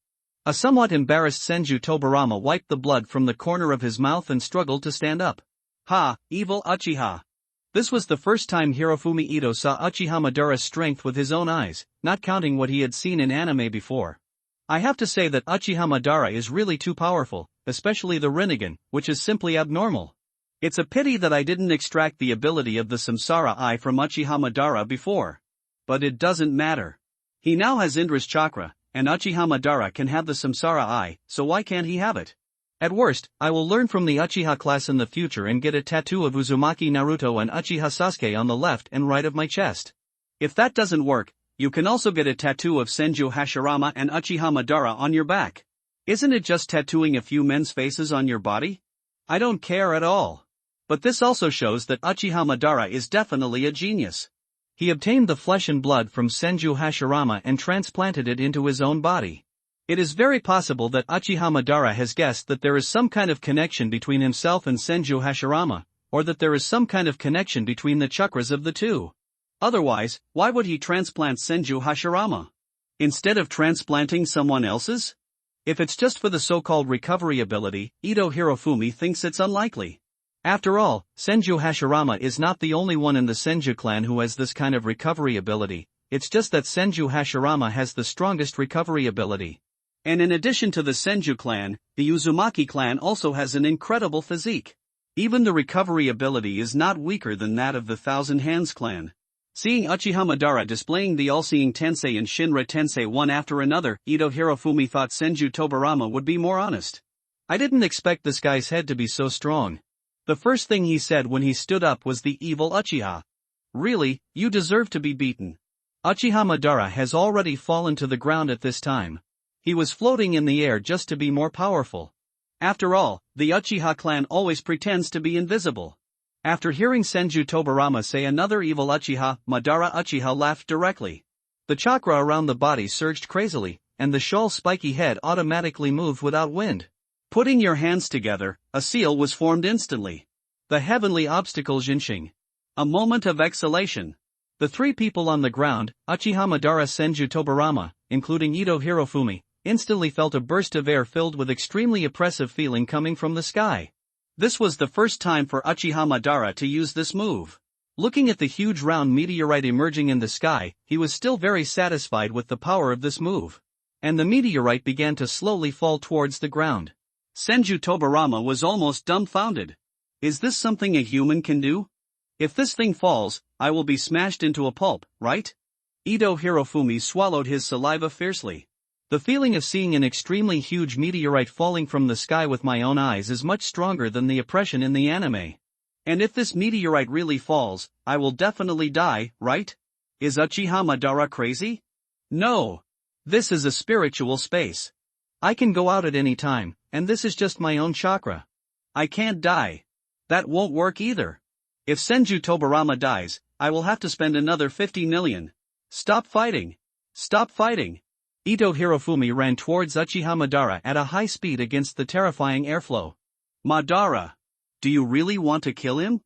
A somewhat embarrassed Senju Tobarama wiped the blood from the corner of his mouth and struggled to stand up. Ha, evil Uchiha! This was the first time Hirofumi Ito saw Uchiha Madara's strength with his own eyes, not counting what he had seen in anime before. I have to say that Uchiha Madara is really too powerful, especially the Rinnegan, which is simply abnormal. It's a pity that I didn't extract the ability of the Samsara Eye from Uchiha Madara before. But it doesn't matter. He now has Indra's chakra, and Uchiha Madara can have the Samsara Eye, so why can't he have it? At worst, I will learn from the Uchiha class in the future and get a tattoo of Uzumaki Naruto and Uchiha Sasuke on the left and right of my chest. If that doesn't work, you can also get a tattoo of Senju Hashirama and Uchiha Madara on your back. Isn't it just tattooing a few men's faces on your body? I don't care at all. But this also shows that Uchiha Madara is definitely a genius. He obtained the flesh and blood from Senju Hashirama and transplanted it into his own body. It is very possible that Uchiha Madara has guessed that there is some kind of connection between himself and Senju Hashirama, or that there is some kind of connection between the chakras of the two. Otherwise, why would he transplant Senju Hashirama? Instead of transplanting someone else's? If it's just for the so-called recovery ability, Ito Hirofumi thinks it's unlikely. After all, Senju Hashirama is not the only one in the Senju clan who has this kind of recovery ability, it's just that Senju Hashirama has the strongest recovery ability. And in addition to the Senju clan, the Uzumaki clan also has an incredible physique. Even the recovery ability is not weaker than that of the Thousand Hands clan. Seeing Uchiha Madara displaying the all-seeing Tensei and Shinra Tensei one after another, Ito Hirofumi thought Senju Tobarama would be more honest. I didn't expect this guy's head to be so strong. The first thing he said when he stood up was the evil Uchiha. Really, you deserve to be beaten. Uchiha Madara has already fallen to the ground at this time. He was floating in the air just to be more powerful. After all, the Uchiha clan always pretends to be invisible. After hearing Senju Tobarama say another evil Uchiha, Madara Uchiha laughed directly. The chakra around the body surged crazily, and the shawl's spiky head automatically moved without wind. Putting your hands together, a seal was formed instantly. The heavenly obstacle Jinshin. A moment of exhalation. The three people on the ground, Uchiha Madara Senju Tobarama, including Ito Hirofumi, instantly felt a burst of air filled with extremely oppressive feeling coming from the sky. This was the first time for Uchiha Madara to use this move. Looking at the huge round meteorite emerging in the sky, he was still very satisfied with the power of this move. And the meteorite began to slowly fall towards the ground. Senju Tobarama was almost dumbfounded. Is this something a human can do? If this thing falls, I will be smashed into a pulp, right? Ito Hirofumi swallowed his saliva fiercely. The feeling of seeing an extremely huge meteorite falling from the sky with my own eyes is much stronger than the oppression in the anime. And if this meteorite really falls, I will definitely die, right? Is Uchiha Madara crazy? No. This is a spiritual space. I can go out at any time, and this is just my own chakra. I can't die. That won't work either. If Senju Tobarama dies, I will have to spend another 50 million. Stop fighting. Stop fighting. Ito Hirofumi ran towards Uchiha Madara at a high speed against the terrifying airflow. Madara. Do you really want to kill him?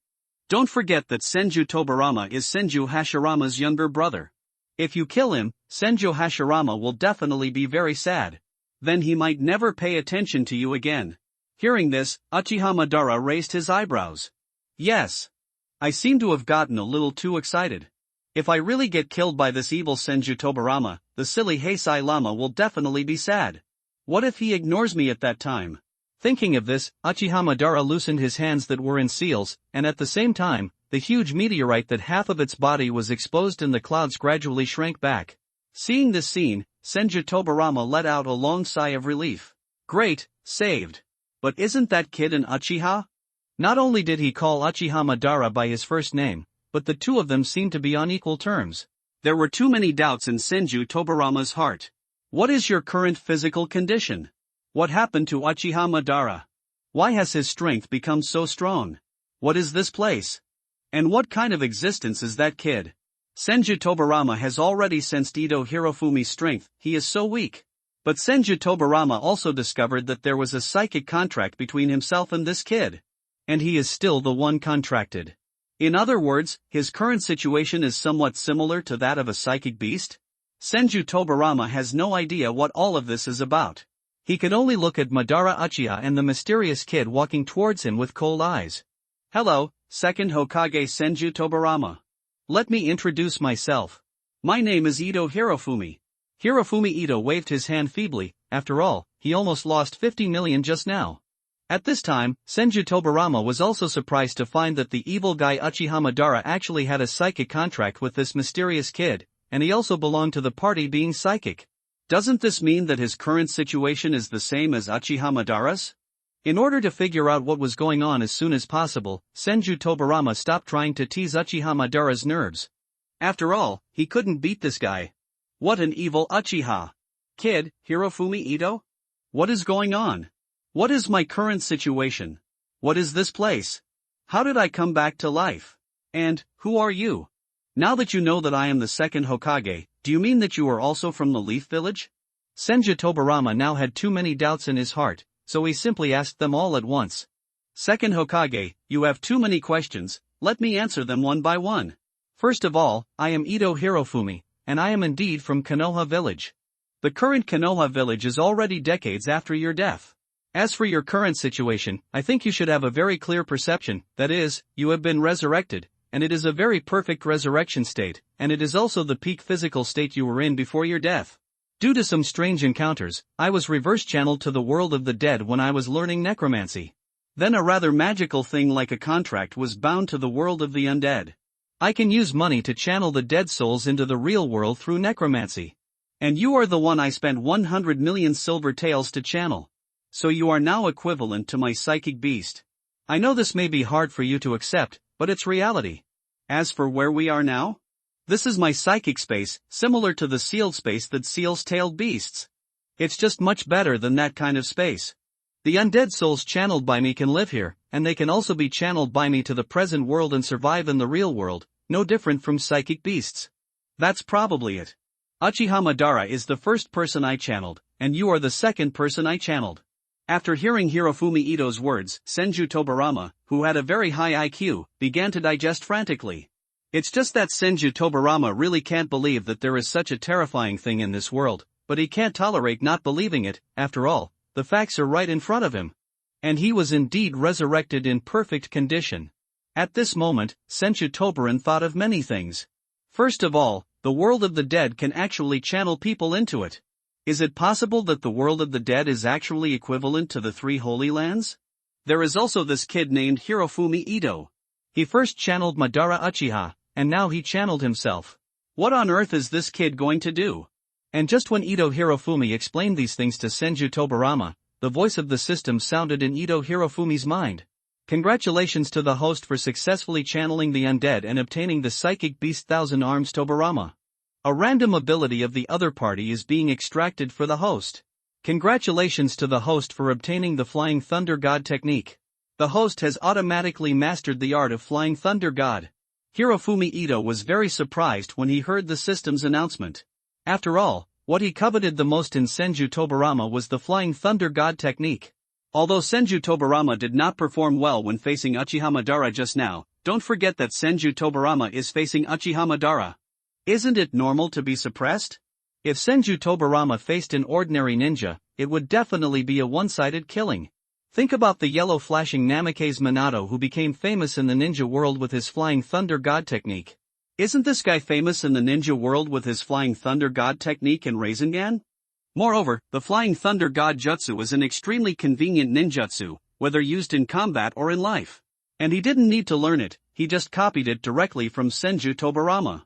Don't forget that Senju Tobarama is Senju Hashirama's younger brother. If you kill him, Senju Hashirama will definitely be very sad. Then he might never pay attention to you again. Hearing this, Uchiha Madara raised his eyebrows. Yes. I seem to have gotten a little too excited. If I really get killed by this evil Senju Tobarama, the silly Heisei Lama will definitely be sad. What if he ignores me at that time? Thinking of this, Uchiha Madara loosened his hands that were in seals, and at the same time, the huge meteorite that half of its body was exposed in the clouds gradually shrank back. Seeing this scene, Senju Tobarama let out a long sigh of relief. Great, saved. But isn't that kid an Uchiha? Not only did he call Uchiha Madara by his first name, but the two of them seemed to be on equal terms. There were too many doubts in Senju Tobarama's heart. What is your current physical condition? What happened to Uchiha Madara? Why has his strength become so strong? What is this place? And what kind of existence is that kid? Senju Tobarama has already sensed Ito Hirofumi's strength, he is so weak. But Senju Tobarama also discovered that there was a psychic contract between himself and this kid. And he is still the one contracted. In other words, his current situation is somewhat similar to that of a psychic beast? Senju Tobarama has no idea what all of this is about. He could only look at Madara Uchiha and the mysterious kid walking towards him with cold eyes. Hello, second Hokage Senju Tobarama. Let me introduce myself. My name is Ito Hirofumi. Hirofumi Ito waved his hand feebly. After all, he almost lost 50 million just now. At this time, Senju Tobarama was also surprised to find that the evil guy Uchiha Madara actually had a psychic contract with this mysterious kid, and he also belonged to the party being psychic. Doesn't this mean that his current situation is the same as Uchiha Madara's? In order to figure out what was going on as soon as possible, Senju Tobarama stopped trying to tease Uchiha Madara's nerves. After all, he couldn't beat this guy. What an evil Uchiha! Kid, Hirofumi Ito? What is going on? What is my current situation? What is this place? How did I come back to life? And, who are you? Now that you know that I am the second Hokage, do you mean that you are also from the Leaf Village? Senju Tobarama now had too many doubts in his heart, so he simply asked them all at once. Second Hokage, you have too many questions, let me answer them one by one. First of all, I am Ito Hirofumi, and I am indeed from Konoha Village. The current Konoha Village is already decades after your death. As for your current situation, I think you should have a very clear perception, that is, you have been resurrected, and it is a very perfect resurrection state, and it is also the peak physical state you were in before your death. Due to some strange encounters, I was reverse-channeled to the world of the dead when I was learning necromancy. Then a rather magical thing like a contract was bound to the world of the undead. I can use money to channel the dead souls into the real world through necromancy. And you are the one I spent 100 million silver taels to channel. So you are now equivalent to my psychic beast. I know this may be hard for you to accept, but it's reality. As for where we are now? This is my psychic space, similar to the sealed space that seals tailed beasts. It's just much better than that kind of space. The undead souls channeled by me can live here, and they can also be channeled by me to the present world and survive in the real world, no different from psychic beasts. That's probably it. Uchiha Madara is the first person I channeled, and you are the second person I channeled. After hearing Hirofumi Ito's words, Senju Tobarama, who had a very high IQ, began to digest frantically. It's just that Senju Tobarama really can't believe that there is such a terrifying thing in this world, but he can't tolerate not believing it. After all, the facts are right in front of him. And he was indeed resurrected in perfect condition. At this moment, Senju Tobaran thought of many things. First of all, the world of the dead can actually channel people into it. Is it possible that the world of the dead is actually equivalent to the three Holy Lands? There is also this kid named Hirofumi Ito. He first channeled Madara Uchiha, and now he channeled himself. What on earth is this kid going to do? And just when Ito Hirofumi explained these things to Senju Tobarama, the voice of the system sounded in Ito Hirofumi's mind. Congratulations to the host for successfully channeling the undead and obtaining the psychic beast Thousand Arms Tobarama. A random ability of the other party is being extracted for the host. Congratulations to the host for obtaining the Flying Thunder God technique. The host has automatically mastered the art of Flying Thunder God. Hirofumi Ito was very surprised when he heard the system's announcement. After all, what he coveted the most in Senju Tobarama was the Flying Thunder God technique. Although Senju Tobarama did not perform well when facing Uchiha Madara just now, don't forget that Senju Tobarama is facing Uchiha Madara. Isn't it normal to be suppressed? If Senju Tobarama faced an ordinary ninja, it would definitely be a one-sided killing. Think about the yellow flashing Namikaze Minato who became famous in the ninja world with his Flying Thunder God technique. Isn't this guy famous in the ninja world with his Flying Thunder God technique and Rasengan? Moreover, the Flying Thunder God Jutsu is an extremely convenient ninjutsu, whether used in combat or in life. And he didn't need to learn it, he just copied it directly from Senju Tobarama.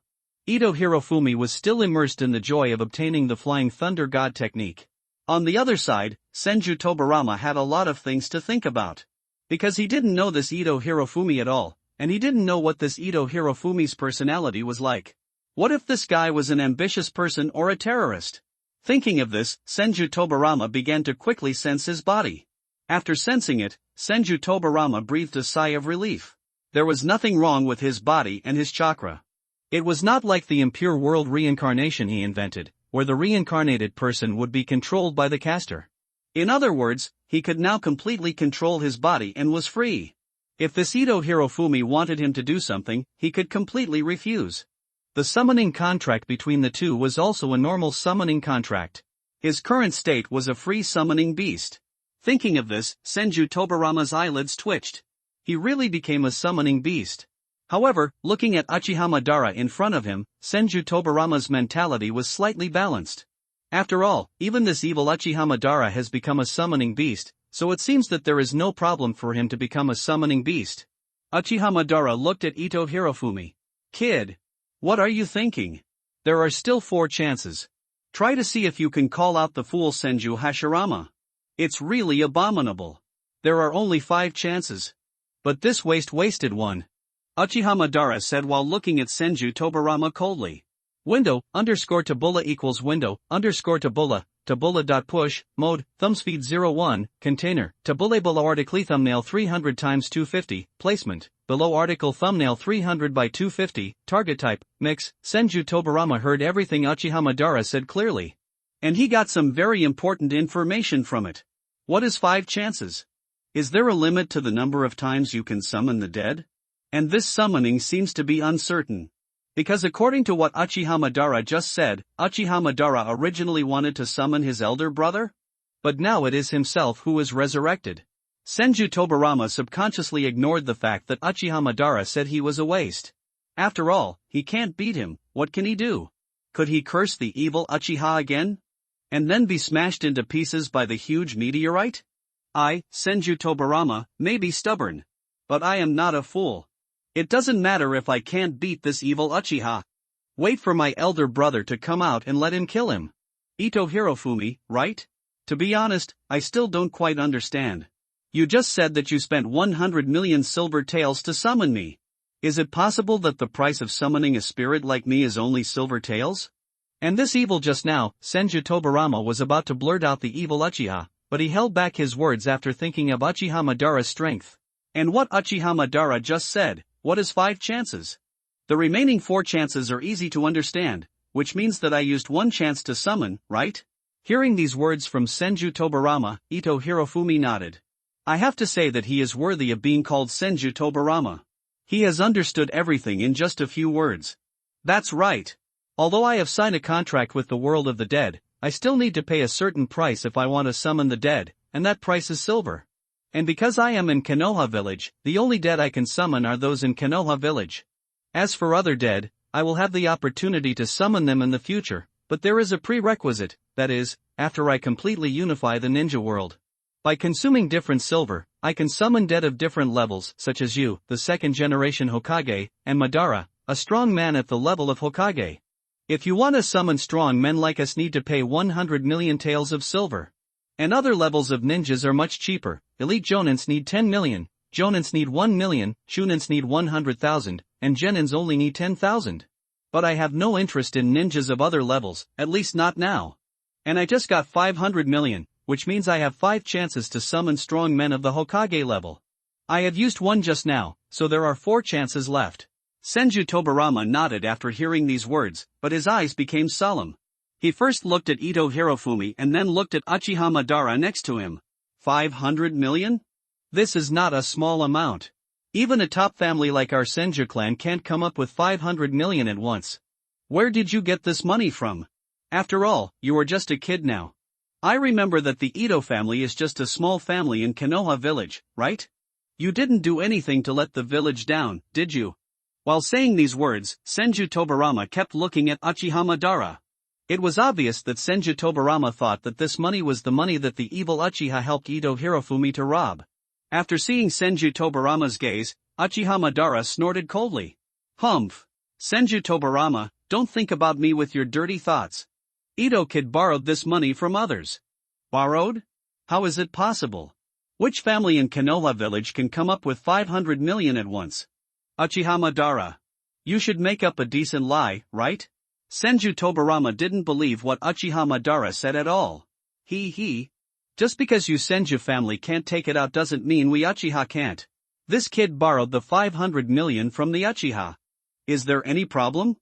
Ito Hirofumi was still immersed in the joy of obtaining the Flying Thunder God technique. On the other side, Senju Tobarama had a lot of things to think about. Because he didn't know this Ito Hirofumi at all, and he didn't know what this Ito Hirofumi's personality was like. What if this guy was an ambitious person or a terrorist? Thinking of this, Senju Tobarama began to quickly sense his body. After sensing it, Senju Tobarama breathed a sigh of relief. There was nothing wrong with his body and his chakra. It was not like the impure world reincarnation he invented, where the reincarnated person would be controlled by the caster. In other words, he could now completely control his body and was free. If this Ito Hirofumi wanted him to do something, he could completely refuse. The summoning contract between the two was also a normal summoning contract. His current state was a free summoning beast. Thinking of this, Senju Tobarama's eyelids twitched. He really became a summoning beast. However, looking at Uchiha Madara in front of him, Senju Tobarama's mentality was slightly balanced. After all, even this evil Uchiha Madara has become a summoning beast, so it seems that there is no problem for him to become a summoning beast. Uchiha Madara looked at Ito Hirofumi. Kid. What are you thinking? There are still 4 chances. Try to see if you can call out the fool Senju Hashirama. It's really abominable. There are only 5 chances. But this wasted one. Uchiha Madara said while looking at Senju Tobarama coldly. Window, _tabula equals window, _tabula, tabula.push, mode, thumbspeed 01, container, tabule below article thumbnail 300 x 250, placement, below article thumbnail 300 by 250, target type, mix. Senju Tobarama heard everything Uchiha Madara said clearly. And he got some very important information from it. What is 5 chances? Is there a limit to the number of times you can summon the dead? And this summoning seems to be uncertain. Because according to what Uchiha Madara just said, Uchiha Madara originally wanted to summon his elder brother? But now it is himself who is resurrected. Senju Tobarama subconsciously ignored the fact that Uchiha Madara said he was a waste. After all, he can't beat him, what can he do? Could he curse the evil Uchiha again? And then be smashed into pieces by the huge meteorite? I, Senju Tobarama, may be stubborn. But I am not a fool. It doesn't matter if I can't beat this evil Uchiha. Wait for my elder brother to come out and let him kill him. Ito Hirofumi, right? To be honest, I still don't quite understand. You just said that you spent 100 million silver taels to summon me. Is it possible that the price of summoning a spirit like me is only silver taels? And this evil just now, Senju Tobarama was about to blurt out the evil Uchiha, but he held back his words after thinking of Uchiha Madara's strength. And what Uchiha Madara just said, what is 5 chances? The remaining 4 chances are easy to understand, which means that I used 1 chance to summon, right? Hearing these words from Senju Tobarama, Ito Hirofumi nodded. I have to say that he is worthy of being called Senju Tobarama. He has understood everything in just a few words. That's right. Although I have signed a contract with the world of the dead, I still need to pay a certain price if I want to summon the dead, and that price is silver. And because I am in Konoha village, the only dead I can summon are those in Konoha village. As for other dead, I will have the opportunity to summon them in the future, but there is a prerequisite, that is, after I completely unify the ninja world. By consuming different silver, I can summon dead of different levels, such as you, the 2nd generation Hokage, and Madara, a strong man at the level of Hokage. If you want to summon strong men like us, need to pay 100 million taels of silver. And other levels of ninjas are much cheaper. Elite Jonins need 10 million, Jonins need 1 million, Shunins need 100,000, and Genins only need 10,000. But I have no interest in ninjas of other levels, at least not now. And I just got 500 million, which means I have 5 chances to summon strong men of the Hokage level. I have used 1 just now, so there are 4 chances left. Senju Tobarama nodded after hearing these words, but his eyes became solemn. He first looked at Ito Hirofumi and then looked at Uchiha Madara next to him. 500 million? This is not a small amount. Even a top family like our Senju clan can't come up with 500 million at once. Where did you get this money from? After all, you are just a kid now. I remember that the Ito family is just a small family in Konoha village, right? You didn't do anything to let the village down, did you? While saying these words, Senju Tobarama kept looking at Uchiha Madara. It was obvious that Senju Tobarama thought that this money was the money that the evil Uchiha helped Ito Hirofumi to rob. After seeing Senju Tobarama's gaze, Uchiha Madara snorted coldly. Humph! Senju Tobarama, don't think about me with your dirty thoughts. Ito kid borrowed this money from others. Borrowed? How is it possible? Which family in Konoha village can come up with 500 million at once? Uchiha Madara. You should make up a decent lie, right? Senju Tobarama didn't believe what Uchiha Madara said at all. Just because you Senju family can't take it out doesn't mean we Uchiha can't. This kid borrowed the 500 million from the Uchiha. Is there any problem?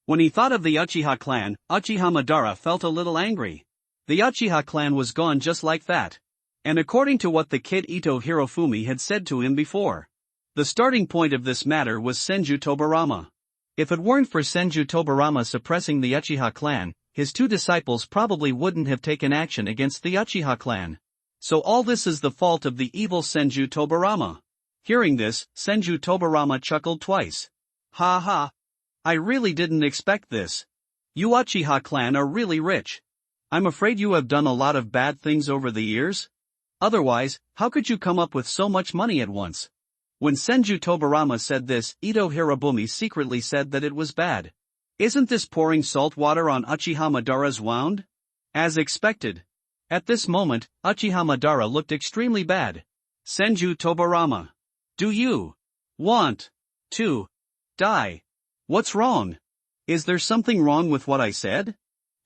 When he thought of the Uchiha clan, Uchiha Madara felt a little angry. The Uchiha clan was gone just like that. And according to what the kid Ito Hirofumi had said to him before, the starting point of this matter was Senju Tobarama. If it weren't for Senju Tobarama suppressing the Uchiha clan, his 2 disciples probably wouldn't have taken action against the Uchiha clan. So all this is the fault of the evil Senju Tobarama. Hearing this, Senju Tobarama chuckled twice. Ha ha! I really didn't expect this. You Uchiha clan are really rich. I'm afraid you have done a lot of bad things over the years. Otherwise, how could you come up with so much money at once? When Senju Tobarama said this, Ito Hirofumi secretly said that it was bad. Isn't this pouring salt water on Uchiha Madara's wound? As expected. At this moment, Uchiha Madara looked extremely bad. Senju Tobarama. Do you want to die? What's wrong? Is there something wrong with what I said?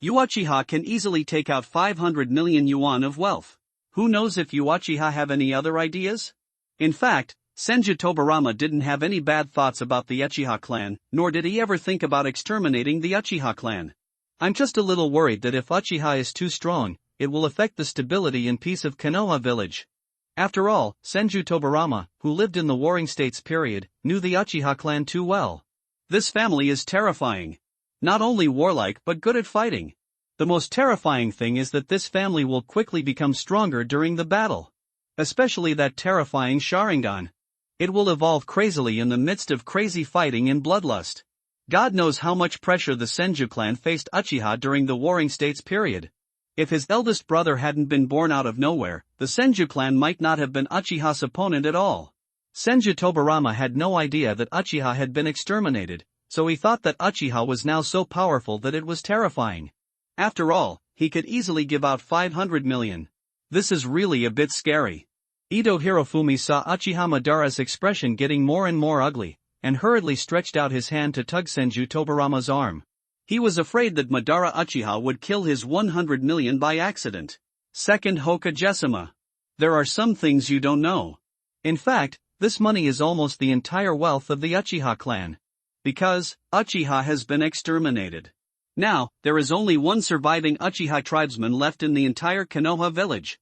You Uchiha can easily take out 500 million yuan of wealth. Who knows if you Uchiha have any other ideas? In fact, Senju Tobarama didn't have any bad thoughts about the Uchiha clan, nor did he ever think about exterminating the Uchiha clan. I'm just a little worried that if Uchiha is too strong, it will affect the stability and peace of Konoha village. After all, Senju Tobarama, who lived in the Warring States period, knew the Uchiha clan too well. This family is terrifying. Not only warlike but good at fighting. The most terrifying thing is that this family will quickly become stronger during the battle. Especially that terrifying Sharingan. It will evolve crazily in the midst of crazy fighting and bloodlust. God knows how much pressure the Senju clan faced Uchiha during the Warring States period. If his eldest brother hadn't been born out of nowhere, the Senju clan might not have been Uchiha's opponent at all. Senju Tobarama had no idea that Uchiha had been exterminated, so he thought that Uchiha was now so powerful that it was terrifying. After all, he could easily give out 500 million. This is really a bit scary. Ito Hirofumi saw Uchiha Madara's expression getting more and more ugly, and hurriedly stretched out his hand to tug Senju Tobarama's arm. He was afraid that Madara Uchiha would kill his 100 million by accident. Second Hokage. There are some things you don't know. In fact, this money is almost the entire wealth of the Uchiha clan. Because Uchiha has been exterminated. Now, there is only one surviving Uchiha tribesman left in the entire Konoha village.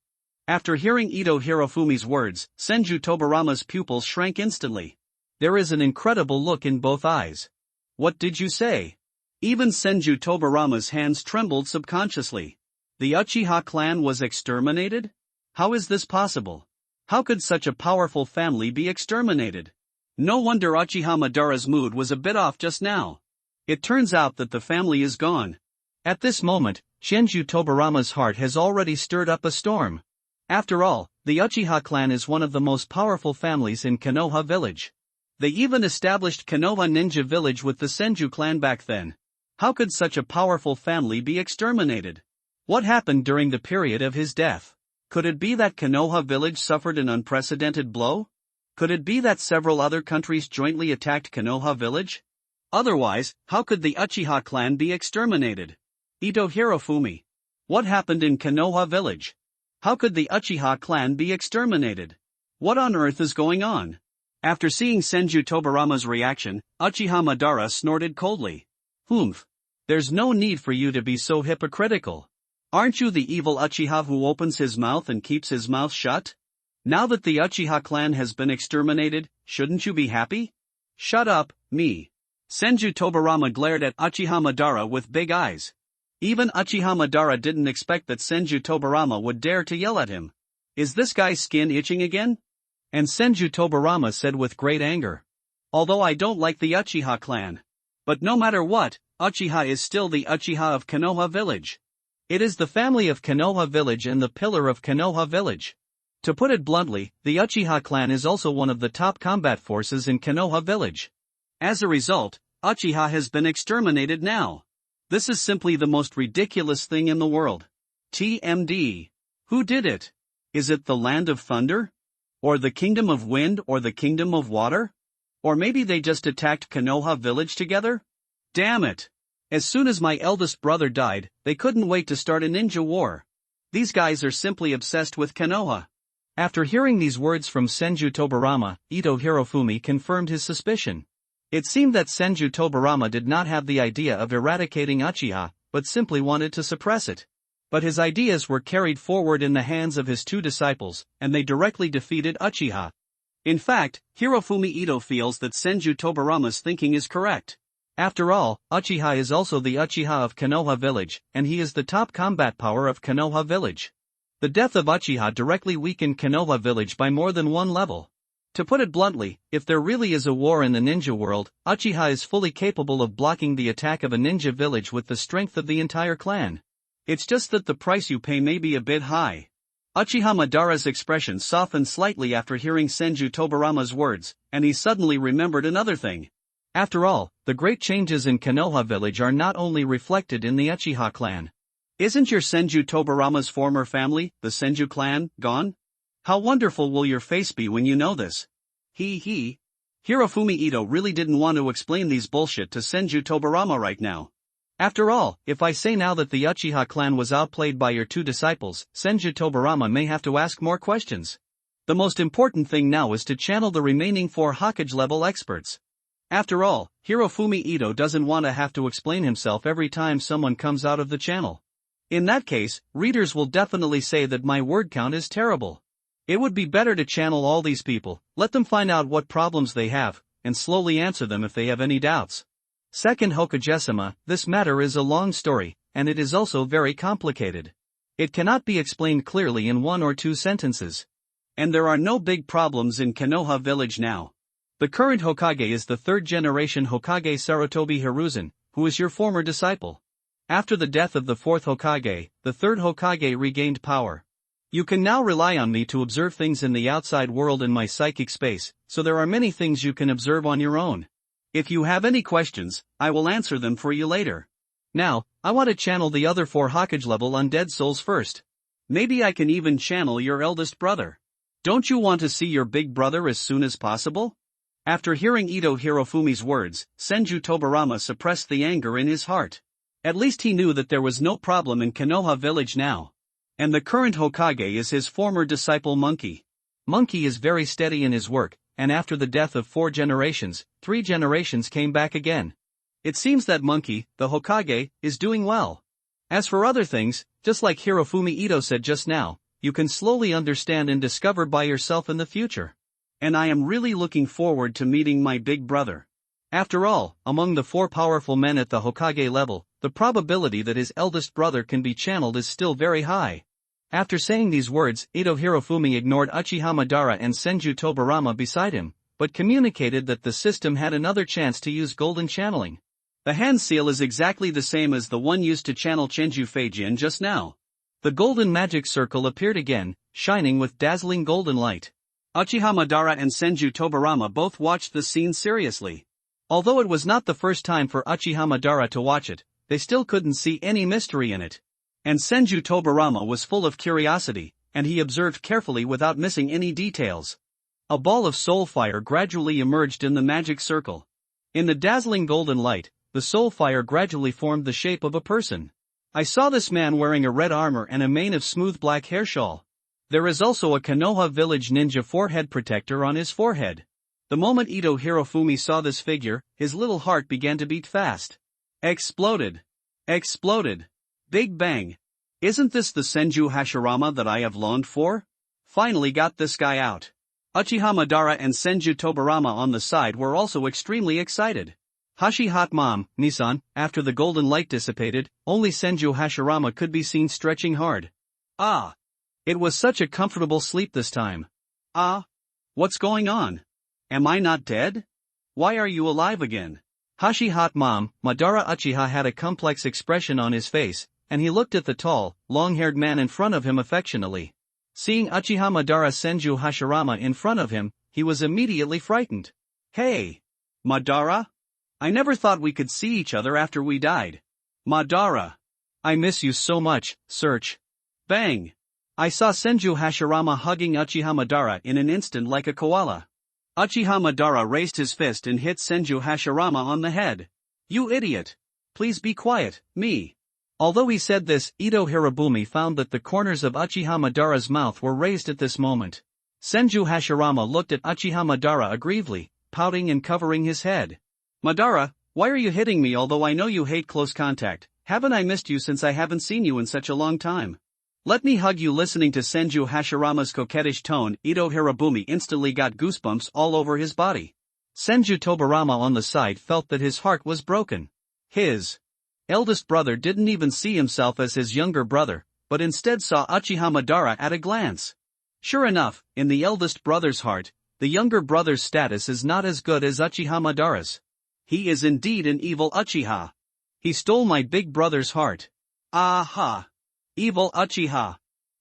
After hearing Ito Hirofumi's words, Senju Tobarama's pupils shrank instantly. There is an incredible look in both eyes. What did you say? Even Senju Tobarama's hands trembled subconsciously. The Uchiha clan was exterminated? How is this possible? How could such a powerful family be exterminated? No wonder Uchiha Madara's mood was a bit off just now. It turns out that the family is gone. At this moment, Senju Tobarama's heart has already stirred up a storm. After all, the Uchiha clan is one of the most powerful families in Konoha village. They even established Konoha Ninja Village with the Senju clan back then. How could such a powerful family be exterminated? What happened during the period of his death? Could it be that Konoha village suffered an unprecedented blow? Could it be that several other countries jointly attacked Konoha village? Otherwise, how could the Uchiha clan be exterminated? Ito Hirofumi. What happened in Konoha village? How could the Uchiha clan be exterminated? What on earth is going on? After seeing Senju Tobarama's reaction, Uchiha Madara snorted coldly. Humph. There's no need for you to be so hypocritical. Aren't you the evil Uchiha who opens his mouth and keeps his mouth shut? Now that the Uchiha clan has been exterminated, shouldn't you be happy? Shut up, me. Senju Tobarama glared at Uchiha Madara with big eyes. Even Uchiha Madara didn't expect that Senju Tobarama would dare to yell at him. Is this guy's skin itching again? And Senju Tobarama said with great anger. Although I don't like the Uchiha clan. But no matter what, Uchiha is still the Uchiha of Konoha village. It is the family of Konoha village and the pillar of Konoha village. To put it bluntly, the Uchiha clan is also one of the top combat forces in Konoha village. As a result, Uchiha has been exterminated now. This is simply the most ridiculous thing in the world. TMD. Who did it? Is it the Land of Thunder? Or the Kingdom of Wind or the Kingdom of Water? Or maybe they just attacked Konoha village together? Damn it! As soon as my eldest brother died, they couldn't wait to start a ninja war. These guys are simply obsessed with Konoha. After hearing these words from Senju Tobarama, Ito Hirofumi confirmed his suspicion. It seemed that Senju Tobarama did not have the idea of eradicating Uchiha, but simply wanted to suppress it. But his ideas were carried forward in the hands of his two disciples, and they directly defeated Uchiha. In fact, Hirofumi Ito feels that Senju Tobarama's thinking is correct. After all, Uchiha is also the Uchiha of Konoha village, and he is the top combat power of Konoha village. The death of Uchiha directly weakened Konoha village by more than one level. To put it bluntly, if there really is a war in the ninja world, Uchiha is fully capable of blocking the attack of a ninja village with the strength of the entire clan. It's just that the price you pay may be a bit high. Uchiha Madara's expression softened slightly after hearing Senju Tobarama's words, and he suddenly remembered another thing. After all, the great changes in Konoha village are not only reflected in the Uchiha clan. Isn't your Senju Tobarama's former family, the Senju clan, gone? How wonderful will your face be when you know this? He. Hirofumi Ito really didn't want to explain these bullshit to Senju Tobarama right now. After all, if I say now that the Uchiha clan was outplayed by your two disciples, Senju Tobarama may have to ask more questions. The most important thing now is to channel the remaining 4 Hokage-level experts. After all, Hirofumi Ito doesn't want to have to explain himself every time someone comes out of the channel. In that case, readers will definitely say that my word count is terrible. It would be better to channel all these people, let them find out what problems they have, and slowly answer them if they have any doubts. Second Hokage-sama, this matter is a long story, and it is also very complicated. It cannot be explained clearly in 1 or 2 sentences. And there are no big problems in Konoha village now. The current Hokage is the 3rd generation Hokage Sarutobi Hiruzen, who is your former disciple. After the death of the 4th Hokage, the 3rd Hokage regained power. You can now rely on me to observe things in the outside world in my psychic space, so there are many things you can observe on your own. If you have any questions, I will answer them for you later. Now, I want to channel the other 4 Hokage level undead souls first. Maybe I can even channel your eldest brother. Don't you want to see your big brother as soon as possible? After hearing Ito Hirofumi's words, Senju Tobarama suppressed the anger in his heart. At least he knew that there was no problem in Konoha village now. And the current Hokage is his former disciple Monkey. Monkey is very steady in his work, and after the death of 4 generations, 3 generations came back again. It seems that Monkey, the Hokage, is doing well. As for other things, just like Hirofumi Ito said just now, you can slowly understand and discover by yourself in the future. And I am really looking forward to meeting my big brother. After all, among the 4 powerful men at the Hokage level, the probability that his eldest brother can be channeled is still very high. After saying these words, Ito Hirofumi ignored Uchiha Madara and Senju Tobarama beside him, but communicated that the system had another chance to use golden channeling. The hand seal is exactly the same as the one used to channel Chenju Feijin just now. The golden magic circle appeared again, shining with dazzling golden light. Uchiha Madara and Senju Tobarama both watched the scene seriously. Although it was not the first time for Uchiha Madara to watch it, they still couldn't see any mystery in it. And Senju Tobarama was full of curiosity, and he observed carefully without missing any details. A ball of soul fire gradually emerged in the magic circle. In the dazzling golden light, the soul fire gradually formed the shape of a person. I saw this man wearing a red armor and a mane of smooth black hair shawl. There is also a Konoha village ninja forehead protector on his forehead. The moment Ito Hirofumi saw this figure, his little heart began to beat fast. Exploded. Exploded. Big bang. Isn't this the Senju Hashirama that I have longed for? Finally got this guy out. Uchiha Madara and Senju Tobarama on the side were also extremely excited. Hashi hot mom, Nissan, after the golden light dissipated, only Senju Hashirama could be seen stretching hard. Ah! It was such a comfortable sleep this time. Ah! What's going on? Am I not dead? Why are you alive again? Hashi hot mom, Madara Uchiha had a complex expression on his face, and he looked at the tall, long-haired man in front of him affectionately. Seeing Uchiha Madara Senju Hashirama in front of him, he was immediately frightened. Hey! Madara? I never thought we could see each other after we died. Madara! I miss you so much, Search. Bang! I saw Senju Hashirama hugging Uchiha Madara in an instant like a koala. Uchiha Madara raised his fist and hit Senju Hashirama on the head. You idiot! Please be quiet, me. Although he said this, Ito Hirobumi found that the corners of Uchiha Madara's mouth were raised at this moment. Senju Hashirama looked at Uchiha Madara aggrievedly, pouting and covering his head. Madara, why are you hitting me? Although I know you hate close contact, haven't I missed you since I haven't seen you in such a long time? Let me hug you. Listening to Senju Hashirama's coquettish tone, Ito Hirobumi instantly got goosebumps all over his body. Senju Tobarama on the side felt that his heart was broken. His eldest brother didn't even see himself as his younger brother, but instead saw Uchiha Madara at a glance. Sure enough, in the eldest brother's heart, the younger brother's status is not as good as Uchiha Madara's. He is indeed an evil Uchiha. He stole my big brother's heart. Aha! Evil Uchiha!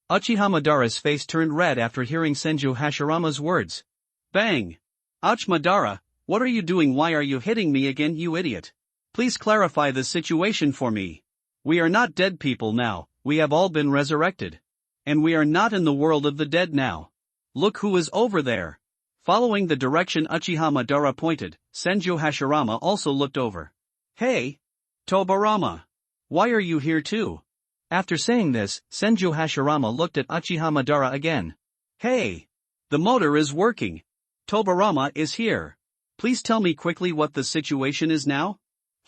Uchiha Madara's face turned red after hearing Senju Hashirama's words. Bang! Ouch, Madara, what are you doing? Why are you hitting me again, you idiot? Please clarify the situation for me. We are not dead people now, we have all been resurrected. And we are not in the world of the dead now. Look who is over there. Following the direction Uchiha Madara pointed, Senju Hashirama also looked over. Hey! Tobarama! Why are you here too? After saying this, Senju Hashirama looked at Uchiha Madara again. Hey! The motor is working. Tobarama is here. Please tell me quickly what the situation is now?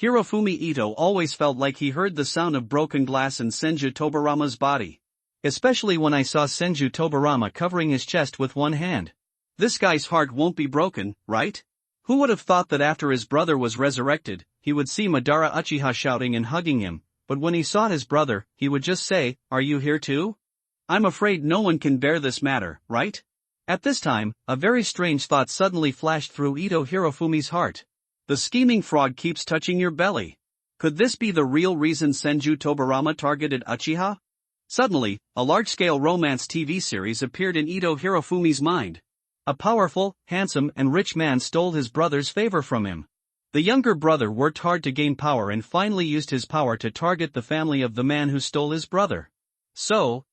Hirofumi Ito always felt like he heard the sound of broken glass in Senju Tobarama's body. Especially when I saw Senju Tobarama covering his chest with one hand. This guy's heart won't be broken, right? Who would have thought that after his brother was resurrected, he would see Madara Uchiha shouting and hugging him, but when he saw his brother, he would just say, "Are you here too?" I'm afraid no one can bear this matter, right? At this time, a very strange thought suddenly flashed through Ito Hirofumi's heart. The scheming frog keeps touching your belly. Could this be the real reason Senju Tobarama targeted Uchiha? Suddenly, a large-scale romance TV series appeared in Ito Hirofumi's mind. A powerful, handsome and rich man stole his brother's favor from him. The younger brother worked hard to gain power and finally used his power to target the family of the man who stole his brother. So,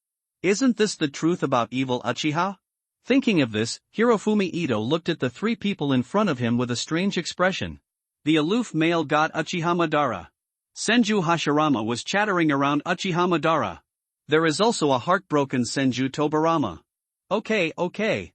isn't this the truth about evil Uchiha? Thinking of this, Hirofumi Ito looked at the three people in front of him with a strange expression. The aloof male god Uchiha Madara. Senju Hashirama was chattering around Uchiha Madara. There is also a heartbroken Senju Tobarama. Okay.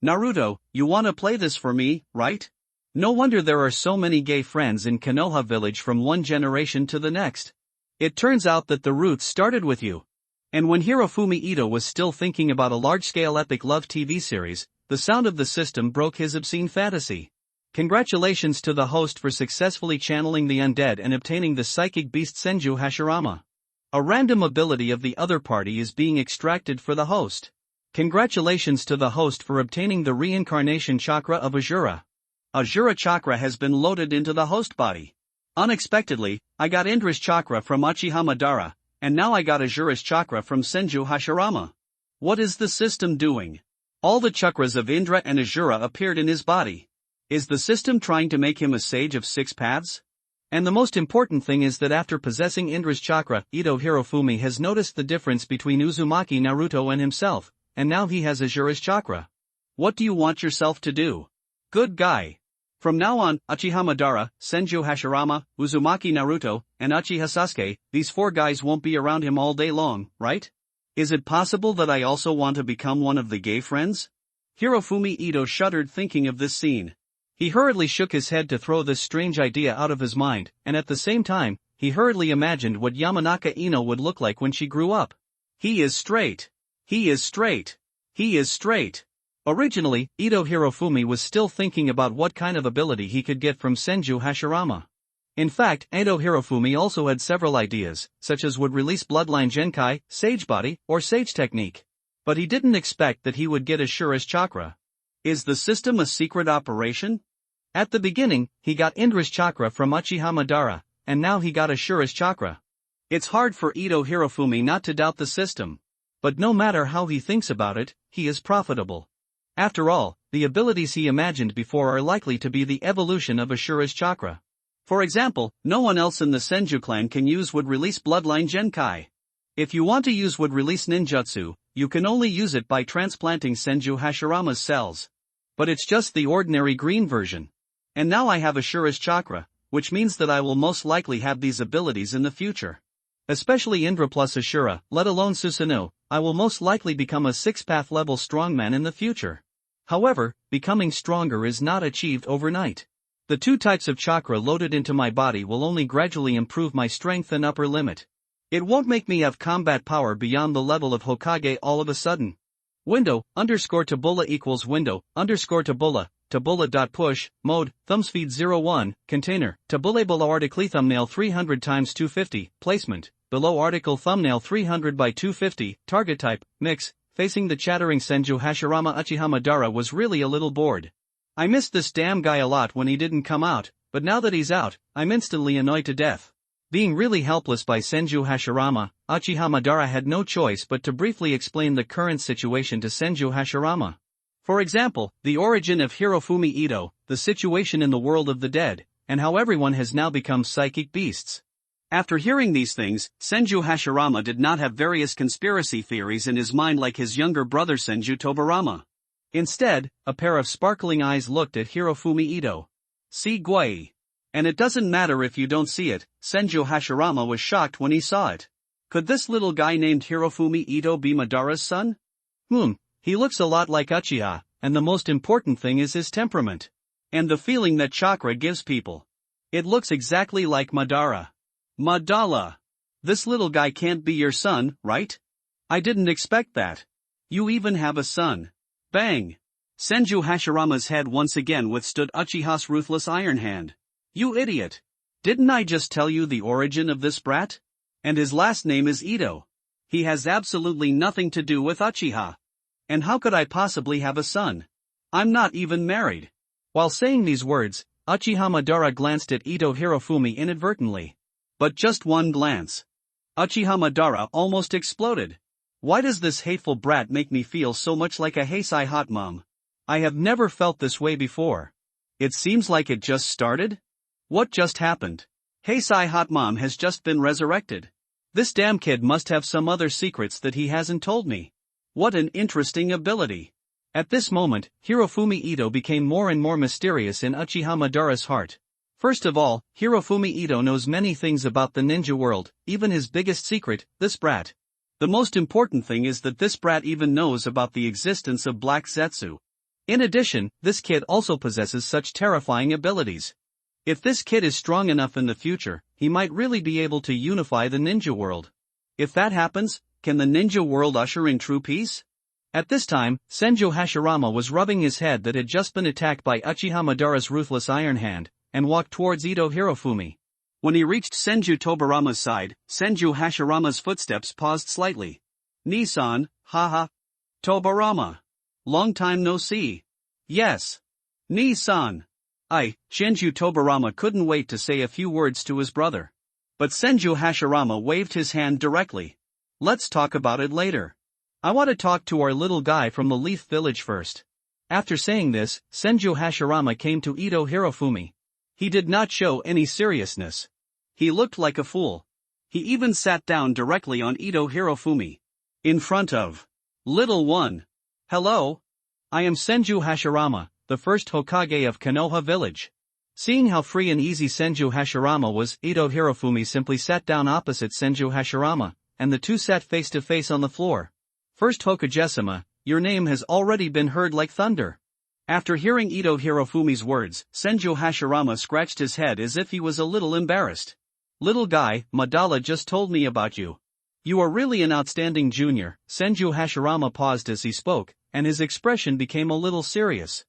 Naruto, you wanna play this for me, right? No wonder there are so many gay friends in Konoha village from one generation to the next. It turns out that the roots started with you. And when Hirofumi Ito was still thinking about a large-scale epic love TV series, the sound of the system broke his obscene fantasy. Congratulations to the host for successfully channeling the undead and obtaining the psychic beast Senju Hashirama. A random ability of the other party is being extracted for the host. Congratulations to the host for obtaining the reincarnation chakra of Azura. Azura chakra has been loaded into the host body. Unexpectedly, I got Indra's chakra from Uchiha Madara, and now I got Azura's chakra from Senju Hashirama. What is the system doing? All the chakras of Indra and Azura appeared in his body. Is the system trying to make him a sage of six paths? And the most important thing is that after possessing Indra's chakra, Ito Hirofumi has noticed the difference between Uzumaki Naruto and himself, and now he has Azura's chakra. What do you want yourself to do? Good guy. From now on, Uchiha Madara, Senju Hashirama, Uzumaki Naruto, and Uchiha Sasuke, these four guys won't be around him all day long, right? Is it possible that I also want to become one of the gay friends? Hirofumi Ito shuddered thinking of this scene. He hurriedly shook his head to throw this strange idea out of his mind, and at the same time, he hurriedly imagined what Yamanaka Ino would look like when she grew up. He is straight. Originally, Ito Hirofumi was still thinking about what kind of ability he could get from Senju Hashirama. In fact, Ito Hirofumi also had several ideas, such as would release Bloodline Genkai, Sage Body, or Sage Technique. But he didn't expect that he would get Ashura's chakra. Is the system a secret operation? At the beginning, he got Indra's chakra from Uchiha Madara, and now he got Ashura's chakra. It's hard for Ito Hirofumi not to doubt the system. But no matter how he thinks about it, he is profitable. After all, the abilities he imagined before are likely to be the evolution of Ashura's chakra. For example, no one else in the Senju clan can use would release Bloodline Genkai. If you want to use would release ninjutsu, you can only use it by transplanting Senju Hashirama's cells. But it's just the ordinary green version. And now I have Ashura's chakra, which means that I will most likely have these abilities in the future. Especially Indra plus Ashura, let alone Susanoo, I will most likely become a six-path level strongman in the future. However, becoming stronger is not achieved overnight. The two types of chakra loaded into my body will only gradually improve my strength and upper limit. It won't make me have combat power beyond the level of Hokage all of a sudden. Window_Tabula equals window_Tabula, mode, thumbspeed 01, container, Tabule below article thumbnail 300 x 250, placement, below article thumbnail 300 by 250, target type, mix, facing the chattering Senju Hashirama. Uchiha Madara was really a little bored. I missed this damn guy a lot when he didn't come out, but now that he's out, I'm instantly annoyed to death. Being really helpless by Senju Hashirama, Uchiha Madara had no choice but to briefly explain the current situation to Senju Hashirama. For example, the origin of Hirofumi Ito, the situation in the world of the dead, and how everyone has now become psychic beasts. After hearing these things, Senju Hashirama did not have various conspiracy theories in his mind like his younger brother Senju Tobarama. Instead, a pair of sparkling eyes looked at Hirofumi Ito. See Guai. And it doesn't matter if you don't see it, Senju Hashirama was shocked when he saw it. Could this little guy named Hirofumi Ito be Madara's son? He looks a lot like Uchiha, and the most important thing is his temperament. And the feeling that chakra gives people. It looks exactly like Madara. Madala. This little guy can't be your son, right? I didn't expect that. You even have a son. Bang! Senju Hashirama's head once again withstood Uchiha's ruthless iron hand. You idiot! Didn't I just tell you the origin of this brat? And his last name is Ito. He has absolutely nothing to do with Uchiha. And how could I possibly have a son? I'm not even married. While saying these words, Uchiha Madara glanced at Ito Hirofumi inadvertently. But just one glance. Uchiha Madara almost exploded. Why does this hateful brat make me feel so much like a Heisei hot mom? I have never felt this way before. It seems like it just started? What just happened? Heisei hot mom has just been resurrected. This damn kid must have some other secrets that he hasn't told me. What an interesting ability. At this moment, Hirofumi Ito became more and more mysterious in Uchiha Madara's heart. First of all, Hirofumi Ito knows many things about the ninja world, even his biggest secret, this brat. The most important thing is that this brat even knows about the existence of Black Zetsu. In addition, this kid also possesses such terrifying abilities. If this kid is strong enough in the future, he might really be able to unify the ninja world. If that happens, can the ninja world usher in true peace? At this time, Senju Hashirama was rubbing his head that had just been attacked by Uchiha Madara's ruthless iron hand, and walked towards Ito Hirofumi. When he reached Senju Tobarama's side, Senju Hashirama's footsteps paused slightly. Ni-san, haha. Tobarama. Long time no see. Yes. Ni-san. Senju Tobarama couldn't wait to say a few words to his brother. But Senju Hashirama waved his hand directly. Let's talk about it later. I want to talk to our little guy from the Leaf Village first. After saying this, Senju Hashirama came to Ito Hirofumi. He did not show any seriousness. He looked like a fool. He even sat down directly on Ito Hirofumi. In front of little one. Hello? I am Senju Hashirama, the first Hokage of Konoha Village. Seeing how free and easy Senju Hashirama was, Ito Hirofumi simply sat down opposite Senju Hashirama, and the two sat face to face on the floor. First Hokage-sama, your name has already been heard like thunder. After hearing Ito Hirofumi's words, Senju Hashirama scratched his head as if he was a little embarrassed. Little guy, Madara just told me about you. You are really an outstanding junior. Senju Hashirama paused as he spoke, and his expression became a little serious.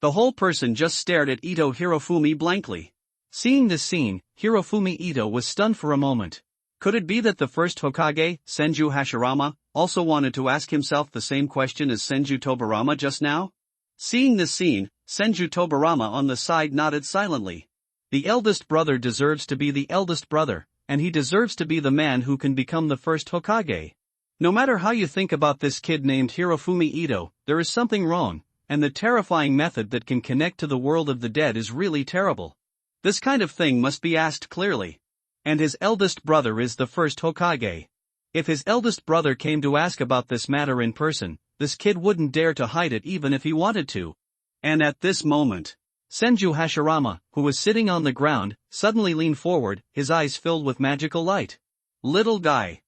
The whole person just stared at Ito Hirofumi blankly. Seeing this scene, Hirofumi Ito was stunned for a moment. Could it be that the first Hokage, Senju Hashirama, also wanted to ask himself the same question as Senju Tobarama just now? Seeing this scene, Senju Tobarama on the side nodded silently. The eldest brother deserves to be the eldest brother, and he deserves to be the man who can become the first Hokage. No matter how you think about this kid named Hirofumi Ito, there is something wrong, and the terrifying method that can connect to the world of the dead is really terrible. This kind of thing must be asked clearly. And his eldest brother is the first Hokage. If his eldest brother came to ask about this matter in person, this kid wouldn't dare to hide it even if he wanted to. And at this moment, Senju Hashirama, who was sitting on the ground, suddenly leaned forward, his eyes filled with magical light. Little guy.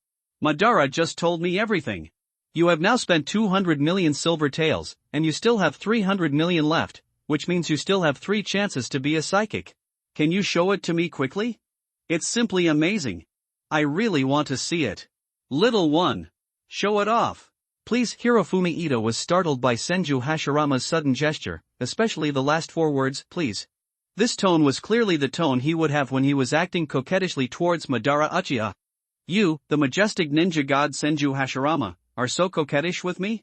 Madara just told me everything. You have now spent 200 million silver taels, and you still have 300 million left, which means you still have 3 chances to be a psychic. Can you show it to me quickly? It's simply amazing. I really want to see it. Little one. Show it off. Please. Hirofumi Ito was startled by Senju Hashirama's sudden gesture, especially the last 4 words, please. This tone was clearly the tone he would have when he was acting coquettishly towards Madara Uchiha. You, the majestic ninja god Senju Hashirama, are so coquettish with me?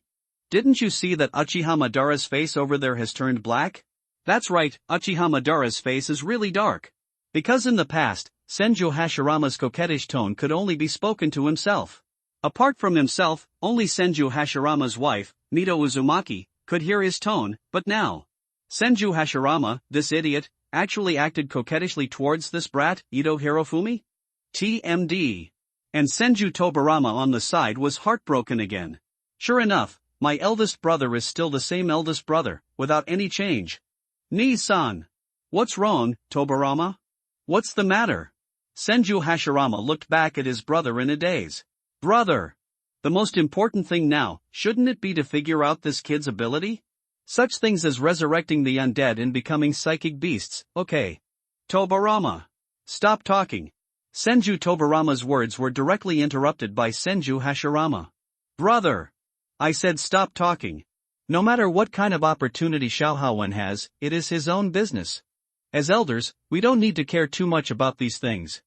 Didn't you see that Uchiha Madara's face over there has turned black? That's right, Uchiha Madara's face is really dark. Because in the past, Senju Hashirama's coquettish tone could only be spoken to himself. Apart from himself, only Senju Hashirama's wife, Mito Uzumaki, could hear his tone, but now Senju Hashirama, this idiot, actually acted coquettishly towards this brat, Ito Hirofumi? TMD. And Senju Tobarama on the side was heartbroken again. Sure enough, my eldest brother is still the same eldest brother, without any change. Ni-san. What's wrong, Tobarama? What's the matter? Senju Hashirama looked back at his brother in a daze. Brother! The most important thing now, shouldn't it be to figure out this kid's ability? Such things as resurrecting the undead and becoming psychic beasts, okay. Tobarama. Stop talking. Senju Tobarama's words were directly interrupted by Senju Hashirama. Brother! I said stop talking. No matter what kind of opportunity Xiaohawen has, it is his own business. As elders, we don't need to care too much about these things.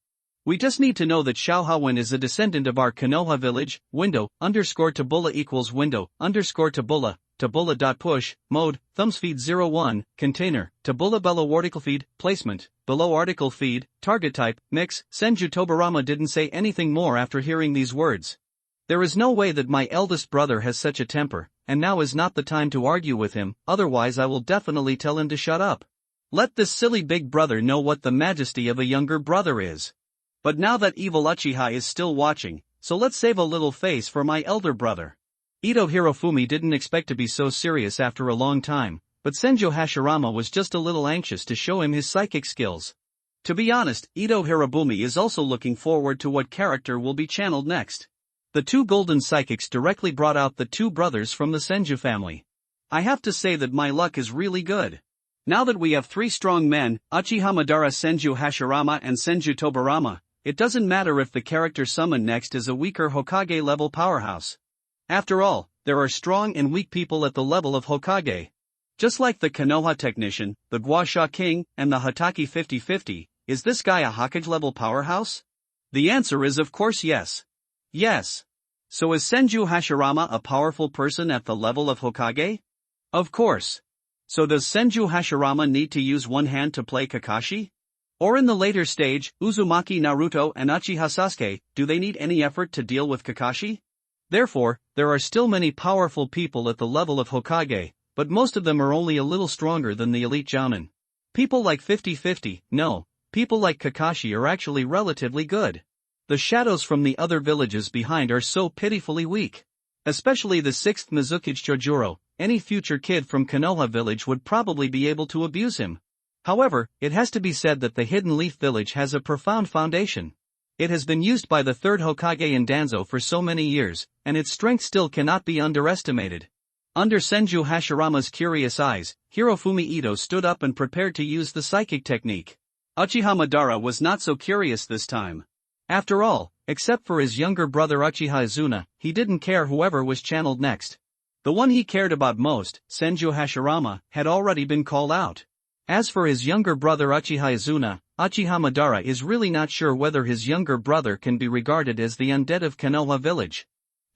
We just need to know that Xiaohawen is a descendant of our Konoha village, window_Tabula equals window_Tabula, Tabula.push, mode, thumbsfeed 01, container, Tabula below article feed, placement, below article feed, target type, mix. Senju Tobarama didn't say anything more after hearing these words. There is no way that my eldest brother has such a temper, and now is not the time to argue with him, otherwise I will definitely tell him to shut up. Let this silly big brother know what the majesty of a younger brother is. But now that evil Uchiha is still watching, so let's save a little face for my elder brother. Ito Hirofumi didn't expect to be so serious after a long time, but Senju Hashirama was just a little anxious to show him his psychic skills. To be honest, Ito Hirobumi is also looking forward to what character will be channeled next. The two golden psychics directly brought out the two brothers from the Senju family. I have to say that my luck is really good. Now that we have three strong men, Uchiha Madara, Senju Hashirama and Senju Tobarama, it doesn't matter if the character summoned next is a weaker Hokage-level powerhouse. After all, there are strong and weak people at the level of Hokage. Just like the Konoha technician, the Guasha king, and the Hatake 50-50, is this guy a Hokage-level powerhouse? The answer is of course yes. Yes. So is Senju Hashirama a powerful person at the level of Hokage? Of course. So does Senju Hashirama need to use one hand to play Kakashi? Or in the later stage, Uzumaki Naruto and Uchiha Sasuke, do they need any effort to deal with Kakashi? Therefore, there are still many powerful people at the level of Hokage, but most of them are only a little stronger than the elite Jounin. People like 50-50, no, people like Kakashi are actually relatively good. The shadows from the other villages behind are so pitifully weak. Especially the 6th Mizukage Chojuro, any future kid from Konoha village would probably be able to abuse him. However, it has to be said that the Hidden Leaf village has a profound foundation. It has been used by the 3rd Hokage in Danzo for so many years, and its strength still cannot be underestimated. Under Senju Hashirama's curious eyes, Hirofumi Ito stood up and prepared to use the psychic technique. Uchiha Madara was not so curious this time. After all, except for his younger brother Uchiha Izuna, he didn't care whoever was channeled next. The one he cared about most, Senju Hashirama, had already been called out. As for his younger brother Uchiha Izuna, Uchiha Madara is really not sure whether his younger brother can be regarded as the undead of Konoha village.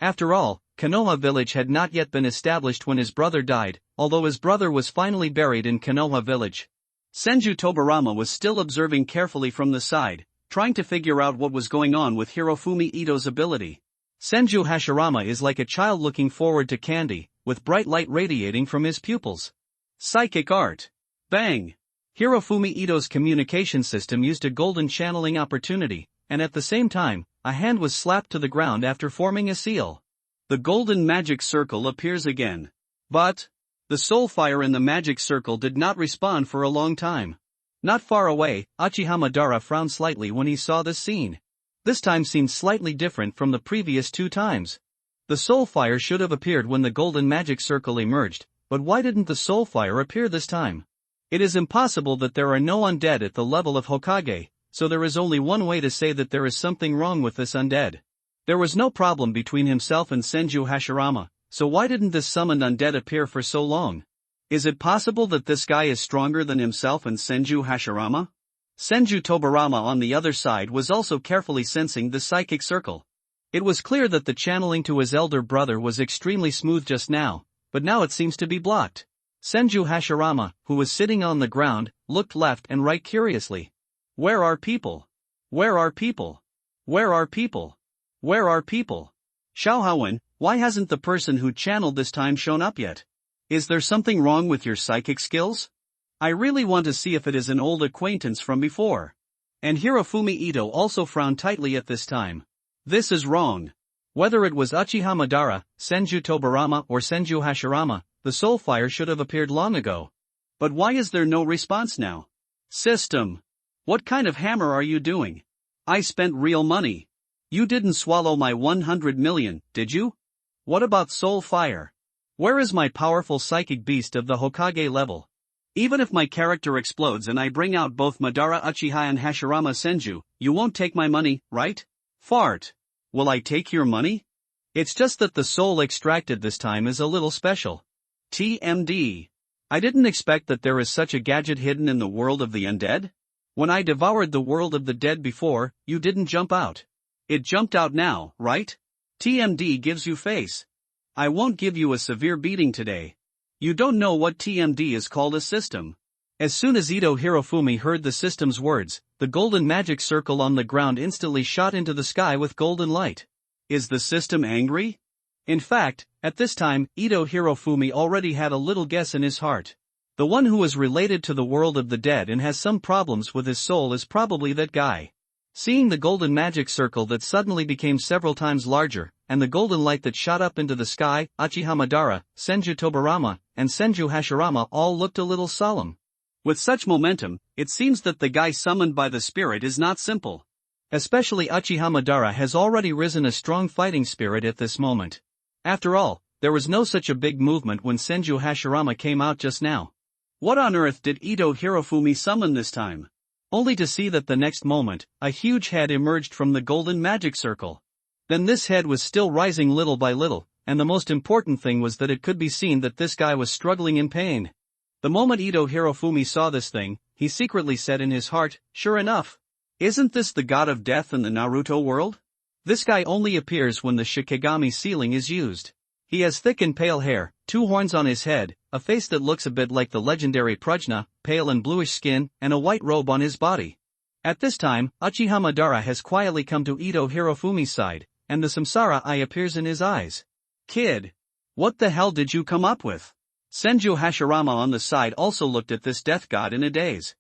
After all, Konoha village had not yet been established when his brother died, although his brother was finally buried in Konoha village. Senju Tobarama was still observing carefully from the side, trying to figure out what was going on with Hirofumi Ito's ability. Senju Hashirama is like a child looking forward to candy, with bright light radiating from his pupils. Psychic art. Bang! Hirofumi Ito's communication system used a golden channeling opportunity, and at the same time, a hand was slapped to the ground after forming a seal. The golden magic circle appears again. But the soul fire in the magic circle did not respond for a long time. Not far away, Uchiha Madara frowned slightly when he saw this scene. This time seemed slightly different from the previous two times. The soul fire should have appeared when the golden magic circle emerged, but why didn't the soul fire appear this time? It is impossible that there are no undead at the level of Hokage, so there is only one way to say that there is something wrong with this undead. There was no problem between himself and Senju Hashirama, so why didn't this summoned undead appear for so long? Is it possible that this guy is stronger than himself and Senju Hashirama? Senju Tobarama on the other side was also carefully sensing the psychic circle. It was clear that the channeling to his elder brother was extremely smooth just now, but now it seems to be blocked. Senju Hashirama, who was sitting on the ground, looked left and right curiously. Where are people? Where are people? Where are people? Where are people? Xiaohawen, why hasn't the person who channeled this time shown up yet? Is there something wrong with your psychic skills? I really want to see if it is an old acquaintance from before. And Hirofumi Ito also frowned tightly at this time. This is wrong. Whether it was Uchiha Madara, Senju Tobarama or Senju Hashirama, the soul fire should have appeared long ago. But why is there no response now? System. What kind of hammer are you doing? I spent real money. You didn't swallow my 100 million, did you? What about soul fire? Where is my powerful psychic beast of the Hokage level? Even if my character explodes and I bring out both Madara Uchiha and Hashirama Senju, you won't take my money, right? Fart. Will I take your money? It's just that the soul extracted this time is a little special. TMD. I didn't expect that there is such a gadget hidden in the world of the undead. When I devoured the world of the dead before, you didn't jump out. It jumped out now, right? TMD gives you face. I won't give you a severe beating today. You don't know what TMD is called a system. As soon as Ito Hirofumi heard the system's words, the golden magic circle on the ground instantly shot into the sky with golden light. Is the system angry? In fact, at this time, Ito Hirofumi already had a little guess in his heart. The one who is related to the world of the dead and has some problems with his soul is probably that guy. Seeing the golden magic circle that suddenly became several times larger, and the golden light that shot up into the sky, Uchiha Madara, Senju Tobarama, and Senju Hashirama all looked a little solemn. With such momentum, it seems that the guy summoned by the spirit is not simple. Especially Uchiha Madara has already risen a strong fighting spirit at this moment. After all, there was no such a big movement when Senju Hashirama came out just now. What on earth did Ito Hirofumi summon this time? Only to see that the next moment, a huge head emerged from the golden magic circle. Then this head was still rising little by little, and the most important thing was that it could be seen that this guy was struggling in pain. The moment Ito Hirofumi saw this thing, he secretly said in his heart, "Sure enough. Isn't this the god of death in the Naruto world? This guy only appears when the Shikigami sealing is used. He has thick and pale hair, 2 horns on his head, a face that looks a bit like the legendary Prajna, pale and bluish skin, and a white robe on his body." At this time, Uchiha Madara has quietly come to Ito Hirofumi's side, and the samsara eye appears in his eyes. "Kid, what the hell did you come up with?" Senju Hashirama on the side also looked at this death god in a daze.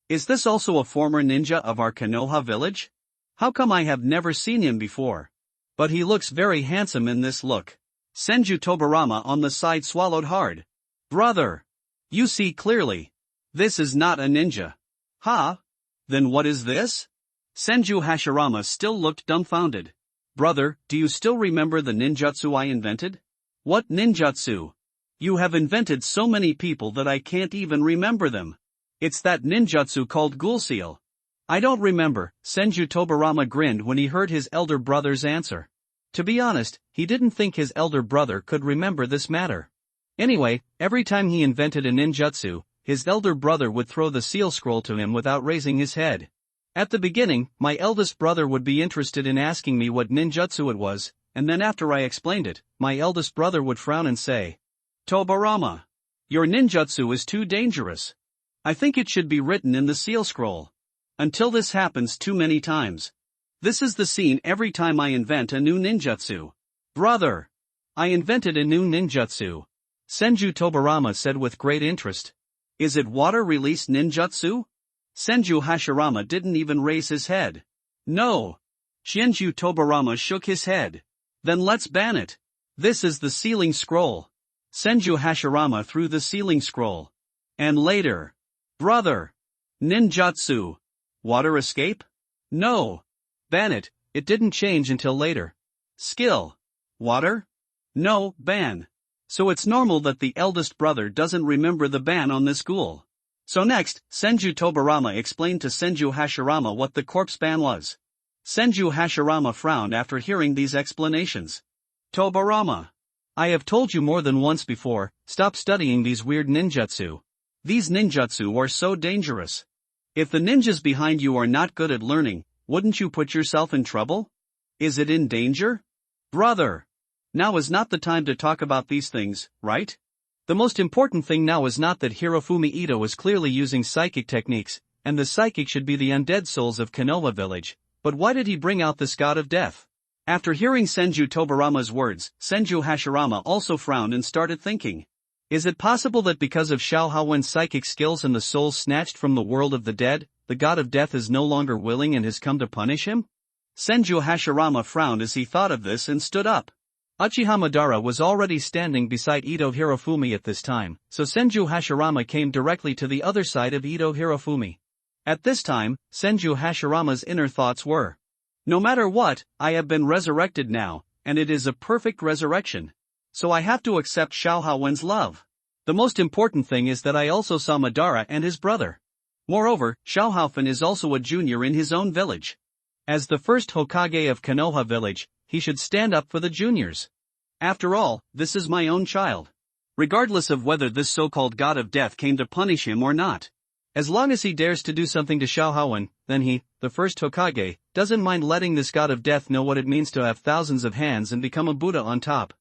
"Is this also a former ninja of our Konoha village? How come I have never seen him before? But he looks very handsome in this look." Senju Tobarama on the side swallowed hard. "Brother! You see clearly. This is not a ninja." "Huh? Then what is this?" Senju Hashirama still looked dumbfounded. "Brother, do you still remember the ninjutsu I invented?" "What ninjutsu? You have invented so many people that I can't even remember them. It's that ninjutsu called Ghoul Seal." "I don't remember," Senju Tobarama grinned when he heard his elder brother's answer. To be honest, he didn't think his elder brother could remember this matter. Anyway, every time he invented a ninjutsu, his elder brother would throw the seal scroll to him without raising his head. At the beginning, my eldest brother would be interested in asking me what ninjutsu it was, and then after I explained it, my eldest brother would frown and say, "Tobarama, your ninjutsu is too dangerous. I think it should be written in the seal scroll." Until this happens too many times. This is the scene every time I invent a new ninjutsu. "Brother! I invented a new ninjutsu," Senju Tobarama said with great interest. "Is it water-release ninjutsu?" Senju Hashirama didn't even raise his head. "No." Senju Tobarama shook his head. "Then let's ban it. This is the sealing scroll." Senju Hashirama threw the sealing scroll. And later. "Brother! Ninjutsu! Water escape? No. Ban it." It didn't change until later. "Skill. Water? No, ban." So it's normal that the eldest brother doesn't remember the ban on this ghoul. So next, Senju Tobarama explained to Senju Hashirama what the corpse ban was. Senju Hashirama frowned after hearing these explanations. "Tobarama, I have told you more than once before, stop studying these weird ninjutsu. These ninjutsu are so dangerous. If the ninjas behind you are not good at learning, wouldn't you put yourself in trouble? Is it in danger?" "Brother! Now is not the time to talk about these things, right? The most important thing now is not that Hirofumi Ito is clearly using psychic techniques, and the psychic should be the undead souls of Konoha village, but why did he bring out this god of death?" After hearing Senju Tobarama's words, Senju Hashirama also frowned and started thinking. Is it possible that because of Xiao Haowen's psychic skills and the souls snatched from the world of the dead, the god of death is no longer willing and has come to punish him? Senju Hashirama frowned as he thought of this and stood up. Uchiha Madara was already standing beside Ito Hirofumi at this time, so Senju Hashirama came directly to the other side of Ito Hirofumi. At this time, Senju Hashirama's inner thoughts were, "No matter what, I have been resurrected now, and it is a perfect resurrection. So I have to accept Xiao Haowen's love. The most important thing is that I also saw Madara and his brother. Moreover, Xiao Haofen is also a junior in his own village. As the first Hokage of Konoha village, he should stand up for the juniors. After all, this is my own child. Regardless of whether this so-called god of death came to punish him or not. As long as he dares to do something to Xiao Haowen, then he, the first Hokage, doesn't mind letting this god of death know what it means to have thousands of hands and become a Buddha on top."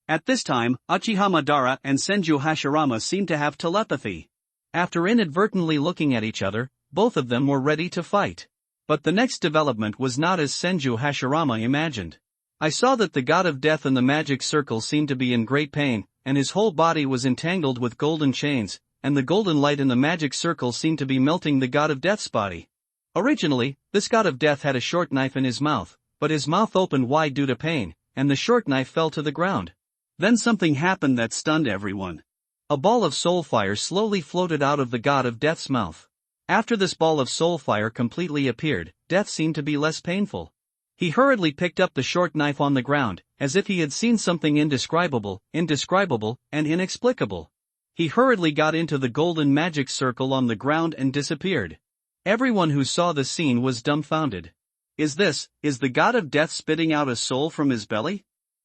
At this time, Uchiha Madara and Senju Hashirama seemed to have telepathy. After inadvertently looking at each other, both of them were ready to fight. But the next development was not as Senju Hashirama imagined. I saw that the god of death in the magic circle seemed to be in great pain, and his whole body was entangled with golden chains, and the golden light in the magic circle seemed to be melting the god of death's body. Originally, this god of death had a short knife in his mouth, but his mouth opened wide due to pain, and the short knife fell to the ground. Then something happened that stunned everyone. A ball of soul fire slowly floated out of the god of death's mouth. After this ball of soul fire completely appeared, death seemed to be less painful. He hurriedly picked up the short knife on the ground, as if he had seen something indescribable, and inexplicable. He hurriedly got into the golden magic circle on the ground and disappeared. Everyone who saw the scene was dumbfounded. Is the god of death spitting out a soul from his belly?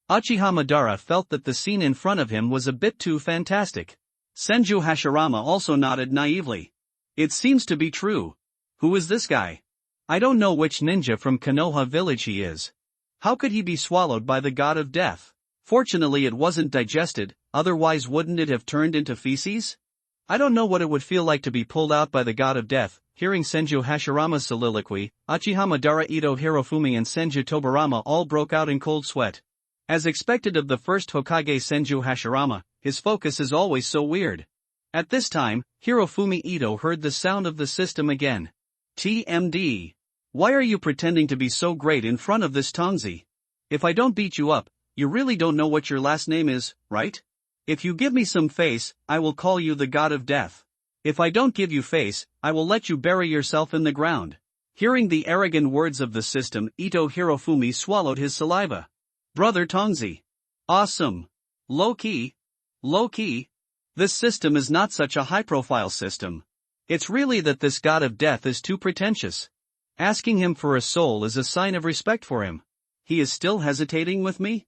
Uchiha Madara felt that the scene in front of him was a bit too fantastic. Senju Hashirama also nodded naively. It seems to be true. Who is this guy? I don't know which ninja from Konoha village he is. How could he be swallowed by the god of death? Fortunately it wasn't digested, otherwise wouldn't it have turned into feces? I don't know what it would feel like to be pulled out by the god of death. Hearing Senju Hashirama's soliloquy, Uchiha Madara, Ito Hirofumi and Senju Tobarama all broke out in cold sweat. As expected of the first Hokage Senju Hashirama, his focus is always so weird. At this time, Hirofumi Ito heard the sound of the system again. TMD. Why are you pretending to be so great in front of this Tongzi? If I don't beat you up, you really don't know what your last name is, right? If you give me some face, I will call you the god of death. If I don't give you face, I will let you bury yourself in the ground. Hearing the arrogant words of the system, Ito Hirofumi swallowed his saliva. Brother Tongzi. Awesome. Low-key. This system is not such a high-profile system. It's really that this god of death is too pretentious. Asking him for a soul is a sign of respect for him. He is still hesitating with me?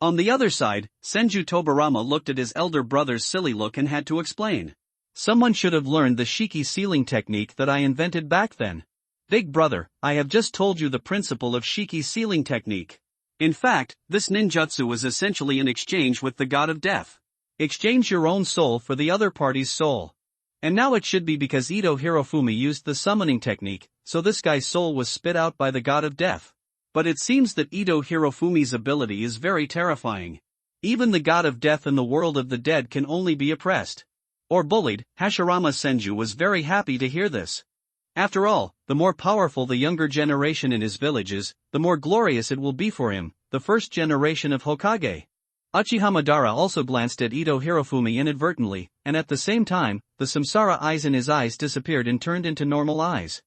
On the other side, Senju Tobarama looked at his elder brother's silly look and had to explain. Someone should have learned the Shiki sealing technique that I invented back then. Big brother, I have just told you the principle of Shiki sealing technique. In fact, this ninjutsu is essentially an exchange with the god of death. Exchange your own soul for the other party's soul. And now it should be because Ito Hirofumi used the summoning technique, so this guy's soul was spit out by the god of death. But it seems that Ito Hirofumi's ability is very terrifying. Even the god of death in the world of the dead can only be oppressed. Or bullied. Hashirama Senju was very happy to hear this. After all, the more powerful the younger generation in his village is, the more glorious it will be for him, the first generation of Hokage. Uchiha Madara also glanced at Ito Hirofumi inadvertently, and at the same time, the samsara eyes in his eyes disappeared and turned into normal eyes.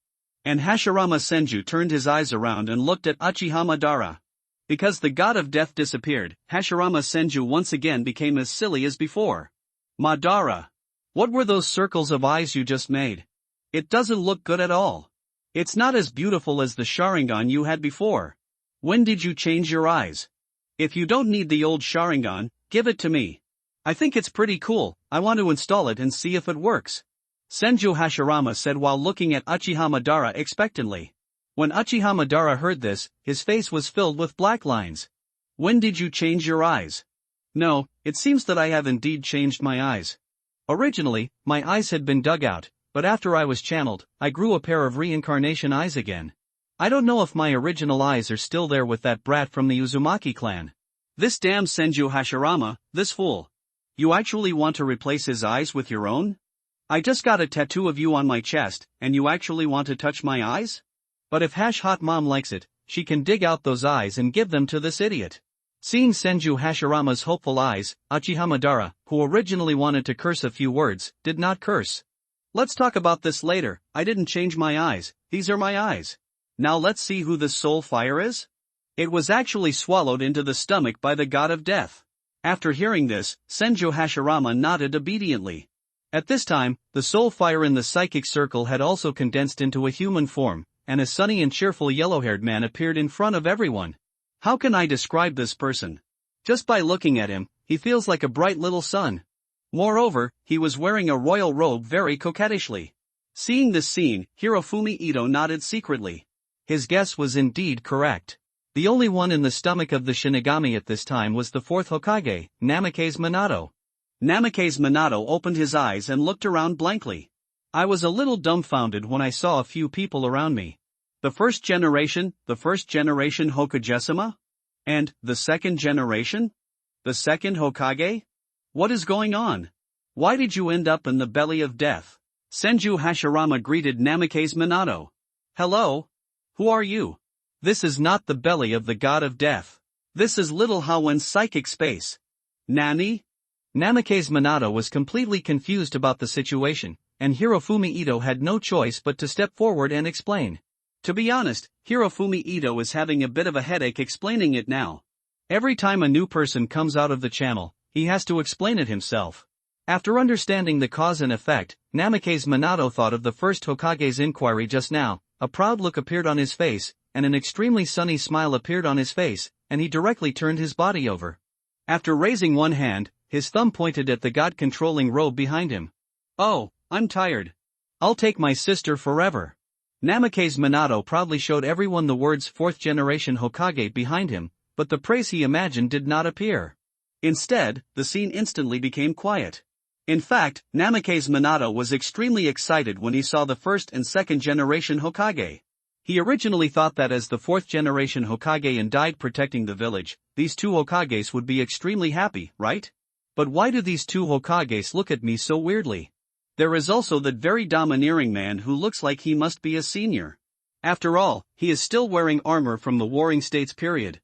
And Hashirama Senju turned his eyes around and looked at Uchiha Madara. Because the god of death disappeared, Hashirama Senju once again became as silly as before. Madara. What were those circles of eyes you just made? It doesn't look good at all. It's not as beautiful as the Sharingan you had before. When did you change your eyes? If you don't need the old Sharingan, give it to me. I think it's pretty cool, I want to install it and see if it works. Senju Hashirama said while looking at Uchiha Madara expectantly. When Uchiha Madara heard this, his face was filled with black lines. When did you change your eyes? No, it seems that I have indeed changed my eyes. Originally, my eyes had been dug out, but after I was channeled, I grew a pair of reincarnation eyes again. I don't know if my original eyes are still there with that brat from the Uzumaki clan. This damn Senju Hashirama, this fool. You actually want to replace his eyes with your own? I just got a tattoo of you on my chest, and you actually want to touch my eyes? But if Hash Hot Mom likes it, she can dig out those eyes and give them to this idiot. Seeing Senju Hashirama's hopeful eyes, Uchiha Madara, who originally wanted to curse a few words, did not curse. Let's talk about this later. I didn't change my eyes, these are my eyes. Now let's see who this soul fire is. It was actually swallowed into the stomach by the god of death. After hearing this, Senju Hashirama nodded obediently. At this time, the soul fire in the psychic circle had also condensed into a human form, and a sunny and cheerful yellow-haired man appeared in front of everyone. How can I describe this person? Just by looking at him, he feels like a bright little sun. Moreover, he was wearing a royal robe very coquettishly. Seeing this scene, Hirofumi Ito nodded secretly. His guess was indeed correct. The only one in the stomach of the Shinigami at this time was the fourth Hokage, Namake's Minato. Namake's Minato opened his eyes and looked around blankly. I was a little dumbfounded when I saw a few people around me. The first generation Hokage-sama? And, the second generation? The second Hokage? What is going on? Why did you end up in the belly of death? Senju Hashirama greeted Namake's Minato. Hello? Who are you? This is not the belly of the god of death. This is Little Hawen's psychic space. Nani? Namake's Minato was completely confused about the situation, and Hirofumi Ito had no choice but to step forward and explain. To be honest, Hirofumi Ito is having a bit of a headache explaining it now. Every time a new person comes out of the channel, he has to explain it himself. After understanding the cause and effect, Namake's Minato thought of the first Hokage's inquiry just now. A proud look appeared on his face, and an extremely sunny smile appeared on his face, and he directly turned his body over. After raising one hand, his thumb pointed at the god-controlling robe behind him. Oh, I'm tired. I'll take my sister forever. Namake's Minato proudly showed everyone the words fourth-generation Hokage behind him, but the praise he imagined did not appear. Instead, the scene instantly became quiet. In fact, Namake's Minato was extremely excited when he saw the first and second generation Hokage. He originally thought that as the fourth generation Hokage and died protecting the village, these two Hokages would be extremely happy, right? But why do these two Hokages look at me so weirdly? There is also that very domineering man who looks like he must be a senior. After all, he is still wearing armor from the Warring States period.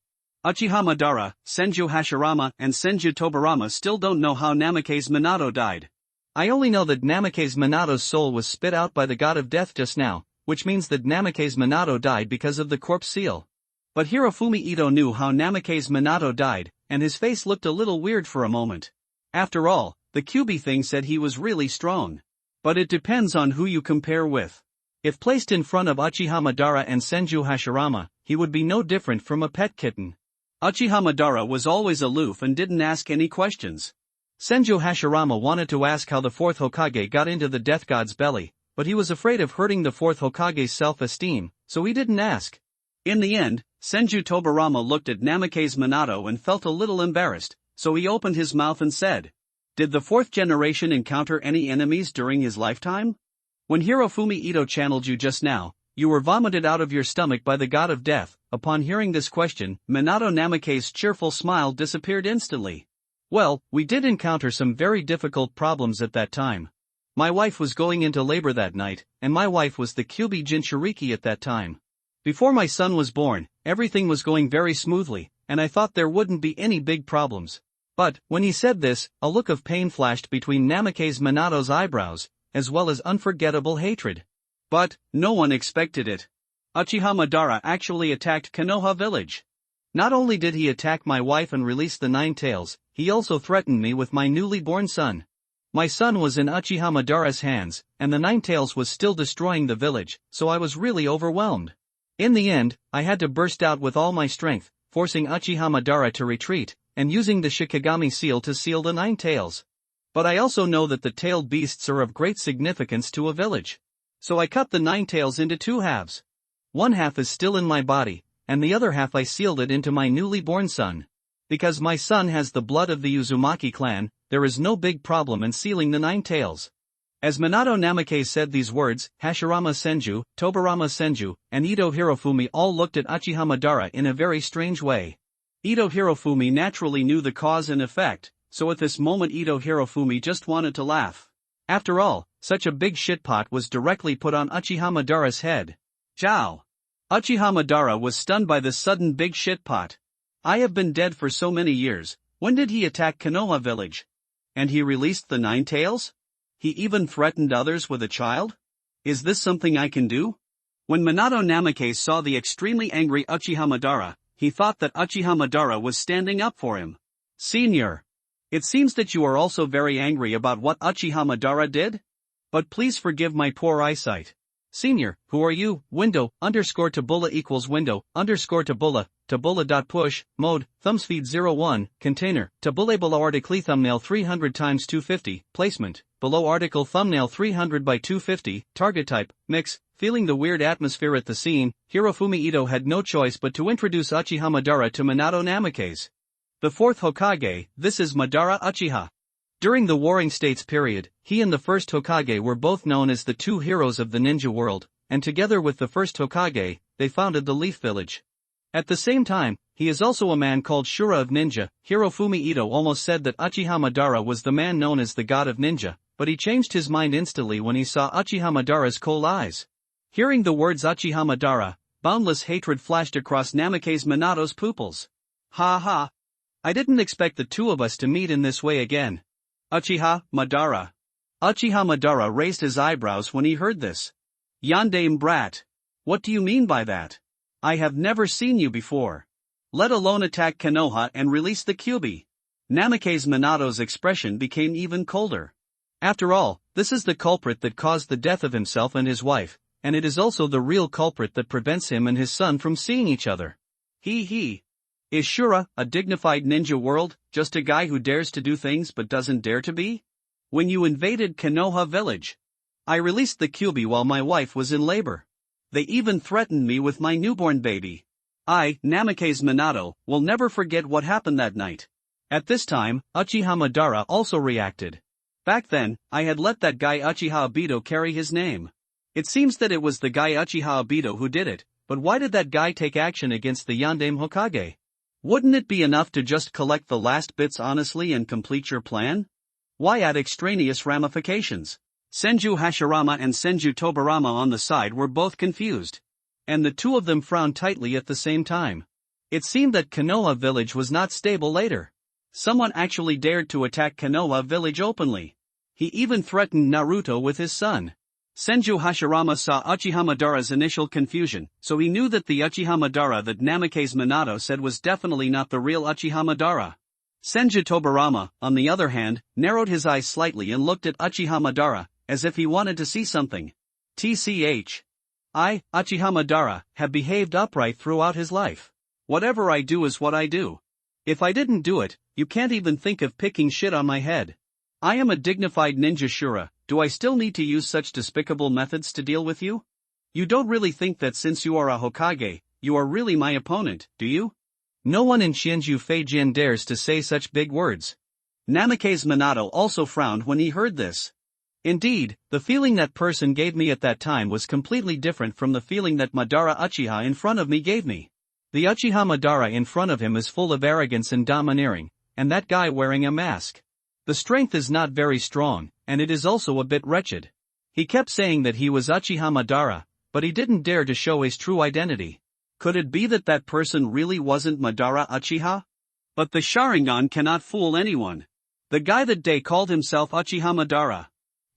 Uchiha Madara, Senju Hashirama and Senju Tobarama still don't know how Namake's Minato died. I only know that Namake's Minato's soul was spit out by the god of death just now, which means that Namake's Minato died because of the corpse seal. But Hirofumi Ito knew how Namake's Minato died, and his face looked a little weird for a moment. After all, the QB thing said he was really strong. But it depends on who you compare with. If placed in front of Uchiha Madara and Senju Hashirama, he would be no different from a pet kitten. Uchiha Madara was always aloof and didn't ask any questions. Senju Hashirama wanted to ask how the fourth Hokage got into the death god's belly, but he was afraid of hurting the fourth Hokage's self-esteem, so he didn't ask. In the end, Senju Tobarama looked at Namake's Minato and felt a little embarrassed, so he opened his mouth and said, "Did the fourth generation encounter any enemies during his lifetime? When Hirofumi Ito channeled you just now, you were vomited out of your stomach by the god of death." Upon hearing this question, Minato Namake's cheerful smile disappeared instantly. Well, we did encounter some very difficult problems at that time. My wife was going into labor that night, and my wife was the Kyubi Jinchuriki at that time. Before my son was born, everything was going very smoothly, and I thought there wouldn't be any big problems. But, when he said this, a look of pain flashed between Namake's Minato's eyebrows, as well as unforgettable hatred. But, no one expected it. Uchiha Madara actually attacked Konoha village. Not only did he attack my wife and release the Nine Tails, he also threatened me with my newly born son. My son was in Uchiha Madara's hands, and the Nine Tails was still destroying the village, so I was really overwhelmed. In the end, I had to burst out with all my strength, forcing Uchiha Madara to retreat, and using the Shikigami seal to seal the Nine Tails. But I also know that the tailed beasts are of great significance to a village. So I cut the Nine Tails into two halves. One half is still in my body, and the other half I sealed it into my newly born son. Because my son has the blood of the Uzumaki clan, there is no big problem in sealing the Nine Tails. As Minato Namake said these words, Hashirama Senju, Tobarama Senju, and Ito Hirofumi all looked at Uchiha Madara in a very strange way. Ito Hirofumi naturally knew the cause and effect, so at this moment Ito Hirofumi just wanted to laugh. After all, such a big shitpot was directly put on Uchiha Madara's head. Ciao! Uchiha Madara was stunned by this sudden big shitpot. I have been dead for so many years, when did he attack Konoha village? And he released the Nine Tails? He even threatened others with a child? Is this something I can do? When Minato Namake saw the extremely angry Uchiha Madara, he thought that Uchiha Madara was standing up for him. Senior! It seems that you are also very angry about what Uchiha Madara did? But please forgive my poor eyesight. Senior, who are you? Window, _ tabula equals window, _ tabula, tabula.push, mode, thumbspeed 01, container, tabula below article thumbnail 300 x 250, placement, below article thumbnail 300 by 250, target type, mix. Feeling the weird atmosphere at the scene, Hirofumi Ito had no choice but to introduce Uchiha Madara to Minato Namake's. The fourth Hokage, this is Madara Uchiha. During the Warring States period, he and the first Hokage were both known as the two heroes of the ninja world, and together with the first Hokage, they founded the Leaf Village. At the same time, he is also a man called Shura of Ninja. Hirofumi Ito almost said that Uchiha Madara was the man known as the god of ninja, but he changed his mind instantly when he saw Uchiha Madara's cold eyes. Hearing the words Uchiha Madara, boundless hatred flashed across Namake's Minato's pupils. Ha ha! I didn't expect the two of us to meet in this way again. Uchiha Madara. Uchiha Madara raised his eyebrows when he heard this. Yandere brat. What do you mean by that? I have never seen you before. Let alone attack Konoha and release the Kyuubi. Namake's Minato's expression became even colder. After all, this is the culprit that caused the death of himself and his wife, and it is also the real culprit that prevents him and his son from seeing each other. He. Is Shura, a dignified ninja world, just a guy who dares to do things but doesn't dare to be? When you invaded Konoha village, I released the Kyuubi while my wife was in labor. They even threatened me with my newborn baby. I, Namake's Minato, will never forget what happened that night. At this time, Uchiha Madara also reacted. Back then, I had let that guy Uchiha Obito carry his name. It seems that it was the guy Uchiha Obito who did it, but why did that guy take action against the Yandere Hokage? Wouldn't it be enough to just collect the last bits honestly and complete your plan? Why add extraneous ramifications? Senju Hashirama and Senju Tobarama on the side were both confused. And the two of them frowned tightly at the same time. It seemed that Konoha village was not stable later. Someone actually dared to attack Konoha village openly. He even threatened Naruto with his son. Senju Hashirama saw Uchiha Madara's initial confusion, so he knew that the Uchiha Madara that Namake's Minato said was definitely not the real Uchiha Madara. Senju Tobarama, on the other hand, narrowed his eyes slightly and looked at Uchiha Madara, as if he wanted to see something. TCH. I, Uchiha Madara, have behaved upright throughout his life. Whatever I do is what I do. If I didn't do it, you can't even think of picking shit on my head. I am a dignified ninja Shura. Do I still need to use such despicable methods to deal with you? You don't really think that since you are a Hokage, you are really my opponent, do you? No one in Shinju Feijin dares to say such big words. Namake's Minato also frowned when he heard this. Indeed, the feeling that person gave me at that time was completely different from the feeling that Madara Uchiha in front of me gave me. The Uchiha Madara in front of him is full of arrogance and domineering, and that guy wearing a mask. The strength is not very strong, and it is also a bit wretched. He kept saying that he was Uchiha Madara, but he didn't dare to show his true identity. Could it be that that person really wasn't Madara Uchiha? But the Sharingan cannot fool anyone. The guy that day called himself Uchiha Madara.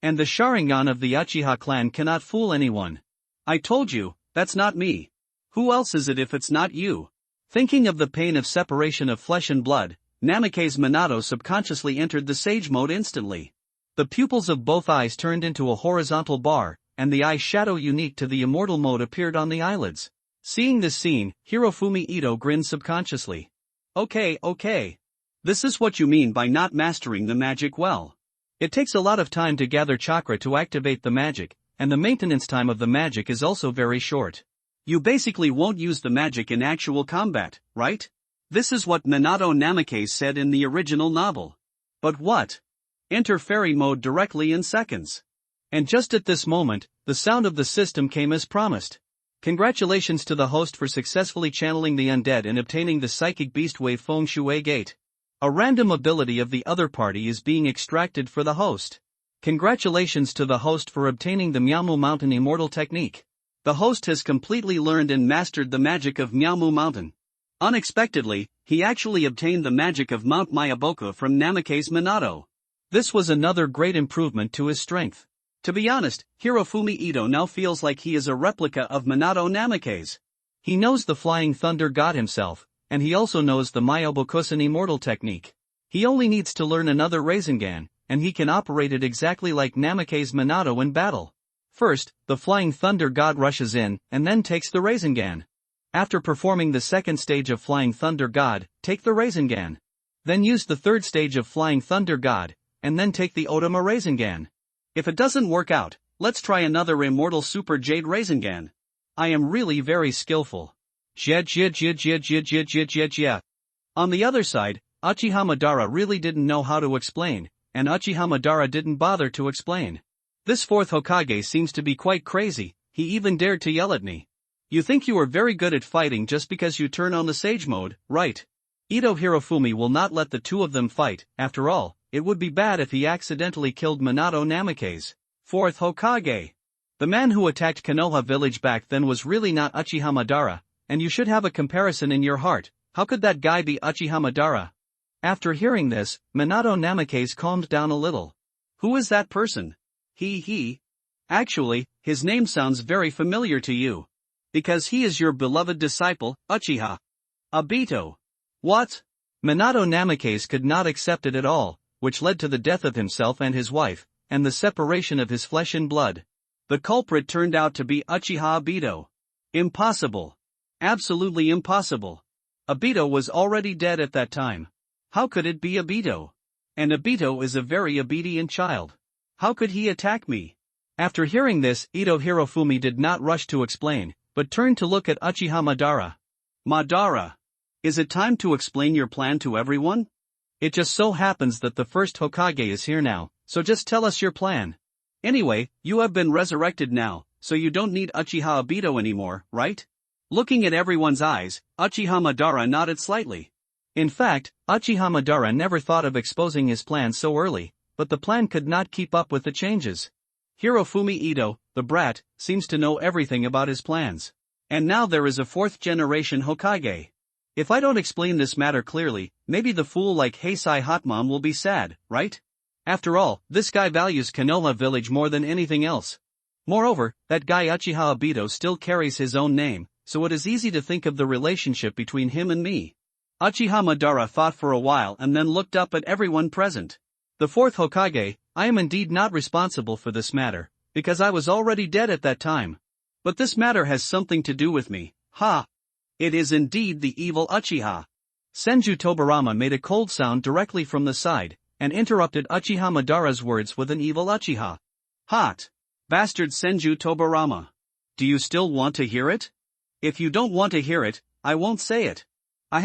And the Sharingan of the Uchiha clan cannot fool anyone. I told you, that's not me. Who else is it if it's not you? Thinking of the pain of separation of flesh and blood, Namake's Minato subconsciously entered the sage mode instantly. The pupils of both eyes turned into a horizontal bar, and the eye shadow unique to the immortal mode appeared on the eyelids. Seeing this scene, Hirofumi Ito grinned subconsciously. Okay. This is what you mean by not mastering the magic well. It takes a lot of time to gather chakra to activate the magic, and the maintenance time of the magic is also very short. You basically won't use the magic in actual combat, right? This is what Minato Namake said in the original novel. But what? Enter fairy mode directly in seconds. And just at this moment, the sound of the system came as promised. Congratulations to the host for successfully channeling the undead and obtaining the psychic beast wave Feng Shui Gate. A random ability of the other party is being extracted for the host. Congratulations to the host for obtaining the Miaomu Mountain Immortal Technique. The host has completely learned and mastered the magic of Miaomu Mountain. Unexpectedly, he actually obtained the magic of Mount Mayaboku from Namake's Minato. This was another great improvement to his strength. To be honest, Hirofumi Ito now feels like he is a replica of Minato Namake's. He knows the Flying Thunder God himself, and he also knows the Mayabokusen Immortal Technique. He only needs to learn another Rasengan, and he can operate it exactly like Namake's Minato in battle. First, the Flying Thunder God rushes in, and then takes the Rasengan. After performing the second stage of Flying Thunder God, take the Rasengan. Then use the third stage of Flying Thunder God, and then take the Otama Rasengan. If it doesn't work out, let's try another Immortal Super Jade Rasengan. I am really very skillful. On the other side, Uchiha Madara really didn't know how to explain, and Uchiha Madara didn't bother to explain. This fourth Hokage seems to be quite crazy, he even dared to yell at me. You think you are very good at fighting just because you turn on the sage mode, right? Ito Hirofumi will not let the two of them fight. After all, it would be bad if he accidentally killed Minato Namikaze, fourth Hokage. The man who attacked Konoha village back then was really not Uchiha Madara, and you should have a comparison in your heart. How could that guy be Uchiha Madara? After hearing this, Minato Namikaze calmed down a little. Who is that person? He. Actually, his name sounds very familiar to you. Because he is your beloved disciple, Uchiha Obito. What? Minato Namikaze could not accept it at all, which led to the death of himself and his wife, and the separation of his flesh and blood. The culprit turned out to be Uchiha Obito. Impossible. Absolutely impossible. Obito was already dead at that time. How could it be Obito? And Obito is a very obedient child. How could he attack me? After hearing this, Ito Hirofumi did not rush to explain, but turned to look at Uchiha Madara. Madara. Is it time to explain your plan to everyone? It just so happens that the first Hokage is here now, so just tell us your plan. Anyway, you have been resurrected now, so you don't need Uchiha Obito anymore, right? Looking at everyone's eyes, Uchiha Madara nodded slightly. In fact, Uchiha Madara never thought of exposing his plan so early, but the plan could not keep up with the changes. Hirofumi Ito, the brat, seems to know everything about his plans. And now there is a fourth-generation Hokage. If I don't explain this matter clearly, maybe the fool like Heisei Hotmom will be sad, right? After all, this guy values Konoha village more than anything else. Moreover, that guy Uchiha Obito still carries his own name, so it is easy to think of the relationship between him and me. Uchiha Madara thought for a while and then looked up at everyone present. The fourth Hokage, I am indeed not responsible for this matter, because I was already dead at that time. But this matter has something to do with me, ha! It is indeed the evil Uchiha. Senju Tobarama made a cold sound directly from the side, and interrupted Uchiha Madara's words with an evil Uchiha. Hot! Bastard Senju Tobarama. Do you still want to hear it? If you don't want to hear it, I won't say it. I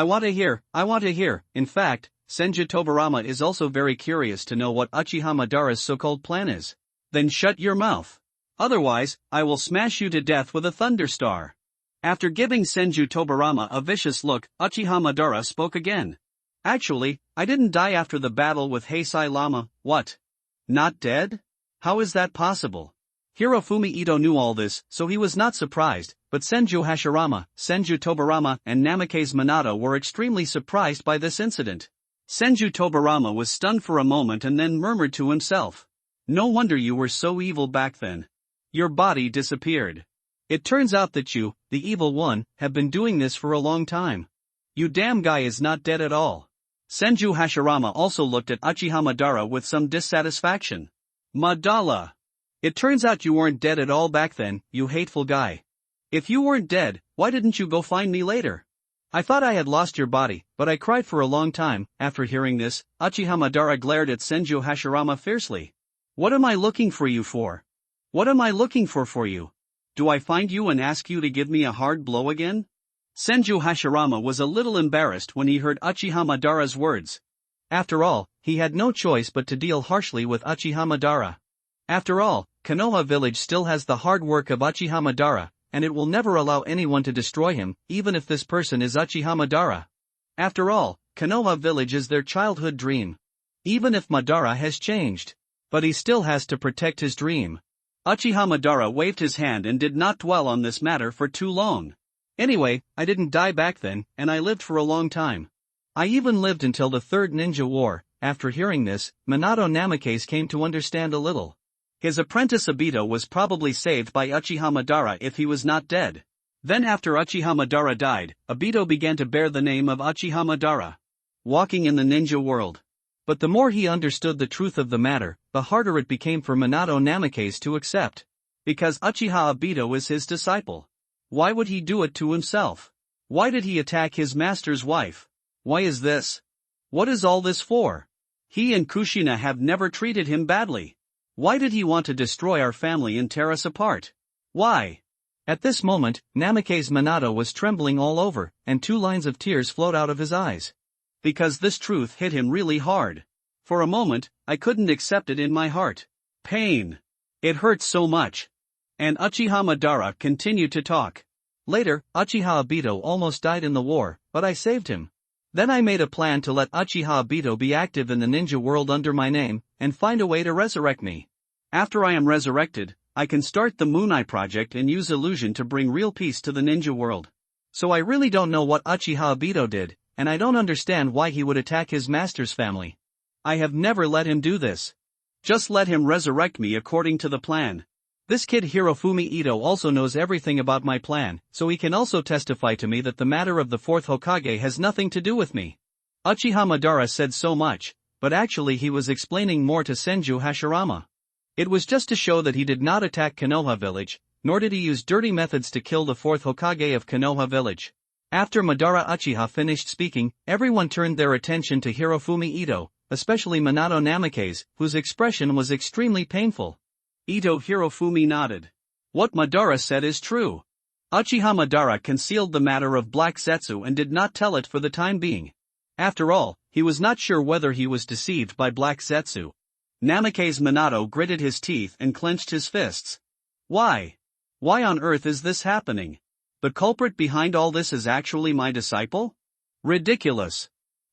want to hear. In fact, Senju Tobarama is also very curious to know what Uchiha Madara's so-called plan is. Then shut your mouth. Otherwise, I will smash you to death with a thunderstar. After giving Senju Tobarama a vicious look, Uchiha Madara spoke again. Actually, I didn't die after the battle with Heisei Lama. What? Not dead? How is that possible? Hirofumi Ito knew all this, so he was not surprised, but Senju Hashirama, Senju Tobarama, and Namikaze Minato were extremely surprised by this incident. Senju Tobarama was stunned for a moment and then murmured to himself. No wonder you were so evil back then. Your body disappeared. It turns out that you, the evil one, have been doing this for a long time. You damn guy is not dead at all. Senju Hashirama also looked at Uchiha Madara with some dissatisfaction. Madara. It turns out you weren't dead at all back then, you hateful guy. If you weren't dead, why didn't you go find me later? I thought I had lost your body, but I cried for a long time. After hearing this, Uchiha Madara glared at Senju Hashirama fiercely. What am I looking for you for? What am I looking for you? Do I find you and ask you to give me a hard blow again? Senju Hashirama was a little embarrassed when he heard Uchiha Madara's words. After all, he had no choice but to deal harshly with Uchiha Madara. After all, Konoha village still has the hard work of Uchiha Madara, and it will never allow anyone to destroy him, even if this person is Uchiha Madara. After all, Konoha village is their childhood dream. Even if Madara has changed. But he still has to protect his dream. Uchiha Madara waved his hand and did not dwell on this matter for too long. Anyway, I didn't die back then, and I lived for a long time. I even lived until the Third Ninja War. After hearing this, Minato Namikaze came to understand a little. His apprentice Obito was probably saved by Uchiha Madara if he was not dead. Then after Uchiha Madara died, Obito began to bear the name of Uchiha Madara. Walking in the ninja world. But the more he understood the truth of the matter, the harder it became for Minato Namikaze to accept. Because Uchiha Obito is his disciple. Why would he do it to himself? Why did he attack his master's wife? Why is this? What is all this for? He and Kushina have never treated him badly. Why did he want to destroy our family and tear us apart? Why? At this moment, Namikaze Minato was trembling all over, and 2 lines of tears flowed out of his eyes. Because this truth hit him really hard. For a moment, I couldn't accept it in my heart. Pain. It hurt so much. And Uchiha Madara continued to talk. Later, Uchiha Obito almost died in the war, but I saved him. Then I made a plan to let Uchiha Obito be active in the ninja world under my name, and find a way to resurrect me. After I am resurrected, I can start the Moon Eye project and use illusion to bring real peace to the ninja world. So I really don't know what Uchiha Obito did, and I don't understand why he would attack his master's family. I have never let him do this. Just let him resurrect me according to the plan. This kid Hirofumi Ito also knows everything about my plan, so he can also testify to me that the matter of the fourth Hokage has nothing to do with me. Uchiha Madara said so much, but actually he was explaining more to Senju Hashirama. It was just to show that he did not attack Konoha village, nor did he use dirty methods to kill the fourth Hokage of Konoha village. After Madara Uchiha finished speaking, everyone turned their attention to Hirofumi Ito, especially Minato Namikaze, whose expression was extremely painful. Ito Hirofumi nodded. What Madara said is true. Uchiha Madara concealed the matter of Black Zetsu and did not tell it for the time being. After all, he was not sure whether he was deceived by Black Zetsu. Namikaze Minato gritted his teeth and clenched his fists. Why? Why on earth is this happening? The culprit behind all this is actually my disciple? Ridiculous.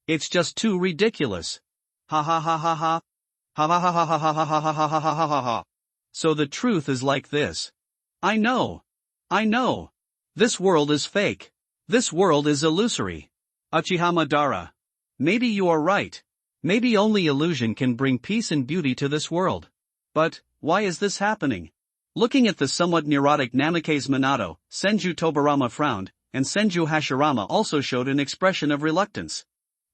It's just too ridiculous. Ha ha ha ha ha. Ha ha ha ha ha ha ha ha ha ha ha ha ha. So the truth is like this. I know. This world is fake. This world is illusory. Uchiha Madara. Maybe you are right. Maybe only illusion can bring peace and beauty to this world. But, why is this happening? Looking at the somewhat neurotic Namikaze Minato, Senju Tobarama frowned, and Senju Hashirama also showed an expression of reluctance.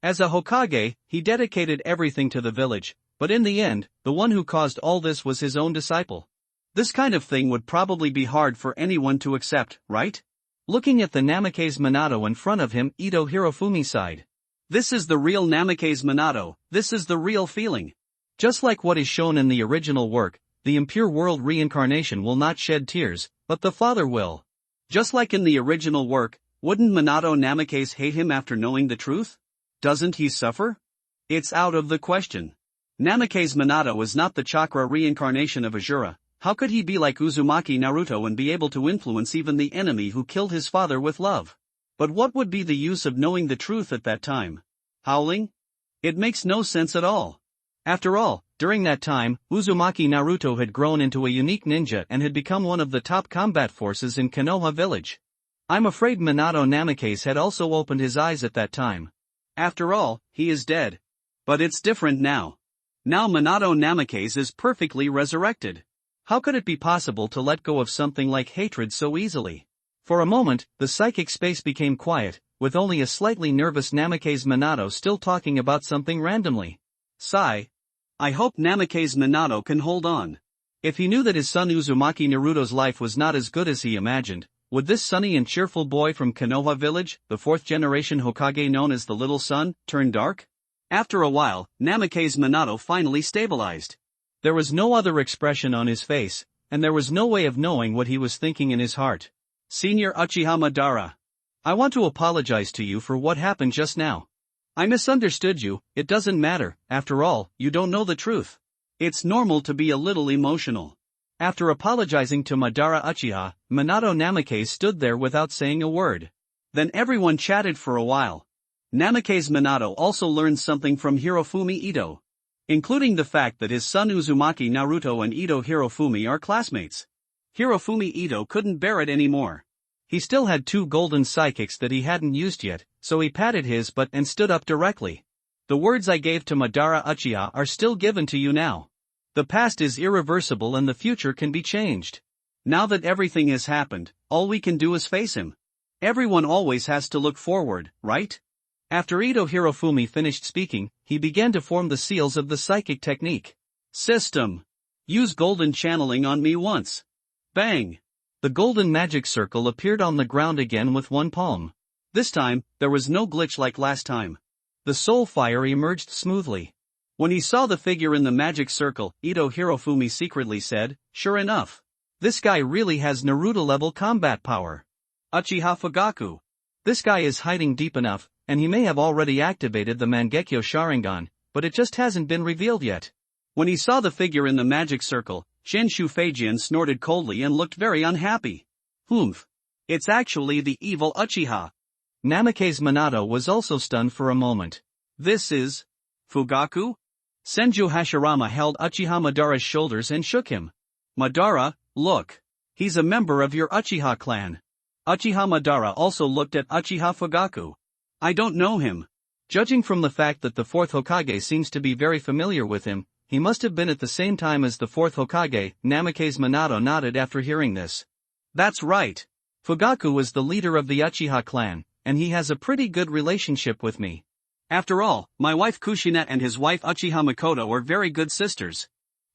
As a Hokage, he dedicated everything to the village, but in the end, the one who caused all this was his own disciple. This kind of thing would probably be hard for anyone to accept, right? Looking at the Namikaze Minato in front of him, Ito Hirofumi sighed. This is the real Namikaze Minato, this is the real feeling. Just like what is shown in the original work, the impure world reincarnation will not shed tears, but the father will. Just like in the original work, wouldn't Minato Namikaze hate him after knowing the truth? Doesn't he suffer? It's out of the question. Namikaze Minato is not the chakra reincarnation of Asura. How could he be like Uzumaki Naruto and be able to influence even the enemy who killed his father with love? But what would be the use of knowing the truth at that time? Howling? It makes no sense at all. After all, during that time, Uzumaki Naruto had grown into a unique ninja and had become one of the top combat forces in Konoha village. I'm afraid Minato Namikaze had also opened his eyes at that time. After all, he is dead. But it's different now. Now Minato Namikaze is perfectly resurrected. How could it be possible to let go of something like hatred so easily? For a moment, the psychic space became quiet, with only a slightly nervous Namikaze Minato still talking about something randomly. Sigh. I hope Namikaze Minato can hold on. If he knew that his son Uzumaki Naruto's life was not as good as he imagined, would this sunny and cheerful boy from Konoha village, the fourth generation Hokage known as the Little Sun, turn dark? After a while, Namikaze Minato finally stabilized. There was no other expression on his face, and there was no way of knowing what he was thinking in his heart. Senior Uchiha Madara. I want to apologize to you for what happened just now. I misunderstood you. It doesn't matter, after all, you don't know the truth. It's normal to be a little emotional. After apologizing to Madara Uchiha, Minato Namikaze stood there without saying a word. Then everyone chatted for a while. Namikaze Minato also learned something from Hirofumi Ito, including the fact that his son Uzumaki Naruto and Ito Hirofumi are classmates. Hirofumi Ito couldn't bear it anymore. He still had 2 golden psychics that he hadn't used yet, so he patted his butt and stood up directly. The words I gave to Madara Uchiha are still given to you now. The past is irreversible and the future can be changed. Now that everything has happened, all we can do is face him. Everyone always has to look forward, right? After Ito Hirofumi finished speaking, he began to form the seals of the psychic technique. System. Use golden channeling on me once. Bang! The golden magic circle appeared on the ground again with one palm. This time, there was no glitch like last time. The soul fire emerged smoothly. When he saw the figure in the magic circle, Ito Hirofumi secretly said, "Sure enough. This guy really has Naruto-level combat power. Uchiha Fugaku. This guy is hiding deep enough, and he may have already activated the Mangekyo Sharingan, but it just hasn't been revealed yet." When he saw the figure in the magic circle, Shen Shufajian snorted coldly and looked very unhappy. Humph. It's actually the evil Uchiha. Namake's Minato was also stunned for a moment. This is Fugaku? Senju Hashirama held Uchiha Madara's shoulders and shook him. Madara, look. He's a member of your Uchiha clan. Uchiha Madara also looked at Uchiha Fugaku. I don't know him. Judging from the fact that the fourth Hokage seems to be very familiar with him, he must have been at the same time as the fourth Hokage. Namake's Minato nodded after hearing this. That's right. Fugaku is the leader of the Uchiha clan, and he has a pretty good relationship with me. After all, my wife Kushina and his wife Uchiha Makoto are very good sisters.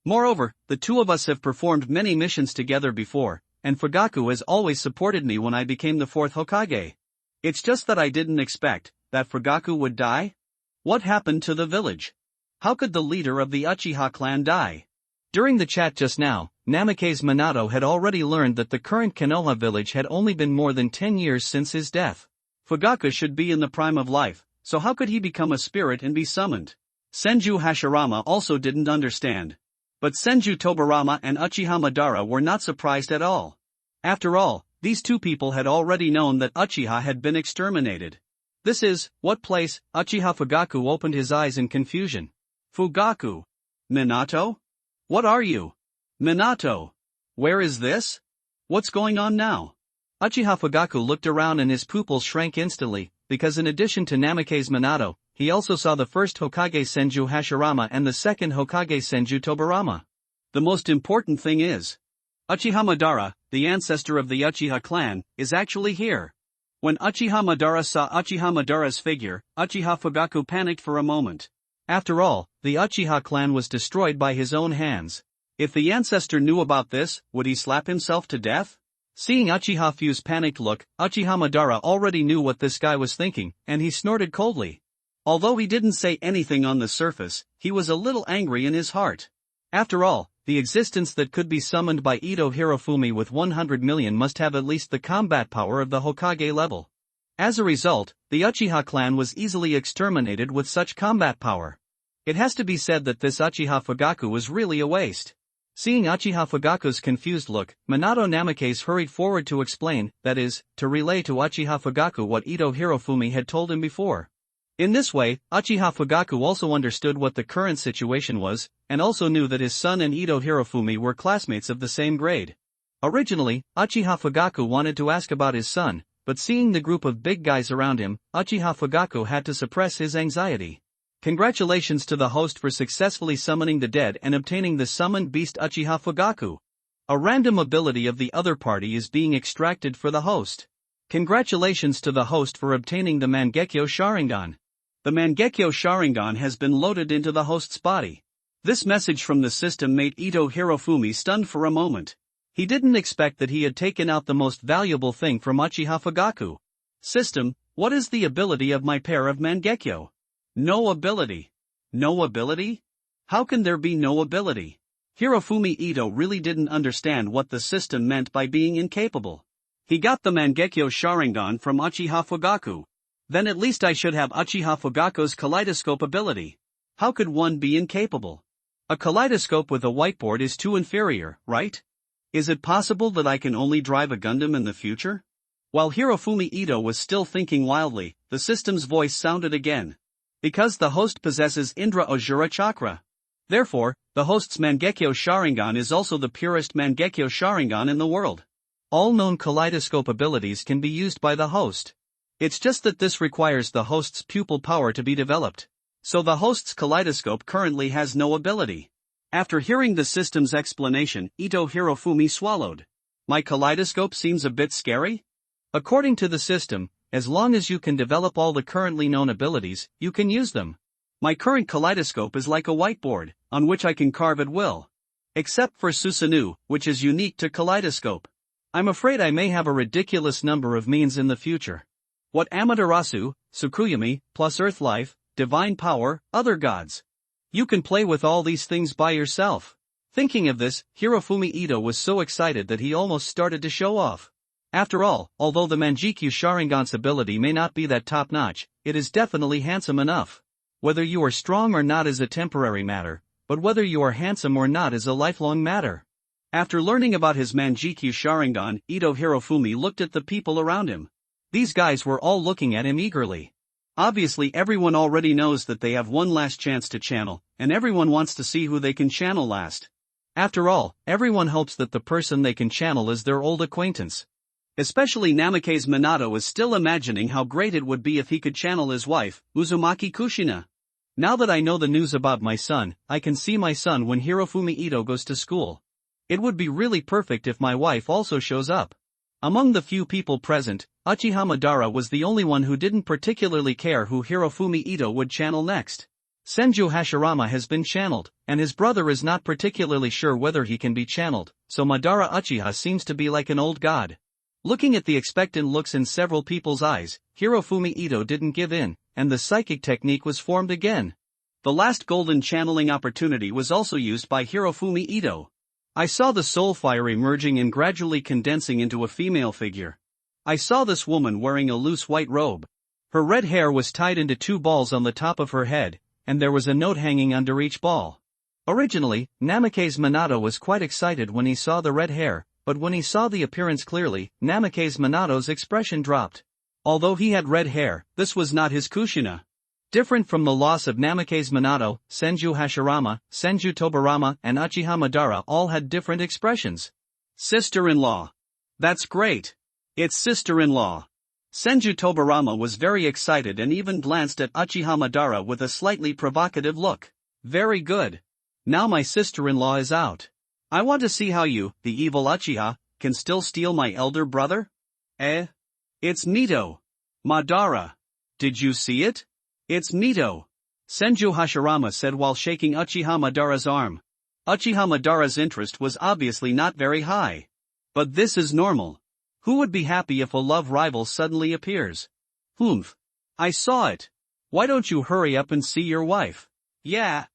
Moreover, the two of us have performed many missions together before, and Fugaku has always supported me when I became the fourth Hokage. It's just that I didn't expect that Fugaku would die? What happened to the village? How could the leader of the Uchiha clan die? During the chat just now, Namake's Minato had already learned that the current Konoha village had only been more than 10 years since his death. Fugaku should be in the prime of life, so how could he become a spirit and be summoned? Senju Hashirama also didn't understand. But Senju Tobirama and Uchiha Madara were not surprised at all. After all, these two people had already known that Uchiha had been exterminated. This is, what place? Uchiha Fugaku opened his eyes in confusion. Fugaku? Minato? What are you? Minato? Where is this? What's going on now? Uchiha Fugaku looked around and his pupils shrank instantly, because in addition to Namake's Minato, he also saw the first Hokage Senju Hashirama and the second Hokage Senju Tobirama. The most important thing is, Uchiha Madara, the ancestor of the Uchiha clan, is actually here. When Uchiha Madara saw Uchiha Madara's figure, Uchiha Fugaku panicked for a moment. After all, the Uchiha clan was destroyed by his own hands. If the ancestor knew about this, would he slap himself to death? Seeing Uchiha Fu's panicked look, Uchiha Madara already knew what this guy was thinking, and he snorted coldly. Although he didn't say anything on the surface, he was a little angry in his heart. After all, the existence that could be summoned by Ito Hirofumi with 100 million must have at least the combat power of the Hokage level. As a result, the Uchiha clan was easily exterminated with such combat power. It has to be said that this Uchiha Fugaku was really a waste. Seeing Uchiha Fugaku's confused look, Minato Namake's hurried forward to explain, that is, to relay to Uchiha Fugaku what Ito Hirofumi had told him before. In this way, Uchiha Fugaku also understood what the current situation was, and also knew that his son and Ito Hirofumi were classmates of the same grade. Originally, Uchiha Fugaku wanted to ask about his son, but seeing the group of big guys around him, Uchiha Fugaku had to suppress his anxiety. Congratulations to the host for successfully summoning the dead and obtaining the summoned beast Uchiha Fugaku. A random ability of the other party is being extracted for the host. Congratulations to the host for obtaining the Mangekyo Sharingan. The Mangekyo Sharingan has been loaded into the host's body. This message from the system made Ito Hirofumi stunned for a moment. He didn't expect that he had taken out the most valuable thing from Uchiha Fugaku. System, what is the ability of my pair of Mangekyo? No ability. No ability? How can there be no ability? Hirofumi Ito really didn't understand what the system meant by being incapable. He got the Mangekyo Sharingan from Uchiha Fugaku. Then at least I should have Uchiha Fugaku's kaleidoscope ability. How could one be incapable? A kaleidoscope with a whiteboard is too inferior, right? Is it possible that I can only drive a Gundam in the future? While Hirofumi Ito was still thinking wildly, the system's voice sounded again. Because the host possesses Indra Ojura Chakra. Therefore, the host's Mangekyo Sharingan is also the purest Mangekyo Sharingan in the world. All known kaleidoscope abilities can be used by the host. It's just that this requires the host's pupil power to be developed. So the host's kaleidoscope currently has no ability. After hearing the system's explanation, Ito Hirofumi swallowed. My kaleidoscope seems a bit scary? According to the system, as long as you can develop all the currently known abilities, you can use them. My current kaleidoscope is like a whiteboard, on which I can carve at will. Except for Susanoo, which is unique to kaleidoscope. I'm afraid I may have a ridiculous number of means in the future. What Amaterasu, Tsukuyomi, plus Earth Life, Divine Power, other gods. You can play with all these things by yourself. Thinking of this, Hirofumi Ito was so excited that he almost started to show off. After all, although the Mangekyo Sharingan's ability may not be that top-notch, it is definitely handsome enough. Whether you are strong or not is a temporary matter, but whether you are handsome or not is a lifelong matter. After learning about his Manjikyu Sharingan, Ito Hirofumi looked at the people around him. These guys were all looking at him eagerly. Obviously everyone already knows that they have one last chance to channel, and everyone wants to see who they can channel last. After all, everyone hopes that the person they can channel is their old acquaintance. Especially Namake's Minato is still imagining how great it would be if he could channel his wife, Uzumaki Kushina. Now that I know the news about my son, I can see my son when Hirofumi Ito goes to school. It would be really perfect if my wife also shows up. Among the few people present, Uchiha Madara was the only one who didn't particularly care who Hirofumi Ito would channel next. Senju Hashirama has been channeled, and his brother is not particularly sure whether he can be channeled, so Madara Uchiha seems to be like an old god. Looking at the expectant looks in several people's eyes, Hirofumi Ito didn't give in, and the psychic technique was formed again. The last golden channeling opportunity was also used by Hirofumi Ito. I saw the soul fire emerging and gradually condensing into a female figure. I saw this woman wearing a loose white robe. Her red hair was tied into 2 balls on the top of her head, and there was a note hanging under each ball. Originally, Namake's Minato was quite excited when he saw the red hair, but when he saw the appearance clearly, Namake's Minato's expression dropped. Although he had red hair, this was not his Kushina. Different from the loss of Namake's Minato, Senju Hashirama, Senju Tobarama and Uchiha Madara all had different expressions. Sister-in-law. That's great. It's sister-in-law. Senju Tobarama was very excited and even glanced at Uchiha Madara with a slightly provocative look. Very good. Now my sister-in-law is out. I want to see how you, the evil Uchiha, can still steal my elder brother? It's Mito. Madara. Did you see it? It's Mito. Senju Hashirama said while shaking Uchiha Madara's arm. Uchiha Madara's interest was obviously not very high. But this is normal. Who would be happy if a love rival suddenly appears? Humph. I saw it. Why don't you hurry up and see your wife? Yeah.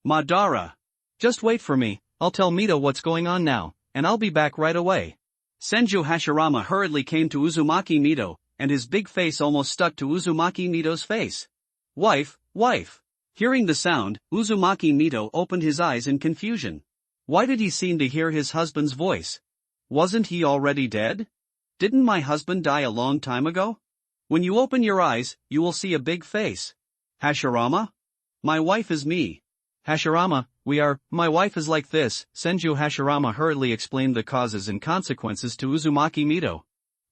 Madara. Just wait for me, I'll tell Mito what's going on now, and I'll be back right away. Senju Hashirama hurriedly came to Uzumaki Mito, and his big face almost stuck to Uzumaki Mito's face. Wife, wife. Hearing the sound, Uzumaki Mito opened his eyes in confusion. Why did he seem to hear his husband's voice? Wasn't he already dead? Didn't my husband die a long time ago? When you open your eyes, you will see a big face. Hashirama? My wife is me. Hashirama, my wife is like this. Senju Hashirama hurriedly explained the causes and consequences to Uzumaki Mito.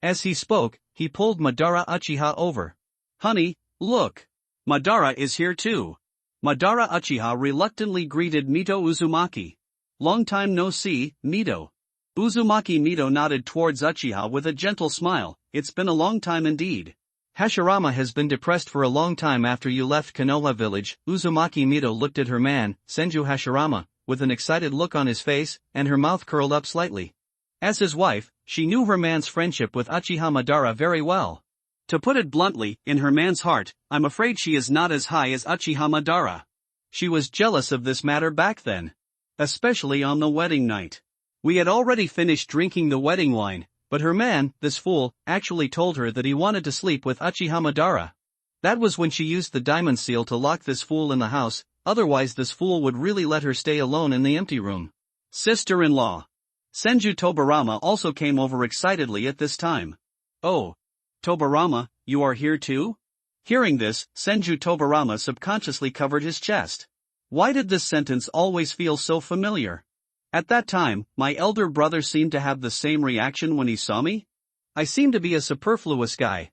As he spoke, he pulled Madara Uchiha over. Honey, look. Madara is here too. Madara Uchiha reluctantly greeted Mito Uzumaki. Long time no see, Mito. Uzumaki Mito nodded towards Uchiha with a gentle smile. It's been a long time indeed. Hashirama has been depressed for a long time after you left Konoha village. Uzumaki Mito looked at her man, Senju Hashirama, with an excited look on his face, and her mouth curled up slightly. As his wife, she knew her man's friendship with Uchiha Madara very well. To put it bluntly, in her man's heart, I'm afraid she is not as high as Uchiha Madara. She was jealous of this matter back then. Especially on the wedding night. We had already finished drinking the wedding wine, but her man, this fool, actually told her that he wanted to sleep with Uchiha Madara. That was when she used the diamond seal to lock this fool in the house, otherwise this fool would really let her stay alone in the empty room. Sister-in-law. Senju Tobarama also came over excitedly at this time. Oh. Tobarama, you are here too? Hearing this, Senju Tobarama subconsciously covered his chest. Why did this sentence always feel so familiar? At that time, my elder brother seemed to have the same reaction when he saw me? I seemed to be a superfluous guy.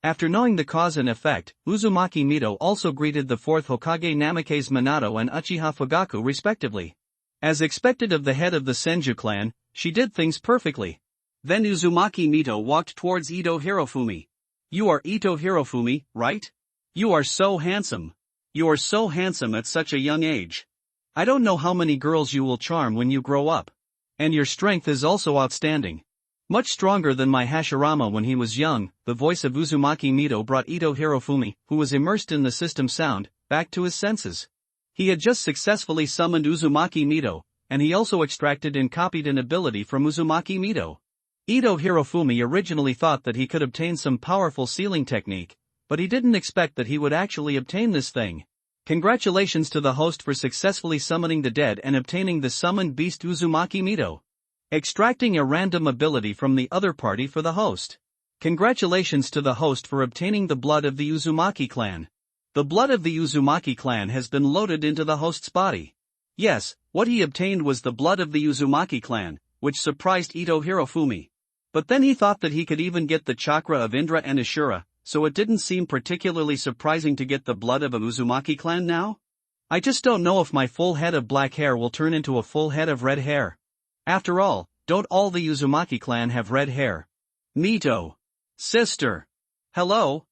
After knowing the cause and effect, Uzumaki Mito also greeted the 4th Hokage Namake's Minato and Uchiha Fugaku respectively. As expected of the head of the Senju clan, she did things perfectly. Then Uzumaki Mito walked towards Ito Hirofumi. You are Ito Hirofumi, right? You are so handsome. You are so handsome at such a young age. I don't know how many girls you will charm when you grow up. And your strength is also outstanding. Much stronger than my Hashirama when he was young. The voice of Uzumaki Mito brought Ito Hirofumi, who was immersed in the system sound, back to his senses. He had just successfully summoned Uzumaki Mito, and he also extracted and copied an ability from Uzumaki Mito. Ito Hirofumi originally thought that he could obtain some powerful sealing technique, but he didn't expect that he would actually obtain this thing. Congratulations to the host for successfully summoning the dead and obtaining the summoned beast Uzumaki Mito. Extracting a random ability from the other party for the host. Congratulations to the host for obtaining the blood of the Uzumaki clan. The blood of the Uzumaki clan has been loaded into the host's body. Yes, what he obtained was the blood of the Uzumaki clan, which surprised Ito Hirofumi. But then he thought that he could even get the chakra of Indra and Ashura, so it didn't seem particularly surprising to get the blood of a Uzumaki clan now? I just don't know if my full head of black hair will turn into a full head of red hair. After all, don't all the Uzumaki clan have red hair? Mito. Sister. Hello?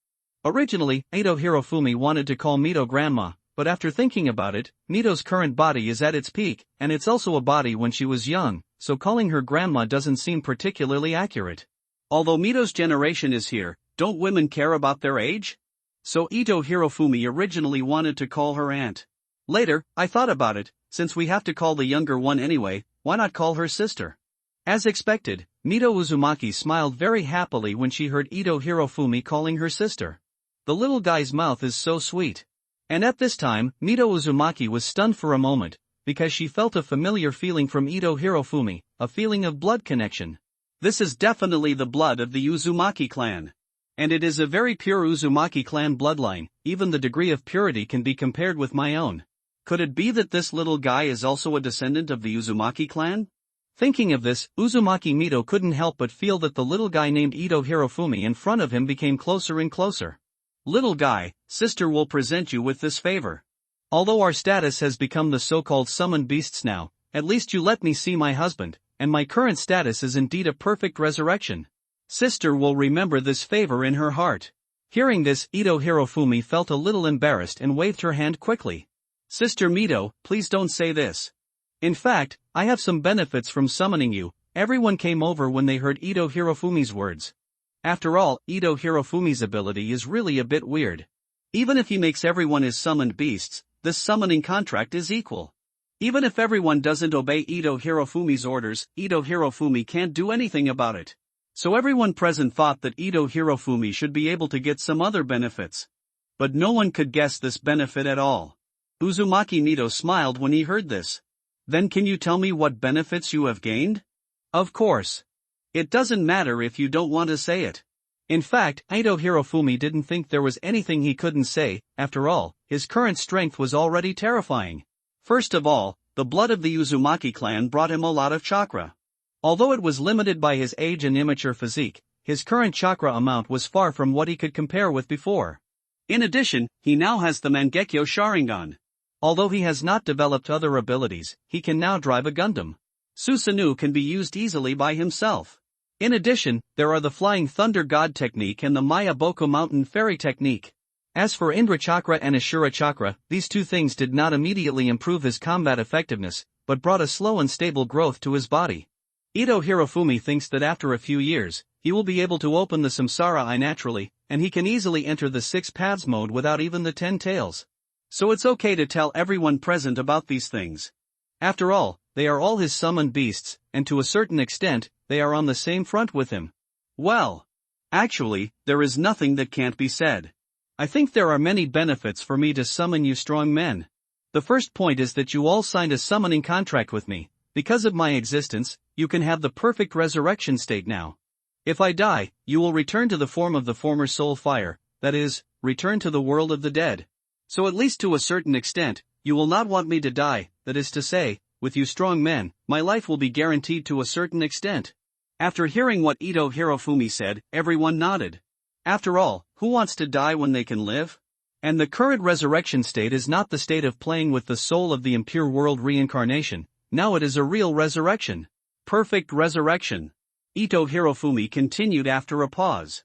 Originally, Ito Hirofumi wanted to call Mito grandma, but after thinking about it, Mito's current body is at its peak, and it's also a body when she was young, so calling her grandma doesn't seem particularly accurate. Although Mito's generation is here, don't women care about their age? So Ito Hirofumi originally wanted to call her aunt. Later, I thought about it, since we have to call the younger one anyway, why not call her sister? As expected, Mito Uzumaki smiled very happily when she heard Ito Hirofumi calling her sister. The little guy's mouth is so sweet. And at this time, Mito Uzumaki was stunned for a moment, because she felt a familiar feeling from Ito Hirofumi, a feeling of blood connection. This is definitely the blood of the Uzumaki clan. And it is a very pure Uzumaki clan bloodline, even the degree of purity can be compared with my own. Could it be that this little guy is also a descendant of the Uzumaki clan? Thinking of this, Uzumaki Mito couldn't help but feel that the little guy named Ito Hirofumi in front of him became closer and closer. Little guy, sister will present you with this favor. Although our status has become the so-called summoned beasts now, at least you let me see my husband, and my current status is indeed a perfect resurrection. Sister will remember this favor in her heart. Hearing this, Ito Hirofumi felt a little embarrassed and waved her hand quickly. Sister Mito, please don't say this. In fact, I have some benefits from summoning you. Everyone came over when they heard Ito Hirofumi's words. After all, Ito Hirofumi's ability is really a bit weird. Even if he makes everyone his summoned beasts, this summoning contract is equal. Even if everyone doesn't obey Ito Hirofumi's orders, Ito Hirofumi can't do anything about it. So everyone present thought that Ito Hirofumi should be able to get some other benefits. But no one could guess this benefit at all. Uzumaki Mito smiled when he heard this. Then can you tell me what benefits you have gained? Of course. It doesn't matter if you don't want to say it. In fact, Ito Hirofumi didn't think there was anything he couldn't say. After all, his current strength was already terrifying. First of all, the blood of the Uzumaki clan brought him a lot of chakra. Although it was limited by his age and immature physique, his current chakra amount was far from what he could compare with before. In addition, he now has the Mangekyo Sharingan. Although he has not developed other abilities, he can now drive a Gundam. Susanoo can be used easily by himself. In addition, there are the Flying Thunder God technique and the Maya Boku Mountain Fairy technique. As for Indra Chakra and Ashura Chakra, these two things did not immediately improve his combat effectiveness, but brought a slow and stable growth to his body. Ito Hirofumi thinks that after a few years, he will be able to open the Samsara Eye naturally, and he can easily enter the 6 paths mode without even the 10 tails. So it's okay to tell everyone present about these things. After all, they are all his summoned beasts, and to a certain extent, they are on the same front with him. Well, actually, there is nothing that can't be said. I think there are many benefits for me to summon you strong men. The first point is that you all signed a summoning contract with me. Because of my existence, you can have the perfect resurrection state now. If I die, you will return to the form of the former soul fire, that is, return to the world of the dead. So at least to a certain extent, you will not want me to die, that is to say, with you strong men, my life will be guaranteed to a certain extent. After hearing what Ito Hirofumi said, everyone nodded. After all, who wants to die when they can live? And the current resurrection state is not the state of playing with the soul of the impure world reincarnation, now it is a real resurrection. Perfect resurrection. Ito Hirofumi continued after a pause.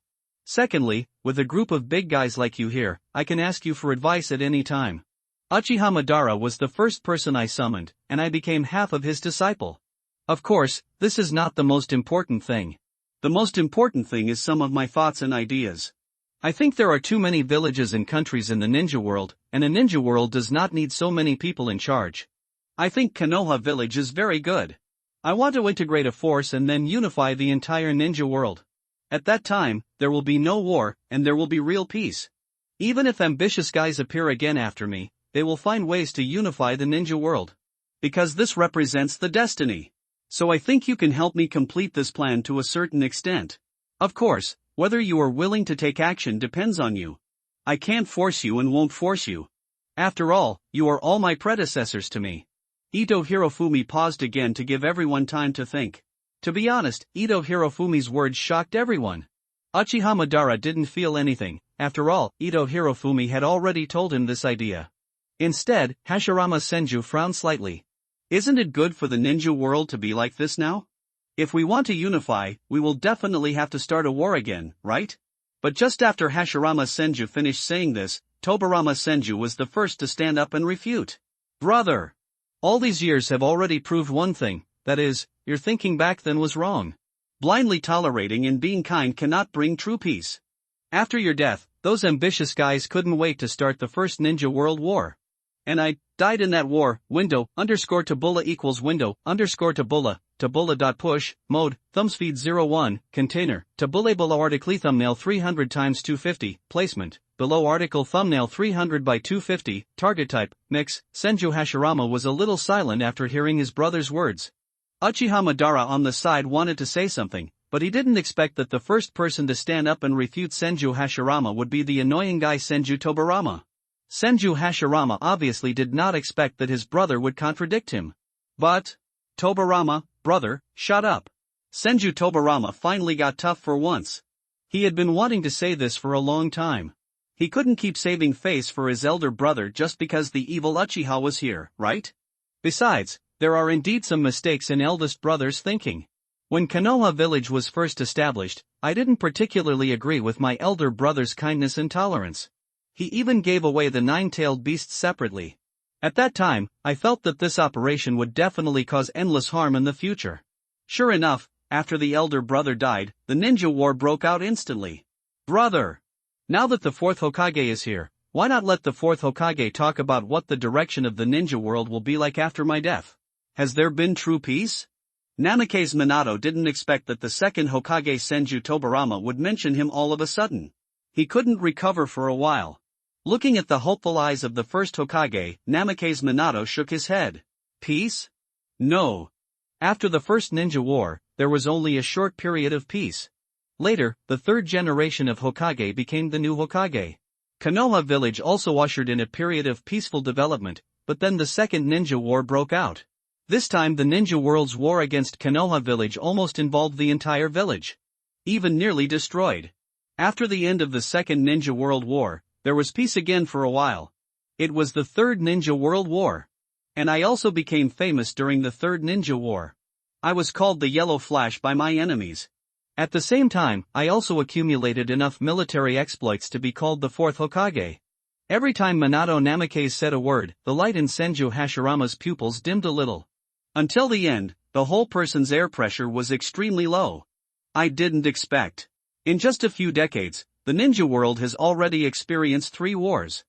Secondly, with a group of big guys like you here, I can ask you for advice at any time. Uchiha Madara was the first person I summoned, and I became half of his disciple. Of course, this is not the most important thing. The most important thing is some of my thoughts and ideas. I think there are too many villages and countries in the ninja world, and a ninja world does not need so many people in charge. I think Konoha village is very good. I want to integrate a force and then unify the entire ninja world. At that time, there will be no war, and there will be real peace. Even if ambitious guys appear again after me, they will find ways to unify the ninja world. Because this represents the destiny. So I think you can help me complete this plan to a certain extent. Of course, whether you are willing to take action depends on you. I can't force you and won't force you. After all, you are all my predecessors to me. Ito Hirofumi paused again to give everyone time to think. To be honest, Ito Hirofumi's words shocked everyone. Uchiha Madara didn't feel anything. After all, Ito Hirofumi had already told him this idea. Instead, Hashirama Senju frowned slightly. Isn't it good for the ninja world to be like this now? If we want to unify, we will definitely have to start a war again, right? But just after Hashirama Senju finished saying this, Tobarama Senju was the first to stand up and refute. Brother! All these years have already proved one thing, that is, your thinking back then was wrong. Blindly tolerating and being kind cannot bring true peace. After your death, those ambitious guys couldn't wait to start the first Ninja World War. And I died in that war. Window_Tabula equals window_Tabula, Tabula.push, mode, thumbspeed 01, container, Tabula below article thumbnail 300 x 250, placement, below article thumbnail 300 by 250, target type, mix. Senju Hashirama was a little silent after hearing his brother's words. Uchiha Madara on the side wanted to say something, but he didn't expect that the first person to stand up and refute Senju Hashirama would be the annoying guy Senju Tobarama. Senju Hashirama obviously did not expect that his brother would contradict him. But, Tobarama, brother, shut up. Senju Tobarama finally got tough for once. He had been wanting to say this for a long time. He couldn't keep saving face for his elder brother just because the evil Uchiha was here, right? Besides, there are indeed some mistakes in eldest brother's thinking. When Konoha village was first established, I didn't particularly agree with my elder brother's kindness and tolerance. He even gave away the nine-tailed beasts separately. At that time, I felt that this operation would definitely cause endless harm in the future. Sure enough, after the elder brother died, the ninja war broke out instantly. Brother! Now that the fourth Hokage is here, why not let the fourth Hokage talk about what the direction of the ninja world will be like after my death? Has there been true peace? Namake's Minato didn't expect that the second Hokage Senju Tobarama would mention him all of a sudden. He couldn't recover for a while. Looking at the hopeful eyes of the first Hokage, Namake's Minato shook his head. Peace? No. After the first ninja war, there was only a short period of peace. Later, the third generation of Hokage became the new Hokage. Konoha village also ushered in a period of peaceful development, but then the second ninja war broke out. This time the ninja world's war against Konoha village almost involved the entire village. Even nearly destroyed. After the end of the second ninja world war, there was peace again for a while. It was the third ninja world war. And I also became famous during the third ninja war. I was called the Yellow Flash by my enemies. At the same time, I also accumulated enough military exploits to be called the fourth Hokage. Every time Minato Namikaze said a word, the light in Senju Hashirama's pupils dimmed a little. Until the end, the whole person's air pressure was extremely low. I didn't expect. In just a few decades, the ninja world has already experienced 3 wars.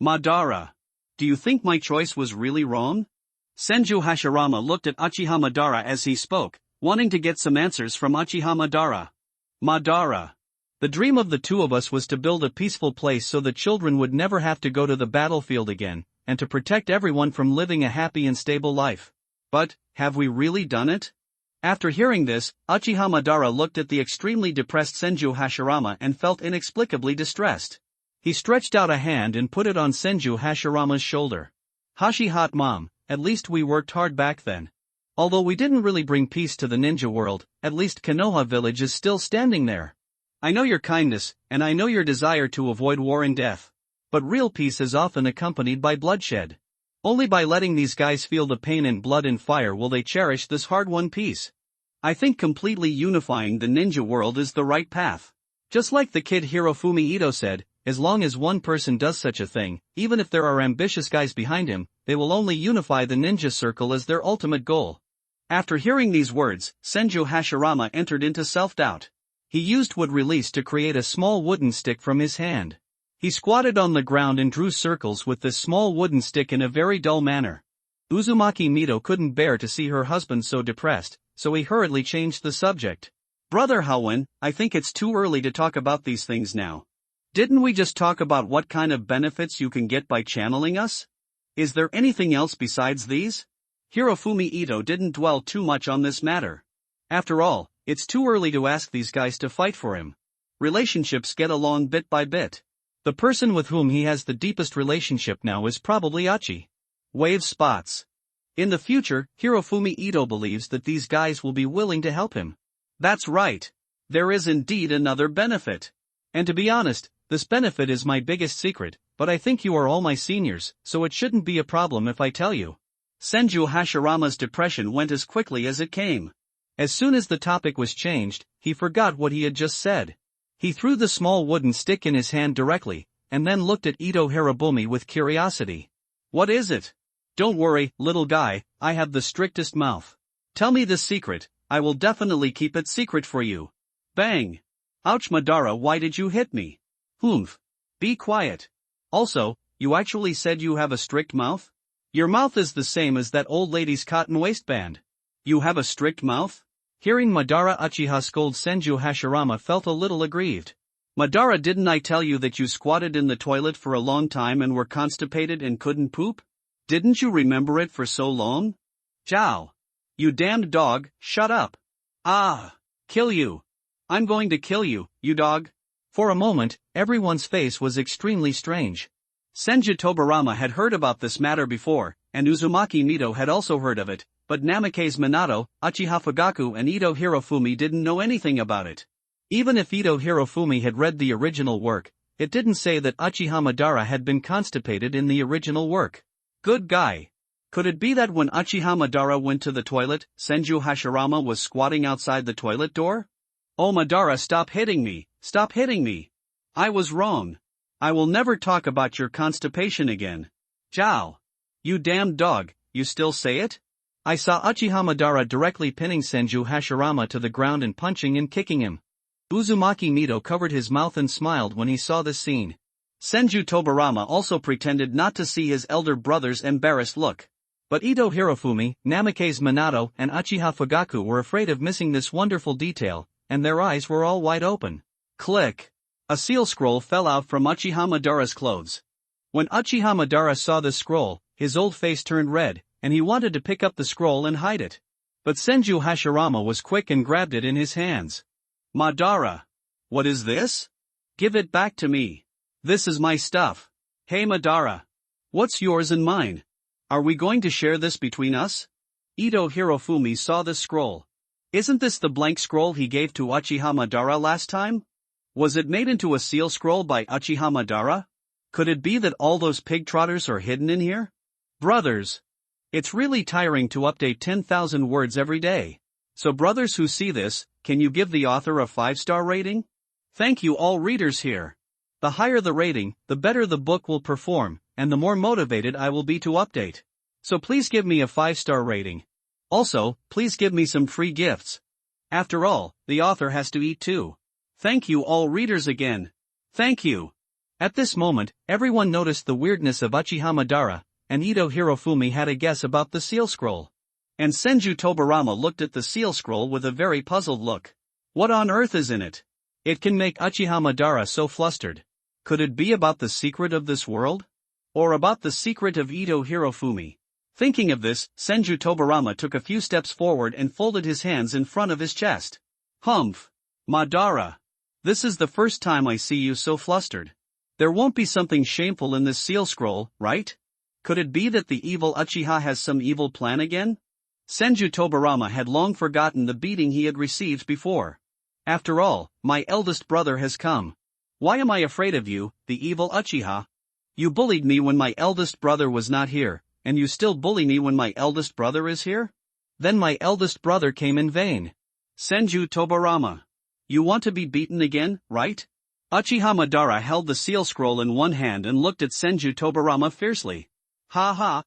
Madara. Do you think my choice was really wrong? Senju Hashirama looked at Uchiha Madara as he spoke, wanting to get some answers from Uchiha Madara. Madara. The dream of the two of us was to build a peaceful place so the children would never have to go to the battlefield again, and to protect everyone from living a happy and stable life. But, have we really done it? After hearing this, Uchiha Madara looked at the extremely depressed Senju Hashirama and felt inexplicably distressed. He stretched out a hand and put it on Senju Hashirama's shoulder. Hashi hot mom, at least we worked hard back then. Although we didn't really bring peace to the ninja world, at least Konoha village is still standing there. I know your kindness, and I know your desire to avoid war and death. But real peace is often accompanied by bloodshed. Only by letting these guys feel the pain and blood and fire will they cherish this hard-won peace. I think completely unifying the ninja world is the right path. Just like the kid Hirofumi Ito said, as long as one person does such a thing, even if there are ambitious guys behind him, they will only unify the ninja circle as their ultimate goal. After hearing these words, Senju Hashirama entered into self-doubt. He used wood release to create a small wooden stick from his hand. He squatted on the ground and drew circles with this small wooden stick in a very dull manner. Uzumaki Mito couldn't bear to see her husband so depressed, so he hurriedly changed the subject. Brother Howen, I think it's too early to talk about these things now. Didn't we just talk about what kind of benefits you can get by channeling us? Is there anything else besides these? Hirofumi Ito didn't dwell too much on this matter. After all, it's too early to ask these guys to fight for him. Relationships get along bit by bit. The person with whom he has the deepest relationship now is probably Uchi. Wave spots. In the future, Hirofumi Ito believes that these guys will be willing to help him. That's right. There is indeed another benefit. And to be honest, this benefit is my biggest secret, but I think you are all my seniors, so it shouldn't be a problem if I tell you. Senju Hashirama's depression went as quickly as it came. As soon as the topic was changed, he forgot what he had just said. He threw the small wooden stick in his hand directly, and then looked at Ito Hirobumi with curiosity. What is it? Don't worry, little guy, I have the strictest mouth. Tell me the secret, I will definitely keep it secret for you. Bang! Ouch, Madara, why did you hit me? Humph. Be quiet. Also, you actually said you have a strict mouth? Your mouth is the same as that old lady's cotton waistband. You have a strict mouth? Hearing Madara Uchiha scold Senju Hashirama felt a little aggrieved. Madara, didn't I tell you that you squatted in the toilet for a long time and were constipated and couldn't poop? Didn't you remember it for so long? Chow. You damned dog, shut up. Ah. Kill you. I'm going to kill you, you dog. For a moment, everyone's face was extremely strange. Senju Tobarama had heard about this matter before, and Uzumaki Mito had also heard of it, but Namikaze Minato, Uchiha Fugaku and Ito Hirofumi didn't know anything about it. Even if Ito Hirofumi had read the original work, it didn't say that Uchiha Madara had been constipated in the original work. Good guy. Could it be that when Uchiha Madara went to the toilet, Senju Hashirama was squatting outside the toilet door? Oh Madara, stop hitting me, stop hitting me. I was wrong. I will never talk about your constipation again. Jow. You damned dog, you still say it? I saw Uchiha Madara directly pinning Senju Hashirama to the ground and punching and kicking him. Uzumaki Mito covered his mouth and smiled when he saw this scene. Senju Tobarama also pretended not to see his elder brother's embarrassed look. But Ito Hirofumi, Namikaze Minato and Uchiha Fugaku were afraid of missing this wonderful detail, and their eyes were all wide open. Click! A seal scroll fell out from Uchiha Madara's clothes. When Uchiha Madara saw this scroll, his old face turned red, and he wanted to pick up the scroll and hide it. But Senju Hashirama was quick and grabbed it in his hands. Madara! What is this? Give it back to me. This is my stuff. Hey Madara. What's yours and mine? Are we going to share this between us? Ito Hirofumi saw the scroll. Isn't this the blank scroll he gave to Uchiha Madara last time? Was it made into a seal scroll by Uchiha Madara? Could it be that all those pig trotters are hidden in here? Brothers! It's really tiring to update 10,000 words every day. So brothers who see this, can you give the author a 5-star rating? Thank you all readers here. The higher the rating, the better the book will perform, and the more motivated I will be to update. So please give me a 5-star rating. Also, please give me some free gifts. After all, the author has to eat too. Thank you all readers again. Thank you. At this moment, everyone noticed the weirdness of Uchiha Madara, and Ito Hirofumi had a guess about the seal scroll. And Senju Tobarama looked at the seal scroll with a very puzzled look. What on earth is in it? It can make Uchiha Madara so flustered. Could it be about the secret of this world? Or about the secret of Ito Hirofumi? Thinking of this, Senju Tobarama took a few steps forward and folded his hands in front of his chest. Humph! Madara! This is the first time I see you so flustered. There won't be something shameful in this seal scroll, right? Could it be that the evil Uchiha has some evil plan again? Senju Tobarama had long forgotten the beating he had received before. After all, my eldest brother has come. Why am I afraid of you, the evil Uchiha? You bullied me when my eldest brother was not here, and you still bully me when my eldest brother is here? Then my eldest brother came in vain. Senju Tobarama. You want to be beaten again, right? Uchiha Madara held the seal scroll in one hand and looked at Senju Tobarama fiercely. Ha ha!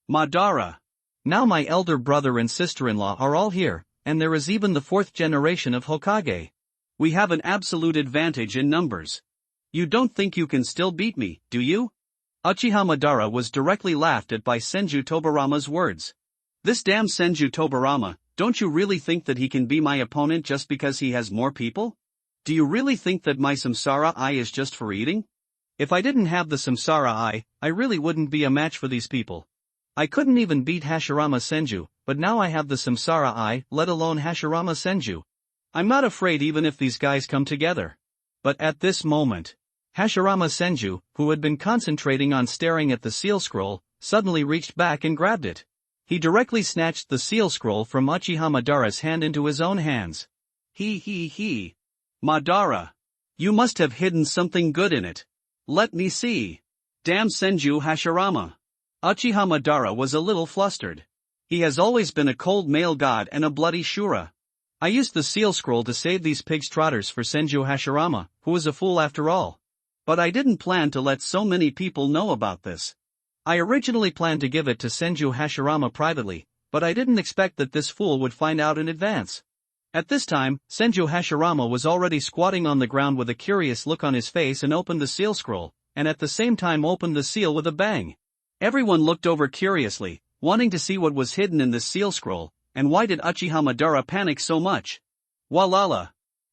Madara! Now my elder brother and sister-in-law are all here, and there is even the 4th generation of Hokage. We have an absolute advantage in numbers. You don't think you can still beat me, do you? Uchiha Madara was directly laughed at by Senju Tobarama's words. This damn Senju Tobarama, don't you really think that he can be my opponent just because he has more people? Do you really think that my samsara eye is just for eating? If I didn't have the samsara eye, I really wouldn't be a match for these people. I couldn't even beat Hashirama Senju, but now I have the Samsara Eye, let alone Hashirama Senju. I'm not afraid even if these guys come together. But at this moment, Hashirama Senju, who had been concentrating on staring at the seal scroll, suddenly reached back and grabbed it. He directly snatched the seal scroll from Uchiha Madara's hand into his own hands. He. Madara. You must have hidden something good in it. Let me see. Damn Senju Hashirama. Uchiha Madara was a little flustered. He has always been a cold male god and a bloody Shura. I used the seal scroll to save these pigs trotters for Senju Hashirama, who was a fool after all. But I didn't plan to let so many people know about this. I originally planned to give it to Senju Hashirama privately, but I didn't expect that this fool would find out in advance. At this time, Senju Hashirama was already squatting on the ground with a curious look on his face and opened the seal scroll, and at the same time opened the seal with a bang. Everyone looked over curiously, wanting to see what was hidden in this seal scroll, and why did Uchiha Madara panic so much? Walala!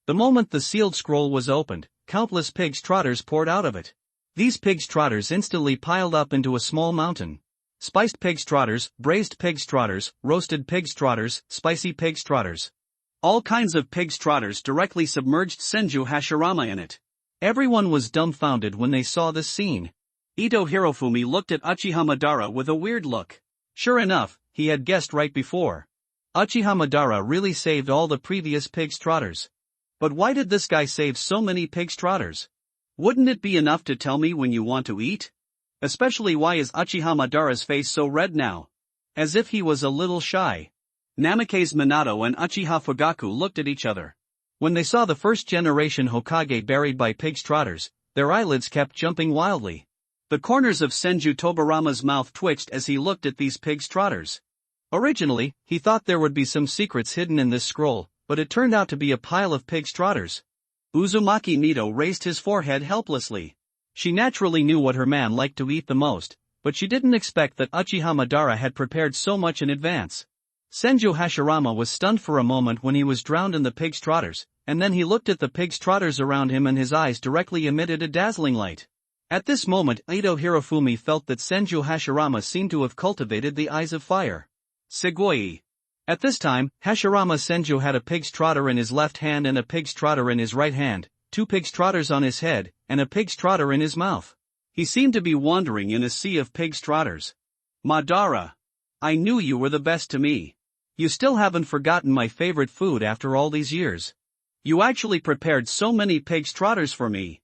The moment the sealed scroll was opened, countless pigs trotters poured out of it. These pigs trotters instantly piled up into a small mountain. Spiced pigs trotters, braised pigs trotters, roasted pigs trotters, spicy pigs trotters. All kinds of pigs trotters directly submerged Senju Hashirama in it. Everyone was dumbfounded when they saw this scene. Ito Hirofumi looked at Uchiha Madara with a weird look. Sure enough, he had guessed right before. Uchiha Madara really saved all the previous pigs trotters. But why did this guy save so many pigs trotters? Wouldn't it be enough to tell me when you want to eat? Especially why is Uchiha Madara's face so red now? As if he was a little shy. Namake's Minato and Uchiha Fugaku looked at each other. When they saw the first generation Hokage buried by pigs trotters, their eyelids kept jumping wildly. The corners of Senju Tobarama's mouth twitched as he looked at these pigs trotters. Originally, he thought there would be some secrets hidden in this scroll, but it turned out to be a pile of pigs trotters. Uzumaki Nito raised his forehead helplessly. She naturally knew what her man liked to eat the most, but she didn't expect that Uchiha Madara had prepared so much in advance. Senju Hashirama was stunned for a moment when he was drowned in the pigs trotters, and then he looked at the pigs trotters around him and his eyes directly emitted a dazzling light. At this moment Ito Hirofumi felt that Senju Hashirama seemed to have cultivated the eyes of fire. Sugoi. At this time, Hashirama Senju had a pig's trotter in his left hand and a pig's trotter in his right hand, 2 pig's trotters on his head, and a pig's trotter in his mouth. He seemed to be wandering in a sea of pig's trotters. Madara. I knew you were the best to me. You still haven't forgotten my favorite food after all these years. You actually prepared so many pig's trotters for me.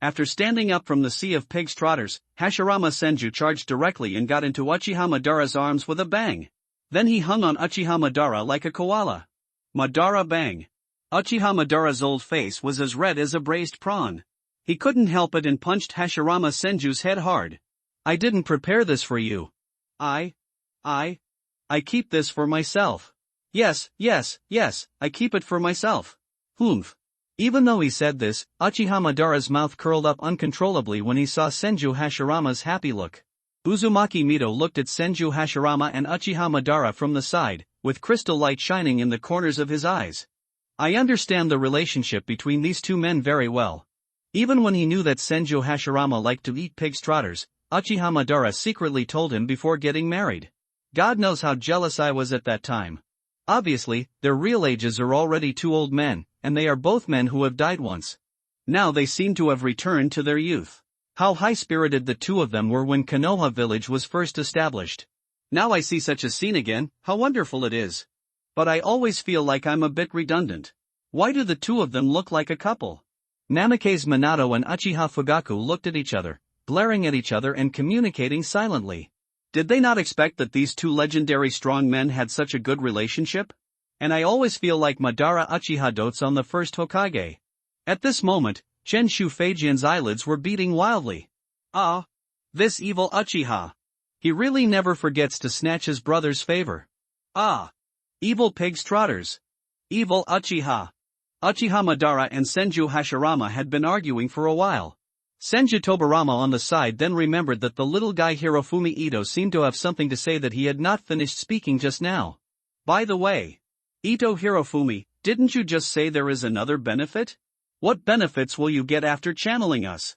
After standing up from the sea of pig's trotters, Hashirama Senju charged directly and got into Uchiha Madara's arms with a bang. Then he hung on Uchiha Madara like a koala. Madara bang. Uchiha Madara's old face was as red as a braised prawn. He couldn't help it and punched Hashirama Senju's head hard. I didn't prepare this for you. I keep this for myself. Yes, I keep it for myself. Humph. Even though he said this, Uchiha Madara's mouth curled up uncontrollably when he saw Senju Hashirama's happy look. Uzumaki Mito looked at Senju Hashirama and Uchiha Madara from the side, with crystal light shining in the corners of his eyes. I understand the relationship between these two men very well. Even when he knew that Senju Hashirama liked to eat pig's trotters, Uchiha Madara secretly told him before getting married. God knows how jealous I was at that time. Obviously, their real ages are already 2 old men, and they are both men who have died once. Now they seem to have returned to their youth. How high-spirited the two of them were when Konoha village was first established. Now I see such a scene again, how wonderful it is. But I always feel like I'm a bit redundant. Why do the two of them look like a couple? Namake's Minato and Uchiha Fugaku looked at each other, glaring at each other and communicating silently. Did they not expect that these two legendary strong men had such a good relationship? And I always feel like Madara Uchiha dotes on the first Hokage. At this moment, Chen Shufajian's eyelids were beating wildly. Ah! This evil Uchiha! He really never forgets to snatch his brother's favor. Ah! Evil pig's trotters! Evil Uchiha! Uchiha Madara and Senju Hashirama had been arguing for a while. Senju Tobarama on the side then remembered that the little guy Hirofumi Ito seemed to have something to say that he had not finished speaking just now. By the way, Ito Hirofumi, didn't you just say there is another benefit? What benefits will you get after channeling us?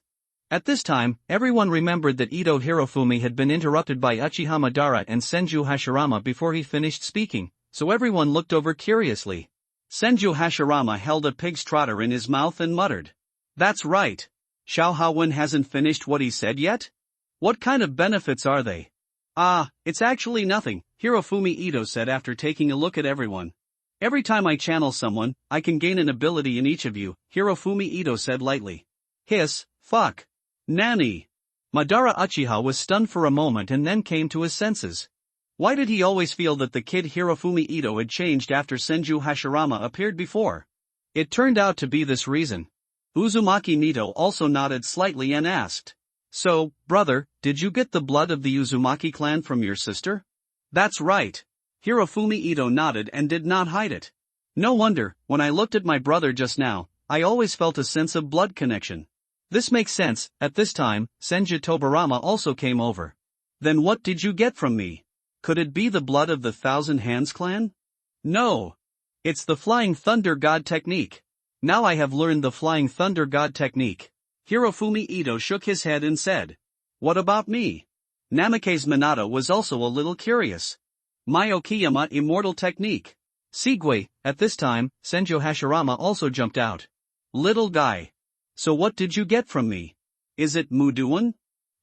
At this time, everyone remembered that Ito Hirofumi had been interrupted by Uchiha Madara and Senju Hashirama before he finished speaking, so everyone looked over curiously. Senju Hashirama held a pig's trotter in his mouth and muttered. That's right. Xiao Haowen hasn't finished what he said yet? What kind of benefits are they? Ah, it's actually nothing, Hirofumi Ito said after taking a look at everyone. Every time I channel someone, I can gain an ability in each of you, Hirofumi Ito said lightly. Hiss, fuck. Nani? Madara Uchiha was stunned for a moment and then came to his senses. Why did he always feel that the kid Hirofumi Ito had changed after Senju Hashirama appeared before? It turned out to be this reason. Uzumaki Mito also nodded slightly and asked. So, brother, did you get the blood of the Uzumaki clan from your sister? That's right. Hirofumi Ito nodded and did not hide it. No wonder, when I looked at my brother just now, I always felt a sense of blood connection. This makes sense. At this time, Senju Tobarama also came over. Then what did you get from me? Could it be the blood of the Thousand Hands clan? No. It's the Flying Thunder God technique. Now I have learned the Flying Thunder God technique. Hirofumi Ito shook his head and said. What about me? Namake's Minato was also a little curious. My Okiyama Immortal Technique. Sigwe. At this time, Senju Hashirama also jumped out. Little guy. So what did you get from me? Is it Muduan?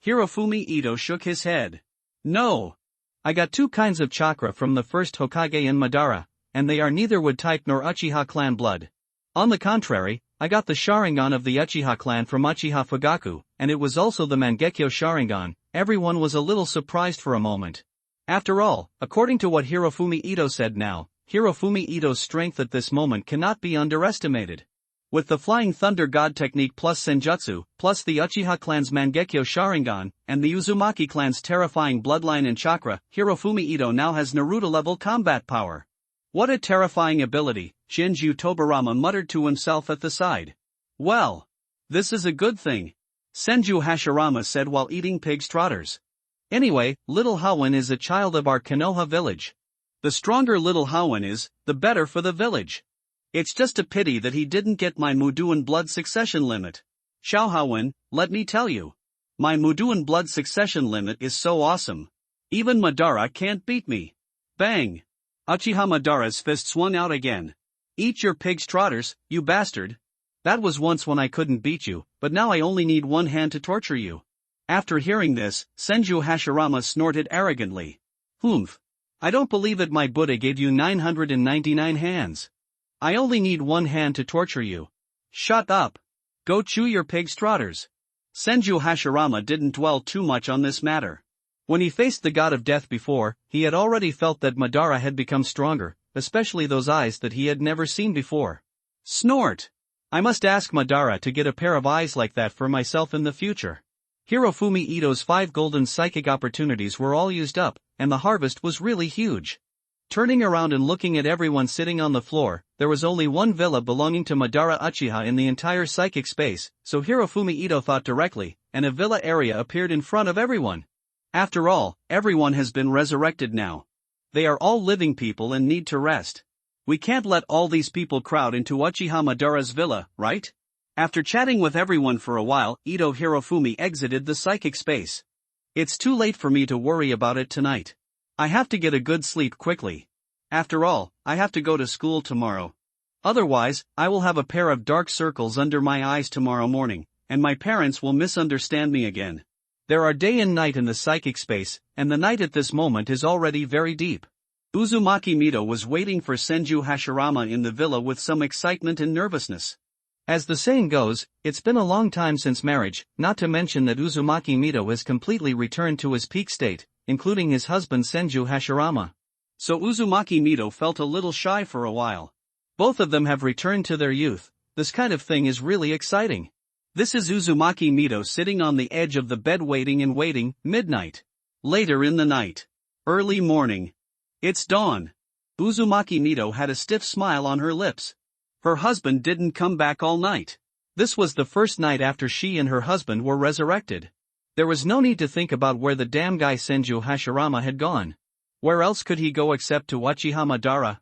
Hirofumi Ito shook his head. No. I got two kinds of chakra from the first Hokage in Madara, and they are neither wood type nor Uchiha clan blood. On the contrary, I got the Sharingan of the Uchiha clan from Uchiha Fugaku, and it was also the Mangekyo Sharingan. Everyone was a little surprised for a moment. After all, according to what Hirofumi Ito said now, Hirofumi Ito's strength at this moment cannot be underestimated. With the Flying Thunder God technique plus Senjutsu, plus the Uchiha clan's Mangekyo Sharingan, and the Uzumaki clan's terrifying bloodline and chakra, Hirofumi Ito now has Naruto-level combat power. What a terrifying ability, Shinju Tobarama muttered to himself at the side. Well, this is a good thing, Senju Hashirama said while eating pig's trotters. Anyway, little Haowen is a child of our Konoha village. The stronger little Haowen is, the better for the village. It's just a pity that he didn't get my Muduan blood succession limit. Xiao Haowen, let me tell you. My Muduan blood succession limit is so awesome. Even Madara can't beat me. Bang! Uchiha Madara's fist swung out again. Eat your pig's trotters, you bastard. That was once when I couldn't beat you, but now I only need one hand to torture you. After hearing this, Senju Hashirama snorted arrogantly. Humph. I don't believe it, my Buddha gave you 999 hands. I only need one hand to torture you. Shut up. Go chew your pig's trotters. Senju Hashirama didn't dwell too much on this matter. When he faced the god of death before, he had already felt that Madara had become stronger, especially those eyes that he had never seen before. Snort! I must ask Madara to get a pair of eyes like that for myself in the future. Hirofumi Ito's 5 golden psychic opportunities were all used up, and the harvest was really huge. Turning around and looking at everyone sitting on the floor, there was only one villa belonging to Madara Uchiha in the entire psychic space, so Hirofumi Ito thought directly, and a villa area appeared in front of everyone. After all, everyone has been resurrected now. They are all living people and need to rest. We can't let all these people crowd into Uchiha Madara's villa, right? After chatting with everyone for a while, Ito Hirofumi exited the psychic space. It's too late for me to worry about it tonight. I have to get a good sleep quickly. After all, I have to go to school tomorrow. Otherwise, I will have a pair of dark circles under my eyes tomorrow morning, and my parents will misunderstand me again. There are day and night in the psychic space, and the night at this moment is already very deep. Uzumaki Mito was waiting for Senju Hashirama in the villa with some excitement and nervousness. As the saying goes, it's been a long time since marriage, not to mention that Uzumaki Mito has completely returned to his peak state, including his husband Senju Hashirama. So Uzumaki Mito felt a little shy for a while. Both of them have returned to their youth. This kind of thing is really exciting. This is Uzumaki Mito sitting on the edge of the bed waiting, midnight. Later in the night. Early morning. It's dawn. Uzumaki Mito had a stiff smile on her lips. Her husband didn't come back all night. This was the first night after she and her husband were resurrected. There was no need to think about where the damn guy Senju Hashirama had gone. Where else could he go except to Uchiha Madara?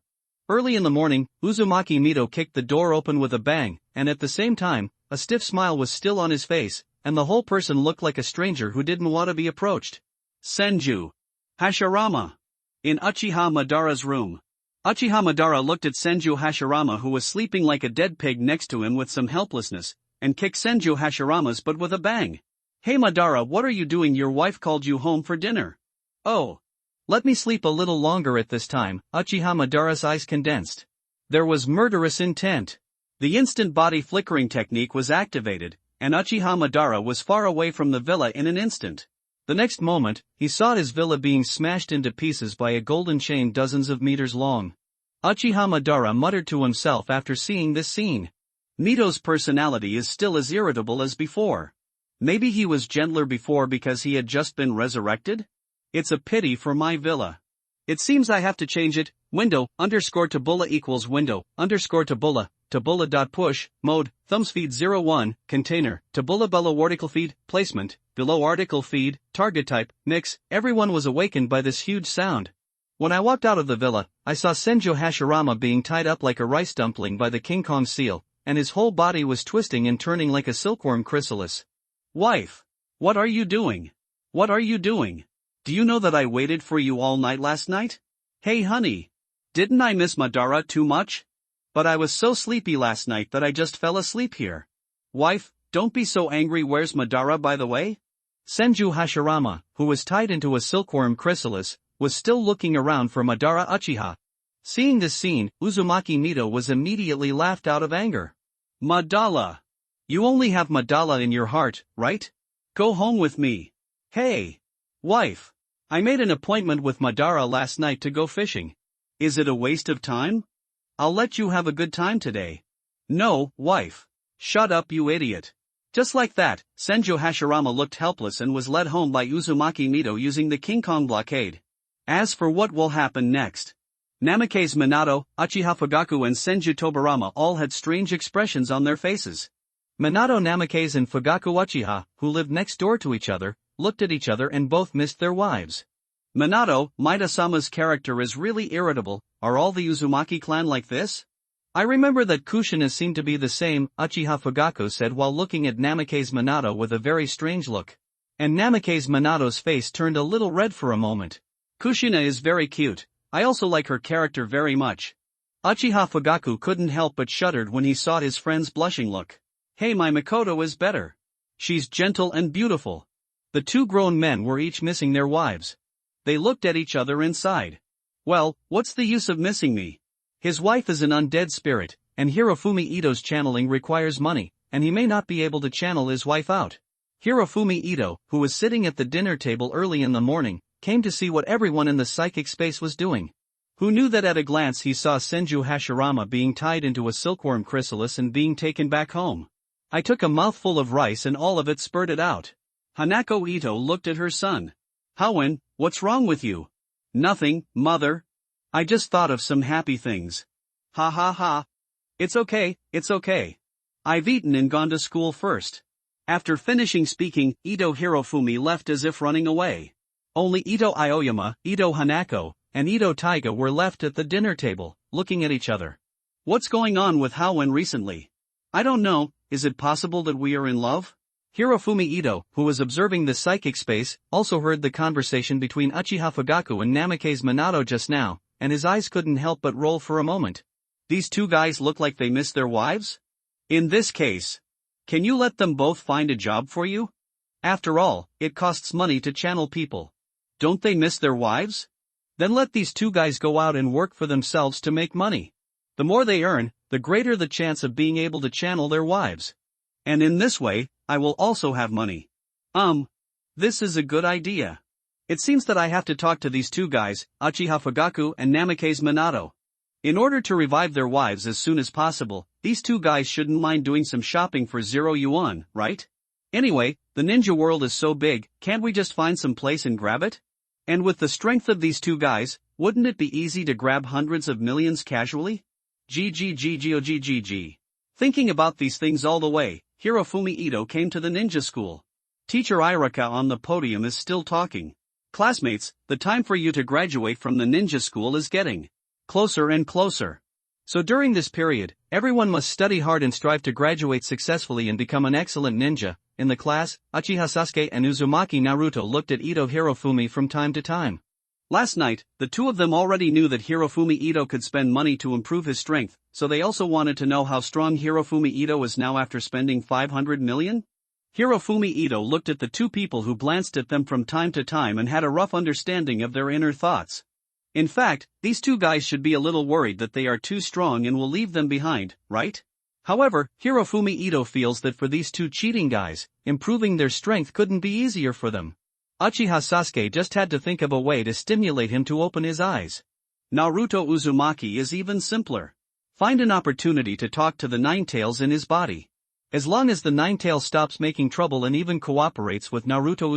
Early in the morning, Uzumaki Mito kicked the door open with a bang, and at the same time, a stiff smile was still on his face, and the whole person looked like a stranger who didn't want to be approached. Senju Hashirama. In Uchiha Madara's room. Uchiha Madara looked at Senju Hashirama, who was sleeping like a dead pig next to him with some helplessness, and kicked Senju Hashirama's butt with a bang. "Hey Madara, what are you doing? Your wife called you home for dinner." "Oh. Let me sleep a little longer at this time." Uchiha Madara's eyes condensed. There was murderous intent. The instant body flickering technique was activated, and Uchiha Madara was far away from the villa in an instant. The next moment, he saw his villa being smashed into pieces by a golden chain dozens of meters long. Uchiha Madara muttered to himself after seeing this scene. Mito's personality is still as irritable as before. Maybe he was gentler before because he had just been resurrected? It's a pity for my villa. It seems I have to change it. Window, _Tabula equals window, _Tabula, Tabula.push, mode, thumbs feed 01, container, Tabula below article feed, placement, below article feed, target type, mix. Everyone was awakened by this huge sound. When I walked out of the villa, I saw Senju Hashirama being tied up like a rice dumpling by the King Kong seal, and his whole body was twisting and turning like a silkworm chrysalis. "Wife! What are you doing? What are you doing? Do you know that I waited for you all night last night? Hey honey! Didn't I miss Madara too much? But I was so sleepy last night that I just fell asleep here." "Wife, don't be so angry. Where's Madara, by the way?" Senju Hashirama, who was tied into a silkworm chrysalis, was still looking around for Madara Uchiha. Seeing this scene, Uzumaki Mito was immediately laughed out of anger. "Madara! You only have Madara in your heart, right? Go home with me." "Hey! Wife! I made an appointment with Madara last night to go fishing. Is it a waste of time? I'll let you have a good time today." "No, wife. Shut up, you idiot." Just like that, Senju Hashirama looked helpless and was led home by Uzumaki Mito using the King Kong blockade. As for what will happen next, Namikaze Minato, Uchiha Fugaku and Senju Tobarama all had strange expressions on their faces. Minato Namikaze and Fugaku Uchiha, who lived next door to each other, looked at each other and both missed their wives. "Minato, Maida-sama's character is really irritable. Are all the Uzumaki clan like this? I remember that Kushina seemed to be the same," Uchiha Fugaku said while looking at Namikaze Minato with a very strange look. And Namikaze Minato's face turned a little red for a moment. "Kushina is very cute. I also like her character very much." Uchiha Fugaku couldn't help but shuddered when he saw his friend's blushing look. "Hey, my Mikoto is better. She's gentle and beautiful." The two grown men were each missing their wives. They looked at each other and sighed. "Well, what's the use of missing me? His wife is an undead spirit, and Hirofumi Ito's channeling requires money, and he may not be able to channel his wife out." Hirofumi Ito, who was sitting at the dinner table early in the morning, came to see what everyone in the psychic space was doing. Who knew that at a glance he saw Senju Hashirama being tied into a silkworm chrysalis and being taken back home. I took a mouthful of rice and all of it spurted out. Hanako Ito looked at her son. "Howen, what's wrong with you?" "Nothing, mother. I just thought of some happy things." "Ha ha ha. It's okay, it's okay. I've eaten and gone to school first." After finishing speaking, Ito Hirofumi left as if running away. Only Ito Aoyama, Ito Hanako, and Ito Taiga were left at the dinner table, looking at each other. "What's going on with Howen recently?" "I don't know. Is it possible that we are in love?" Hirofumi Ito, who was observing the psychic space, also heard the conversation between Uchiha Fugaku and Namikaze Minato just now, and his eyes couldn't help but roll for a moment. These two guys look like they miss their wives? In this case, can you let them both find a job for you? After all, it costs money to channel people. Don't they miss their wives? Then let these two guys go out and work for themselves to make money. The more they earn, the greater the chance of being able to channel their wives. And in this way, I will also have money. This is a good idea. It seems that I have to talk to these two guys, Uchiha Fugaku and Namikaze Minato. In order to revive their wives as soon as possible, these two guys shouldn't mind doing some shopping for 0 yuan, right? Anyway, the ninja world is so big, can't we just find some place and grab it? And with the strength of these two guys, wouldn't it be easy to grab hundreds of millions casually? GGGGOGGG. Thinking about these things all the way, Hirofumi Ito came to the ninja school. Teacher Iraka on the podium is still talking. "Classmates, the time for you to graduate from the ninja school is getting closer and closer. So during this period, everyone must study hard and strive to graduate successfully and become an excellent ninja, in the class, Uchiha Sasuke and Uzumaki Naruto looked at Ito Hirofumi from time to time. Last night, the two of them already knew that Hirofumi Ito could spend money to improve his strength, so they also wanted to know how strong Hirofumi Ito is now after spending 500 million? Hirofumi Ito looked at the two people who glanced at them from time to time and had a rough understanding of their inner thoughts. In fact, these two guys should be a little worried that they are too strong and will leave them behind, right? However, Hirofumi Ito feels that for these two cheating guys, improving their strength couldn't be easier for them. Uchiha Sasuke just had to think of a way to stimulate him to open his eyes. Naruto Uzumaki is even simpler. Find an opportunity to talk to the Ninetales in his body. As long as the Ninetale stops making trouble and even cooperates with Naruto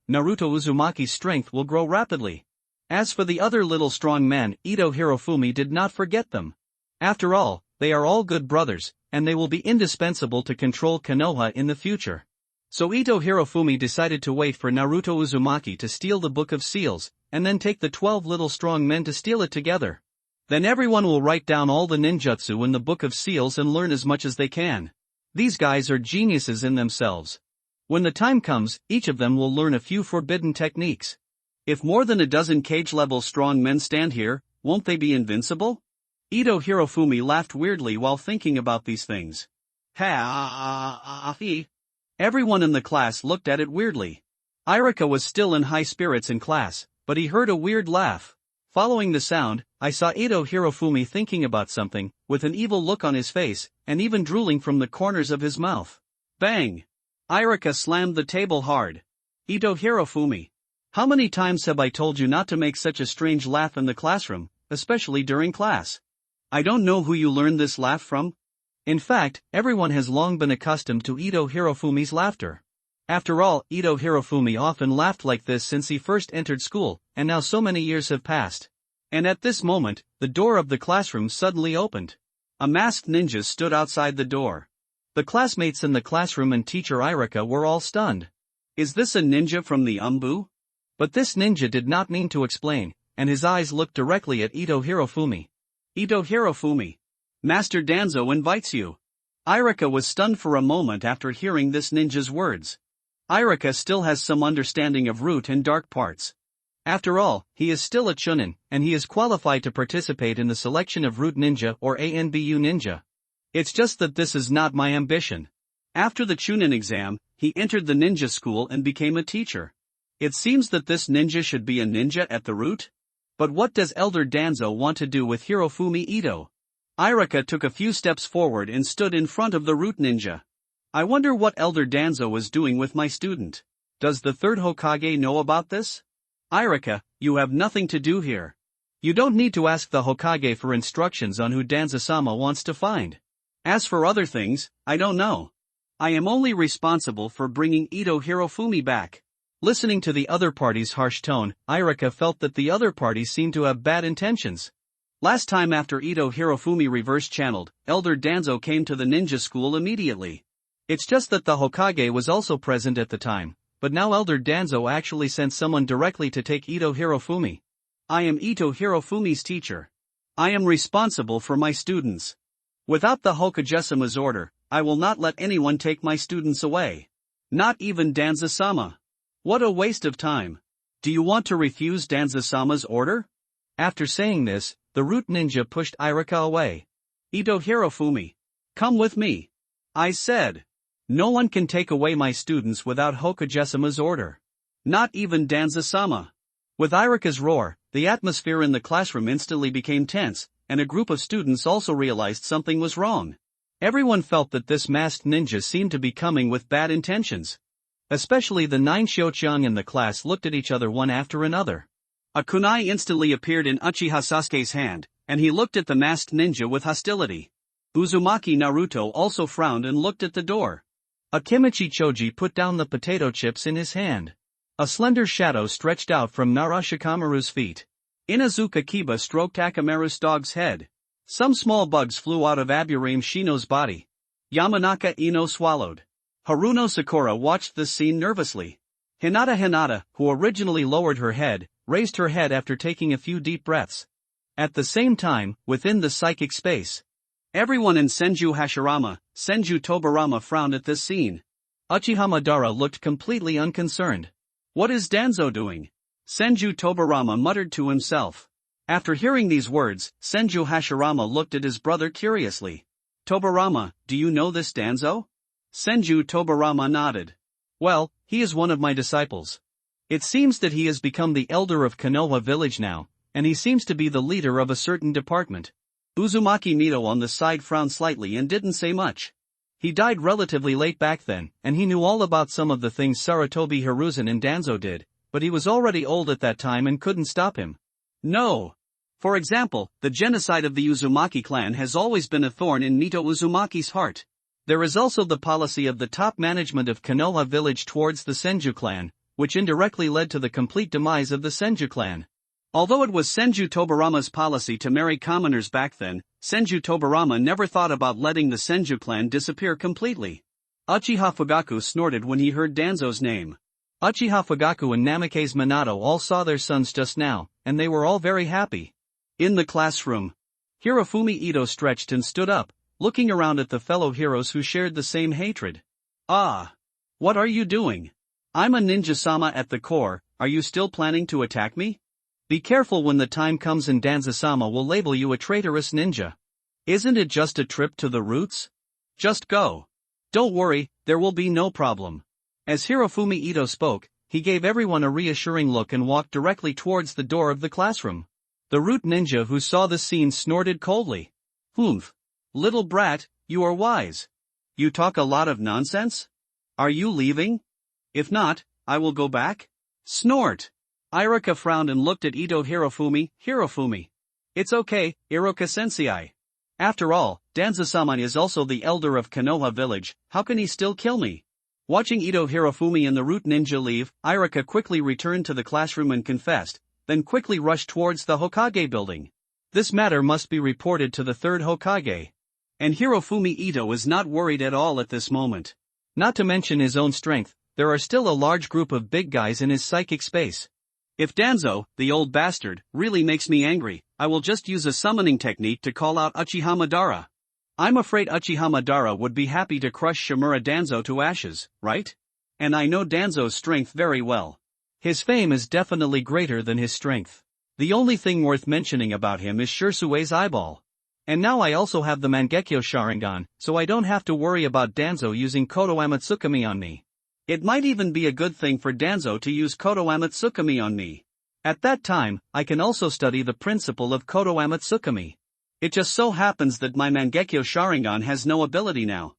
Uzumaki's strength will grow rapidly. As for the other little strong men, Ito Hirofumi did not forget them. After all, they are all good brothers, and they will be indispensable to control Konoha in the future. So Ito Hirofumi decided to wait for Naruto Uzumaki to steal the Book of Seals, and then take the 12 little strong men to steal it together. Then everyone will write down all the ninjutsu in the Book of Seals and learn as much as they can. These guys are geniuses in themselves. When the time comes, each of them will learn a few forbidden techniques. If more than a dozen cage-level strong men stand here, won't they be invincible? Ito Hirofumi laughed weirdly while thinking about these things. Everyone in the class looked at it weirdly. Irika was still in high spirits in class, but he heard a weird laugh. Following the sound, I saw Ito Hirofumi thinking about something, with an evil look on his face, and even drooling from the corners of his mouth. Bang! Irika slammed the table hard. Ito Hirofumi. How many times have I told you not to make such a strange laugh in the classroom, especially during class? I don't know who you learned this laugh from. In fact, everyone has long been accustomed to Ito Hirofumi's laughter. After all, Ito Hirofumi often laughed like this since he first entered school, and now so many years have passed. And at this moment, the door of the classroom suddenly opened. A masked ninja stood outside the door. The classmates in the classroom and teacher Irika were all stunned. Is this a ninja from the Umbu? But this ninja did not mean to explain, and his eyes looked directly at Ito Hirofumi. Ito Hirofumi. Master Danzo invites you. Irika was stunned for a moment after hearing this ninja's words. Irika still has some understanding of root and dark parts. After all, he is still a chunin, and he is qualified to participate in the selection of root ninja or ANBU ninja. It's just that this is not my ambition. After the chunin exam, he entered the ninja school and became a teacher. It seems that this ninja should be a ninja at the root? But what does Elder Danzo want to do with Hirofumi Ito? Irika took a few steps forward and stood in front of the root ninja. I wonder what Elder Danzo was doing with my student. Does the third Hokage know about this? Irika, you have nothing to do here. You don't need to ask the Hokage for instructions on who Danzo-sama wants to find. As for other things, I don't know. I am only responsible for bringing Ito Hirofumi back. Listening to the other party's harsh tone, Irika felt that the other party seemed to have bad intentions. Last time after Ito Hirofumi reverse-channeled, Elder Danzo came to the ninja school immediately. It's just that the Hokage was also present at the time, but now Elder Danzo actually sent someone directly to take Ito Hirofumi. I am Ito Hirofumi's teacher. I am responsible for my students. Without the Hokage-sama's order, I will not let anyone take my students away. Not even Danzo-sama. What a waste of time. Do you want to refuse Danzo-sama's order? After saying this, the root ninja pushed Irika away. Ito Hirofumi. Come with me. I said. No one can take away my students without Hokage-sama's order. Not even Danzo-sama. With Irika's roar, the atmosphere in the classroom instantly became tense, and a group of students also realized something was wrong. Everyone felt that this masked ninja seemed to be coming with bad intentions. Especially the 9 Shouchang in the class looked at each other one after another. A kunai instantly appeared in Uchiha Sasuke's hand, and he looked at the masked ninja with hostility. Uzumaki Naruto also frowned and looked at the door. A Kimichi Choji put down the potato chips in his hand. A slender shadow stretched out from Nara Shikamaru's feet. Inazuka Kiba stroked Akamaru's dog's head. Some small bugs flew out of Aburame Shino's body. Yamanaka Ino swallowed. Haruno Sakura watched this scene nervously. Hinata, who originally lowered her head, raised her head after taking a few deep breaths. At the same time, within the psychic space, everyone in Senju Hashirama, Senju Tobarama frowned at this scene. Uchiha Madara looked completely unconcerned. What is Danzo doing? Senju Tobarama muttered to himself. After hearing these words, Senju Hashirama looked at his brother curiously. Tobarama, do you know this Danzo? Senju Tobarama nodded. Well, he is one of my disciples. It seems that he has become the elder of Konoha village now, and he seems to be the leader of a certain department. Uzumaki Mito on the side frowned slightly and didn't say much. He died relatively late back then, and he knew all about some of the things Sarutobi Hiruzen and Danzo did, but he was already old at that time and couldn't stop him. No. For example, the genocide of the Uzumaki clan has always been a thorn in Mito Uzumaki's heart. There is also the policy of the top management of Konoha village towards the Senju clan, which indirectly led to the complete demise of the Senju clan. Although it was Senju Tobarama's policy to marry commoners back then, Senju Tobarama never thought about letting the Senju clan disappear completely. Uchiha Fugaku snorted when he heard Danzo's name. Uchiha Fugaku and Namikaze Minato all saw their sons just now, and they were all very happy. In the classroom, Hirofumi Ito stretched and stood up, looking around at the fellow heroes who shared the same hatred. Ah! What are you doing? I'm a ninja-sama at the core, are you still planning to attack me? Be careful when the time comes and Danzo-sama will label you a traitorous ninja. Isn't it just a trip to the roots? Just go. Don't worry, there will be no problem. As Hirofumi Ito spoke, he gave everyone a reassuring look and walked directly towards the door of the classroom. The root ninja who saw the scene snorted coldly. Humph. Little brat, you are wise. You talk a lot of nonsense? Are you leaving? If not, I will go back. Snort. Iruka frowned and looked at Ito Hirofumi. It's okay, Iruka-sensei. After all, Danzo-sama is also the elder of Konoha village, how can he still kill me? Watching Ito Hirofumi and the root ninja leave, Iruka quickly returned to the classroom and confessed, then quickly rushed towards the Hokage building. This matter must be reported to the third Hokage. And Hirofumi Ito is not worried at all at this moment. Not to mention his own strength, there are still a large group of big guys in his psychic space. If Danzo, the old bastard, really makes me angry, I will just use a summoning technique to call out Uchiha Madara. I'm afraid Uchiha Madara would be happy to crush Shimura Danzo to ashes, right? And I know Danzo's strength very well. His fame is definitely greater than his strength. The only thing worth mentioning about him is Shirsue's eyeball. And now I also have the Mangekyo Sharingan, so I don't have to worry about Danzo using Koto Amatsukami on me. It might even be a good thing for Danzo to use Koto Amatsukami on me. At that time, I can also study the principle of Koto Amatsukami. It just so happens that my Mangekyo Sharingan has no ability now.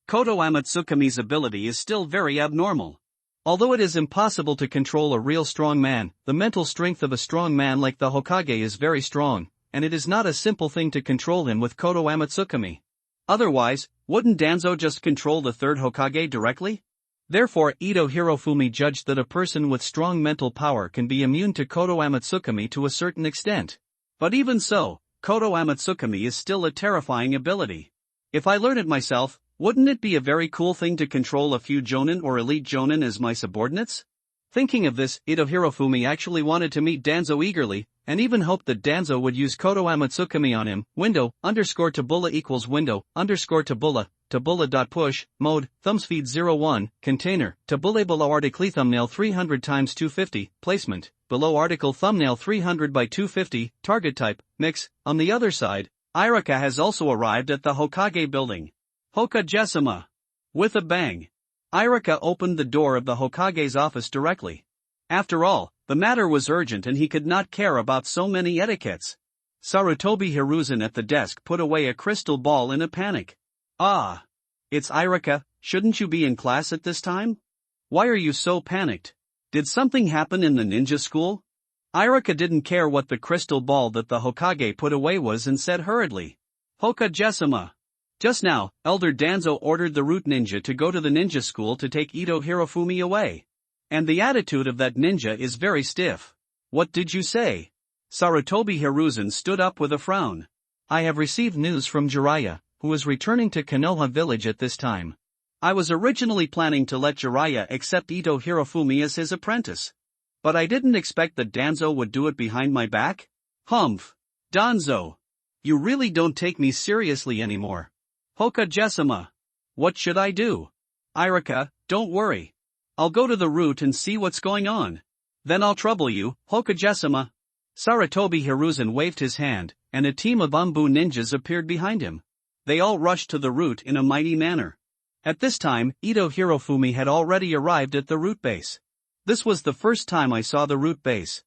Koto Amatsukami's ability is still very abnormal. Although it is impossible to control a real strong man, the mental strength of a strong man like the Hokage is very strong, and it is not a simple thing to control him with Koto Amatsukami. Otherwise, wouldn't Danzo just control the third Hokage directly? Therefore, Ito Hirofumi judged that a person with strong mental power can be immune to Koto Amatsukami to a certain extent. But even so, Koto Amatsukami is still a terrifying ability. If I learned it myself, wouldn't it be a very cool thing to control a few Jonin or elite Jonin as my subordinates? Thinking of this, Ito Hirofumi actually wanted to meet Danzo eagerly, and even hoped that Danzo would use Koto Amatsukami on him. Window_Tabula equals window_Tabula, Tabula.push, mode, thumbsfeed 01, container, Tabula below article thumbnail 300 x 250, placement, below article thumbnail 300 by 250, target type, mix. On the other side, Iruka has also arrived at the Hokage building. Hokage-sama. With a bang. Iruka opened the door of the Hokage's office directly. After all, the matter was urgent and he could not care about so many etiquettes. Sarutobi Hiruzen at the desk put away a crystal ball in a panic. Ah! It's Iruka, shouldn't you be in class at this time? Why are you so panicked? Did something happen in the ninja school? Iruka didn't care what the crystal ball that the Hokage put away was and said hurriedly. Hokage-sama. Just now, Elder Danzo ordered the root ninja to go to the ninja school to take Ito Hirofumi away. And the attitude of that ninja is very stiff. What did you say? Sarutobi Hiruzen stood up with a frown. I have received news from Jiraiya, who is returning to Konoha village at this time. I was originally planning to let Jiraiya accept Ito Hirofumi as his apprentice. But I didn't expect that Danzo would do it behind my back. Humph. Danzo. You really don't take me seriously anymore. Hokage-sama. What should I do? Iruka, don't worry. I'll go to the root and see what's going on. Then I'll trouble you, Hokage-sama. Sarutobi Hiruzen waved his hand, and a team of Umbu ninjas appeared behind him. They all rushed to the root in a mighty manner. At this time, Ito Hirofumi had already arrived at the root base. This was the first time I saw the root base.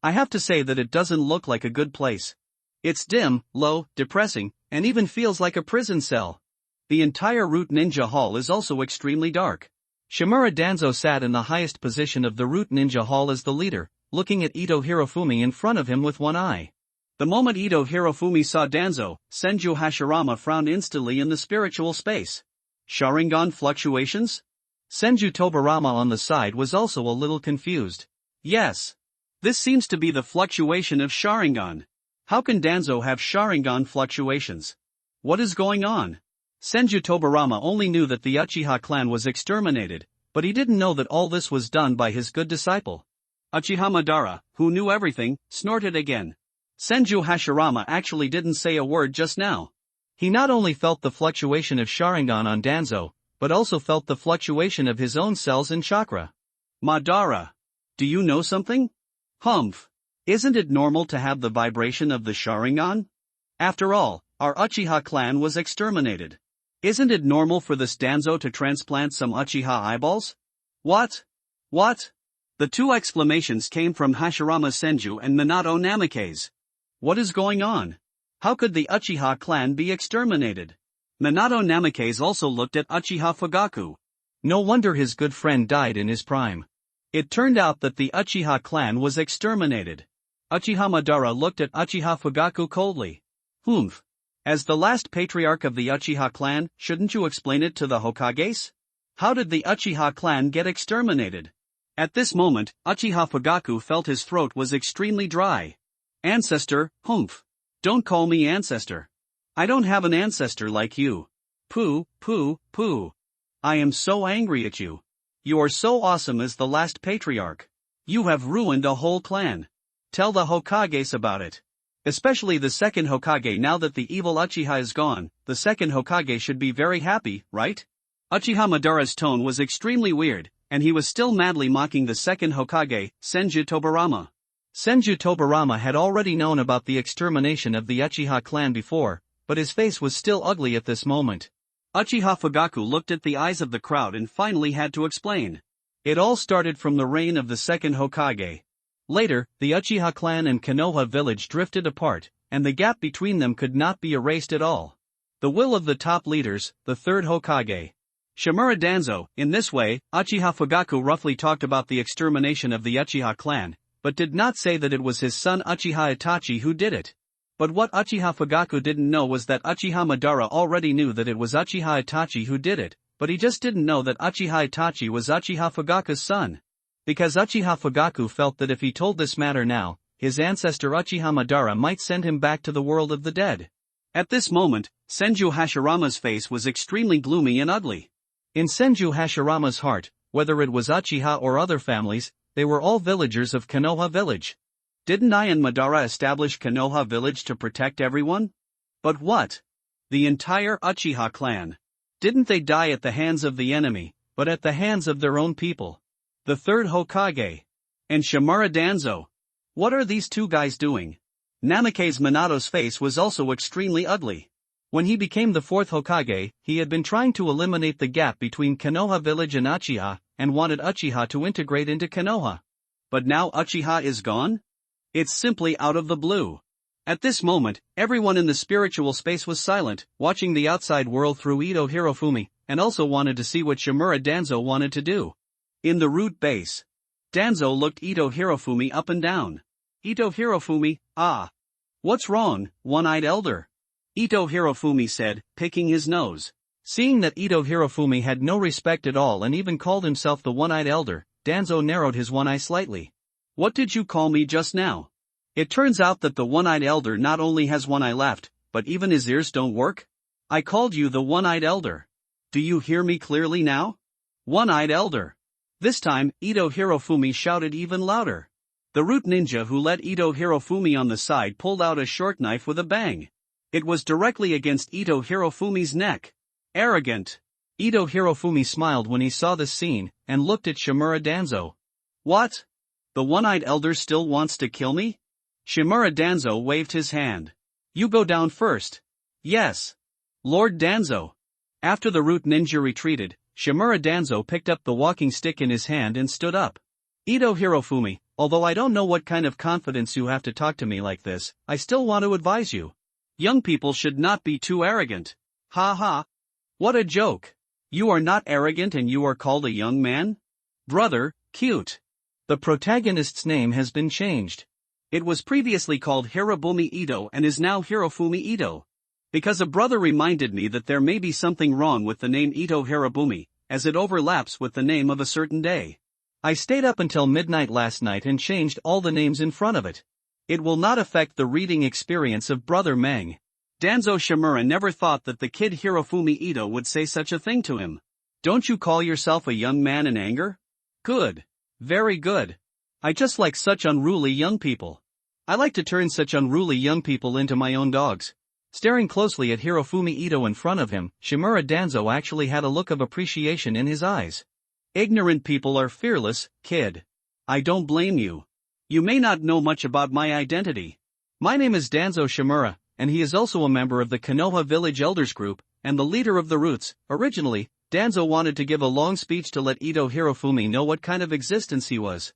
I have to say that it doesn't look like a good place. It's dim, low, depressing, and even feels like a prison cell. The entire root ninja hall is also extremely dark. Shimura Danzo sat in the highest position of the root ninja hall as the leader, looking at Ito Hirofumi in front of him with one eye. The moment Ito Hirofumi saw Danzo, Senju Hashirama frowned instantly in the spiritual space. Sharingan fluctuations? Senju Tobarama on the side was also a little confused. Yes. This seems to be the fluctuation of Sharingan. How can Danzo have Sharingan fluctuations? What is going on? Senju Tobarama only knew that the Uchiha clan was exterminated, but he didn't know that all this was done by his good disciple. Uchiha Madara, who knew everything, snorted again. Senju Hashirama actually didn't say a word just now. He not only felt the fluctuation of Sharingan on Danzo, but also felt the fluctuation of his own cells and chakra. Madara. Do you know something? Humph. Isn't it normal to have the vibration of the Sharingan? After all, our Uchiha clan was exterminated. Isn't it normal for this Danzo to transplant some Uchiha eyeballs? What? What? The two exclamations came from Hashirama Senju and Minato Namikaze. What is going on? How could the Uchiha clan be exterminated? Minato Namikaze also looked at Uchiha Fugaku. No wonder his good friend died in his prime. It turned out that the Uchiha clan was exterminated. Uchiha Madara looked at Uchiha Fugaku coldly. Humph. As the last patriarch of the Uchiha clan, shouldn't you explain it to the Hokages? How did the Uchiha clan get exterminated? At this moment, Uchiha Fugaku felt his throat was extremely dry. Ancestor, humph. Don't call me ancestor. I don't have an ancestor like you. Pooh, pooh, pooh. I am so angry at you. You are so awesome as the last patriarch. You have ruined a whole clan. Tell the Hokages about it. Especially the second Hokage. Now that the evil Uchiha is gone, the second Hokage should be very happy, right? Uchiha Madara's tone was extremely weird, and he was still madly mocking the second Hokage, Senju Tobarama. Senju Tobarama had already known about the extermination of the Uchiha clan before, but his face was still ugly at this moment. Uchiha Fugaku looked at the eyes of the crowd and finally had to explain. It all started from the reign of the second Hokage. Later, the Uchiha clan and Konoha village drifted apart, and the gap between them could not be erased at all. The will of the top leaders, the third Hokage. Shimura Danzo. In this way, Uchiha Fugaku roughly talked about the extermination of the Uchiha clan, but did not say that it was his son Uchiha Itachi who did it. But what Uchiha Fugaku didn't know was that Uchiha Madara already knew that it was Uchiha Itachi who did it, but he just didn't know that Uchiha Itachi was Uchiha Fugaku's son. Because Uchiha Fugaku felt that if he told this matter now, his ancestor Uchiha Madara might send him back to the world of the dead. At this moment, Senju Hashirama's face was extremely gloomy and ugly. In Senju Hashirama's heart, whether it was Uchiha or other families, they were all villagers of Konoha village. Didn't I and Madara establish Konoha village to protect everyone? But what? The entire Uchiha clan. Didn't they die at the hands of the enemy, but at the hands of their own people? The third Hokage. And Shimura Danzo. What are these two guys doing? Namikaze Minato's face was also extremely ugly. When he became the fourth Hokage, he had been trying to eliminate the gap between Konoha village and Uchiha, and wanted Uchiha to integrate into Konoha. But now Uchiha is gone? It's simply out of the blue. At this moment, everyone in the spiritual space was silent, watching the outside world through Ito Hirofumi, and also wanted to see what Shimura Danzo wanted to do. In the root base, Danzo looked Ito Hirofumi up and down. Ito Hirofumi, ah. What's wrong, one-eyed elder? Ito Hirofumi said, picking his nose. Seeing that Ito Hirofumi had no respect at all and even called himself the one-eyed elder, Danzo narrowed his one eye slightly. What did you call me just now? It turns out that the one-eyed elder not only has one eye left, but even his ears don't work? I called you the one-eyed elder. Do you hear me clearly now? One-eyed elder. This time, Ito Hirofumi shouted even louder. The root ninja who led Ito Hirofumi on the side pulled out a short knife with a bang. It was directly against Ito Hirofumi's neck. Arrogant. Ito Hirofumi smiled when he saw this scene, and looked at Shimura Danzo. What? The one-eyed elder still wants to kill me? Shimura Danzo waved his hand. You go down first. Yes. Lord Danzo. After the root ninja retreated, Shimura Danzo picked up the walking stick in his hand and stood up. Ito Hirofumi, although I don't know what kind of confidence you have to talk to me like this, I still want to advise you. Young people should not be too arrogant. Ha ha. What a joke. You are not arrogant and you are called a young man? Brother, cute. The protagonist's name has been changed. It was previously called Hirobumi Ito and is now Hirofumi Ito. Because a brother reminded me that there may be something wrong with the name Ito Hirobumi, as it overlaps with the name of a certain day. I stayed up until midnight last night and changed all the names in front of it. It will not affect the reading experience of Brother Meng. Danzo Shimura never thought that the kid Hirofumi Ito would say such a thing to him. Don't you call yourself a young man in anger? Good. Very good. I just like such unruly young people. I like to turn such unruly young people into my own dogs. Staring closely at Hirofumi Ito in front of him, Shimura Danzo actually had a look of appreciation in his eyes. Ignorant people are fearless, kid. I don't blame you. You may not know much about my identity. My name is Danzo Shimura, and he is also a member of the Konoha Village Elders Group, and the leader of the Roots. Originally, Danzo wanted to give a long speech to let Ito Hirofumi know what kind of existence he was.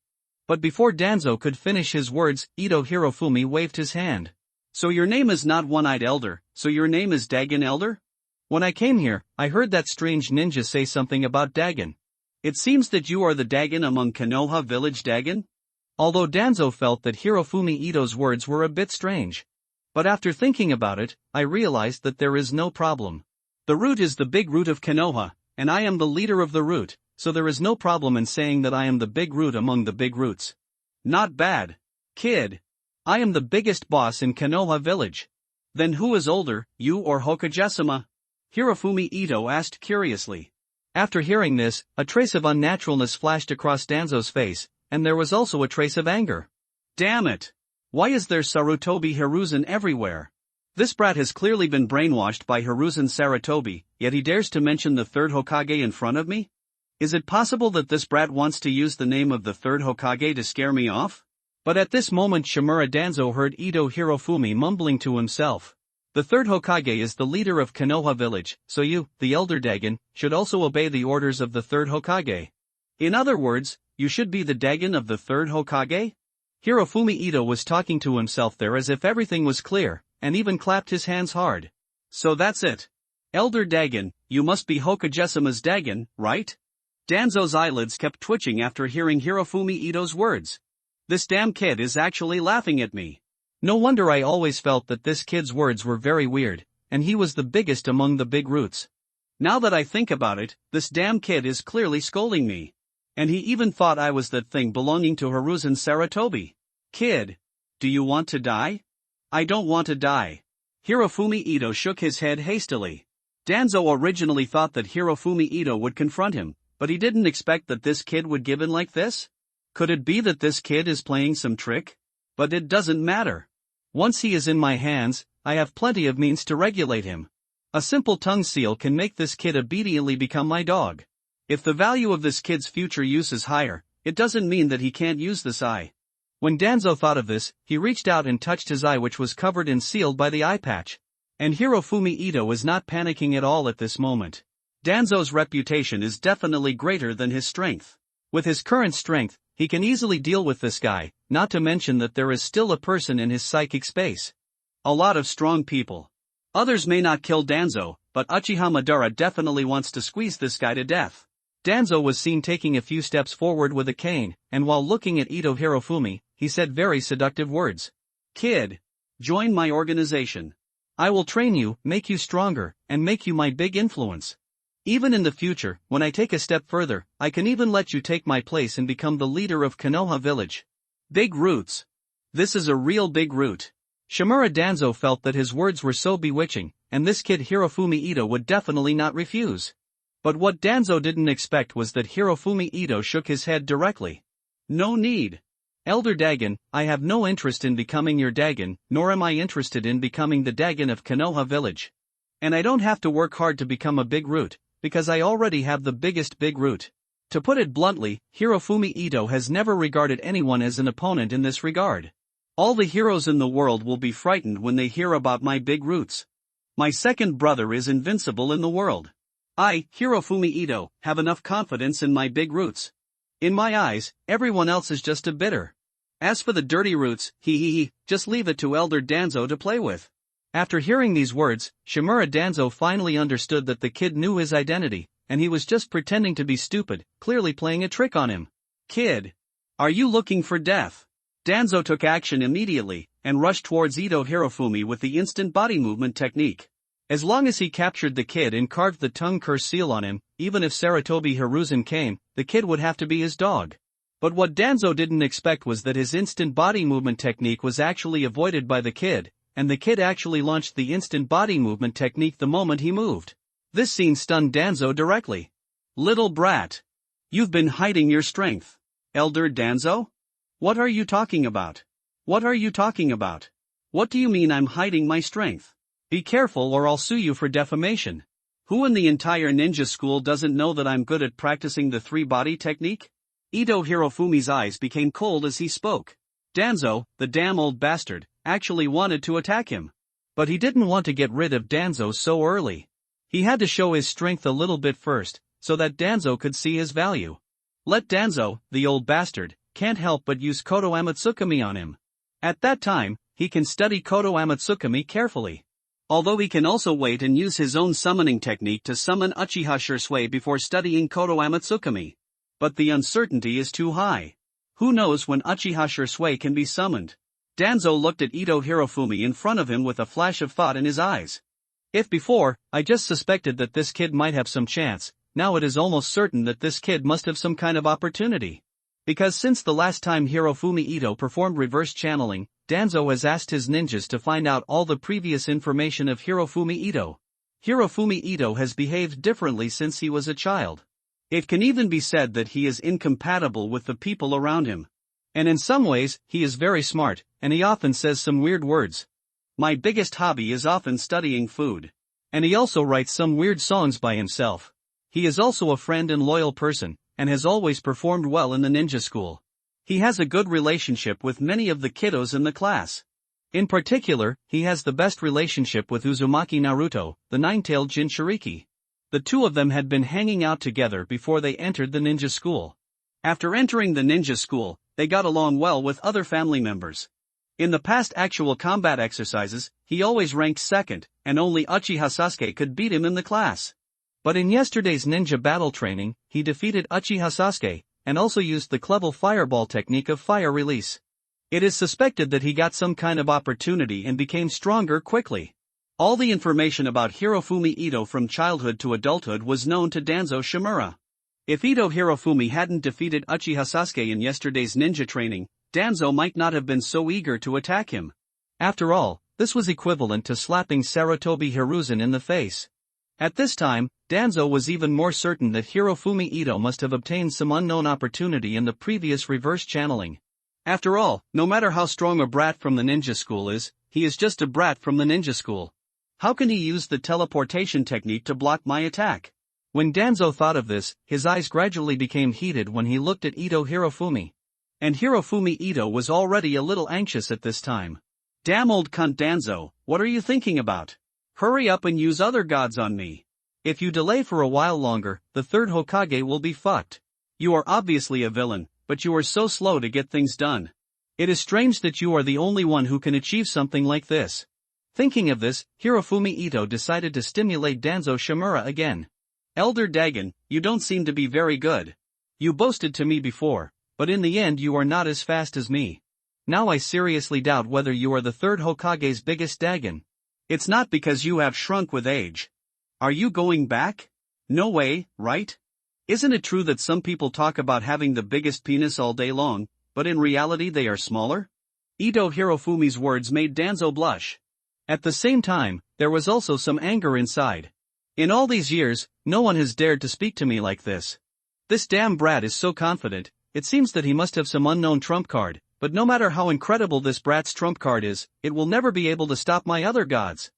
But before Danzo could finish his words, Ito Hirofumi waved his hand. So your name is not One-Eyed Elder, so your name is Dagon Elder? When I came here, I heard that strange ninja say something about Dagon. It seems that you are the Dagon among Konoha Village Dagon? Although Danzo felt that Hirofumi Ito's words were a bit strange. But after thinking about it, I realized that there is no problem. The root is the big root of Konoha, and I am the leader of the root, so there is no problem in saying that I am the big root among the big roots. Not bad. Kid. I am the biggest boss in Konoha Village. Then who is older, you or Hokage-sama? Hirofumi Ito asked curiously. After hearing this, a trace of unnaturalness flashed across Danzo's face, and there was also a trace of anger. Damn it! Why is there Sarutobi Hiruzen everywhere? This brat has clearly been brainwashed by Hiruzen Sarutobi, yet he dares to mention the third Hokage in front of me? Is it possible that this brat wants to use the name of the third Hokage to scare me off? But at this moment Shimura Danzo heard Ito Hirofumi mumbling to himself. The third Hokage is the leader of Konoha Village, so you, the Elder Dagon, should also obey the orders of the third Hokage. In other words, you should be the Dagon of the third Hokage? Hirofumi Ito was talking to himself there as if everything was clear, and even clapped his hands hard. So that's it. Elder Dagon, you must be Hokage-sama's Dagon, right? Danzo's eyelids kept twitching after hearing Hirofumi Ito's words. This damn kid is actually laughing at me. No wonder I always felt that this kid's words were very weird, and he was the biggest among the big roots. Now that I think about it, this damn kid is clearly scolding me. And he even thought I was that thing belonging to Hiruzen Sarutobi. Kid. Do you want to die? I don't want to die. Hirofumi Ito shook his head hastily. Danzo originally thought that Hirofumi Ito would confront him, but he didn't expect that this kid would give in like this. Could it be that this kid is playing some trick? But it doesn't matter. Once he is in my hands, I have plenty of means to regulate him. A simple tongue seal can make this kid obediently become my dog. If the value of this kid's future use is higher, it doesn't mean that he can't use this eye. When Danzo thought of this, he reached out and touched his eye, which was covered and sealed by the eye patch. And Hirofumi Ito is not panicking at all at this moment. Danzo's reputation is definitely greater than his strength. With his current strength, he can easily deal with this guy, not to mention that there is still a person in his psychic space. A lot of strong people. Others may not kill Danzo, but Uchiha Madara definitely wants to squeeze this guy to death. Danzo was seen taking a few steps forward with a cane, and while looking at Ito Hirofumi, he said very seductive words. Kid. Join my organization. I will train you, make you stronger, and make you my big influence. Even in the future, when I take a step further, I can even let you take my place and become the leader of Konoha Village. Big roots. This is a real big root. Shimura Danzo felt that his words were so bewitching, and this kid Hirofumi Ito would definitely not refuse. But what Danzo didn't expect was that Hirofumi Ito shook his head directly. No need. Elder Dagon, I have no interest in becoming your Dagon, nor am I interested in becoming the Dagon of Konoha Village. And I don't have to work hard to become a big root, because I already have the biggest big root. To put it bluntly, Hirofumi Ito has never regarded anyone as an opponent in this regard. All the heroes in the world will be frightened when they hear about my big roots. My second brother is invincible in the world. I, Hirofumi Ito, have enough confidence in my big roots. In my eyes, everyone else is just a bitter. As for the dirty roots, just leave it to Elder Danzo to play with. After hearing these words, Shimura Danzo finally understood that the kid knew his identity, and he was just pretending to be stupid, clearly playing a trick on him. Kid, are you looking for death? Danzo took action immediately, and rushed towards Ito Hirofumi with the instant body movement technique. As long as he captured the kid and carved the tongue curse seal on him, even if Sarutobi Hiruzen came, the kid would have to be his dog. But what Danzo didn't expect was that his instant body movement technique was actually avoided by the kid, and the kid actually launched the instant body movement technique the moment he moved. This scene stunned Danzo directly. Little brat. You've been hiding your strength. Elder Danzo? What are you talking about? What are you talking about? What do you mean I'm hiding my strength? Be careful or I'll sue you for defamation. Who in the entire ninja school doesn't know that I'm good at practicing the three-body technique? Ito Hirofumi's eyes became cold as he spoke. Danzo, the damn old bastard, actually wanted to attack him. But he didn't want to get rid of Danzo so early. He had to show his strength a little bit first, so that Danzo could see his value. Let Danzo, the old bastard, can't help but use Kodo Amatsukami on him. At that time, he can study Kodo Amatsukami carefully. Although he can also wait and use his own summoning technique to summon Uchiha Shursui before studying Kodo Amatsukami. But the uncertainty is too high. Who knows when Uchiha Shursui can be summoned? Danzo looked at Ito Hirofumi in front of him with a flash of thought in his eyes. If before, I just suspected that this kid might have some chance, now it is almost certain that this kid must have some kind of opportunity. Because since the last time Hirofumi Ito performed reverse channeling, Danzo has asked his ninjas to find out all the previous information of Hirofumi Ito. Hirofumi Ito has behaved differently since he was a child. It can even be said that he is incompatible with the people around him. And in some ways, he is very smart, and he often says some weird words. My biggest hobby is often studying food. And he also writes some weird songs by himself. He is also a friend and loyal person, and has always performed well in the ninja school. He has a good relationship with many of the kiddos in the class. In particular, he has the best relationship with Uzumaki Naruto, the nine-tailed Jinchuriki. The two of them had been hanging out together before they entered the ninja school. After entering the ninja school, they got along well with other family members. In the past actual combat exercises, he always ranked second, and only Uchiha Sasuke could beat him in the class. But in yesterday's ninja battle training, he defeated Uchiha Sasuke, and also used the clever fireball technique of fire release. It is suspected that he got some kind of opportunity and became stronger quickly. All the information about Hirofumi Ito from childhood to adulthood was known to Danzo Shimura. If Ito Hirofumi hadn't defeated Uchiha Sasuke in yesterday's ninja training, Danzo might not have been so eager to attack him. After all, this was equivalent to slapping Sarutobi Hiruzen in the face. At this time, Danzo was even more certain that Hirofumi Ito must have obtained some unknown opportunity in the previous reverse channeling. After all, no matter how strong a brat from the ninja school is, he is just a brat from the ninja school. How can he use the teleportation technique to block my attack? When Danzo thought of this, his eyes gradually became heated when he looked at Ito Hirofumi. And Hirofumi Ito was already a little anxious at this time. Damn old cunt Danzo, what are you thinking about? Hurry up and use other gods on me. If you delay for a while longer, the third Hokage will be fucked. You are obviously a villain, but you are so slow to get things done. It is strange that you are the only one who can achieve something like this. Thinking of this, Hirofumi Ito decided to stimulate Danzo Shimura again. Elder Dagon, you don't seem to be very good. You boasted to me before, but in the end you are not as fast as me. Now I seriously doubt whether you are the third Hokage's biggest Dagon. It's not because you have shrunk with age. Are you going back? No way, right? Isn't it true that some people talk about having the biggest penis all day long, but in reality they are smaller? Ito Hirofumi's words made Danzo blush. At the same time, there was also some anger inside. In all these years, no one has dared to speak to me like this. This damn brat is so confident, it seems that he must have some unknown trump card, but no matter how incredible this brat's trump card is, it will never be able to stop my other gods.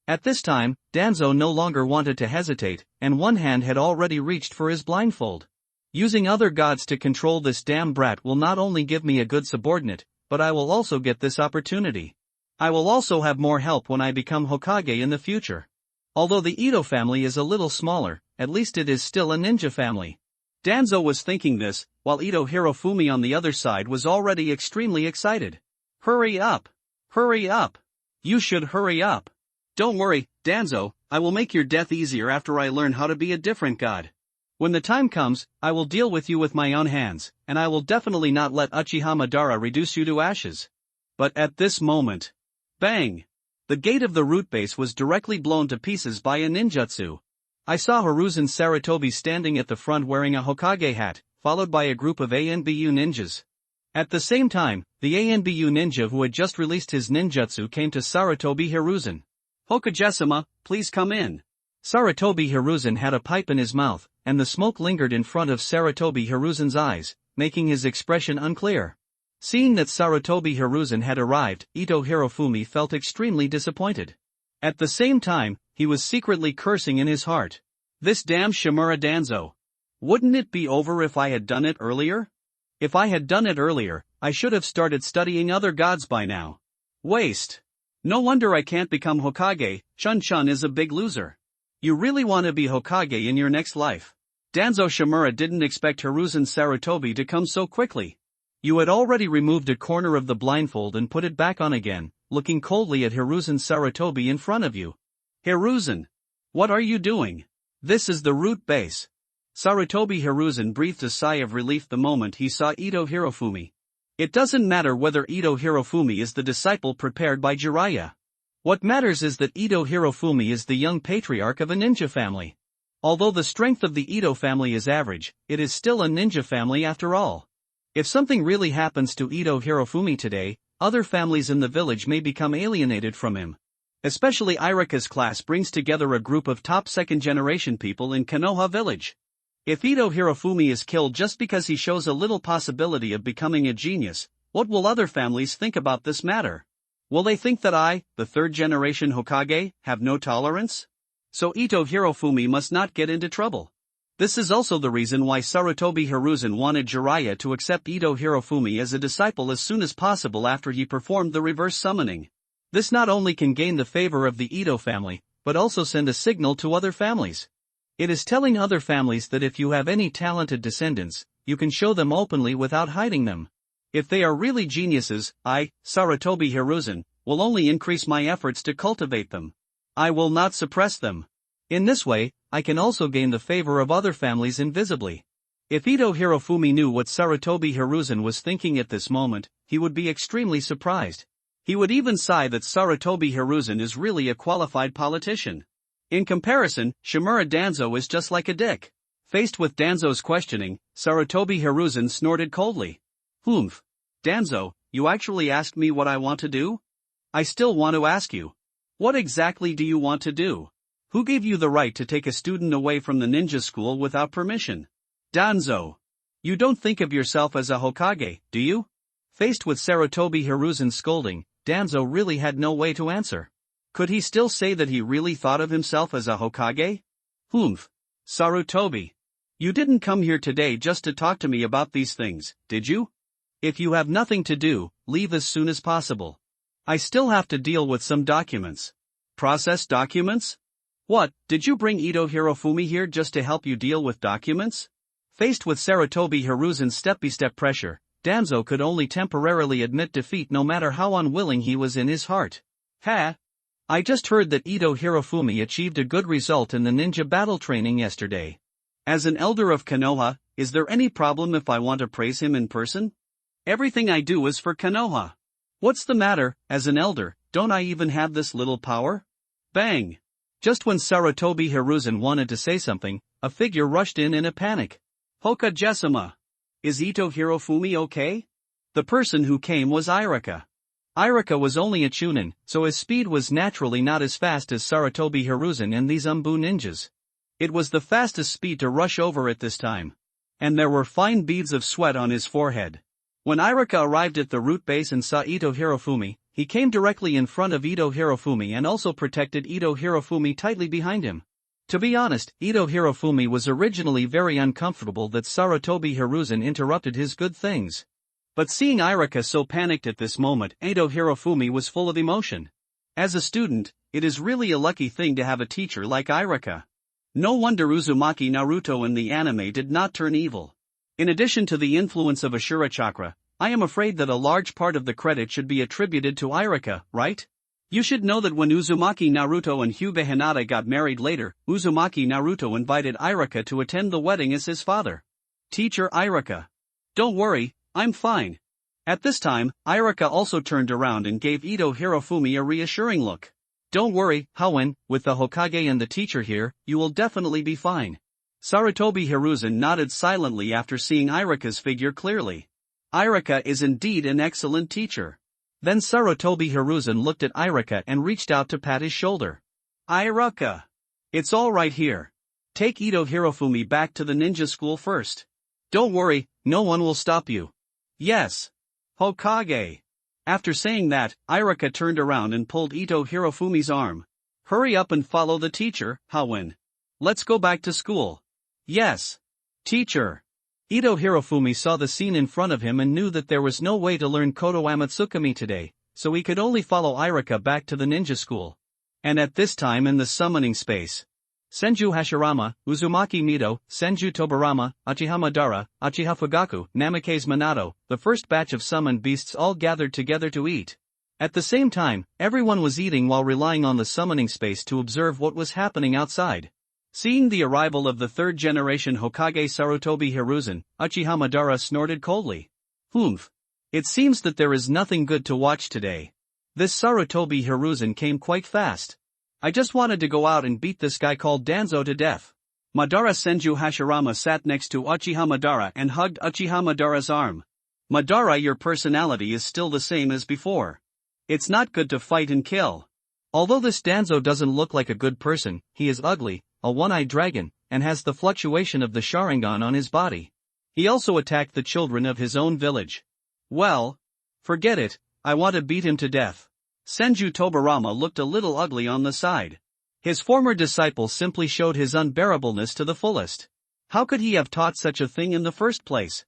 At this time, Danzo no longer wanted to hesitate, and one hand had already reached for his blindfold. Using other gods to control this damn brat will not only give me a good subordinate, but I will also get this opportunity. I will also have more help when I become Hokage in the future. Although the Ito family is a little smaller, at least it is still a ninja family. Danzo was thinking this, while Ito Hirofumi on the other side was already extremely excited. Hurry up! Hurry up! You should hurry up! Don't worry, Danzo, I will make your death easier after I learn how to be a different god. When the time comes, I will deal with you with my own hands, and I will definitely not let Uchiha Madara reduce you to ashes. But at this moment, bang! The gate of the root base was directly blown to pieces by a ninjutsu. I saw Hiruzen Sarutobi standing at the front wearing a Hokage hat, followed by a group of ANBU ninjas. At the same time, the ANBU ninja who had just released his ninjutsu came to Sarutobi Hiruzen. Hokage-sama, please come in. Sarutobi Hiruzen had a pipe in his mouth, and the smoke lingered in front of Sarutobi Hiruzen's eyes, making his expression unclear. Seeing that Sarutobi Hiruzen had arrived, Ito Hirofumi felt extremely disappointed. At the same time, he was secretly cursing in his heart. This damn Shimura Danzo. Wouldn't it be over if I had done it earlier? If I had done it earlier, I should have started studying other gods by now. Waste. No wonder I can't become Hokage. Chun-Chun is a big loser. You really want to be Hokage in your next life. Danzo Shimura didn't expect Hiruzen Sarutobi to come so quickly. You had already removed a corner of the blindfold and put it back on again, looking coldly at Hiruzen Sarutobi in front of you. Hiruzen! What are you doing? This is the root base. Sarutobi Hiruzen breathed a sigh of relief the moment he saw Ito Hirofumi. It doesn't matter whether Ito Hirofumi is the disciple prepared by Jiraiya. What matters is that Ito Hirofumi is the young patriarch of a ninja family. Although the strength of the Ito family is average, it is still a ninja family after all. If something really happens to Ito Hirofumi today, other families in the village may become alienated from him. Especially Irika's class brings together a group of top second-generation people in Konoha village. If Ito Hirofumi is killed just because he shows a little possibility of becoming a genius, what will other families think about this matter? Will they think that I, the third-generation Hokage, have no tolerance? So Ito Hirofumi must not get into trouble. This is also the reason why Sarutobi Hiruzen wanted Jiraiya to accept Ito Hirofumi as a disciple as soon as possible after he performed the reverse summoning. This not only can gain the favor of the Ito family, but also send a signal to other families. It is telling other families that if you have any talented descendants, you can show them openly without hiding them. If they are really geniuses, I, Sarutobi Hiruzen, will only increase my efforts to cultivate them. I will not suppress them. In this way, I can also gain the favor of other families invisibly. If Ito Hirofumi knew what Sarutobi Hiruzen was thinking at this moment, he would be extremely surprised. He would even sigh that Sarutobi Hiruzen is really a qualified politician. In comparison, Shimura Danzo is just like a dick. Faced with Danzo's questioning, Sarutobi Hiruzen snorted coldly. Humph. Danzo, you actually asked me what I want to do? I still want to ask you. What exactly do you want to do? Who gave you the right to take a student away from the ninja school without permission? Danzo. You don't think of yourself as a Hokage, do you? Faced with Sarutobi Hiruzen's scolding, Danzo really had no way to answer. Could he still say that he really thought of himself as a Hokage? Humph. Sarutobi. You didn't come here today just to talk to me about these things, did you? If you have nothing to do, leave as soon as possible. I still have to deal with some documents. Process documents? What, did you bring Ito Hirofumi here just to help you deal with documents? Faced with Sarutobi Hiruzen's step-by-step pressure, Danzo could only temporarily admit defeat no matter how unwilling he was in his heart. Ha! I just heard that Ito Hirofumi achieved a good result in the ninja battle training yesterday. As an elder of Konoha, is there any problem if I want to praise him in person? Everything I do is for Konoha. What's the matter, as an elder, don't I even have this little power? Bang! Just when Sarutobi Hiruzen wanted to say something, a figure rushed in a panic. Hokage-sama. Is Ito Hirofumi okay? The person who came was Irika. Irika was only a chunin, so his speed was naturally not as fast as Sarutobi Hiruzen and these Umbu ninjas. It was the fastest speed to rush over at this time. And there were fine beads of sweat on his forehead. When Irika arrived at the root base and saw Ito Hirofumi, He came directly in front of Ito Hirofumi and also protected Ito Hirofumi tightly behind him. To be honest, Ito Hirofumi was originally very uncomfortable that Sarutobi Hiruzen interrupted his good things. But seeing Irika so panicked at this moment, Ito Hirofumi was full of emotion. As a student, it is really a lucky thing to have a teacher like Irika. No wonder Uzumaki Naruto in the anime did not turn evil. In addition to the influence of Ashura Chakra, I am afraid that a large part of the credit should be attributed to Irika, right? You should know that when Uzumaki Naruto and Hyuga Hinata got married later, Uzumaki Naruto invited Irika to attend the wedding as his father. Teacher Irika. Don't worry, I'm fine. At this time, Irika also turned around and gave Ito Hirofumi a reassuring look. Don't worry, Hoenn, with the Hokage and the teacher here, you will definitely be fine. Sarutobi Hiruzen nodded silently after seeing Irika's figure clearly. Irika is indeed an excellent teacher. Then Sarutobi Hiruzen looked at Irika and reached out to pat his shoulder. Irika! It's all right here. Take Ito Hirofumi back to the ninja school first. Don't worry, no one will stop you. Yes. Hokage. After saying that, Irika turned around and pulled Ito Hirofumi's arm. Hurry up and follow the teacher, Hoenn. Let's go back to school. Yes. Teacher. Ito Hirofumi saw the scene in front of him and knew that there was no way to learn Koto Amatsukami today, so he could only follow Irika back to the ninja school. And at this time in the summoning space, Senju Hashirama, Uzumaki Mito, Senju Tobarama, Uchiha Madara, Uchiha Fugaku, Namikaze Minato, the first batch of summoned beasts all gathered together to eat. At the same time, everyone was eating while relying on the summoning space to observe what was happening outside. Seeing the arrival of the third-generation Hokage Sarutobi Hiruzen, Uchiha Madara snorted coldly. Humph. It seems that there is nothing good to watch today. This Sarutobi Hiruzen came quite fast. I just wanted to go out and beat this guy called Danzo to death. Madara Senju Hashirama sat next to Uchiha Madara and hugged Uchiha Madara's arm. Madara, your personality is still the same as before. It's not good to fight and kill. Although this Danzo doesn't look like a good person, he is ugly, a one-eyed dragon, and has the fluctuation of the Sharingan on his body. He also attacked the children of his own village. Well, forget it, I want to beat him to death. Senju Tobarama looked a little ugly on the side. His former disciple simply showed his unbearableness to the fullest. How could he have taught such a thing in the first place?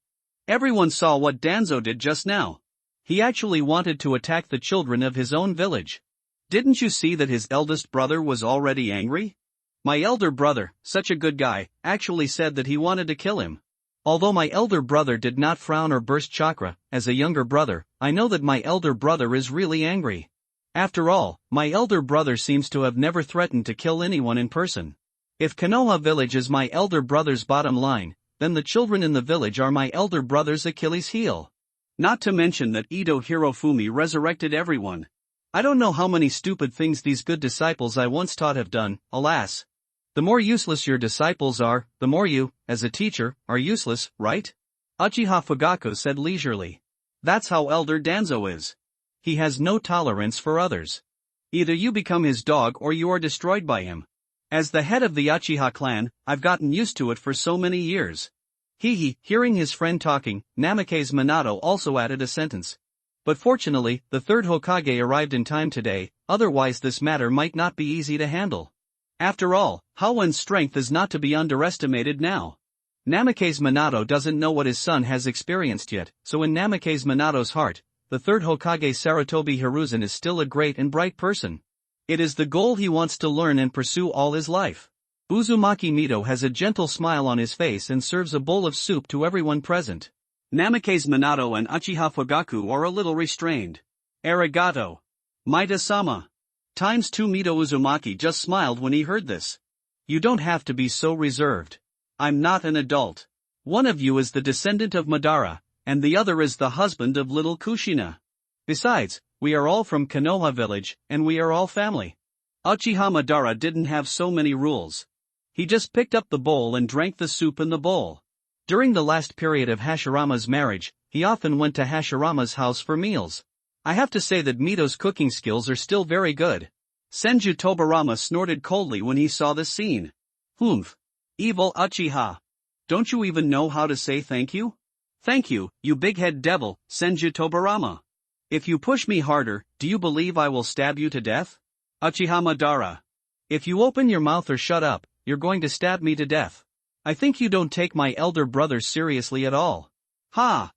Everyone saw what Danzo did just now. He actually wanted to attack the children of his own village. Didn't you see that his eldest brother was already angry? My elder brother, such a good guy, actually said that he wanted to kill him. Although my elder brother did not frown or burst chakra, as a younger brother, I know that my elder brother is really angry. After all, my elder brother seems to have never threatened to kill anyone in person. If Konoha village is my elder brother's bottom line, then the children in the village are my elder brother's Achilles heel. Not to mention that Ito Hirofumi resurrected everyone. I don't know how many stupid things these good disciples I once taught have done, alas. The more useless your disciples are, the more you, as a teacher, are useless, right? Uchiha Fugaku said leisurely. That's how Elder Danzo is. He has no tolerance for others. Either you become his dog or you are destroyed by him. As the head of the Uchiha clan, I've gotten used to it for so many years. Hearing his friend talking, Namikaze Minato also added a sentence. But fortunately, the third Hokage arrived in time today, otherwise this matter might not be easy to handle. After all, Hoenn's strength is not to be underestimated now. Namikaze Minato doesn't know what his son has experienced yet, so in Namikaze Minato's heart, the third Hokage Sarutobi Hiruzen is still a great and bright person. It is the goal he wants to learn and pursue all his life. Uzumaki Mito has a gentle smile on his face and serves a bowl of soup to everyone present. Namikaze Minato and Uchiha Fugaku are a little restrained. Arigato. Maida-sama. Times 2 Mito Uzumaki just smiled when he heard this. You don't have to be so reserved. I'm not an adult. One of you is the descendant of Madara, and the other is the husband of little Kushina. Besides, we are all from Konoha village, and we are all family. Uchiha Madara didn't have so many rules. He just picked up the bowl and drank the soup in the bowl. During the last period of Hashirama's marriage, he often went to Hashirama's house for meals. I have to say that Mito's cooking skills are still very good. Senju Tobarama snorted coldly when he saw this scene. Humph. Evil Uchiha. Don't you even know how to say thank you? Thank you, you big-head devil, Senju Tobarama. If you push me harder, do you believe I will stab you to death? Uchiha Madara. If you open your mouth or shut up, you're going to stab me to death. I think you don't take my elder brother seriously at all. Ha!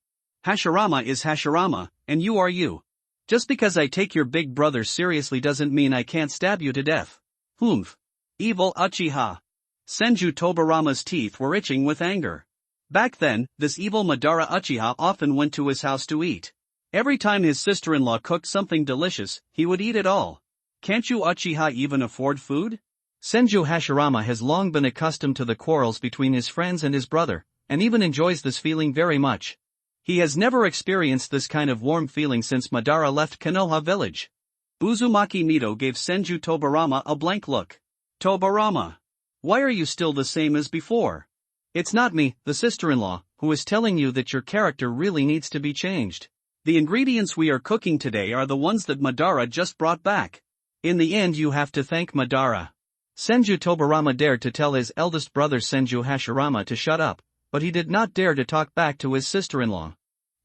Hashirama is Hashirama, and you are you. Just because I take your big brother seriously doesn't mean I can't stab you to death. Humph. Evil Uchiha. Senju Tobirama's teeth were itching with anger. Back then, this evil Madara Uchiha often went to his house to eat. Every time his sister-in-law cooked something delicious, he would eat it all. Can't you Uchiha even afford food? Senju Hashirama has long been accustomed to the quarrels between his friends and his brother, and even enjoys this feeling very much. He has never experienced this kind of warm feeling since Madara left Konoha village. Uzumaki Mito gave Senju Tobirama a blank look. Tobirama. Why are you still the same as before? It's not me, the sister-in-law, who is telling you that your character really needs to be changed. The ingredients we are cooking today are the ones that Madara just brought back. In the end you have to thank Madara. Senju Tobirama dared to tell his eldest brother Senju Hashirama to shut up, but he did not dare to talk back to his sister-in-law.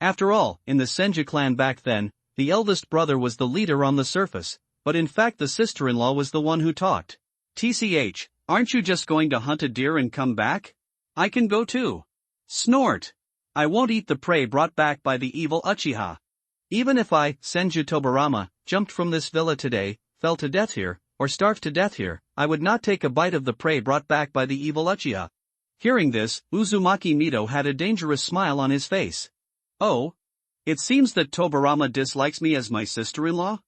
After all, in the Senju clan back then, the eldest brother was the leader on the surface, but in fact the sister-in-law was the one who talked. TCH, aren't you just going to hunt a deer and come back? I can go too. Snort. I won't eat the prey brought back by the evil Uchiha. Even if I, Senju Tobirama, jumped from this villa today, fell to death here, or starved to death here, I would not take a bite of the prey brought back by the evil Uchiha. Hearing this, Uzumaki Mito had a dangerous smile on his face. Oh? It seems that Tobirama dislikes me as my sister-in-law?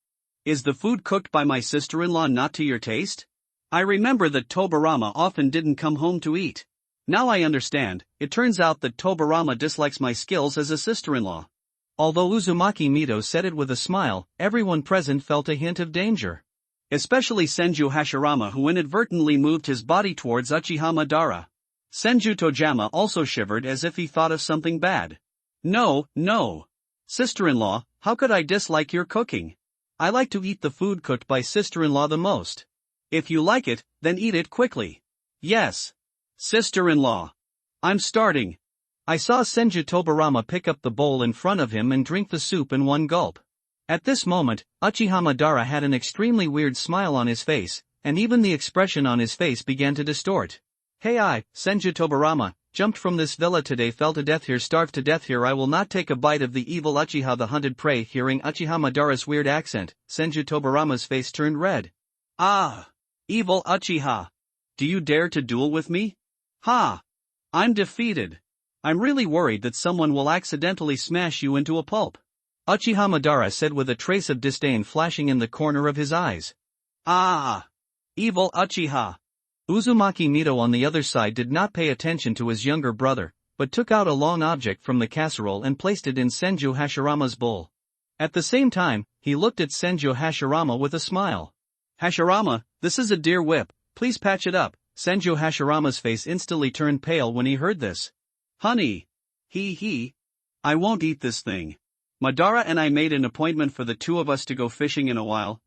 Is the food cooked by my sister-in-law not to your taste? I remember that Tobirama often didn't come home to eat. Now I understand, it turns out that Tobirama dislikes my skills as a sister-in-law. Although Uzumaki Mito said it with a smile, everyone present felt a hint of danger. Especially Senju Hashirama, who inadvertently moved his body towards Uchiha Madara. Senju Tojama also shivered as if he thought of something bad. No, no. Sister-in-law, how could I dislike your cooking? I like to eat the food cooked by sister-in-law the most. If you like it, then eat it quickly. Yes. Sister-in-law. I'm starting. I saw Senju Tobirama pick up the bowl in front of him and drink the soup in one gulp. At this moment, Uchiha Madara had an extremely weird smile on his face, and even the expression on his face began to distort. Hey I, Senju Tobirama, jumped from this villa today, fell to death here, starved to death here, I will not take a bite of the evil Uchiha the hunted prey. Hearing Uchiha Madara's weird accent, Senju Tobirama's face turned red. Ah! Evil Uchiha! Do you dare to duel with me? Ha! I'm defeated. I'm really worried that someone will accidentally smash you into a pulp. Uchiha Madara said with a trace of disdain flashing in the corner of his eyes. Ah! Evil Uchiha! Uzumaki Mito on the other side did not pay attention to his younger brother, but took out a long object from the casserole and placed it in Senju Hashirama's bowl. At the same time, he looked at Senju Hashirama with a smile. Hashirama, this is a deer whip, please patch it up. Senju Hashirama's face instantly turned pale when he heard this. Honey. I won't eat this thing. Madara and I made an appointment for the two of us to go fishing in a while.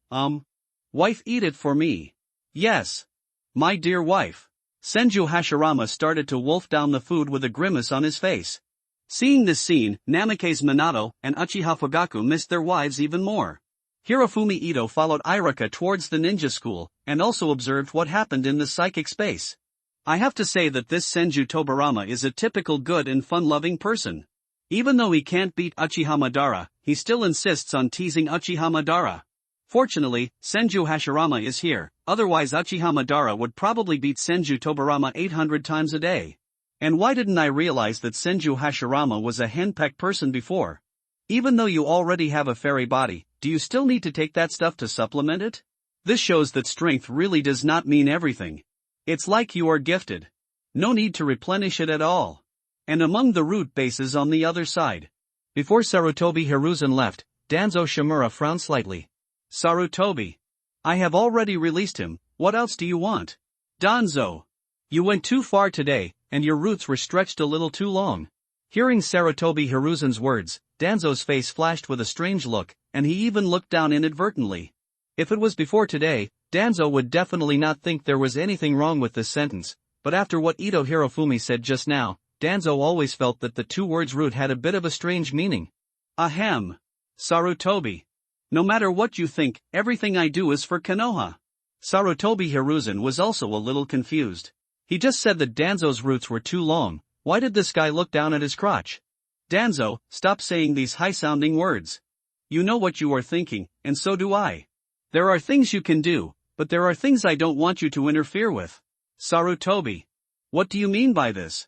Wife, eat it for me. Yes. My dear wife. Senju Hashirama started to wolf down the food with a grimace on his face. Seeing this scene, Namikaze Minato and Uchiha Fugaku missed their wives even more. Hirofumi Ito followed Iruka towards the ninja school, and also observed what happened in the psychic space. I have to say that this Senju Tobirama is a typical good and fun-loving person. Even though he can't beat Uchiha Madara, he still insists on teasing Uchiha Madara. Fortunately, Senju Hashirama is here, otherwise Uchiha Madara would probably beat Senju Tobirama 800 times a day. And why didn't I realize that Senju Hashirama was a henpecked person before? Even though you already have a fairy body, do you still need to take that stuff to supplement it? This shows that strength really does not mean everything. It's like you are gifted. No need to replenish it at all. And among the root bases on the other side. Before Sarutobi Hiruzen left, Danzo Shimura frowned slightly. Sarutobi. I have already released him, what else do you want? Danzo. You went too far today, and your roots were stretched a little too long. Hearing Sarutobi Hiruzen's words, Danzo's face flashed with a strange look, and he even looked down inadvertently. If it was before today, Danzo would definitely not think there was anything wrong with this sentence, but after what Ito Hirofumi said just now, Danzo always felt that the two words root had a bit of a strange meaning. Ahem. Sarutobi. No matter what you think, everything I do is for Konoha. Sarutobi Hiruzen was also a little confused. He just said that Danzo's roots were too long. Why did this guy look down at his crotch? Danzo, stop saying these high-sounding words. You know what you are thinking, and so do I. There are things you can do, but there are things I don't want you to interfere with. Sarutobi. What do you mean by this?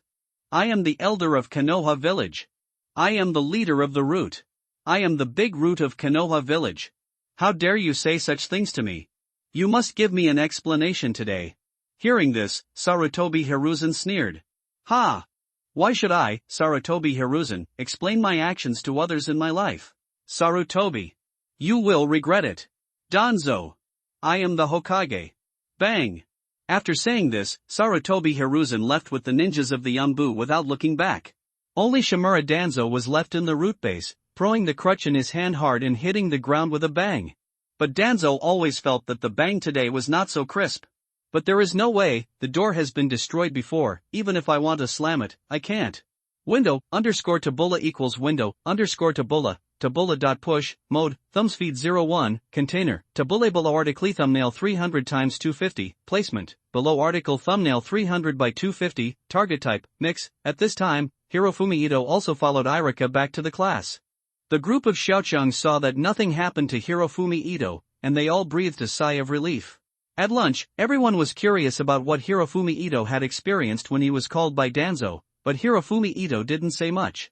I am the elder of Konoha village. I am the leader of the root. I am the big root of Konoha village. How dare you say such things to me? You must give me an explanation today. Hearing this, Sarutobi Hiruzen sneered. Ha! Why should I, Sarutobi Hiruzen, explain my actions to others in my life? Sarutobi. You will regret it. Danzo. I am the Hokage. Bang! After saying this, Sarutobi Hiruzen left with the ninjas of the Yambu without looking back. Only Shimura Danzo was left in the root base, throwing the crutch in his hand hard and hitting the ground with a bang. But Danzo always felt that the bang today was not so crisp. But there is no way, the door has been destroyed before, even if I want to slam it, I can't. Window, _tabula equals window, _tabula, tabula.push, mode, thumbspeed 01, container, tabula below article thumbnail 300 x 250, placement, below article thumbnail 300 by 250, target type, mix. At this time, Hirofumi Ito also followed Irika back to the class. The group of Xiaoqiang saw that nothing happened to Hirofumi Ito, and they all breathed a sigh of relief. At lunch, everyone was curious about what Hirofumi Ito had experienced when he was called by Danzo, but Hirofumi Ito didn't say much.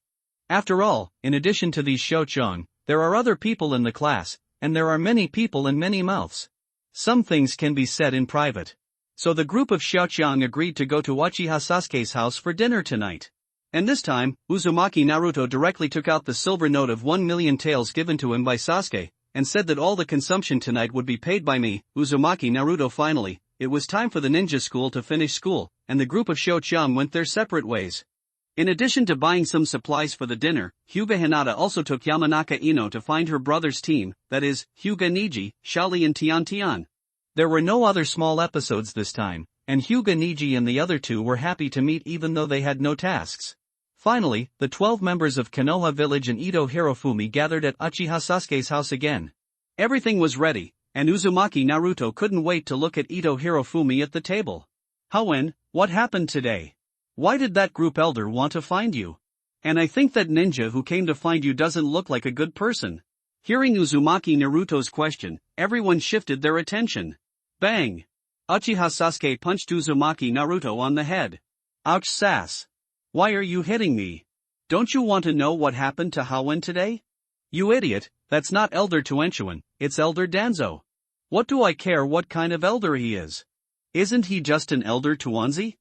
After all, in addition to these Xiaoqiang, there are other people in the class, and there are many people and many mouths. Some things can be said in private. So the group of Xiaoqiang agreed to go to Uchiha Sasuke's house for dinner tonight. And this time, Uzumaki Naruto directly took out the silver note of 1,000,000 taels given to him by Sasuke, and said that all the consumption tonight would be paid by me. Uzumaki Naruto. Finally, it was time for the ninja school to finish school, and the group of Xiaoqiang went their separate ways. In addition to buying some supplies for the dinner, Hyuga Hinata also took Yamanaka Ino to find her brother's team, that is, Hyuga Niji, Shali and Tian Tian. There were no other small episodes this time, and Hyuga Niji and the other two were happy to meet even though they had no tasks. Finally, the 12 members of Konoha village and Ito Hirofumi gathered at Uchiha Sasuke's house again. Everything was ready, and Uzumaki Naruto couldn't wait to look at Ito Hirofumi at the table. What happened today? Why did that group elder want to find you? And I think that ninja who came to find you doesn't look like a good person. Hearing Uzumaki Naruto's question, everyone shifted their attention. Bang! Uchiha Sasuke punched Uzumaki Naruto on the head. Ouch, sass. Why are you hitting me? Don't you want to know what happened to Hawen today? You idiot, that's not Elder Tuenchuan, it's Elder Danzo. What do I care what kind of elder he is? Isn't he just an Elder Tuanzi?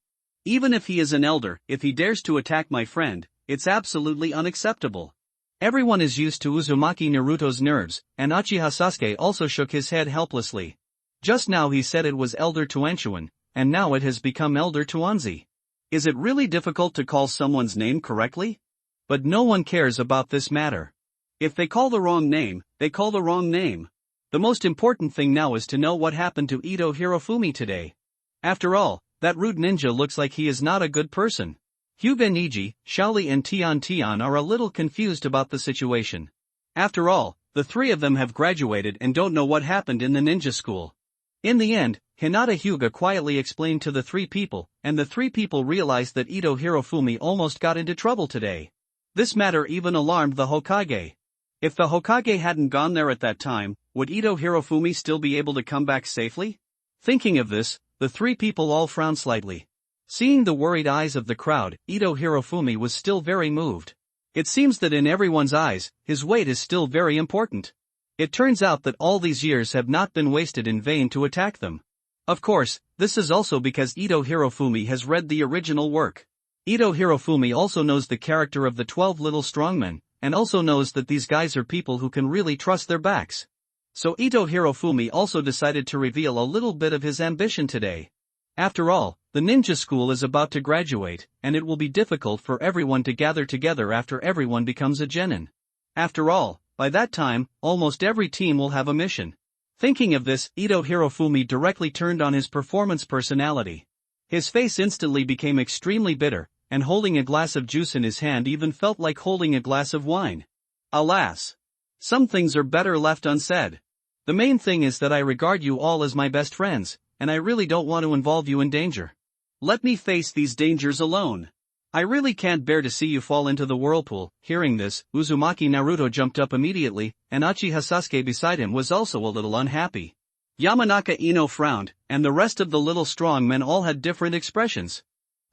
Even if he is an elder, if he dares to attack my friend, it's absolutely unacceptable. Everyone is used to Uzumaki Naruto's nerves, and Uchiha Sasuke also shook his head helplessly. Just now he said it was Elder Tuenchuan, and now it has become Elder Tuanzi. Is it really difficult to call someone's name correctly? But no one cares about this matter. If they call the wrong name, they call the wrong name. The most important thing now is to know what happened to Ito Hirofumi today. After all, that rude ninja looks like he is not a good person. Hyuga Niji, Shaoli and Tian Tian are a little confused about the situation. After all, the three of them have graduated and don't know what happened in the ninja school. In the end, Hinata Hyuga quietly explained to the three people, and the three people realized that Ito Hirofumi almost got into trouble today. This matter even alarmed the Hokage. If the Hokage hadn't gone there at that time, would Ito Hirofumi still be able to come back safely? Thinking of this, the three people all frowned slightly. Seeing the worried eyes of the crowd, Ito Hirofumi was still very moved. It seems that in everyone's eyes, his weight is still very important. It turns out that all these years have not been wasted in vain to attack them. Of course, this is also because Ito Hirofumi has read the original work. Ito Hirofumi also knows the character of the 12 little strongmen, and also knows that these guys are people who can really trust their backs. So Ito Hirofumi also decided to reveal a little bit of his ambition today. After all, the ninja school is about to graduate, and it will be difficult for everyone to gather together after everyone becomes a genin. After all, by that time, almost every team will have a mission. Thinking of this, Ito Hirofumi directly turned on his performance personality. His face instantly became extremely bitter, and holding a glass of juice in his hand even felt like holding a glass of wine. Alas! Some things are better left unsaid. The main thing is that I regard you all as my best friends, and I really don't want to involve you in danger. Let me face these dangers alone. I really can't bear to see you fall into the whirlpool." Hearing this, Uzumaki Naruto jumped up immediately, and Uchiha Sasuke beside him was also a little unhappy. Yamanaka Ino frowned, and the rest of the little strong men all had different expressions.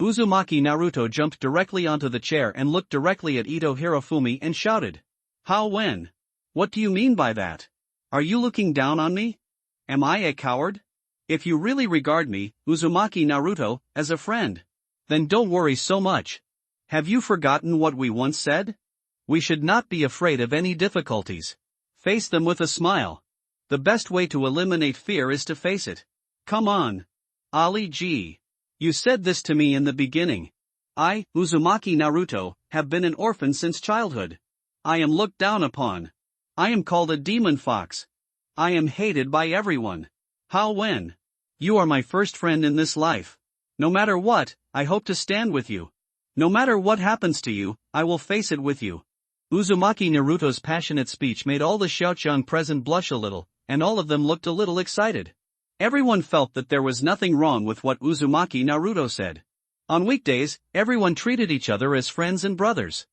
Uzumaki Naruto jumped directly onto the chair and looked directly at Ito Hirofumi and shouted. "How when? What do you mean by that? Are you looking down on me? Am I a coward? If you really regard me, Uzumaki Naruto, as a friend, then don't worry so much. Have you forgotten what we once said? We should not be afraid of any difficulties. Face them with a smile. The best way to eliminate fear is to face it. Come on. Ali G. You said this to me in the beginning. I, Uzumaki Naruto, have been an orphan since childhood. I am looked down upon. I am called a demon fox. I am hated by everyone. How when? You are my first friend in this life. No matter what, I hope to stand with you. No matter what happens to you, I will face it with you." Uzumaki Naruto's passionate speech made all the Xiaoqiang present blush a little, and all of them looked a little excited. Everyone felt that there was nothing wrong with what Uzumaki Naruto said. On weekdays, everyone treated each other as friends and brothers.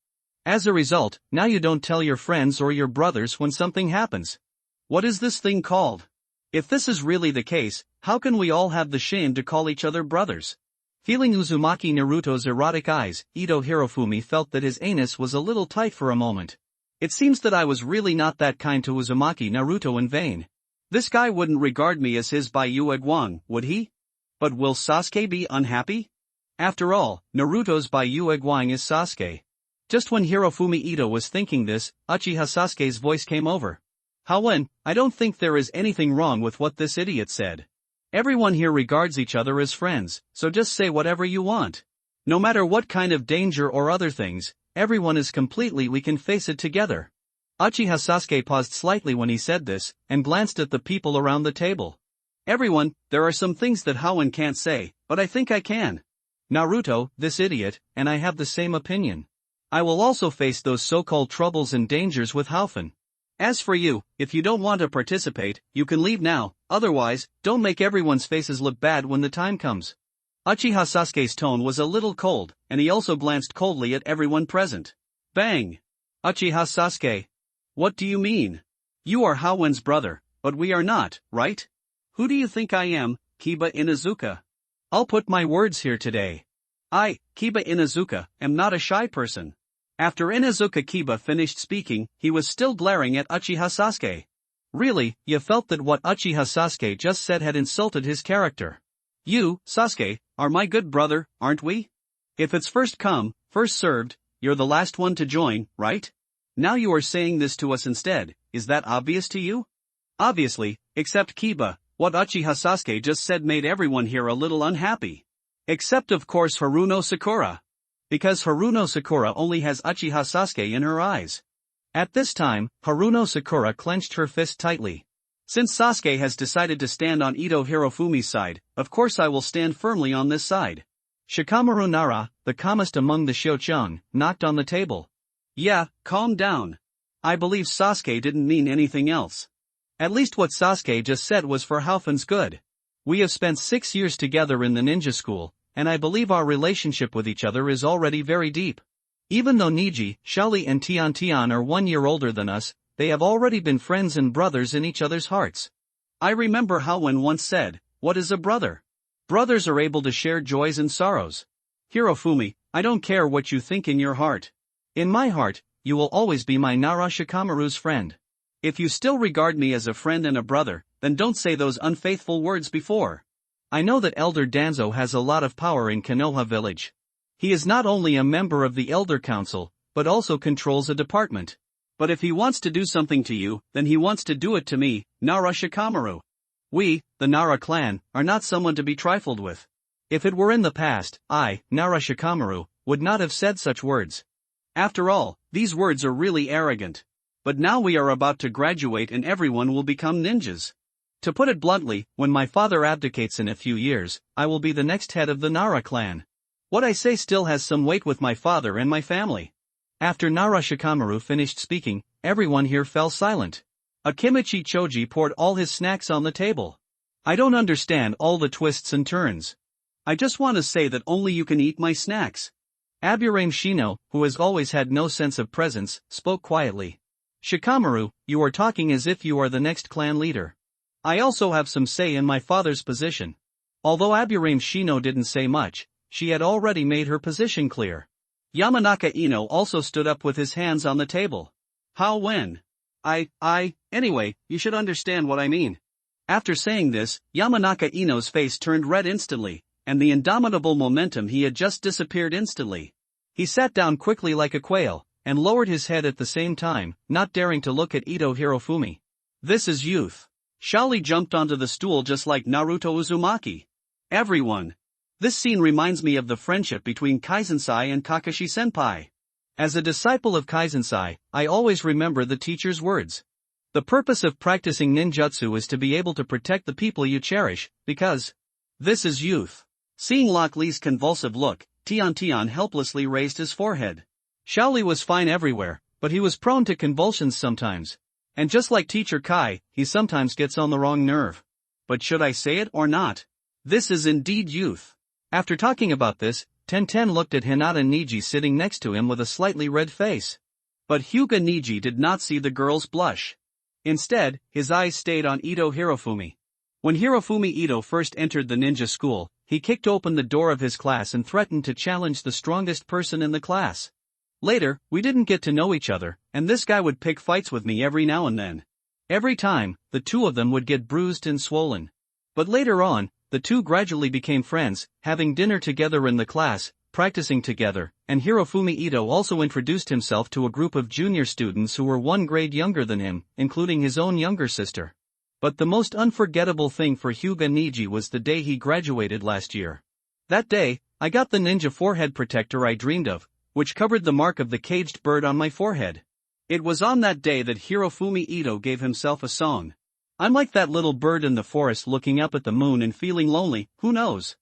As a result, now you don't tell your friends or your brothers when something happens. What is this thing called? If this is really the case, how can we all have the shame to call each other brothers? Feeling Uzumaki Naruto's erotic eyes, Ito Hirofumi felt that his anus was a little tight for a moment. It seems that I was really not that kind to Uzumaki Naruto in vain. This guy wouldn't regard me as his Baiyu Egwang, would he? But will Sasuke be unhappy? After all, Naruto's Baiyu Egwang is Sasuke. Just when Hirofumi Ito was thinking this, Uchiha Sasuke's voice came over. "Howen, I don't think there is anything wrong with what this idiot said. Everyone here regards each other as friends, so just say whatever you want. No matter what kind of danger or other things, everyone is we can face it together." Uchiha Sasuke paused slightly when he said this, and glanced at the people around the table. "Everyone, there are some things that Howen can't say, but I think I can. Naruto, this idiot, and I have the same opinion. I will also face those so-called troubles and dangers with Haufen. As for you, if you don't want to participate, you can leave now, otherwise, don't make everyone's faces look bad when the time comes." Uchiha Sasuke's tone was a little cold, and he also glanced coldly at everyone present. Bang! "Uchiha Sasuke. What do you mean? You are Howen's brother, but we are not, right? Who do you think I am, Kiba Inuzuka? I'll put my words here today. I, Kiba Inuzuka, am not a shy person." After Inuzuka Kiba finished speaking, he was still glaring at Uchiha Sasuke. Really, you felt that what Uchiha Sasuke just said had insulted his character. "You, Sasuke, are my good brother, aren't we? If it's first come, first served, you're the last one to join, right? Now you are saying this to us instead, is that obvious to you?" Obviously, except Kiba, what Uchiha Sasuke just said made everyone here a little unhappy. Except of course Haruno Sakura. Because Haruno Sakura only has Uchiha Sasuke in her eyes. At this time, Haruno Sakura clenched her fist tightly. "Since Sasuke has decided to stand on Ito Hirofumi's side, of course I will stand firmly on this side." Shikamaru Nara, the calmest among the Xiaoqiang, knocked on the table. "Yeah, calm down. I believe Sasuke didn't mean anything else. At least what Sasuke just said was for Haufen's good. We have spent 6 years together in the ninja school, and I believe our relationship with each other is already very deep. Even though Niji, Shali and Tian Tian are 1 year older than us, they have already been friends and brothers in each other's hearts. I remember Howen once said, 'What is a brother? Brothers are able to share joys and sorrows.' Hirofumi, I don't care what you think in your heart. In my heart, you will always be my Nara Shikamaru's friend. If you still regard me as a friend and a brother, then don't say those unfaithful words before. I know that Elder Danzo has a lot of power in Konoha village. He is not only a member of the Elder Council, but also controls a department. But if he wants to do something to you, then he wants to do it to me, Nara Shikamaru. We, the Nara clan, are not someone to be trifled with. If it were in the past, I, Nara Shikamaru, would not have said such words. After all, these words are really arrogant. But now we are about to graduate and everyone will become ninjas. To put it bluntly, when my father abdicates in a few years, I will be the next head of the Nara clan. What I say still has some weight with my father and my family." After Nara Shikamaru finished speaking, everyone here fell silent. Akimichi Choji poured all his snacks on the table. I don't understand all the twists and turns. I just want to say that only you can eat my snacks. Aburame Shino, who has always had no sense of presence, spoke quietly. Shikamaru, you are talking as if you are the next clan leader. I also have some say in my father's position. Although Aburame Shino didn't say much, she had already made her position clear. Yamanaka Ino also stood up with his hands on the table. How when? Anyway, you should understand what I mean. After saying this, Yamanaka Ino's face turned red instantly, and the indomitable momentum he had just disappeared instantly. He sat down quickly like a quail, and lowered his head at the same time, not daring to look at Ito Hirofumi. This is youth. Shaoli jumped onto the stool just like Naruto Uzumaki. Everyone. This scene reminds me of the friendship between Kaizensai and Kakashi-senpai. As a disciple of Kaizensai, I always remember the teacher's words. The purpose of practicing ninjutsu is to be able to protect the people you cherish, because this is youth. Seeing Lock Lee's convulsive look, Tian helplessly raised his forehead. Shaoli was fine everywhere, but he was prone to convulsions sometimes. And just like Teacher Kai, he sometimes gets on the wrong nerve. But should I say it or not? This is indeed youth. After talking about this, Tenten looked at Hinata Niji sitting next to him with a slightly red face. But Hyuga Niji did not see the girl's blush. Instead, his eyes stayed on Ito Hirofumi. When Hirofumi Ito first entered the ninja school, he kicked open the door of his class and threatened to challenge the strongest person in the class. Later, we didn't get to know each other, and this guy would pick fights with me every now and then. Every time, the two of them would get bruised and swollen. But later on, the two gradually became friends, having dinner together in the class, practicing together, and Hirofumi Ito also introduced himself to a group of junior students who were one grade younger than him, including his own younger sister. But the most unforgettable thing for Hyuga Niji was the day he graduated last year. That day, I got the ninja forehead protector I dreamed of, which covered the mark of the caged bird on my forehead. It was on that day that Hirofumi Ito gave himself a song. I'm like that little bird in the forest looking up at the moon and feeling lonely, who knows?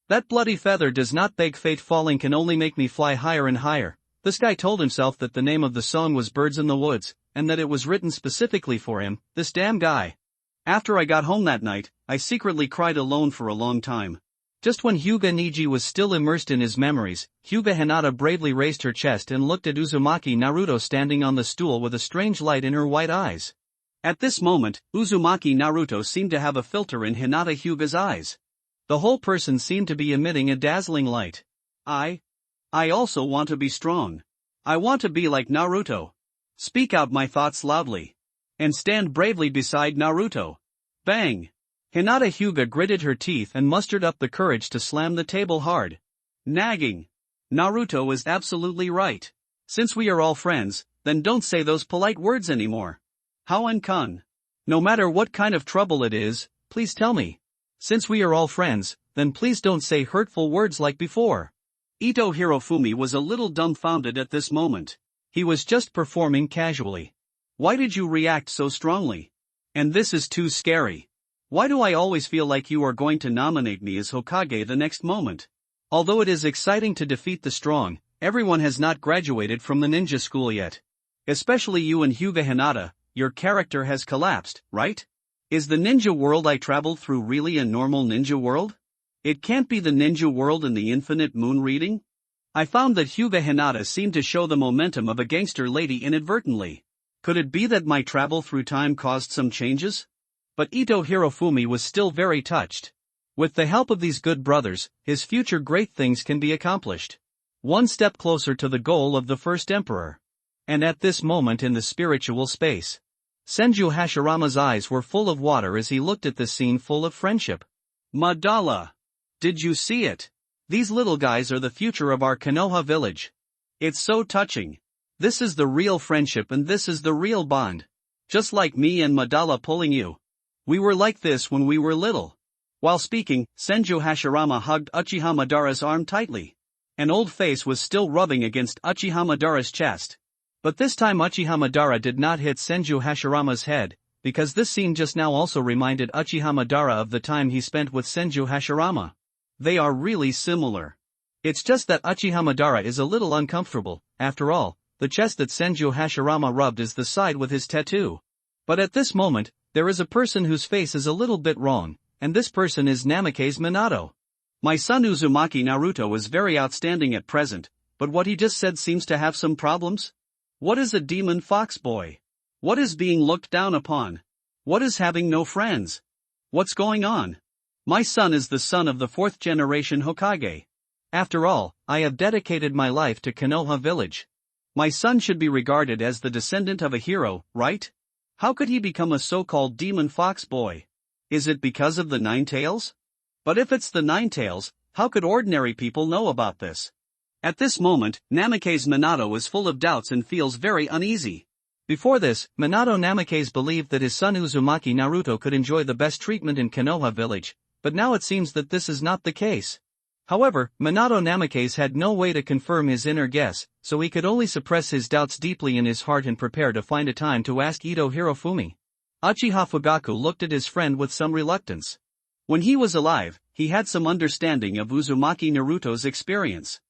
That bloody feather does not beg fate, falling can only make me fly higher and higher. This guy told himself that the name of the song was Birds in the Woods, and that it was written specifically for him, this damn guy. After I got home that night, I secretly cried alone for a long time. Just when Hyuga Niji was still immersed in his memories, Hyuga Hinata bravely raised her chest and looked at Uzumaki Naruto standing on the stool with a strange light in her white eyes. At this moment, Uzumaki Naruto seemed to have a filter in Hinata Hyuga's eyes. The whole person seemed to be emitting a dazzling light. I also want to be strong. I want to be like Naruto. Speak out my thoughts loudly. And stand bravely beside Naruto. Bang! Hinata Hyuga gritted her teeth and mustered up the courage to slam the table hard. Nagging. Naruto is absolutely right. Since we are all friends, then don't say those polite words anymore. How-en-kun. No matter what kind of trouble it is, please tell me. Since we are all friends, then please don't say hurtful words like before. Ito Hirofumi was a little dumbfounded at this moment. He was just performing casually. Why did you react so strongly? And this is too scary. Why do I always feel like you are going to nominate me as Hokage the next moment? Although it is exciting to defeat the strong, everyone has not graduated from the ninja school yet. Especially you and Hyuga Hinata, your character has collapsed, right? Is the ninja world I traveled through really a normal ninja world? It can't be the ninja world in the infinite moon reading? I found that Hyuga Hinata seemed to show the momentum of a gangster lady inadvertently. Could it be that my travel through time caused some changes? But Ito Hirofumi was still very touched. With the help of these good brothers, his future great things can be accomplished. One step closer to the goal of the first emperor. And at this moment in the spiritual space, Senju Hashirama's eyes were full of water as he looked at this scene full of friendship. Madara! Did you see it? These little guys are the future of our Konoha village. It's so touching. This is the real friendship and this is the real bond. Just like me and Madara pulling you. We were like this when we were little. While speaking, Senju Hashirama hugged Uchiha Madara's arm tightly. An old face was still rubbing against Uchiha Madara's chest. But this time Uchiha Madara did not hit Senju Hashirama's head, because this scene just now also reminded Uchiha Madara of the time he spent with Senju Hashirama. They are really similar. It's just that Uchiha Madara is a little uncomfortable. After all, the chest that Senju Hashirama rubbed is the side with his tattoo. But at this moment, there is a person whose face is a little bit wrong, and this person is Namake's Minato. My son Uzumaki Naruto is very outstanding at present, but what he just said seems to have some problems. What is a demon fox boy? What is being looked down upon? What is having no friends? What's going on? My son is the son of the 4th generation Hokage. After all, I have dedicated my life to Konoha village. My son should be regarded as the descendant of a hero, right? How could he become a so-called demon fox boy? Is it because of the 9 tails? But if it's the 9 tails, how could ordinary people know about this? At this moment, Namake's Minato is full of doubts and feels very uneasy. Before this, Minato Namake's believed that his son Uzumaki Naruto could enjoy the best treatment in Konoha village, but now it seems that this is not the case. However, Minato Namake's had no way to confirm his inner guess, so he could only suppress his doubts deeply in his heart and prepare to find a time to ask Ito Hirofumi. Uchiha Fugaku looked at his friend with some reluctance. When he was alive, he had some understanding of Uzumaki Naruto's experience.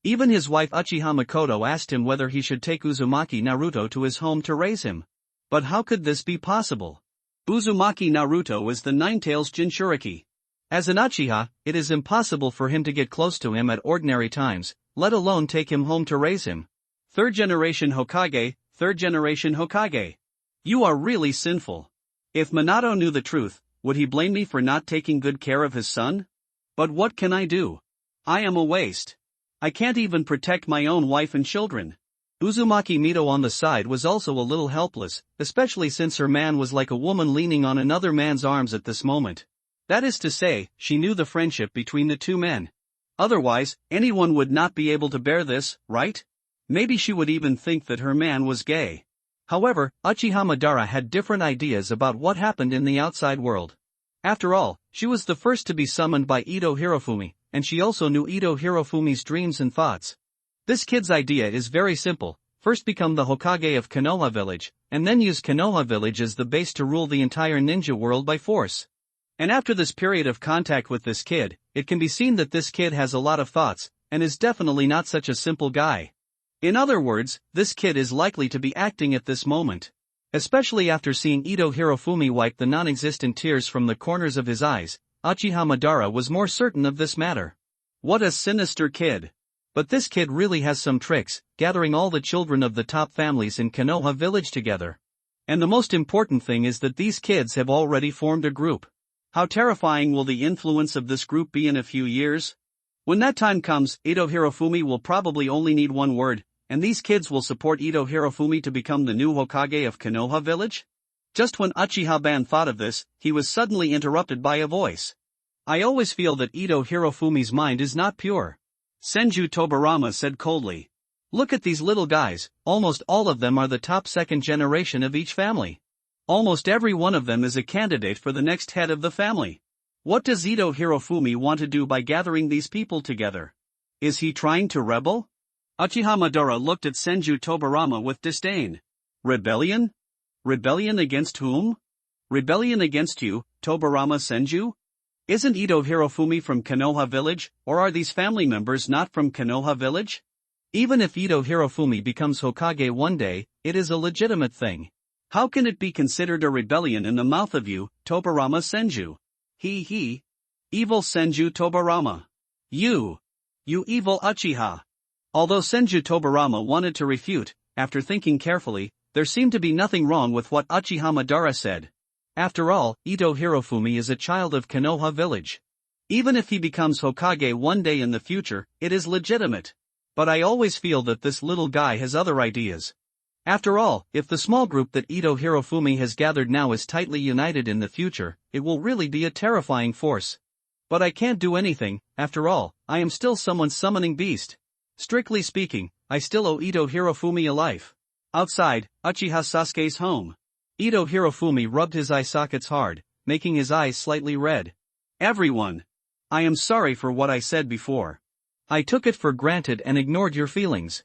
Even his wife Uchiha Makoto asked him whether he should take Uzumaki Naruto to his home to raise him. But how could this be possible? Uzumaki Naruto is the 9-tails Jinchuriki. As an Uchiha, it is impossible for him to get close to him at ordinary times, let alone take him home to raise him. 3rd generation Hokage, 3rd generation Hokage. You are really sinful. If Minato knew the truth, would he blame me for not taking good care of his son? But what can I do? I am a waste. I can't even protect my own wife and children. Uzumaki Mito on the side was also a little helpless, especially since her man was like a woman leaning on another man's arms at this moment. That is to say, she knew the friendship between the two men. Otherwise, anyone would not be able to bear this, right? Maybe she would even think that her man was gay. However, Uchiha Madara had different ideas about what happened in the outside world. After all, she was the first to be summoned by Ito Hirofumi, and she also knew Ito Hirofumi's dreams and thoughts. This kid's idea is very simple: first become the Hokage of Konoha village, and then use Konoha village as the base to rule the entire ninja world by force. And after this period of contact with this kid, it can be seen that this kid has a lot of thoughts, and is definitely not such a simple guy. In other words, this kid is likely to be acting at this moment. Especially after seeing Ito Hirofumi wipe the non-existent tears from the corners of his eyes, Uchiha Madara was more certain of this matter. What a sinister kid. But this kid really has some tricks, gathering all the children of the top families in Konoha village together. And the most important thing is that these kids have already formed a group. How terrifying will the influence of this group be in a few years? When that time comes, Ito Hirofumi will probably only need one word, and these kids will support Ito Hirofumi to become the new Hokage of Konoha village? Just when Uchiha-ban thought of this, he was suddenly interrupted by a voice. I always feel that Ito Hirofumi's mind is not pure. Senju Tobarama said coldly. Look at these little guys, almost all of them are the top 2nd generation of each family. Almost every one of them is a candidate for the next head of the family. What does Ito Hirofumi want to do by gathering these people together? Is he trying to rebel? Uchiha Madara looked at Senju Tobarama with disdain. Rebellion? Rebellion against whom? Rebellion against you, Tobarama Senju? Isn't Ito Hirofumi from Konoha village, or are these family members not from Konoha village? Even if Ito Hirofumi becomes Hokage one day, it is a legitimate thing. How can it be considered a rebellion in the mouth of you, Tobarama Senju? He. Evil Senju Tobarama. You evil Uchiha. Although Senju Tobarama wanted to refute, after thinking carefully, there seemed to be nothing wrong with what Uchiha Madara said. After all, Ito Hirofumi is a child of Konoha village. Even if he becomes Hokage one day in the future, it is legitimate. But I always feel that this little guy has other ideas. After all, if the small group that Ito Hirofumi has gathered now is tightly united in the future, it will really be a terrifying force. But I can't do anything, after all, I am still someone's summoning beast. Strictly speaking, I still owe Ito Hirofumi a life. Outside, Uchiha Sasuke's home. Ito Hirofumi rubbed his eye sockets hard, making his eyes slightly red. Everyone. I am sorry for what I said before. I took it for granted and ignored your feelings.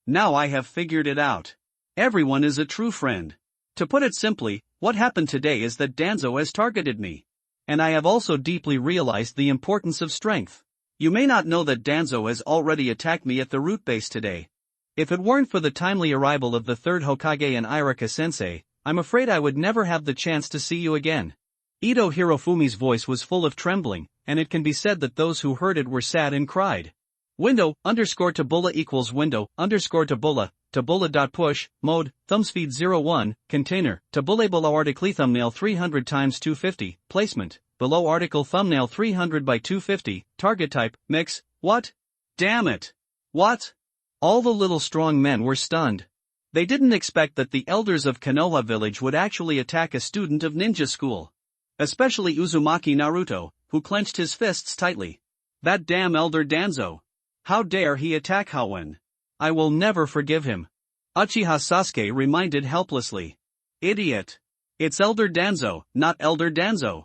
Now I have figured it out. Everyone is a true friend. To put it simply, what happened today is that Danzo has targeted me. And I have also deeply realized the importance of strength. You may not know that Danzo has already attacked me at the root base today. If it weren't for the timely arrival of the third Hokage and Irika-sensei, I'm afraid I would never have the chance to see you again. Ito Hirofumi's voice was full of trembling, and it can be said that those who heard it were sad and cried. Window_Taboola equals window_Taboola, Taboola.push, mode, thumbspeed 01, container, Taboola below article thumbnail 300 x 250, placement, below article thumbnail 300 by 250, target type, mix, what? Damn it! What? All the little strong men were stunned. They didn't expect that the elders of Konoha village would actually attack a student of ninja school. Especially Uzumaki Naruto, who clenched his fists tightly. That damn elder Danzo. How dare he attack Hoenn? I will never forgive him. Uchiha Sasuke reminded helplessly. Idiot. It's Elder Danzo, not Elder Danzo.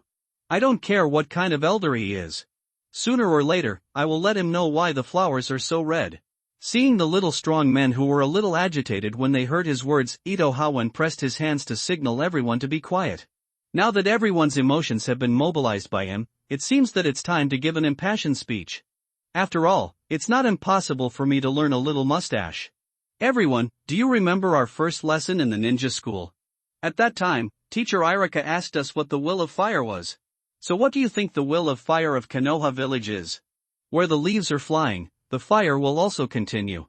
I don't care what kind of elder he is. Sooner or later, I will let him know why the flowers are so red. Seeing the little strong men who were a little agitated when they heard his words, Ito Hoenn pressed his hands to signal everyone to be quiet. Now that everyone's emotions have been mobilized by him, it seems that it's time to give an impassioned speech. After all, it's not impossible for me to learn a little mustache. Everyone, do you remember our first lesson in the ninja school? At that time, teacher Irika asked us what the will of fire was. So what do you think the will of fire of Konoha village is? Where the leaves are flying, the fire will also continue.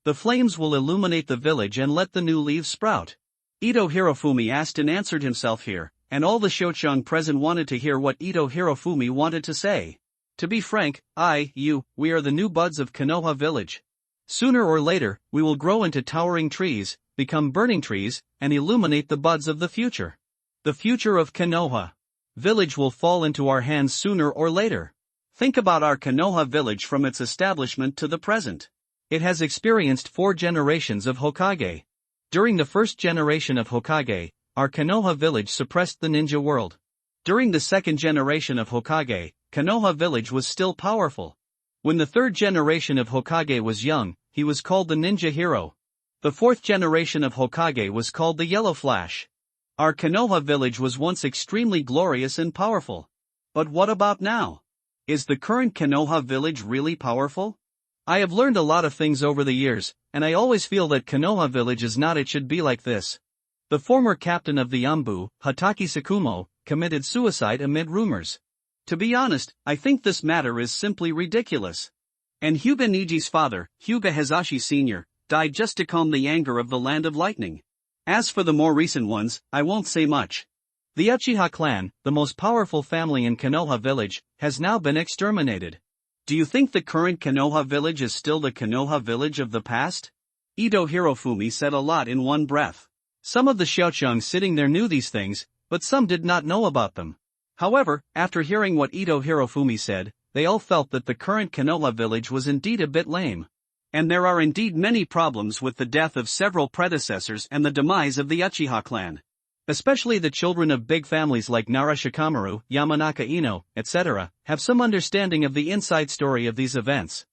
The flames will illuminate the village and let the new leaves sprout. Ito Hirofumi asked and answered himself here, and all the Shochung present wanted to hear what Ito Hirofumi wanted to say. To be frank, we are the new buds of Konoha village. Sooner or later, we will grow into towering trees, become burning trees, and illuminate the buds of the future. The future of Konoha village will fall into our hands sooner or later. Think about our Konoha village from its establishment to the present. It has experienced 4 generations of Hokage. During the first generation of Hokage, our Konoha village suppressed the ninja world. During the second generation of Hokage, Konoha village was still powerful. When the third generation of Hokage was young, he was called the ninja hero. The fourth generation of Hokage was called the Yellow Flash. Our Konoha village was once extremely glorious and powerful. But what about now? Is the current Konoha village really powerful? I have learned a lot of things over the years, and I always feel that Konoha village is not it should be like this. The former captain of the Yambu, Hatake Sakumo, committed suicide amid rumors. To be honest, I think this matter is simply ridiculous. And Hyuga Niji's father, Hyuga Hazashi Sr., died just to calm the anger of the Land of Lightning. As for the more recent ones, I won't say much. The Uchiha clan, the most powerful family in Konoha village, has now been exterminated. Do you think the current Konoha village is still the Konoha village of the past? Ito Hirofumi said a lot in one breath. Some of the Shochung sitting there knew these things, but some did not know about them. However, after hearing what Ito Hirofumi said, they all felt that the current Konoha village was indeed a bit lame. And there are indeed many problems with the death of several predecessors and the demise of the Uchiha clan. Especially the children of big families like Nara Shikamaru, Yamanaka Ino, etc., have some understanding of the inside story of these events.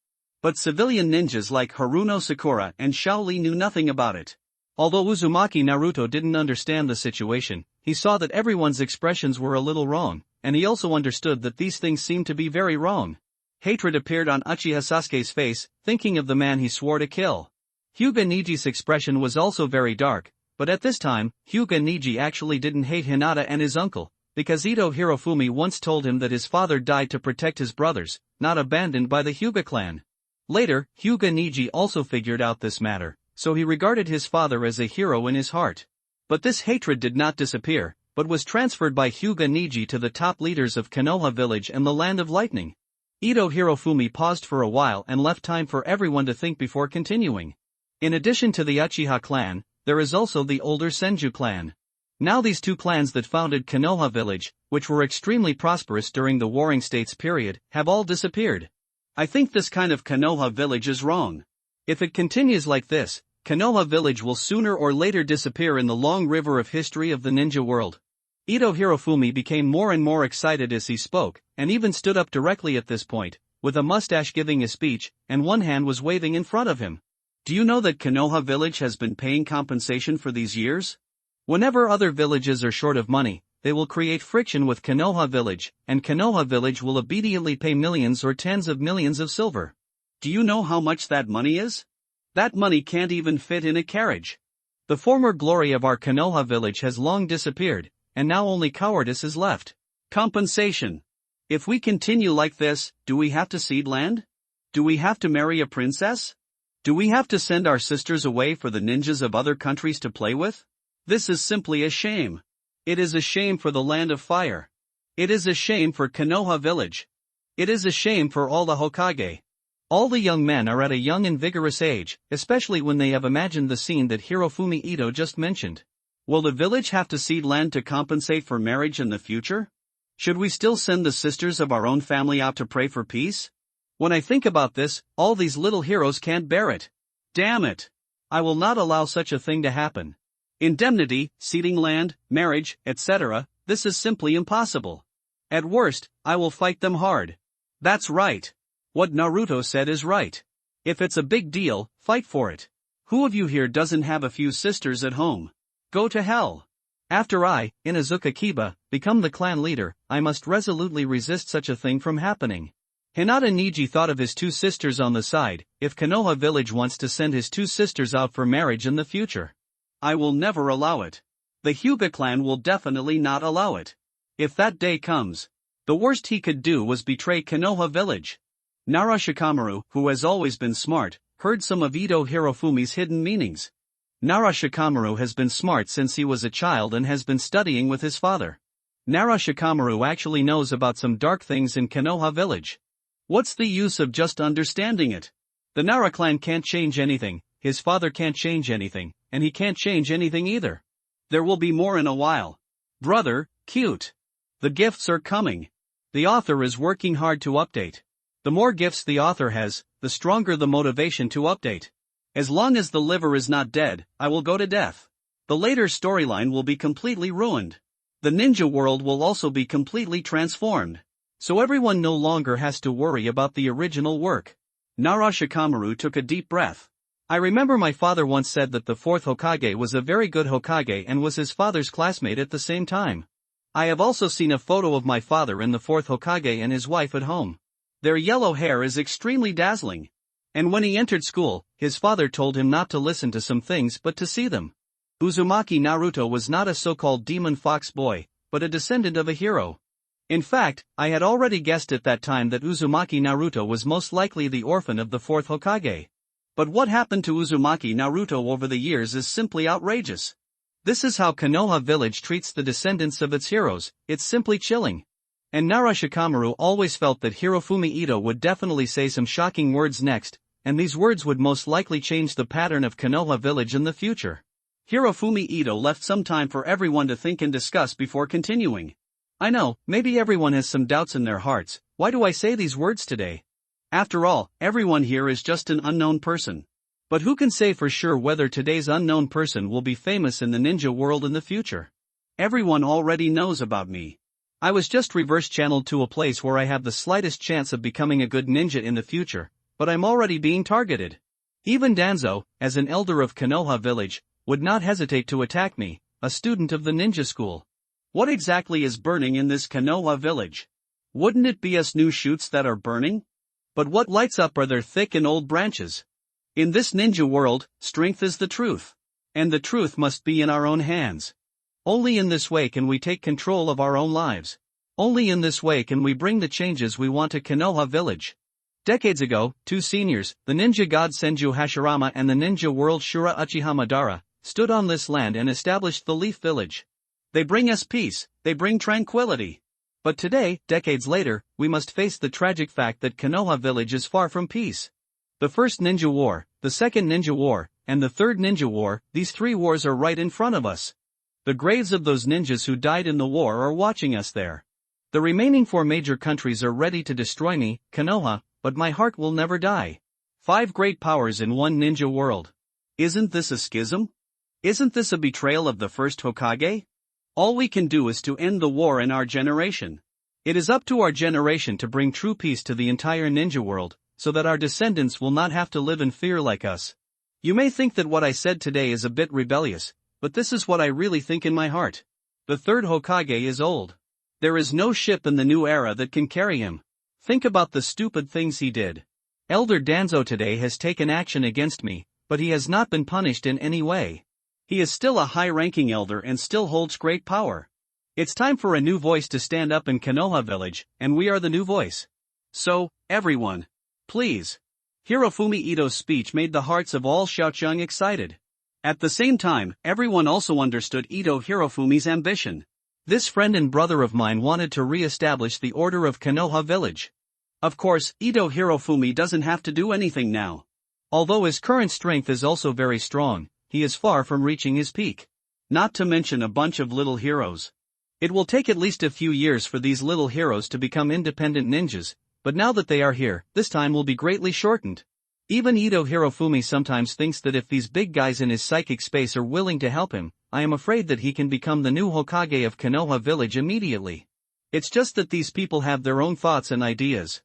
But civilian ninjas like Haruno Sakura and Shaoli knew nothing about it. Although Uzumaki Naruto didn't understand the situation, he saw that everyone's expressions were a little wrong, and he also understood that these things seemed to be very wrong. Hatred appeared on Uchiha Sasuke's face, thinking of the man he swore to kill. Hyuga Niji's expression was also very dark, but at this time, Hyuga Niji actually didn't hate Hinata and his uncle, because Ito Hirofumi once told him that his father died to protect his brothers, not abandoned by the Hyuga clan. Later, Hyuga Niji also figured out this matter, so he regarded his father as a hero in his heart. But this hatred did not disappear, but was transferred by Hyuga Niji to the top leaders of Konoha village and the Land of Lightning. Ito Hirofumi paused for a while and left time for everyone to think before continuing. In addition to the Uchiha clan, there is also the older Senju clan. Now these two clans that founded Konoha village, which were extremely prosperous during the Warring States period, have all disappeared. I think this kind of Konoha village is wrong. If it continues like this, Konoha village will sooner or later disappear in the long river of history of the ninja world. Ito Hirofumi became more and more excited as he spoke, and even stood up directly at this point, with a mustache giving a speech, and one hand was waving in front of him. Do you know that Konoha village has been paying compensation for these years? Whenever other villages are short of money, they will create friction with Konoha village, and Konoha village will obediently pay millions or tens of millions of silver. Do you know how much that money is? That money can't even fit in a carriage. The former glory of our Konoha village has long disappeared, and now only cowardice is left. Compensation. If we continue like this, do we have to cede land? Do we have to marry a princess? Do we have to send our sisters away for the ninjas of other countries to play with? This is simply a shame. It is a shame for the land of fire. It is a shame for Konoha village. It is a shame for all the Hokage. All the young men are at a young and vigorous age, especially when they have imagined the scene that Hirofumi Ito just mentioned. Will the village have to cede land to compensate for marriage in the future? Should we still send the sisters of our own family out to pray for peace? When I think about this, all these little heroes can't bear it. Damn it! I will not allow such a thing to happen. Indemnity, ceding land, marriage, etc., this is simply impossible. At worst, I will fight them hard. That's right. What Naruto said is right. If it's a big deal, fight for it. Who of you here doesn't have a few sisters at home? Go to hell. After I, Inuzuka Kiba, become the clan leader, I must resolutely resist such a thing from happening. Hinata Niji thought of his two sisters on the side. If Konoha village wants to send his two sisters out for marriage in the future, I will never allow it. The Hyuga clan will definitely not allow it. If that day comes, the worst he could do was betray Konoha village. Nara Shikamaru, who has always been smart, heard some of Ito Hirofumi's hidden meanings. Nara Shikamaru has been smart since he was a child and has been studying with his father. Nara Shikamaru actually knows about some dark things in Konoha village. What's the use of just understanding it? The Nara clan can't change anything, his father can't change anything, and he can't change anything either. There will be more in a while. Brother, cute. The gifts are coming. The author is working hard to update. The more gifts the author has, the stronger the motivation to update. As long as the liver is not dead, I will go to death. The later storyline will be completely ruined. The ninja world will also be completely transformed. So everyone no longer has to worry about the original work. Nara Shikamaru took a deep breath. I remember my father once said that the fourth Hokage was a very good Hokage and was his father's classmate at the same time. I have also seen a photo of my father and the fourth Hokage and his wife at home. Their yellow hair is extremely dazzling. And when he entered school, his father told him not to listen to some things but to see them. Uzumaki Naruto was not a so-called demon fox boy, but a descendant of a hero. In fact, I had already guessed at that time that Uzumaki Naruto was most likely the orphan of the fourth Hokage. But what happened to Uzumaki Naruto over the years is simply outrageous. This is how Konoha village treats the descendants of its heroes, it's simply chilling. And Nara Shikamaru always felt that Hirofumi Ito would definitely say some shocking words next, and these words would most likely change the pattern of Konoha village in the future. Hirofumi Ito left some time for everyone to think and discuss before continuing. I know, maybe everyone has some doubts in their hearts. Why do I say these words today? After all, everyone here is just an unknown person. But who can say for sure whether today's unknown person will be famous in the ninja world in the future? Everyone already knows about me. I was just reverse channeled to a place where I have the slightest chance of becoming a good ninja in the future, but I'm already being targeted. Even Danzo, as an elder of Konoha village, would not hesitate to attack me, a student of the ninja school. What exactly is burning in this Konoha village? Wouldn't it be us new shoots that are burning? But what lights up are their thick and old branches. In this ninja world, strength is the truth. And the truth must be in our own hands. Only in this way can we take control of our own lives. Only in this way can we bring the changes we want to Konoha village. Decades ago, two seniors, the ninja god Senju Hashirama and the ninja world Shura Uchiha Madara, stood on this land and established the Leaf Village. They bring us peace, they bring tranquility. But today, decades later, we must face the tragic fact that Konoha village is far from peace. The first ninja war, the second ninja war, and the third ninja war, these three wars are right in front of us. The graves of those ninjas who died in the war are watching us there. The remaining four major countries are ready to destroy me, Konoha, but my heart will never die. 5 great powers in one ninja world. Isn't this a schism? Isn't this a betrayal of the first Hokage? All we can do is to end the war in our generation. It is up to our generation to bring true peace to the entire ninja world, so that our descendants will not have to live in fear like us. You may think that what I said today is a bit rebellious, but this is what I really think in my heart. The third Hokage is old. There is no ship in the new era that can carry him. Think about the stupid things he did. Elder Danzo today has taken action against me, but he has not been punished in any way. He is still a high-ranking elder and still holds great power. It's time for a new voice to stand up in Konoha village, and we are the new voice. So, everyone, please. Hirofumi Ito's speech made the hearts of all Xiaoqiang excited. At the same time, everyone also understood Ito Hirofumi's ambition. This friend and brother of mine wanted to re-establish the order of Konoha village. Of course, Ito Hirofumi doesn't have to do anything now. Although his current strength is also very strong, he is far from reaching his peak. Not to mention a bunch of little heroes. It will take at least a few years for these little heroes to become independent ninjas, but now that they are here, this time will be greatly shortened. Even Ito Hirofumi sometimes thinks that if these big guys in his psychic space are willing to help him, I am afraid that he can become the new Hokage of Konoha village immediately. It's just that these people have their own thoughts and ideas.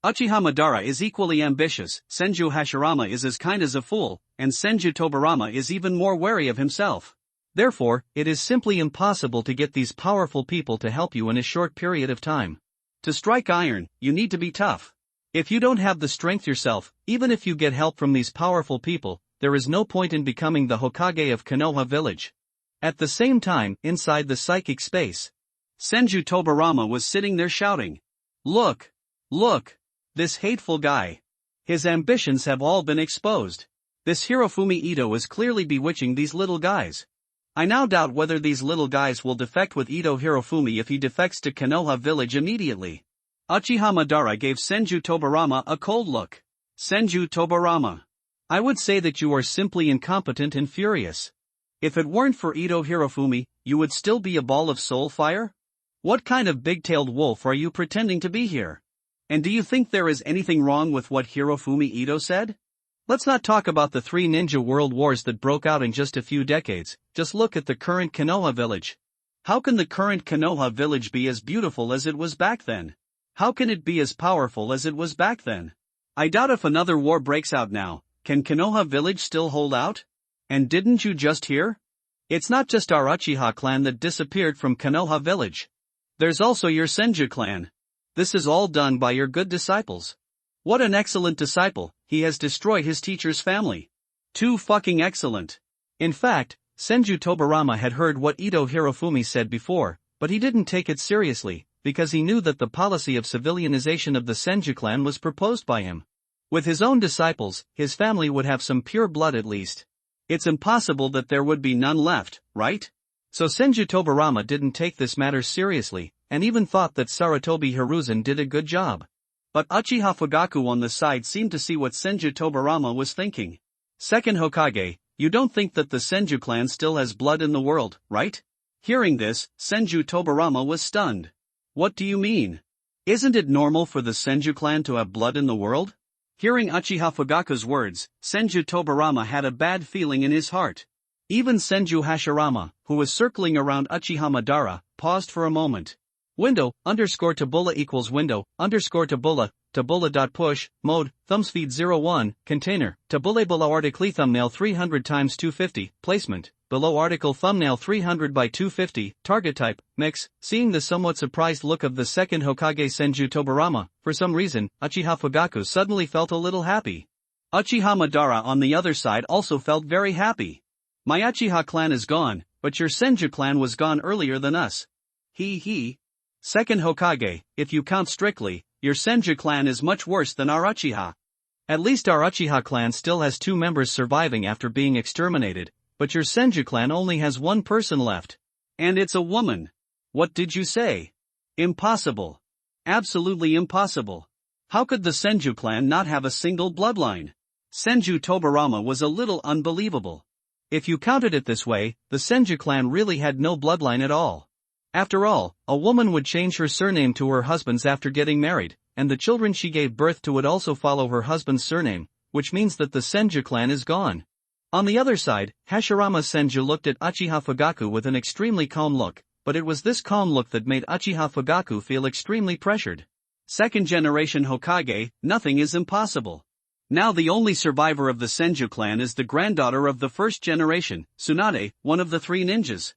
Uchiha Madara is equally ambitious, Senju Hashirama is as kind as a fool, and Senju Tobarama is even more wary of himself. Therefore, it is simply impossible to get these powerful people to help you in a short period of time. To strike iron, you need to be tough. If you don't have the strength yourself, even if you get help from these powerful people, there is no point in becoming the Hokage of Konoha village. At the same time, inside the psychic space, Senju Tobarama was sitting there shouting. Look! Look! This hateful guy. His ambitions have all been exposed. This Hirofumi Ito is clearly bewitching these little guys. I now doubt whether these little guys will defect with Ito Hirofumi if he defects to Konoha village immediately. Uchiha Madara gave Senju Tobarama a cold look. Senju Tobarama. I would say that you are simply incompetent and furious. If it weren't for Ito Hirofumi, you would still be a ball of soul fire? What kind of big-tailed wolf are you pretending to be here? And do you think there is anything wrong with what Hirofumi Ito said? Let's not talk about the 3 ninja world wars that broke out in just a few decades, just look at the current Konoha village. How can the current Konoha village be as beautiful as it was back then? How can it be as powerful as it was back then? I doubt if another war breaks out now, can Konoha village still hold out? And didn't you just hear? It's not just our Uchiha clan that disappeared from Konoha village. There's also your Senju clan. This is all done by your good disciples. What an excellent disciple, he has destroyed his teacher's family. Too fucking excellent. In fact, Senju Tobarama had heard what Ito Hirofumi said before, but he didn't take it seriously, because he knew that the policy of civilianization of the Senju clan was proposed by him. With his own disciples, his family would have some pure blood at least. It's impossible that there would be none left, right? So Senju Tobarama didn't take this matter seriously, and even thought that Sarutobi Hiruzen did a good job. But Uchiha Fugaku on the side seemed to see what Senju Tobarama was thinking. Second Hokage, you don't think that the Senju clan still has blood in the world, right? Hearing this, Senju Tobarama was stunned. What do you mean? Isn't it normal for the Senju clan to have blood in the world? Hearing Uchiha Fugaku's words, Senju Tobarama had a bad feeling in his heart. Even Senju Hashirama, who was circling around Uchiha Madara, paused for a moment. Window, _Tabula equals window, _Tabula, Tabula.push, mode, thumbspeed 01, container, Tabula below article thumbnail 300 x 250, placement, below article thumbnail 300 by 250, target type, mix. Seeing the somewhat surprised look of the second Hokage Senju Tobarama, for some reason, Uchiha Fugaku suddenly felt a little happy. Uchiha Madara on the other side also felt very happy. My Uchiha clan is gone, but your Senju clan was gone earlier than us. He. Second Hokage, if you count strictly, your Senju clan is much worse than our Uchiha. At least our Uchiha clan still has 2 members surviving after being exterminated, but your Senju clan only has 1 person left. And it's a woman. What did you say? Impossible. Absolutely impossible. How could the Senju clan not have a single bloodline? Senju Tobarama was a little unbelievable. If you counted it this way, the Senju clan really had no bloodline at all. After all, a woman would change her surname to her husband's after getting married, and the children she gave birth to would also follow her husband's surname, which means that the Senju clan is gone. On the other side, Hashirama Senju looked at Uchiha Fugaku with an extremely calm look, but it was this calm look that made Uchiha Fugaku feel extremely pressured. Second generation Hokage, nothing is impossible. Now the only survivor of the Senju clan is the granddaughter of the first generation, Tsunade, one of the 3 ninjas.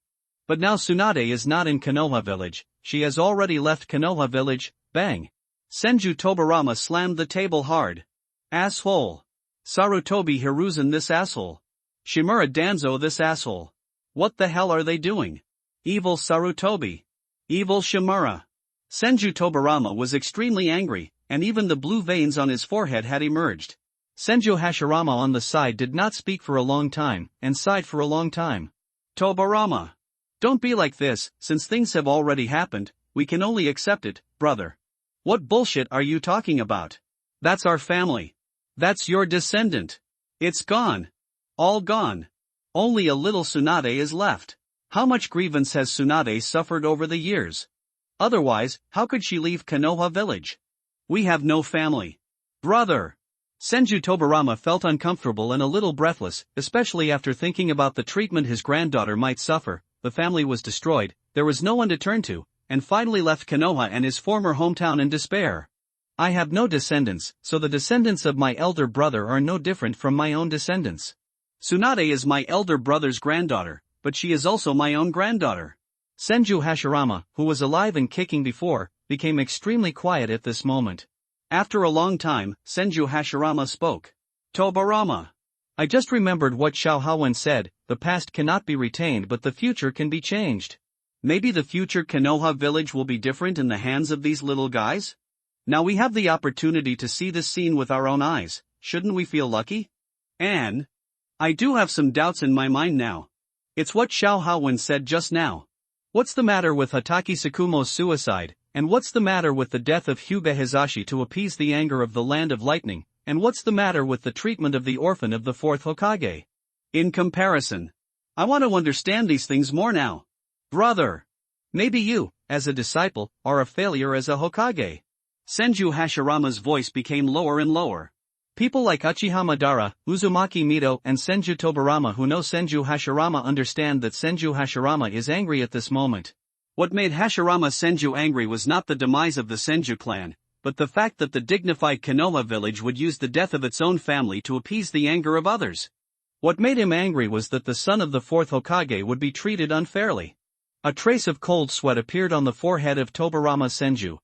But now Tsunade is not in Konoha village, she has already left Konoha village. Bang! Senju Tobarama slammed the table hard. Asshole! Sarutobi Hiruzen this asshole. Shimura Danzo this asshole. What the hell are they doing? Evil Sarutobi. Evil Shimura. Senju Tobarama was extremely angry, and even the blue veins on his forehead had emerged. Senju Hashirama on the side did not speak for a long time, and sighed for a long time. Tobarama. Don't be like this, since things have already happened, we can only accept it, brother. What bullshit are you talking about? That's our family. That's your descendant. It's gone. All gone. Only a little Tsunade is left. How much grievance has Tsunade suffered over the years? Otherwise, how could she leave Konoha village? We have no family. Brother. Senju Tobarama felt uncomfortable and a little breathless, especially after thinking about the treatment his granddaughter might suffer. The family was destroyed, there was no one to turn to, and finally left Konoha and his former hometown in despair. I have no descendants, so the descendants of my elder brother are no different from my own descendants. Tsunade is my elder brother's granddaughter, but she is also my own granddaughter. Senju Hashirama, who was alive and kicking before, became extremely quiet at this moment. After a long time, Senju Hashirama spoke. Tobarama. I just remembered what Xiao Hawen said, the past cannot be retained but the future can be changed. Maybe the future Konoha village will be different in the hands of these little guys? Now we have the opportunity to see this scene with our own eyes, shouldn't we feel lucky? And I do have some doubts in my mind now. It's what Xiao Hawen said just now. What's the matter with Hatake Tsukumo's suicide, and what's the matter with the death of Hyuga Hizashi to appease the anger of the Land of Lightning, and what's the matter with the treatment of the orphan of the fourth Hokage? In comparison, I want to understand these things more now. Brother. Maybe you, as a disciple, are a failure as a Hokage. Senju Hashirama's voice became lower and lower. People like Uchiha Madara, Uzumaki Mito and Senju Tobarama who know Senju Hashirama understand that Senju Hashirama is angry at this moment. What made Hashirama Senju angry was not the demise of the Senju clan, but the fact that the dignified Konoha village would use the death of its own family to appease the anger of others. What made him angry was that the son of the fourth Hokage would be treated unfairly. A trace of cold sweat appeared on the forehead of Tobarama Senju.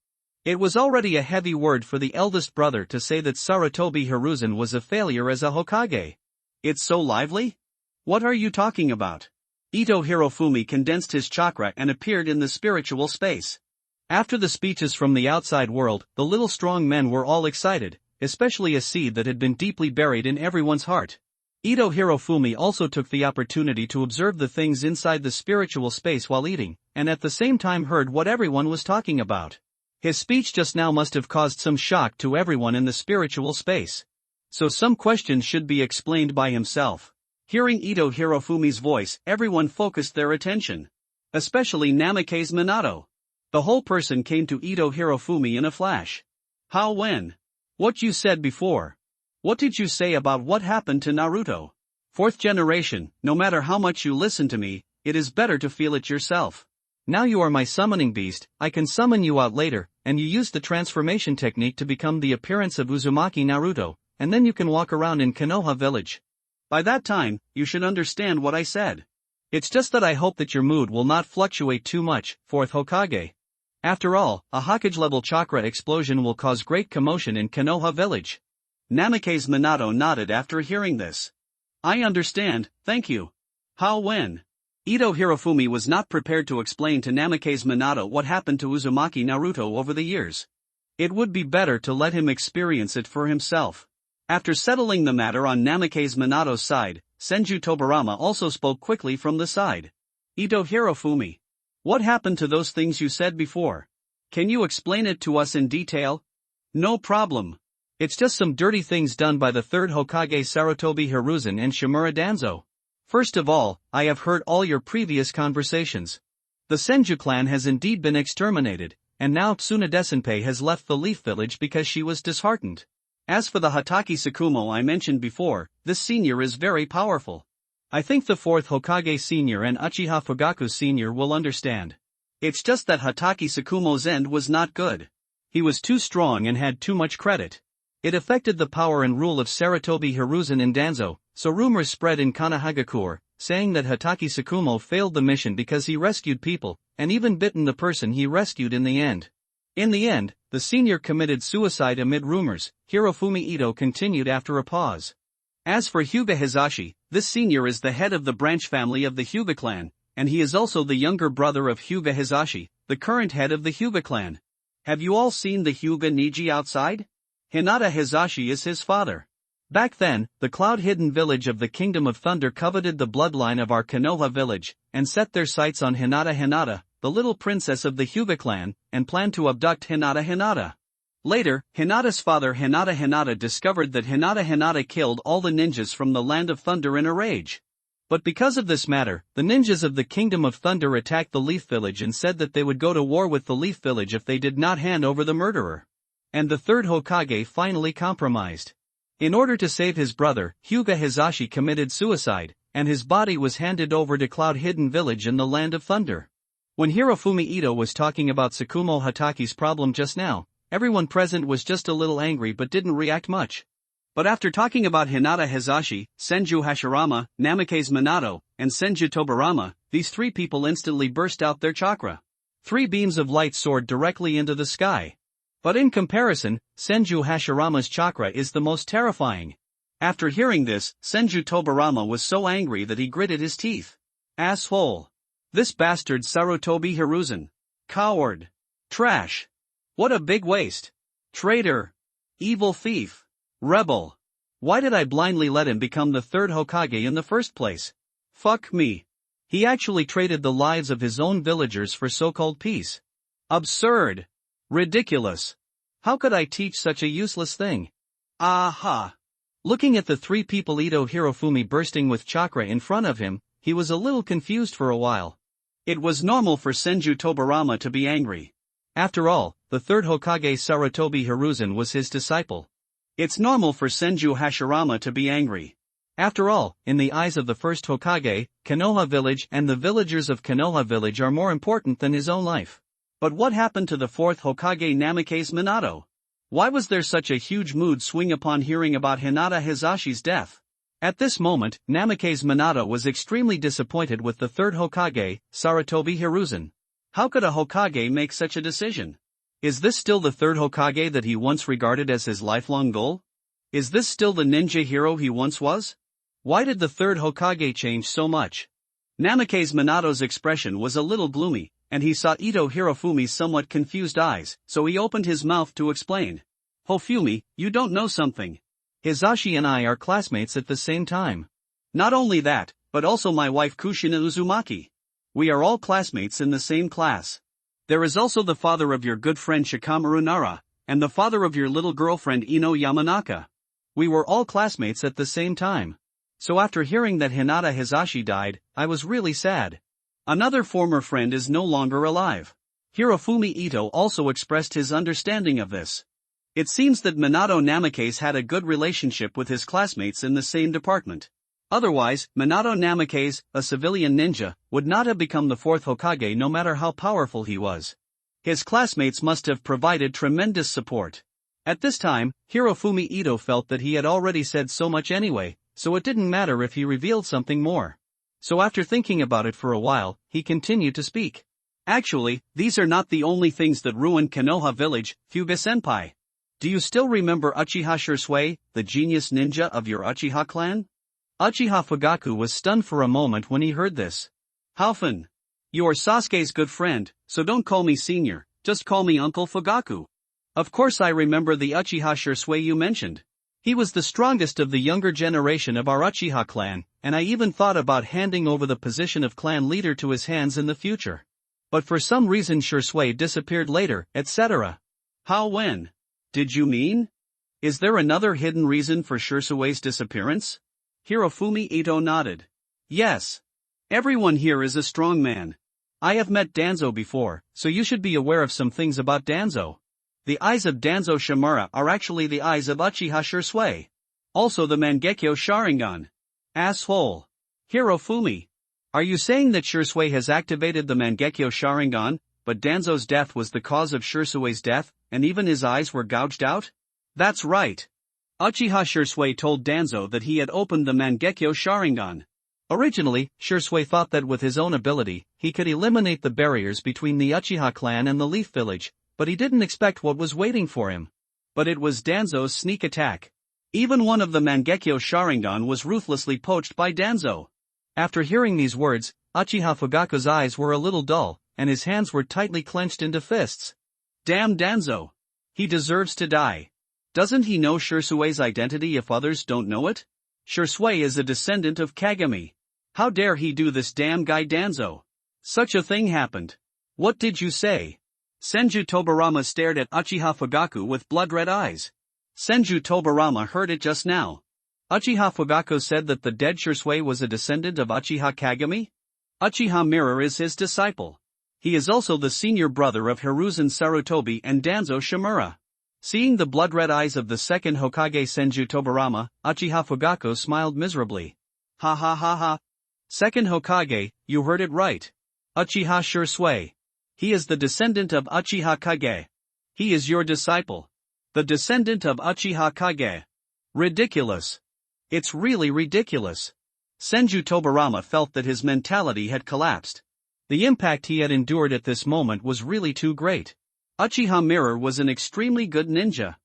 It was already a heavy word for the eldest brother to say that Sarutobi Hiruzen was a failure as a Hokage. It's so lively? What are you talking about? Ito Hirofumi condensed his chakra and appeared in the spiritual space. After the speeches from the outside world, the little strong men were all excited, especially a seed that had been deeply buried in everyone's heart. Ito Hirofumi also took the opportunity to observe the things inside the spiritual space while eating, and at the same time heard what everyone was talking about. His speech just now must have caused some shock to everyone in the spiritual space. So some questions should be explained by himself. Hearing Ito Hirofumi's voice, everyone focused their attention. Especially Namake's Minato. The whole person came to Ito Hirofumi in a flash. How when? What you said before. What did you say about what happened to Naruto? Fourth generation, no matter how much you listen to me, it is better to feel it yourself. Now you are my summoning beast, I can summon you out later, and you use the transformation technique to become the appearance of Uzumaki Naruto, and then you can walk around in Konoha village. By that time, you should understand what I said. It's just that I hope that your mood will not fluctuate too much, fourth Hokage. After all, a Hokage-level chakra explosion will cause great commotion in Konoha village. Namake's Minato nodded after hearing this. I understand, thank you. How when? Ito Hirofumi was not prepared to explain to Namake's Minato what happened to Uzumaki Naruto over the years. It would be better to let him experience it for himself. After settling the matter on Namake's Minato's side, Senju Tobarama also spoke quickly from the side. Ito Hirofumi. What happened to those things you said before? Can you explain it to us in detail? No problem. It's just some dirty things done by the third Hokage Sarutobi Hiruzen and Shimura Danzo. First of all, I have heard all your previous conversations. The Senju clan has indeed been exterminated, and now Tsunade Senpai has left the Leaf Village because she was disheartened. As for the Hatake Tsukumo I mentioned before, this senior is very powerful. I think the fourth Hokage senior and Uchiha Fugaku senior will understand. It's just that Hatake Tsukumo's end was not good. He was too strong and had too much credit. It affected the power and rule of Sarutobi Hiruzen and Danzo, so rumors spread in Konohagakure, saying that Hatake Tsukumo failed the mission because he rescued people, and even bitten the person he rescued in the end. In the end, the senior committed suicide amid rumors, Hirofumi Ito continued after a pause. As for Hyuga Hizashi, this senior is the head of the branch family of the Hyuga clan, and he is also the younger brother of Hyuga Hizashi, the current head of the Hyuga clan. Have you all seen the Hyuga Niji outside? Hinata Hizashi is his father. Back then, the cloud-hidden village of the Kingdom of Thunder coveted the bloodline of our Konoha village, and set their sights on Hinata, the little princess of the Hyuga clan, and planned to abduct Hinata. Later, Hinata's father Hinata discovered that Hinata killed all the ninjas from the Land of Thunder in a rage. But because of this matter, the ninjas of the Kingdom of Thunder attacked the Leaf Village and said that they would go to war with the Leaf Village if they did not hand over the murderer. And the third Hokage finally compromised. In order to save his brother, Hyuga Hizashi committed suicide, and his body was handed over to Cloud Hidden Village in the Land of Thunder. When Hirofumi Ito was talking about Tsukumo Hataki's problem just now, everyone present was just a little angry but didn't react much. But after talking about Hinata Hizashi, Senju Hashirama, Namikaze Minato, and Senju Tobarama, these three people instantly burst out their chakra. 3 beams of light soared directly into the sky. But in comparison, Senju Hashirama's chakra is the most terrifying. After hearing this, Senju Tobarama was so angry that he gritted his teeth. Asshole. This bastard Sarutobi Hiruzen. Coward. Trash. What a big waste. Traitor. Evil thief. Rebel. Why did I blindly let him become the third Hokage in the first place? Fuck me. He actually traded the lives of his own villagers for so-called peace. Absurd. Ridiculous. How could I teach such a useless thing? Aha. Looking at the 3 people Ito Hirofumi bursting with chakra in front of him, he was a little confused for a while. It was normal for Senju Tobarama to be angry. After all, the third Hokage Sarutobi Hiruzen was his disciple. It's normal for Senju Hashirama to be angry. After all, in the eyes of the first Hokage, Konoha Village and the villagers of Konoha Village are more important than his own life. But what happened to the fourth Hokage Namikaze Minato? Why was there such a huge mood swing upon hearing about Hinata Hizashi's death? At this moment, Namikaze Minato was extremely disappointed with the third Hokage, Sarutobi Hiruzen. How could a Hokage make such a decision? Is this still the third Hokage that he once regarded as his lifelong goal? Is this still the ninja hero he once was? Why did the third Hokage change so much? Namikaze Minato's expression was a little gloomy, and he saw Ito Hirofumi's somewhat confused eyes, so he opened his mouth to explain. Hofumi, you don't know something. Hizashi and I are classmates at the same time. Not only that, but also my wife Kushina Uzumaki. We are all classmates in the same class. There is also the father of your good friend Shikamaru Nara, and the father of your little girlfriend Ino Yamanaka. We were all classmates at the same time. So after hearing that Hinata Hizashi died, I was really sad. Another former friend is no longer alive. Hirofumi Ito also expressed his understanding of this. It seems that Minato Namikaze had a good relationship with his classmates in the same department. Otherwise, Minato Namikaze, a civilian ninja, would not have become the fourth Hokage no matter how powerful he was. His classmates must have provided tremendous support. At this time, Hirofumi Ito felt that he had already said so much anyway, so it didn't matter if he revealed something more. So after thinking about it for a while, he continued to speak. Actually, these are not the only things that ruined Konoha Village, Hyuga-senpai. Do you still remember Uchiha Shisui, the genius ninja of your Uchiha clan? Uchiha Fugaku was stunned for a moment when he heard this. Halfin. You are Sasuke's good friend, so don't call me senior, just call me Uncle Fugaku. Of course I remember the Uchiha Shisui you mentioned. He was the strongest of the younger generation of our Uchiha clan, and I even thought about handing over the position of clan leader to his hands in the future. But for some reason Shisui disappeared later, etc. How when? Did you mean? Is there another hidden reason for Shisui's disappearance? Hirofumi Ito nodded. Yes. Everyone here is a strong man. I have met Danzo before, so you should be aware of some things about Danzo. The eyes of Danzo Shimura are actually the eyes of Uchiha Shisui. Also the Mangekyo Sharingan. Asshole. Hirofumi. Are you saying that Shisui has activated the Mangekyo Sharingan, but Danzo's death was the cause of Shisui's death, and even his eyes were gouged out? That's right. Uchiha Shisui told Danzo that he had opened the Mangekyo Sharingan. Originally, Shisui thought that with his own ability, he could eliminate the barriers between the Uchiha clan and the Leaf Village, but he didn't expect what was waiting for him. But it was Danzo's sneak attack. Even one of the Mangekyo Sharingan was ruthlessly poached by Danzo. After hearing these words, Uchiha Fugaku's eyes were a little dull, and his hands were tightly clenched into fists. Damn Danzo! He deserves to die. Doesn't he know Shirsui's identity if others don't know it? Shirsui is a descendant of Kagami. How dare he do this damn guy Danzo? Such a thing happened. What did you say? Senju Tobarama stared at Uchiha Fugaku with blood-red eyes. Senju Tobarama heard it just now. Uchiha Fugaku said that the dead Shirsui was a descendant of Uchiha Kagami? Uchiha Mirror is his disciple. He is also the senior brother of Hiruzen Sarutobi and Danzo Shimura. Seeing the blood-red eyes of the second Hokage Senju Tobarama, Uchiha Fugaku smiled miserably. Ha ha ha ha. Second Hokage, you heard it right. Uchiha Shirsui. He is the descendant of Uchiha Kage. He is your disciple. The descendant of Uchiha Kage. Ridiculous. It's really ridiculous. Senju Tobarama felt that his mentality had collapsed. The impact he had endured at this moment was really too great. Uchiha Mirror was an extremely good ninja.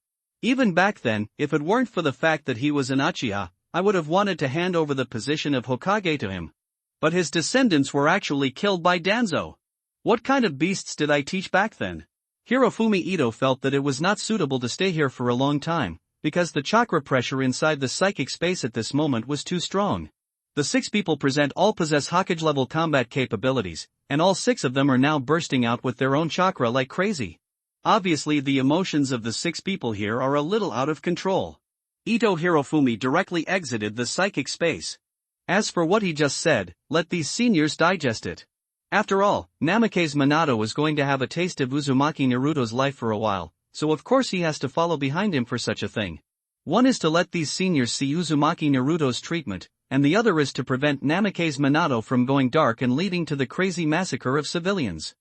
Even back then, if it weren't for the fact that he was an Uchiha, I would have wanted to hand over the position of Hokage to him. But his descendants were actually killed by Danzo. What kind of beasts did I teach back then? Hirofumi Ito felt that it was not suitable to stay here for a long time, because the chakra pressure inside the psychic space at this moment was too strong. The 6 people present all possess Hokage-level combat capabilities, and all 6 of them are now bursting out with their own chakra like crazy. Obviously the emotions of the 6 people here are a little out of control. Ito Hirofumi directly exited the psychic space. As for what he just said, let these seniors digest it. After all, Namake's Minato is going to have a taste of Uzumaki Naruto's life for a while, so of course he has to follow behind him for such a thing. One is to let these seniors see Uzumaki Naruto's treatment, and the other is to prevent Namake's Minato from going dark and leading to the crazy massacre of civilians.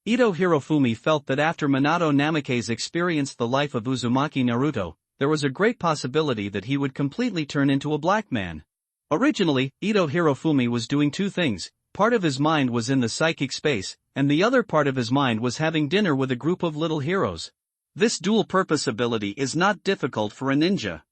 Ito Hirofumi felt that after Minato Namake's experienced the life of Uzumaki Naruto, there was a great possibility that he would completely turn into a black man. Originally, Ito Hirofumi was doing 2 things. Part of his mind was in the psychic space, and the other part of his mind was having dinner with a group of little heroes. This dual-purpose ability is not difficult for a ninja.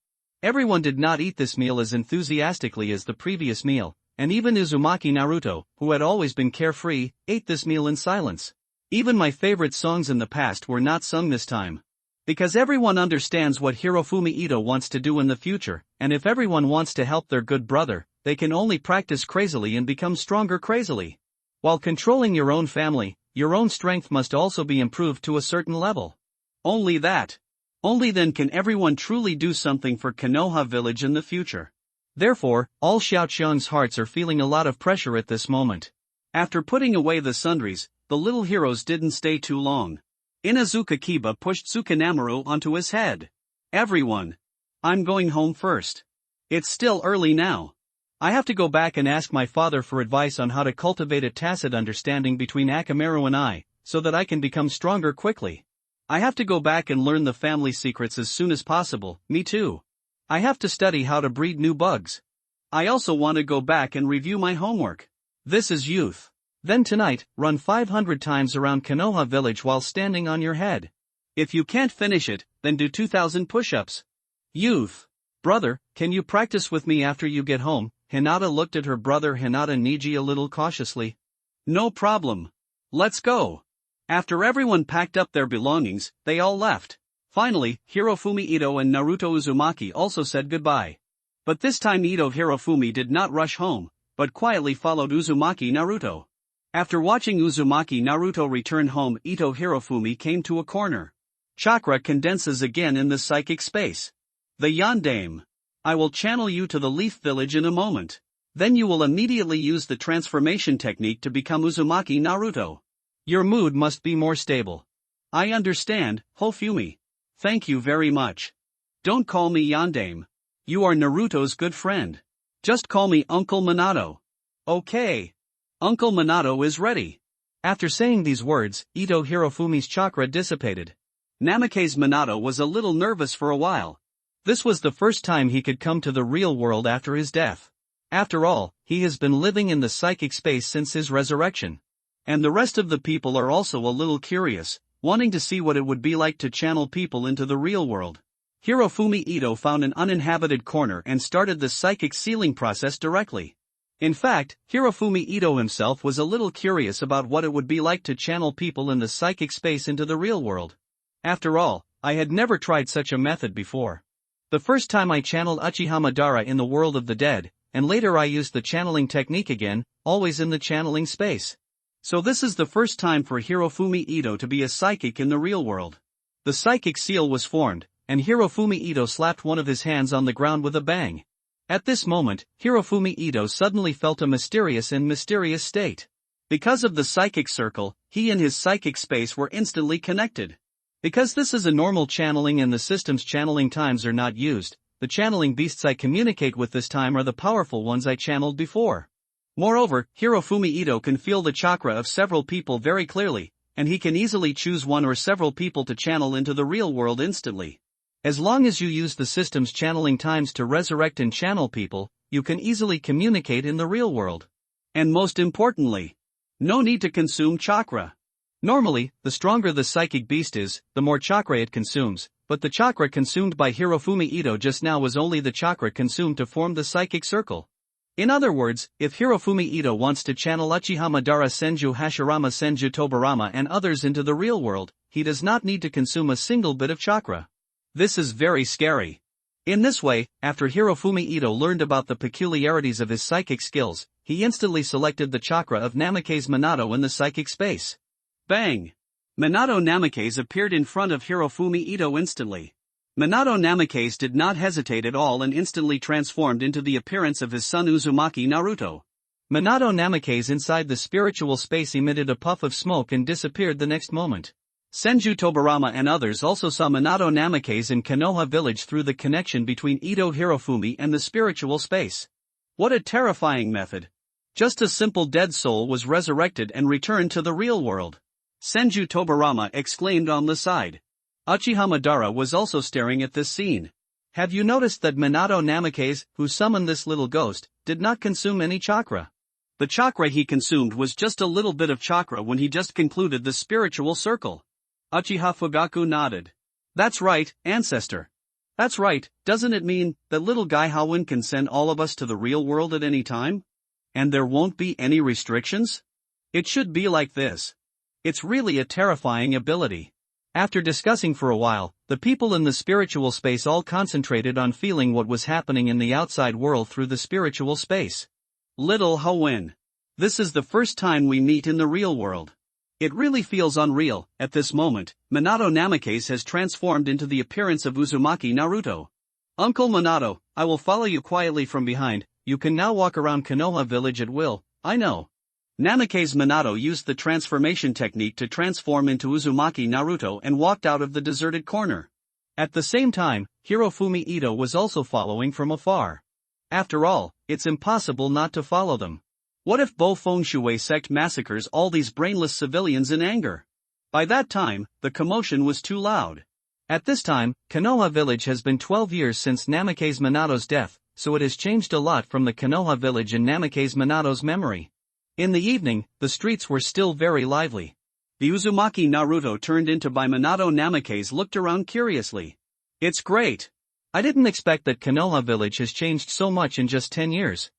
Everyone did not eat this meal as enthusiastically as the previous meal, and even Uzumaki Naruto, who had always been carefree, ate this meal in silence. Even my favorite songs in the past were not sung this time. Because everyone understands what Hirofumi Ito wants to do in the future, and if everyone wants to help their good brother, they can only practice crazily and become stronger crazily. While controlling your own family, your own strength must also be improved to a certain level. Only that. Only then can everyone truly do something for Konoha village in the future. Therefore, all Xiaoqiang's hearts are feeling a lot of pressure at this moment. After putting away the sundries, the little heroes didn't stay too long. Inazuka Kiba pushed Tsukanamaru onto his head. Everyone. I'm going home first. It's still early now. I have to go back and ask my father for advice on how to cultivate a tacit understanding between Akamaru and I, so that I can become stronger quickly. I have to go back and learn the family secrets as soon as possible. Me too. I have to study how to breed new bugs. I also want to go back and review my homework. This is youth. Then tonight, run 500 times around Konoha village while standing on your head. If you can't finish it, then do 2,000 push-ups. Youth. Brother, can you practice with me after you get home? Hinata looked at her brother Hinata Niji a little cautiously. No problem. Let's go. After everyone packed up their belongings, they all left. Finally, Hirofumi Ito and Naruto Uzumaki also said goodbye. But this time Ito Hirofumi did not rush home, but quietly followed Uzumaki Naruto. After watching Uzumaki Naruto return home, Ito Hirofumi came to a corner. Chakra condenses again in the psychic space. The Yandame. I will channel you to the Leaf Village in a moment. Then you will immediately use the transformation technique to become Uzumaki Naruto. Your mood must be more stable. I understand, Hofumi. Thank you very much. Don't call me Yandame. You are Naruto's good friend. Just call me Uncle Minato. Okay. Uncle Minato is ready. After saying these words, Ito Hirofumi's chakra dissipated. Namake's Minato was a little nervous for a while. This was the first time he could come to the real world after his death. After all, he has been living in the psychic space since his resurrection. And the rest of the people are also a little curious, wanting to see what it would be like to channel people into the real world. Hirofumi Ito found an uninhabited corner and started the psychic sealing process directly. In fact, Hirofumi Ito himself was a little curious about what it would be like to channel people in the psychic space into the real world. After all, I had never tried such a method before. The first time I channeled Uchiha Madara in the world of the dead, and later I used the channeling technique again, always in the channeling space. So this is the first time for Hirofumi Ito to be a psychic in the real world. The psychic seal was formed, and Hirofumi Ito slapped one of his hands on the ground with a bang. At this moment, Hirofumi Ito suddenly felt a mysterious state. Because of the psychic circle, he and his psychic space were instantly connected. Because this is a normal channeling and the system's channeling times are not used, the channeling beasts I communicate with this time are the powerful ones I channeled before. Moreover, Hirofumi Ito can feel the chakra of several people very clearly, and he can easily choose one or several people to channel into the real world instantly. As long as you use the system's channeling times to resurrect and channel people, you can easily communicate in the real world. And most importantly, no need to consume chakra. Normally, the stronger the psychic beast is, the more chakra it consumes, but the chakra consumed by Hirofumi Ito just now was only the chakra consumed to form the psychic circle. In other words, if Hirofumi Ito wants to channel Uchiha Madara Senju Hashirama Senju Tobarama and others into the real world, he does not need to consume a single bit of chakra. This is very scary. In this way, after Hirofumi Ito learned about the peculiarities of his psychic skills, he instantly selected the chakra of Namake's Minato in the psychic space. Bang! Minato Namakes appeared in front of Hirofumi Ito instantly. Minato Namakes did not hesitate at all and instantly transformed into the appearance of his son Uzumaki Naruto. Minato Namakes inside the spiritual space emitted a puff of smoke and disappeared the next moment. Senju Tobarama and others also saw Minato Namakes in Konoha village through the connection between Ito Hirofumi and the spiritual space. What a terrifying method! Just a simple dead soul was resurrected and returned to the real world. Senju Tobarama exclaimed on the side. Uchiha Madara was also staring at this scene. Have you noticed that Minato Namakes, who summoned this little ghost, did not consume any chakra? The chakra he consumed was just a little bit of chakra when he just concluded the spiritual circle. Uchiha Fugaku nodded. That's right, ancestor. That's right, doesn't it mean that little guy Howin can send all of us to the real world at any time? And there won't be any restrictions? It should be like this. It's really a terrifying ability. After discussing for a while, the people in the spiritual space all concentrated on feeling what was happening in the outside world through the spiritual space. Little Howin. This is the first time we meet in the real world. It really feels unreal. At this moment, Minato Namakes has transformed into the appearance of Uzumaki Naruto. Uncle Minato, I will follow you quietly from behind. You can now walk around Konoha village at will, I know. Namakes Minato used the transformation technique to transform into Uzumaki Naruto and walked out of the deserted corner. At the same time, Hirofumi Ito was also following from afar. After all, it's impossible not to follow them. What if Bo Fengshui sect massacres all these brainless civilians in anger? By that time, the commotion was too loud. At this time, Konoha village has been 12 years since Namakes Minato's death, so it has changed a lot from the Konoha village in Namakes Minato's memory. In the evening, the streets were still very lively. The Uzumaki Naruto turned into by Minato Namakes looked around curiously. It's great. I didn't expect that Konoha village has changed so much in just 10 years.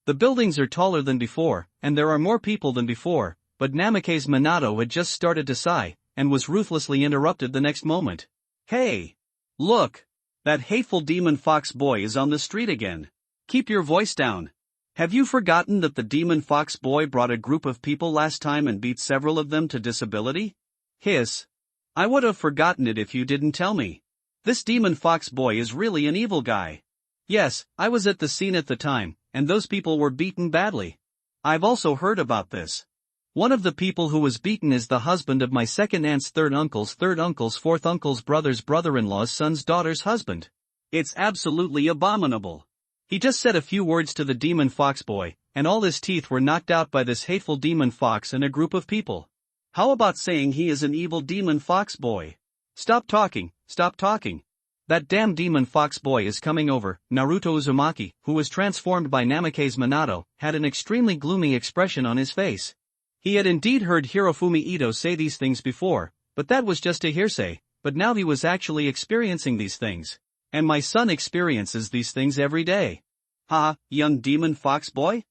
The buildings are taller than before, and there are more people than before, but Namakes Minato had just started to sigh, and was ruthlessly interrupted the next moment. Hey! Look! That hateful demon fox boy is on the street again. Keep your voice down. Have you forgotten that the demon fox boy brought a group of people last time and beat several of them to disability? Hiss. I would have forgotten it if you didn't tell me. This demon fox boy is really an evil guy. Yes, I was at the scene at the time, and those people were beaten badly. I've also heard about this. One of the people who was beaten is the husband of my second aunt's third uncle's fourth uncle's brother's brother-in-law's son's daughter's husband. It's absolutely abominable. He just said a few words to the demon fox boy, and all his teeth were knocked out by this hateful demon fox and a group of people. How about saying he is an evil demon fox boy? Stop talking, stop talking. That damn demon fox boy is coming over. Naruto Uzumaki, who was transformed by Namakes Minato, had an extremely gloomy expression on his face. He had indeed heard Hirofumi Ito say these things before, but that was just a hearsay, but now he was actually experiencing these things. And my son experiences these things every day. Ha, young demon fox boy?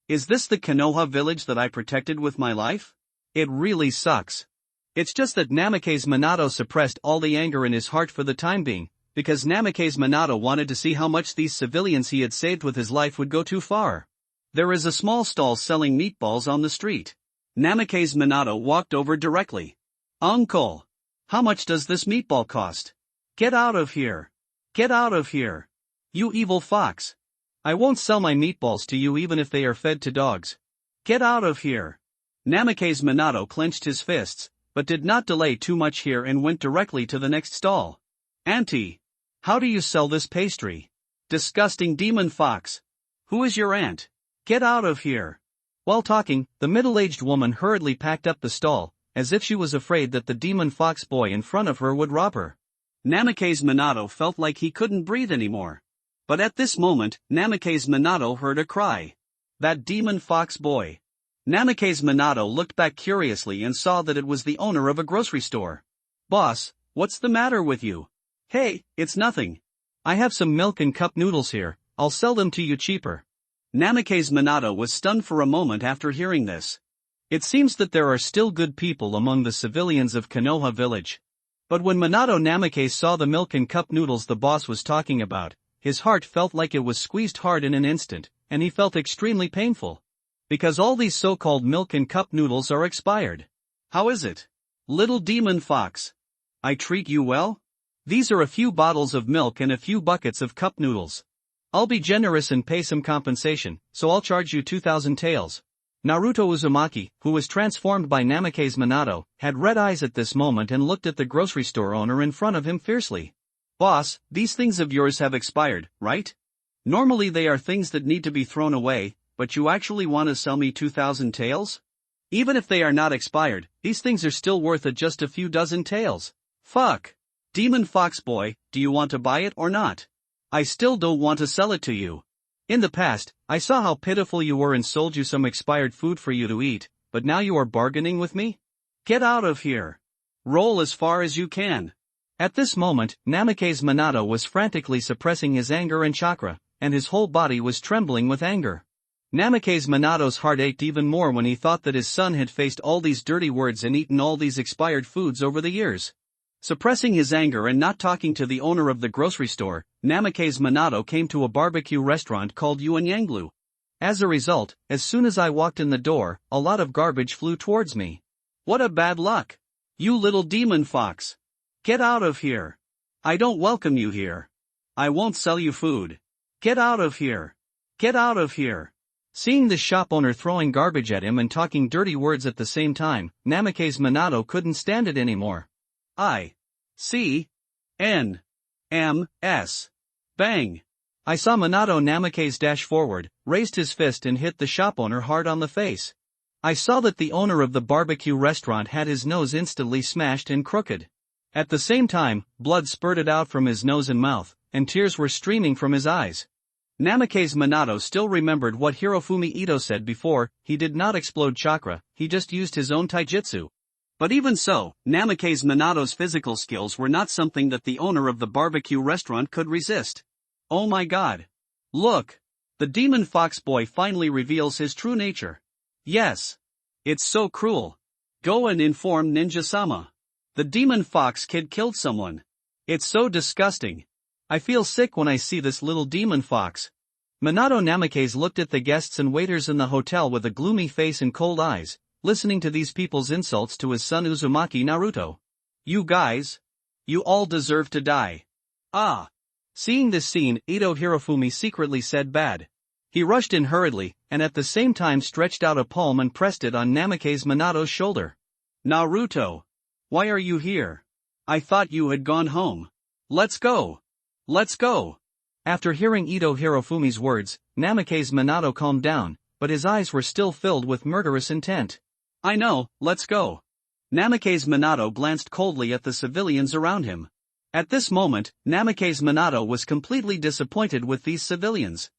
Is this the Konoha village that I protected with my life? It really sucks. It's just that Namake's Minato suppressed all the anger in his heart for the time being, because Namake's Minato wanted to see how much these civilians he had saved with his life would go too far. There is a small stall selling meatballs on the street. Namake's Minato walked over directly. Uncle! How much does this meatball cost? Get out of here! Get out of here! You evil fox! I won't sell my meatballs to you even if they are fed to dogs. Get out of here! Namake's Minato clenched his fists, but did not delay too much here and went directly to the next stall. Auntie! How do you sell this pastry? Disgusting demon fox! Who is your aunt? Get out of here! While talking, the middle-aged woman hurriedly packed up the stall, as if she was afraid that the demon fox boy in front of her would rob her. Namake's Minato felt like he couldn't breathe anymore. But at this moment, Namake's Minato heard a cry. That demon fox boy. Namake's Minato looked back curiously and saw that it was the owner of a grocery store. Boss, what's the matter with you? Hey, it's nothing. I have some milk and cup noodles here, I'll sell them to you cheaper. Namake's Minato was stunned for a moment after hearing this. It seems that there are still good people among the civilians of Konoha village. But when Minato Namake saw the milk and cup noodles the boss was talking about, his heart felt like it was squeezed hard in an instant, and he felt extremely painful. Because all these so-called milk and cup noodles are expired. How is it? Little demon fox. I treat you well? These are a few bottles of milk and a few buckets of cup noodles. I'll be generous and pay some compensation, so I'll charge you 2,000 taels. Naruto Uzumaki, who was transformed by Namake's Minato, had red eyes at this moment and looked at the grocery store owner in front of him fiercely. Boss, these things of yours have expired, right? Normally they are things that need to be thrown away, but you actually want to sell me 2,000 taels? Even if they are not expired, these things are still worth just a few dozen taels. Fuck! Demon Fox Boy, do you want to buy it or not? I still don't want to sell it to you. In the past, I saw how pitiful you were and sold you some expired food for you to eat, but now you are bargaining with me? Get out of here. Roll as far as you can. At this moment, Namake's Minato was frantically suppressing his anger and chakra, and his whole body was trembling with anger. Namake's Minato's heart ached even more when he thought that his son had faced all these dirty words and eaten all these expired foods over the years. Suppressing his anger and not talking to the owner of the grocery store, Namake's Minato came to a barbecue restaurant called Yuanyanglu. As a result, as soon as I walked in the door, a lot of garbage flew towards me. What a bad luck! You little demon fox! Get out of here! I don't welcome you here. I won't sell you food. Get out of here! Get out of here! Seeing the shop owner throwing garbage at him and talking dirty words at the same time, Namake's Minato couldn't stand it anymore. I-C-N-M-S. Bang! I saw Minato Namake's dash forward, raised his fist and hit the shop owner hard on the face. I saw that the owner of the barbecue restaurant had his nose instantly smashed and crooked. At the same time, blood spurted out from his nose and mouth, and tears were streaming from his eyes. Namake's Minato still remembered what Hirofumi Ito said before, he did not explode chakra, he just used his own taijutsu. But even so, Namake's Minato's physical skills were not something that the owner of the barbecue restaurant could resist. Oh my god! Look! The demon fox boy finally reveals his true nature. Yes! It's so cruel. Go and inform Ninja-sama. The demon fox kid killed someone. It's so disgusting. I feel sick when I see this little demon fox. Minato Namake's looked at the guests and waiters in the hotel with a gloomy face and cold eyes, listening to these people's insults to his son Uzumaki Naruto. You guys! You all deserve to die. Ah! Seeing this scene, Ito Hirofumi secretly said bad. He rushed in hurriedly, and at the same time stretched out a palm and pressed it on Namake's Minato's shoulder. Naruto! Why are you here? I thought you had gone home. Let's go! Let's go! After hearing Ito Hirofumi's words, Namake's Minato calmed down, but his eyes were still filled with murderous intent. I know, let's go. Namake's Minato glanced coldly at the civilians around him. At this moment, Namake's Minato was completely disappointed with these civilians.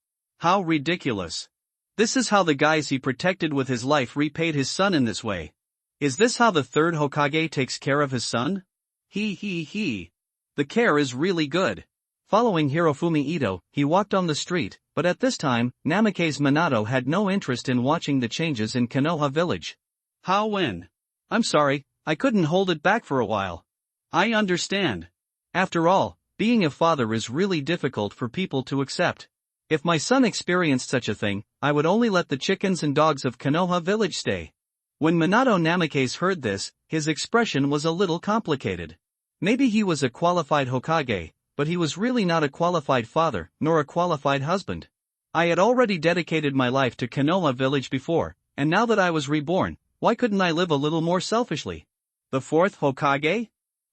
How ridiculous. This is how the guys he protected with his life repaid his son in this way. Is this how the third Hokage takes care of his son? He. The care is really good. Following Hirofumi Ito, he walked on the street, but at this time, Namake's Minato had no interest in watching the changes in Konoha village. How when? I'm sorry, I couldn't hold it back for a while. I understand. After all, being a father is really difficult for people to accept. If my son experienced such a thing, I would only let the chickens and dogs of Konoha village stay. When Minato Namake's heard this, his expression was a little complicated. Maybe he was a qualified Hokage, but he was really not a qualified father, nor a qualified husband. I had already dedicated my life to Konoha village before, and now that I was reborn, why couldn't I live a little more selfishly? The fourth Hokage?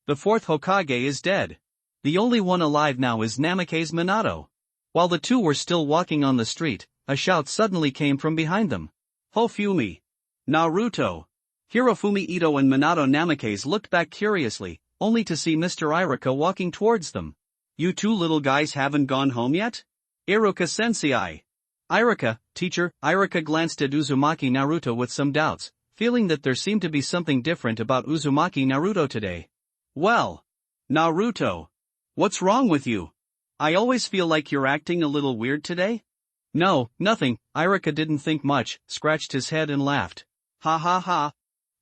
The fourth Hokage is dead. The only one alive now is Namake's Minato. While the two were still walking on the street, a shout suddenly came from behind them. Hofumi! Naruto! Hirofumi Ito and Minato Namake's looked back curiously, only to see Mr. Iruka walking towards them. You two little guys haven't gone home yet? Iruka-sensei. Iruka, teacher. Iruka glanced at Uzumaki Naruto with some doubts, feeling that there seemed to be something different about Uzumaki Naruto today. Well, Naruto. What's wrong with you? I always feel like you're acting a little weird today. No, nothing. Iruka didn't think much, scratched his head and laughed. Ha ha ha.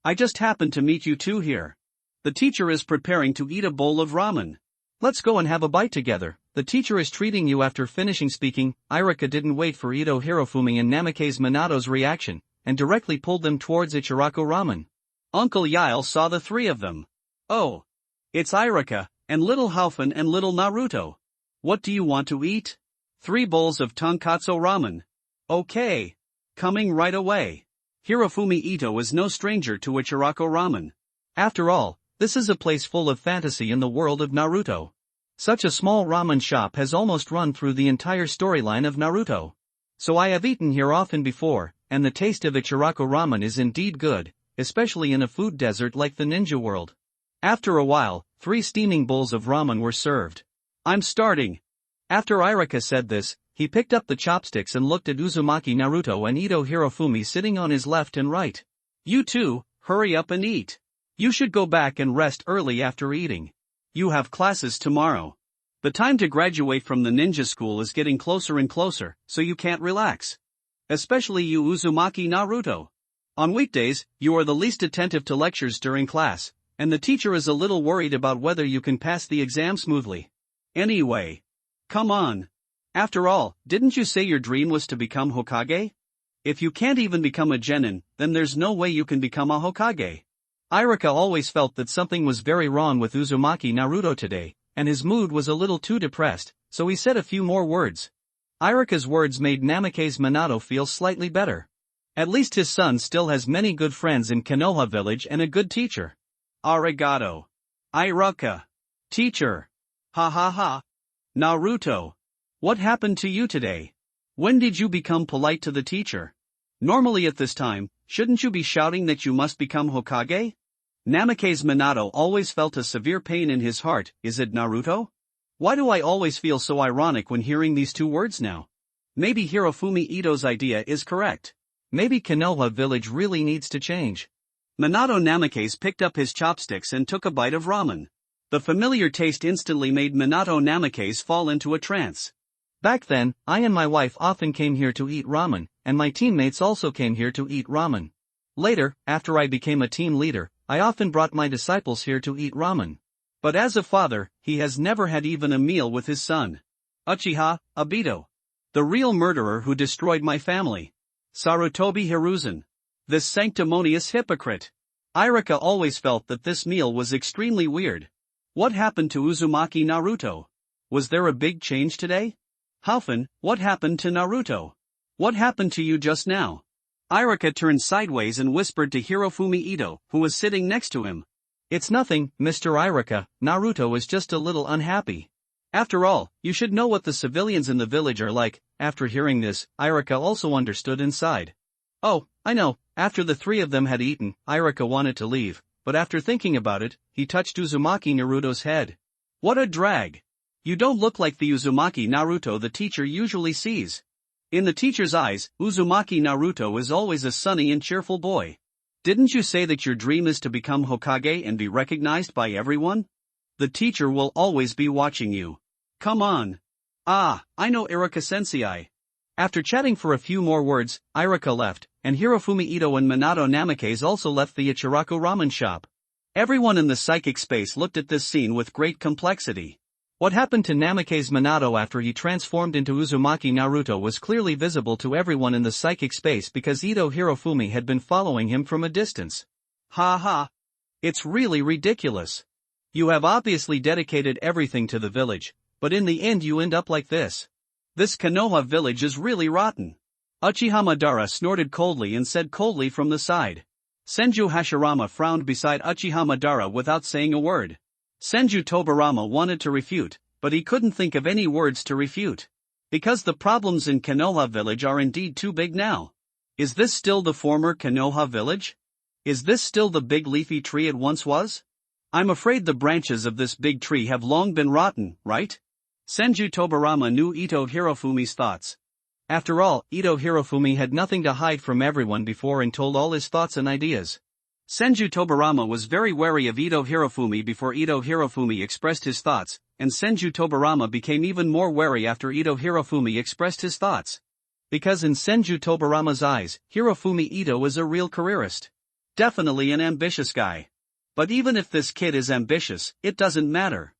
I just happened to meet you two here. The teacher is preparing to eat a bowl of ramen. Let's go and have a bite together. The teacher is treating you. After finishing speaking, Iruka didn't wait for Ito, Hirofumi and Namake's Minato's reaction, and directly pulled them towards Ichiraku Ramen. Uncle Yile saw the three of them. Oh. It's Iruka, and little Halfin and little Naruto. What do you want to eat? 3 bowls of tonkatsu ramen. Okay. Coming right away. Hirofumi Ito is no stranger to Ichiraku Ramen. After all, this is a place full of fantasy in the world of Naruto. Such a small ramen shop has almost run through the entire storyline of Naruto. So I have eaten here often before, and the taste of Ichiraku Ramen is indeed good, especially in a food desert like the ninja world. After a while, 3 steaming bowls of ramen were served. I'm starting. After Iruka said this, he picked up the chopsticks and looked at Uzumaki Naruto and Ito Hirofumi sitting on his left and right. You two, hurry up and eat. You should go back and rest early after eating. You have classes tomorrow. The time to graduate from the ninja school is getting closer and closer, so you can't relax. Especially you Uzumaki Naruto. On weekdays, you are the least attentive to lectures during class, and the teacher is a little worried about whether you can pass the exam smoothly. Anyway. Come on. After all, didn't you say your dream was to become Hokage? If you can't even become a genin, then there's no way you can become a Hokage. Iruka always felt that something was very wrong with Uzumaki Naruto today, and his mood was a little too depressed, so he said a few more words. Iruka's words made Namake's Minato feel slightly better. At least his son still has many good friends in Konoha village and a good teacher. Arigato. Iruka. Teacher. Ha ha ha. Naruto. What happened to you today? When did you become polite to the teacher? Normally at this time, shouldn't you be shouting that you must become Hokage? Namake's Minato always felt a severe pain in his heart. Is it Naruto? Why do I always feel so ironic when hearing these 2 words now? Maybe Hirofumi Ito's idea is correct. Maybe Konoha village really needs to change. Minato Namake's picked up his chopsticks and took a bite of ramen. The familiar taste instantly made Minato Namake's fall into a trance. Back then, I and my wife often came here to eat ramen, and my teammates also came here to eat ramen. Later, after I became a team leader, I often brought my disciples here to eat ramen. But as a father, he has never had even a meal with his son. Uchiha, Obito. The real murderer who destroyed my family. Sarutobi Hiruzen. This sanctimonious hypocrite. Iruka always felt that this meal was extremely weird. What happened to Uzumaki Naruto? Was there a big change today? Halfin, what happened to Naruto? What happened to you just now? Iruka turned sideways and whispered to Hirofumi Ito, who was sitting next to him. It's nothing, Mr. Iruka, Naruto is just a little unhappy. After all, you should know what the civilians in the village are like. After hearing this, Iruka also understood inside. Oh, I know. After the 3 of them had eaten, Iruka wanted to leave, but after thinking about it, he touched Uzumaki Naruto's head. What a drag! You don't look like the Uzumaki Naruto the teacher usually sees. In the teacher's eyes, Uzumaki Naruto is always a sunny and cheerful boy. Didn't you say that your dream is to become Hokage and be recognized by everyone? The teacher will always be watching you. Come on. Ah, I know Irika Sensei. After chatting for a few more words, Irika left, and Hirofumi Ito and Minato Namikaze also left the Ichiraku ramen shop. Everyone in the psychic space looked at this scene with great complexity. What happened to Namikaze Minato after he transformed into Uzumaki Naruto was clearly visible to everyone in the psychic space because Ito Hirofumi had been following him from a distance. Ha ha. It's really ridiculous. You have obviously dedicated everything to the village, but in the end you end up like this. This Konoha village is really rotten. Uchiha Madara snorted coldly and said coldly from the side. Senju Hashirama frowned beside Uchiha Madara without saying a word. Senju Tobarama wanted to refute, but he couldn't think of any words to refute. Because the problems in Konoha village are indeed too big now. Is this still the former Konoha village? Is this still the big leafy tree it once was? I'm afraid the branches of this big tree have long been rotten, right? Senju Tobarama knew Ito Hirofumi's thoughts. After all, Ito Hirofumi had nothing to hide from everyone before and told all his thoughts and ideas. Senju Tobarama was very wary of Ito Hirofumi before Ito Hirofumi expressed his thoughts, and Senju Tobarama became even more wary after Ito Hirofumi expressed his thoughts. Because in Senju Tobarama's eyes, Hirofumi Ito is a real careerist. Definitely an ambitious guy. But even if this kid is ambitious, it doesn't matter.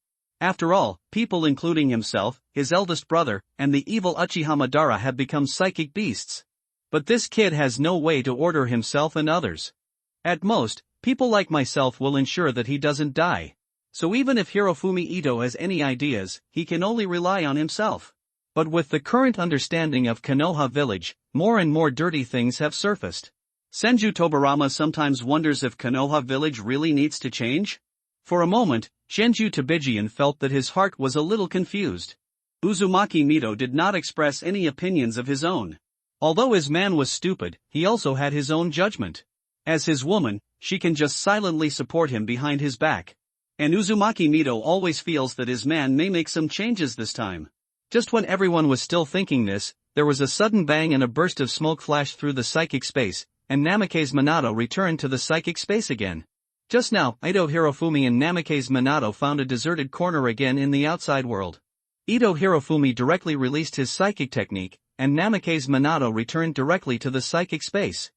After all, people including himself, his eldest brother, and the evil Uchiha Madara have become psychic beasts. But this kid has no way to order himself and others. At most, people like myself will ensure that he doesn't die. So even if Hirofumi Ito has any ideas, he can only rely on himself. But with the current understanding of Konoha village, more and more dirty things have surfaced. Senju Tobarama sometimes wonders if Konoha village really needs to change. For a moment, Shenju Tabijian felt that his heart was a little confused. Uzumaki Mito did not express any opinions of his own. Although his man was stupid, he also had his own judgment. As his woman, she can just silently support him behind his back. And Uzumaki Mito always feels that his man may make some changes this time. Just when everyone was still thinking this, there was a sudden bang and a burst of smoke flashed through the psychic space, and Namikaze Minato returned to the psychic space again. Just now, Ito Hirofumi and Namikaze Minato found a deserted corner again in the outside world. Ito Hirofumi directly released his psychic technique, and Namikaze Minato returned directly to the psychic space.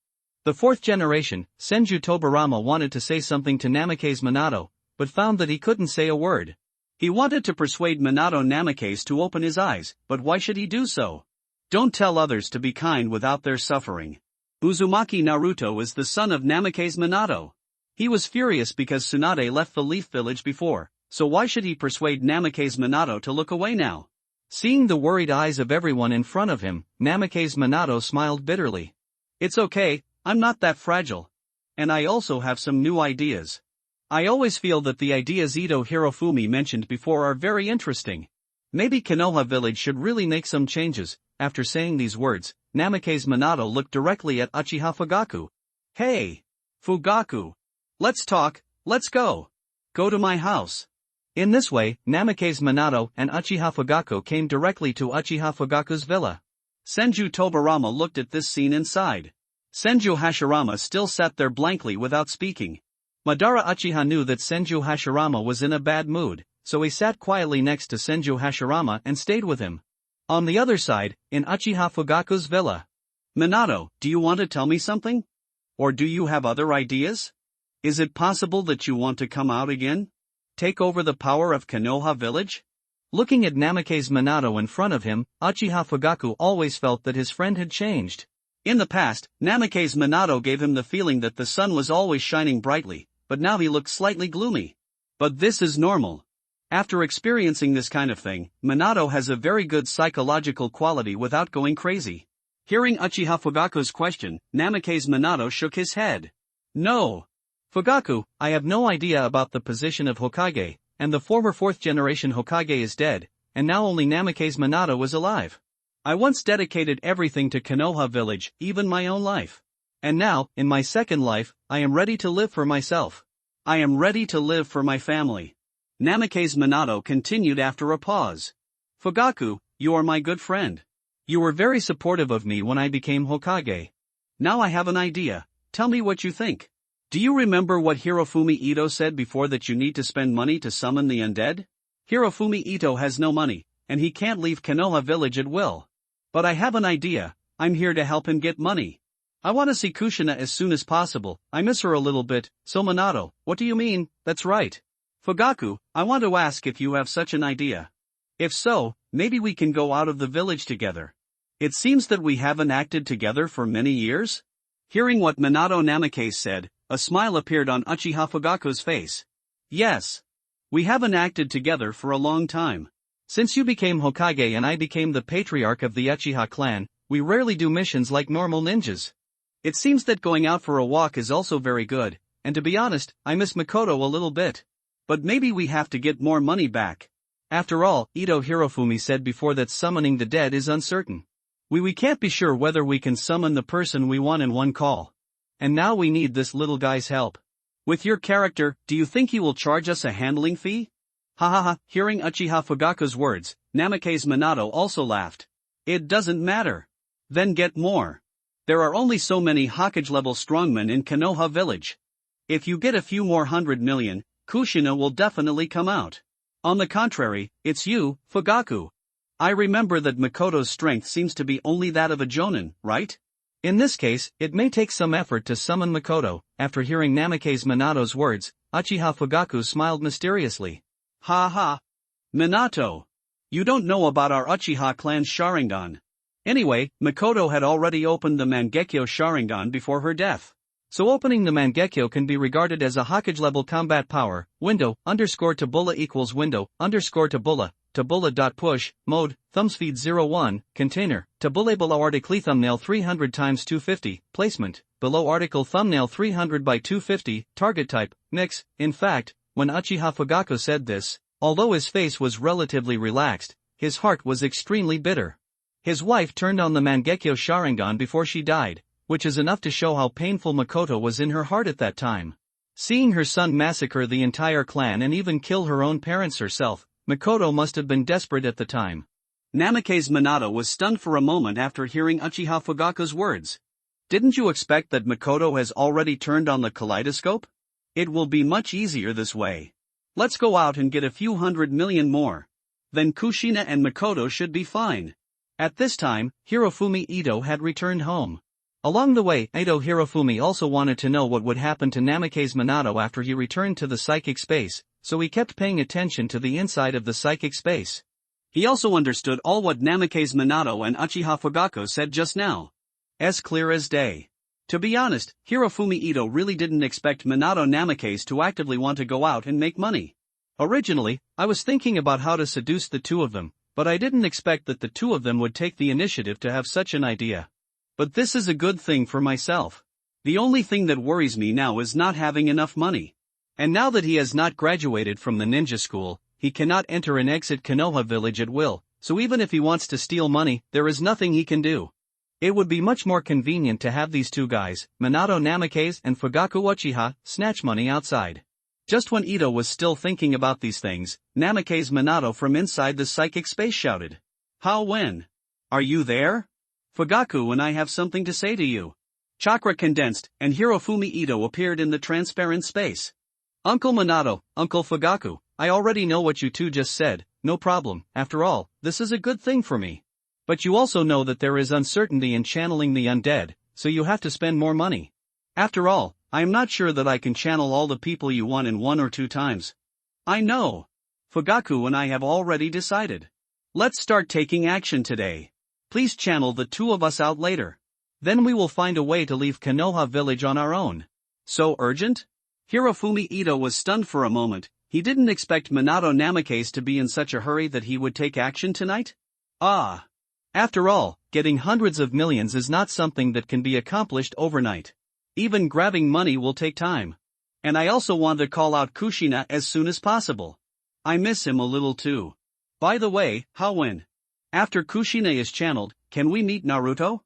The fourth generation, Senju Tobarama wanted to say something to Namikaze Minato, but found that he couldn't say a word. He wanted to persuade Minato Namikaze to open his eyes, but why should he do so? Don't tell others to be kind without their suffering. Uzumaki Naruto is the son of Namikaze Minato. He was furious because Tsunade left the Leaf Village before, so why should he persuade Namikaze Minato to look away now? Seeing the worried eyes of everyone in front of him, Namikaze Minato smiled bitterly. It's okay, I'm not that fragile. And I also have some new ideas. I always feel that the ideas Ito Hirofumi mentioned before are very interesting. Maybe Konoha village should really make some changes. After saying these words, Namikaze Minato looked directly at Uchiha Fugaku. Hey! Fugaku! Let's talk, let's go! Go to my house! In this way, Namikaze Minato and Uchiha Fugaku came directly to Uchiha Fugaku's villa. Senju Tobarama looked at this scene inside. Senju Hashirama still sat there blankly without speaking. Madara Uchiha knew that Senju Hashirama was in a bad mood, so he sat quietly next to Senju Hashirama and stayed with him. On the other side, in Uchiha Fugaku's villa. Minato, do you want to tell me something? Or do you have other ideas? Is it possible that you want to come out again? Take over the power of Konoha village? Looking at Namikaze Minato in front of him, Uchiha Fugaku always felt that his friend had changed. In the past, Namikaze Minato gave him the feeling that the sun was always shining brightly, but now he looked slightly gloomy. But this is normal. After experiencing this kind of thing, Minato has a very good psychological quality without going crazy. Hearing Uchiha Fugaku's question, Namikaze Minato shook his head. No. Fugaku, I have no idea about the position of Hokage, and the former fourth generation Hokage is dead, and now only Namikaze Minato is alive. I once dedicated everything to Konoha village, even my own life. And now, in my second life, I am ready to live for myself. I am ready to live for my family. Namikaze Minato continued after a pause. Fugaku, you are my good friend. You were very supportive of me when I became Hokage. Now I have an idea, tell me what you think. Do you remember what Hirofumi Ito said before that you need to spend money to summon the undead? Hirofumi Ito has no money, and he can't leave Konoha village at will. But I have an idea, I'm here to help him get money. I want to see Kushina as soon as possible, I miss her a little bit. So Minato, what do you mean? That's right. Fugaku, I want to ask if you have such an idea. If so, maybe we can go out of the village together. It seems that we haven't acted together for many years? Hearing what Minato Namikaze said, a smile appeared on Uchiha Fugaku's face. Yes. We haven't acted together for a long time. Since you became Hokage and I became the patriarch of the Uchiha clan, we rarely do missions like normal ninjas. It seems that going out for a walk is also very good, and to be honest, I miss Makoto a little bit. But maybe we have to get more money back. After all, Ito Hirofumi said before that summoning the dead is uncertain. We can't be sure whether we can summon the person we want in one call. And now we need this little guy's help. With your character, do you think he will charge us a handling fee? Ha ha ha, hearing Uchiha Fugaku's words, Namikaze Minato also laughed. It doesn't matter. Then get more. There are only so many Hokage-level strongmen in Konoha village. If you get a few more 100 million, Kushina will definitely come out. On the contrary, it's you, Fugaku. I remember that Makoto's strength seems to be only that of a jonin, right? In this case, it may take some effort to summon Makoto. After hearing Namikaze Minato's words, Uchiha Fugaku smiled mysteriously. Ha ha. Minato. You don't know about our Uchiha clan's Sharingan. Anyway, Makoto had already opened the Mangekyo Sharingan before her death. So opening the Mangekyo can be regarded as a Hokage-level combat power. Window, _Tabula equals window, _Tabula. Tabula.push, mode, thumbspeed 01, container, tabula below article thumbnail 300 x 250, placement, below article thumbnail 300 by 250, target type, mix. In fact, when Uchiha Fugaku said this, although his face was relatively relaxed, his heart was extremely bitter. His wife turned on the Mangekyo Sharingan before she died, which is enough to show how painful Makoto was in her heart at that time. Seeing her son massacre the entire clan and even kill her own parents herself, Makoto must have been desperate at the time. Namikaze Minato was stunned for a moment after hearing Uchiha Fugaku's words. Didn't you expect that Makoto has already turned on the kaleidoscope? It will be much easier this way. Let's go out and get a few 100 million more. Then Kushina and Makoto should be fine. At this time, Hirofumi Ito had returned home. Along the way, Ito Hirofumi also wanted to know what would happen to Namikaze Minato after he returned to the psychic space, so he kept paying attention to the inside of the psychic space. He also understood all what Namikaze Minato and Uchiha Fugaku said just now. As clear as day. To be honest, Hirofumi Ito really didn't expect Minato Namikaze to actively want to go out and make money. Originally, I was thinking about how to seduce the two of them, but I didn't expect that the two of them would take the initiative to have such an idea. But this is a good thing for myself. The only thing that worries me now is not having enough money. And now that he has not graduated from the ninja school, he cannot enter and exit Konoha village at will, so even if he wants to steal money, there is nothing he can do. It would be much more convenient to have these two guys, Minato Namikaze and Fugaku Uchiha, snatch money outside. Just when Ito was still thinking about these things, Namikaze Minato from inside the psychic space shouted. How when? Are you there? Fugaku and I have something to say to you. Chakra condensed, and Hirofumi Ito appeared in the transparent space. Uncle Minato, Uncle Fugaku, I already know what you two just said, no problem, after all, this is a good thing for me. But you also know that there is uncertainty in channeling the undead, so you have to spend more money. After all, I am not sure that I can channel all the people you want in 1 or 2 times. I know. Fugaku and I have already decided. Let's start taking action today. Please channel the two of us out later. Then we will find a way to leave Konoha village on our own. So urgent? Hirofumi Ito was stunned for a moment. He didn't expect Minato Namikaze to be in such a hurry that he would take action tonight? Ah. After all, getting hundreds of millions is not something that can be accomplished overnight. Even grabbing money will take time. And I also want to call out Kushina as soon as possible. I miss him a little too. By the way, how when? After Kushina is channeled, can we meet Naruto?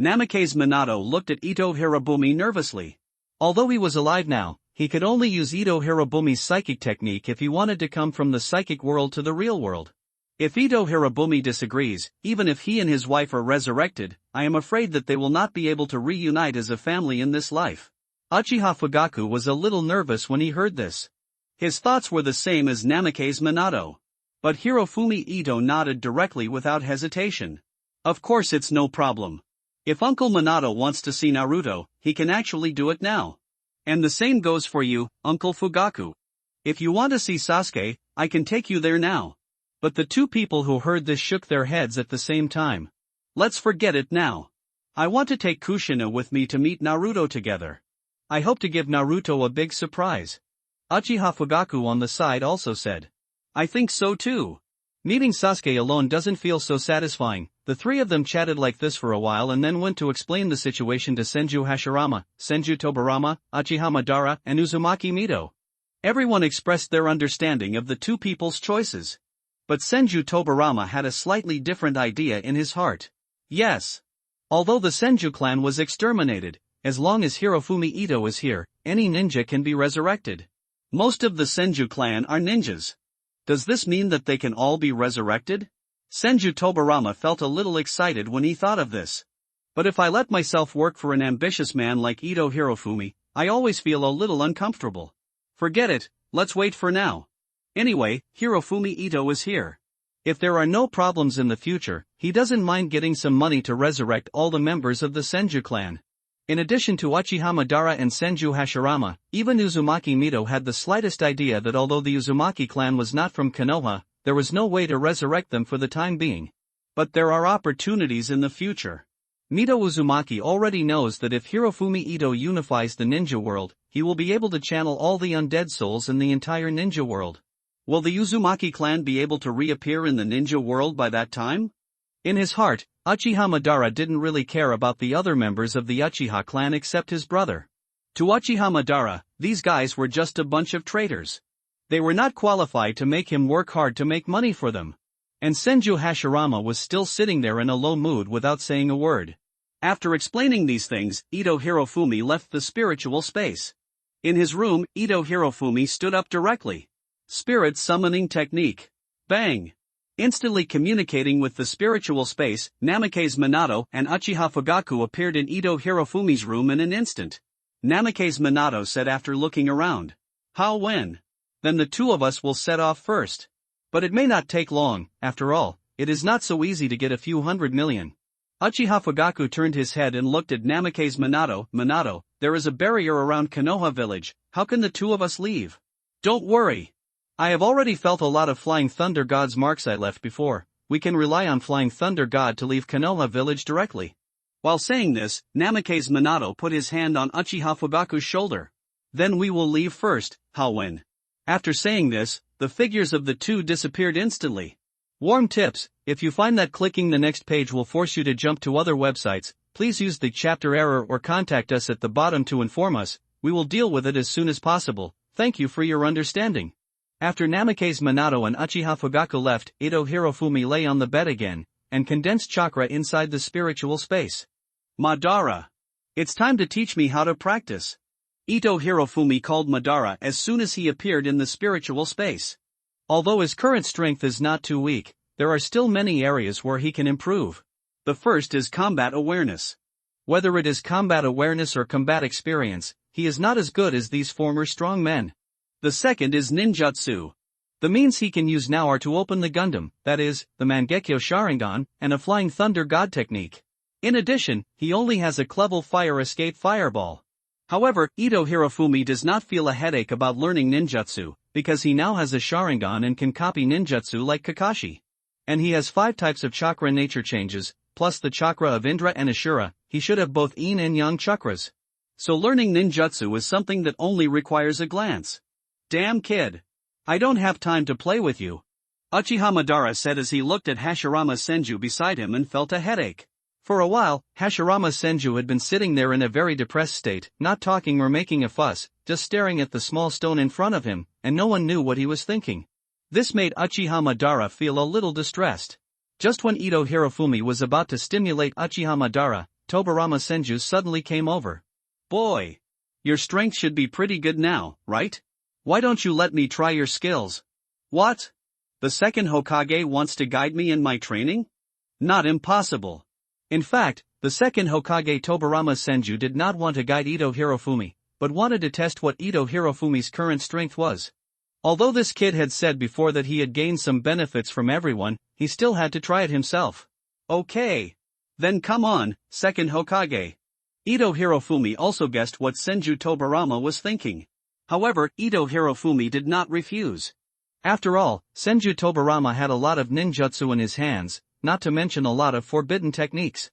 Namikaze Minato looked at Ito Hirobumi nervously. Although he was alive now, he could only use Ito Hirobumi's psychic technique if he wanted to come from the psychic world to the real world. If Ito Hirobumi disagrees, even if he and his wife are resurrected, I am afraid that they will not be able to reunite as a family in this life. Uchiha Fugaku was a little nervous when he heard this. His thoughts were the same as Namikaze Minato. But Hirofumi Ito nodded directly without hesitation. Of course it's no problem. If Uncle Minato wants to see Naruto, he can actually do it now. And the same goes for you, Uncle Fugaku. If you want to see Sasuke, I can take you there now. But the two people who heard this shook their heads at the same time. Let's forget it now. I want to take Kushina with me to meet Naruto together. I hope to give Naruto a big surprise. Uchiha Fugaku on the side also said. I think so too. Meeting Sasuke alone doesn't feel so satisfying. The three of them chatted like this for a while and then went to explain the situation to Senju Hashirama, Senju Tobirama, Uchiha Madara, and Uzumaki Mito. Everyone expressed their understanding of the two people's choices. But Senju Tobirama had a slightly different idea in his heart. Yes. Although the Senju clan was exterminated, as long as Hirofumi Ito is here, any ninja can be resurrected. Most of the Senju clan are ninjas. Does this mean that they can all be resurrected? Senju Tobirama felt a little excited when he thought of this. But if I let myself work for an ambitious man like Ito Hirofumi, I always feel a little uncomfortable. Forget it, let's wait for now. Anyway, Hirofumi Ito is here. If there are no problems in the future, he doesn't mind getting some money to resurrect all the members of the Senju clan. In addition to Uchiha Madara and Senju Hashirama, even Uzumaki Mito had the slightest idea that although the Uzumaki clan was not from Konoha, there was no way to resurrect them for the time being. But there are opportunities in the future. Mito Uzumaki already knows that if Hirofumi Ito unifies the ninja world, he will be able to channel all the undead souls in the entire ninja world. Will the Uzumaki clan be able to reappear in the ninja world by that time? In his heart, Uchiha Madara didn't really care about the other members of the Uchiha clan except his brother. To Uchiha Madara, these guys were just a bunch of traitors. They were not qualified to make him work hard to make money for them. And Senju Hashirama was still sitting there in a low mood without saying a word. After explaining these things, Ito Hirofumi left the spiritual space. In his room, Ito Hirofumi stood up directly. Spirit summoning technique. Bang! Instantly communicating with the spiritual space, Namake's Minato and Uchiha Fugaku appeared in Ito Hirofumi's room in an instant. Namake's Minato said after looking around. How when? Then the two of us will set off first. But it may not take long, after all, it is not so easy to get a few 100 million. Uchiha Fugaku turned his head and looked at Namake's Minato. Minato, there is a barrier around Konoha village, how can the two of us leave? Don't worry. I have already felt a lot of Flying Thunder God's marks I left before, we can rely on Flying Thunder God to leave Konoha village directly. While saying this, Namake's Minato put his hand on Uchiha Fugaku's shoulder. Then we will leave first, Hawen. After saying this, the figures of the two disappeared instantly. Warm tips, if you find that clicking the next page will force you to jump to other websites, please use the chapter error or contact us at the bottom to inform us, we will deal with it as soon as possible, thank you for your understanding. After Namake's Minato and Uchiha Fugaku left, Ito Hirofumi lay on the bed again, and condensed chakra inside the spiritual space. Madara. It's time to teach me how to practice. Ito Hirofumi called Madara as soon as he appeared in the spiritual space. Although his current strength is not too weak, there are still many areas where he can improve. The first is combat awareness. Whether it is combat awareness or combat experience, he is not as good as these former strong men. The second is ninjutsu. The means he can use now are to open the Gundam, that is, the Mangekyo Sharingan, and a Flying Thunder God technique. In addition, he only has a Clevel Fire Escape Fireball. However, Ito Hirofumi does not feel a headache about learning ninjutsu, because he now has a Sharingan and can copy ninjutsu like Kakashi. And he has 5 types of chakra nature changes, plus the chakra of Indra and Ashura, he should have both yin and yang chakras. So learning ninjutsu is something that only requires a glance. Damn kid. I don't have time to play with you. Uchiha Madara said as he looked at Hashirama Senju beside him and felt a headache. For a while, Hashirama Senju had been sitting there in a very depressed state, not talking or making a fuss, just staring at the small stone in front of him, and no one knew what he was thinking. This made Uchiha Madara feel a little distressed. Just when Ito Hirofumi was about to stimulate Uchiha Madara, Tobirama Senju suddenly came over. Boy! Your strength should be pretty good now, right? Why don't you let me try your skills? What? The second Hokage wants to guide me in my training? Not impossible. In fact, the second Hokage Tobirama Senju did not want to guide Ito Hirofumi, but wanted to test what Ito Hirofumi's current strength was. Although this kid had said before that he had gained some benefits from everyone, he still had to try it himself. Okay. Then come on, second Hokage. Ito Hirofumi also guessed what Senju Tobarama was thinking. However, Ito Hirofumi did not refuse. After all, Senju Tobarama had a lot of ninjutsu in his hands, not to mention a lot of forbidden techniques.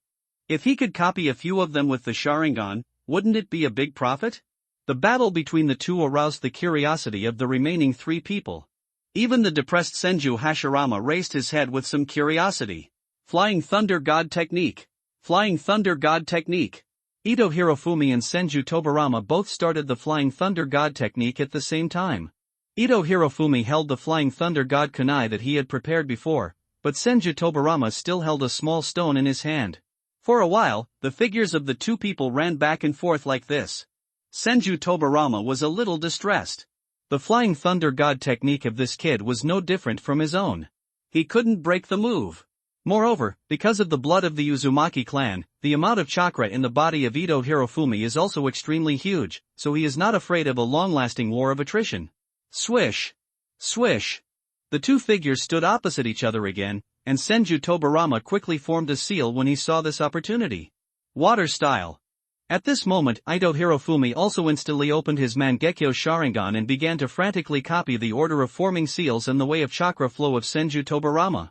If he could copy a few of them with the Sharingan, wouldn't it be a big profit? The battle between the two aroused the curiosity of the remaining three people. Even the depressed Senju Hashirama raised his head with some curiosity. Flying Thunder God Technique. Flying Thunder God Technique. Ito Hirofumi and Senju Tobarama both started the Flying Thunder God Technique at the same time. Ito Hirofumi held the Flying Thunder God kunai that he had prepared before, but Senju Tobarama still held a small stone in his hand. For a while, the figures of the two people ran back and forth like this. Senju Tobarama was a little distressed. The Flying Thunder God technique of this kid was no different from his own. He couldn't break the move. Moreover, because of the blood of the Uzumaki clan, the amount of chakra in the body of Ito Hirofumi is also extremely huge, so he is not afraid of a long-lasting war of attrition. Swish! Swish! The two figures stood opposite each other again, and Senju Tobarama quickly formed a seal when he saw this opportunity. Water style. At this moment, Ito Hirofumi also instantly opened his Mangekyo Sharingan and began to frantically copy the order of forming seals and the way of chakra flow of Senju Tobarama.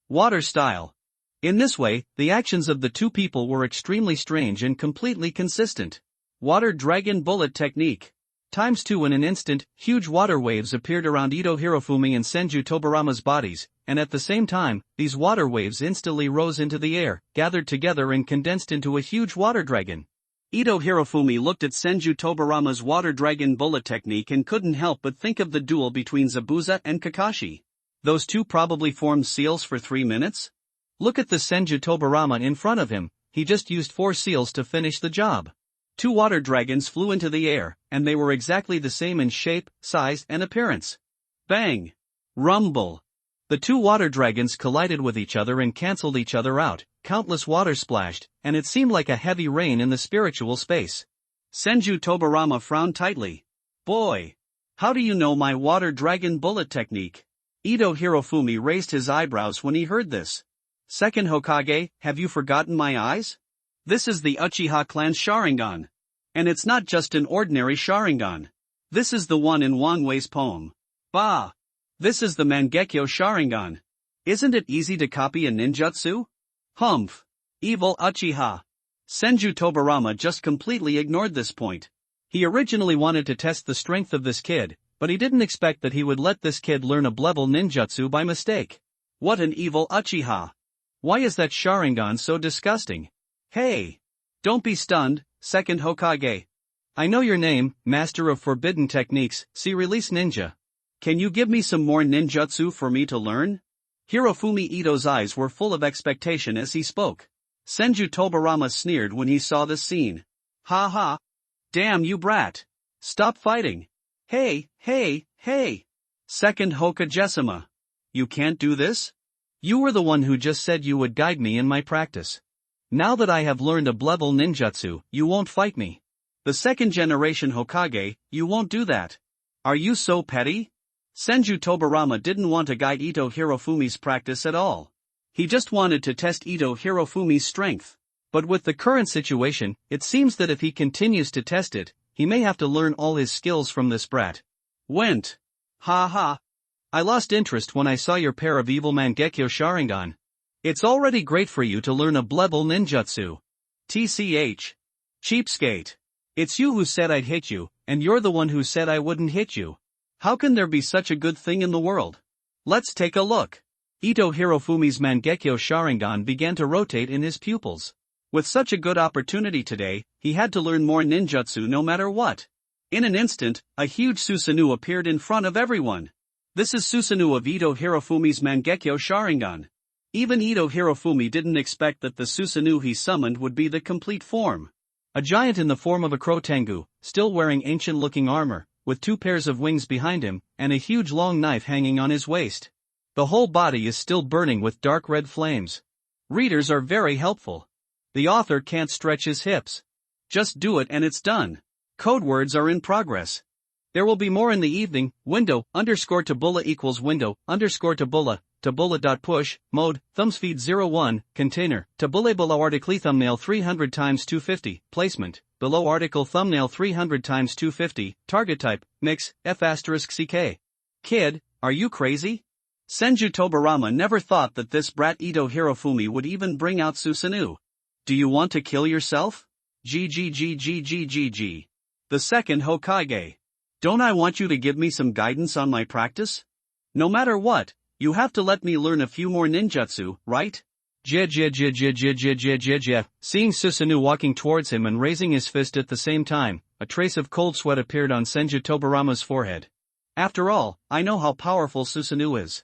Water style. In this way, the actions of the two people were extremely strange and completely consistent. Water Dragon Bullet Technique. ×2 in an instant, huge water waves appeared around Ito Hirofumi and Senju Tobarama's bodies, and at the same time, these water waves instantly rose into the air, gathered together and condensed into a huge water dragon. Ito Hirofumi looked at Senju Tobarama's Water Dragon Bullet Technique and couldn't help but think of the duel between Zabuza and Kakashi. Those two probably formed seals for 3 minutes? Look at the Senju Tobarama in front of him, he just used 4 seals to finish the job. 2 water dragons flew into the air, and they were exactly the same in shape, size, and appearance. Bang! Rumble! The 2 water dragons collided with each other and cancelled each other out, countless water splashed, and it seemed like a heavy rain in the spiritual space. Senju Tobarama frowned tightly. Boy! How do you know my Water Dragon Bullet Technique? Ito Hirofumi raised his eyebrows when he heard this. Second Hokage, have you forgotten my eyes? This is the Uchiha clan's Sharingan. And it's not just an ordinary Sharingan. This is the one in Wangwei's poem. Bah! This is the Mangekyo Sharingan. Isn't it easy to copy a ninjutsu? Humph! Evil Uchiha! Senju Tobarama just completely ignored this point. He originally wanted to test the strength of this kid, but he didn't expect that he would let this kid learn a level ninjutsu by mistake. What an evil Uchiha! Why is that Sharingan so disgusting? Hey! Don't be stunned, second Hokage. I know your name, Master of Forbidden Techniques, see Release Ninja. Can you give me some more ninjutsu for me to learn? Hirofumi Ito's eyes were full of expectation as he spoke. Senju Tobarama sneered when he saw this scene. Ha ha! Damn you brat! Stop fighting! Hey, hey, hey! Second Hokage-sama. You can't do this? You were the one who just said you would guide me in my practice. Now that I have learned a level ninjutsu, you won't fight me. The second generation Hokage, you won't do that. Are you so petty? Senju Tobarama didn't want to guide Ito Hirofumi's practice at all. He just wanted to test Ito Hirofumi's strength. But with the current situation, it seems that if he continues to test it, he may have to learn all his skills from this brat. Went. Ha ha. I lost interest when I saw your pair of evil Mangekyo Sharingan. It's already great for you to learn a level ninjutsu. TCH. Cheapskate. It's you who said I'd hit you, and you're the one who said I wouldn't hit you. How can there be such a good thing in the world? Let's take a look. Ito Hirofumi's Mangekyo Sharingan began to rotate in his pupils. With such a good opportunity today, he had to learn more ninjutsu no matter what. In an instant, a huge Susanoo appeared in front of everyone. This is Susanoo of Ito Hirofumi's Mangekyo Sharingan. Even Ito Hirofumi didn't expect that the Susanoo he summoned would be the complete form. A giant in the form of a crow tengu, still wearing ancient-looking armor, with 2 pairs of wings behind him, and a huge long knife hanging on his waist. The whole body is still burning with dark red flames. Readers are very helpful. The author can't stretch his hips. Just do it and it's done. Code words are in progress. There will be more in the evening. Window, underscore tabula equals window, underscore tabula, tabula.push, mode, thumbsfeed 01, container, tabula below article thumbnail 300 times 250, placement, below article thumbnail 300 times 250, target type, mix, F asterisk CK. Kid, are you crazy? Senju Tobarama never thought that this brat Ito Hirofumi would even bring out Susanoo. Do you want to kill yourself? GGGGGGG. The second Hokage. Don't I want you to give me some guidance on my practice? No matter what, you have to let me learn a few more ninjutsu, right? Seeing Susanoo walking towards him and raising his fist at the same time, a trace of cold sweat appeared on Senju Tobarama's forehead. After all, I know how powerful Susanoo is.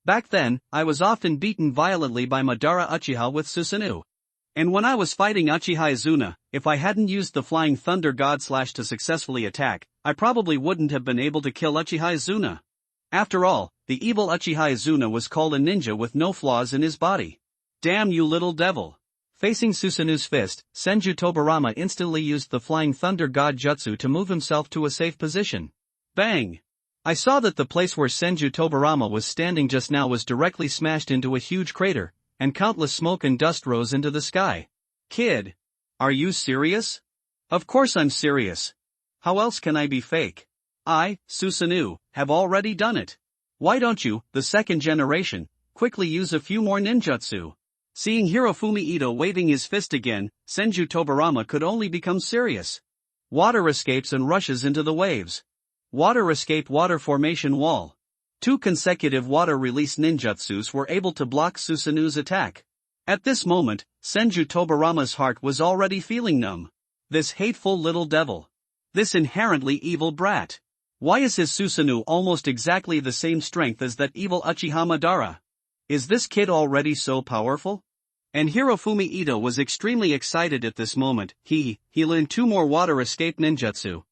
Back then, I was often beaten violently by Madara Uchiha with Susanoo. And when I was fighting Uchiha Izuna, if I hadn't used the Flying Thunder God Slash to successfully attack, I probably wouldn't have been able to kill Uchiha Izuna. After all, the evil Uchiha Izuna was called a ninja with no flaws in his body. Damn you little devil. Facing Susanoo's fist, Senju Tobarama instantly used the Flying Thunder God Jutsu to move himself to a safe position. Bang! I saw that the place where Senju Tobarama was standing just now was directly smashed into a huge crater, and countless smoke and dust rose into the sky. Kid, are you serious? Of course I'm serious. How else can I be fake? I, Susanoo, have already done it. Why don't you, the second generation, quickly use a few more ninjutsu? Seeing Hirofumi Ito waving his fist again, Senju Tobarama could only become serious. Water escapes and rushes into the waves. Water escape water formation wall. 2 consecutive water release ninjutsus were able to block Susanoo's attack. At this moment, Senju Tobarama's heart was already feeling numb. This hateful little devil. This inherently evil brat. Why is his Susanoo almost exactly the same strength as that evil Uchiha Madara? Is this kid already so powerful? And Hirofumi Ito was extremely excited at this moment. He learned 2 more water escape ninjutsu.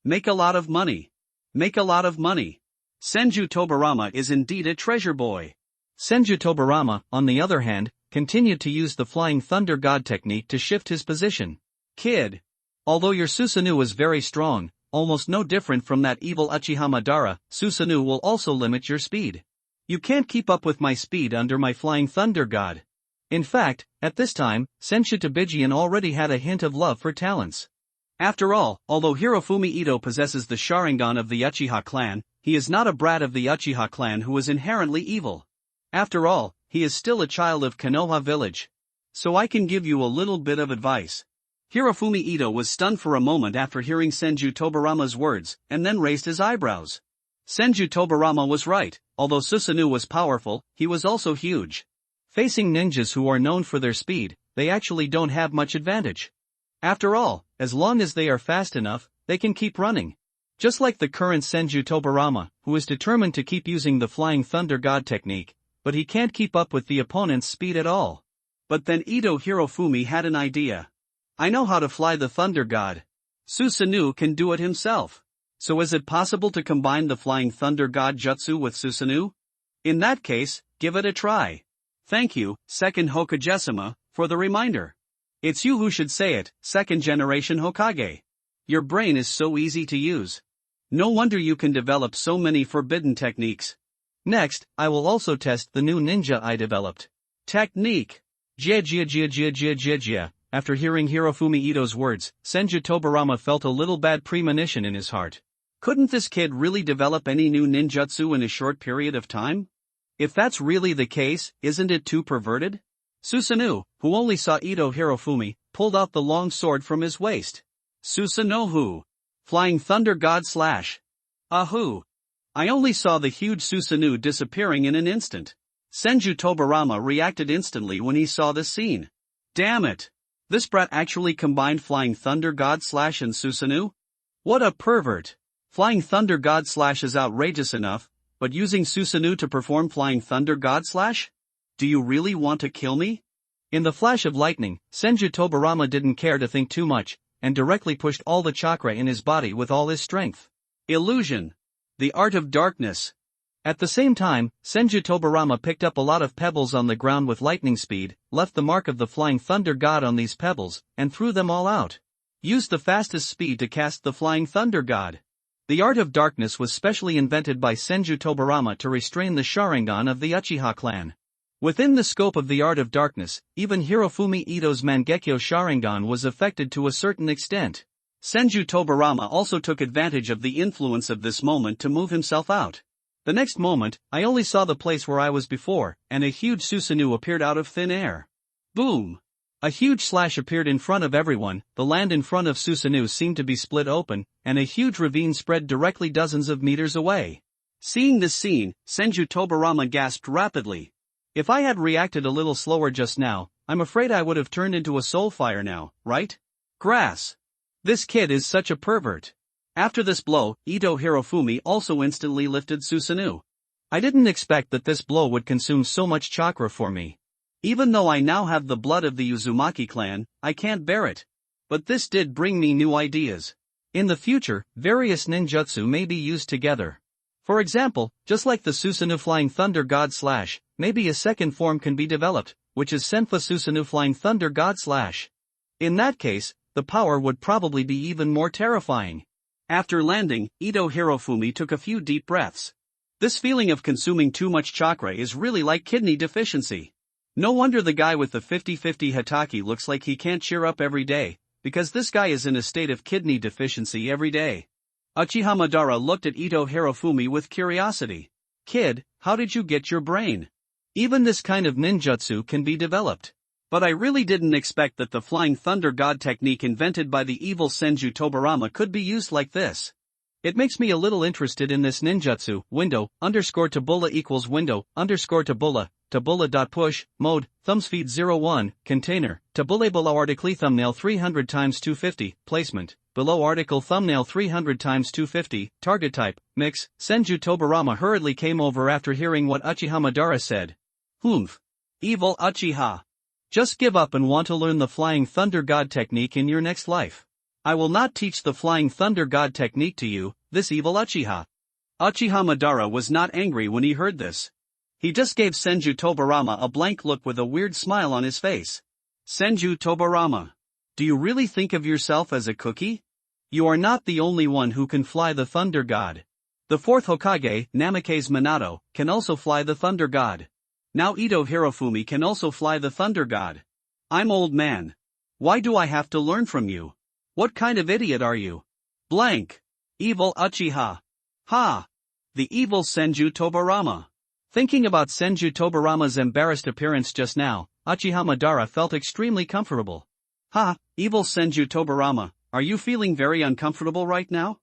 Make a lot of money. Make a lot of money. Senju Tobarama is indeed a treasure boy. Senju Tobarama, on the other hand, continued to use the Flying Thunder God technique to shift his position. Kid. Although your Susanoo is very strong, almost no different from that evil Uchiha Madara, Susanoo will also limit your speed. You can't keep up with my speed under my Flying Thunder God. In fact, at this time, Senju Tabijian already had a hint of love for talents. After all, although Hirofumi Ito possesses the Sharingan of the Uchiha clan, he is not a brat of the Uchiha clan who is inherently evil. After all, he is still a child of Konoha village. So I can give you a little bit of advice. Hirofumi Ito was stunned for a moment after hearing Senju Tobarama's words, and then raised his eyebrows. Senju Tobarama was right, although Susanoo was powerful, he was also huge. Facing ninjas who are known for their speed, they actually don't have much advantage. After all, as long as they are fast enough, they can keep running. Just like the current Senju Tobarama, who is determined to keep using the Flying Thunder God technique, but he can't keep up with the opponent's speed at all. But then Ito Hirofumi had an idea. I know how to fly the Thunder God. Susanoo can do it himself. So is it possible to combine the Flying Thunder God Jutsu with Susanoo? In that case, give it a try. Thank you, second Hokage-sama, for the reminder. It's you who should say it, second generation Hokage. Your brain is so easy to use. No wonder you can develop so many forbidden techniques. Next, I will also test the new ninja I developed. Technique. Jia. After hearing Hirofumi Ito's words, Senju Tobarama felt a little bad premonition in his heart. Couldn't this kid really develop any new ninjutsu in a short period of time? If that's really the case, isn't it too perverted? Susanoo, who only saw Ito Hirofumi, pulled out the long sword from his waist. Susanoo. Flying Thunder God Slash. Ahoo. I only saw the huge Susanoo disappearing in an instant. Senju Tobarama reacted instantly when he saw this scene. Damn it. This brat actually combined Flying Thunder God Slash and Susanoo? What a pervert. Flying Thunder God Slash is outrageous enough, but using Susanoo to perform Flying Thunder God Slash? Do you really want to kill me? In the flash of lightning, Senju Tobarama didn't care to think too much, and directly pushed all the chakra in his body with all his strength. Illusion. The art of darkness. At the same time, Senju Tobarama picked up a lot of pebbles on the ground with lightning speed, left the mark of the Flying Thunder God on these pebbles, and threw them all out. Used the fastest speed to cast the Flying Thunder God. The art of darkness was specially invented by Senju Tobarama to restrain the Sharingan of the Uchiha clan. Within the scope of the art of darkness, even Hirofumi Ito's Mangekyo Sharingan was affected to a certain extent. Senju Tobarama also took advantage of the influence of this moment to move himself out. The next moment, I only saw the place where I was before, and a huge Susanoo appeared out of thin air. Boom! A huge slash appeared in front of everyone, the land in front of Susanoo seemed to be split open, and a huge ravine spread directly dozens of meters away. Seeing this scene, Senju Tobarama gasped rapidly. If I had reacted a little slower just now, I'm afraid I would have turned into a soul fire now, right? Grass! This kid is such a pervert. After this blow, Ito Hirofumi also instantly lifted Susanoo. I didn't expect that this blow would consume so much chakra for me. Even though I now have the blood of the Uzumaki clan, I can't bear it. But this did bring me new ideas. In the future, various ninjutsu may be used together. For example, just like the Susanoo Flying Thunder God Slash, maybe a second form can be developed, which is Senfa Susanoo Flying Thunder God Slash. In that case, the power would probably be even more terrifying. After landing, Ito Hirofumi took a few deep breaths. This feeling of consuming too much chakra is really like kidney deficiency. No wonder the guy with the 50-50 Hataki looks like he can't cheer up every day, because this guy is in a state of kidney deficiency every day. Uchiha Madara looked at Ito Hirofumi with curiosity. Kid, how did you get your brain? Even this kind of ninjutsu can be developed. But I really didn't expect that the Flying Thunder God technique invented by the evil Senju Tobarama could be used like this. It makes me a little interested in this ninjutsu. Window, _tabula equals window, _tabula, tabula.push, mode, thumbspeed 01, container, tabula below article thumbnail 300 x 250, placement, below article thumbnail 300 x 250, target type, mix. Senju Tobarama hurriedly came over after hearing what Uchiha Madara said. Humph. Evil Uchiha. Just give up and want to learn the Flying Thunder God technique in your next life. I will not teach the Flying Thunder God technique to you, this evil Uchiha. Uchiha Madara was not angry when he heard this. He just gave Senju Tobarama a blank look with a weird smile on his face. Senju Tobarama. Do you really think of yourself as a cookie? You are not the only one who can fly the Thunder God. The fourth Hokage, Namake's Minato, can also fly the Thunder God. Now Ito Hirofumi can also fly the Thunder God. I'm old man. Why do I have to learn from you? What kind of idiot are you? Blank. Evil Uchiha. Ha! The evil Senju Tobarama. Thinking about Senju Tobarama's embarrassed appearance just now, Uchiha Madara felt extremely comfortable. Ha! Evil Senju Tobarama, are you feeling very uncomfortable right now?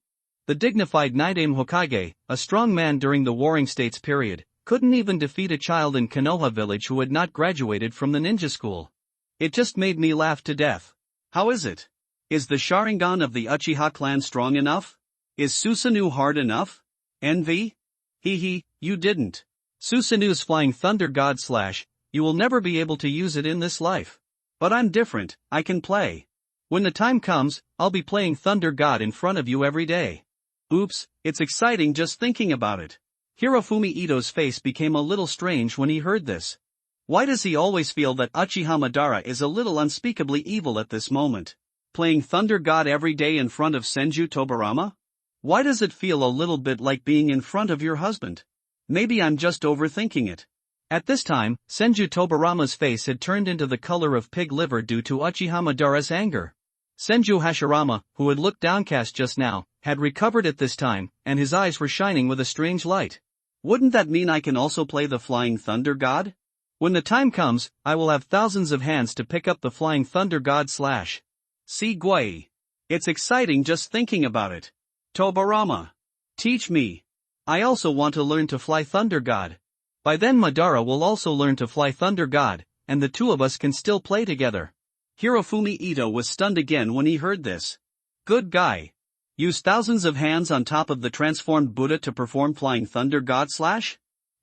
The dignified Nidaime Hokage, a strong man during the Warring States period, couldn't even defeat a child in Konoha village who had not graduated from the ninja school. It just made me laugh to death. How is it? Is the Sharingan of the Uchiha clan strong enough? Is Susanoo hard enough? Envy? Hee, you didn't. Susanoo's Flying Thunder God Slash, you will never be able to use it in this life. But I'm different, I can play. When the time comes, I'll be playing Thunder God in front of you every day. Oops, it's exciting just thinking about it. Hirofumi Ito's face became a little strange when he heard this. Why does he always feel that Uchiha Madara is a little unspeakably evil at this moment? Playing Thunder God every day in front of Senju Tobarama? Why does it feel a little bit like being in front of your husband? Maybe I'm just overthinking it. At this time, Senju Tobarama's face had turned into the color of pig liver due to Uchiha Madara's anger. Senju Hashirama, who had looked downcast just now, had recovered at this time, and his eyes were shining with a strange light. Wouldn't that mean I can also play the Flying Thunder God? When the time comes, I will have thousands of hands to pick up the Flying Thunder God Slash. See Guai. It's exciting just thinking about it. Tobarama. Teach me. I also want to learn to fly Thunder God. By then Madara will also learn to fly Thunder God, and the two of us can still play together. Hirofumi Ito was stunned again when he heard this. Good guy. Use thousands of hands on top of the transformed Buddha to perform Flying Thunder God Slash?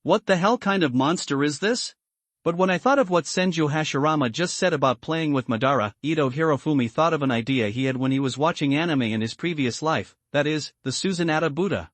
What the hell kind of monster is this? But when I thought of what Senju Hashirama just said about playing with Madara, Ito Hirofumi thought of an idea he had when he was watching anime in his previous life, that is, the Susanoo Buddha.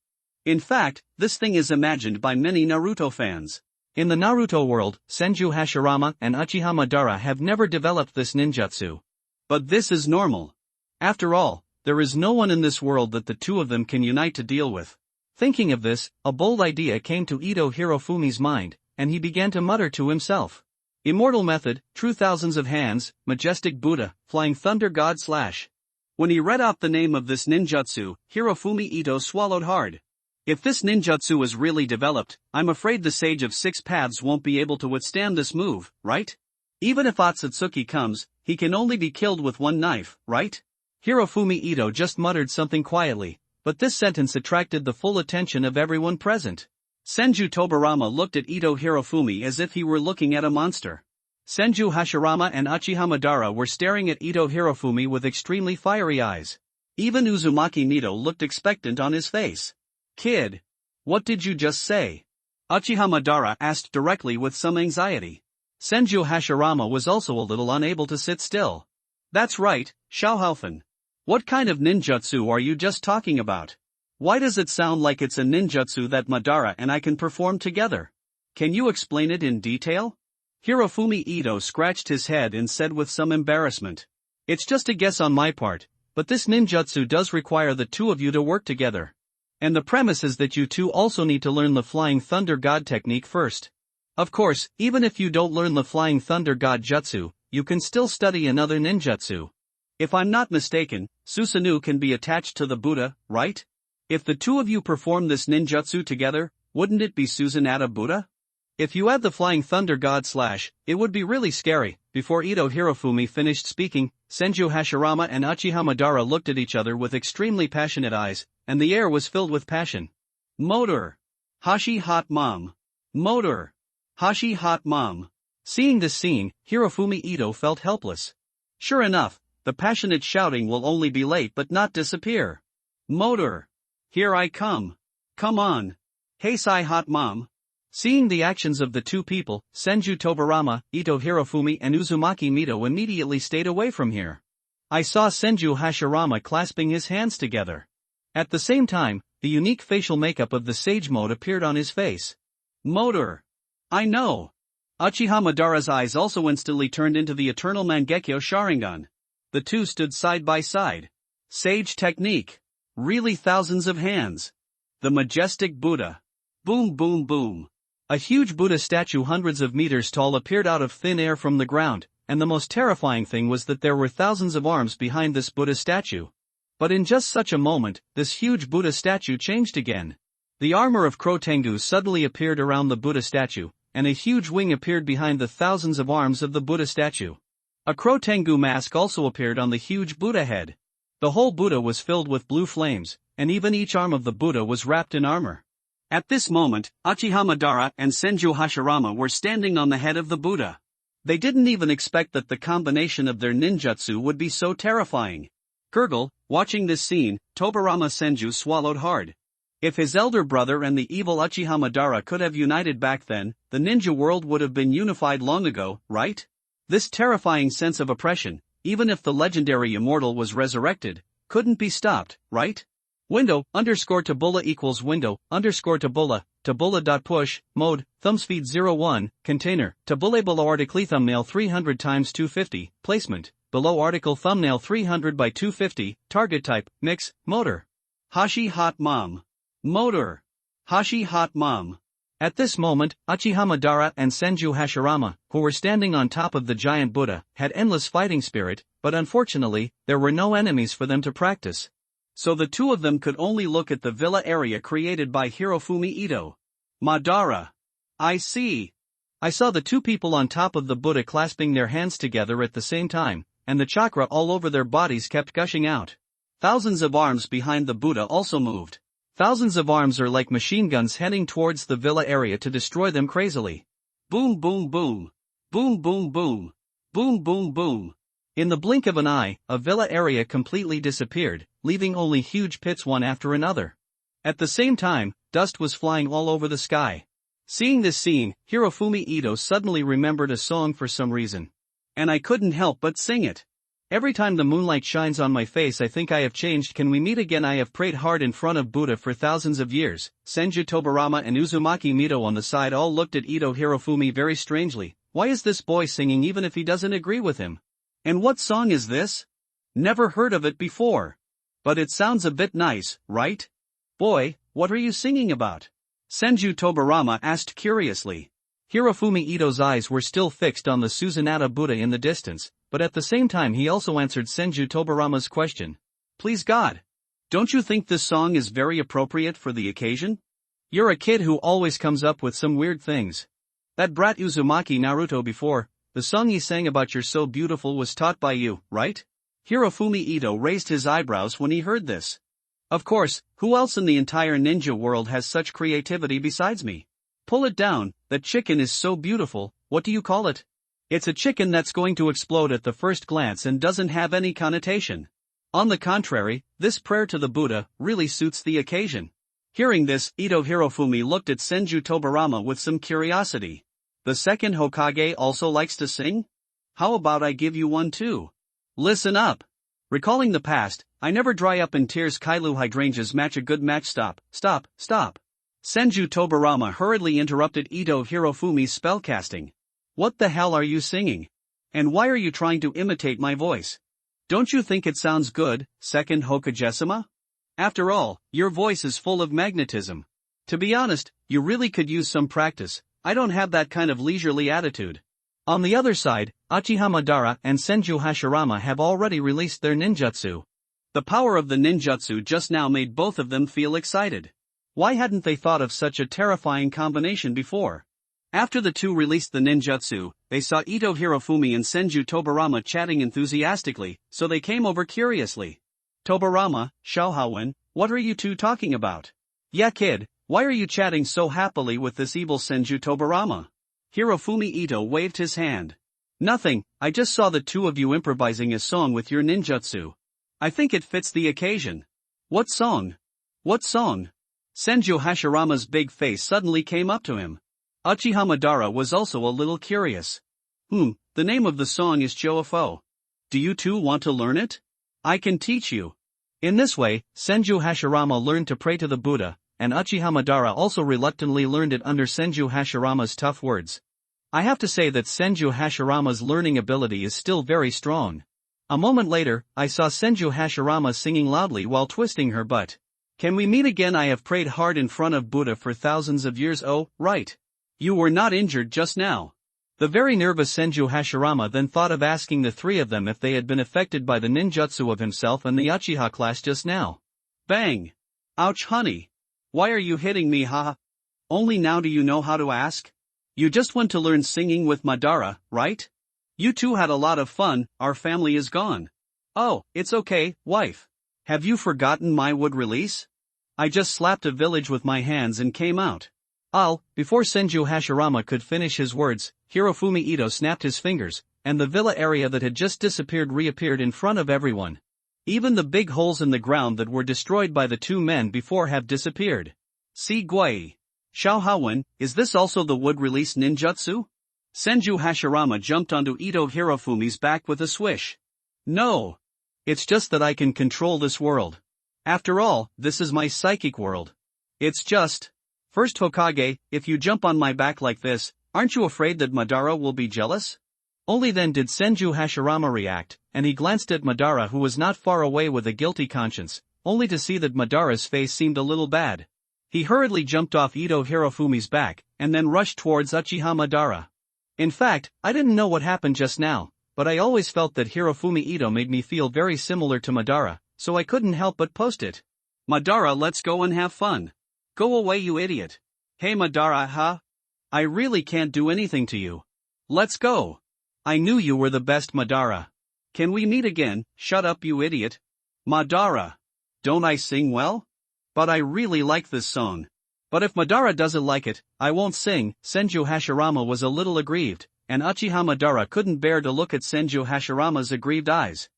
In fact, this thing is imagined by many Naruto fans. In the Naruto world, Senju Hashirama and Uchiha Madara have never developed this ninjutsu. But this is normal. After all, there is no one in this world that the two of them can unite to deal with. Thinking of this, a bold idea came to Ito Hirofumi's mind, and he began to mutter to himself. Immortal method, true thousands of hands, majestic Buddha, flying thunder god slash. When he read out the name of this ninjutsu, Hirofumi Ito swallowed hard. If this ninjutsu is really developed, I'm afraid the Sage of Six Paths won't be able to withstand this move, right? Even if Otsutsuki comes, he can only be killed with one knife, right? Hirofumi Ito just muttered something quietly, but this sentence attracted the full attention of everyone present. Senju Tobarama looked at Ito Hirofumi as if he were looking at a monster. Senju Hashirama and Uchiha Madara were staring at Ito Hirofumi with extremely fiery eyes. Even Uzumaki Mito looked expectant on his face. Kid, what did you just say? Uchiha Madara asked directly with some anxiety. Senju Hashirama was also a little unable to sit still. That's right, Xiaohaofen. What kind of ninjutsu are you just talking about? Why does it sound like it's a ninjutsu that Madara and I can perform together? Can you explain it in detail? Hirofumi Ito scratched his head and said with some embarrassment. It's just a guess on my part, but this ninjutsu does require the two of you to work together. And the premise is that you two also need to learn the Flying Thunder God technique first. Of course, even if you don't learn the Flying Thunder God jutsu, you can still study another ninjutsu. If I'm not mistaken, Susanoo can be attached to the Buddha, right? If the two of you perform this ninjutsu together, wouldn't it be Susanata Buddha? If you add the Flying Thunder God slash, it would be really scary. Before Ito Hirofumi finished speaking, Senju Hashirama and Uchiha Madara looked at each other with extremely passionate eyes, and the air was filled with passion. Motor! Hashi hot mom! Motor! Hashi hot mom! Seeing this scene, Hirofumi Ito felt helpless. Sure enough, the passionate shouting will only be late but not disappear. Motor! Here I come! Come on! Hey Sai hot mom! Seeing the actions of the two people, Senju Tobarama, Ito Hirofumi and Uzumaki Mito immediately stayed away from here. I saw Senju Hashirama clasping his hands together. At the same time, the unique facial makeup of the Sage Mode appeared on his face. Motor! I know! Uchiha Madara's eyes also instantly turned into the eternal Mangekyo Sharingan. The two stood side by side. Sage technique. Really thousands of hands. The majestic Buddha. Boom boom boom. A huge Buddha statue hundreds of meters tall appeared out of thin air from the ground, and the most terrifying thing was that there were thousands of arms behind this Buddha statue. But in just such a moment, this huge Buddha statue changed again. The armor of Crow Tengu suddenly appeared around the Buddha statue, and a huge wing appeared behind the thousands of arms of the Buddha statue. A Crow Tengu mask also appeared on the huge Buddha head. The whole Buddha was filled with blue flames, and even each arm of the Buddha was wrapped in armor. At this moment, Uchiha Madara and Senju Hashirama were standing on the head of the Buddha. They didn't even expect that the combination of their ninjutsu would be so terrifying. Gurgle, watching this scene, Tobarama Senju swallowed hard. If his elder brother and the evil Uchiha Madara could have united back then, the ninja world would have been unified long ago, right? This terrifying sense of oppression, even if the legendary immortal was resurrected, couldn't be stopped, right? Window, _Tabula equals window, _Tabula, Tabula.push, mode, thumbspeed 01, container, Tabula below article thumbnail 300 x 250, placement, below article thumbnail 300 by 250, target type, mix, motor. Hashi hot mom. Motor. Hashi hot mom. At this moment, Uchiha Madara and Senju Hashirama, who were standing on top of the giant Buddha, had endless fighting spirit, but unfortunately, there were no enemies for them to practice. So the two of them could only look at the villa area created by Hirofumi Ito. Madara. I see. I saw the two people on top of the Buddha clasping their hands together at the same time, and the chakra all over their bodies kept gushing out. Thousands of arms behind the Buddha also moved. Thousands of arms are like machine guns heading towards the villa area to destroy them crazily. Boom boom boom. Boom boom boom. Boom boom boom. In the blink of an eye, a villa area completely disappeared, leaving only huge pits one after another. At the same time, dust was flying all over the sky. Seeing this scene, Hirofumi Ito suddenly remembered a song for some reason. And I couldn't help but sing it. Every time the moonlight shines on my face I think I have changed. Can we meet again? I have prayed hard in front of Buddha for thousands of years. Senju Tobarama and Uzumaki Mito on the side all looked at Ito Hirofumi very strangely. Why is this boy singing even if he doesn't agree with him? And what song is this? Never heard of it before. But it sounds a bit nice, right? Boy, what are you singing about? Senju Tobarama asked curiously. Hirofumi Ito's eyes were still fixed on the Susanata Buddha in the distance, but at the same time he also answered Senju Tobarama's question. Please God. Don't you think this song is very appropriate for the occasion? You're a kid who always comes up with some weird things. That brat Uzumaki Naruto before, the song he sang about You're So Beautiful was taught by you, right? Hirofumi Ito raised his eyebrows when he heard this. Of course, who else in the entire ninja world has such creativity besides me? Pull it down, that chicken is so beautiful, what do you call it? It's a chicken that's going to explode at the first glance and doesn't have any connotation. On the contrary, this prayer to the Buddha really suits the occasion. Hearing this, Ito Hirofumi looked at Senju Tobarama with some curiosity. The second Hokage also likes to sing? How about I give you one too? Listen up. Recalling the past, I never dry up in tears. Kailu hydrangeas match a good match. Stop. Senju Tobarama hurriedly interrupted Ito Hirofumi's spellcasting. What the hell are you singing? And why are you trying to imitate my voice? Don't you think it sounds good, second Hokage-sama? After all, your voice is full of magnetism. To be honest, you really could use some practice. I don't have that kind of leisurely attitude. On the other side, Uchiha Madara and Senju Hashirama have already released their ninjutsu. The power of the ninjutsu just now made both of them feel excited. Why hadn't they thought of such a terrifying combination before? After the two released the ninjutsu, they saw Ito Hirofumi and Senju Tobarama chatting enthusiastically, so they came over curiously. Tobarama, Xiaohawen, what are you two talking about? Yeah kid, why are you chatting so happily with this evil Senju Tobarama? Hirofumi Ito waved his hand. Nothing, I just saw the two of you improvising a song with your ninjutsu. I think it fits the occasion. What song? What song? Senju Hashirama's big face suddenly came up to him. Uchiha Madara was also a little curious. The name of the song is Choufo. Do you two want to learn it? I can teach you. In this way, Senju Hashirama learned to pray to the Buddha, and Uchiha Madara also reluctantly learned it under Senju Hashirama's tough words. I have to say that Senju Hashirama's learning ability is still very strong. A moment later, I saw Senju Hashirama singing loudly while twisting her butt. Can we meet again? I have prayed hard in front of Buddha for thousands of years. Oh, right. You were not injured just now. The very nervous Senju Hashirama then thought of asking the three of them if they had been affected by the ninjutsu of himself and the Uchiha class just now. Bang! Ouch honey! Why are you hitting me haha? Only now do you know how to ask? You just went to learn singing with Madara, right? You two had a lot of fun. Our family is gone. Oh, it's okay, wife. Have you forgotten my wood release? I just slapped a village with my hands and came out. Before Senju Hashirama could finish his words, Hirofumi Ito snapped his fingers, and the villa area that had just disappeared reappeared in front of everyone. Even the big holes in the ground that were destroyed by the two men before have disappeared. See Guai. Xiaohawen, is this also the wood release ninjutsu? Senju Hashirama jumped onto Ito Hirofumi's back with a swish. No. It's just that I can control this world. After all, this is my psychic world. It's just... First Hokage, if you jump on my back like this, aren't you afraid that Madara will be jealous? Only then did Senju Hashirama react, and he glanced at Madara who was not far away with a guilty conscience, only to see that Madara's face seemed a little bad. He hurriedly jumped off Ito Hirofumi's back, and then rushed towards Uchiha Madara. In fact, I didn't know what happened just now, but I always felt that Hirofumi Ito made me feel very similar to Madara, so I couldn't help but post it. Madara, let's go and have fun. Go away you idiot. Hey Madara, huh? I really can't do anything to you. Let's go. I knew you were the best Madara. Can we meet again? Shut up you idiot. Madara. Don't I sing well? But I really like this song. But if Madara doesn't like it, I won't sing. Senju Hashirama was a little aggrieved, and Uchiha Madara couldn't bear to look at Senju Hashirama's aggrieved eyes.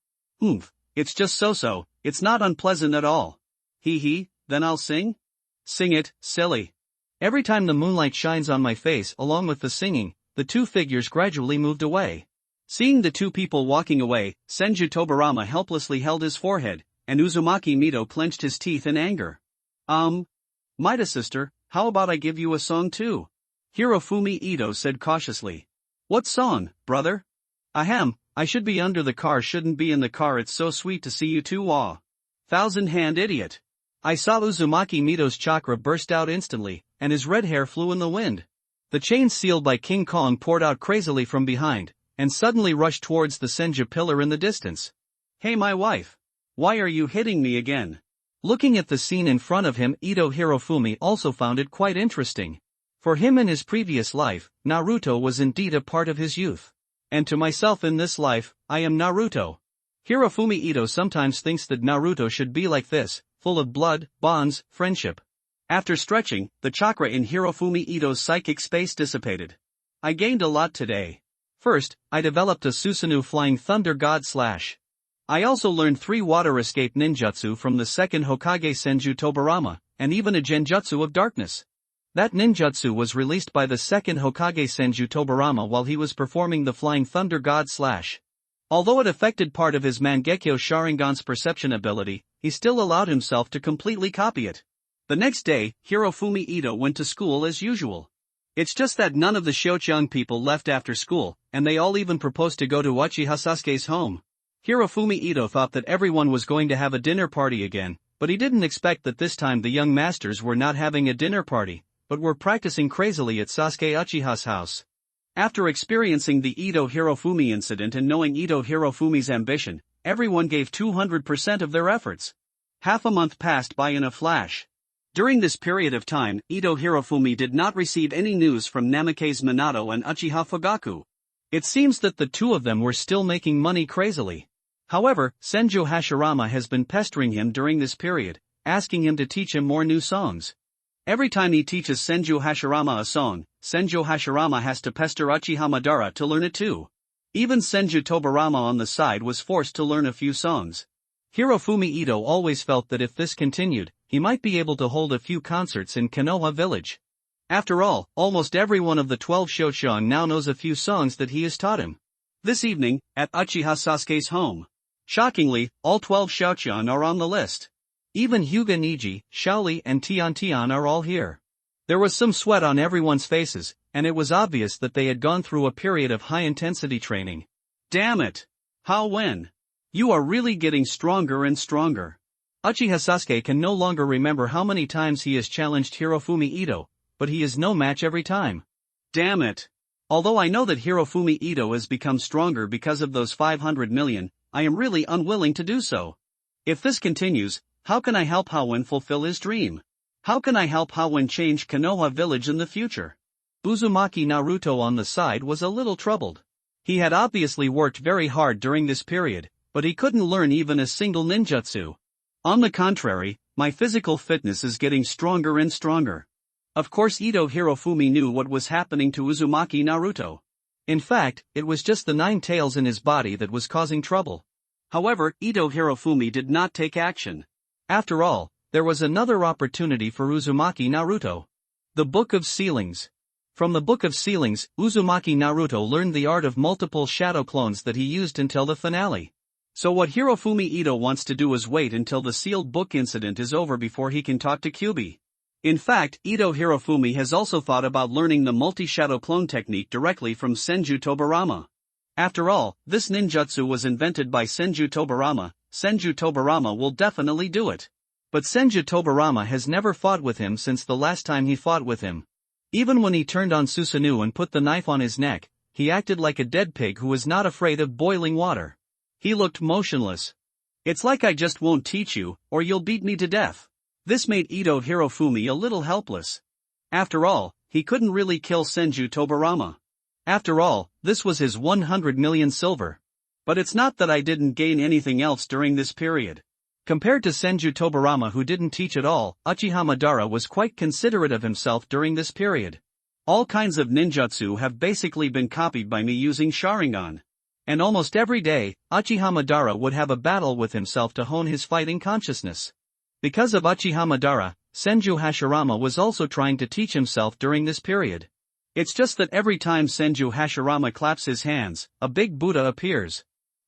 It's just so-so, it's not unpleasant at all. Then I'll sing? Sing it, silly. Every time the moonlight shines on my face along with the singing, the two figures gradually moved away. Seeing the two people walking away, Senju Tobarama helplessly held his forehead, and Uzumaki Mito clenched his teeth in anger. Mida sister, how about I give you a song too? Hirofumi Ito said cautiously. What song, brother? Ahem, I should be under the car, shouldn't be in the car. It's so sweet to see you two. Thousand-hand idiot. I saw Uzumaki Mito's chakra burst out instantly, and his red hair flew in the wind. The chain sealed by King Kong poured out crazily from behind, and suddenly rushed towards the Senju pillar in the distance. Hey my wife. Why are you hitting me again? Looking at the scene in front of him, Ito Hirofumi also found it quite interesting. For him in his previous life, Naruto was indeed a part of his youth. And to myself in this life, I am Naruto. Hirofumi Ito sometimes thinks that Naruto should be like this, full of blood, bonds, friendship. After stretching, the chakra in Hirofumi Ito's psychic space dissipated. I gained a lot today. First, I developed a Susanoo Flying Thunder God Slash. I also learned 3 water escape ninjutsu from the second Hokage Senju Tobarama, and even a genjutsu of darkness. That ninjutsu was released by the second Hokage Senju Tobarama while he was performing the Flying Thunder God Slash. Although it affected part of his Mangekyo Sharingan's perception ability, he still allowed himself to completely copy it. The next day, Hirofumi Ito went to school as usual. It's just that none of the Shochung people left after school, and they all even proposed to go to Uchiha Sasuke's home. Hirofumi Ito thought that everyone was going to have a dinner party again, but he didn't expect that this time the young masters were not having a dinner party, but were practicing crazily at Sasuke Uchiha's house. After experiencing the Ito Hirofumi incident and knowing Ito Hirofumi's ambition, everyone gave 200% of their efforts. Half a month passed by in a flash. During this period of time, Ito Hirofumi did not receive any news from Namake's Minato and Uchiha Fugaku. It seems that the two of them were still making money crazily. However, Senju Hashirama has been pestering him during this period, asking him to teach him more new songs. Every time he teaches Senju Hashirama a song, Senju Hashirama has to pester Uchiha Madara to learn it too. Even Senju Tobarama on the side was forced to learn a few songs. Hirofumi Ito always felt that if this continued, he might be able to hold a few concerts in Konoha village. After all, almost every one of the 12 Shochung now knows a few songs that he has taught him. This evening, at Uchiha Sasuke's home. Shockingly, all 12 Shochung are on the list. Even Hyuga Niji, Shaoli and Tian Tian are all here. There was some sweat on everyone's faces, and it was obvious that they had gone through a period of high-intensity training. Damn it! How when? You are really getting stronger and stronger. Uchiha Sasuke can no longer remember how many times he has challenged Hirofumi Ito, but he is no match every time. Damn it! Although I know that Hirofumi Ito has become stronger because of those 500 million, I am really unwilling to do so. If this continues, how can I help Hawen fulfill his dream? How can I help Hawen change Konoha village in the future? Uzumaki Naruto on the side was a little troubled. He had obviously worked very hard during this period, but he couldn't learn even a single ninjutsu. On the contrary, my physical fitness is getting stronger and stronger. Of course Ito Hirofumi knew what was happening to Uzumaki Naruto. In fact, it was just the 9 tails in his body that was causing trouble. However, Ito Hirofumi did not take action. After all, there was another opportunity for Uzumaki Naruto. The Book of Ceilings. From the Book of Ceilings, Uzumaki Naruto learned the art of multiple shadow clones that he used until the finale. So what Hirofumi Ito wants to do is wait until the sealed book incident is over before he can talk to Kyuubi. In fact, Ito Hirofumi has also thought about learning the multi-shadow clone technique directly from Senju Tobarama. After all, this ninjutsu was invented by Senju Tobarama. Senju Tobarama will definitely do it. But Senju Tobarama has never fought with him since the last time he fought with him. Even when he turned on Susanoo and put the knife on his neck, he acted like a dead pig who was not afraid of boiling water. He looked motionless. It's like I just won't teach you, or you'll beat me to death. This made Ito Hirofumi a little helpless. After all, he couldn't really kill Senju Tobarama. After all, this was his 100 million silver. But it's not that I didn't gain anything else during this period. Compared to Senju Tobarama who didn't teach at all, Uchiha Madara was quite considerate of himself during this period. All kinds of ninjutsu have basically been copied by me using Sharingan. And almost every day, Uchiha Madara would have a battle with himself to hone his fighting consciousness. Because of Uchiha Madara, Senju Hashirama was also trying to teach himself during this period. It's just that every time Senju Hashirama claps his hands, a big Buddha appears.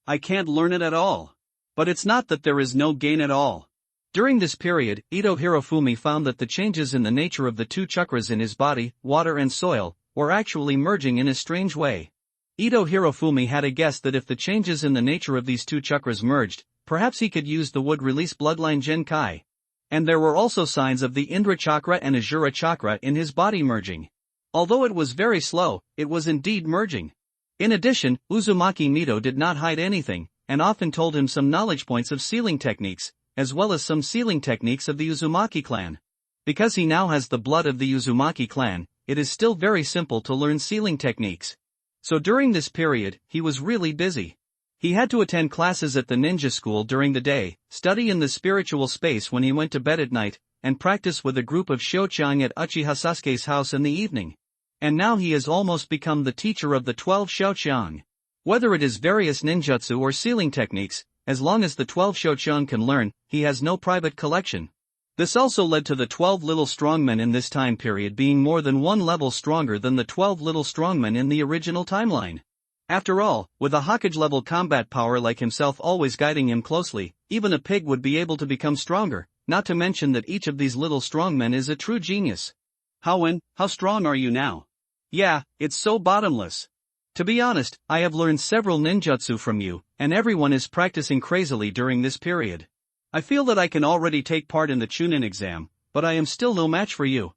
I can't learn it at all. But it's not that there is no gain at all. During this period, Ito Hirofumi found that the changes in the nature of the 2 chakras in his body, water and soil, were actually merging in a strange way. Ito Hirofumi had a guess that if the changes in the nature of these 2 chakras merged, perhaps he could use the would-release bloodline Genkai. And there were also signs of the Indra chakra and Ajura chakra in his body merging. Although it was very slow, it was indeed merging. In addition, Uzumaki Mito did not hide anything, and often told him some knowledge points of sealing techniques, as well as some sealing techniques of the Uzumaki clan. Because he now has the blood of the Uzumaki clan, it is still very simple to learn sealing techniques. So during this period, he was really busy. He had to attend classes at the ninja school during the day, study in the spiritual space when he went to bed at night, and practice with a group of Shouchang at Uchiha Sasuke's house in the evening. And now he has almost become the teacher of the 12 Shouchang. Whether it is various ninjutsu or sealing techniques, as long as the 12 Shouchang can learn, he has no private collection. This also led to the 12 little strongmen in this time period being more than one level stronger than the 12 little strongmen in the original timeline. After all, with a Hokage-level combat power like himself always guiding him closely, even a pig would be able to become stronger, not to mention that each of these little strongmen is a true genius. How strong are you now? Yeah, it's so bottomless. To be honest, I have learned several ninjutsu from you, and everyone is practicing crazily during this period. I feel that I can already take part in the Chunin exam, but I am still no match for you.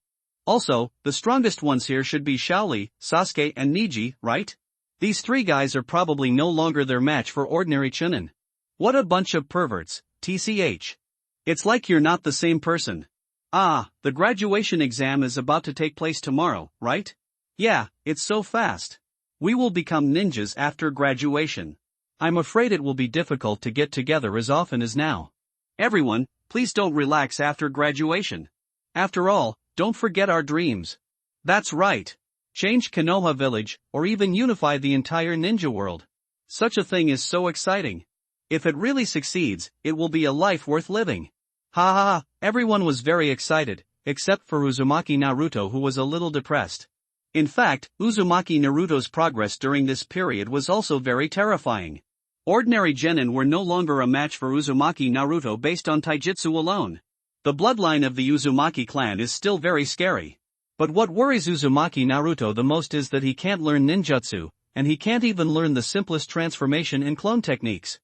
Also, the strongest ones here should be Shaoli, Sasuke and Neji, right? These three guys are probably no longer their match for ordinary Chunin. What a bunch of perverts, tch. It's like you're not the same person. The graduation exam is about to take place tomorrow, right? Yeah, it's so fast. We will become ninjas after graduation. I'm afraid it will be difficult to get together as often as now. Everyone, please don't relax after graduation. After all, don't forget our dreams. That's right. Change Konoha Village, or even unify the entire ninja world. Such a thing is so exciting. If it really succeeds, it will be a life worth living. Ha ha ha, everyone was very excited, except for Uzumaki Naruto, who was a little depressed. In fact, Uzumaki Naruto's progress during this period was also very terrifying. Ordinary genin were no longer a match for Uzumaki Naruto based on taijutsu alone. The bloodline of the Uzumaki clan is still very scary. But what worries Uzumaki Naruto the most is that he can't learn ninjutsu, and he can't even learn the simplest transformation and clone techniques.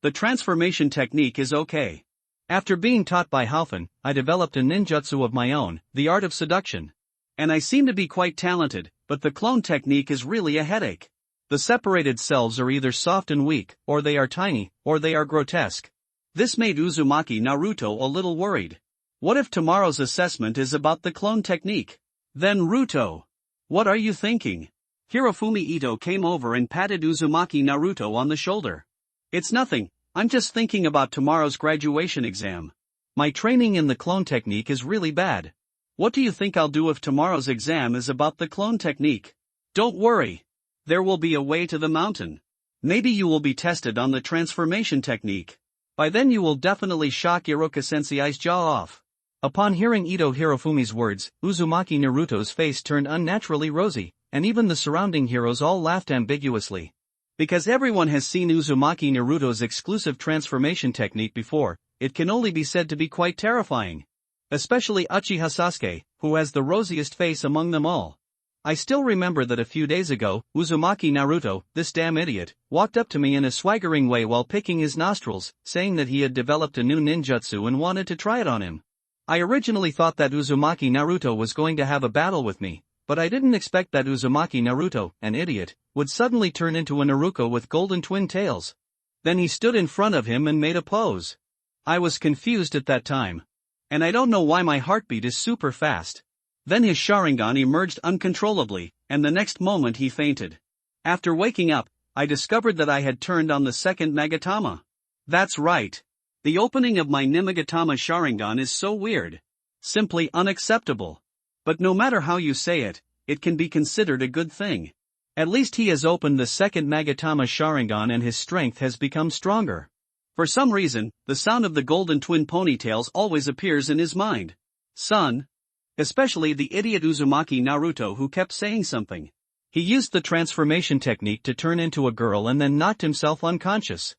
The transformation technique is okay. After being taught by Halfin, I developed a ninjutsu of my own, the art of seduction. And I seem to be quite talented, but the clone technique is really a headache. The separated selves are either soft and weak, or they are tiny, or they are grotesque. This made Uzumaki Naruto a little worried. What if tomorrow's assessment is about the clone technique? Then Ruto. What are you thinking? Hirofumi Ito came over and patted Uzumaki Naruto on the shoulder. It's nothing, I'm just thinking about tomorrow's graduation exam. My training in the clone technique is really bad. What do you think I'll do if tomorrow's exam is about the clone technique? Don't worry. There will be a way to the mountain. Maybe you will be tested on the transformation technique. By then you will definitely shock Iroka Sensei's jaw off. Upon hearing Ito Hirofumi's words, Uzumaki Naruto's face turned unnaturally rosy, and even the surrounding heroes all laughed ambiguously. Because everyone has seen Uzumaki Naruto's exclusive transformation technique before, it can only be said to be quite terrifying. Especially Uchiha Sasuke, who has the rosiest face among them all. I still remember that a few days ago, Uzumaki Naruto, this damn idiot, walked up to me in a swaggering way while picking his nostrils, saying that he had developed a new ninjutsu and wanted to try it on him. I originally thought that Uzumaki Naruto was going to have a battle with me, but I didn't expect that Uzumaki Naruto, an idiot, would suddenly turn into a Naruto with golden twin tails. Then he stood in front of him and made a pose. I was confused at that time. And I don't know why my heartbeat is super fast. Then his Sharingan emerged uncontrollably, and the next moment he fainted. After waking up, I discovered that I had turned on the second Magatama. That's right. The opening of my Nimigatama Sharingan is so weird. Simply unacceptable. But no matter how you say it, it can be considered a good thing. At least he has opened the second Magatama Sharingan and his strength has become stronger. For some reason, the sound of the golden twin ponytails always appears in his mind. Son. Especially the idiot Uzumaki Naruto who kept saying something. He used the transformation technique to turn into a girl and then knocked himself unconscious.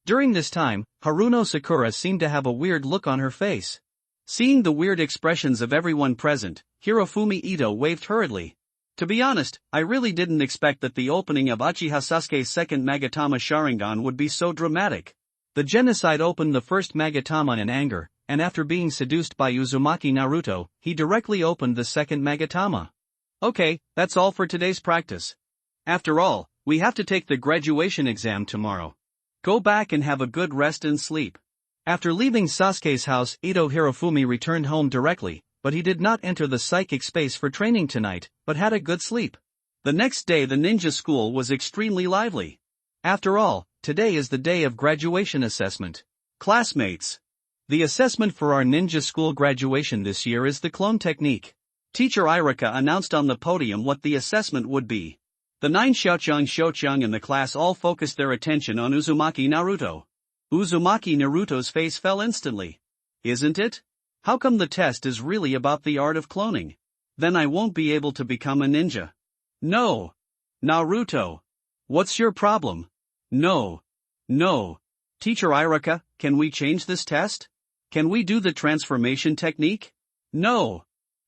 During this time, Haruno Sakura seemed to have a weird look on her face. Seeing the weird expressions of everyone present, Hirofumi Ito waved hurriedly. To be honest, I really didn't expect that the opening of Uchiha Sasuke's second Magatama Sharingan would be so dramatic. The genocide opened the first Magatama in anger, and after being seduced by Uzumaki Naruto, he directly opened the second Magatama. Okay, that's all for today's practice. After all, we have to take the graduation exam tomorrow. Go back and have a good rest and sleep. After leaving Sasuke's house, Ito Hirofumi returned home directly, but he did not enter the psychic space for training tonight, but had a good sleep. The next day the ninja school was extremely lively. After all, today is the day of graduation assessment. Classmates, the assessment for our ninja school graduation this year is the clone technique. Teacher Irika announced on the podium what the assessment would be. The 9 Shochang in the class all focused their attention on Uzumaki Naruto. Uzumaki Naruto's face fell instantly. Isn't it? How come the test is really about the art of cloning? Then I won't be able to become a ninja. No. Naruto. What's your problem? No. Teacher Irika, can we change this test? Can we do the transformation technique? No.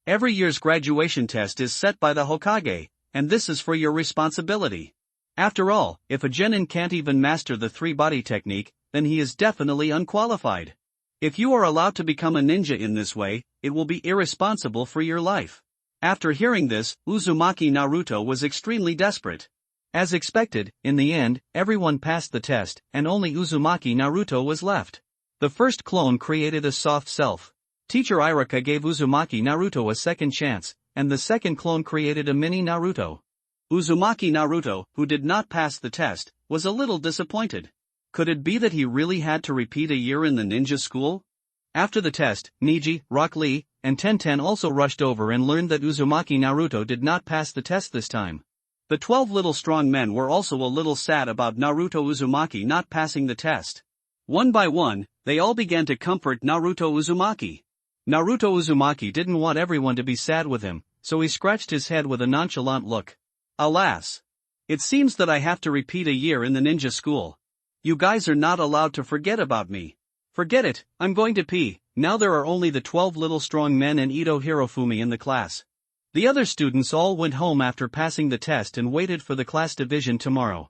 Every year's graduation test is set by the Hokage, and this is for your responsibility. After all, if a genin can't even master the 3-body technique, then he is definitely unqualified. If you are allowed to become a ninja in this way, it will be irresponsible for your life. After hearing this, Uzumaki Naruto was extremely desperate. As expected, in the end, everyone passed the test, and only Uzumaki Naruto was left. The first clone created a soft self. Teacher Irika gave Uzumaki Naruto a second chance, and the second clone created a mini Naruto. Uzumaki Naruto, who did not pass the test, was a little disappointed. Could it be that he really had to repeat a year in the ninja school? After the test, Niji, Rock Lee, and Tenten also rushed over and learned that Uzumaki Naruto did not pass the test this time. The 12 little strong men were also a little sad about Naruto Uzumaki not passing the test. One by one, they all began to comfort Naruto Uzumaki. Naruto Uzumaki didn't want everyone to be sad with him, so he scratched his head with a nonchalant look. Alas! It seems that I have to repeat a year in the ninja school. You guys are not allowed to forget about me. Forget it, I'm going to pee. Now there are only the 12 little strong men and Ito Hirofumi in the class. The other students all went home after passing the test and waited for the class division tomorrow.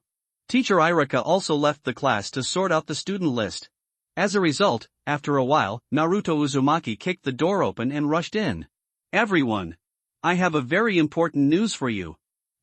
Teacher Irika also left the class to sort out the student list. As a result, after a while, Naruto Uzumaki kicked the door open and rushed in. Everyone! I have a very important news for you.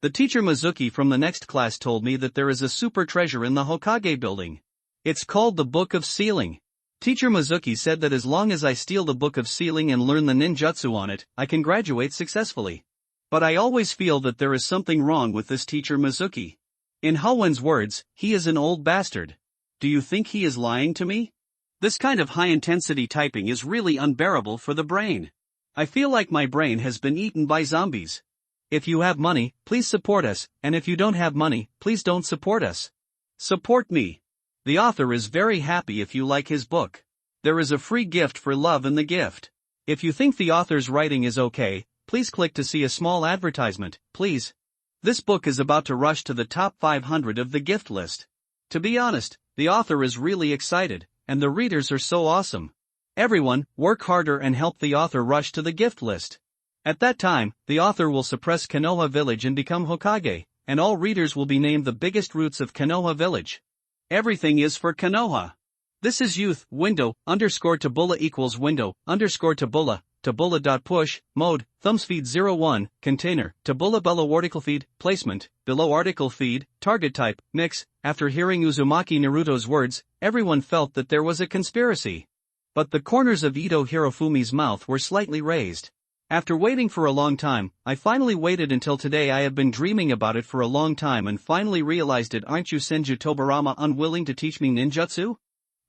The teacher Mizuki from the next class told me that there is a super treasure in the Hokage building. It's called the Book of Sealing. Teacher Mizuki said that as long as I steal the Book of Sealing and learn the ninjutsu on it, I can graduate successfully. But I always feel that there is something wrong with this teacher Mizuki. In Hawen's words, he is an old bastard. Do you think he is lying to me? This kind of high-intensity typing is really unbearable for the brain. I feel like my brain has been eaten by zombies. If you have money, please support us, and if you don't have money, please don't support us. Support me. The author is very happy if you like his book. There is a free gift for love in the gift. If you think the author's writing is okay, please click to see a small advertisement, please. This book is about to rush to the top 500 of the gift list. To be honest, the author is really excited, and the readers are so awesome. Everyone, work harder and help the author rush to the gift list. At that time, the author will suppress Konoha Village and become Hokage, and all readers will be named the biggest roots of Konoha Village. Everything is for Konoha. This is youth, window, underscore tabula equals window, underscore tabula, tabula.push, mode, thumbs feed 01, container, tabula below article feed, placement, below article feed, target type, mix. After hearing Uzumaki Naruto's words, everyone felt that there was a conspiracy. But the corners of Ito Hirofumi's mouth were slightly raised. After waiting for a long time, I finally waited until today. I have been dreaming about it for a long time and finally realized it. Aren't you Senju Tobarama unwilling to teach me ninjutsu?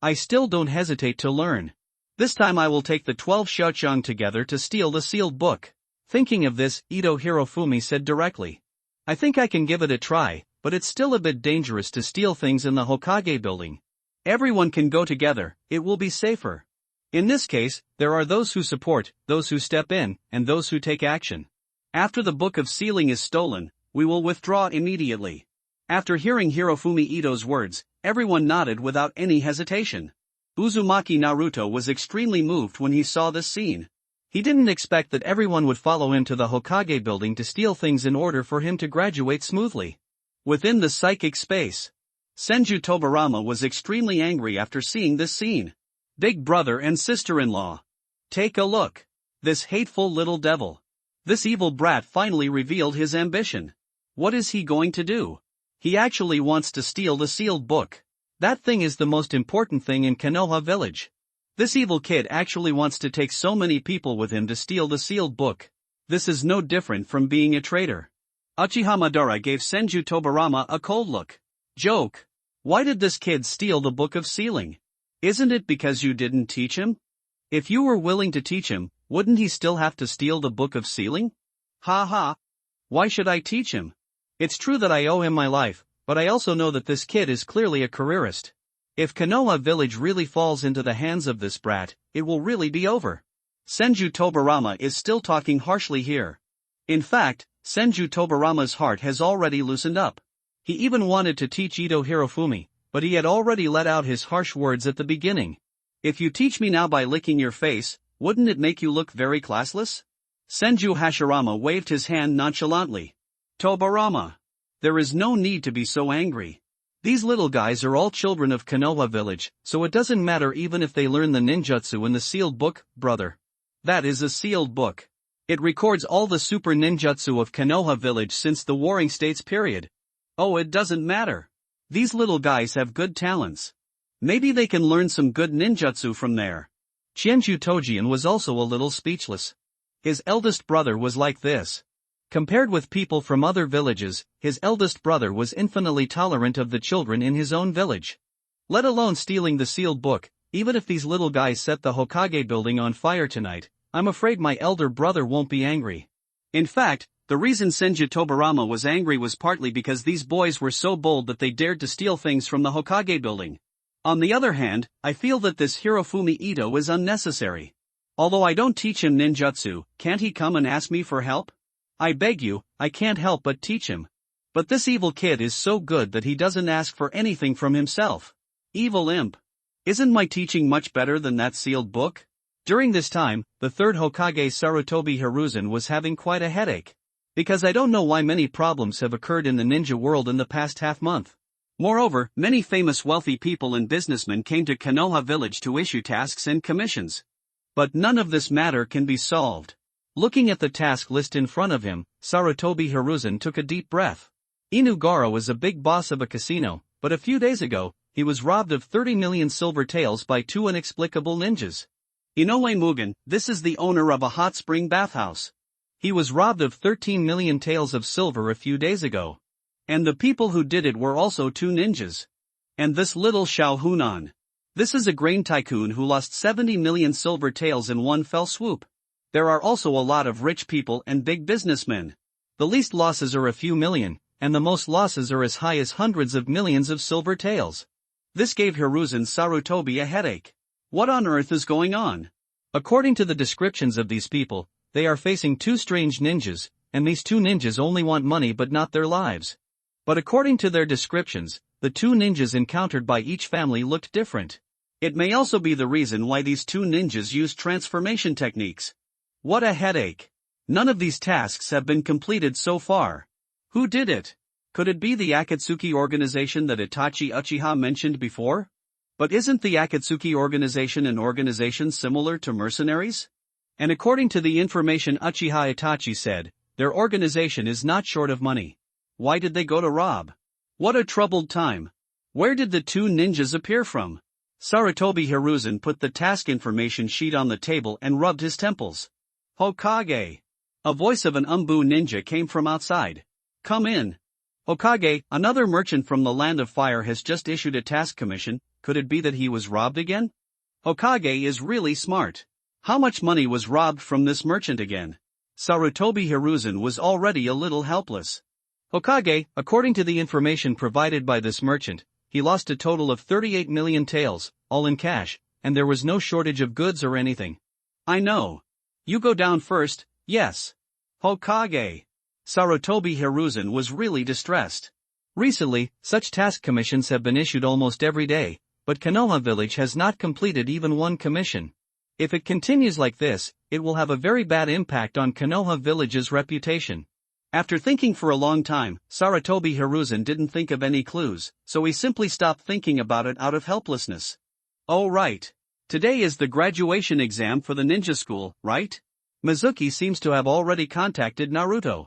I still don't hesitate to learn. This time I will take the 12 Shochang together to steal the sealed book. Thinking of this, Ito Hirofumi said directly. I think I can give it a try, but it's still a bit dangerous to steal things in the Hokage building. Everyone can go together, it will be safer. In this case, there are those who support, those who step in, and those who take action. After the Book of Sealing is stolen, we will withdraw immediately. After hearing Hirofumi Ito's words, everyone nodded without any hesitation. Uzumaki Naruto was extremely moved when he saw this scene. He didn't expect that everyone would follow him to the Hokage building to steal things in order for him to graduate smoothly. Within the psychic space. Senju Tobarama was extremely angry after seeing this scene. Big brother and sister-in-law. Take a look. This hateful little devil. This evil brat finally revealed his ambition. What is he going to do? He actually wants to steal the sealed book. That thing is the most important thing in Konoha village. This evil kid actually wants to take so many people with him to steal the sealed book. This is no different from being a traitor. Uchiha Madara gave Senju Tobarama a cold look. Joke. Why did this kid steal the book of sealing? Isn't it because you didn't teach him? If you were willing to teach him, wouldn't he still have to steal the book of sealing? Ha ha. Why should I teach him? It's true that I owe him my life, but I also know that this kid is clearly a careerist. If Konoha village really falls into the hands of this brat, it will really be over. Senju Tobarama is still talking harshly here. In fact, Senju Tobarama's heart has already loosened up. He even wanted to teach Ito Hirofumi, but he had already let out his harsh words at the beginning. If you teach me now by licking your face, wouldn't it make you look very classless? Senju Hashirama waved his hand nonchalantly. Tobarama. There is no need to be so angry. These little guys are all children of Konoha village, so it doesn't matter even if they learn the ninjutsu in the sealed book, brother. That is a sealed book. It records all the super ninjutsu of Konoha village since the Warring States period. Oh, it doesn't matter. These little guys have good talents. Maybe they can learn some good ninjutsu from there. Qianju Tojian was also a little speechless. His eldest brother was like this. Compared with people from other villages, his eldest brother was infinitely tolerant of the children in his own village. Let alone stealing the sealed book, even if these little guys set the Hokage building on fire tonight, I'm afraid my elder brother won't be angry. In fact, the reason Senju Tobarama was angry was partly because these boys were so bold that they dared to steal things from the Hokage building. On the other hand, I feel that this Hirofumi Ito is unnecessary. Although I don't teach him ninjutsu, can't he come and ask me for help? I beg you, I can't help but teach him. But this evil kid is so good that he doesn't ask for anything from himself. Evil imp. Isn't my teaching much better than that sealed book? During this time, the third Hokage Sarutobi Hiruzen was having quite a headache. Because I don't know why many problems have occurred in the ninja world in the past half-month. Moreover, many famous wealthy people and businessmen came to Konoha village to issue tasks and commissions. But none of this matter can be solved. Looking at the task list in front of him, Sarutobi Hiruzen took a deep breath. Inugara was a big boss of a casino, but a few days ago, he was robbed of 30 million silver taels by two inexplicable ninjas. Inoue Mugen, this is the owner of a hot spring bathhouse. He was robbed of 13 million taels of silver a few days ago. And the people who did it were also two ninjas. And this little Xiao Hunan. This is a grain tycoon who lost 70 million silver taels in one fell swoop. There are also a lot of rich people and big businessmen. The least losses are a few million, and the most losses are as high as hundreds of millions of silver taels. This gave Hiruzen Sarutobi a headache. What on earth is going on? According to the descriptions of these people, they are facing two strange ninjas, and these two ninjas only want money but not their lives. But according to their descriptions, the two ninjas encountered by each family looked different. It may also be the reason why these two ninjas use transformation techniques. What a headache. None of these tasks have been completed so far. Who did it? Could it be the Akatsuki organization that Itachi Uchiha mentioned before? But isn't the Akatsuki organization an organization similar to mercenaries? And according to the information Uchiha Itachi said, their organization is not short of money. Why did they go to rob? What a troubled time. Where did the two ninjas appear from? Sarutobi Hiruzen put the task information sheet on the table and rubbed his temples. Hokage. A voice of an Umbu ninja came from outside. Come in. Hokage, another merchant from the Land of Fire has just issued a task commission. Could it be that he was robbed again? Hokage is really smart. How much money was robbed from this merchant again? Sarutobi Hiruzen was already a little helpless. Hokage, according to the information provided by this merchant, he lost a total of 38 million taels, all in cash, and there was no shortage of goods or anything. I know. You go down first, yes. Hokage. Sarutobi Hiruzen was really distressed. Recently, such task commissions have been issued almost every day, but Konoha village has not completed even one commission. If it continues like this, it will have a very bad impact on Konoha village's reputation. After thinking for a long time, Sarutobi Hiruzen didn't think of any clues, so he simply stopped thinking about it out of helplessness. Oh right. Today is the graduation exam for the ninja school, right? Mizuki seems to have already contacted Naruto.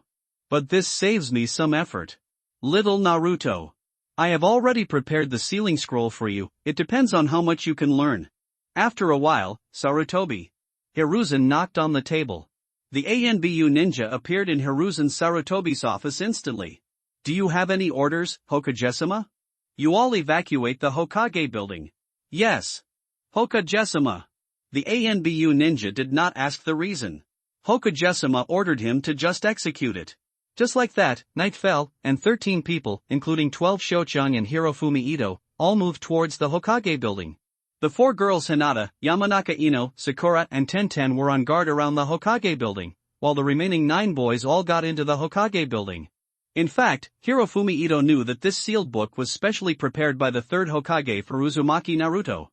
But this saves me some effort. Little Naruto. I have already prepared the sealing scroll for you, it depends on how much you can learn. After a while, Sarutobi Hiruzen knocked on the table. The ANBU ninja appeared in Hiruzen Sarutobi's office instantly. Do you have any orders, Hokage-sama? You all evacuate the Hokage building. Yes. Hokage-sama. The ANBU ninja did not ask the reason. Hokage-sama ordered him to just execute it. Just like that, night fell, and 13 people, including 12 Shochang and Hirofumi Ito, all moved towards the Hokage building. The 4 girls Hinata, Yamanaka Ino, Sakura and Tenten were on guard around the Hokage building, while the remaining 9 boys all got into the Hokage building. In fact, Hirofumi Ito knew that this sealed book was specially prepared by the 3rd Hokage for Uzumaki Naruto.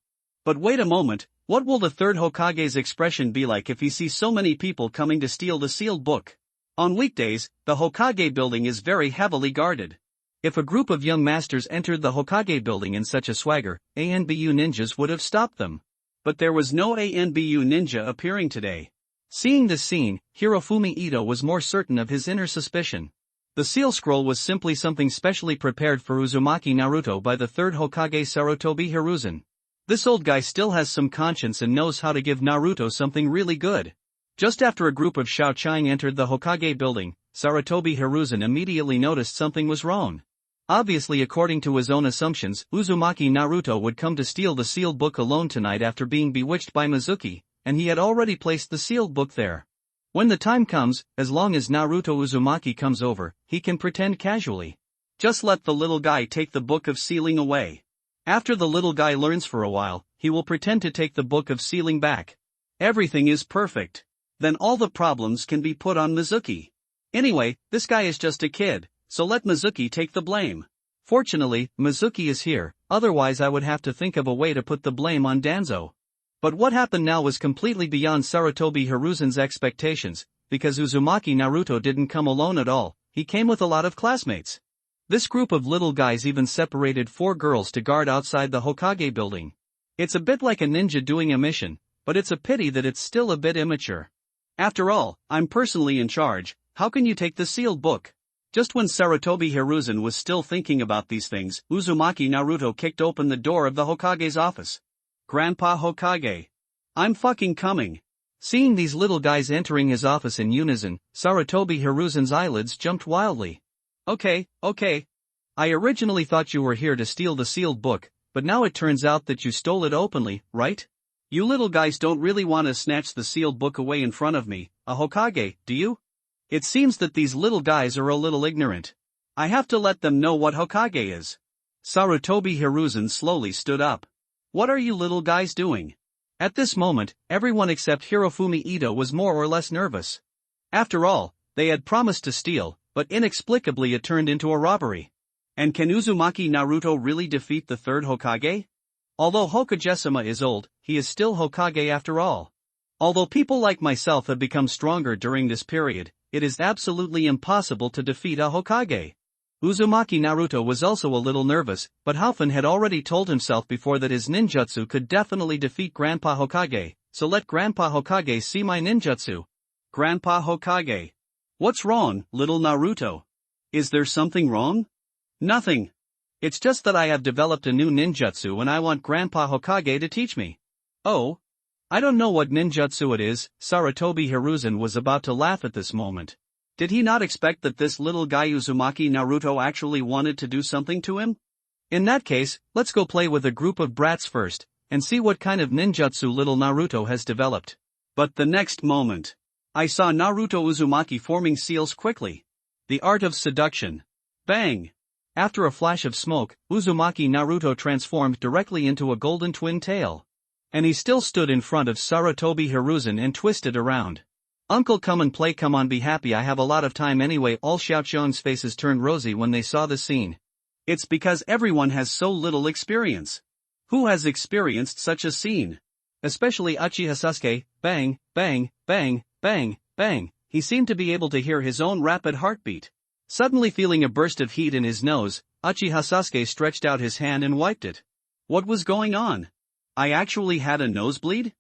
But wait a moment, what will the 3rd Hokage's expression be like if he sees so many people coming to steal the sealed book? On weekdays, the Hokage building is very heavily guarded. If a group of young masters entered the Hokage building in such a swagger, ANBU ninjas would have stopped them. But there was no ANBU ninja appearing today. Seeing this scene, Hirofumi Ito was more certain of his inner suspicion. The seal scroll was simply something specially prepared for Uzumaki Naruto by the 3rd Hokage Sarutobi Hiruzen. This old guy still has some conscience and knows how to give Naruto something really good. Just after a group of Shochang entered the Hokage building, Sarutobi Hiruzen immediately noticed something was wrong. Obviously, according to his own assumptions, Uzumaki Naruto would come to steal the sealed book alone tonight after being bewitched by Mizuki, and he had already placed the sealed book there. When the time comes, as long as Naruto Uzumaki comes over, he can pretend casually. Just let the little guy take the book of sealing away. After the little guy learns for a while, he will pretend to take the book of sealing back. Everything is perfect. Then all the problems can be put on Mizuki. Anyway, this guy is just a kid, so let Mizuki take the blame. Fortunately, Mizuki is here, otherwise I would have to think of a way to put the blame on Danzo. But what happened now was completely beyond Sarutobi Hiruzen's expectations, because Uzumaki Naruto didn't come alone at all, he came with a lot of classmates. This group of little guys even separated 4 girls to guard outside the Hokage building. It's a bit like a ninja doing a mission, but it's a pity that it's still a bit immature. After all, I'm personally in charge, how can you take the sealed book? Just when Sarutobi Hiruzen was still thinking about these things, Uzumaki Naruto kicked open the door of the Hokage's office. Grandpa Hokage. I'm fucking coming. Seeing these little guys entering his office in unison, Sarutobi Hiruzen's eyelids jumped wildly. Okay. I originally thought you were here to steal the sealed book, but now it turns out that you stole it openly, right? You little guys don't really want to snatch the sealed book away in front of me, a Hokage, do you? It seems that these little guys are a little ignorant. I have to let them know what Hokage is. Sarutobi Hiruzen slowly stood up. What are you little guys doing? At this moment, everyone except Hirofumi Ito was more or less nervous. After all, they had promised to steal, but inexplicably it turned into a robbery. And can Uzumaki Naruto really defeat the 3rd Hokage? Although Hokage-sama is old, he is still Hokage after all. Although people like myself have become stronger during this period, it is absolutely impossible to defeat a Hokage. Uzumaki Naruto was also a little nervous, but Haufan had already told himself before that his ninjutsu could definitely defeat Grandpa Hokage, so let Grandpa Hokage see my ninjutsu. Grandpa Hokage. What's wrong, little Naruto? Is there something wrong? Nothing. It's just that I have developed a new ninjutsu and I want Grandpa Hokage to teach me. Oh? I don't know what ninjutsu it is. Sarutobi Hiruzen was about to laugh at this moment. Did he not expect that this little guy Uzumaki Naruto actually wanted to do something to him? In that case, let's go play with a group of brats first, and see what kind of ninjutsu little Naruto has developed. But the next moment, I saw Naruto Uzumaki forming seals quickly. The art of seduction. Bang! After a flash of smoke, Uzumaki Naruto transformed directly into a golden twin tail. And he still stood in front of Sarutobi Hiruzen and twisted around. Uncle come and play, come on, be happy, I have a lot of time anyway. All Xiaoqiang's faces turned rosy when they saw the scene. It's because everyone has so little experience. Who has experienced such a scene? Especially Uchiha Sasuke. Bang, bang, bang, bang, bang, he seemed to be able to hear his own rapid heartbeat. Suddenly feeling a burst of heat in his nose, Uchiha Sasuke stretched out his hand and wiped it. What was going on? I actually had a nosebleed?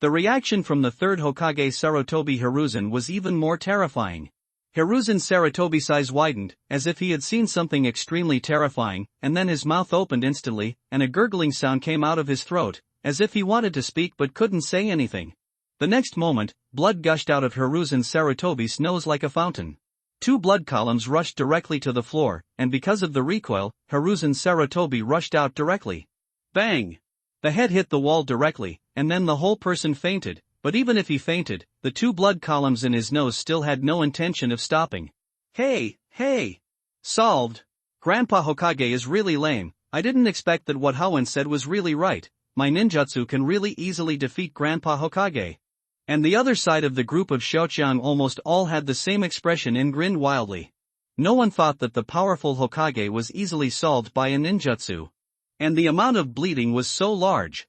The reaction from the third Hokage Sarutobi Hiruzen was even more terrifying. Hiruzen's Sarutobi's eyes widened, as if he had seen something extremely terrifying, and then his mouth opened instantly, and a gurgling sound came out of his throat, as if he wanted to speak but couldn't say anything. The next moment, blood gushed out of Hiruzen's Sarutobi's nose like a fountain. 2 blood columns rushed directly to the floor, and because of the recoil, Hiruzen's Sarutobi rushed out directly. Bang! The head hit the wall directly, and then the whole person fainted, but even if he fainted, the 2 blood columns in his nose still had no intention of stopping. Hey! Solved! Grandpa Hokage is really lame. I didn't expect that what Hoenn said was really right. My ninjutsu can really easily defeat Grandpa Hokage. And the other side of the group of Xiaoqiang almost all had the same expression and grinned wildly. No one thought that the powerful Hokage was easily solved by a ninjutsu. And the amount of bleeding was so large.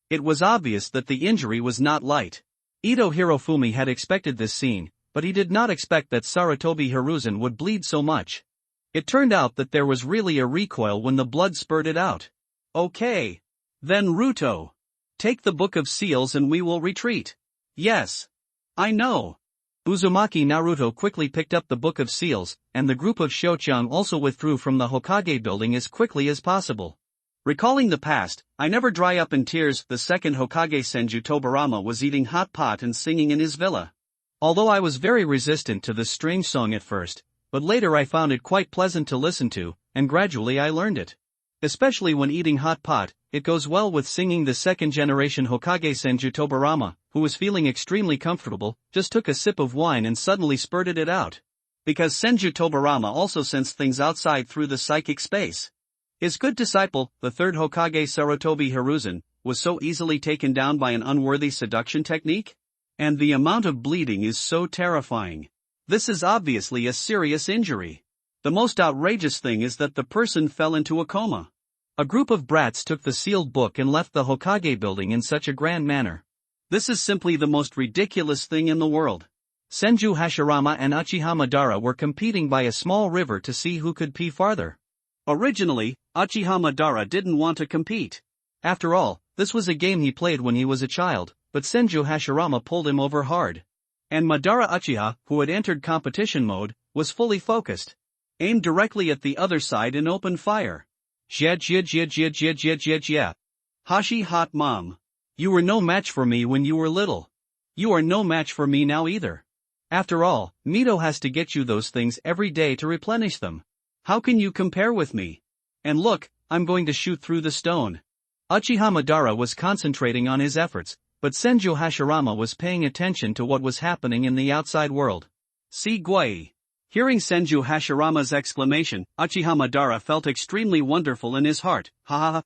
It was obvious that the injury was not light. Ito Hirofumi had expected this scene, but he did not expect that Sarutobi Hiruzen would bleed so much. It turned out that there was really a recoil when the blood spurted out. Okay. Then Ruto. Take the Book of Seals and we will retreat. Yes. I know. Uzumaki Naruto quickly picked up the Book of Seals, and the group of Xiaoqiang also withdrew from the Hokage building as quickly as possible. Recalling the past, I never dry up in tears. The second Hokage Senju Tobirama was eating hot pot and singing in his villa. Although I was very resistant to this strange song at first, but later I found it quite pleasant to listen to, and gradually I learned it. Especially when eating hot pot, it goes well with singing. The second generation Hokage Senju Tobirama, who was feeling extremely comfortable, just took a sip of wine and suddenly spurted it out. Because Senju Tobirama also sensed things outside through the psychic space. His good disciple, the third Hokage Sarutobi Hiruzen, was so easily taken down by an unworthy seduction technique? And the amount of bleeding is so terrifying. This is obviously a serious injury. The most outrageous thing is that the person fell into a coma. A group of brats took the sealed book and left the Hokage building in such a grand manner. This is simply the most ridiculous thing in the world. Senju Hashirama and Uchiha Madara were competing by a small river to see who could pee farther. Originally, Uchiha Madara didn't want to compete. After all, this was a game he played when he was a child, but Senju Hashirama pulled him over hard. And Madara Uchiha, who had entered competition mode, was fully focused. Aimed directly at the other side and opened fire. Yeah. Hashi hot mom. You were no match for me when you were little. You are no match for me now either. After all, Mito has to get you those things every day to replenish them. How can you compare with me? And look, I'm going to shoot through the stone. Uchiha Madara was concentrating on his efforts, but Senju Hashirama was paying attention to what was happening in the outside world. See Guai. Hearing Senju Hashirama's exclamation, Uchiha Madara felt extremely wonderful in his heart. Ha.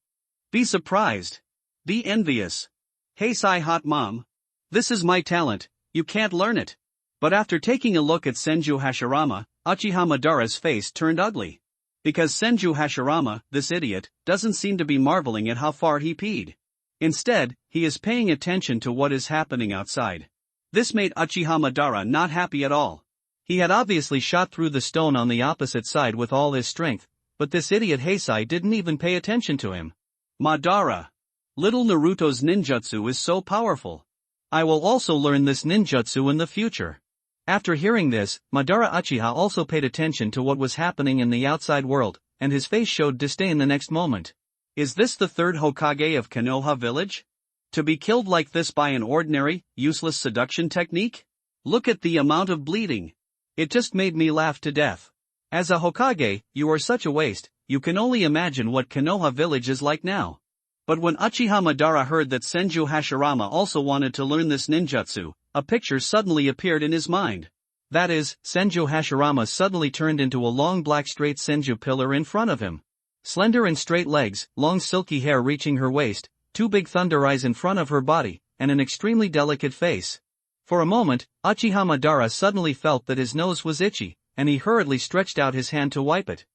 Be surprised. Be envious. Hey Sai hot mom. This is my talent, you can't learn it. But after taking a look at Senju Hashirama, Uchiha Madara's face turned ugly. Because Senju Hashirama, this idiot, doesn't seem to be marveling at how far he peed. Instead, he is paying attention to what is happening outside. This made Uchiha Madara not happy at all. He had obviously shot through the stone on the opposite side with all his strength, but this idiot Heisei didn't even pay attention to him. Madara. Little Naruto's ninjutsu is so powerful. I will also learn this ninjutsu in the future. After hearing this, Madara Uchiha also paid attention to what was happening in the outside world, and his face showed disdain the next moment. Is this the third Hokage of Konoha village? To be killed like this by an ordinary, useless seduction technique? Look at the amount of bleeding. It just made me laugh to death. As a Hokage, you are such a waste. You can only imagine what Konoha village is like now. But when Uchiha Madara heard that Senju Hashirama also wanted to learn this ninjutsu, a picture suddenly appeared in his mind. That is, Senju Hashirama suddenly turned into a long black straight Senju pillar in front of him. Slender and straight legs, long silky hair reaching her waist, 2 big thunder eyes in front of her body, and an extremely delicate face. For a moment, Uchiha Madara suddenly felt that his nose was itchy, and he hurriedly stretched out his hand to wipe it.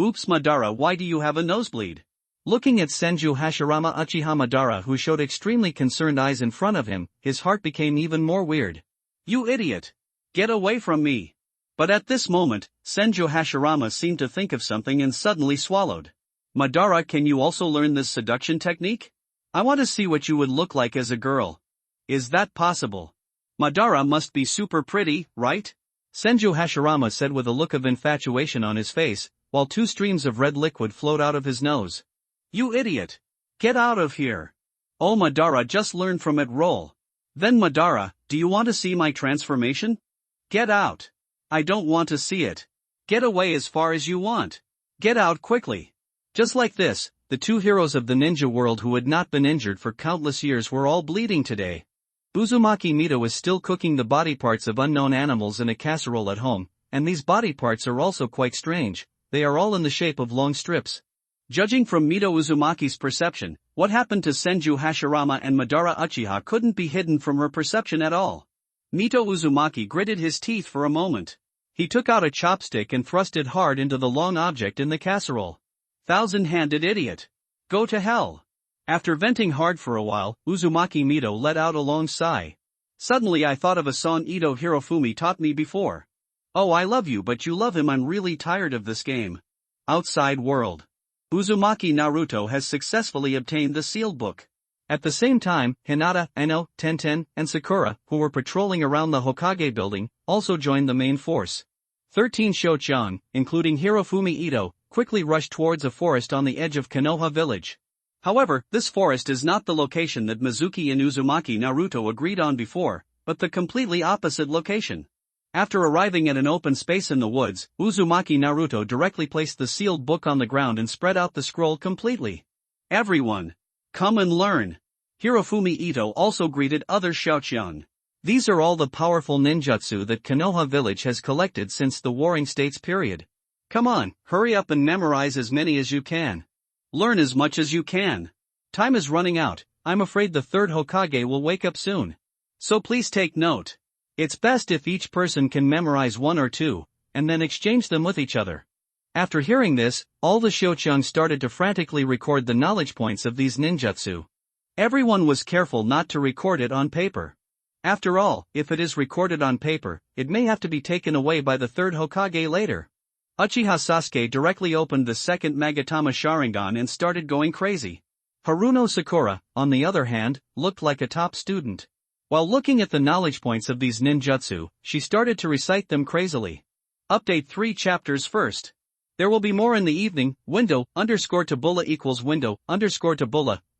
Oops Madara, why do you have a nosebleed? Looking at Senju Hashirama, Uchiha Madara, who showed extremely concerned eyes in front of him, his heart became even more weird. You idiot! Get away from me. But at this moment, Senju Hashirama seemed to think of something and suddenly swallowed. Madara, can you also learn this seduction technique? I want to see what you would look like as a girl. Is that possible? Madara must be super pretty, right? Senju Hashirama said with a look of infatuation on his face, while 2 streams of red liquid flowed out of his nose. You idiot! Get out of here! Oh, Madara just learned from it. Roll. Then Madara, do you want to see my transformation? Get out! I don't want to see it. Get away as far as you want. Get out quickly. Just like this, the 2 heroes of the ninja world who had not been injured for countless years were all bleeding today. Uzumaki Mito is still cooking the body parts of unknown animals in a casserole at home, and these body parts are also quite strange. They are all in the shape of long strips. Judging from Mito Uzumaki's perception, what happened to Senju Hashirama and Madara Uchiha couldn't be hidden from her perception at all. Mito Uzumaki gritted his teeth for a moment. He took out a chopstick and thrust it hard into the long object in the casserole. Thousand-handed idiot! Go to hell! After venting hard for a while, Uzumaki Mito let out a long sigh. Suddenly I thought of a song Ito Hirofumi taught me before. Oh, I love you but you love him. I'm really tired of this game. Outside world. Uzumaki Naruto has successfully obtained the sealed book. At the same time, Hinata, Eno, Tenten, and Sakura, who were patrolling around the Hokage building, also joined the main force. 13 Shochon, including Hirofumi Ito, quickly rushed towards a forest on the edge of Konoha village. However, this forest is not the location that Mizuki and Uzumaki Naruto agreed on before, but the completely opposite location. After arriving at an open space in the woods, Uzumaki Naruto directly placed the sealed book on the ground and spread out the scroll completely. Everyone, come and learn. Hirofumi Ito also greeted other Shochon. These are all the powerful ninjutsu that Konoha village has collected since the Warring States period. Come on, hurry up and memorize as many as you can. Learn as much as you can. Time is running out. I'm afraid the 3rd Hokage will wake up soon. So please take note. It's best if each person can memorize 1 or 2, and then exchange them with each other. After hearing this, all the Shochon started to frantically record the knowledge points of these ninjutsu. Everyone was careful not to record it on paper. After all, if it is recorded on paper, it may have to be taken away by the 3rd Hokage later. Uchiha Sasuke directly opened the 2nd Magatama Sharingan and started going crazy. Haruno Sakura, on the other hand, looked like a top student. While looking at the knowledge points of these ninjutsu, she started to recite them crazily. Update 3 chapters first. There will be more in the evening. Window_Taboola equals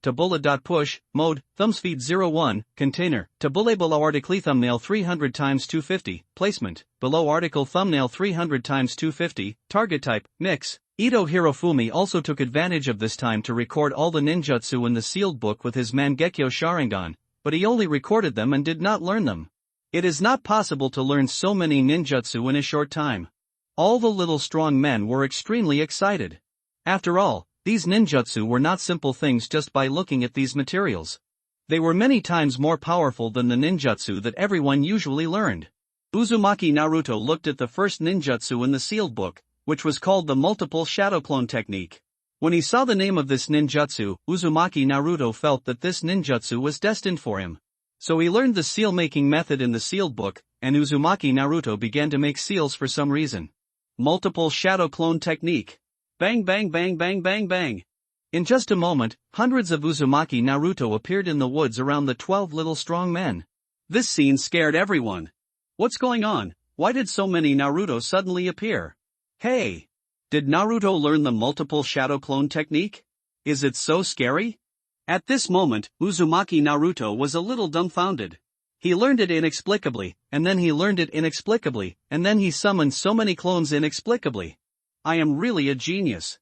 Taboola.push, mode, thumbspeed 01, container, Taboola below article thumbnail 300 x 250, placement, below article thumbnail 300 x 250, target type, mix. Ito Hirofumi also took advantage of this time to record all the ninjutsu in the sealed book with his Mangekyo Sharingan, but he only recorded them and did not learn them. It is not possible to learn so many ninjutsu in a short time. All the little strong men were extremely excited. After all, these ninjutsu were not simple things just by looking at these materials. They were many times more powerful than the ninjutsu that everyone usually learned. Uzumaki Naruto looked at the first ninjutsu in the sealed book, which was called the multiple shadow clone technique. When he saw the name of this ninjutsu, Uzumaki Naruto felt that this ninjutsu was destined for him. So he learned the seal making method in the sealed book, and Uzumaki Naruto began to make seals for some reason. Multiple shadow clone technique. Bang bang bang bang bang bang. In just a moment, hundreds of Uzumaki Naruto appeared in the woods around the 12 little strong men. This scene scared everyone. What's going on? Why did so many Naruto suddenly appear? Hey! Did Naruto learn the multiple shadow clone technique? Is it so scary? At this moment, Uzumaki Naruto was a little dumbfounded. He learned it inexplicably, and then he learned it inexplicably, and then he summoned so many clones inexplicably. I am really a genius.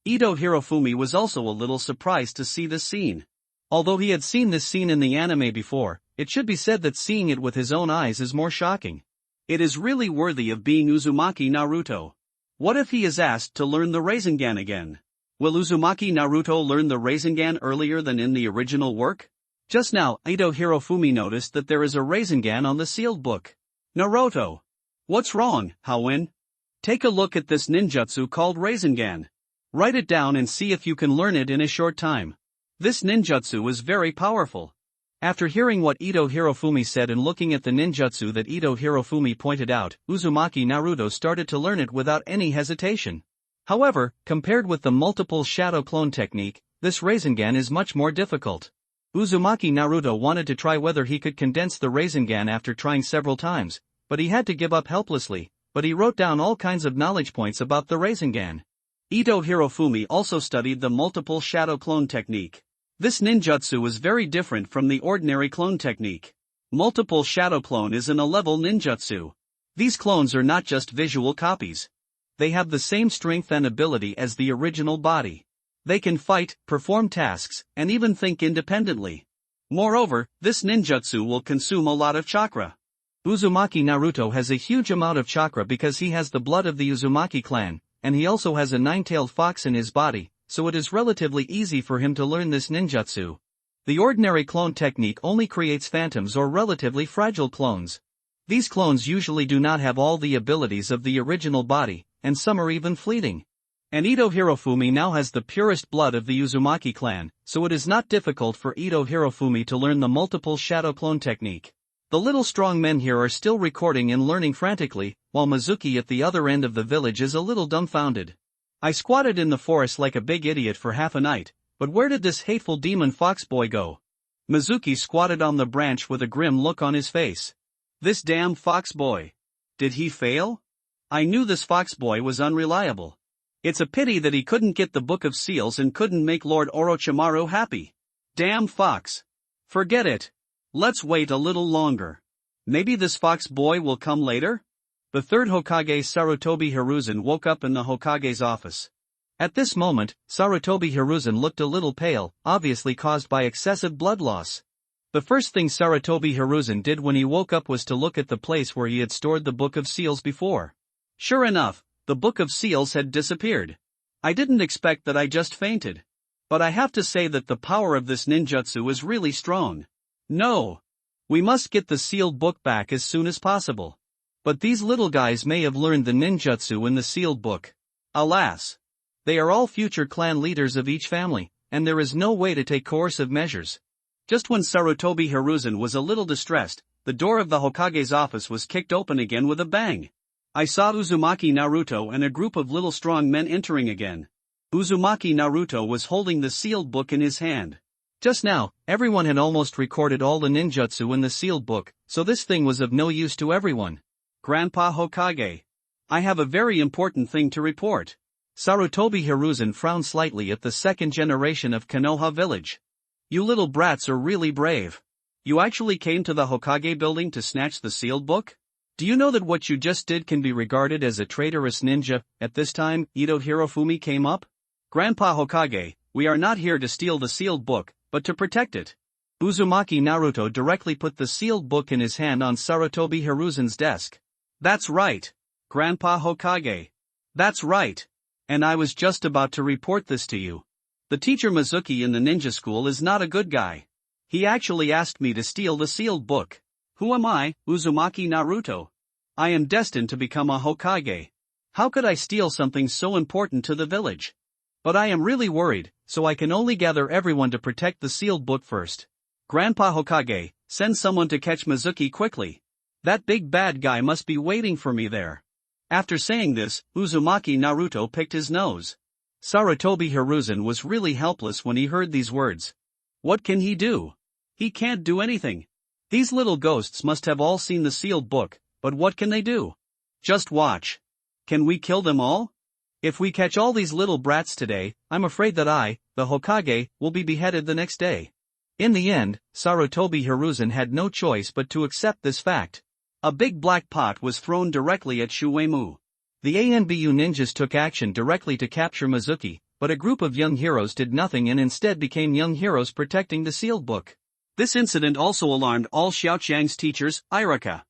Ito Hirofumi was also a little surprised to see this scene. Although he had seen this scene in the anime before, it should be said that seeing it with his own eyes is more shocking. It is really worthy of being Uzumaki Naruto. What if he is asked to learn the Rasengan again? Will Uzumaki Naruto learn the Rasengan earlier than in the original work? Just now, Ito Hirofumi noticed that there is a Rasengan on the sealed book. Naruto! What's wrong, Hawin? Take a look at this ninjutsu called Rasengan. Write it down and see if you can learn it in a short time. This ninjutsu is very powerful. After hearing what Ito Hirofumi said and looking at the ninjutsu that Ito Hirofumi pointed out, Uzumaki Naruto started to learn it without any hesitation. However, compared with the multiple shadow clone technique, this Rasengan is much more difficult. Uzumaki Naruto wanted to try whether he could condense the Rasengan after trying several times, but he had to give up helplessly, but he wrote down all kinds of knowledge points about the Rasengan. Ito Hirofumi also studied the multiple shadow clone technique. This ninjutsu is very different from the ordinary clone technique. Multiple shadow clone is an A-level ninjutsu. These clones are not just visual copies. They have the same strength and ability as the original body. They can fight, perform tasks, and even think independently. Moreover, this ninjutsu will consume a lot of chakra. Uzumaki Naruto has a huge amount of chakra because he has the blood of the Uzumaki clan, and he also has a nine-tailed fox in his body, so it is relatively easy for him to learn this ninjutsu. The ordinary clone technique only creates phantoms or relatively fragile clones. These clones usually do not have all the abilities of the original body, and some are even fleeting. And Ito Hirofumi now has the purest blood of the Uzumaki clan, so it is not difficult for Ito Hirofumi to learn the multiple shadow clone technique. The little strong men here are still recording and learning frantically, while Mizuki at the other end of the village is a little dumbfounded. I squatted in the forest like a big idiot for half a night, but where did this hateful demon fox boy go? Mizuki squatted on the branch with a grim look on his face. This damn fox boy. Did he fail? I knew this fox boy was unreliable. It's a pity that he couldn't get the Book of Seals and couldn't make Lord Orochimaru happy. Damn fox. Forget it. Let's wait a little longer. Maybe this fox boy will come later? The third Hokage Sarutobi Hiruzen woke up in the Hokage's office. At this moment, Sarutobi Hiruzen looked a little pale, obviously caused by excessive blood loss. The first thing Sarutobi Hiruzen did when he woke up was to look at the place where he had stored the Book of Seals before. Sure enough, the Book of Seals had disappeared. I didn't expect that. I just fainted. But I have to say that the power of this ninjutsu is really strong. No. We must get the sealed book back as soon as possible. But these little guys may have learned the ninjutsu in the sealed book. Alas. They are all future clan leaders of each family, and there is no way to take coercive measures. Just when Sarutobi Hiruzen was a little distressed, the door of the Hokage's office was kicked open again with a bang. I saw Uzumaki Naruto and a group of little strong men entering again. Uzumaki Naruto was holding the sealed book in his hand. Just now, everyone had almost recorded all the ninjutsu in the sealed book, so this thing was of no use to everyone. Grandpa Hokage. I have a very important thing to report. Sarutobi Hiruzen frowned slightly at the second generation of Konoha village. You little brats are really brave. You actually came to the Hokage building to snatch the sealed book? Do you know that what you just did can be regarded as a traitorous ninja? At this time, Ito Hirofumi came up. Grandpa Hokage, we are not here to steal the sealed book, but to protect it. Uzumaki Naruto directly put the sealed book in his hand on Sarutobi Hiruzen's desk. That's right. Grandpa Hokage. That's right. And I was just about to report this to you. The teacher Mizuki in the ninja school is not a good guy. He actually asked me to steal the sealed book. Who am I, Uzumaki Naruto? I am destined to become a Hokage. How could I steal something so important to the village? But I am really worried, so I can only gather everyone to protect the sealed book first. Grandpa Hokage, send someone to catch Mizuki quickly. That big bad guy must be waiting for me there. After saying this, Uzumaki Naruto picked his nose. Sarutobi Hiruzen was really helpless when he heard these words. What can he do? He can't do anything. These little ghosts must have all seen the sealed book, but what can they do? Just watch. Can we kill them all? If we catch all these little brats today, I'm afraid that I, the Hokage, will be beheaded the next day. In the end, Sarutobi Hiruzen had no choice but to accept this fact. A big black pot was thrown directly at Shuemu. The ANBU ninjas took action directly to capture Mizuki, but a group of young heroes did nothing and instead became young heroes protecting the sealed book. This incident also alarmed all Xiaoqiang's teachers, Irika.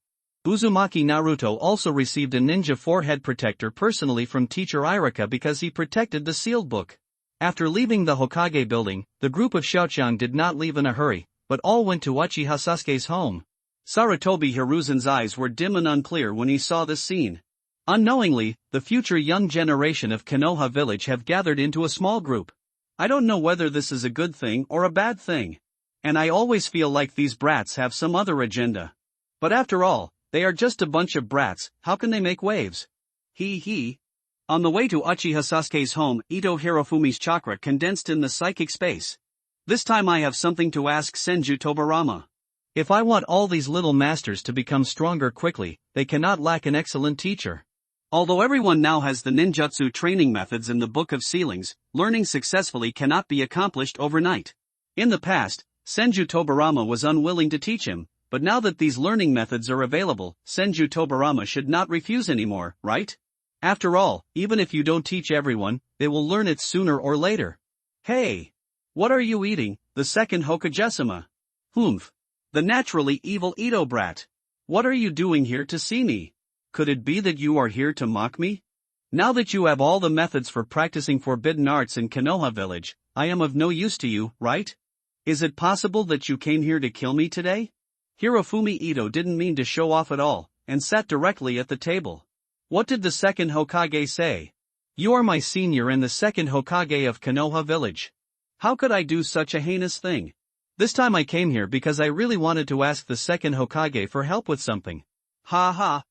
Uzumaki Naruto also received a ninja forehead protector personally from teacher Irika because he protected the sealed book. After leaving the Hokage building, the group of Xiaoqiang did not leave in a hurry, but all went to Uchiha Sasuke's home. Sarutobi Hiruzen's eyes were dim and unclear when he saw this scene. Unknowingly, the future young generation of Konoha village have gathered into a small group. I don't know whether this is a good thing or a bad thing. And I always feel like these brats have some other agenda. But after all, they are just a bunch of brats, how can they make waves? Hee hee. On the way to Uchiha Sasuke's home, Ito Hirofumi's chakra condensed in the psychic space. This time I have something to ask Senju Tobarama. If I want all these little masters to become stronger quickly, they cannot lack an excellent teacher. Although everyone now has the ninjutsu training methods in the Book of Ceilings, learning successfully cannot be accomplished overnight. In the past, Senju Tobarama was unwilling to teach him, but now that these learning methods are available, Senju Tobarama should not refuse anymore, right? After all, even if you don't teach everyone, they will learn it sooner or later. Hey! What are you eating, the second Hokage-sama? Humph! The naturally evil Ito brat. What are you doing here to see me? Could it be that you are here to mock me? Now that you have all the methods for practicing forbidden arts in Konoha village, I am of no use to you, right? Is it possible that you came here to kill me today? Hirofumi Ito didn't mean to show off at all, and sat directly at the table. What did the second Hokage say? You are my senior and the second Hokage of Konoha village. How could I do such a heinous thing? This time I came here because I really wanted to ask the second Hokage for help with something. Ha ha.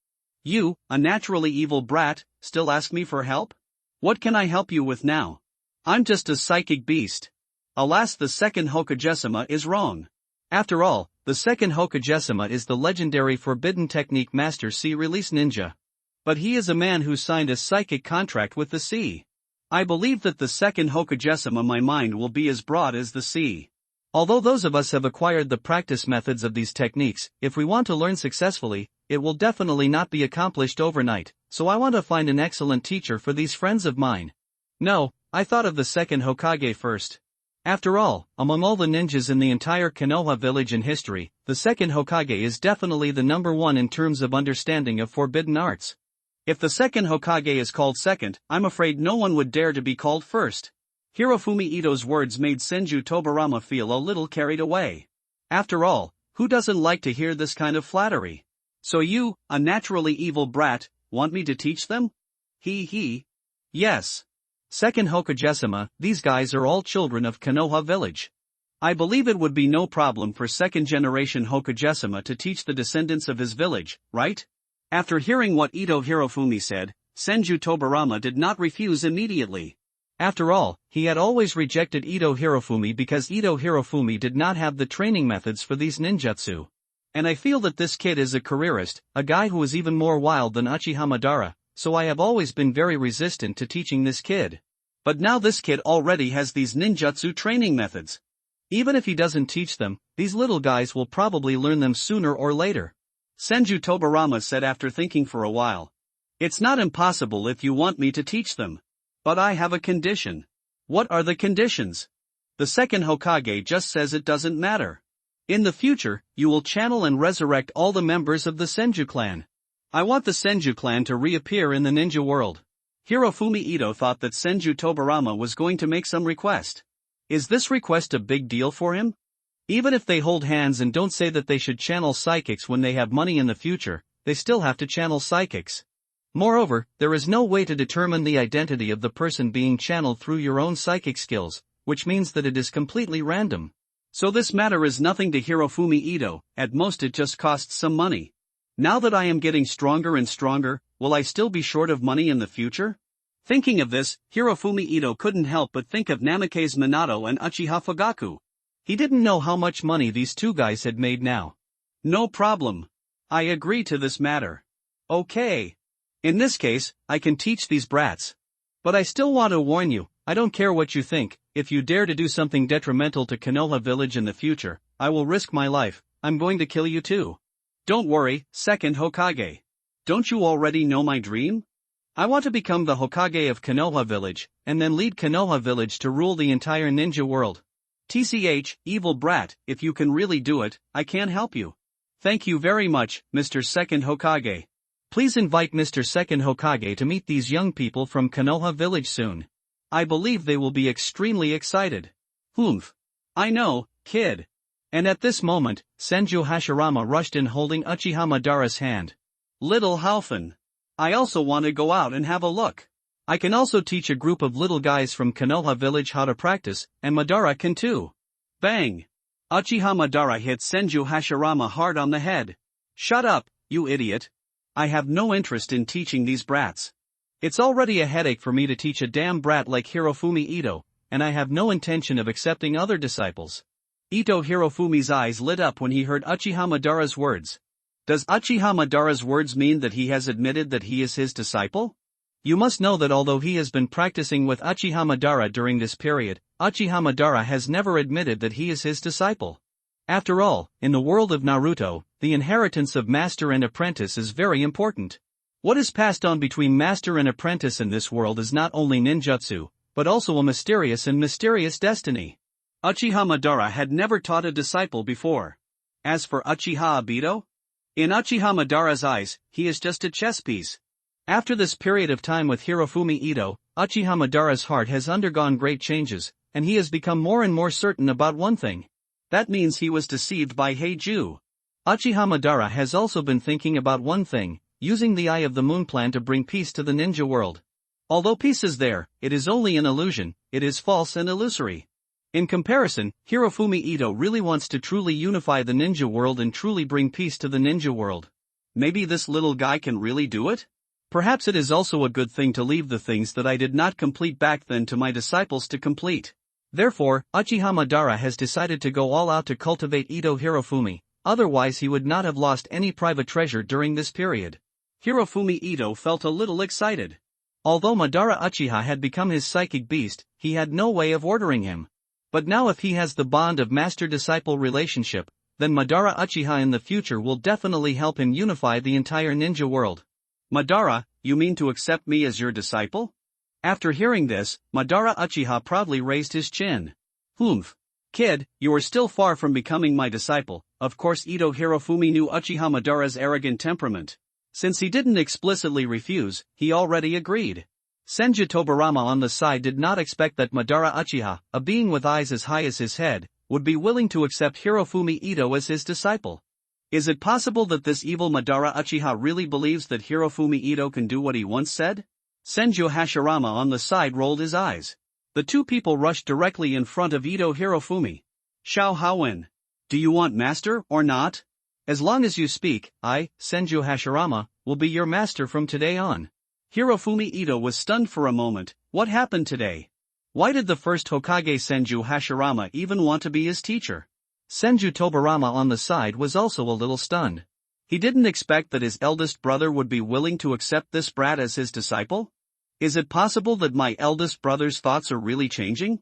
You, a naturally evil brat, still ask me for help? What can I help you with now? I'm just a psychic beast. Alas, the second Hokage-sama is wrong. After all, the second Hokage-sama is the legendary forbidden technique master sea release ninja. But he is a man who signed a psychic contract with the sea. I believe that the second Hokage-sama my mind will be as broad as the sea. Although those of us have acquired the practice methods of these techniques, if we want to learn successfully, it will definitely not be accomplished overnight, so I want to find an excellent teacher for these friends of mine. No, I thought of the second Hokage first. After all, among all the ninjas in the entire Konoha village in history, the second Hokage is definitely the number one in terms of understanding of forbidden arts. If the second Hokage is called second, I'm afraid no one would dare to be called first. Hirofumi Ito's words made Senju Tobarama feel a little carried away. After all, who doesn't like to hear this kind of flattery? So you, a naturally evil brat, want me to teach them? Hee hee. Yes. Second Hokage-sama, these guys are all children of Konoha village. I believe it would be no problem for second-generation Hokage-sama to teach the descendants of his village, right? After hearing what Ito Hirofumi said, Senju Tobarama did not refuse immediately. After all, he had always rejected Ito Hirofumi because Ito Hirofumi did not have the training methods for these ninjutsu. And I feel that this kid is a careerist, a guy who is even more wild than Uchiha Madara, so I have always been very resistant to teaching this kid. But now this kid already has these ninjutsu training methods. Even if he doesn't teach them, these little guys will probably learn them sooner or later. Senju Tobarama said after thinking for a while. It's not impossible if you want me to teach them. But I have a condition. What are the conditions? The second Hokage just says it doesn't matter. In the future, you will channel and resurrect all the members of the Senju clan. I want the Senju clan to reappear in the ninja world. Hirofumi Ito thought that Senju Tobarama was going to make some request. Is this request a big deal for him? Even if they hold hands and don't say that they should channel psychics when they have money in the future, they still have to channel psychics. Moreover, there is no way to determine the identity of the person being channeled through your own psychic skills, which means that it is completely random. So this matter is nothing to Hirofumi Ito, at most it just costs some money. Now that I am getting stronger and stronger, will I still be short of money in the future? Thinking of this, Hirofumi Ito couldn't help but think of Namake's Minato and Uchiha Fugaku. He didn't know how much money these two guys had made now. No problem. I agree to this matter. Okay. In this case, I can teach these brats. But I still want to warn you, I don't care what you think, if you dare to do something detrimental to Konoha village in the future, I will risk my life, I'm going to kill you too. Don't worry, second Hokage. Don't you already know my dream? I want to become the Hokage of Konoha village, and then lead Konoha village to rule the entire ninja world. TCH, evil brat, if you can really do it, I can't help you. Thank you very much, Mr. Second Hokage. Please invite Mr. Second Hokage to meet these young people from Konoha village soon. I believe they will be extremely excited. Humph. I know, kid. And at this moment, Senju Hashirama rushed in holding Uchiha Madara's hand. Little Halfin. I also want to go out and have a look. I can also teach a group of little guys from Konoha village how to practice, and Madara can too. Bang! Uchiha Madara hit Senju Hashirama hard on the head. Shut up, you idiot. I have no interest in teaching these brats. It's already a headache for me to teach a damn brat like Hirofumi Ito, and I have no intention of accepting other disciples. Ito Hirofumi's eyes lit up when he heard Uchiha Madara's words. Does Uchiha Madara's words mean that he has admitted that he is his disciple? You must know that although he has been practicing with Uchiha Madara during this period, Uchiha Madara has never admitted that he is his disciple. After all, in the world of Naruto, the inheritance of master and apprentice is very important. What is passed on between master and apprentice in this world is not only ninjutsu, but also a mysterious destiny. Uchiha Madara had never taught a disciple before. As for Uchiha Obito? In Uchiha Madara's eyes, he is just a chess piece. After this period of time with Hirofumi Ito, Uchiha Madara's heart has undergone great changes, and he has become more and more certain about one thing. That means he was deceived by Heiju. Uchiha Madara has also been thinking about one thing, using the Eye of the Moon plan to bring peace to the ninja world. Although peace is there, it is only an illusion, it is false and illusory. In comparison, Hirofumi Ito really wants to truly unify the ninja world and truly bring peace to the ninja world. Maybe this little guy can really do it? Perhaps it is also a good thing to leave the things that I did not complete back then to my disciples to complete. Therefore, Uchiha Madara has decided to go all out to cultivate Ito Hirofumi, otherwise he would not have lost any private treasure during this period. Hirofumi Ito felt a little excited. Although Madara Uchiha had become his psychic beast, he had no way of ordering him. But now if he has the bond of master-disciple relationship, then Madara Uchiha in the future will definitely help him unify the entire ninja world. Madara, you mean to accept me as your disciple? After hearing this, Madara Uchiha proudly raised his chin. Humph. Kid, you are still far from becoming my disciple. Of course Ito Hirofumi knew Uchiha Madara's arrogant temperament. Since he didn't explicitly refuse, he already agreed. Senju Tobarama on the side did not expect that Madara Uchiha, a being with eyes as high as his head, would be willing to accept Hirofumi Ito as his disciple. Is it possible that this evil Madara Uchiha really believes that Hirofumi Ito can do what he once said? Senju Hashirama on the side rolled his eyes. The two people rushed directly in front of Ito Hirofumi. Xiao Haowen. Do you want master or not? As long as you speak, I, Senju Hashirama, will be your master from today on. Hirofumi Ito was stunned for a moment. What happened today? Why did the first Hokage Senju Hashirama even want to be his teacher? Senju Tobarama on the side was also a little stunned. He didn't expect that his eldest brother would be willing to accept this brat as his disciple? Is it possible that my eldest brother's thoughts are really changing?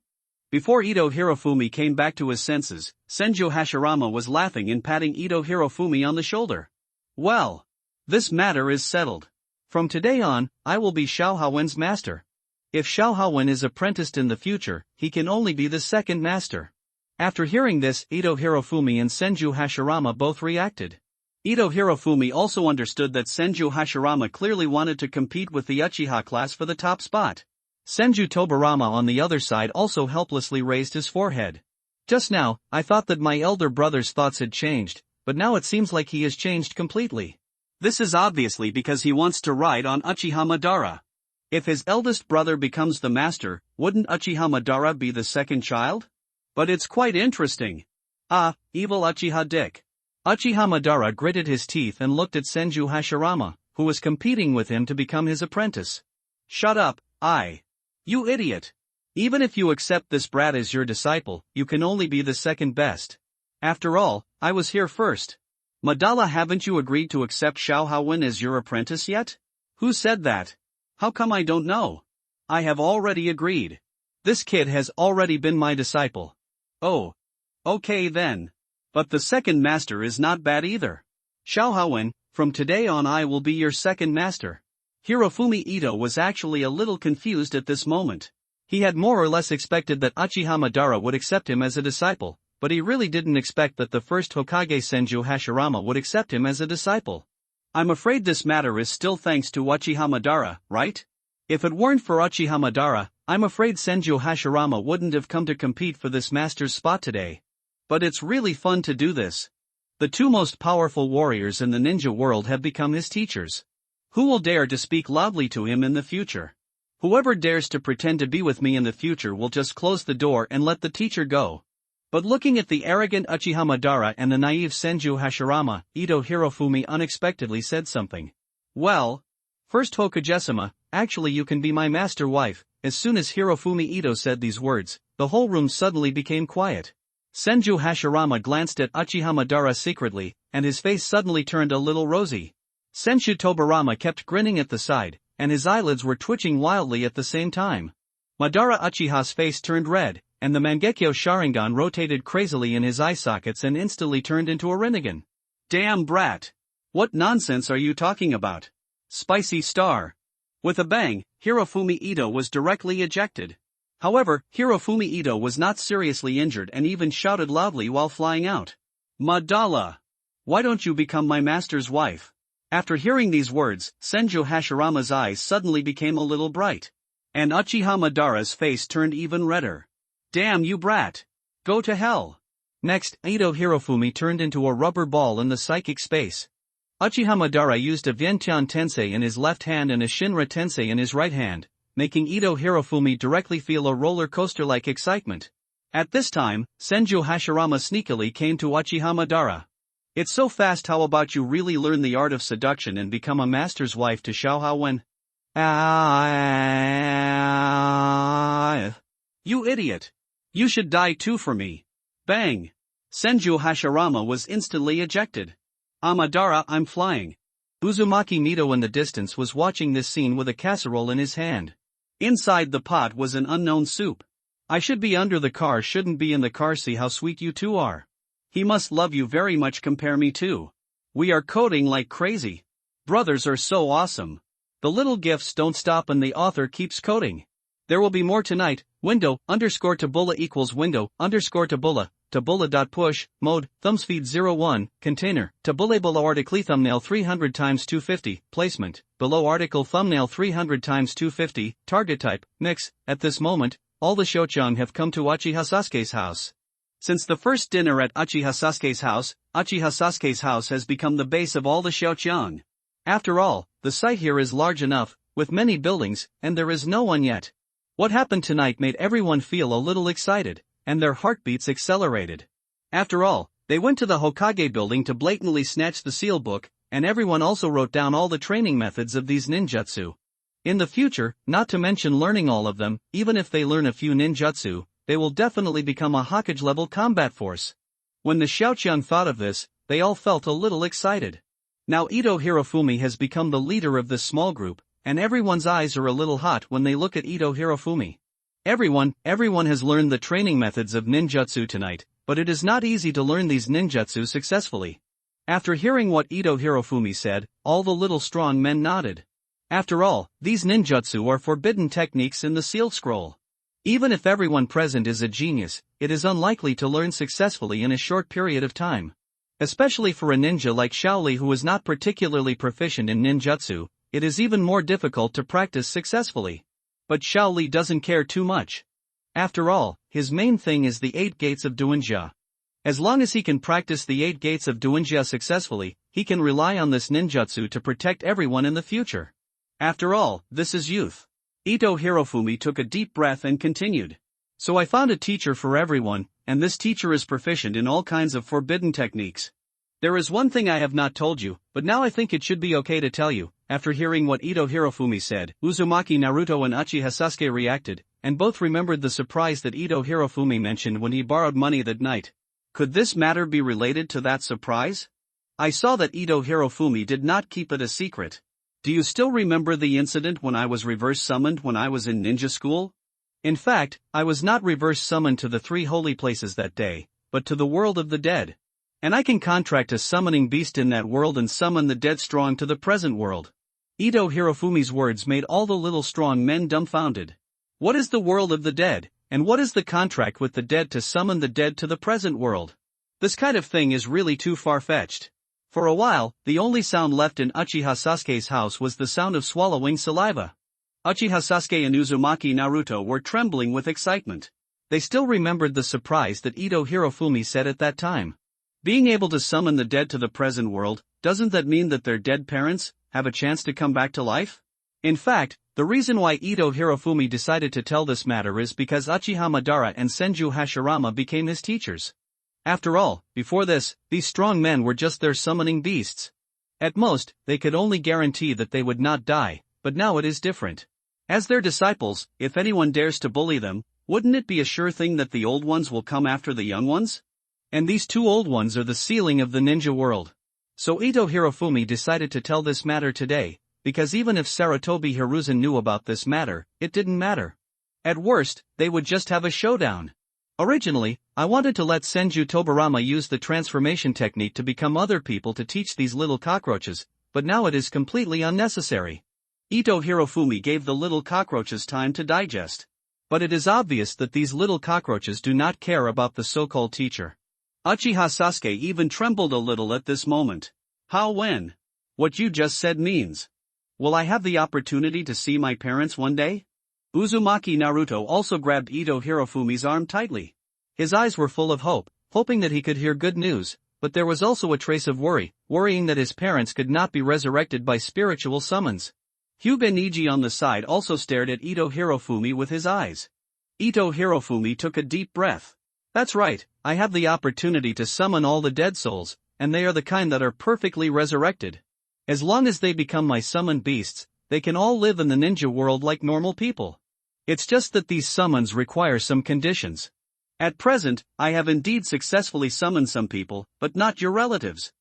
Before Ito Hirofumi came back to his senses, Senju Hashirama was laughing and patting Ito Hirofumi on the shoulder. Well, this matter is settled. From today on, I will be Xiao Haowen's master. If Xiao Haowen is apprenticed in the future, he can only be the second master. After hearing this, Ito Hirofumi and Senju Hashirama both reacted. Ito Hirofumi also understood that Senju Hashirama clearly wanted to compete with the Uchiha class for the top spot. Senju Tobarama on the other side also helplessly raised his forehead. Just now, I thought that my elder brother's thoughts had changed, but now it seems like he has changed completely. This is obviously because he wants to ride on Uchiha Madara. If his eldest brother becomes the master, wouldn't Uchiha Madara be the second child? But it's quite interesting. Ah, evil Uchiha dick. Uchiha Madara gritted his teeth and looked at Senju Hashirama, who was competing with him to become his apprentice. Shut up, You idiot. Even if you accept this brat as your disciple, you can only be the second best. After all, I was here first. Madala, haven't you agreed to accept Xiao Haowen as your apprentice yet? Who said that? How come I don't know? I have already agreed. This kid has already been my disciple. Oh. Okay then. But the second master is not bad either. Xiao Haowen, from today on I will be your second master. Hirofumi Ito was actually a little confused at this moment. He had more or less expected that Uchiha Madara would accept him as a disciple, but he really didn't expect that the first Hokage Senju Hashirama would accept him as a disciple. I'm afraid this matter is still thanks to Uchiha Madara, right? If it weren't for Uchiha Madara, I'm afraid Senju Hashirama wouldn't have come to compete for this master's spot today. But it's really fun to do this. The two most powerful warriors in the ninja world have become his teachers. Who will dare to speak loudly to him in the future? Whoever dares to pretend to be with me in the future will just close the door and let the teacher go. But looking at the arrogant Uchiha Madara and the naive Senju Hashirama, Ito Hirofumi unexpectedly said something. Well, first Hokage-sama, actually you can be my master wife. As soon as Hirofumi Ito said these words, the whole room suddenly became quiet. Senju Hashirama glanced at Uchiha Madara secretly, and his face suddenly turned a little rosy. Senshu Tobarama kept grinning at the side, and his eyelids were twitching wildly at the same time. Madara Uchiha's face turned red, and the Mangekyo Sharingan rotated crazily in his eye sockets and instantly turned into a Rinnegan. Damn brat! What nonsense are you talking about? Spicy star! With a bang, Hirofumi Ito was directly ejected. However, Hirofumi Ito was not seriously injured and even shouted loudly while flying out. Madara! Why don't you become my master's wife? After hearing these words, Senju Hashirama's eyes suddenly became a little bright. And Uchiha Madara's face turned even redder. Damn you brat! Go to hell! Next, Ito Hirofumi turned into a rubber ball in the psychic space. Uchiha Madara used a Vientiane Tensei in his left hand and a Shinra Tensei in his right hand, making Ito Hirofumi directly feel a roller coaster-like excitement. At this time, Senju Hashirama sneakily came to Uchiha Madara. It's so fast, how about you really learn the art of seduction and become a master's wife to Xiaohao when? You idiot! You should die too for me. Bang! Senju Hashirama was instantly ejected. Madara, I'm flying. Uzumaki Mito in the distance was watching this scene with a casserole in his hand. Inside the pot was an unknown soup. I should be under the car, shouldn't be in the car. See how sweet you two are. He must love you very much. Compare me too. We are coding like crazy. Brothers are so awesome. The little gifts don't stop and the author keeps coding. There will be more tonight. Window_Taboola equals window_Taboola. Taboola.push, mode, thumbsfeed 01, container, Taboola below article thumbnail 300 x 250, placement, below article thumbnail 300 x 250, target type, mix. At this moment, all the Shochang have come to Uchiha Sasuke's house. Since the first dinner at Uchiha Sasuke's house has become the base of all the Shochang. After all, the site here is large enough, with many buildings, and there is no one yet. What happened tonight made everyone feel a little excited, and their heartbeats accelerated. After all, they went to the Hokage building to blatantly snatch the seal book, and everyone also wrote down all the training methods of these ninjutsu. In the future, not to mention learning all of them, even if they learn a few ninjutsu, they will definitely become a Hokage-level combat force. When the Xiaoqiang thought of this, they all felt a little excited. Now Ito Hirofumi has become the leader of this small group, and everyone's eyes are a little hot when they look at Ito Hirofumi. Everyone has learned the training methods of ninjutsu tonight, but it is not easy to learn these ninjutsu successfully. After hearing what Ito Hirofumi said, all the little strong men nodded. After all, these ninjutsu are forbidden techniques in the sealed scroll. Even if everyone present is a genius, it is unlikely to learn successfully in a short period of time. Especially for a ninja like Shaoli who is not particularly proficient in ninjutsu, it is even more difficult to practice successfully. But Shaoli doesn't care too much. After all, his main thing is the 8 gates of Duanjia. As long as he can practice the 8 gates of Duanjia successfully, he can rely on this ninjutsu to protect everyone in the future. After all, this is youth. Ito Hirofumi took a deep breath and continued. So I found a teacher for everyone, and this teacher is proficient in all kinds of forbidden techniques. There is one thing I have not told you, but now I think it should be okay to tell you. After hearing what Ito Hirofumi said, Uzumaki Naruto and Uchiha Sasuke reacted, and both remembered the surprise that Ito Hirofumi mentioned when he borrowed money that night. Could this matter be related to that surprise? I saw that Ito Hirofumi did not keep it a secret. Do you still remember the incident when I was reverse summoned when I was in ninja school? In fact, I was not reverse summoned to the 3 holy places that day, but to the world of the dead. And I can contract a summoning beast in that world and summon the dead strong to the present world. Ito Hirofumi's words made all the little strong men dumbfounded. What is the world of the dead, and what is the contract with the dead to summon the dead to the present world? This kind of thing is really too far-fetched. For a while, the only sound left in Uchiha Sasuke's house was the sound of swallowing saliva. Uchiha Sasuke and Uzumaki Naruto were trembling with excitement. They still remembered the surprise that Ito Hirofumi said at that time. Being able to summon the dead to the present world, doesn't that mean that their dead parents have a chance to come back to life? In fact, The reason why Ito Hirofumi decided to tell this matter is because Uchiha Madara and Senju Hashirama became his teachers. After all, before this, these strong men were just their summoning beasts. At most, they could only guarantee that they would not die, but now it is different. As their disciples, if anyone dares to bully them, wouldn't it be a sure thing that the old ones will come after the young ones? And these two old ones are the ceiling of the ninja world. So Ito Hirofumi decided to tell this matter today, because even if Sarutobi Hiruzen knew about this matter, it didn't matter. At worst, they would just have a showdown. Originally, I wanted to let Senju Tobarama use the transformation technique to become other people to teach these little cockroaches, but now it is completely unnecessary. Ito Hirofumi gave the little cockroaches time to digest. But it is obvious that these little cockroaches do not care about the so-called teacher. Uchiha Sasuke even trembled a little at this moment. How when? What you just said means. Will I have the opportunity to see my parents one day? Uzumaki Naruto also grabbed Ito Hirofumi's arm tightly. His eyes were full of hope, hoping that he could hear good news, but there was also a trace of worrying that his parents could not be resurrected by spiritual summons. Hyuga Niji on the side also stared at Ito Hirofumi with his eyes. Ito Hirofumi took a deep breath. That's right, I have the opportunity to summon all the dead souls, and they are the kind that are perfectly resurrected. As long as they become my summoned beasts, they can all live in the ninja world like normal people. It's just that these summons require some conditions. At present, I have indeed successfully summoned some people, but not your relatives.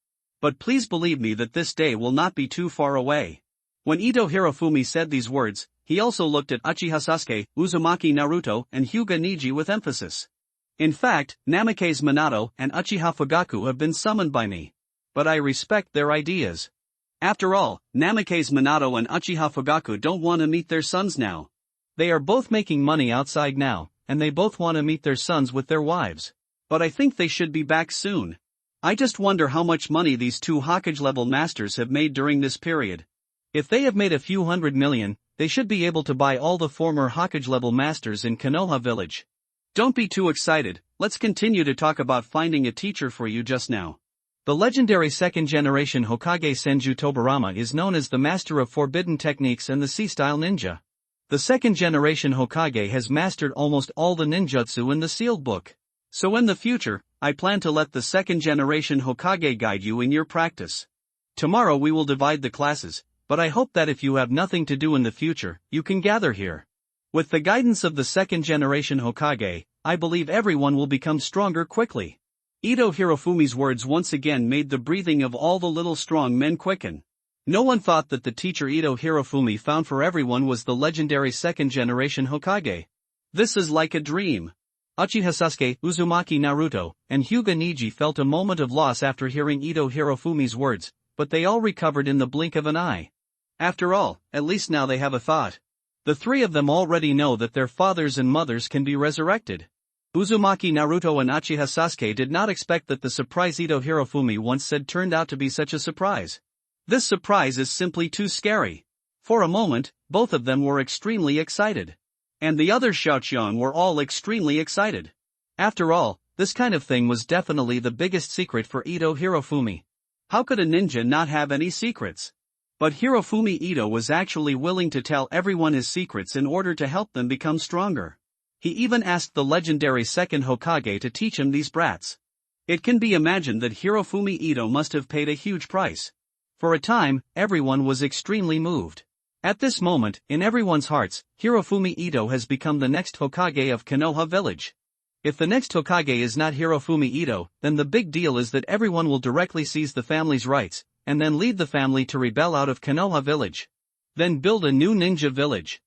But please believe me that this day will not be too far away. When Ito Hirofumi said these words, he also looked at Uchiha Sasuke, Uzumaki Naruto, and Hyuga Niji with emphasis. In fact, Namake's Minato and Uchiha Fugaku have been summoned by me. But I respect their ideas. After all, Namake's Minato and Uchiha Fugaku don't want to meet their sons now. They are both making money outside now, and they both want to meet their sons with their wives. But I think they should be back soon. I just wonder how much money these two Hokage-level masters have made during this period. If they have made a few $100 million, they should be able to buy all the former Hokage-level masters in Konoha village. Don't be too excited, let's continue to talk about finding a teacher for you just now. The legendary second-generation Hokage Senju Tobarama is known as the master of forbidden techniques and the sea-style ninja. The second-generation Hokage has mastered almost all the ninjutsu in the sealed book. So in the future, I plan to let the second-generation Hokage guide you in your practice. Tomorrow we will divide the classes, but I hope that if you have nothing to do in the future, you can gather here. With the guidance of the second-generation Hokage, I believe everyone will become stronger quickly. Ito Hirofumi's words once again made the breathing of all the little strong men quicken. No one thought that the teacher Ito Hirofumi found for everyone was the legendary second-generation Hokage. This is like a dream. Uchiha Sasuke, Uzumaki Naruto, and Hyuga Niji felt a moment of loss after hearing Ito Hirofumi's words, but they all recovered in the blink of an eye. After all, at least now they have a thought. The three of them already know that their fathers and mothers can be resurrected. Uzumaki Naruto and Uchiha Sasuke did not expect that the surprise Ito Hirofumi once said turned out to be such a surprise. This surprise is simply too scary. For a moment, both of them were extremely excited. And the other Xiaoqian were all extremely excited. After all, this kind of thing was definitely the biggest secret for Ito Hirofumi. How could a ninja not have any secrets? But Hirofumi Ito was actually willing to tell everyone his secrets in order to help them become stronger. He even asked the legendary second Hokage to teach him these brats. It can be imagined that Hirofumi Ito must have paid a huge price. For a time, everyone was extremely moved. At this moment, in everyone's hearts, Hirofumi Ito has become the next Hokage of Konoha village. If the next Hokage is not Hirofumi Ito, then the big deal is that everyone will directly seize the family's rights, and then lead the family to rebel out of Konoha village. Then build a new ninja village.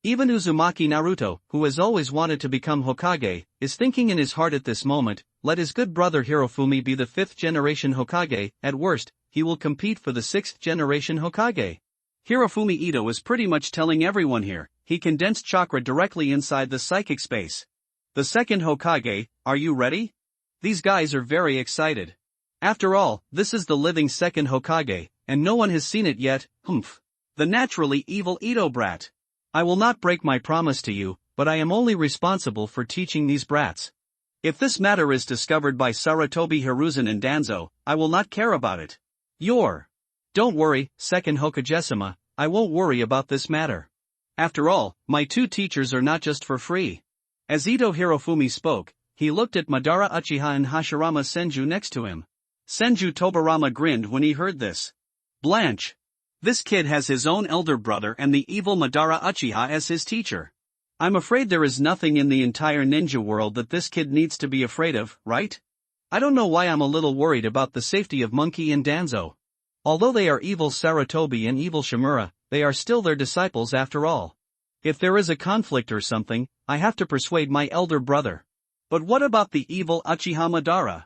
Even Uzumaki Naruto, who has always wanted to become Hokage, is thinking in his heart at this moment, let his good brother Hirofumi be the 5th generation Hokage, at worst, he will compete for the 6th generation Hokage. Hirofumi Ito is pretty much telling everyone here, he condensed chakra directly inside the psychic space. The second Hokage, are you ready? These guys are very excited. After all, this is the living second Hokage, and no one has seen it yet, humph. The naturally evil Ito brat. I will not break my promise to you, but I am only responsible for teaching these brats. If this matter is discovered by Sarutobi Hiruzen and Danzo, I will not care about it. Don't worry, second Hokage-sama, I won't worry about this matter. After all, my two teachers are not just for free. As Ito Hirofumi spoke, he looked at Madara Uchiha and Hashirama Senju next to him. Senju Tobarama grinned when he heard this. Blanche. This kid has his own elder brother and the evil Madara Uchiha as his teacher. I'm afraid there is nothing in the entire ninja world that this kid needs to be afraid of, right? I don't know why I'm a little worried about the safety of Monkey and Danzo. Although they are evil Sarutobi and evil Shimura, they are still their disciples after all. If there is a conflict or something, I have to persuade my elder brother. But what about the evil Uchiha Madara?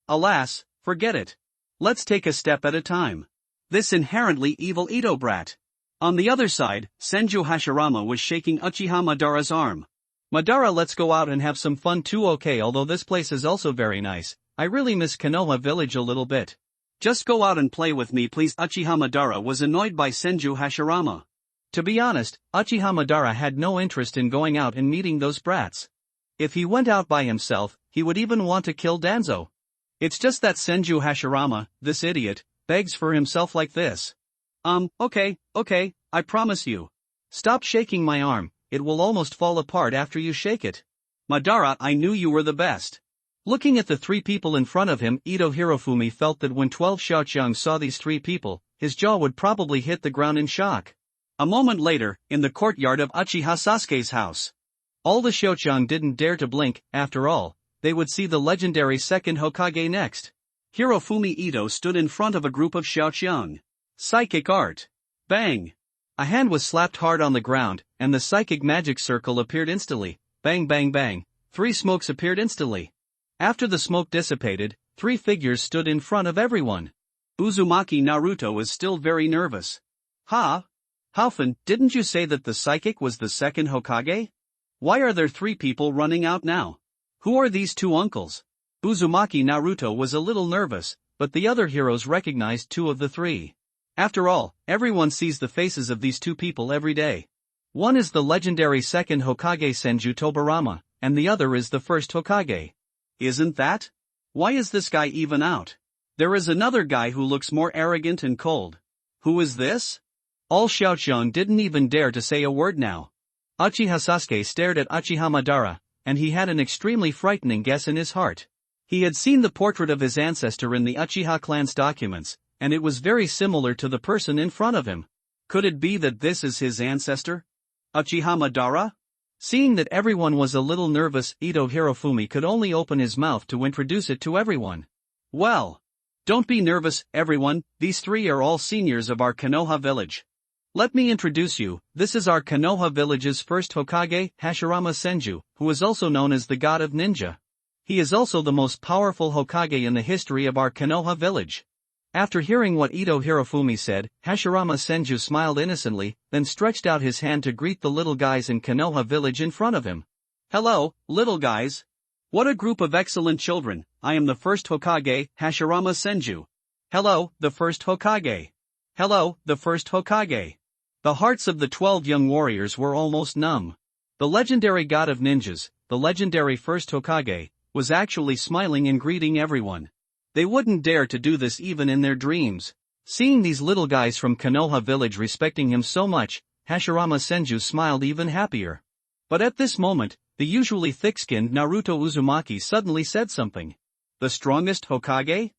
Alas, forget it. Let's take a step at a time. This inherently evil Ito brat. On the other side, Senju Hashirama was shaking Uchiha Madara's arm. Madara, let's go out and have some fun too. Okay, although this place is also very nice, I really miss Konoha village a little bit. Just go out and play with me please. Uchiha Madara was annoyed by Senju Hashirama. To be honest, Uchiha Madara had no interest in going out and meeting those brats. If he went out by himself, he would even want to kill Danzo. It's just that Senju Hashirama, this idiot, begs for himself like this. Okay, I promise you. Stop shaking my arm, it will almost fall apart after you shake it. Madara, I knew you were the best. Looking at the three people in front of him, Ito Hirofumi felt that when 12 Xiaoqiang saw these three people, his jaw would probably hit the ground in shock. A moment later, in the courtyard of Uchiha Sasuke's house. All the Xiaoqiang didn't dare to blink. After all, they would see the legendary second Hokage next. Hirofumi Ito stood in front of a group of Xiaoqiang. Psychic art. Bang! A hand was slapped hard on the ground, and the psychic magic circle appeared instantly. Bang bang bang. 3 smokes appeared instantly. After the smoke dissipated, 3 figures stood in front of everyone. Uzumaki Naruto is still very nervous. Haufun, didn't you say that the psychic was the second Hokage? Why are there 3 people running out now? Who are these 2 uncles? Uzumaki Naruto was a little nervous, but the other heroes recognized 2 of the 3. After all, everyone sees the faces of these 2 people every day. One is the legendary second Hokage Senju Tobarama, and the other is the first Hokage. Isn't that? Why is this guy even out? There is another guy who looks more arrogant and cold. Who is this? All Xiaoqiang didn't even dare to say a word now. Uchiha Sasuke stared at Uchiha Madara, and he had an extremely frightening guess in his heart. He had seen the portrait of his ancestor in the Uchiha clan's documents, and it was very similar to the person in front of him. Could it be that this is his ancestor? Uchiha Madara? Seeing that everyone was a little nervous, Ito Hirofumi could only open his mouth to introduce it to everyone. Well, don't be nervous, everyone, these 3 are all seniors of our Konoha village. Let me introduce you, this is our Konoha village's first Hokage, Hashirama Senju, who is also known as the god of ninja. He is also the most powerful Hokage in the history of our Konoha village. After hearing what Ito Hirofumi said, Hashirama Senju smiled innocently, then stretched out his hand to greet the little guys in Konoha village in front of him. Hello, little guys. What a group of excellent children, I am the first Hokage, Hashirama Senju. Hello, the first Hokage. Hello, the first Hokage. The hearts of the 12 young warriors were almost numb. The legendary god of ninjas, the legendary first Hokage, was actually smiling and greeting everyone. They wouldn't dare to do this even in their dreams. Seeing these little guys from Konoha village respecting him so much, Hashirama Senju smiled even happier. But at this moment, the usually thick-skinned Naruto Uzumaki suddenly said something. The strongest Hokage?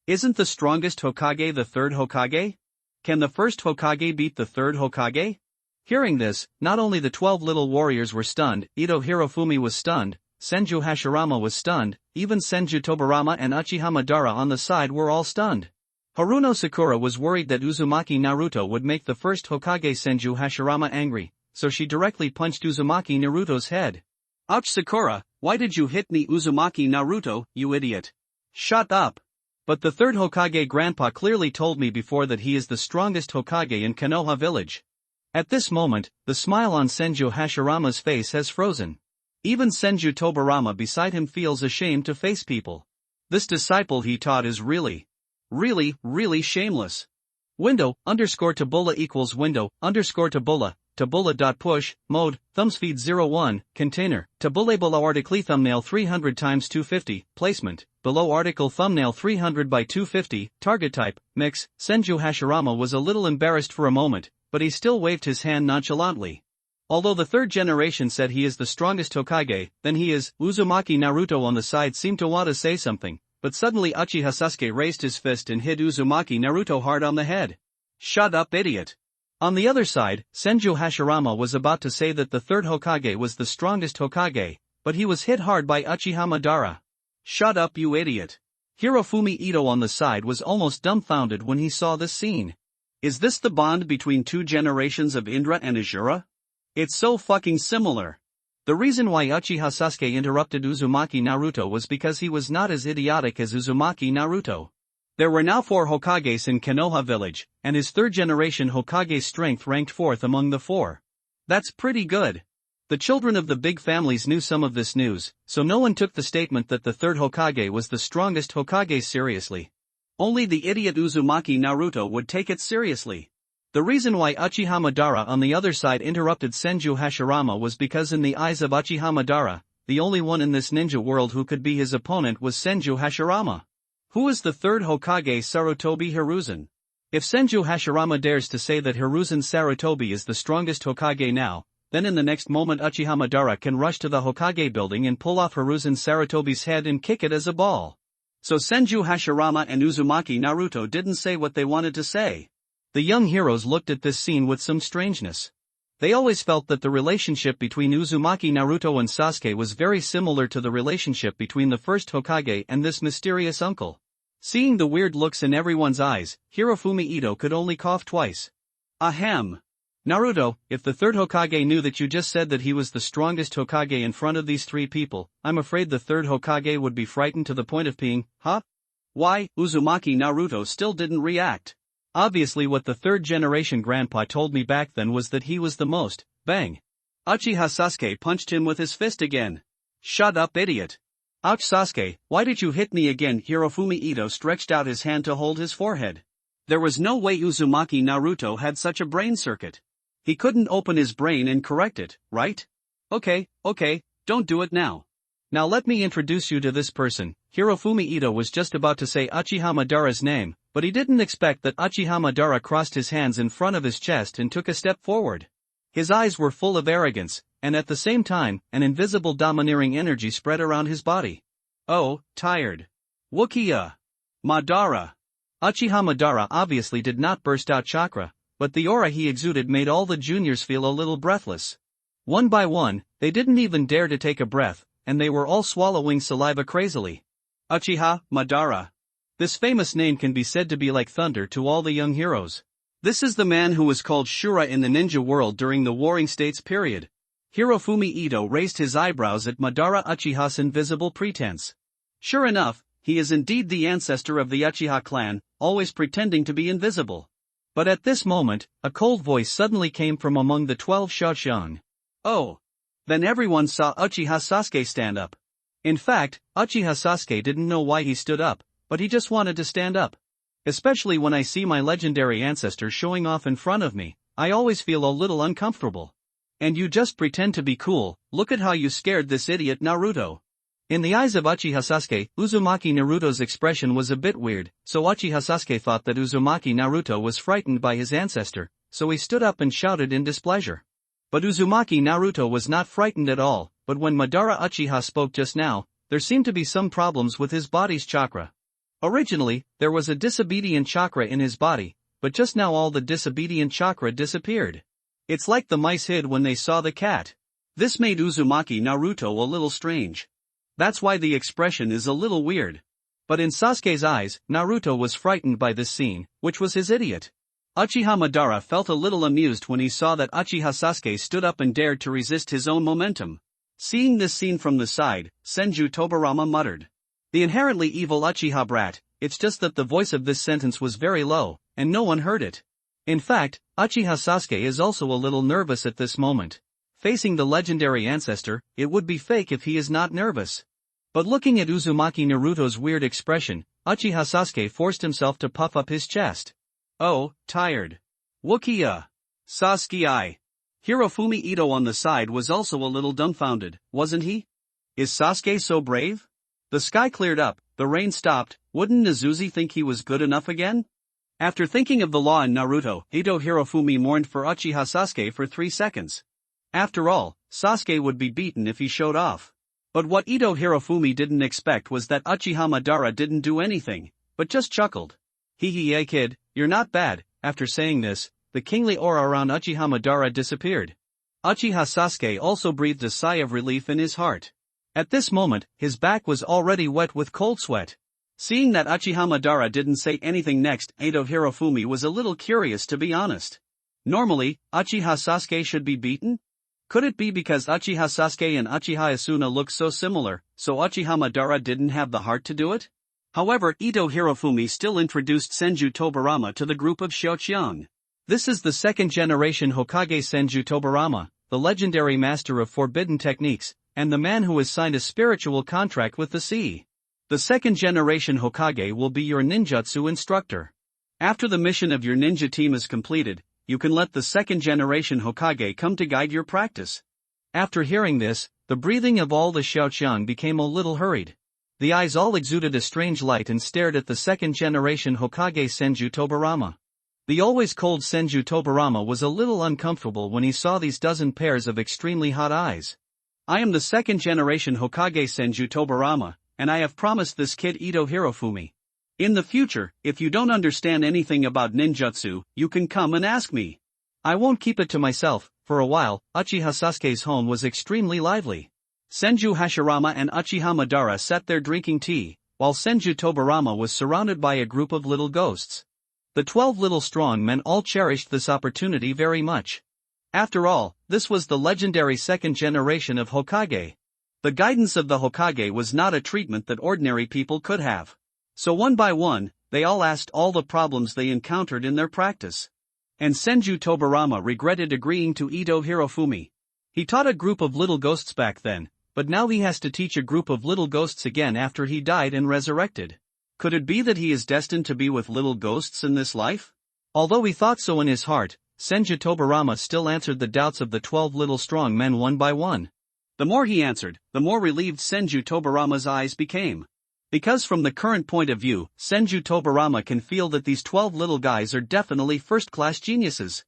Isn't the strongest Hokage the third Hokage? Can the first Hokage beat the third Hokage? Hearing this, not only the 12 little warriors were stunned, Ito Hirofumi was stunned, Senju Hashirama was stunned, even Senju Tobarama and Uchiha Madara on the side were all stunned. Haruno Sakura was worried that Uzumaki Naruto would make the first Hokage Senju Hashirama angry, so she directly punched Uzumaki Naruto's head. Ouch Sakura, why did you hit me Uzumaki Naruto, you idiot? Shut up. But the third Hokage grandpa clearly told me before that he is the strongest Hokage in Konoha village. At this moment, the smile on Senju Hashirama's face has frozen. Even Senju Tobarama beside him feels ashamed to face people. This disciple he taught is really shameless. Window, _Tabula equals window, _Tabula, Tabula.push, mode, thumbspeed 01, container, Tabula below article thumbnail 300 x 250, placement, below article thumbnail 300 by 250, target type, mix. Senju Hashirama was a little embarrassed for a moment, but he still waved his hand nonchalantly. Although the third generation said he is the strongest Hokage, then he is. Uzumaki Naruto on the side seemed to want to say something, but suddenly Uchiha Sasuke raised his fist and hit Uzumaki Naruto hard on the head. Shut up, idiot. On the other side, Senju Hashirama was about to say that the third Hokage was the strongest Hokage, but he was hit hard by Uchiha Madara. Shut up, you idiot. Hirofumi Ito on the side was almost dumbfounded when he saw this scene. Is this the bond between two generations of Indra and Azura? It's so fucking similar. The reason why Uchiha Sasuke interrupted Uzumaki Naruto was because he was not as idiotic as Uzumaki Naruto. There were now 4 Hokages in Konoha village, and his third generation Hokage's strength ranked 4th among the 4. That's pretty good. The children of the big families knew some of this news, so no one took the statement that the third Hokage was the strongest Hokage seriously. Only the idiot Uzumaki Naruto would take it seriously. The reason why Uchiha Madara on the other side interrupted Senju Hashirama was because in the eyes of Uchiha Madara, the only one in this ninja world who could be his opponent was Senju Hashirama. Who is the third Hokage? Sarutobi Hiruzen. If Senju Hashirama dares to say that Hiruzen Sarutobi is the strongest Hokage now, then in the next moment Uchiha Madara can rush to the Hokage building and pull off Hiruzen Sarutobi's head and kick it as a ball. So Senju Hashirama and Uzumaki Naruto didn't say what they wanted to say. The young heroes looked at this scene with some strangeness. They always felt that the relationship between Uzumaki Naruto and Sasuke was very similar to the relationship between the first Hokage and this mysterious uncle. Seeing the weird looks in everyone's eyes, Hirofumi Ito could only cough twice. Ahem. Naruto, if the third Hokage knew that you just said that he was the strongest Hokage in front of these 3 people, I'm afraid the third Hokage would be frightened to the point of peeing, huh? Why? Uzumaki Naruto still didn't react. Obviously what the third generation grandpa told me back then was that he was the most. Bang. Uchiha Sasuke punched him with his fist again. Shut up, idiot. Ouch, Sasuke, why did you hit me again? Hirofumi Ito stretched out his hand to hold his forehead. There was no way Uzumaki Naruto had such a brain circuit. He couldn't open his brain and correct it, right? Okay, don't do it now. Now let me introduce you to this person. Hirofumi Ito was just about to say Uchiha Madara's name, but he didn't expect that Uchiha Madara crossed his hands in front of his chest and took a step forward. His eyes were full of arrogance, and at the same time, an invisible domineering energy spread around his body. Oh, tired. Uchiha Madara. Uchiha Madara obviously did not burst out chakra, but the aura he exuded made all the juniors feel a little breathless. One by one, they didn't even dare to take a breath, and they were all swallowing saliva crazily. Uchiha Madara. This famous name can be said to be like thunder to all the young heroes. This is the man who was called Shura in the ninja world during the Warring States period. Hirofumi Ito raised his eyebrows at Madara Uchiha's invisible pretense. Sure enough, he is indeed the ancestor of the Uchiha clan, always pretending to be invisible. But at this moment, a cold voice suddenly came from among the 12 Shoshan. Oh. Then everyone saw Uchiha Sasuke stand up. In fact, Uchiha Sasuke didn't know why he stood up, but he just wanted to stand up. Especially when I see my legendary ancestor showing off in front of me, I always feel a little uncomfortable. And you just pretend to be cool, look at how you scared this idiot Naruto. In the eyes of Uchiha Sasuke, Uzumaki Naruto's expression was a bit weird, so Uchiha Sasuke thought that Uzumaki Naruto was frightened by his ancestor, so he stood up and shouted in displeasure. But Uzumaki Naruto was not frightened at all, but when Madara Uchiha spoke just now, there seemed to be some problems with his body's chakra. Originally, there was a disobedient chakra in his body, but just now all the disobedient chakra disappeared. It's like the mice hid when they saw the cat. This made Uzumaki Naruto a little strange. That's why the expression is a little weird. But in Sasuke's eyes, Naruto was frightened by this scene, which was his idiot. Uchiha Madara felt a little amused when he saw that Uchiha Sasuke stood up and dared to resist his own momentum. Seeing this scene from the side, Senju Tobirama muttered. The inherently evil Uchiha brat, it's just that the voice of this sentence was very low, and no one heard it. In fact, Uchiha Sasuke is also a little nervous at this moment. Facing the legendary ancestor, it would be fake if he is not nervous. But looking at Uzumaki Naruto's weird expression, Uchiha Sasuke forced himself to puff up his chest. Oh, tired. Uchiha Sasuke. Hirofumi Ito on the side was also a little dumbfounded, wasn't he? Is Sasuke so brave? The sky cleared up, the rain stopped, wouldn't Nezuzi think he was good enough again? After thinking of the law in Naruto, Ito Hirofumi mourned for Uchiha Sasuke for 3 seconds. After all, Sasuke would be beaten if he showed off. But what Ito Hirofumi didn't expect was that Uchiha Madara didn't do anything, but just chuckled. Hee hee yeah kid, you're not bad. After saying this, the kingly aura around Uchiha Madara disappeared. Uchiha Sasuke also breathed a sigh of relief in his heart. At this moment, his back was already wet with cold sweat. Seeing that Uchiha Madara didn't say anything next, Ito Hirofumi was a little curious, to be honest. Normally, Uchiha Sasuke should be beaten? Could it be because Uchiha Sasuke and Uchiha Asuna look so similar, so Uchiha Madara didn't have the heart to do it? However, Ito Hirofumi still introduced Senju Tobarama to the group of Xiaoqiang. This is the second generation Hokage Senju Tobarama, the legendary master of forbidden techniques, and the man who has signed a spiritual contract with the sea. The second generation Hokage will be your ninjutsu instructor. After the mission of your ninja team is completed, you can let the second generation Hokage come to guide your practice. After hearing this, the breathing of all the Xiaoqiang became a little hurried. The eyes all exuded a strange light and stared at the second generation Hokage Senju Tobarama. The always cold Senju Tobarama was a little uncomfortable when he saw these dozen pairs of extremely hot eyes. I am the second generation Hokage Senju Tobarama, and I have promised this kid Ito Hirofumi. In the future, if you don't understand anything about ninjutsu, you can come and ask me. I won't keep it to myself. For a while, Uchiha Sasuke's home was extremely lively. Senju Hashirama and Uchiha Madara sat there drinking tea, while Senju Tobarama was surrounded by a group of little ghosts. The 12 little strong men all cherished this opportunity very much. After all, this was the legendary second generation of Hokage. The guidance of the Hokage was not a treatment that ordinary people could have. So one by one, they all asked all the problems they encountered in their practice. And Senju Tobarama regretted agreeing to Ito Hirofumi. He taught a group of little ghosts back then, but now he has to teach a group of little ghosts again after he died and resurrected. Could it be that he is destined to be with little ghosts in this life? Although he thought so in his heart, Senju Tobarama still answered the doubts of the 12 little strong men one by one. The more he answered, the more relieved Senju Tobarama's eyes became. Because from the current point of view, Senju Tobarama can feel that these 12 little guys are definitely first-class geniuses.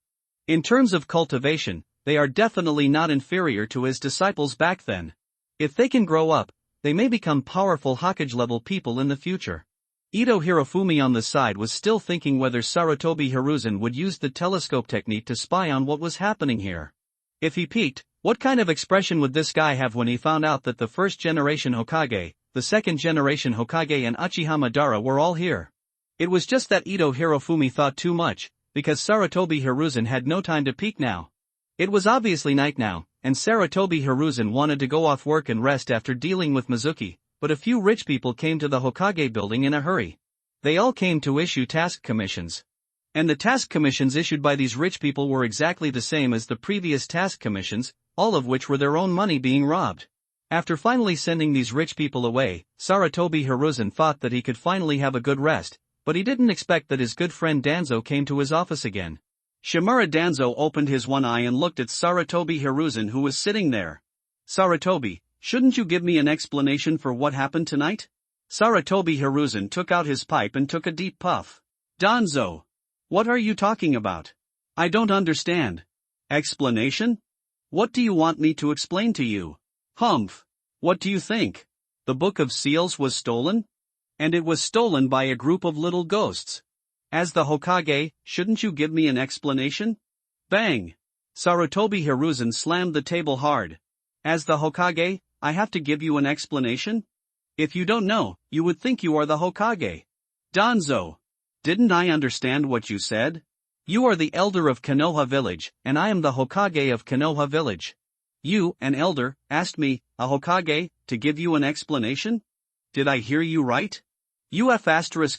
In terms of cultivation, they are definitely not inferior to his disciples back then. If they can grow up, they may become powerful Hokage-level people in the future. Ito Hirofumi on the side was still thinking whether Sarutobi Hiruzen would use the telescope technique to spy on what was happening here. If he peeked, what kind of expression would this guy have when he found out that the first-generation Hokage, the second-generation Hokage and Uchiha Madara were all here? It was just that Ito Hirofumi thought too much, because Sarutobi Hiruzen had no time to peek now. It was obviously night now, and Sarutobi Hiruzen wanted to go off work and rest after dealing with Mizuki, but a few rich people came to the Hokage building in a hurry. They all came to issue task commissions. And the task commissions issued by these rich people were exactly the same as the previous task commissions, all of which were their own money being robbed. After finally sending these rich people away, Sarutobi Hiruzen thought that he could finally have a good rest, but he didn't expect that his good friend Danzo came to his office again. Shimura Danzo opened his one eye and looked at Sarutobi Hiruzen, who was sitting there. Sarutobi, shouldn't you give me an explanation for what happened tonight? Sarutobi Hiruzen took out his pipe and took a deep puff. Danzo! What are you talking about? I don't understand. Explanation? What do you want me to explain to you? Humph! What do you think? The Book of Seals was stolen? And it was stolen by a group of little ghosts. As the Hokage, shouldn't you give me an explanation? Bang! Sarutobi Hiruzen slammed the table hard. As the Hokage, I have to give you an explanation? If you don't know, you would think you are the Hokage. Danzo! Didn't I understand what you said? You are the elder of Konoha village, and I am the Hokage of Konoha village. You, an elder, asked me, a Hokage, to give you an explanation? Did I hear you right?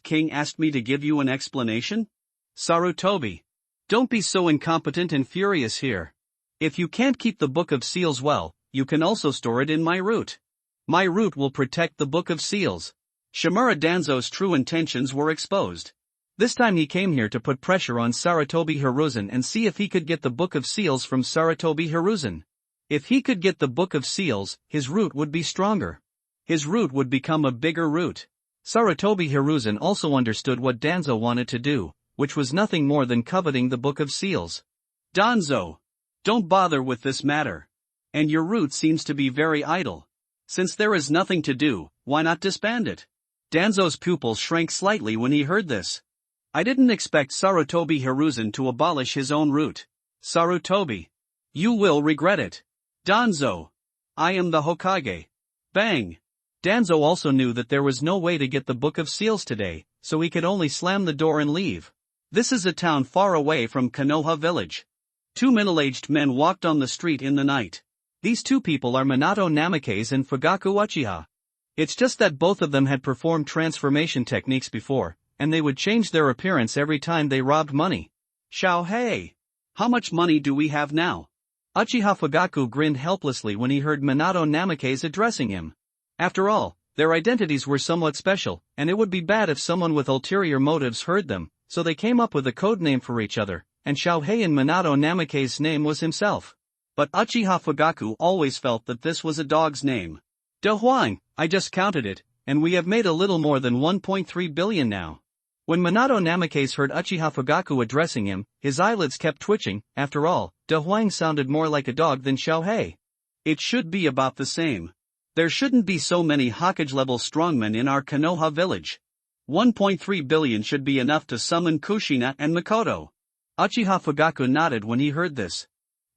King asked me to give you an explanation? Sarutobi. Don't be so incompetent and furious here. If you can't keep the Book of Seals well, you can also store it in my root. My root will protect the Book of Seals. Shimura Danzo's true intentions were exposed. This time he came here to put pressure on Sarutobi Hiruzen and see if he could get the Book of Seals from Sarutobi Hiruzen. If he could get the Book of Seals, his root would be stronger. His root would become a bigger root. Sarutobi Hiruzen also understood what Danzo wanted to do, which was nothing more than coveting the Book of Seals. Danzo! Don't bother with this matter. And your route seems to be very idle. Since there is nothing to do, why not disband it? Danzo's pupils shrank slightly when he heard this. I didn't expect Sarutobi Hiruzen to abolish his own route. Sarutobi. You will regret it. Danzo. I am the Hokage. Bang. Danzo also knew that there was no way to get the Book of Seals today, so he could only slam the door and leave. This is a town far away from Konoha village. Two middle-aged men walked on the street in the night. These two people are Minato Namikaze and Fugaku Uchiha. It's just that both of them had performed transformation techniques before, and they would change their appearance every time they robbed money. Xiao Hei! How much money do we have now? Uchiha Fugaku grinned helplessly when he heard Minato Namikaze addressing him. After all, their identities were somewhat special, and it would be bad if someone with ulterior motives heard them, so they came up with a code name for each other, and Xiao Hei in Minato Namikaze's name was himself. But Uchiha Fugaku always felt that this was a dog's name. De Huang, I just counted it, and we have made a little more than 1.3 billion now. When Minato Namikaze heard Uchiha Fugaku addressing him, his eyelids kept twitching. After all, De Huang sounded more like a dog than Xiao Hei. It should be about the same. There shouldn't be so many Hokage-level strongmen in our Konoha village. 1.3 billion should be enough to summon Kushina and Mikoto. Uchiha Fugaku nodded when he heard this.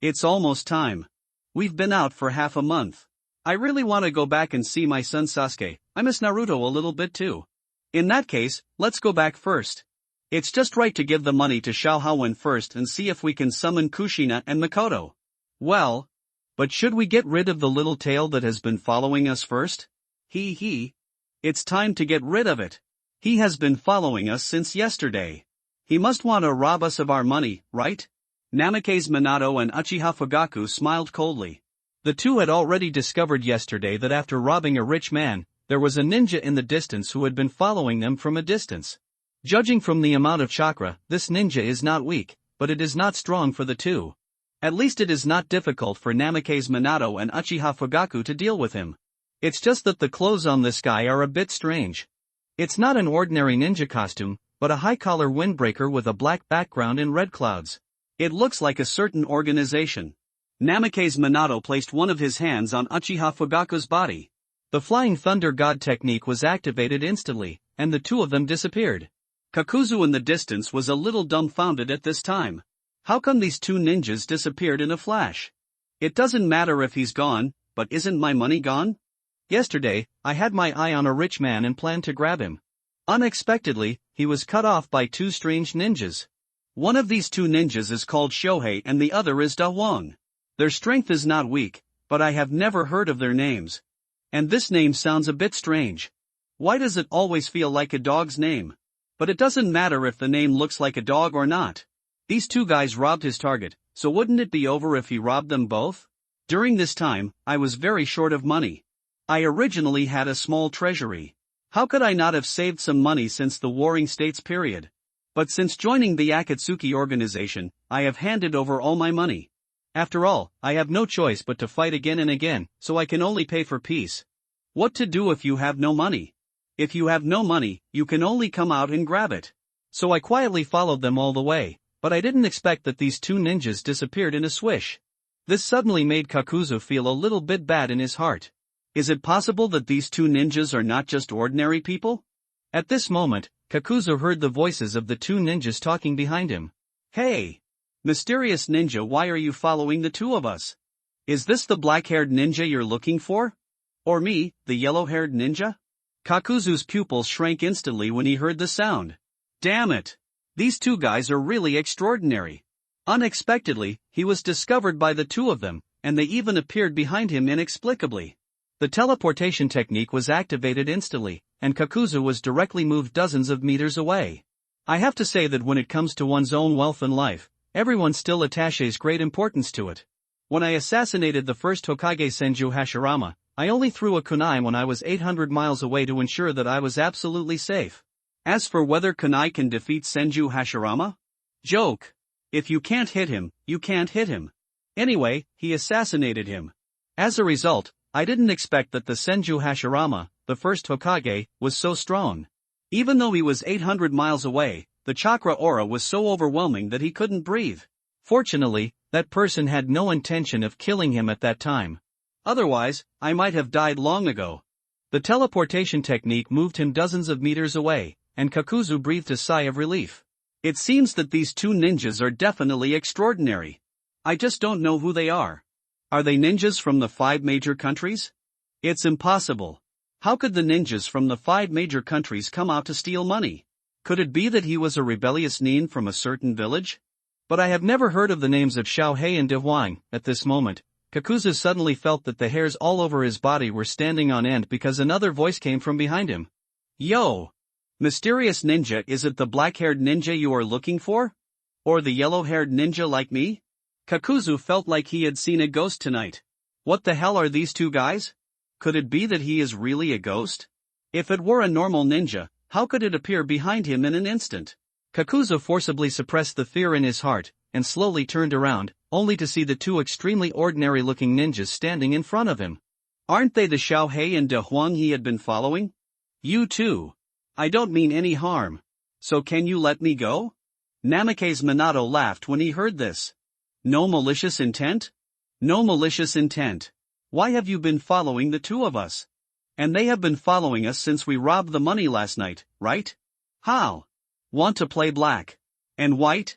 It's almost time. We've been out for half a month. I really want to go back and see my son Sasuke. I miss Naruto a little bit too. In that case, let's go back first. It's just right to give the money to Xiao Haowen first and see if we can summon Kushina and Mikoto. Well, but should we get rid of the little tail that has been following us first? It's time to get rid of it. He has been following us since yesterday. He must want to rob us of our money, right? Namikaze Minato and Uchiha Fugaku smiled coldly. The two had already discovered yesterday that after robbing a rich man, there was a ninja in the distance who had been following them from a distance. Judging from the amount of chakra, this ninja is not weak, but it is not strong for the two. At least it is not difficult for Namikaze Minato and Uchiha Fugaku to deal with him. It's just that the clothes on this guy are a bit strange. It's not an ordinary ninja costume, but a high-collar windbreaker with a black background and red clouds. It looks like a certain organization. Namikaze Minato placed one of his hands on Uchiha Fugaku's body. The Flying Thunder God technique was activated instantly, and the two of them disappeared. Kakuzu in the distance was a little dumbfounded at this time. How come these two ninjas disappeared in a flash? It doesn't matter if he's gone, but isn't my money gone? Yesterday, I had my eye on a rich man and planned to grab him. Unexpectedly, he was cut off by two strange ninjas. One of these two ninjas is called Shohei and the other is Da Huang. Their strength is not weak, but I have never heard of their names. And this name sounds a bit strange. Why does it always feel like a dog's name? But it doesn't matter if the name looks like a dog or not. These two guys robbed his target, so wouldn't it be over if he robbed them both? During this time, I was very short of money. I originally had a small treasury. How could I not have saved some money since the Warring States period? But since joining the Akatsuki organization, I have handed over all my money. After all, I have no choice but to fight again and again, so I can only pay for peace. What to do if you have no money? If you have no money, you can only come out and grab it. So I quietly followed them all the way, but I didn't expect that these two ninjas disappeared in a swish. This suddenly made Kakuzu feel a little bit bad in his heart. Is it possible that these two ninjas are not just ordinary people? At this moment, Kakuzu heard the voices of the two ninjas talking behind him. Hey! Mysterious ninja, why are you following the two of us? Is this the black-haired ninja you're looking for? Or me, the yellow-haired ninja? Kakuzu's pupils shrank instantly when he heard the sound. Damn it! These two guys are really extraordinary. Unexpectedly, he was discovered by the two of them, and they even appeared behind him inexplicably. The teleportation technique was activated instantly, and Kakuzu was directly moved dozens of meters away. I have to say that when it comes to one's own wealth in life, everyone still attaches great importance to it. When I assassinated the first Hokage Senju Hashirama, I only threw a kunai when I was 800 miles away to ensure that I was absolutely safe. As for whether kunai can defeat Senju Hashirama? Joke. If you can't hit him, you can't hit him. Anyway, he assassinated him. As a result, I didn't expect that the Senju Hashirama, the first Hokage, was so strong. Even though he was 800 miles away, the chakra aura was so overwhelming that he couldn't breathe. Fortunately, That person had no intention of killing him at that time. Otherwise, I might have died long ago. The teleportation technique moved him dozens of meters away, and Kakuzu breathed a sigh of relief. It seems that these two ninjas are definitely extraordinary. I just don't know who they are. Are they ninjas from the 5 major countries? It's impossible. How could the ninjas from the 5 major countries come out to steal money? Could it be that he was a rebellious nin from a certain village? But I have never heard of the names of Xiaohei and De Huang. At this moment, Kakuzu suddenly felt that the hairs all over his body were standing on end because another voice came from behind him. Yo! Mysterious ninja, is it the black-haired ninja you are looking for? Or the yellow-haired ninja like me? Kakuzu felt like he had seen a ghost tonight. What the hell are these two guys? Could it be that he is really a ghost? If it were a normal ninja, how could it appear behind him in an instant? Kakuzu forcibly suppressed the fear in his heart, and slowly turned around, only to see the two extremely ordinary-looking ninjas standing in front of him. Aren't they the Xiaohei and De Huang he had been following? You too. I don't mean any harm. So can you let me go? Namake's Minato laughed when he heard this. No malicious intent? No malicious intent. Why have you been following the two of us? And they have been following us since we robbed the money last night, right? How? Want to play black and white?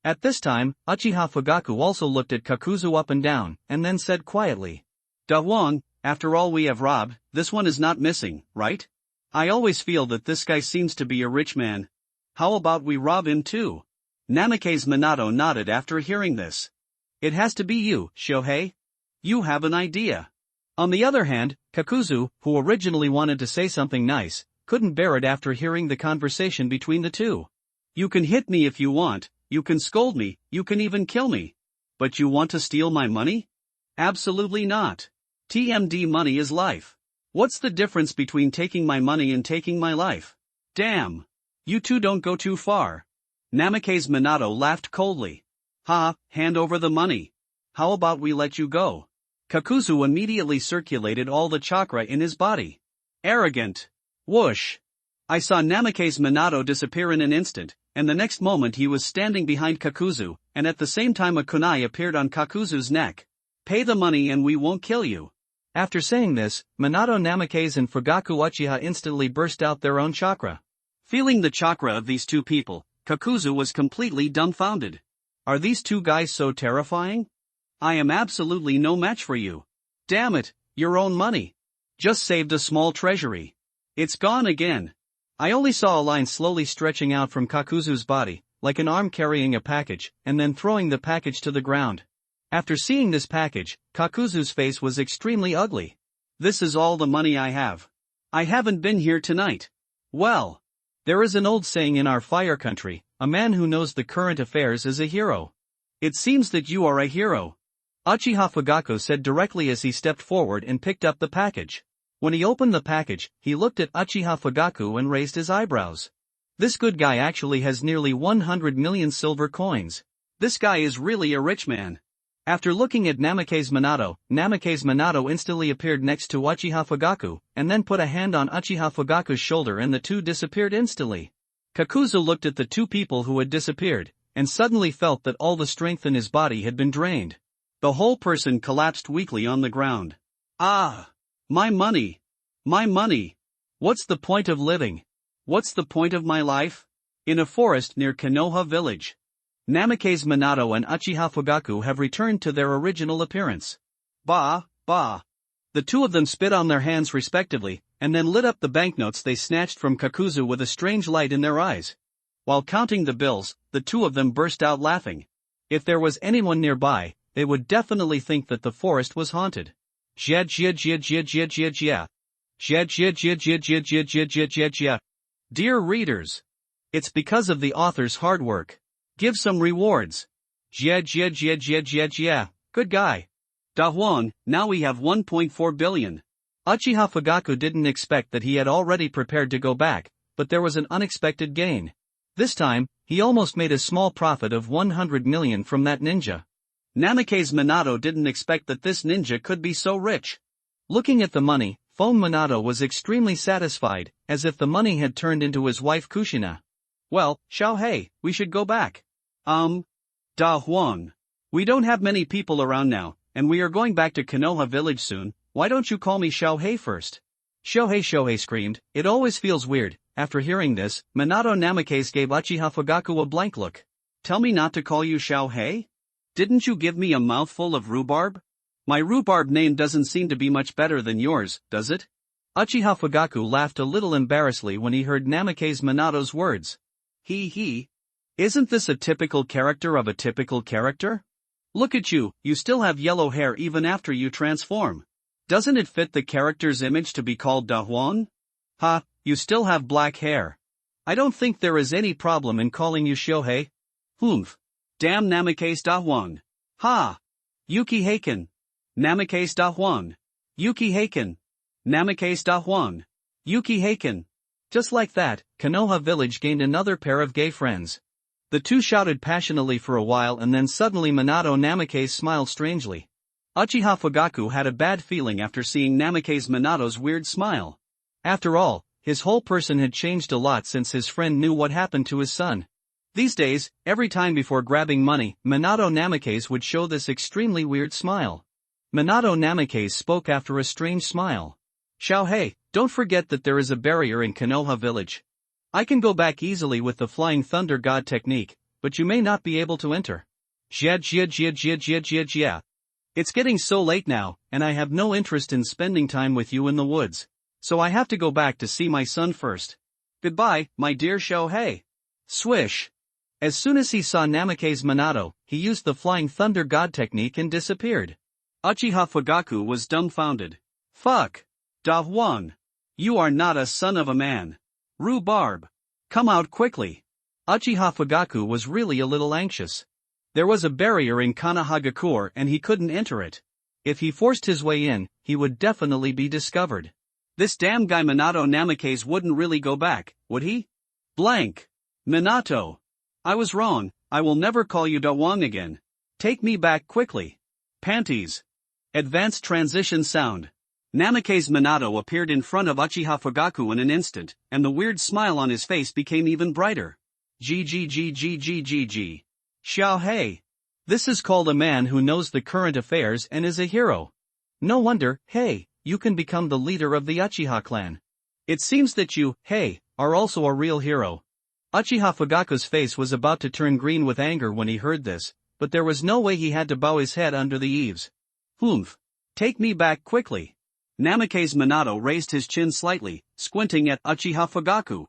At this time, Uchiha Fugaku also looked at Kakuzu up and down, and then said quietly. Da Huang, after all we have robbed, this one is not missing, right? I always feel that this guy seems to be a rich man. How about we rob him too? Namake's Minato nodded after hearing this. It has to be you, Shohei. You have an idea. On the other hand, Kakuzu, who originally wanted to say something nice, couldn't bear it after hearing the conversation between the two. You can hit me if you want, you can scold me, you can even kill me. But you want to steal my money? Absolutely not. TMD, money is life. What's the difference between taking my money and taking my life? Damn. You two don't go too far. Namake's Minato laughed coldly. Ha, hand over the money. How about we let you go? Kakuzu immediately circulated all the chakra in his body. Arrogant. Whoosh. I saw Namake's Minato disappear in an instant, and the next moment he was standing behind Kakuzu, and at the same time a kunai appeared on Kakuzu's neck. Pay the money and we won't kill you. After saying this, Minato, Namake's and Fugaku Uchiha instantly burst out their own chakra. Feeling the chakra of these two people, Kakuzu was completely dumbfounded. Are these two guys so terrifying? I am absolutely no match for you. Damn it, your own money. Just saved a small treasury. It's gone again. I only saw a line slowly stretching out from Kakuzu's body, like an arm carrying a package, and then throwing the package to the ground. After seeing this package, Kakuzu's face was extremely ugly. This is all the money I have. I haven't been here tonight. Well, there is an old saying in our fire country, a man who knows the current affairs is a hero. It seems that you are a hero. Uchiha Fugaku said directly as he stepped forward and picked up the package. When he opened the package, he looked at Uchiha Fugaku and raised his eyebrows. This good guy actually has nearly 100 million silver coins. This guy is really a rich man. After looking at Namake's Minato instantly appeared next to Uchiha Fugaku, and then put a hand on Uchiha Fugaku's shoulder and the two disappeared instantly. Kakuzu looked at the two people who had disappeared, and suddenly felt that all the strength in his body had been drained. The whole person collapsed weakly on the ground. Ah! My money! My money! What's the point of living? What's the point of my life? In a forest near Konoha village. Namake's Minato and Uchiha Fugaku have returned to their original appearance. Bah, bah. The two of them spit on their hands respectively, and then lit up the banknotes they snatched from Kakuzu with a strange light in their eyes. While counting the bills, the two of them burst out laughing. If there was anyone nearby, they would definitely think that the forest was haunted. Dear readers, it's because of the author's hard work. Give some rewards. Good guy. Da Huang, now we have 1.4 billion. Uchiha Fugaku didn't expect that he had already prepared to go back, but there was an unexpected gain. This time, he almost made a small profit of 100 million from that ninja. Namake's Minato didn't expect that this ninja could be so rich. Looking at the money, Phone Minato was extremely satisfied, as if the money had turned into his wife Kushina. Well, Xiaohei, we should go back. Da Huang. We don't have many people around now, and we are going back to Konoha village soon. Why don't you call me Shohei first? Shohei screamed. It always feels weird. After hearing this, Minato Namikaze gave Uchiha Fugaku a blank look. Tell me not to call you Shohei? Didn't you give me a mouthful of rhubarb? My rhubarb name doesn't seem to be much better than yours, does it? Uchiha Fugaku laughed a little embarrassedly when he heard Namikaze Minato's words. He. Isn't this a typical character of a typical character? Look at you, you still have yellow hair even after you transform. Doesn't it fit the character's image to be called Dahuan? Ha, you still have black hair. I don't think there is any problem in calling you Shohei. Humph. Damn Namikaze Dahuan. Ha! Yuki Heiken. Namikaze Dahuan. Yuki Heiken. Namikaze Dahuan. Yuki Heiken. Just like that, Konoha village gained another pair of gay friends. The two shouted passionately for a while and then suddenly Minato Namikaze smiled strangely. Uchiha Fugaku had a bad feeling after seeing Namikaze Minato's weird smile. After all, his whole person had changed a lot since his friend knew what happened to his son. These days, every time before grabbing money, Minato Namikaze would show this extremely weird smile. Minato Namikaze spoke after a strange smile. Shohei, don't forget that there is a barrier in Konoha village. I can go back easily with the Flying Thunder God technique, but you may not be able to enter. Jia. It's getting so late now, and I have no interest in spending time with you in the woods. So I have to go back to see my son first. Goodbye, my dear Shohei. Swish. As soon as he saw Namikaze Minato, he used the Flying Thunder God technique and disappeared. Uchiha Fugaku was dumbfounded. Fuck. Dahuan. You are not a son of a man. Rhubarb. Come out quickly. Uchiha Fugaku was really a little anxious. There was a barrier in Konohagakure and he couldn't enter it. If he forced his way in, he would definitely be discovered. This damn guy Minato Namikaze wouldn't really go back, would he? Blank. Minato. I was wrong, I will never call you Dahuan again. Take me back quickly. Panties. Advanced transition sound. Namikaze Minato appeared in front of Uchiha Fugaku in an instant, and the weird smile on his face became even brighter. G. Shohei. This is called a man who knows the current affairs and is a hero. No wonder, hey, you can become the leader of the Uchiha clan. It seems that you, hey, are also a real hero. Uchiha Fugaku's face was about to turn green with anger when he heard this, but there was no way he had to bow his head under the eaves. Humph. Take me back quickly. Namikaze Minato raised his chin slightly, squinting at Uchiha Fugaku.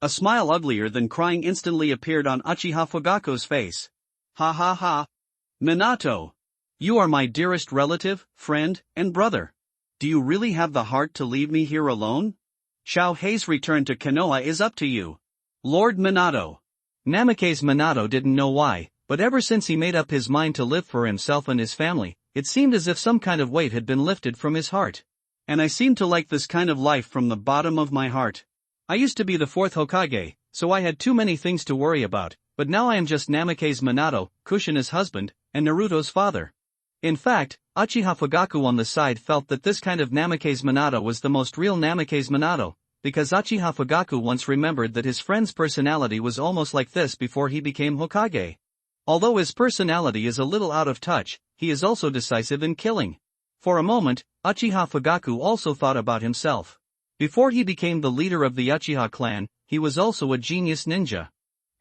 A smile uglier than crying instantly appeared on Uchiha Fugaku's face. Ha. Minato. You are my dearest relative, friend, and brother. Do you really have the heart to leave me here alone? Shohei's return to Konoha is up to you. Lord Minato. Namikaze Minato didn't know why, but ever since he made up his mind to live for himself and his family, it seemed as if some kind of weight had been lifted from his heart. And I seem to like this kind of life from the bottom of my heart. I used to be the fourth Hokage, so I had too many things to worry about, but now I am just Namikaze Minato, Kushina's husband, and Naruto's father. In fact, Uchiha Fugaku on the side felt that this kind of Namikaze Minato was the most real Namikaze Minato, because Uchiha Fugaku once remembered that his friend's personality was almost like this before he became Hokage. Although his personality is a little out of touch, he is also decisive in killing. For a moment, Uchiha Fugaku also thought about himself. Before he became the leader of the Uchiha clan, he was also a genius ninja.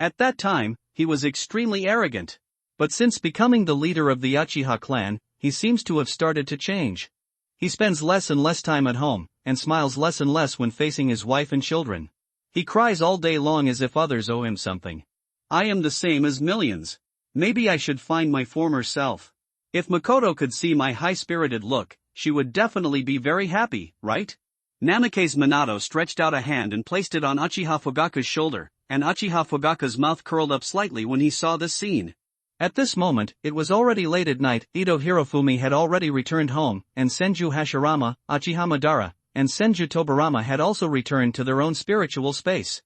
At that time, he was extremely arrogant. But since becoming the leader of the Uchiha clan, he seems to have started to change. He spends less and less time at home, and smiles less and less when facing his wife and children. He cries all day long as if others owe him something. I am the same as millions. Maybe I should find my former self. If Makoto could see my high-spirited look, she would definitely be very happy, right? Namikaze Minato stretched out a hand and placed it on Uchiha Fugaku's shoulder, and Uchiha Fugaku's mouth curled up slightly when he saw this scene. At this moment, it was already late at night. Ito Hirofumi had already returned home, and Senju Hashirama, Uchiha Madara, and Senju Tobarama had also returned to their own spiritual space.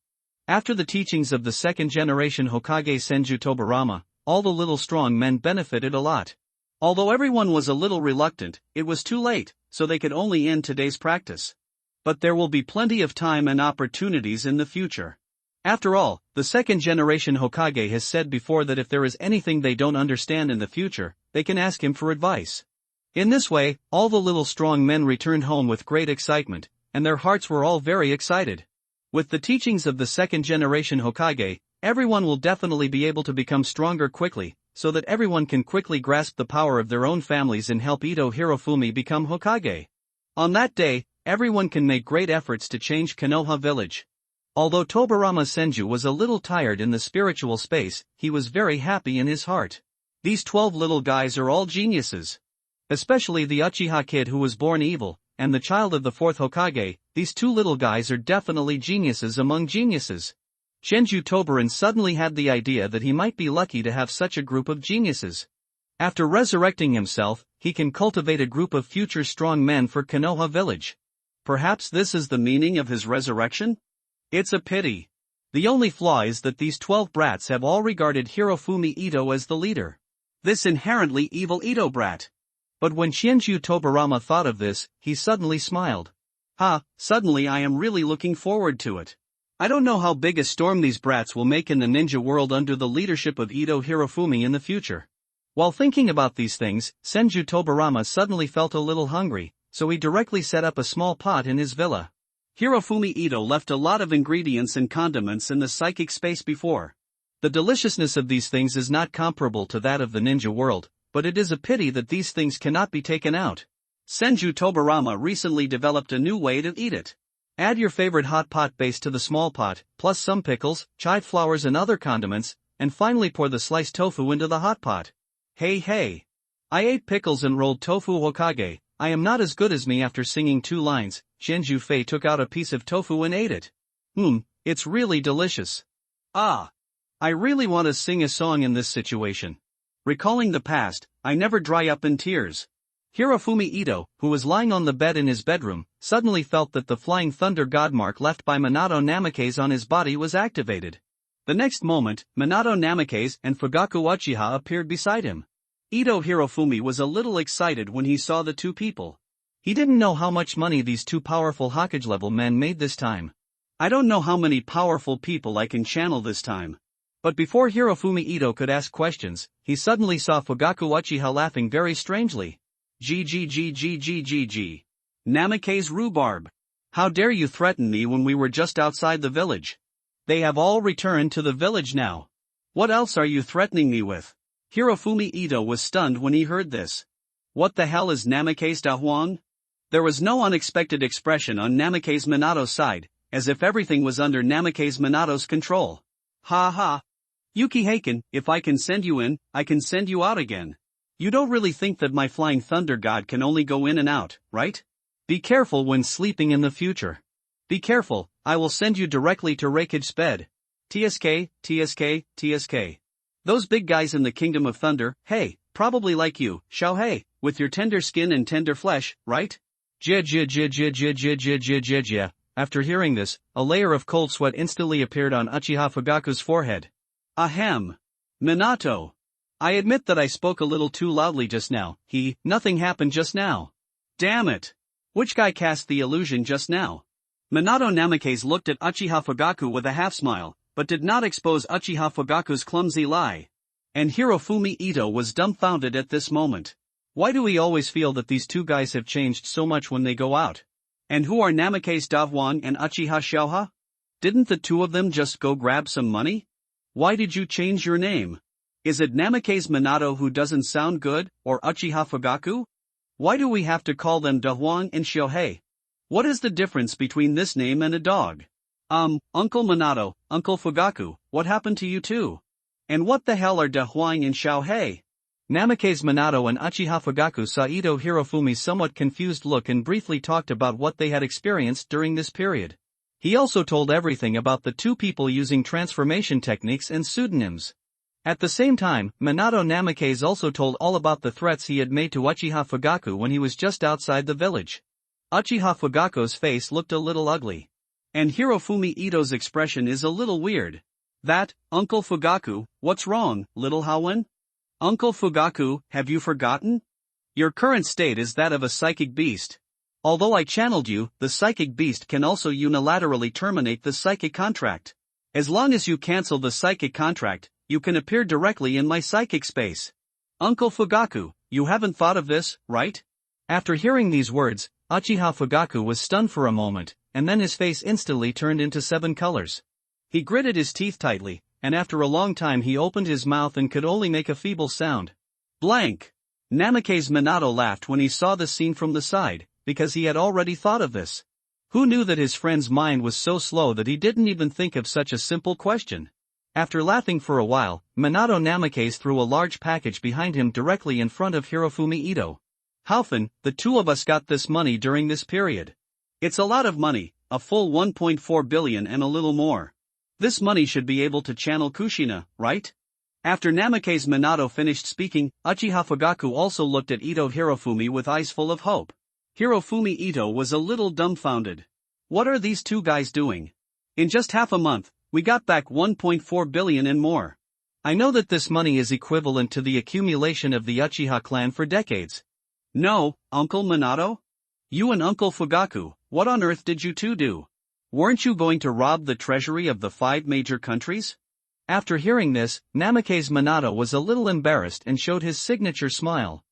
After the teachings of the second-generation Hokage Senju Tobarama, all the little strong men benefited a lot. Although everyone was a little reluctant, it was too late, so they could only end today's practice. But there will be plenty of time and opportunities in the future. After all, the second generation Hokage has said before that if there is anything they don't understand in the future, they can ask him for advice. In this way, all the little strong men returned home with great excitement, and their hearts were all very excited. With the teachings of the second generation Hokage, everyone will definitely be able to become stronger quickly, so that everyone can quickly grasp the power of their own families and help Ito Hirofumi become Hokage. On that day, everyone can make great efforts to change Konoha village. Although Tobirama Senju was a little tired in the spiritual space, he was very happy in his heart. These 12 little guys are all geniuses. Especially the Uchiha kid who was born evil, and the child of the 4th Hokage, these 2 little guys are definitely geniuses among geniuses. Senju Tobiran suddenly had the idea that he might be lucky to have such a group of geniuses. After resurrecting himself, he can cultivate a group of future strong men for Konoha village. Perhaps this is the meaning of his resurrection? It's a pity. The only flaw is that these 12 brats have all regarded Hirofumi Ito as the leader. This inherently evil Ito brat. But when Senju Tobirama thought of this, he suddenly smiled. Suddenly I am really looking forward to it. I don't know how big a storm these brats will make in the ninja world under the leadership of Ito Hirofumi in the future. While thinking about these things, Senju Tobirama suddenly felt a little hungry, so he directly set up a small pot in his villa. Hirofumi Ito left a lot of ingredients and condiments in the psychic space before. The deliciousness of these things is not comparable to that of the ninja world, but it is a pity that these things cannot be taken out. Senju Tobirama recently developed a new way to eat it. Add your favorite hot pot base to the small pot, plus some pickles, chive flowers and other condiments, and finally pour the sliced tofu into the hot pot. Hey! I ate pickles and rolled tofu Hokage. I am not as good as me. After singing 2 lines, Senju Fei took out a piece of tofu and ate it. It's really delicious. I really want to sing a song in this situation. Recalling the past, I never dry up in tears. Hirofumi Ito, who was lying on the bed in his bedroom, suddenly felt that the flying thunder god mark left by Minato Namikaze on his body was activated. The next moment, Minato Namikaze and Fugaku Uchiha appeared beside him. Ito Hirofumi was a little excited when he saw the 2 people. He didn't know how much money these 2 powerful Hokage-level men made this time. I don't know how many powerful people I can channel this time. But before Hirofumi Ito could ask questions, he suddenly saw Fugaku Uchiha laughing very strangely. G. Namikaze rhubarb. How dare you threaten me when we were just outside the village? They have all returned to the village now. What else are you threatening me with? Hirofumi Ito was stunned when he heard this. What the hell is Namikaze da Huang? There was no unexpected expression on Namikaze Minato's side, as if everything was under Namikaze Minato's control. Ha! Yuki Haken, if I can send you in, I can send you out again. You don't really think that my flying thunder god can only go in and out, right? Be careful when sleeping in the future. Be careful, I will send you directly to Reikage's bed. TSK. Those big guys in the Kingdom of Thunder, hey, probably like you, Xiaohei, with your tender skin and tender flesh, right? After hearing this, a layer of cold sweat instantly appeared on Uchiha Fugaku's forehead. Ahem. Minato. I admit that I spoke a little too loudly just now. Nothing happened just now. Damn it. Which guy cast the illusion just now? Minato Namikaze looked at Uchiha Fugaku with a half-smile, but did not expose Uchiha Fugaku's clumsy lie. And Hirofumi Ito was dumbfounded at this moment. Why do we always feel that these 2 guys have changed so much when they go out? And who are Namikaze da Huang and Uchiha Xiaoha? Didn't the 2 of them just go grab some money? Why did you change your name? Is it Namikaze Minato who doesn't sound good, or Uchiha Fugaku? Why do we have to call them da Huang and Xiaohei? What is the difference between this name and a dog? Uncle Minato, Uncle Fugaku, what happened to you 2? And what the hell are da Huang and Xiaohei? Namikaze Minato and Uchiha Fugaku saw Ito Hirofumi's somewhat confused look and briefly talked about what they had experienced during this period. He also told everything about the 2 people using transformation techniques and pseudonyms. At the same time, Minato Namikaze also told all about the threats he had made to Uchiha Fugaku when he was just outside the village. Uchiha Fugaku's face looked a little ugly. And Hirofumi Ito's expression is a little weird. That, Uncle Fugaku, what's wrong, little Hawen? Uncle Fugaku, have you forgotten? Your current state is that of a psychic beast. Although I channeled you, the psychic beast can also unilaterally terminate the psychic contract. As long as you cancel the psychic contract, you can appear directly in my psychic space. Uncle Fugaku, you haven't thought of this, right? After hearing these words, Uchiha Fugaku was stunned for a moment, and then his face instantly turned into 7 colors. He gritted his teeth tightly, and after a long time he opened his mouth and could only make a feeble sound. Blank! Namake's Minato laughed when he saw the scene from the side, because he had already thought of this. Who knew that his friend's mind was so slow that he didn't even think of such a simple question? After laughing for a while, Minato Namikaze threw a large package behind him directly in front of Hirofumi Ito. Halfin, the two of us got this money during this period. It's a lot of money, a full 1.4 billion and a little more. This money should be able to channel Kushina, right? After Namikaze Minato finished speaking, Uchiha Fugaku also looked at Ito Hirofumi with eyes full of hope. Hirofumi Ito was a little dumbfounded. What are these two guys doing? In just half a month, we got back 1.4 billion and more. I know that this money is equivalent to the accumulation of the Uchiha clan for decades. No, Uncle Minato? You and Uncle Fugaku, what on earth did you two do? Weren't you going to rob the treasury of the 5 major countries? After hearing this, Namikaze Minato was a little embarrassed and showed his signature smile.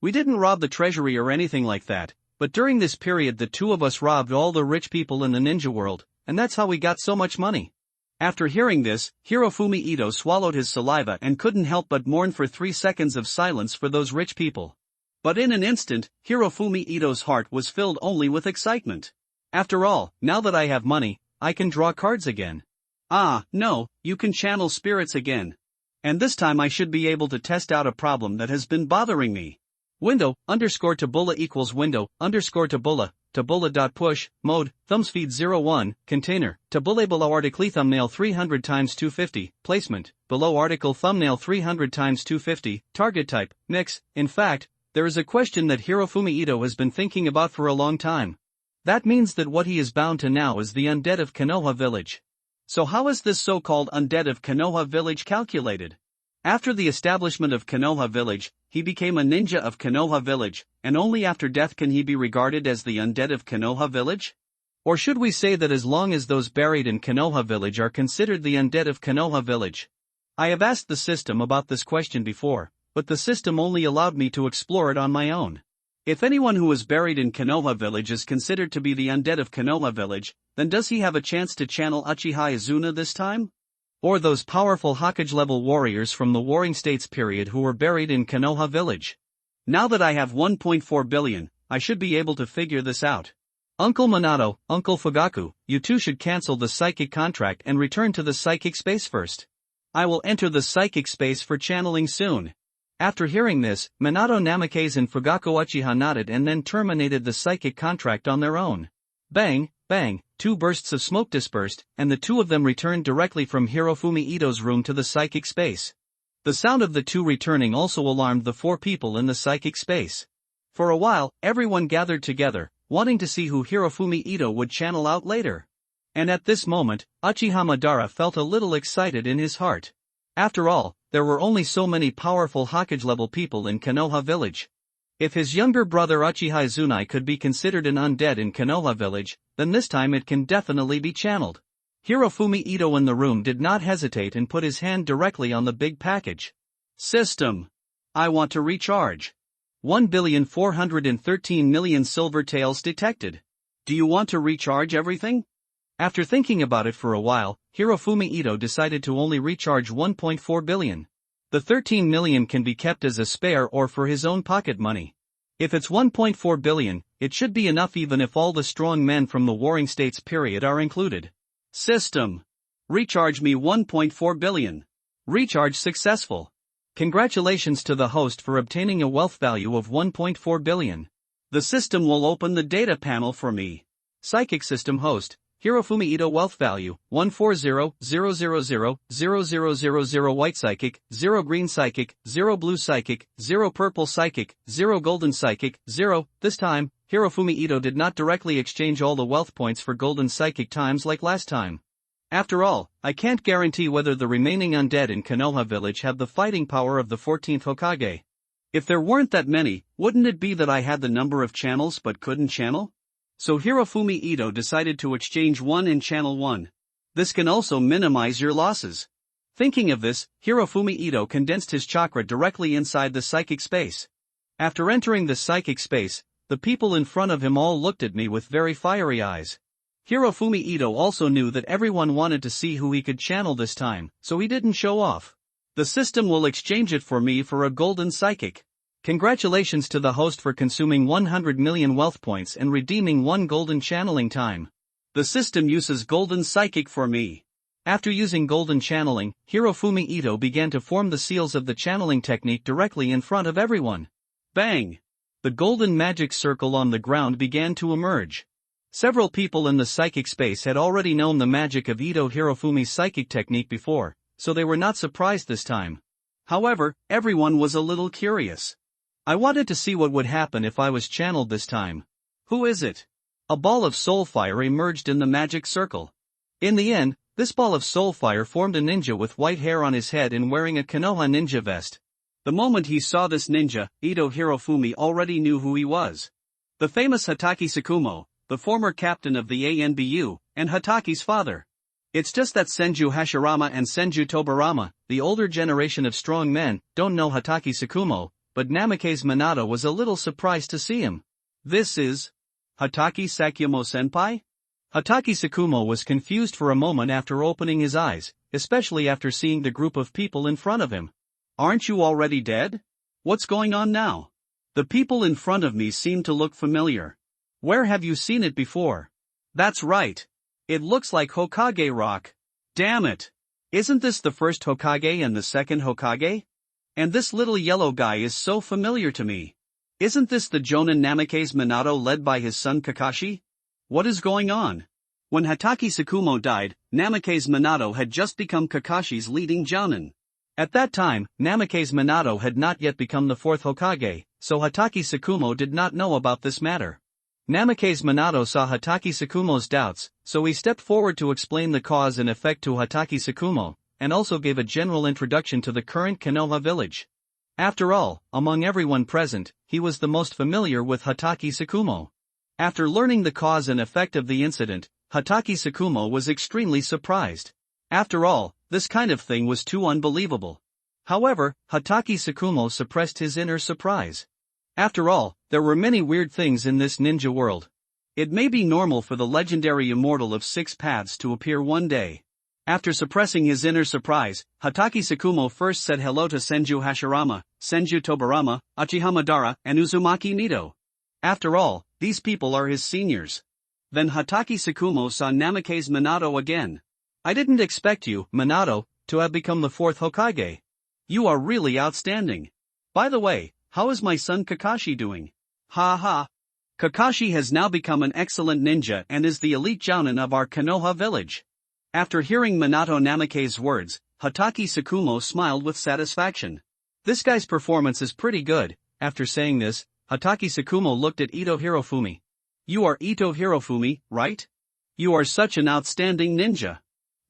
We didn't rob the treasury or anything like that, but during this period the two of us robbed all the rich people in the ninja world, and that's how we got so much money. After hearing this, Hirofumi Ito swallowed his saliva and couldn't help but mourn for 3 seconds of silence for those rich people. But in an instant, Hirofumi Ito's heart was filled only with excitement. After all, now that I have money, I can draw cards again. No, you can channel spirits again. And this time I should be able to test out a problem that has been bothering me. Window, _Tabula equals window, _Tabula, Tabula.push, mode, thumbspeed 01, container, Tabula below article thumbnail 300 x 250, placement, below article thumbnail 300 x 250, target type, mix. In fact, there is a question that Hirofumi Ito has been thinking about for a long time. That means that what he is bound to now is the undead of Konoha village. So how is this so-called undead of Konoha village calculated? After the establishment of Konoha village, he became a ninja of Konoha village, and only after death can he be regarded as the undead of Konoha village? Or should we say that as long as those buried in Konoha village are considered the undead of Konoha village? I have asked the system about this question before, but the system only allowed me to explore it on my own. If anyone who is buried in Konoha village is considered to be the undead of Konoha village, then does he have a chance to channel Uchiha Izuna this time? Or those powerful Hokage-level warriors from the Warring States period who were buried in Konoha village? Now that I have 1.4 billion, I should be able to figure this out. Uncle Minato, Uncle Fugaku, you two should cancel the psychic contract and return to the psychic space first. I will enter the psychic space for channeling soon. After hearing this, Minato Namikaze and Fugaku Uchiha nodded and then terminated the psychic contract on their own. Bang, bang, 2 bursts of smoke dispersed, and the two of them returned directly from Hirofumi Ito's room to the psychic space. The sound of the two returning also alarmed the 4 people in the psychic space. For a while, everyone gathered together, wanting to see who Hirofumi Ito would channel out later. And at this moment, Uchiha Madara felt a little excited in his heart. After all, there were only so many powerful Hokage-level people in Konoha village. If his younger brother Uchiha Izunai could be considered an undead in Konoha village, then this time it can definitely be channeled. Hirofumi Ito in the room did not hesitate and put his hand directly on the big package. System. I want to recharge. 1,413,000,000 silver taels detected. Do you want to recharge everything? After thinking about it for a while, Hirofumi Ito decided to only recharge 1.4 billion. The 13 million can be kept as a spare or for his own pocket money. If it's 1.4 billion, it should be enough even if all the strong men from the Warring States period are included. System. Recharge me 1.4 billion. Recharge successful. Congratulations to the host for obtaining a wealth value of 1.4 billion. The system will open the data panel for me. Psychic system host. Hirofumi Ito wealth value, 140,000,000 white psychic, 0 green psychic, 0 blue psychic, 0 purple psychic, 0 golden psychic, 0. This time, Hirofumi Ito did not directly exchange all the wealth points for golden psychic times like last time. After all, I can't guarantee whether the remaining undead in Konoha village have the fighting power of the 14th Hokage. If there weren't that many, wouldn't it be that I had the number of channels but couldn't channel? So Hirofumi Ito decided to exchange 1 and channel 1. This can also minimize your losses. Thinking of this, Hirofumi Ito condensed his chakra directly inside the psychic space. After entering the psychic space, the people in front of him all looked at me with very fiery eyes. Hirofumi Ito also knew that everyone wanted to see who he could channel this time, so he didn't show off. The system will exchange it for me for a golden psychic. Congratulations to the host for consuming 100 million wealth points and redeeming 1 golden channeling time. The system uses golden psychic for me. After using golden channeling, Hirofumi Ito began to form the seals of the channeling technique directly in front of everyone. Bang! The golden magic circle on the ground began to emerge. Several people in the psychic space had already known the magic of Ito Hirofumi's psychic technique before, so they were not surprised this time. However, everyone was a little curious. I wanted to see what would happen if I was channeled this time. Who is it? A ball of soul fire emerged in the magic circle. In the end, this ball of soul fire formed a ninja with white hair on his head and wearing a Konoha ninja vest. The moment he saw this ninja, Ito Hirofumi already knew who he was. The famous Hatake Tsukumo, the former captain of the ANBU, and Hatake's father. It's just that Senju Hashirama and Senju Tobarama, the older generation of strong men, don't know Hatake Tsukumo, but Namake's Minato was a little surprised to see him. This is Hatake Sakyamo-senpai? Hatake Tsukumo was confused for a moment after opening his eyes, especially after seeing the group of people in front of him. Aren't you already dead? What's going on now? The people in front of me seem to look familiar. Where have you seen it before? That's right. It looks like Hokage rock. Damn it. Isn't this the first Hokage and the second Hokage? And this little yellow guy is so familiar to me. Isn't this the Jonin Namake's Minato led by his son Kakashi? What is going on? When Hatake Tsukumo died, Namake's Minato had just become Kakashi's leading Jonin. At that time, Namake's Minato had not yet become the fourth Hokage, so Hatake Tsukumo did not know about this matter. Namake's Minato saw Hatake Tsukumo's doubts, so he stepped forward to explain the cause and effect to Hatake Tsukumo, and also gave a general introduction to the current Konoha village. After all, among everyone present, he was the most familiar with Hatake Tsukumo. After learning the cause and effect of the incident, Hatake Tsukumo was extremely surprised. After all, this kind of thing was too unbelievable. However, Hatake Tsukumo suppressed his inner surprise. After all, there were many weird things in this ninja world. It may be normal for the legendary immortal of 6 paths to appear one day. After suppressing his inner surprise, Hatake Tsukumo first said hello to Senju Hashirama, Senju Tobarama, Uchiha Madara, and Uzumaki Nito. After all, these people are his seniors. Then Hatake Tsukumo saw Namake's Minato again. I didn't expect you, Minato, to have become the fourth Hokage. You are really outstanding. By the way, how is my son Kakashi doing? Ha ha. Kakashi has now become an excellent ninja and is the elite Jounin of our Konoha village. After hearing Minato Namake's words, Hatake Tsukumo smiled with satisfaction. This guy's performance is pretty good. After saying this, Hatake Tsukumo looked at Ito Hirofumi. You are Ito Hirofumi, right? You are such an outstanding ninja.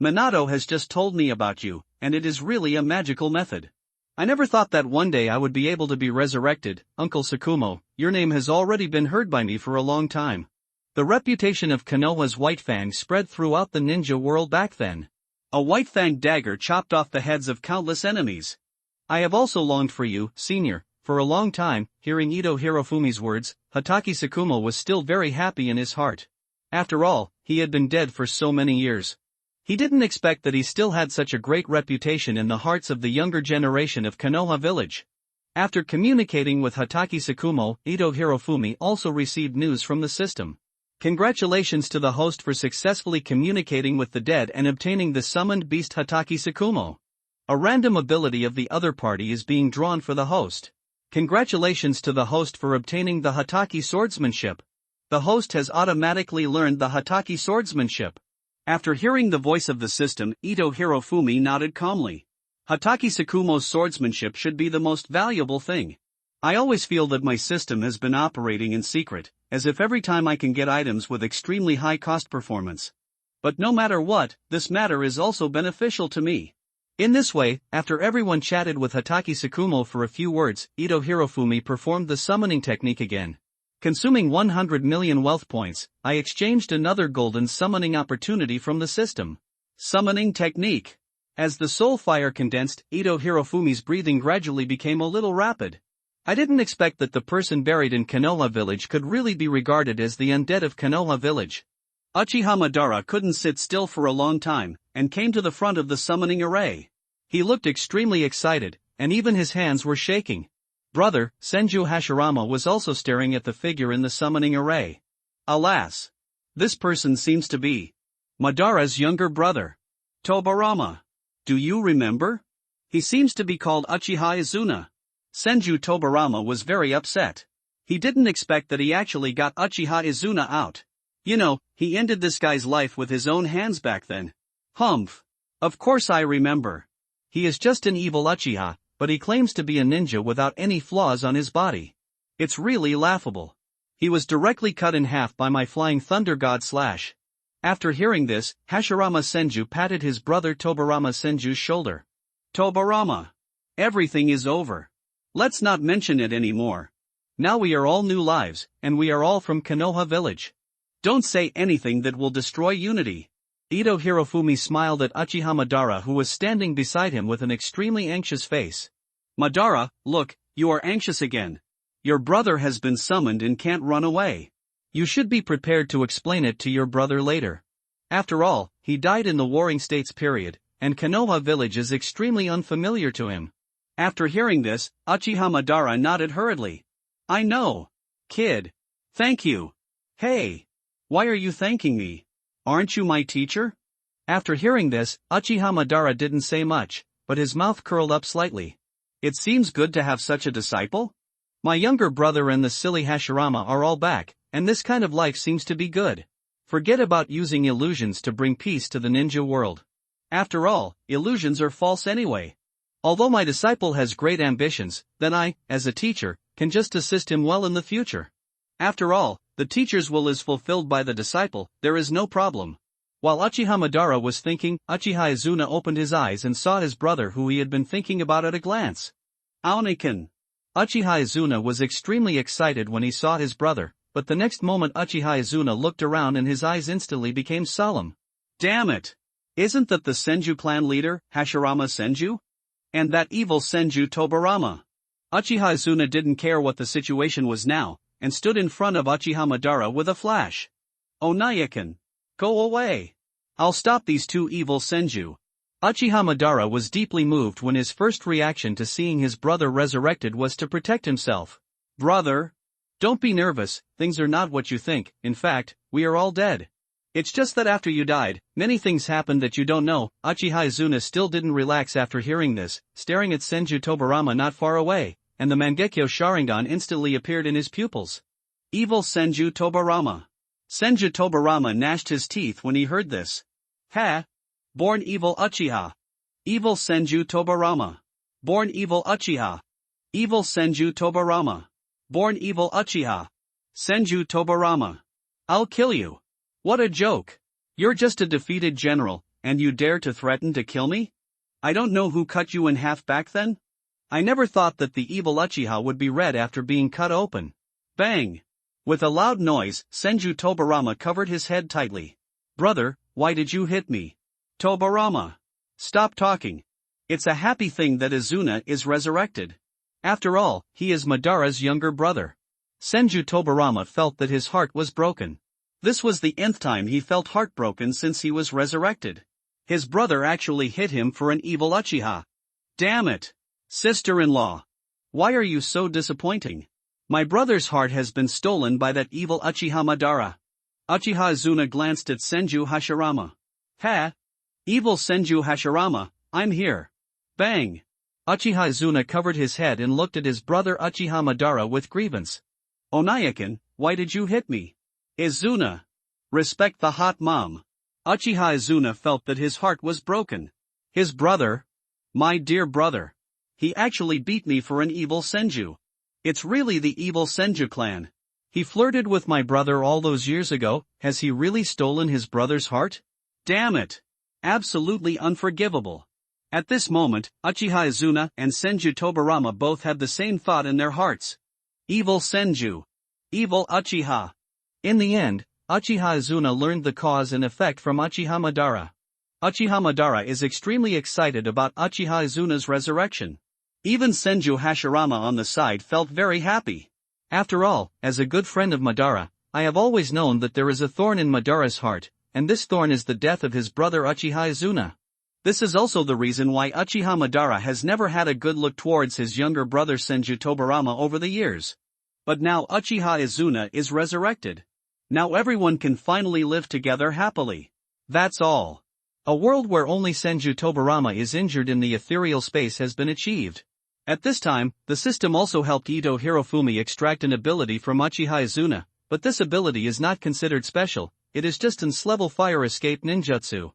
Minato has just told me about you, and it is really a magical method. I never thought that one day I would be able to be resurrected. Uncle Tsukumo, your name has already been heard by me for a long time. The reputation of Konoha's White Fang spread throughout the ninja world back then. A White Fang dagger chopped off the heads of countless enemies. I have also longed for you, senior, for a long time. Hearing Ito Hirofumi's words, Hatake Tsukumo was still very happy in his heart. After all, he had been dead for so many years. He didn't expect that he still had such a great reputation in the hearts of the younger generation of Konoha village. After communicating with Hatake Tsukumo, Ito Hirofumi also received news from the system. Congratulations to the host for successfully communicating with the dead and obtaining the summoned beast Hatake Tsukumo. A random ability of the other party is being drawn for the host. Congratulations to the host for obtaining the Hatake swordsmanship. The host has automatically learned the Hatake swordsmanship. After hearing the voice of the system, Ito Hirofumi nodded calmly. Hatake Tsukumo's swordsmanship should be the most valuable thing. I always feel that my system has been operating in secret, as if every time I can get items with extremely high cost performance. But no matter what, this matter is also beneficial to me. In this way, after everyone chatted with Hatake Tsukumo for a few words, Ito Hirofumi performed the summoning technique again. Consuming 100 million wealth points, I exchanged another golden summoning opportunity from the system. Summoning technique. As the soul fire condensed, Ito Hirofumi's breathing gradually became a little rapid. I didn't expect that the person buried in Konoha village could really be regarded as the undead of Konoha village. Uchiha Madara couldn't sit still for a long time, and came to the front of the summoning array. He looked extremely excited, and even his hands were shaking. Brother, Senju Hashirama was also staring at the figure in the summoning array. Alas! This person seems to be Madara's younger brother, Tobarama. Do you remember? He seems to be called Uchiha Izuna. Senju Tobarama was very upset. He didn't expect that he actually got Uchiha Izuna out. You know, he ended this guy's life with his own hands back then. Humph. Of course I remember. He is just an evil Uchiha, but he claims to be a ninja without any flaws on his body. It's really laughable. He was directly cut in half by my flying thunder god Slash. After hearing this, Hashirama Senju patted his brother Tobarama Senju's shoulder. Tobarama. Everything is over. Let's not mention it anymore. Now we are all new lives, and we are all from Konoha village. Don't say anything that will destroy unity. Ito Hirofumi smiled at Uchiha Madara, who was standing beside him with an extremely anxious face. Madara, look, you are anxious again. Your brother has been summoned and can't run away. You should be prepared to explain it to your brother later. After all, he died in the Warring States period, and Konoha village is extremely unfamiliar to him. After hearing this, Uchiha Madara nodded hurriedly. I know. Kid. Thank you. Hey. Why are you thanking me? Aren't you my teacher? After hearing this, Uchiha Madara didn't say much, but his mouth curled up slightly. It seems good to have such a disciple. My younger brother and the silly Hashirama are all back, and this kind of life seems to be good. Forget about using illusions to bring peace to the ninja world. After all, illusions are false anyway. Although my disciple has great ambitions, then I, as a teacher, can just assist him well in the future. After all, the teacher's will is fulfilled by the disciple, there is no problem. While Uchiha Madara was thinking, Uchiha Izuna opened his eyes and saw his brother who he had been thinking about at a glance. Aonikin. Uchiha Izuna was extremely excited when he saw his brother, but the next moment Uchiha Izuna looked around and his eyes instantly became solemn. Damn it! Isn't that the Senju clan leader, Hashirama Senju? And that evil Senju Tobarama? Uchiha Izuna didn't care what the situation was now, and stood in front of Uchiha Madara with a flash. Onayakan. Go away. I'll stop these two evil Senju. Uchiha Madara was deeply moved when his first reaction to seeing his brother resurrected was to protect himself. Brother? Don't be nervous, things are not what you think, in fact, we are all dead. It's just that after you died, many things happened that you don't know. Uchiha Izuna still didn't relax after hearing this, staring at Senju Tobarama not far away, and the Mangekyo Sharingan instantly appeared in his pupils. Evil Senju Tobarama. Senju Tobarama gnashed his teeth when he heard this. Ha! Born evil Uchiha. Evil Senju Tobarama. Born evil Uchiha. Evil Senju Tobarama. Born evil Uchiha. Senju Tobarama. I'll kill you. What a joke. You're just a defeated general, and you dare to threaten to kill me? I don't know who cut you in half back then. I never thought that the evil Uchiha would be red after being cut open. Bang! With a loud noise, Senju Tobarama covered his head tightly. Brother, why did you hit me? Tobarama. Stop talking. It's a happy thing that Izuna is resurrected. After all, he is Madara's younger brother. Senju Tobarama felt that his heart was broken. This was the nth time he felt heartbroken since he was resurrected. His brother actually hit him for an evil Uchiha. Damn it! Sister-in-law. Why are you so disappointing? My brother's heart has been stolen by that evil Uchiha Madara. Uchiha Izuna glanced at Senju Hashirama. Ha! Evil Senju Hashirama, I'm here. Bang! Uchiha Izuna covered his head and looked at his brother Uchiha Madara with grievance. Onayakan, why did you hit me? Izuna. Respect the hot mom. Uchiha Izuna felt that his heart was broken. His brother? My dear brother. He actually beat me for an evil Senju. It's really the evil Senju clan. He flirted with my brother all those years ago, has he really stolen his brother's heart? Damn it! Absolutely unforgivable. At this moment, Uchiha Izuna and Senju Tobarama both had the same thought in their hearts. Evil Senju. Evil Uchiha. In the end, Uchiha Izuna learned the cause and effect from Uchiha Madara. Uchiha Madara is extremely excited about Uchiha Izuna's resurrection. Even Senju Hashirama on the side felt very happy. After all, as a good friend of Madara, I have always known that there is a thorn in Madara's heart, and this thorn is the death of his brother Uchiha Izuna. This is also the reason why Uchiha Madara has never had a good look towards his younger brother Senju Tobirama over the years. But now Uchiha Izuna is resurrected. Now everyone can finally live together happily. That's all. A world where only Senju Tobirama is injured in the ethereal space has been achieved. At this time, the system also helped Ito Hirofumi extract an ability from Uchiha Izuna, but this ability is not considered special, it is just an level fire escape ninjutsu.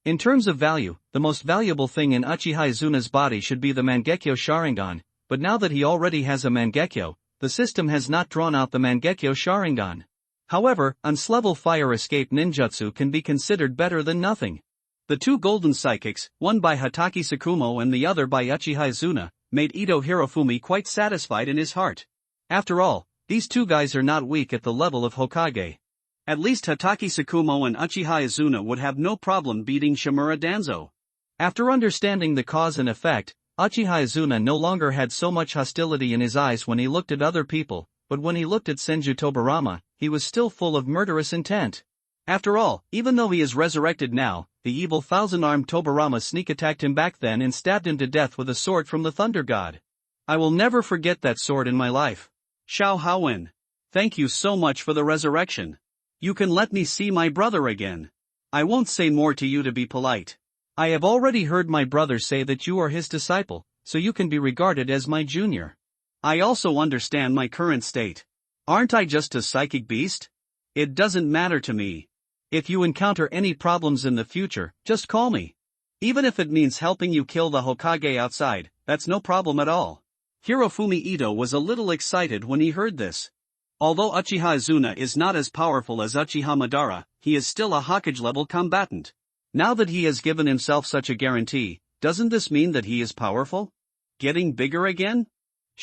In terms of value, the most valuable thing in Uchiha Izuna's body should be the Mangekyo Sharingan, but now that he already has a Mangekyo, the system has not drawn out the Mangekyo Sharingan. However, an level fire escape ninjutsu can be considered better than nothing. The two golden psychics, one by Hatake Tsukumo and the other by Uchiha Izuna, made Ito Hirofumi quite satisfied in his heart. After all, these two guys are not weak at the level of Hokage. At least Hatake Tsukumo and Uchiha Izuna would have no problem beating Shimura Danzo. After understanding the cause and effect, Uchiha Izuna no longer had so much hostility in his eyes when he looked at other people, but when he looked at Senju Tobirama, he was still full of murderous intent. After all, even though he is resurrected now, the evil thousand-armed Tobirama sneak-attacked him back then and stabbed him to death with a sword from the Thunder God. I will never forget that sword in my life. Xiao Haowen. Thank you so much for the resurrection. You can let me see my brother again. I won't say more to you to be polite. I have already heard my brother say that you are his disciple, so you can be regarded as my junior. I also understand my current state. Aren't I just a psychic beast? It doesn't matter to me. If you encounter any problems in the future, just call me. Even if it means helping you kill the Hokage outside, that's no problem at all. Hirofumi Ito was a little excited when he heard this. Although Uchiha Izuna is not as powerful as Uchiha Madara, he is still a Hokage-level combatant. Now that he has given himself such a guarantee, doesn't this mean that he is powerful? Getting bigger again?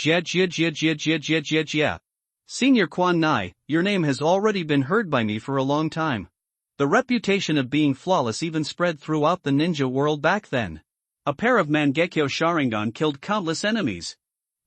Yeah. Senior Quan Nai, your name has already been heard by me for a long time. The reputation of being flawless even spread throughout the ninja world back then. A pair of Mangekyo Sharingan killed countless enemies.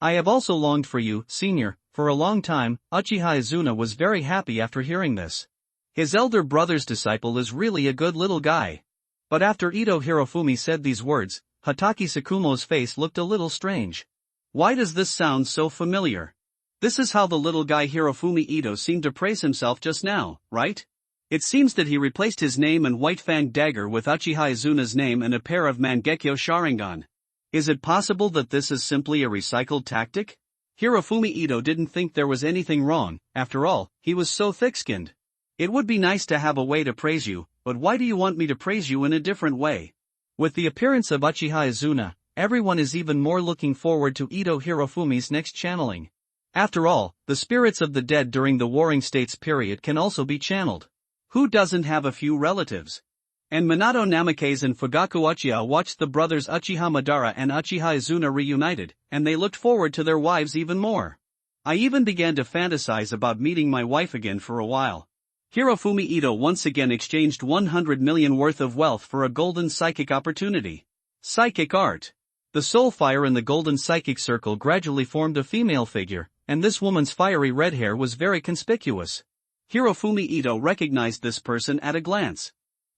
I have also longed for you, Senior, for a long time. Uchiha Izuna was very happy after hearing this. His elder brother's disciple is really a good little guy. But after Ito Hirofumi said these words, Hatake Tsukumo's face looked a little strange. Why does this sound so familiar? This is how the little guy Hirofumi Ito seemed to praise himself just now, right? It seems that he replaced his name and White Fang dagger with Uchiha Izuna's name and a pair of Mangekyo Sharingan. Is it possible that this is simply a recycled tactic? Hirofumi Ito didn't think there was anything wrong, after all, he was so thick-skinned. It would be nice to have a way to praise you, but why do you want me to praise you in a different way? With the appearance of Uchiha Izuna, everyone is even more looking forward to Ito Hirofumi's next channeling. After all, the spirits of the dead during the Warring States period can also be channeled. Who doesn't have a few relatives? And Minato Namikaze and Fugaku Uchiha watched the brothers Uchiha Madara and Uchiha Izuna reunited, and they looked forward to their wives even more. I even began to fantasize about meeting my wife again for a while. Hirofumi Ito once again exchanged 100 million worth of wealth for a golden psychic opportunity. Psychic art. The soul fire in the golden psychic circle gradually formed a female figure, and this woman's fiery red hair was very conspicuous. Hirofumi Ito recognized this person at a glance.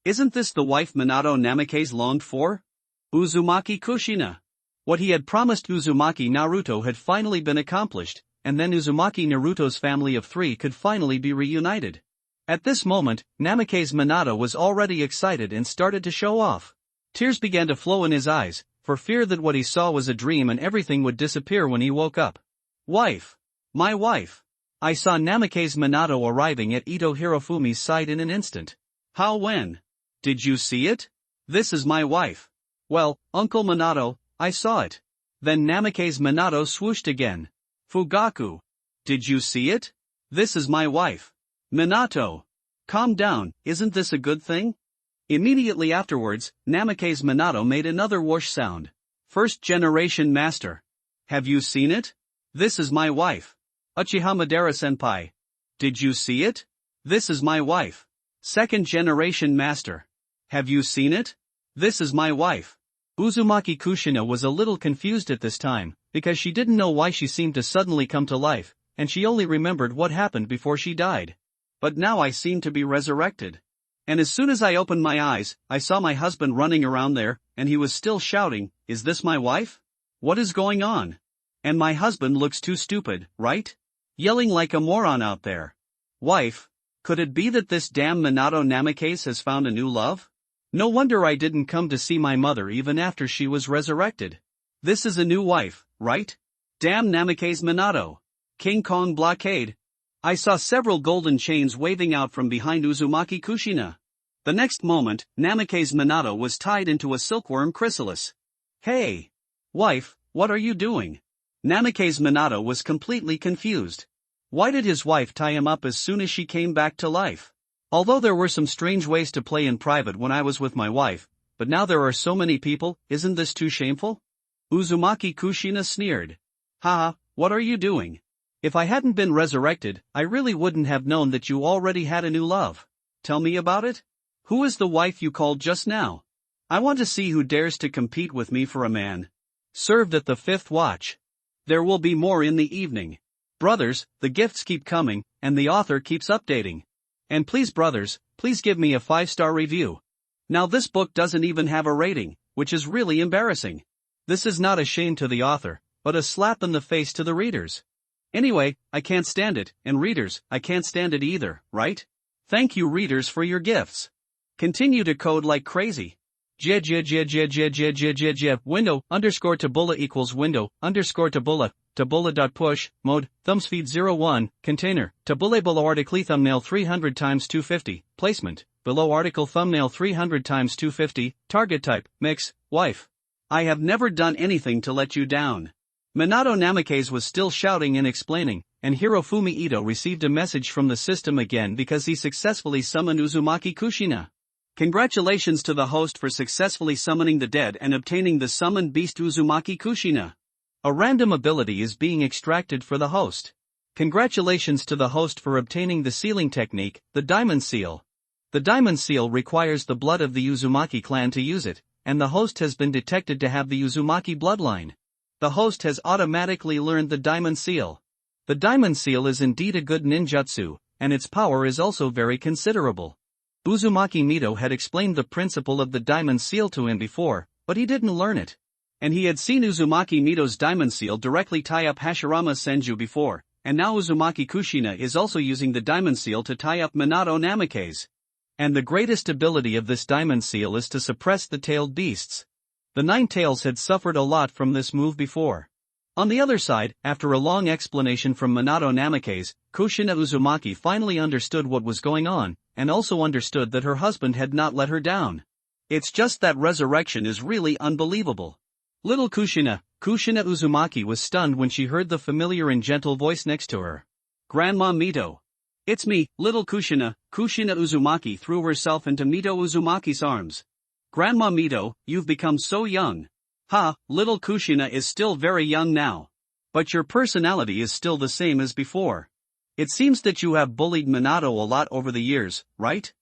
Isn't this the wife Minato Namikaze longed for? Uzumaki Kushina. What he had promised Uzumaki Naruto had finally been accomplished, and then Uzumaki Naruto's family of 3 could finally be reunited. At this moment, Namikaze Minato was already excited and started to show off. Tears began to flow in his eyes, for fear that what he saw was a dream and everything would disappear when he woke up. Wife. My wife. I saw Namikaze Minato arriving at Ito Hirofumi's side in an instant. How when? Did you see it? This is my wife. Well, Uncle Minato, I saw it. Then Namikaze Minato swooshed again. Fugaku. Did you see it? This is my wife. Minato. Calm down, isn't this a good thing? Immediately afterwards, Namikaze Minato made another whoosh sound. First generation master. Have you seen it? This is my wife. Uchiha Madara-senpai. Did you see it? This is my wife. Second generation master. Have you seen it? This is my wife. Uzumaki Kushina was a little confused at this time, because she didn't know why she seemed to suddenly come to life, and she only remembered what happened before she died. But now I seem to be resurrected. And as soon as I opened my eyes, I saw my husband running around there, and he was still shouting, "Is this my wife? What is going on? And my husband looks too stupid, right? Yelling like a moron out there. Wife? Could it be that this damn Minato Namikaze has found a new love? No wonder I didn't come to see my mother even after she was resurrected. This is a new wife, right? Damn Namikaze Minato. King Kong blockade." I saw several golden chains waving out from behind Uzumaki Kushina. The next moment, Namikaze Minato was tied into a silkworm chrysalis. Hey! Wife, what are you doing? Namikaze Minato was completely confused. Why did his wife tie him up as soon as she came back to life? Although there were some strange ways to play in private when I was with my wife, but now there are so many people, isn't this too shameful? Uzumaki Kushina sneered. Haha, what are you doing? If I hadn't been resurrected, I really wouldn't have known that you already had a new love. Tell me about it? Who is the wife you called just now? I want to see who dares to compete with me for a man. Served at the 5th watch. There will be more in the evening. Brothers, the gifts keep coming, and the author keeps updating. And please brothers, please give me a 5-star review. Now this book doesn't even have a rating, which is really embarrassing. This is not a shame to the author, but a slap in the face to the readers. Anyway, I can't stand it, and readers, I can't stand it either, right? Thank you readers for your gifts. Continue to code like crazy. Window underscore tabula equals window underscore tabula.push, mode, thumbspeed 01, container, tabule below article thumbnail 300 x 250, placement, below article thumbnail 300 x 250, target type, mix, wife. I have never done anything to let you down. Minato Namikaze was still shouting and explaining, and Hirofumi Ito received a message from the system again because he successfully summoned Uzumaki Kushina. Congratulations to the host for successfully summoning the dead and obtaining the summoned beast Uzumaki Kushina. A random ability is being extracted for the host. Congratulations to the host for obtaining the sealing technique, the Diamond Seal. The Diamond Seal requires the blood of the Uzumaki clan to use it, and the host has been detected to have the Uzumaki bloodline. The host has automatically learned the Diamond Seal. The Diamond Seal is indeed a good ninjutsu, and its power is also very considerable. Uzumaki Mito had explained the principle of the Diamond Seal to him before, but he didn't learn it. And he had seen Uzumaki Mito's Diamond Seal directly tie up Hashirama Senju before, and now Uzumaki Kushina is also using the Diamond Seal to tie up Minato Namikaze. And the greatest ability of this Diamond Seal is to suppress the tailed beasts. The Nine Tails had suffered a lot from this move before. On the other side, after a long explanation from Minato Namikaze, Kushina Uzumaki finally understood what was going on, and also understood that her husband had not let her down. It's just that resurrection is really unbelievable. Little Kushina Uzumaki was stunned when she heard the familiar and gentle voice next to her. Grandma Mito. It's me, little Kushina Uzumaki threw herself into Mito Uzumaki's arms. Grandma Mito, you've become so young. Ha, little Kushina is still very young now. But your personality is still the same as before. It seems that you have bullied Minato a lot over the years, right?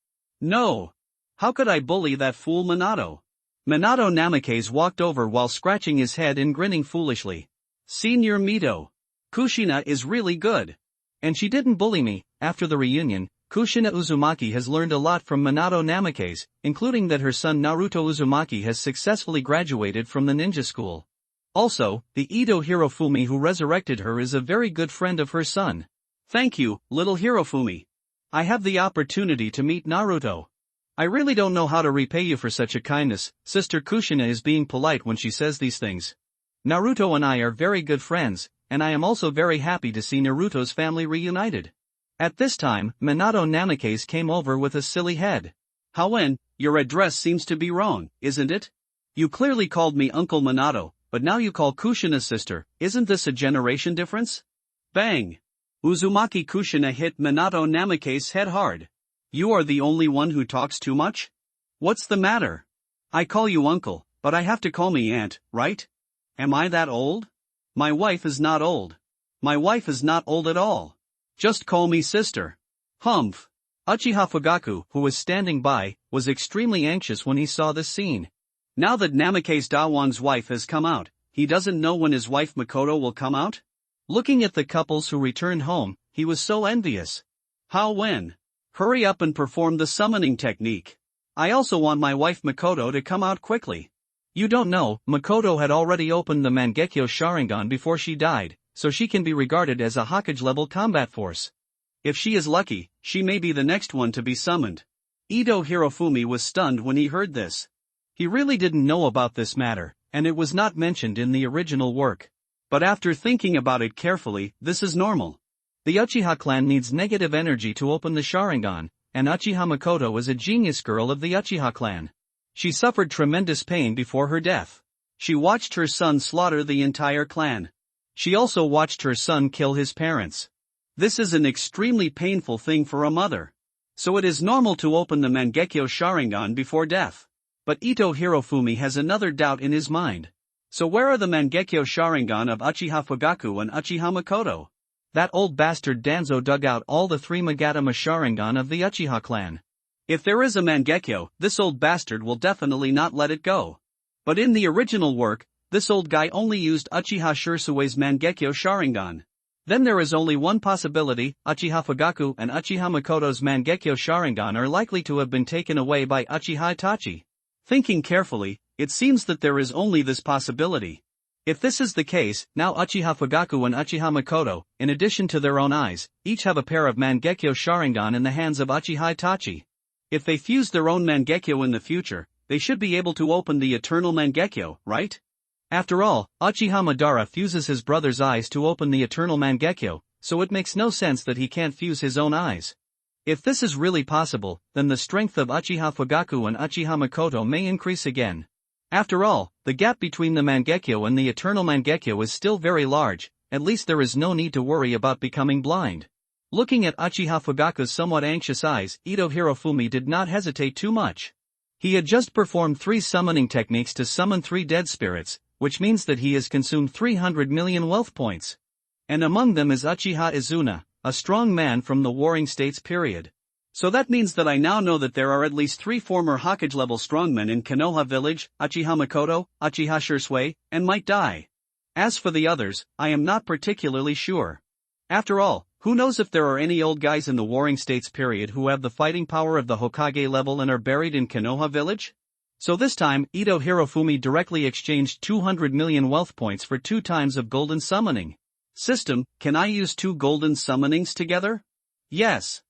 No. How could I bully that fool Minato? Minato Namikaze walked over while scratching his head and grinning foolishly. Senior Mito. Kushina is really good. And she didn't bully me. After the reunion, Kushina Uzumaki has learned a lot from Minato Namikaze, including that her son Naruto Uzumaki has successfully graduated from the ninja school. Also, the Ito Hirofumi who resurrected her is a very good friend of her son. Thank you, little Hirofumi. I have the opportunity to meet Naruto. I really don't know how to repay you for such a kindness. Sister Kushina is being polite when she says these things. Naruto and I are very good friends, and I am also very happy to see Naruto's family reunited. At this time, Minato Namikaze came over with a silly head. Howen, your address seems to be wrong, isn't it? You clearly called me Uncle Minato, but now you call Kushina sister. Isn't this a generation difference? Bang! Uzumaki Kushina hit Minato Namikaze's head hard. You are the only one who talks too much? What's the matter? I call you uncle, but I have to call me aunt, right? Am I that old? My wife is not old. My wife is not old at all. Just call me sister. Humph. Uchiha Fugaku, who was standing by, was extremely anxious when he saw this scene. Now that Namake's Dawang's wife has come out, he doesn't know when his wife Makoto will come out? Looking at the couples who returned home, he was so envious. How when? Hurry up and perform the summoning technique. I also want my wife Makoto to come out quickly. You don't know, Makoto had already opened the Mangekyo Sharingan before she died, so she can be regarded as a Hokage-level combat force. If she is lucky, she may be the next one to be summoned. Ito Hirofumi was stunned when he heard this. He really didn't know about this matter, and it was not mentioned in the original work. But after thinking about it carefully, this is normal. The Uchiha clan needs negative energy to open the Sharingan, and Uchiha Makoto is a genius girl of the Uchiha clan. She suffered tremendous pain before her death. She watched her son slaughter the entire clan. She also watched her son kill his parents. This is an extremely painful thing for a mother. So it is normal to open the Mangekyo Sharingan before death. But Ito Hirofumi has another doubt in his mind. So where are the Mangekyo Sharingan of Uchiha Fugaku and Uchiha Makoto? That old bastard Danzo dug out all the 3 Magatama Sharingan of the Uchiha clan. If there is a Mangekyo, this old bastard will definitely not let it go. But in the original work, this old guy only used Uchiha Shirsue's Mangekyo Sharingan. Then there is only one possibility, Uchiha Fugaku and Uchiha Makoto's Mangekyo Sharingan are likely to have been taken away by Uchiha Itachi. Thinking carefully, it seems that there is only this possibility. If this is the case, now Uchiha Fugaku and Uchiha Makoto, in addition to their own eyes, each have a pair of Mangekyo Sharingan in the hands of Uchiha Itachi. If they fuse their own Mangekyo in the future, they should be able to open the eternal Mangekyo, right? After all, Uchiha Madara fuses his brother's eyes to open the eternal Mangekyo, so it makes no sense that he can't fuse his own eyes. If this is really possible, then the strength of Uchiha Fugaku and Uchiha Makoto may increase again. After all, the gap between the Mangekyo and the eternal Mangekyo is still very large, at least there is no need to worry about becoming blind. Looking at Uchiha Fugaku's somewhat anxious eyes, Ito Hirofumi did not hesitate too much. He had just performed 3 summoning techniques to summon 3 dead spirits, which means that he has consumed 300 million wealth points. And among them is Uchiha Izuna, a strong man from the Warring States period. So that means that I now know that there are at least 3 former Hokage-level strongmen in Konoha village, Uchiha Makoto, Uchiha Shirsue, and might die. As for the others, I am not particularly sure. After all, who knows if there are any old guys in the Warring States period who have the fighting power of the Hokage level and are buried in Konoha village? So this time, Ito Hirofumi directly exchanged 200 million wealth points for 2 times of golden summoning. System, can I use 2 golden summonings together? Yes.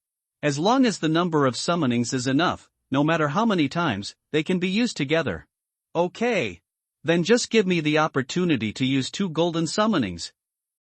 As long as the number of summonings is enough, no matter how many times, they can be used together. Okay. Then just give me the opportunity to use 2 golden summonings.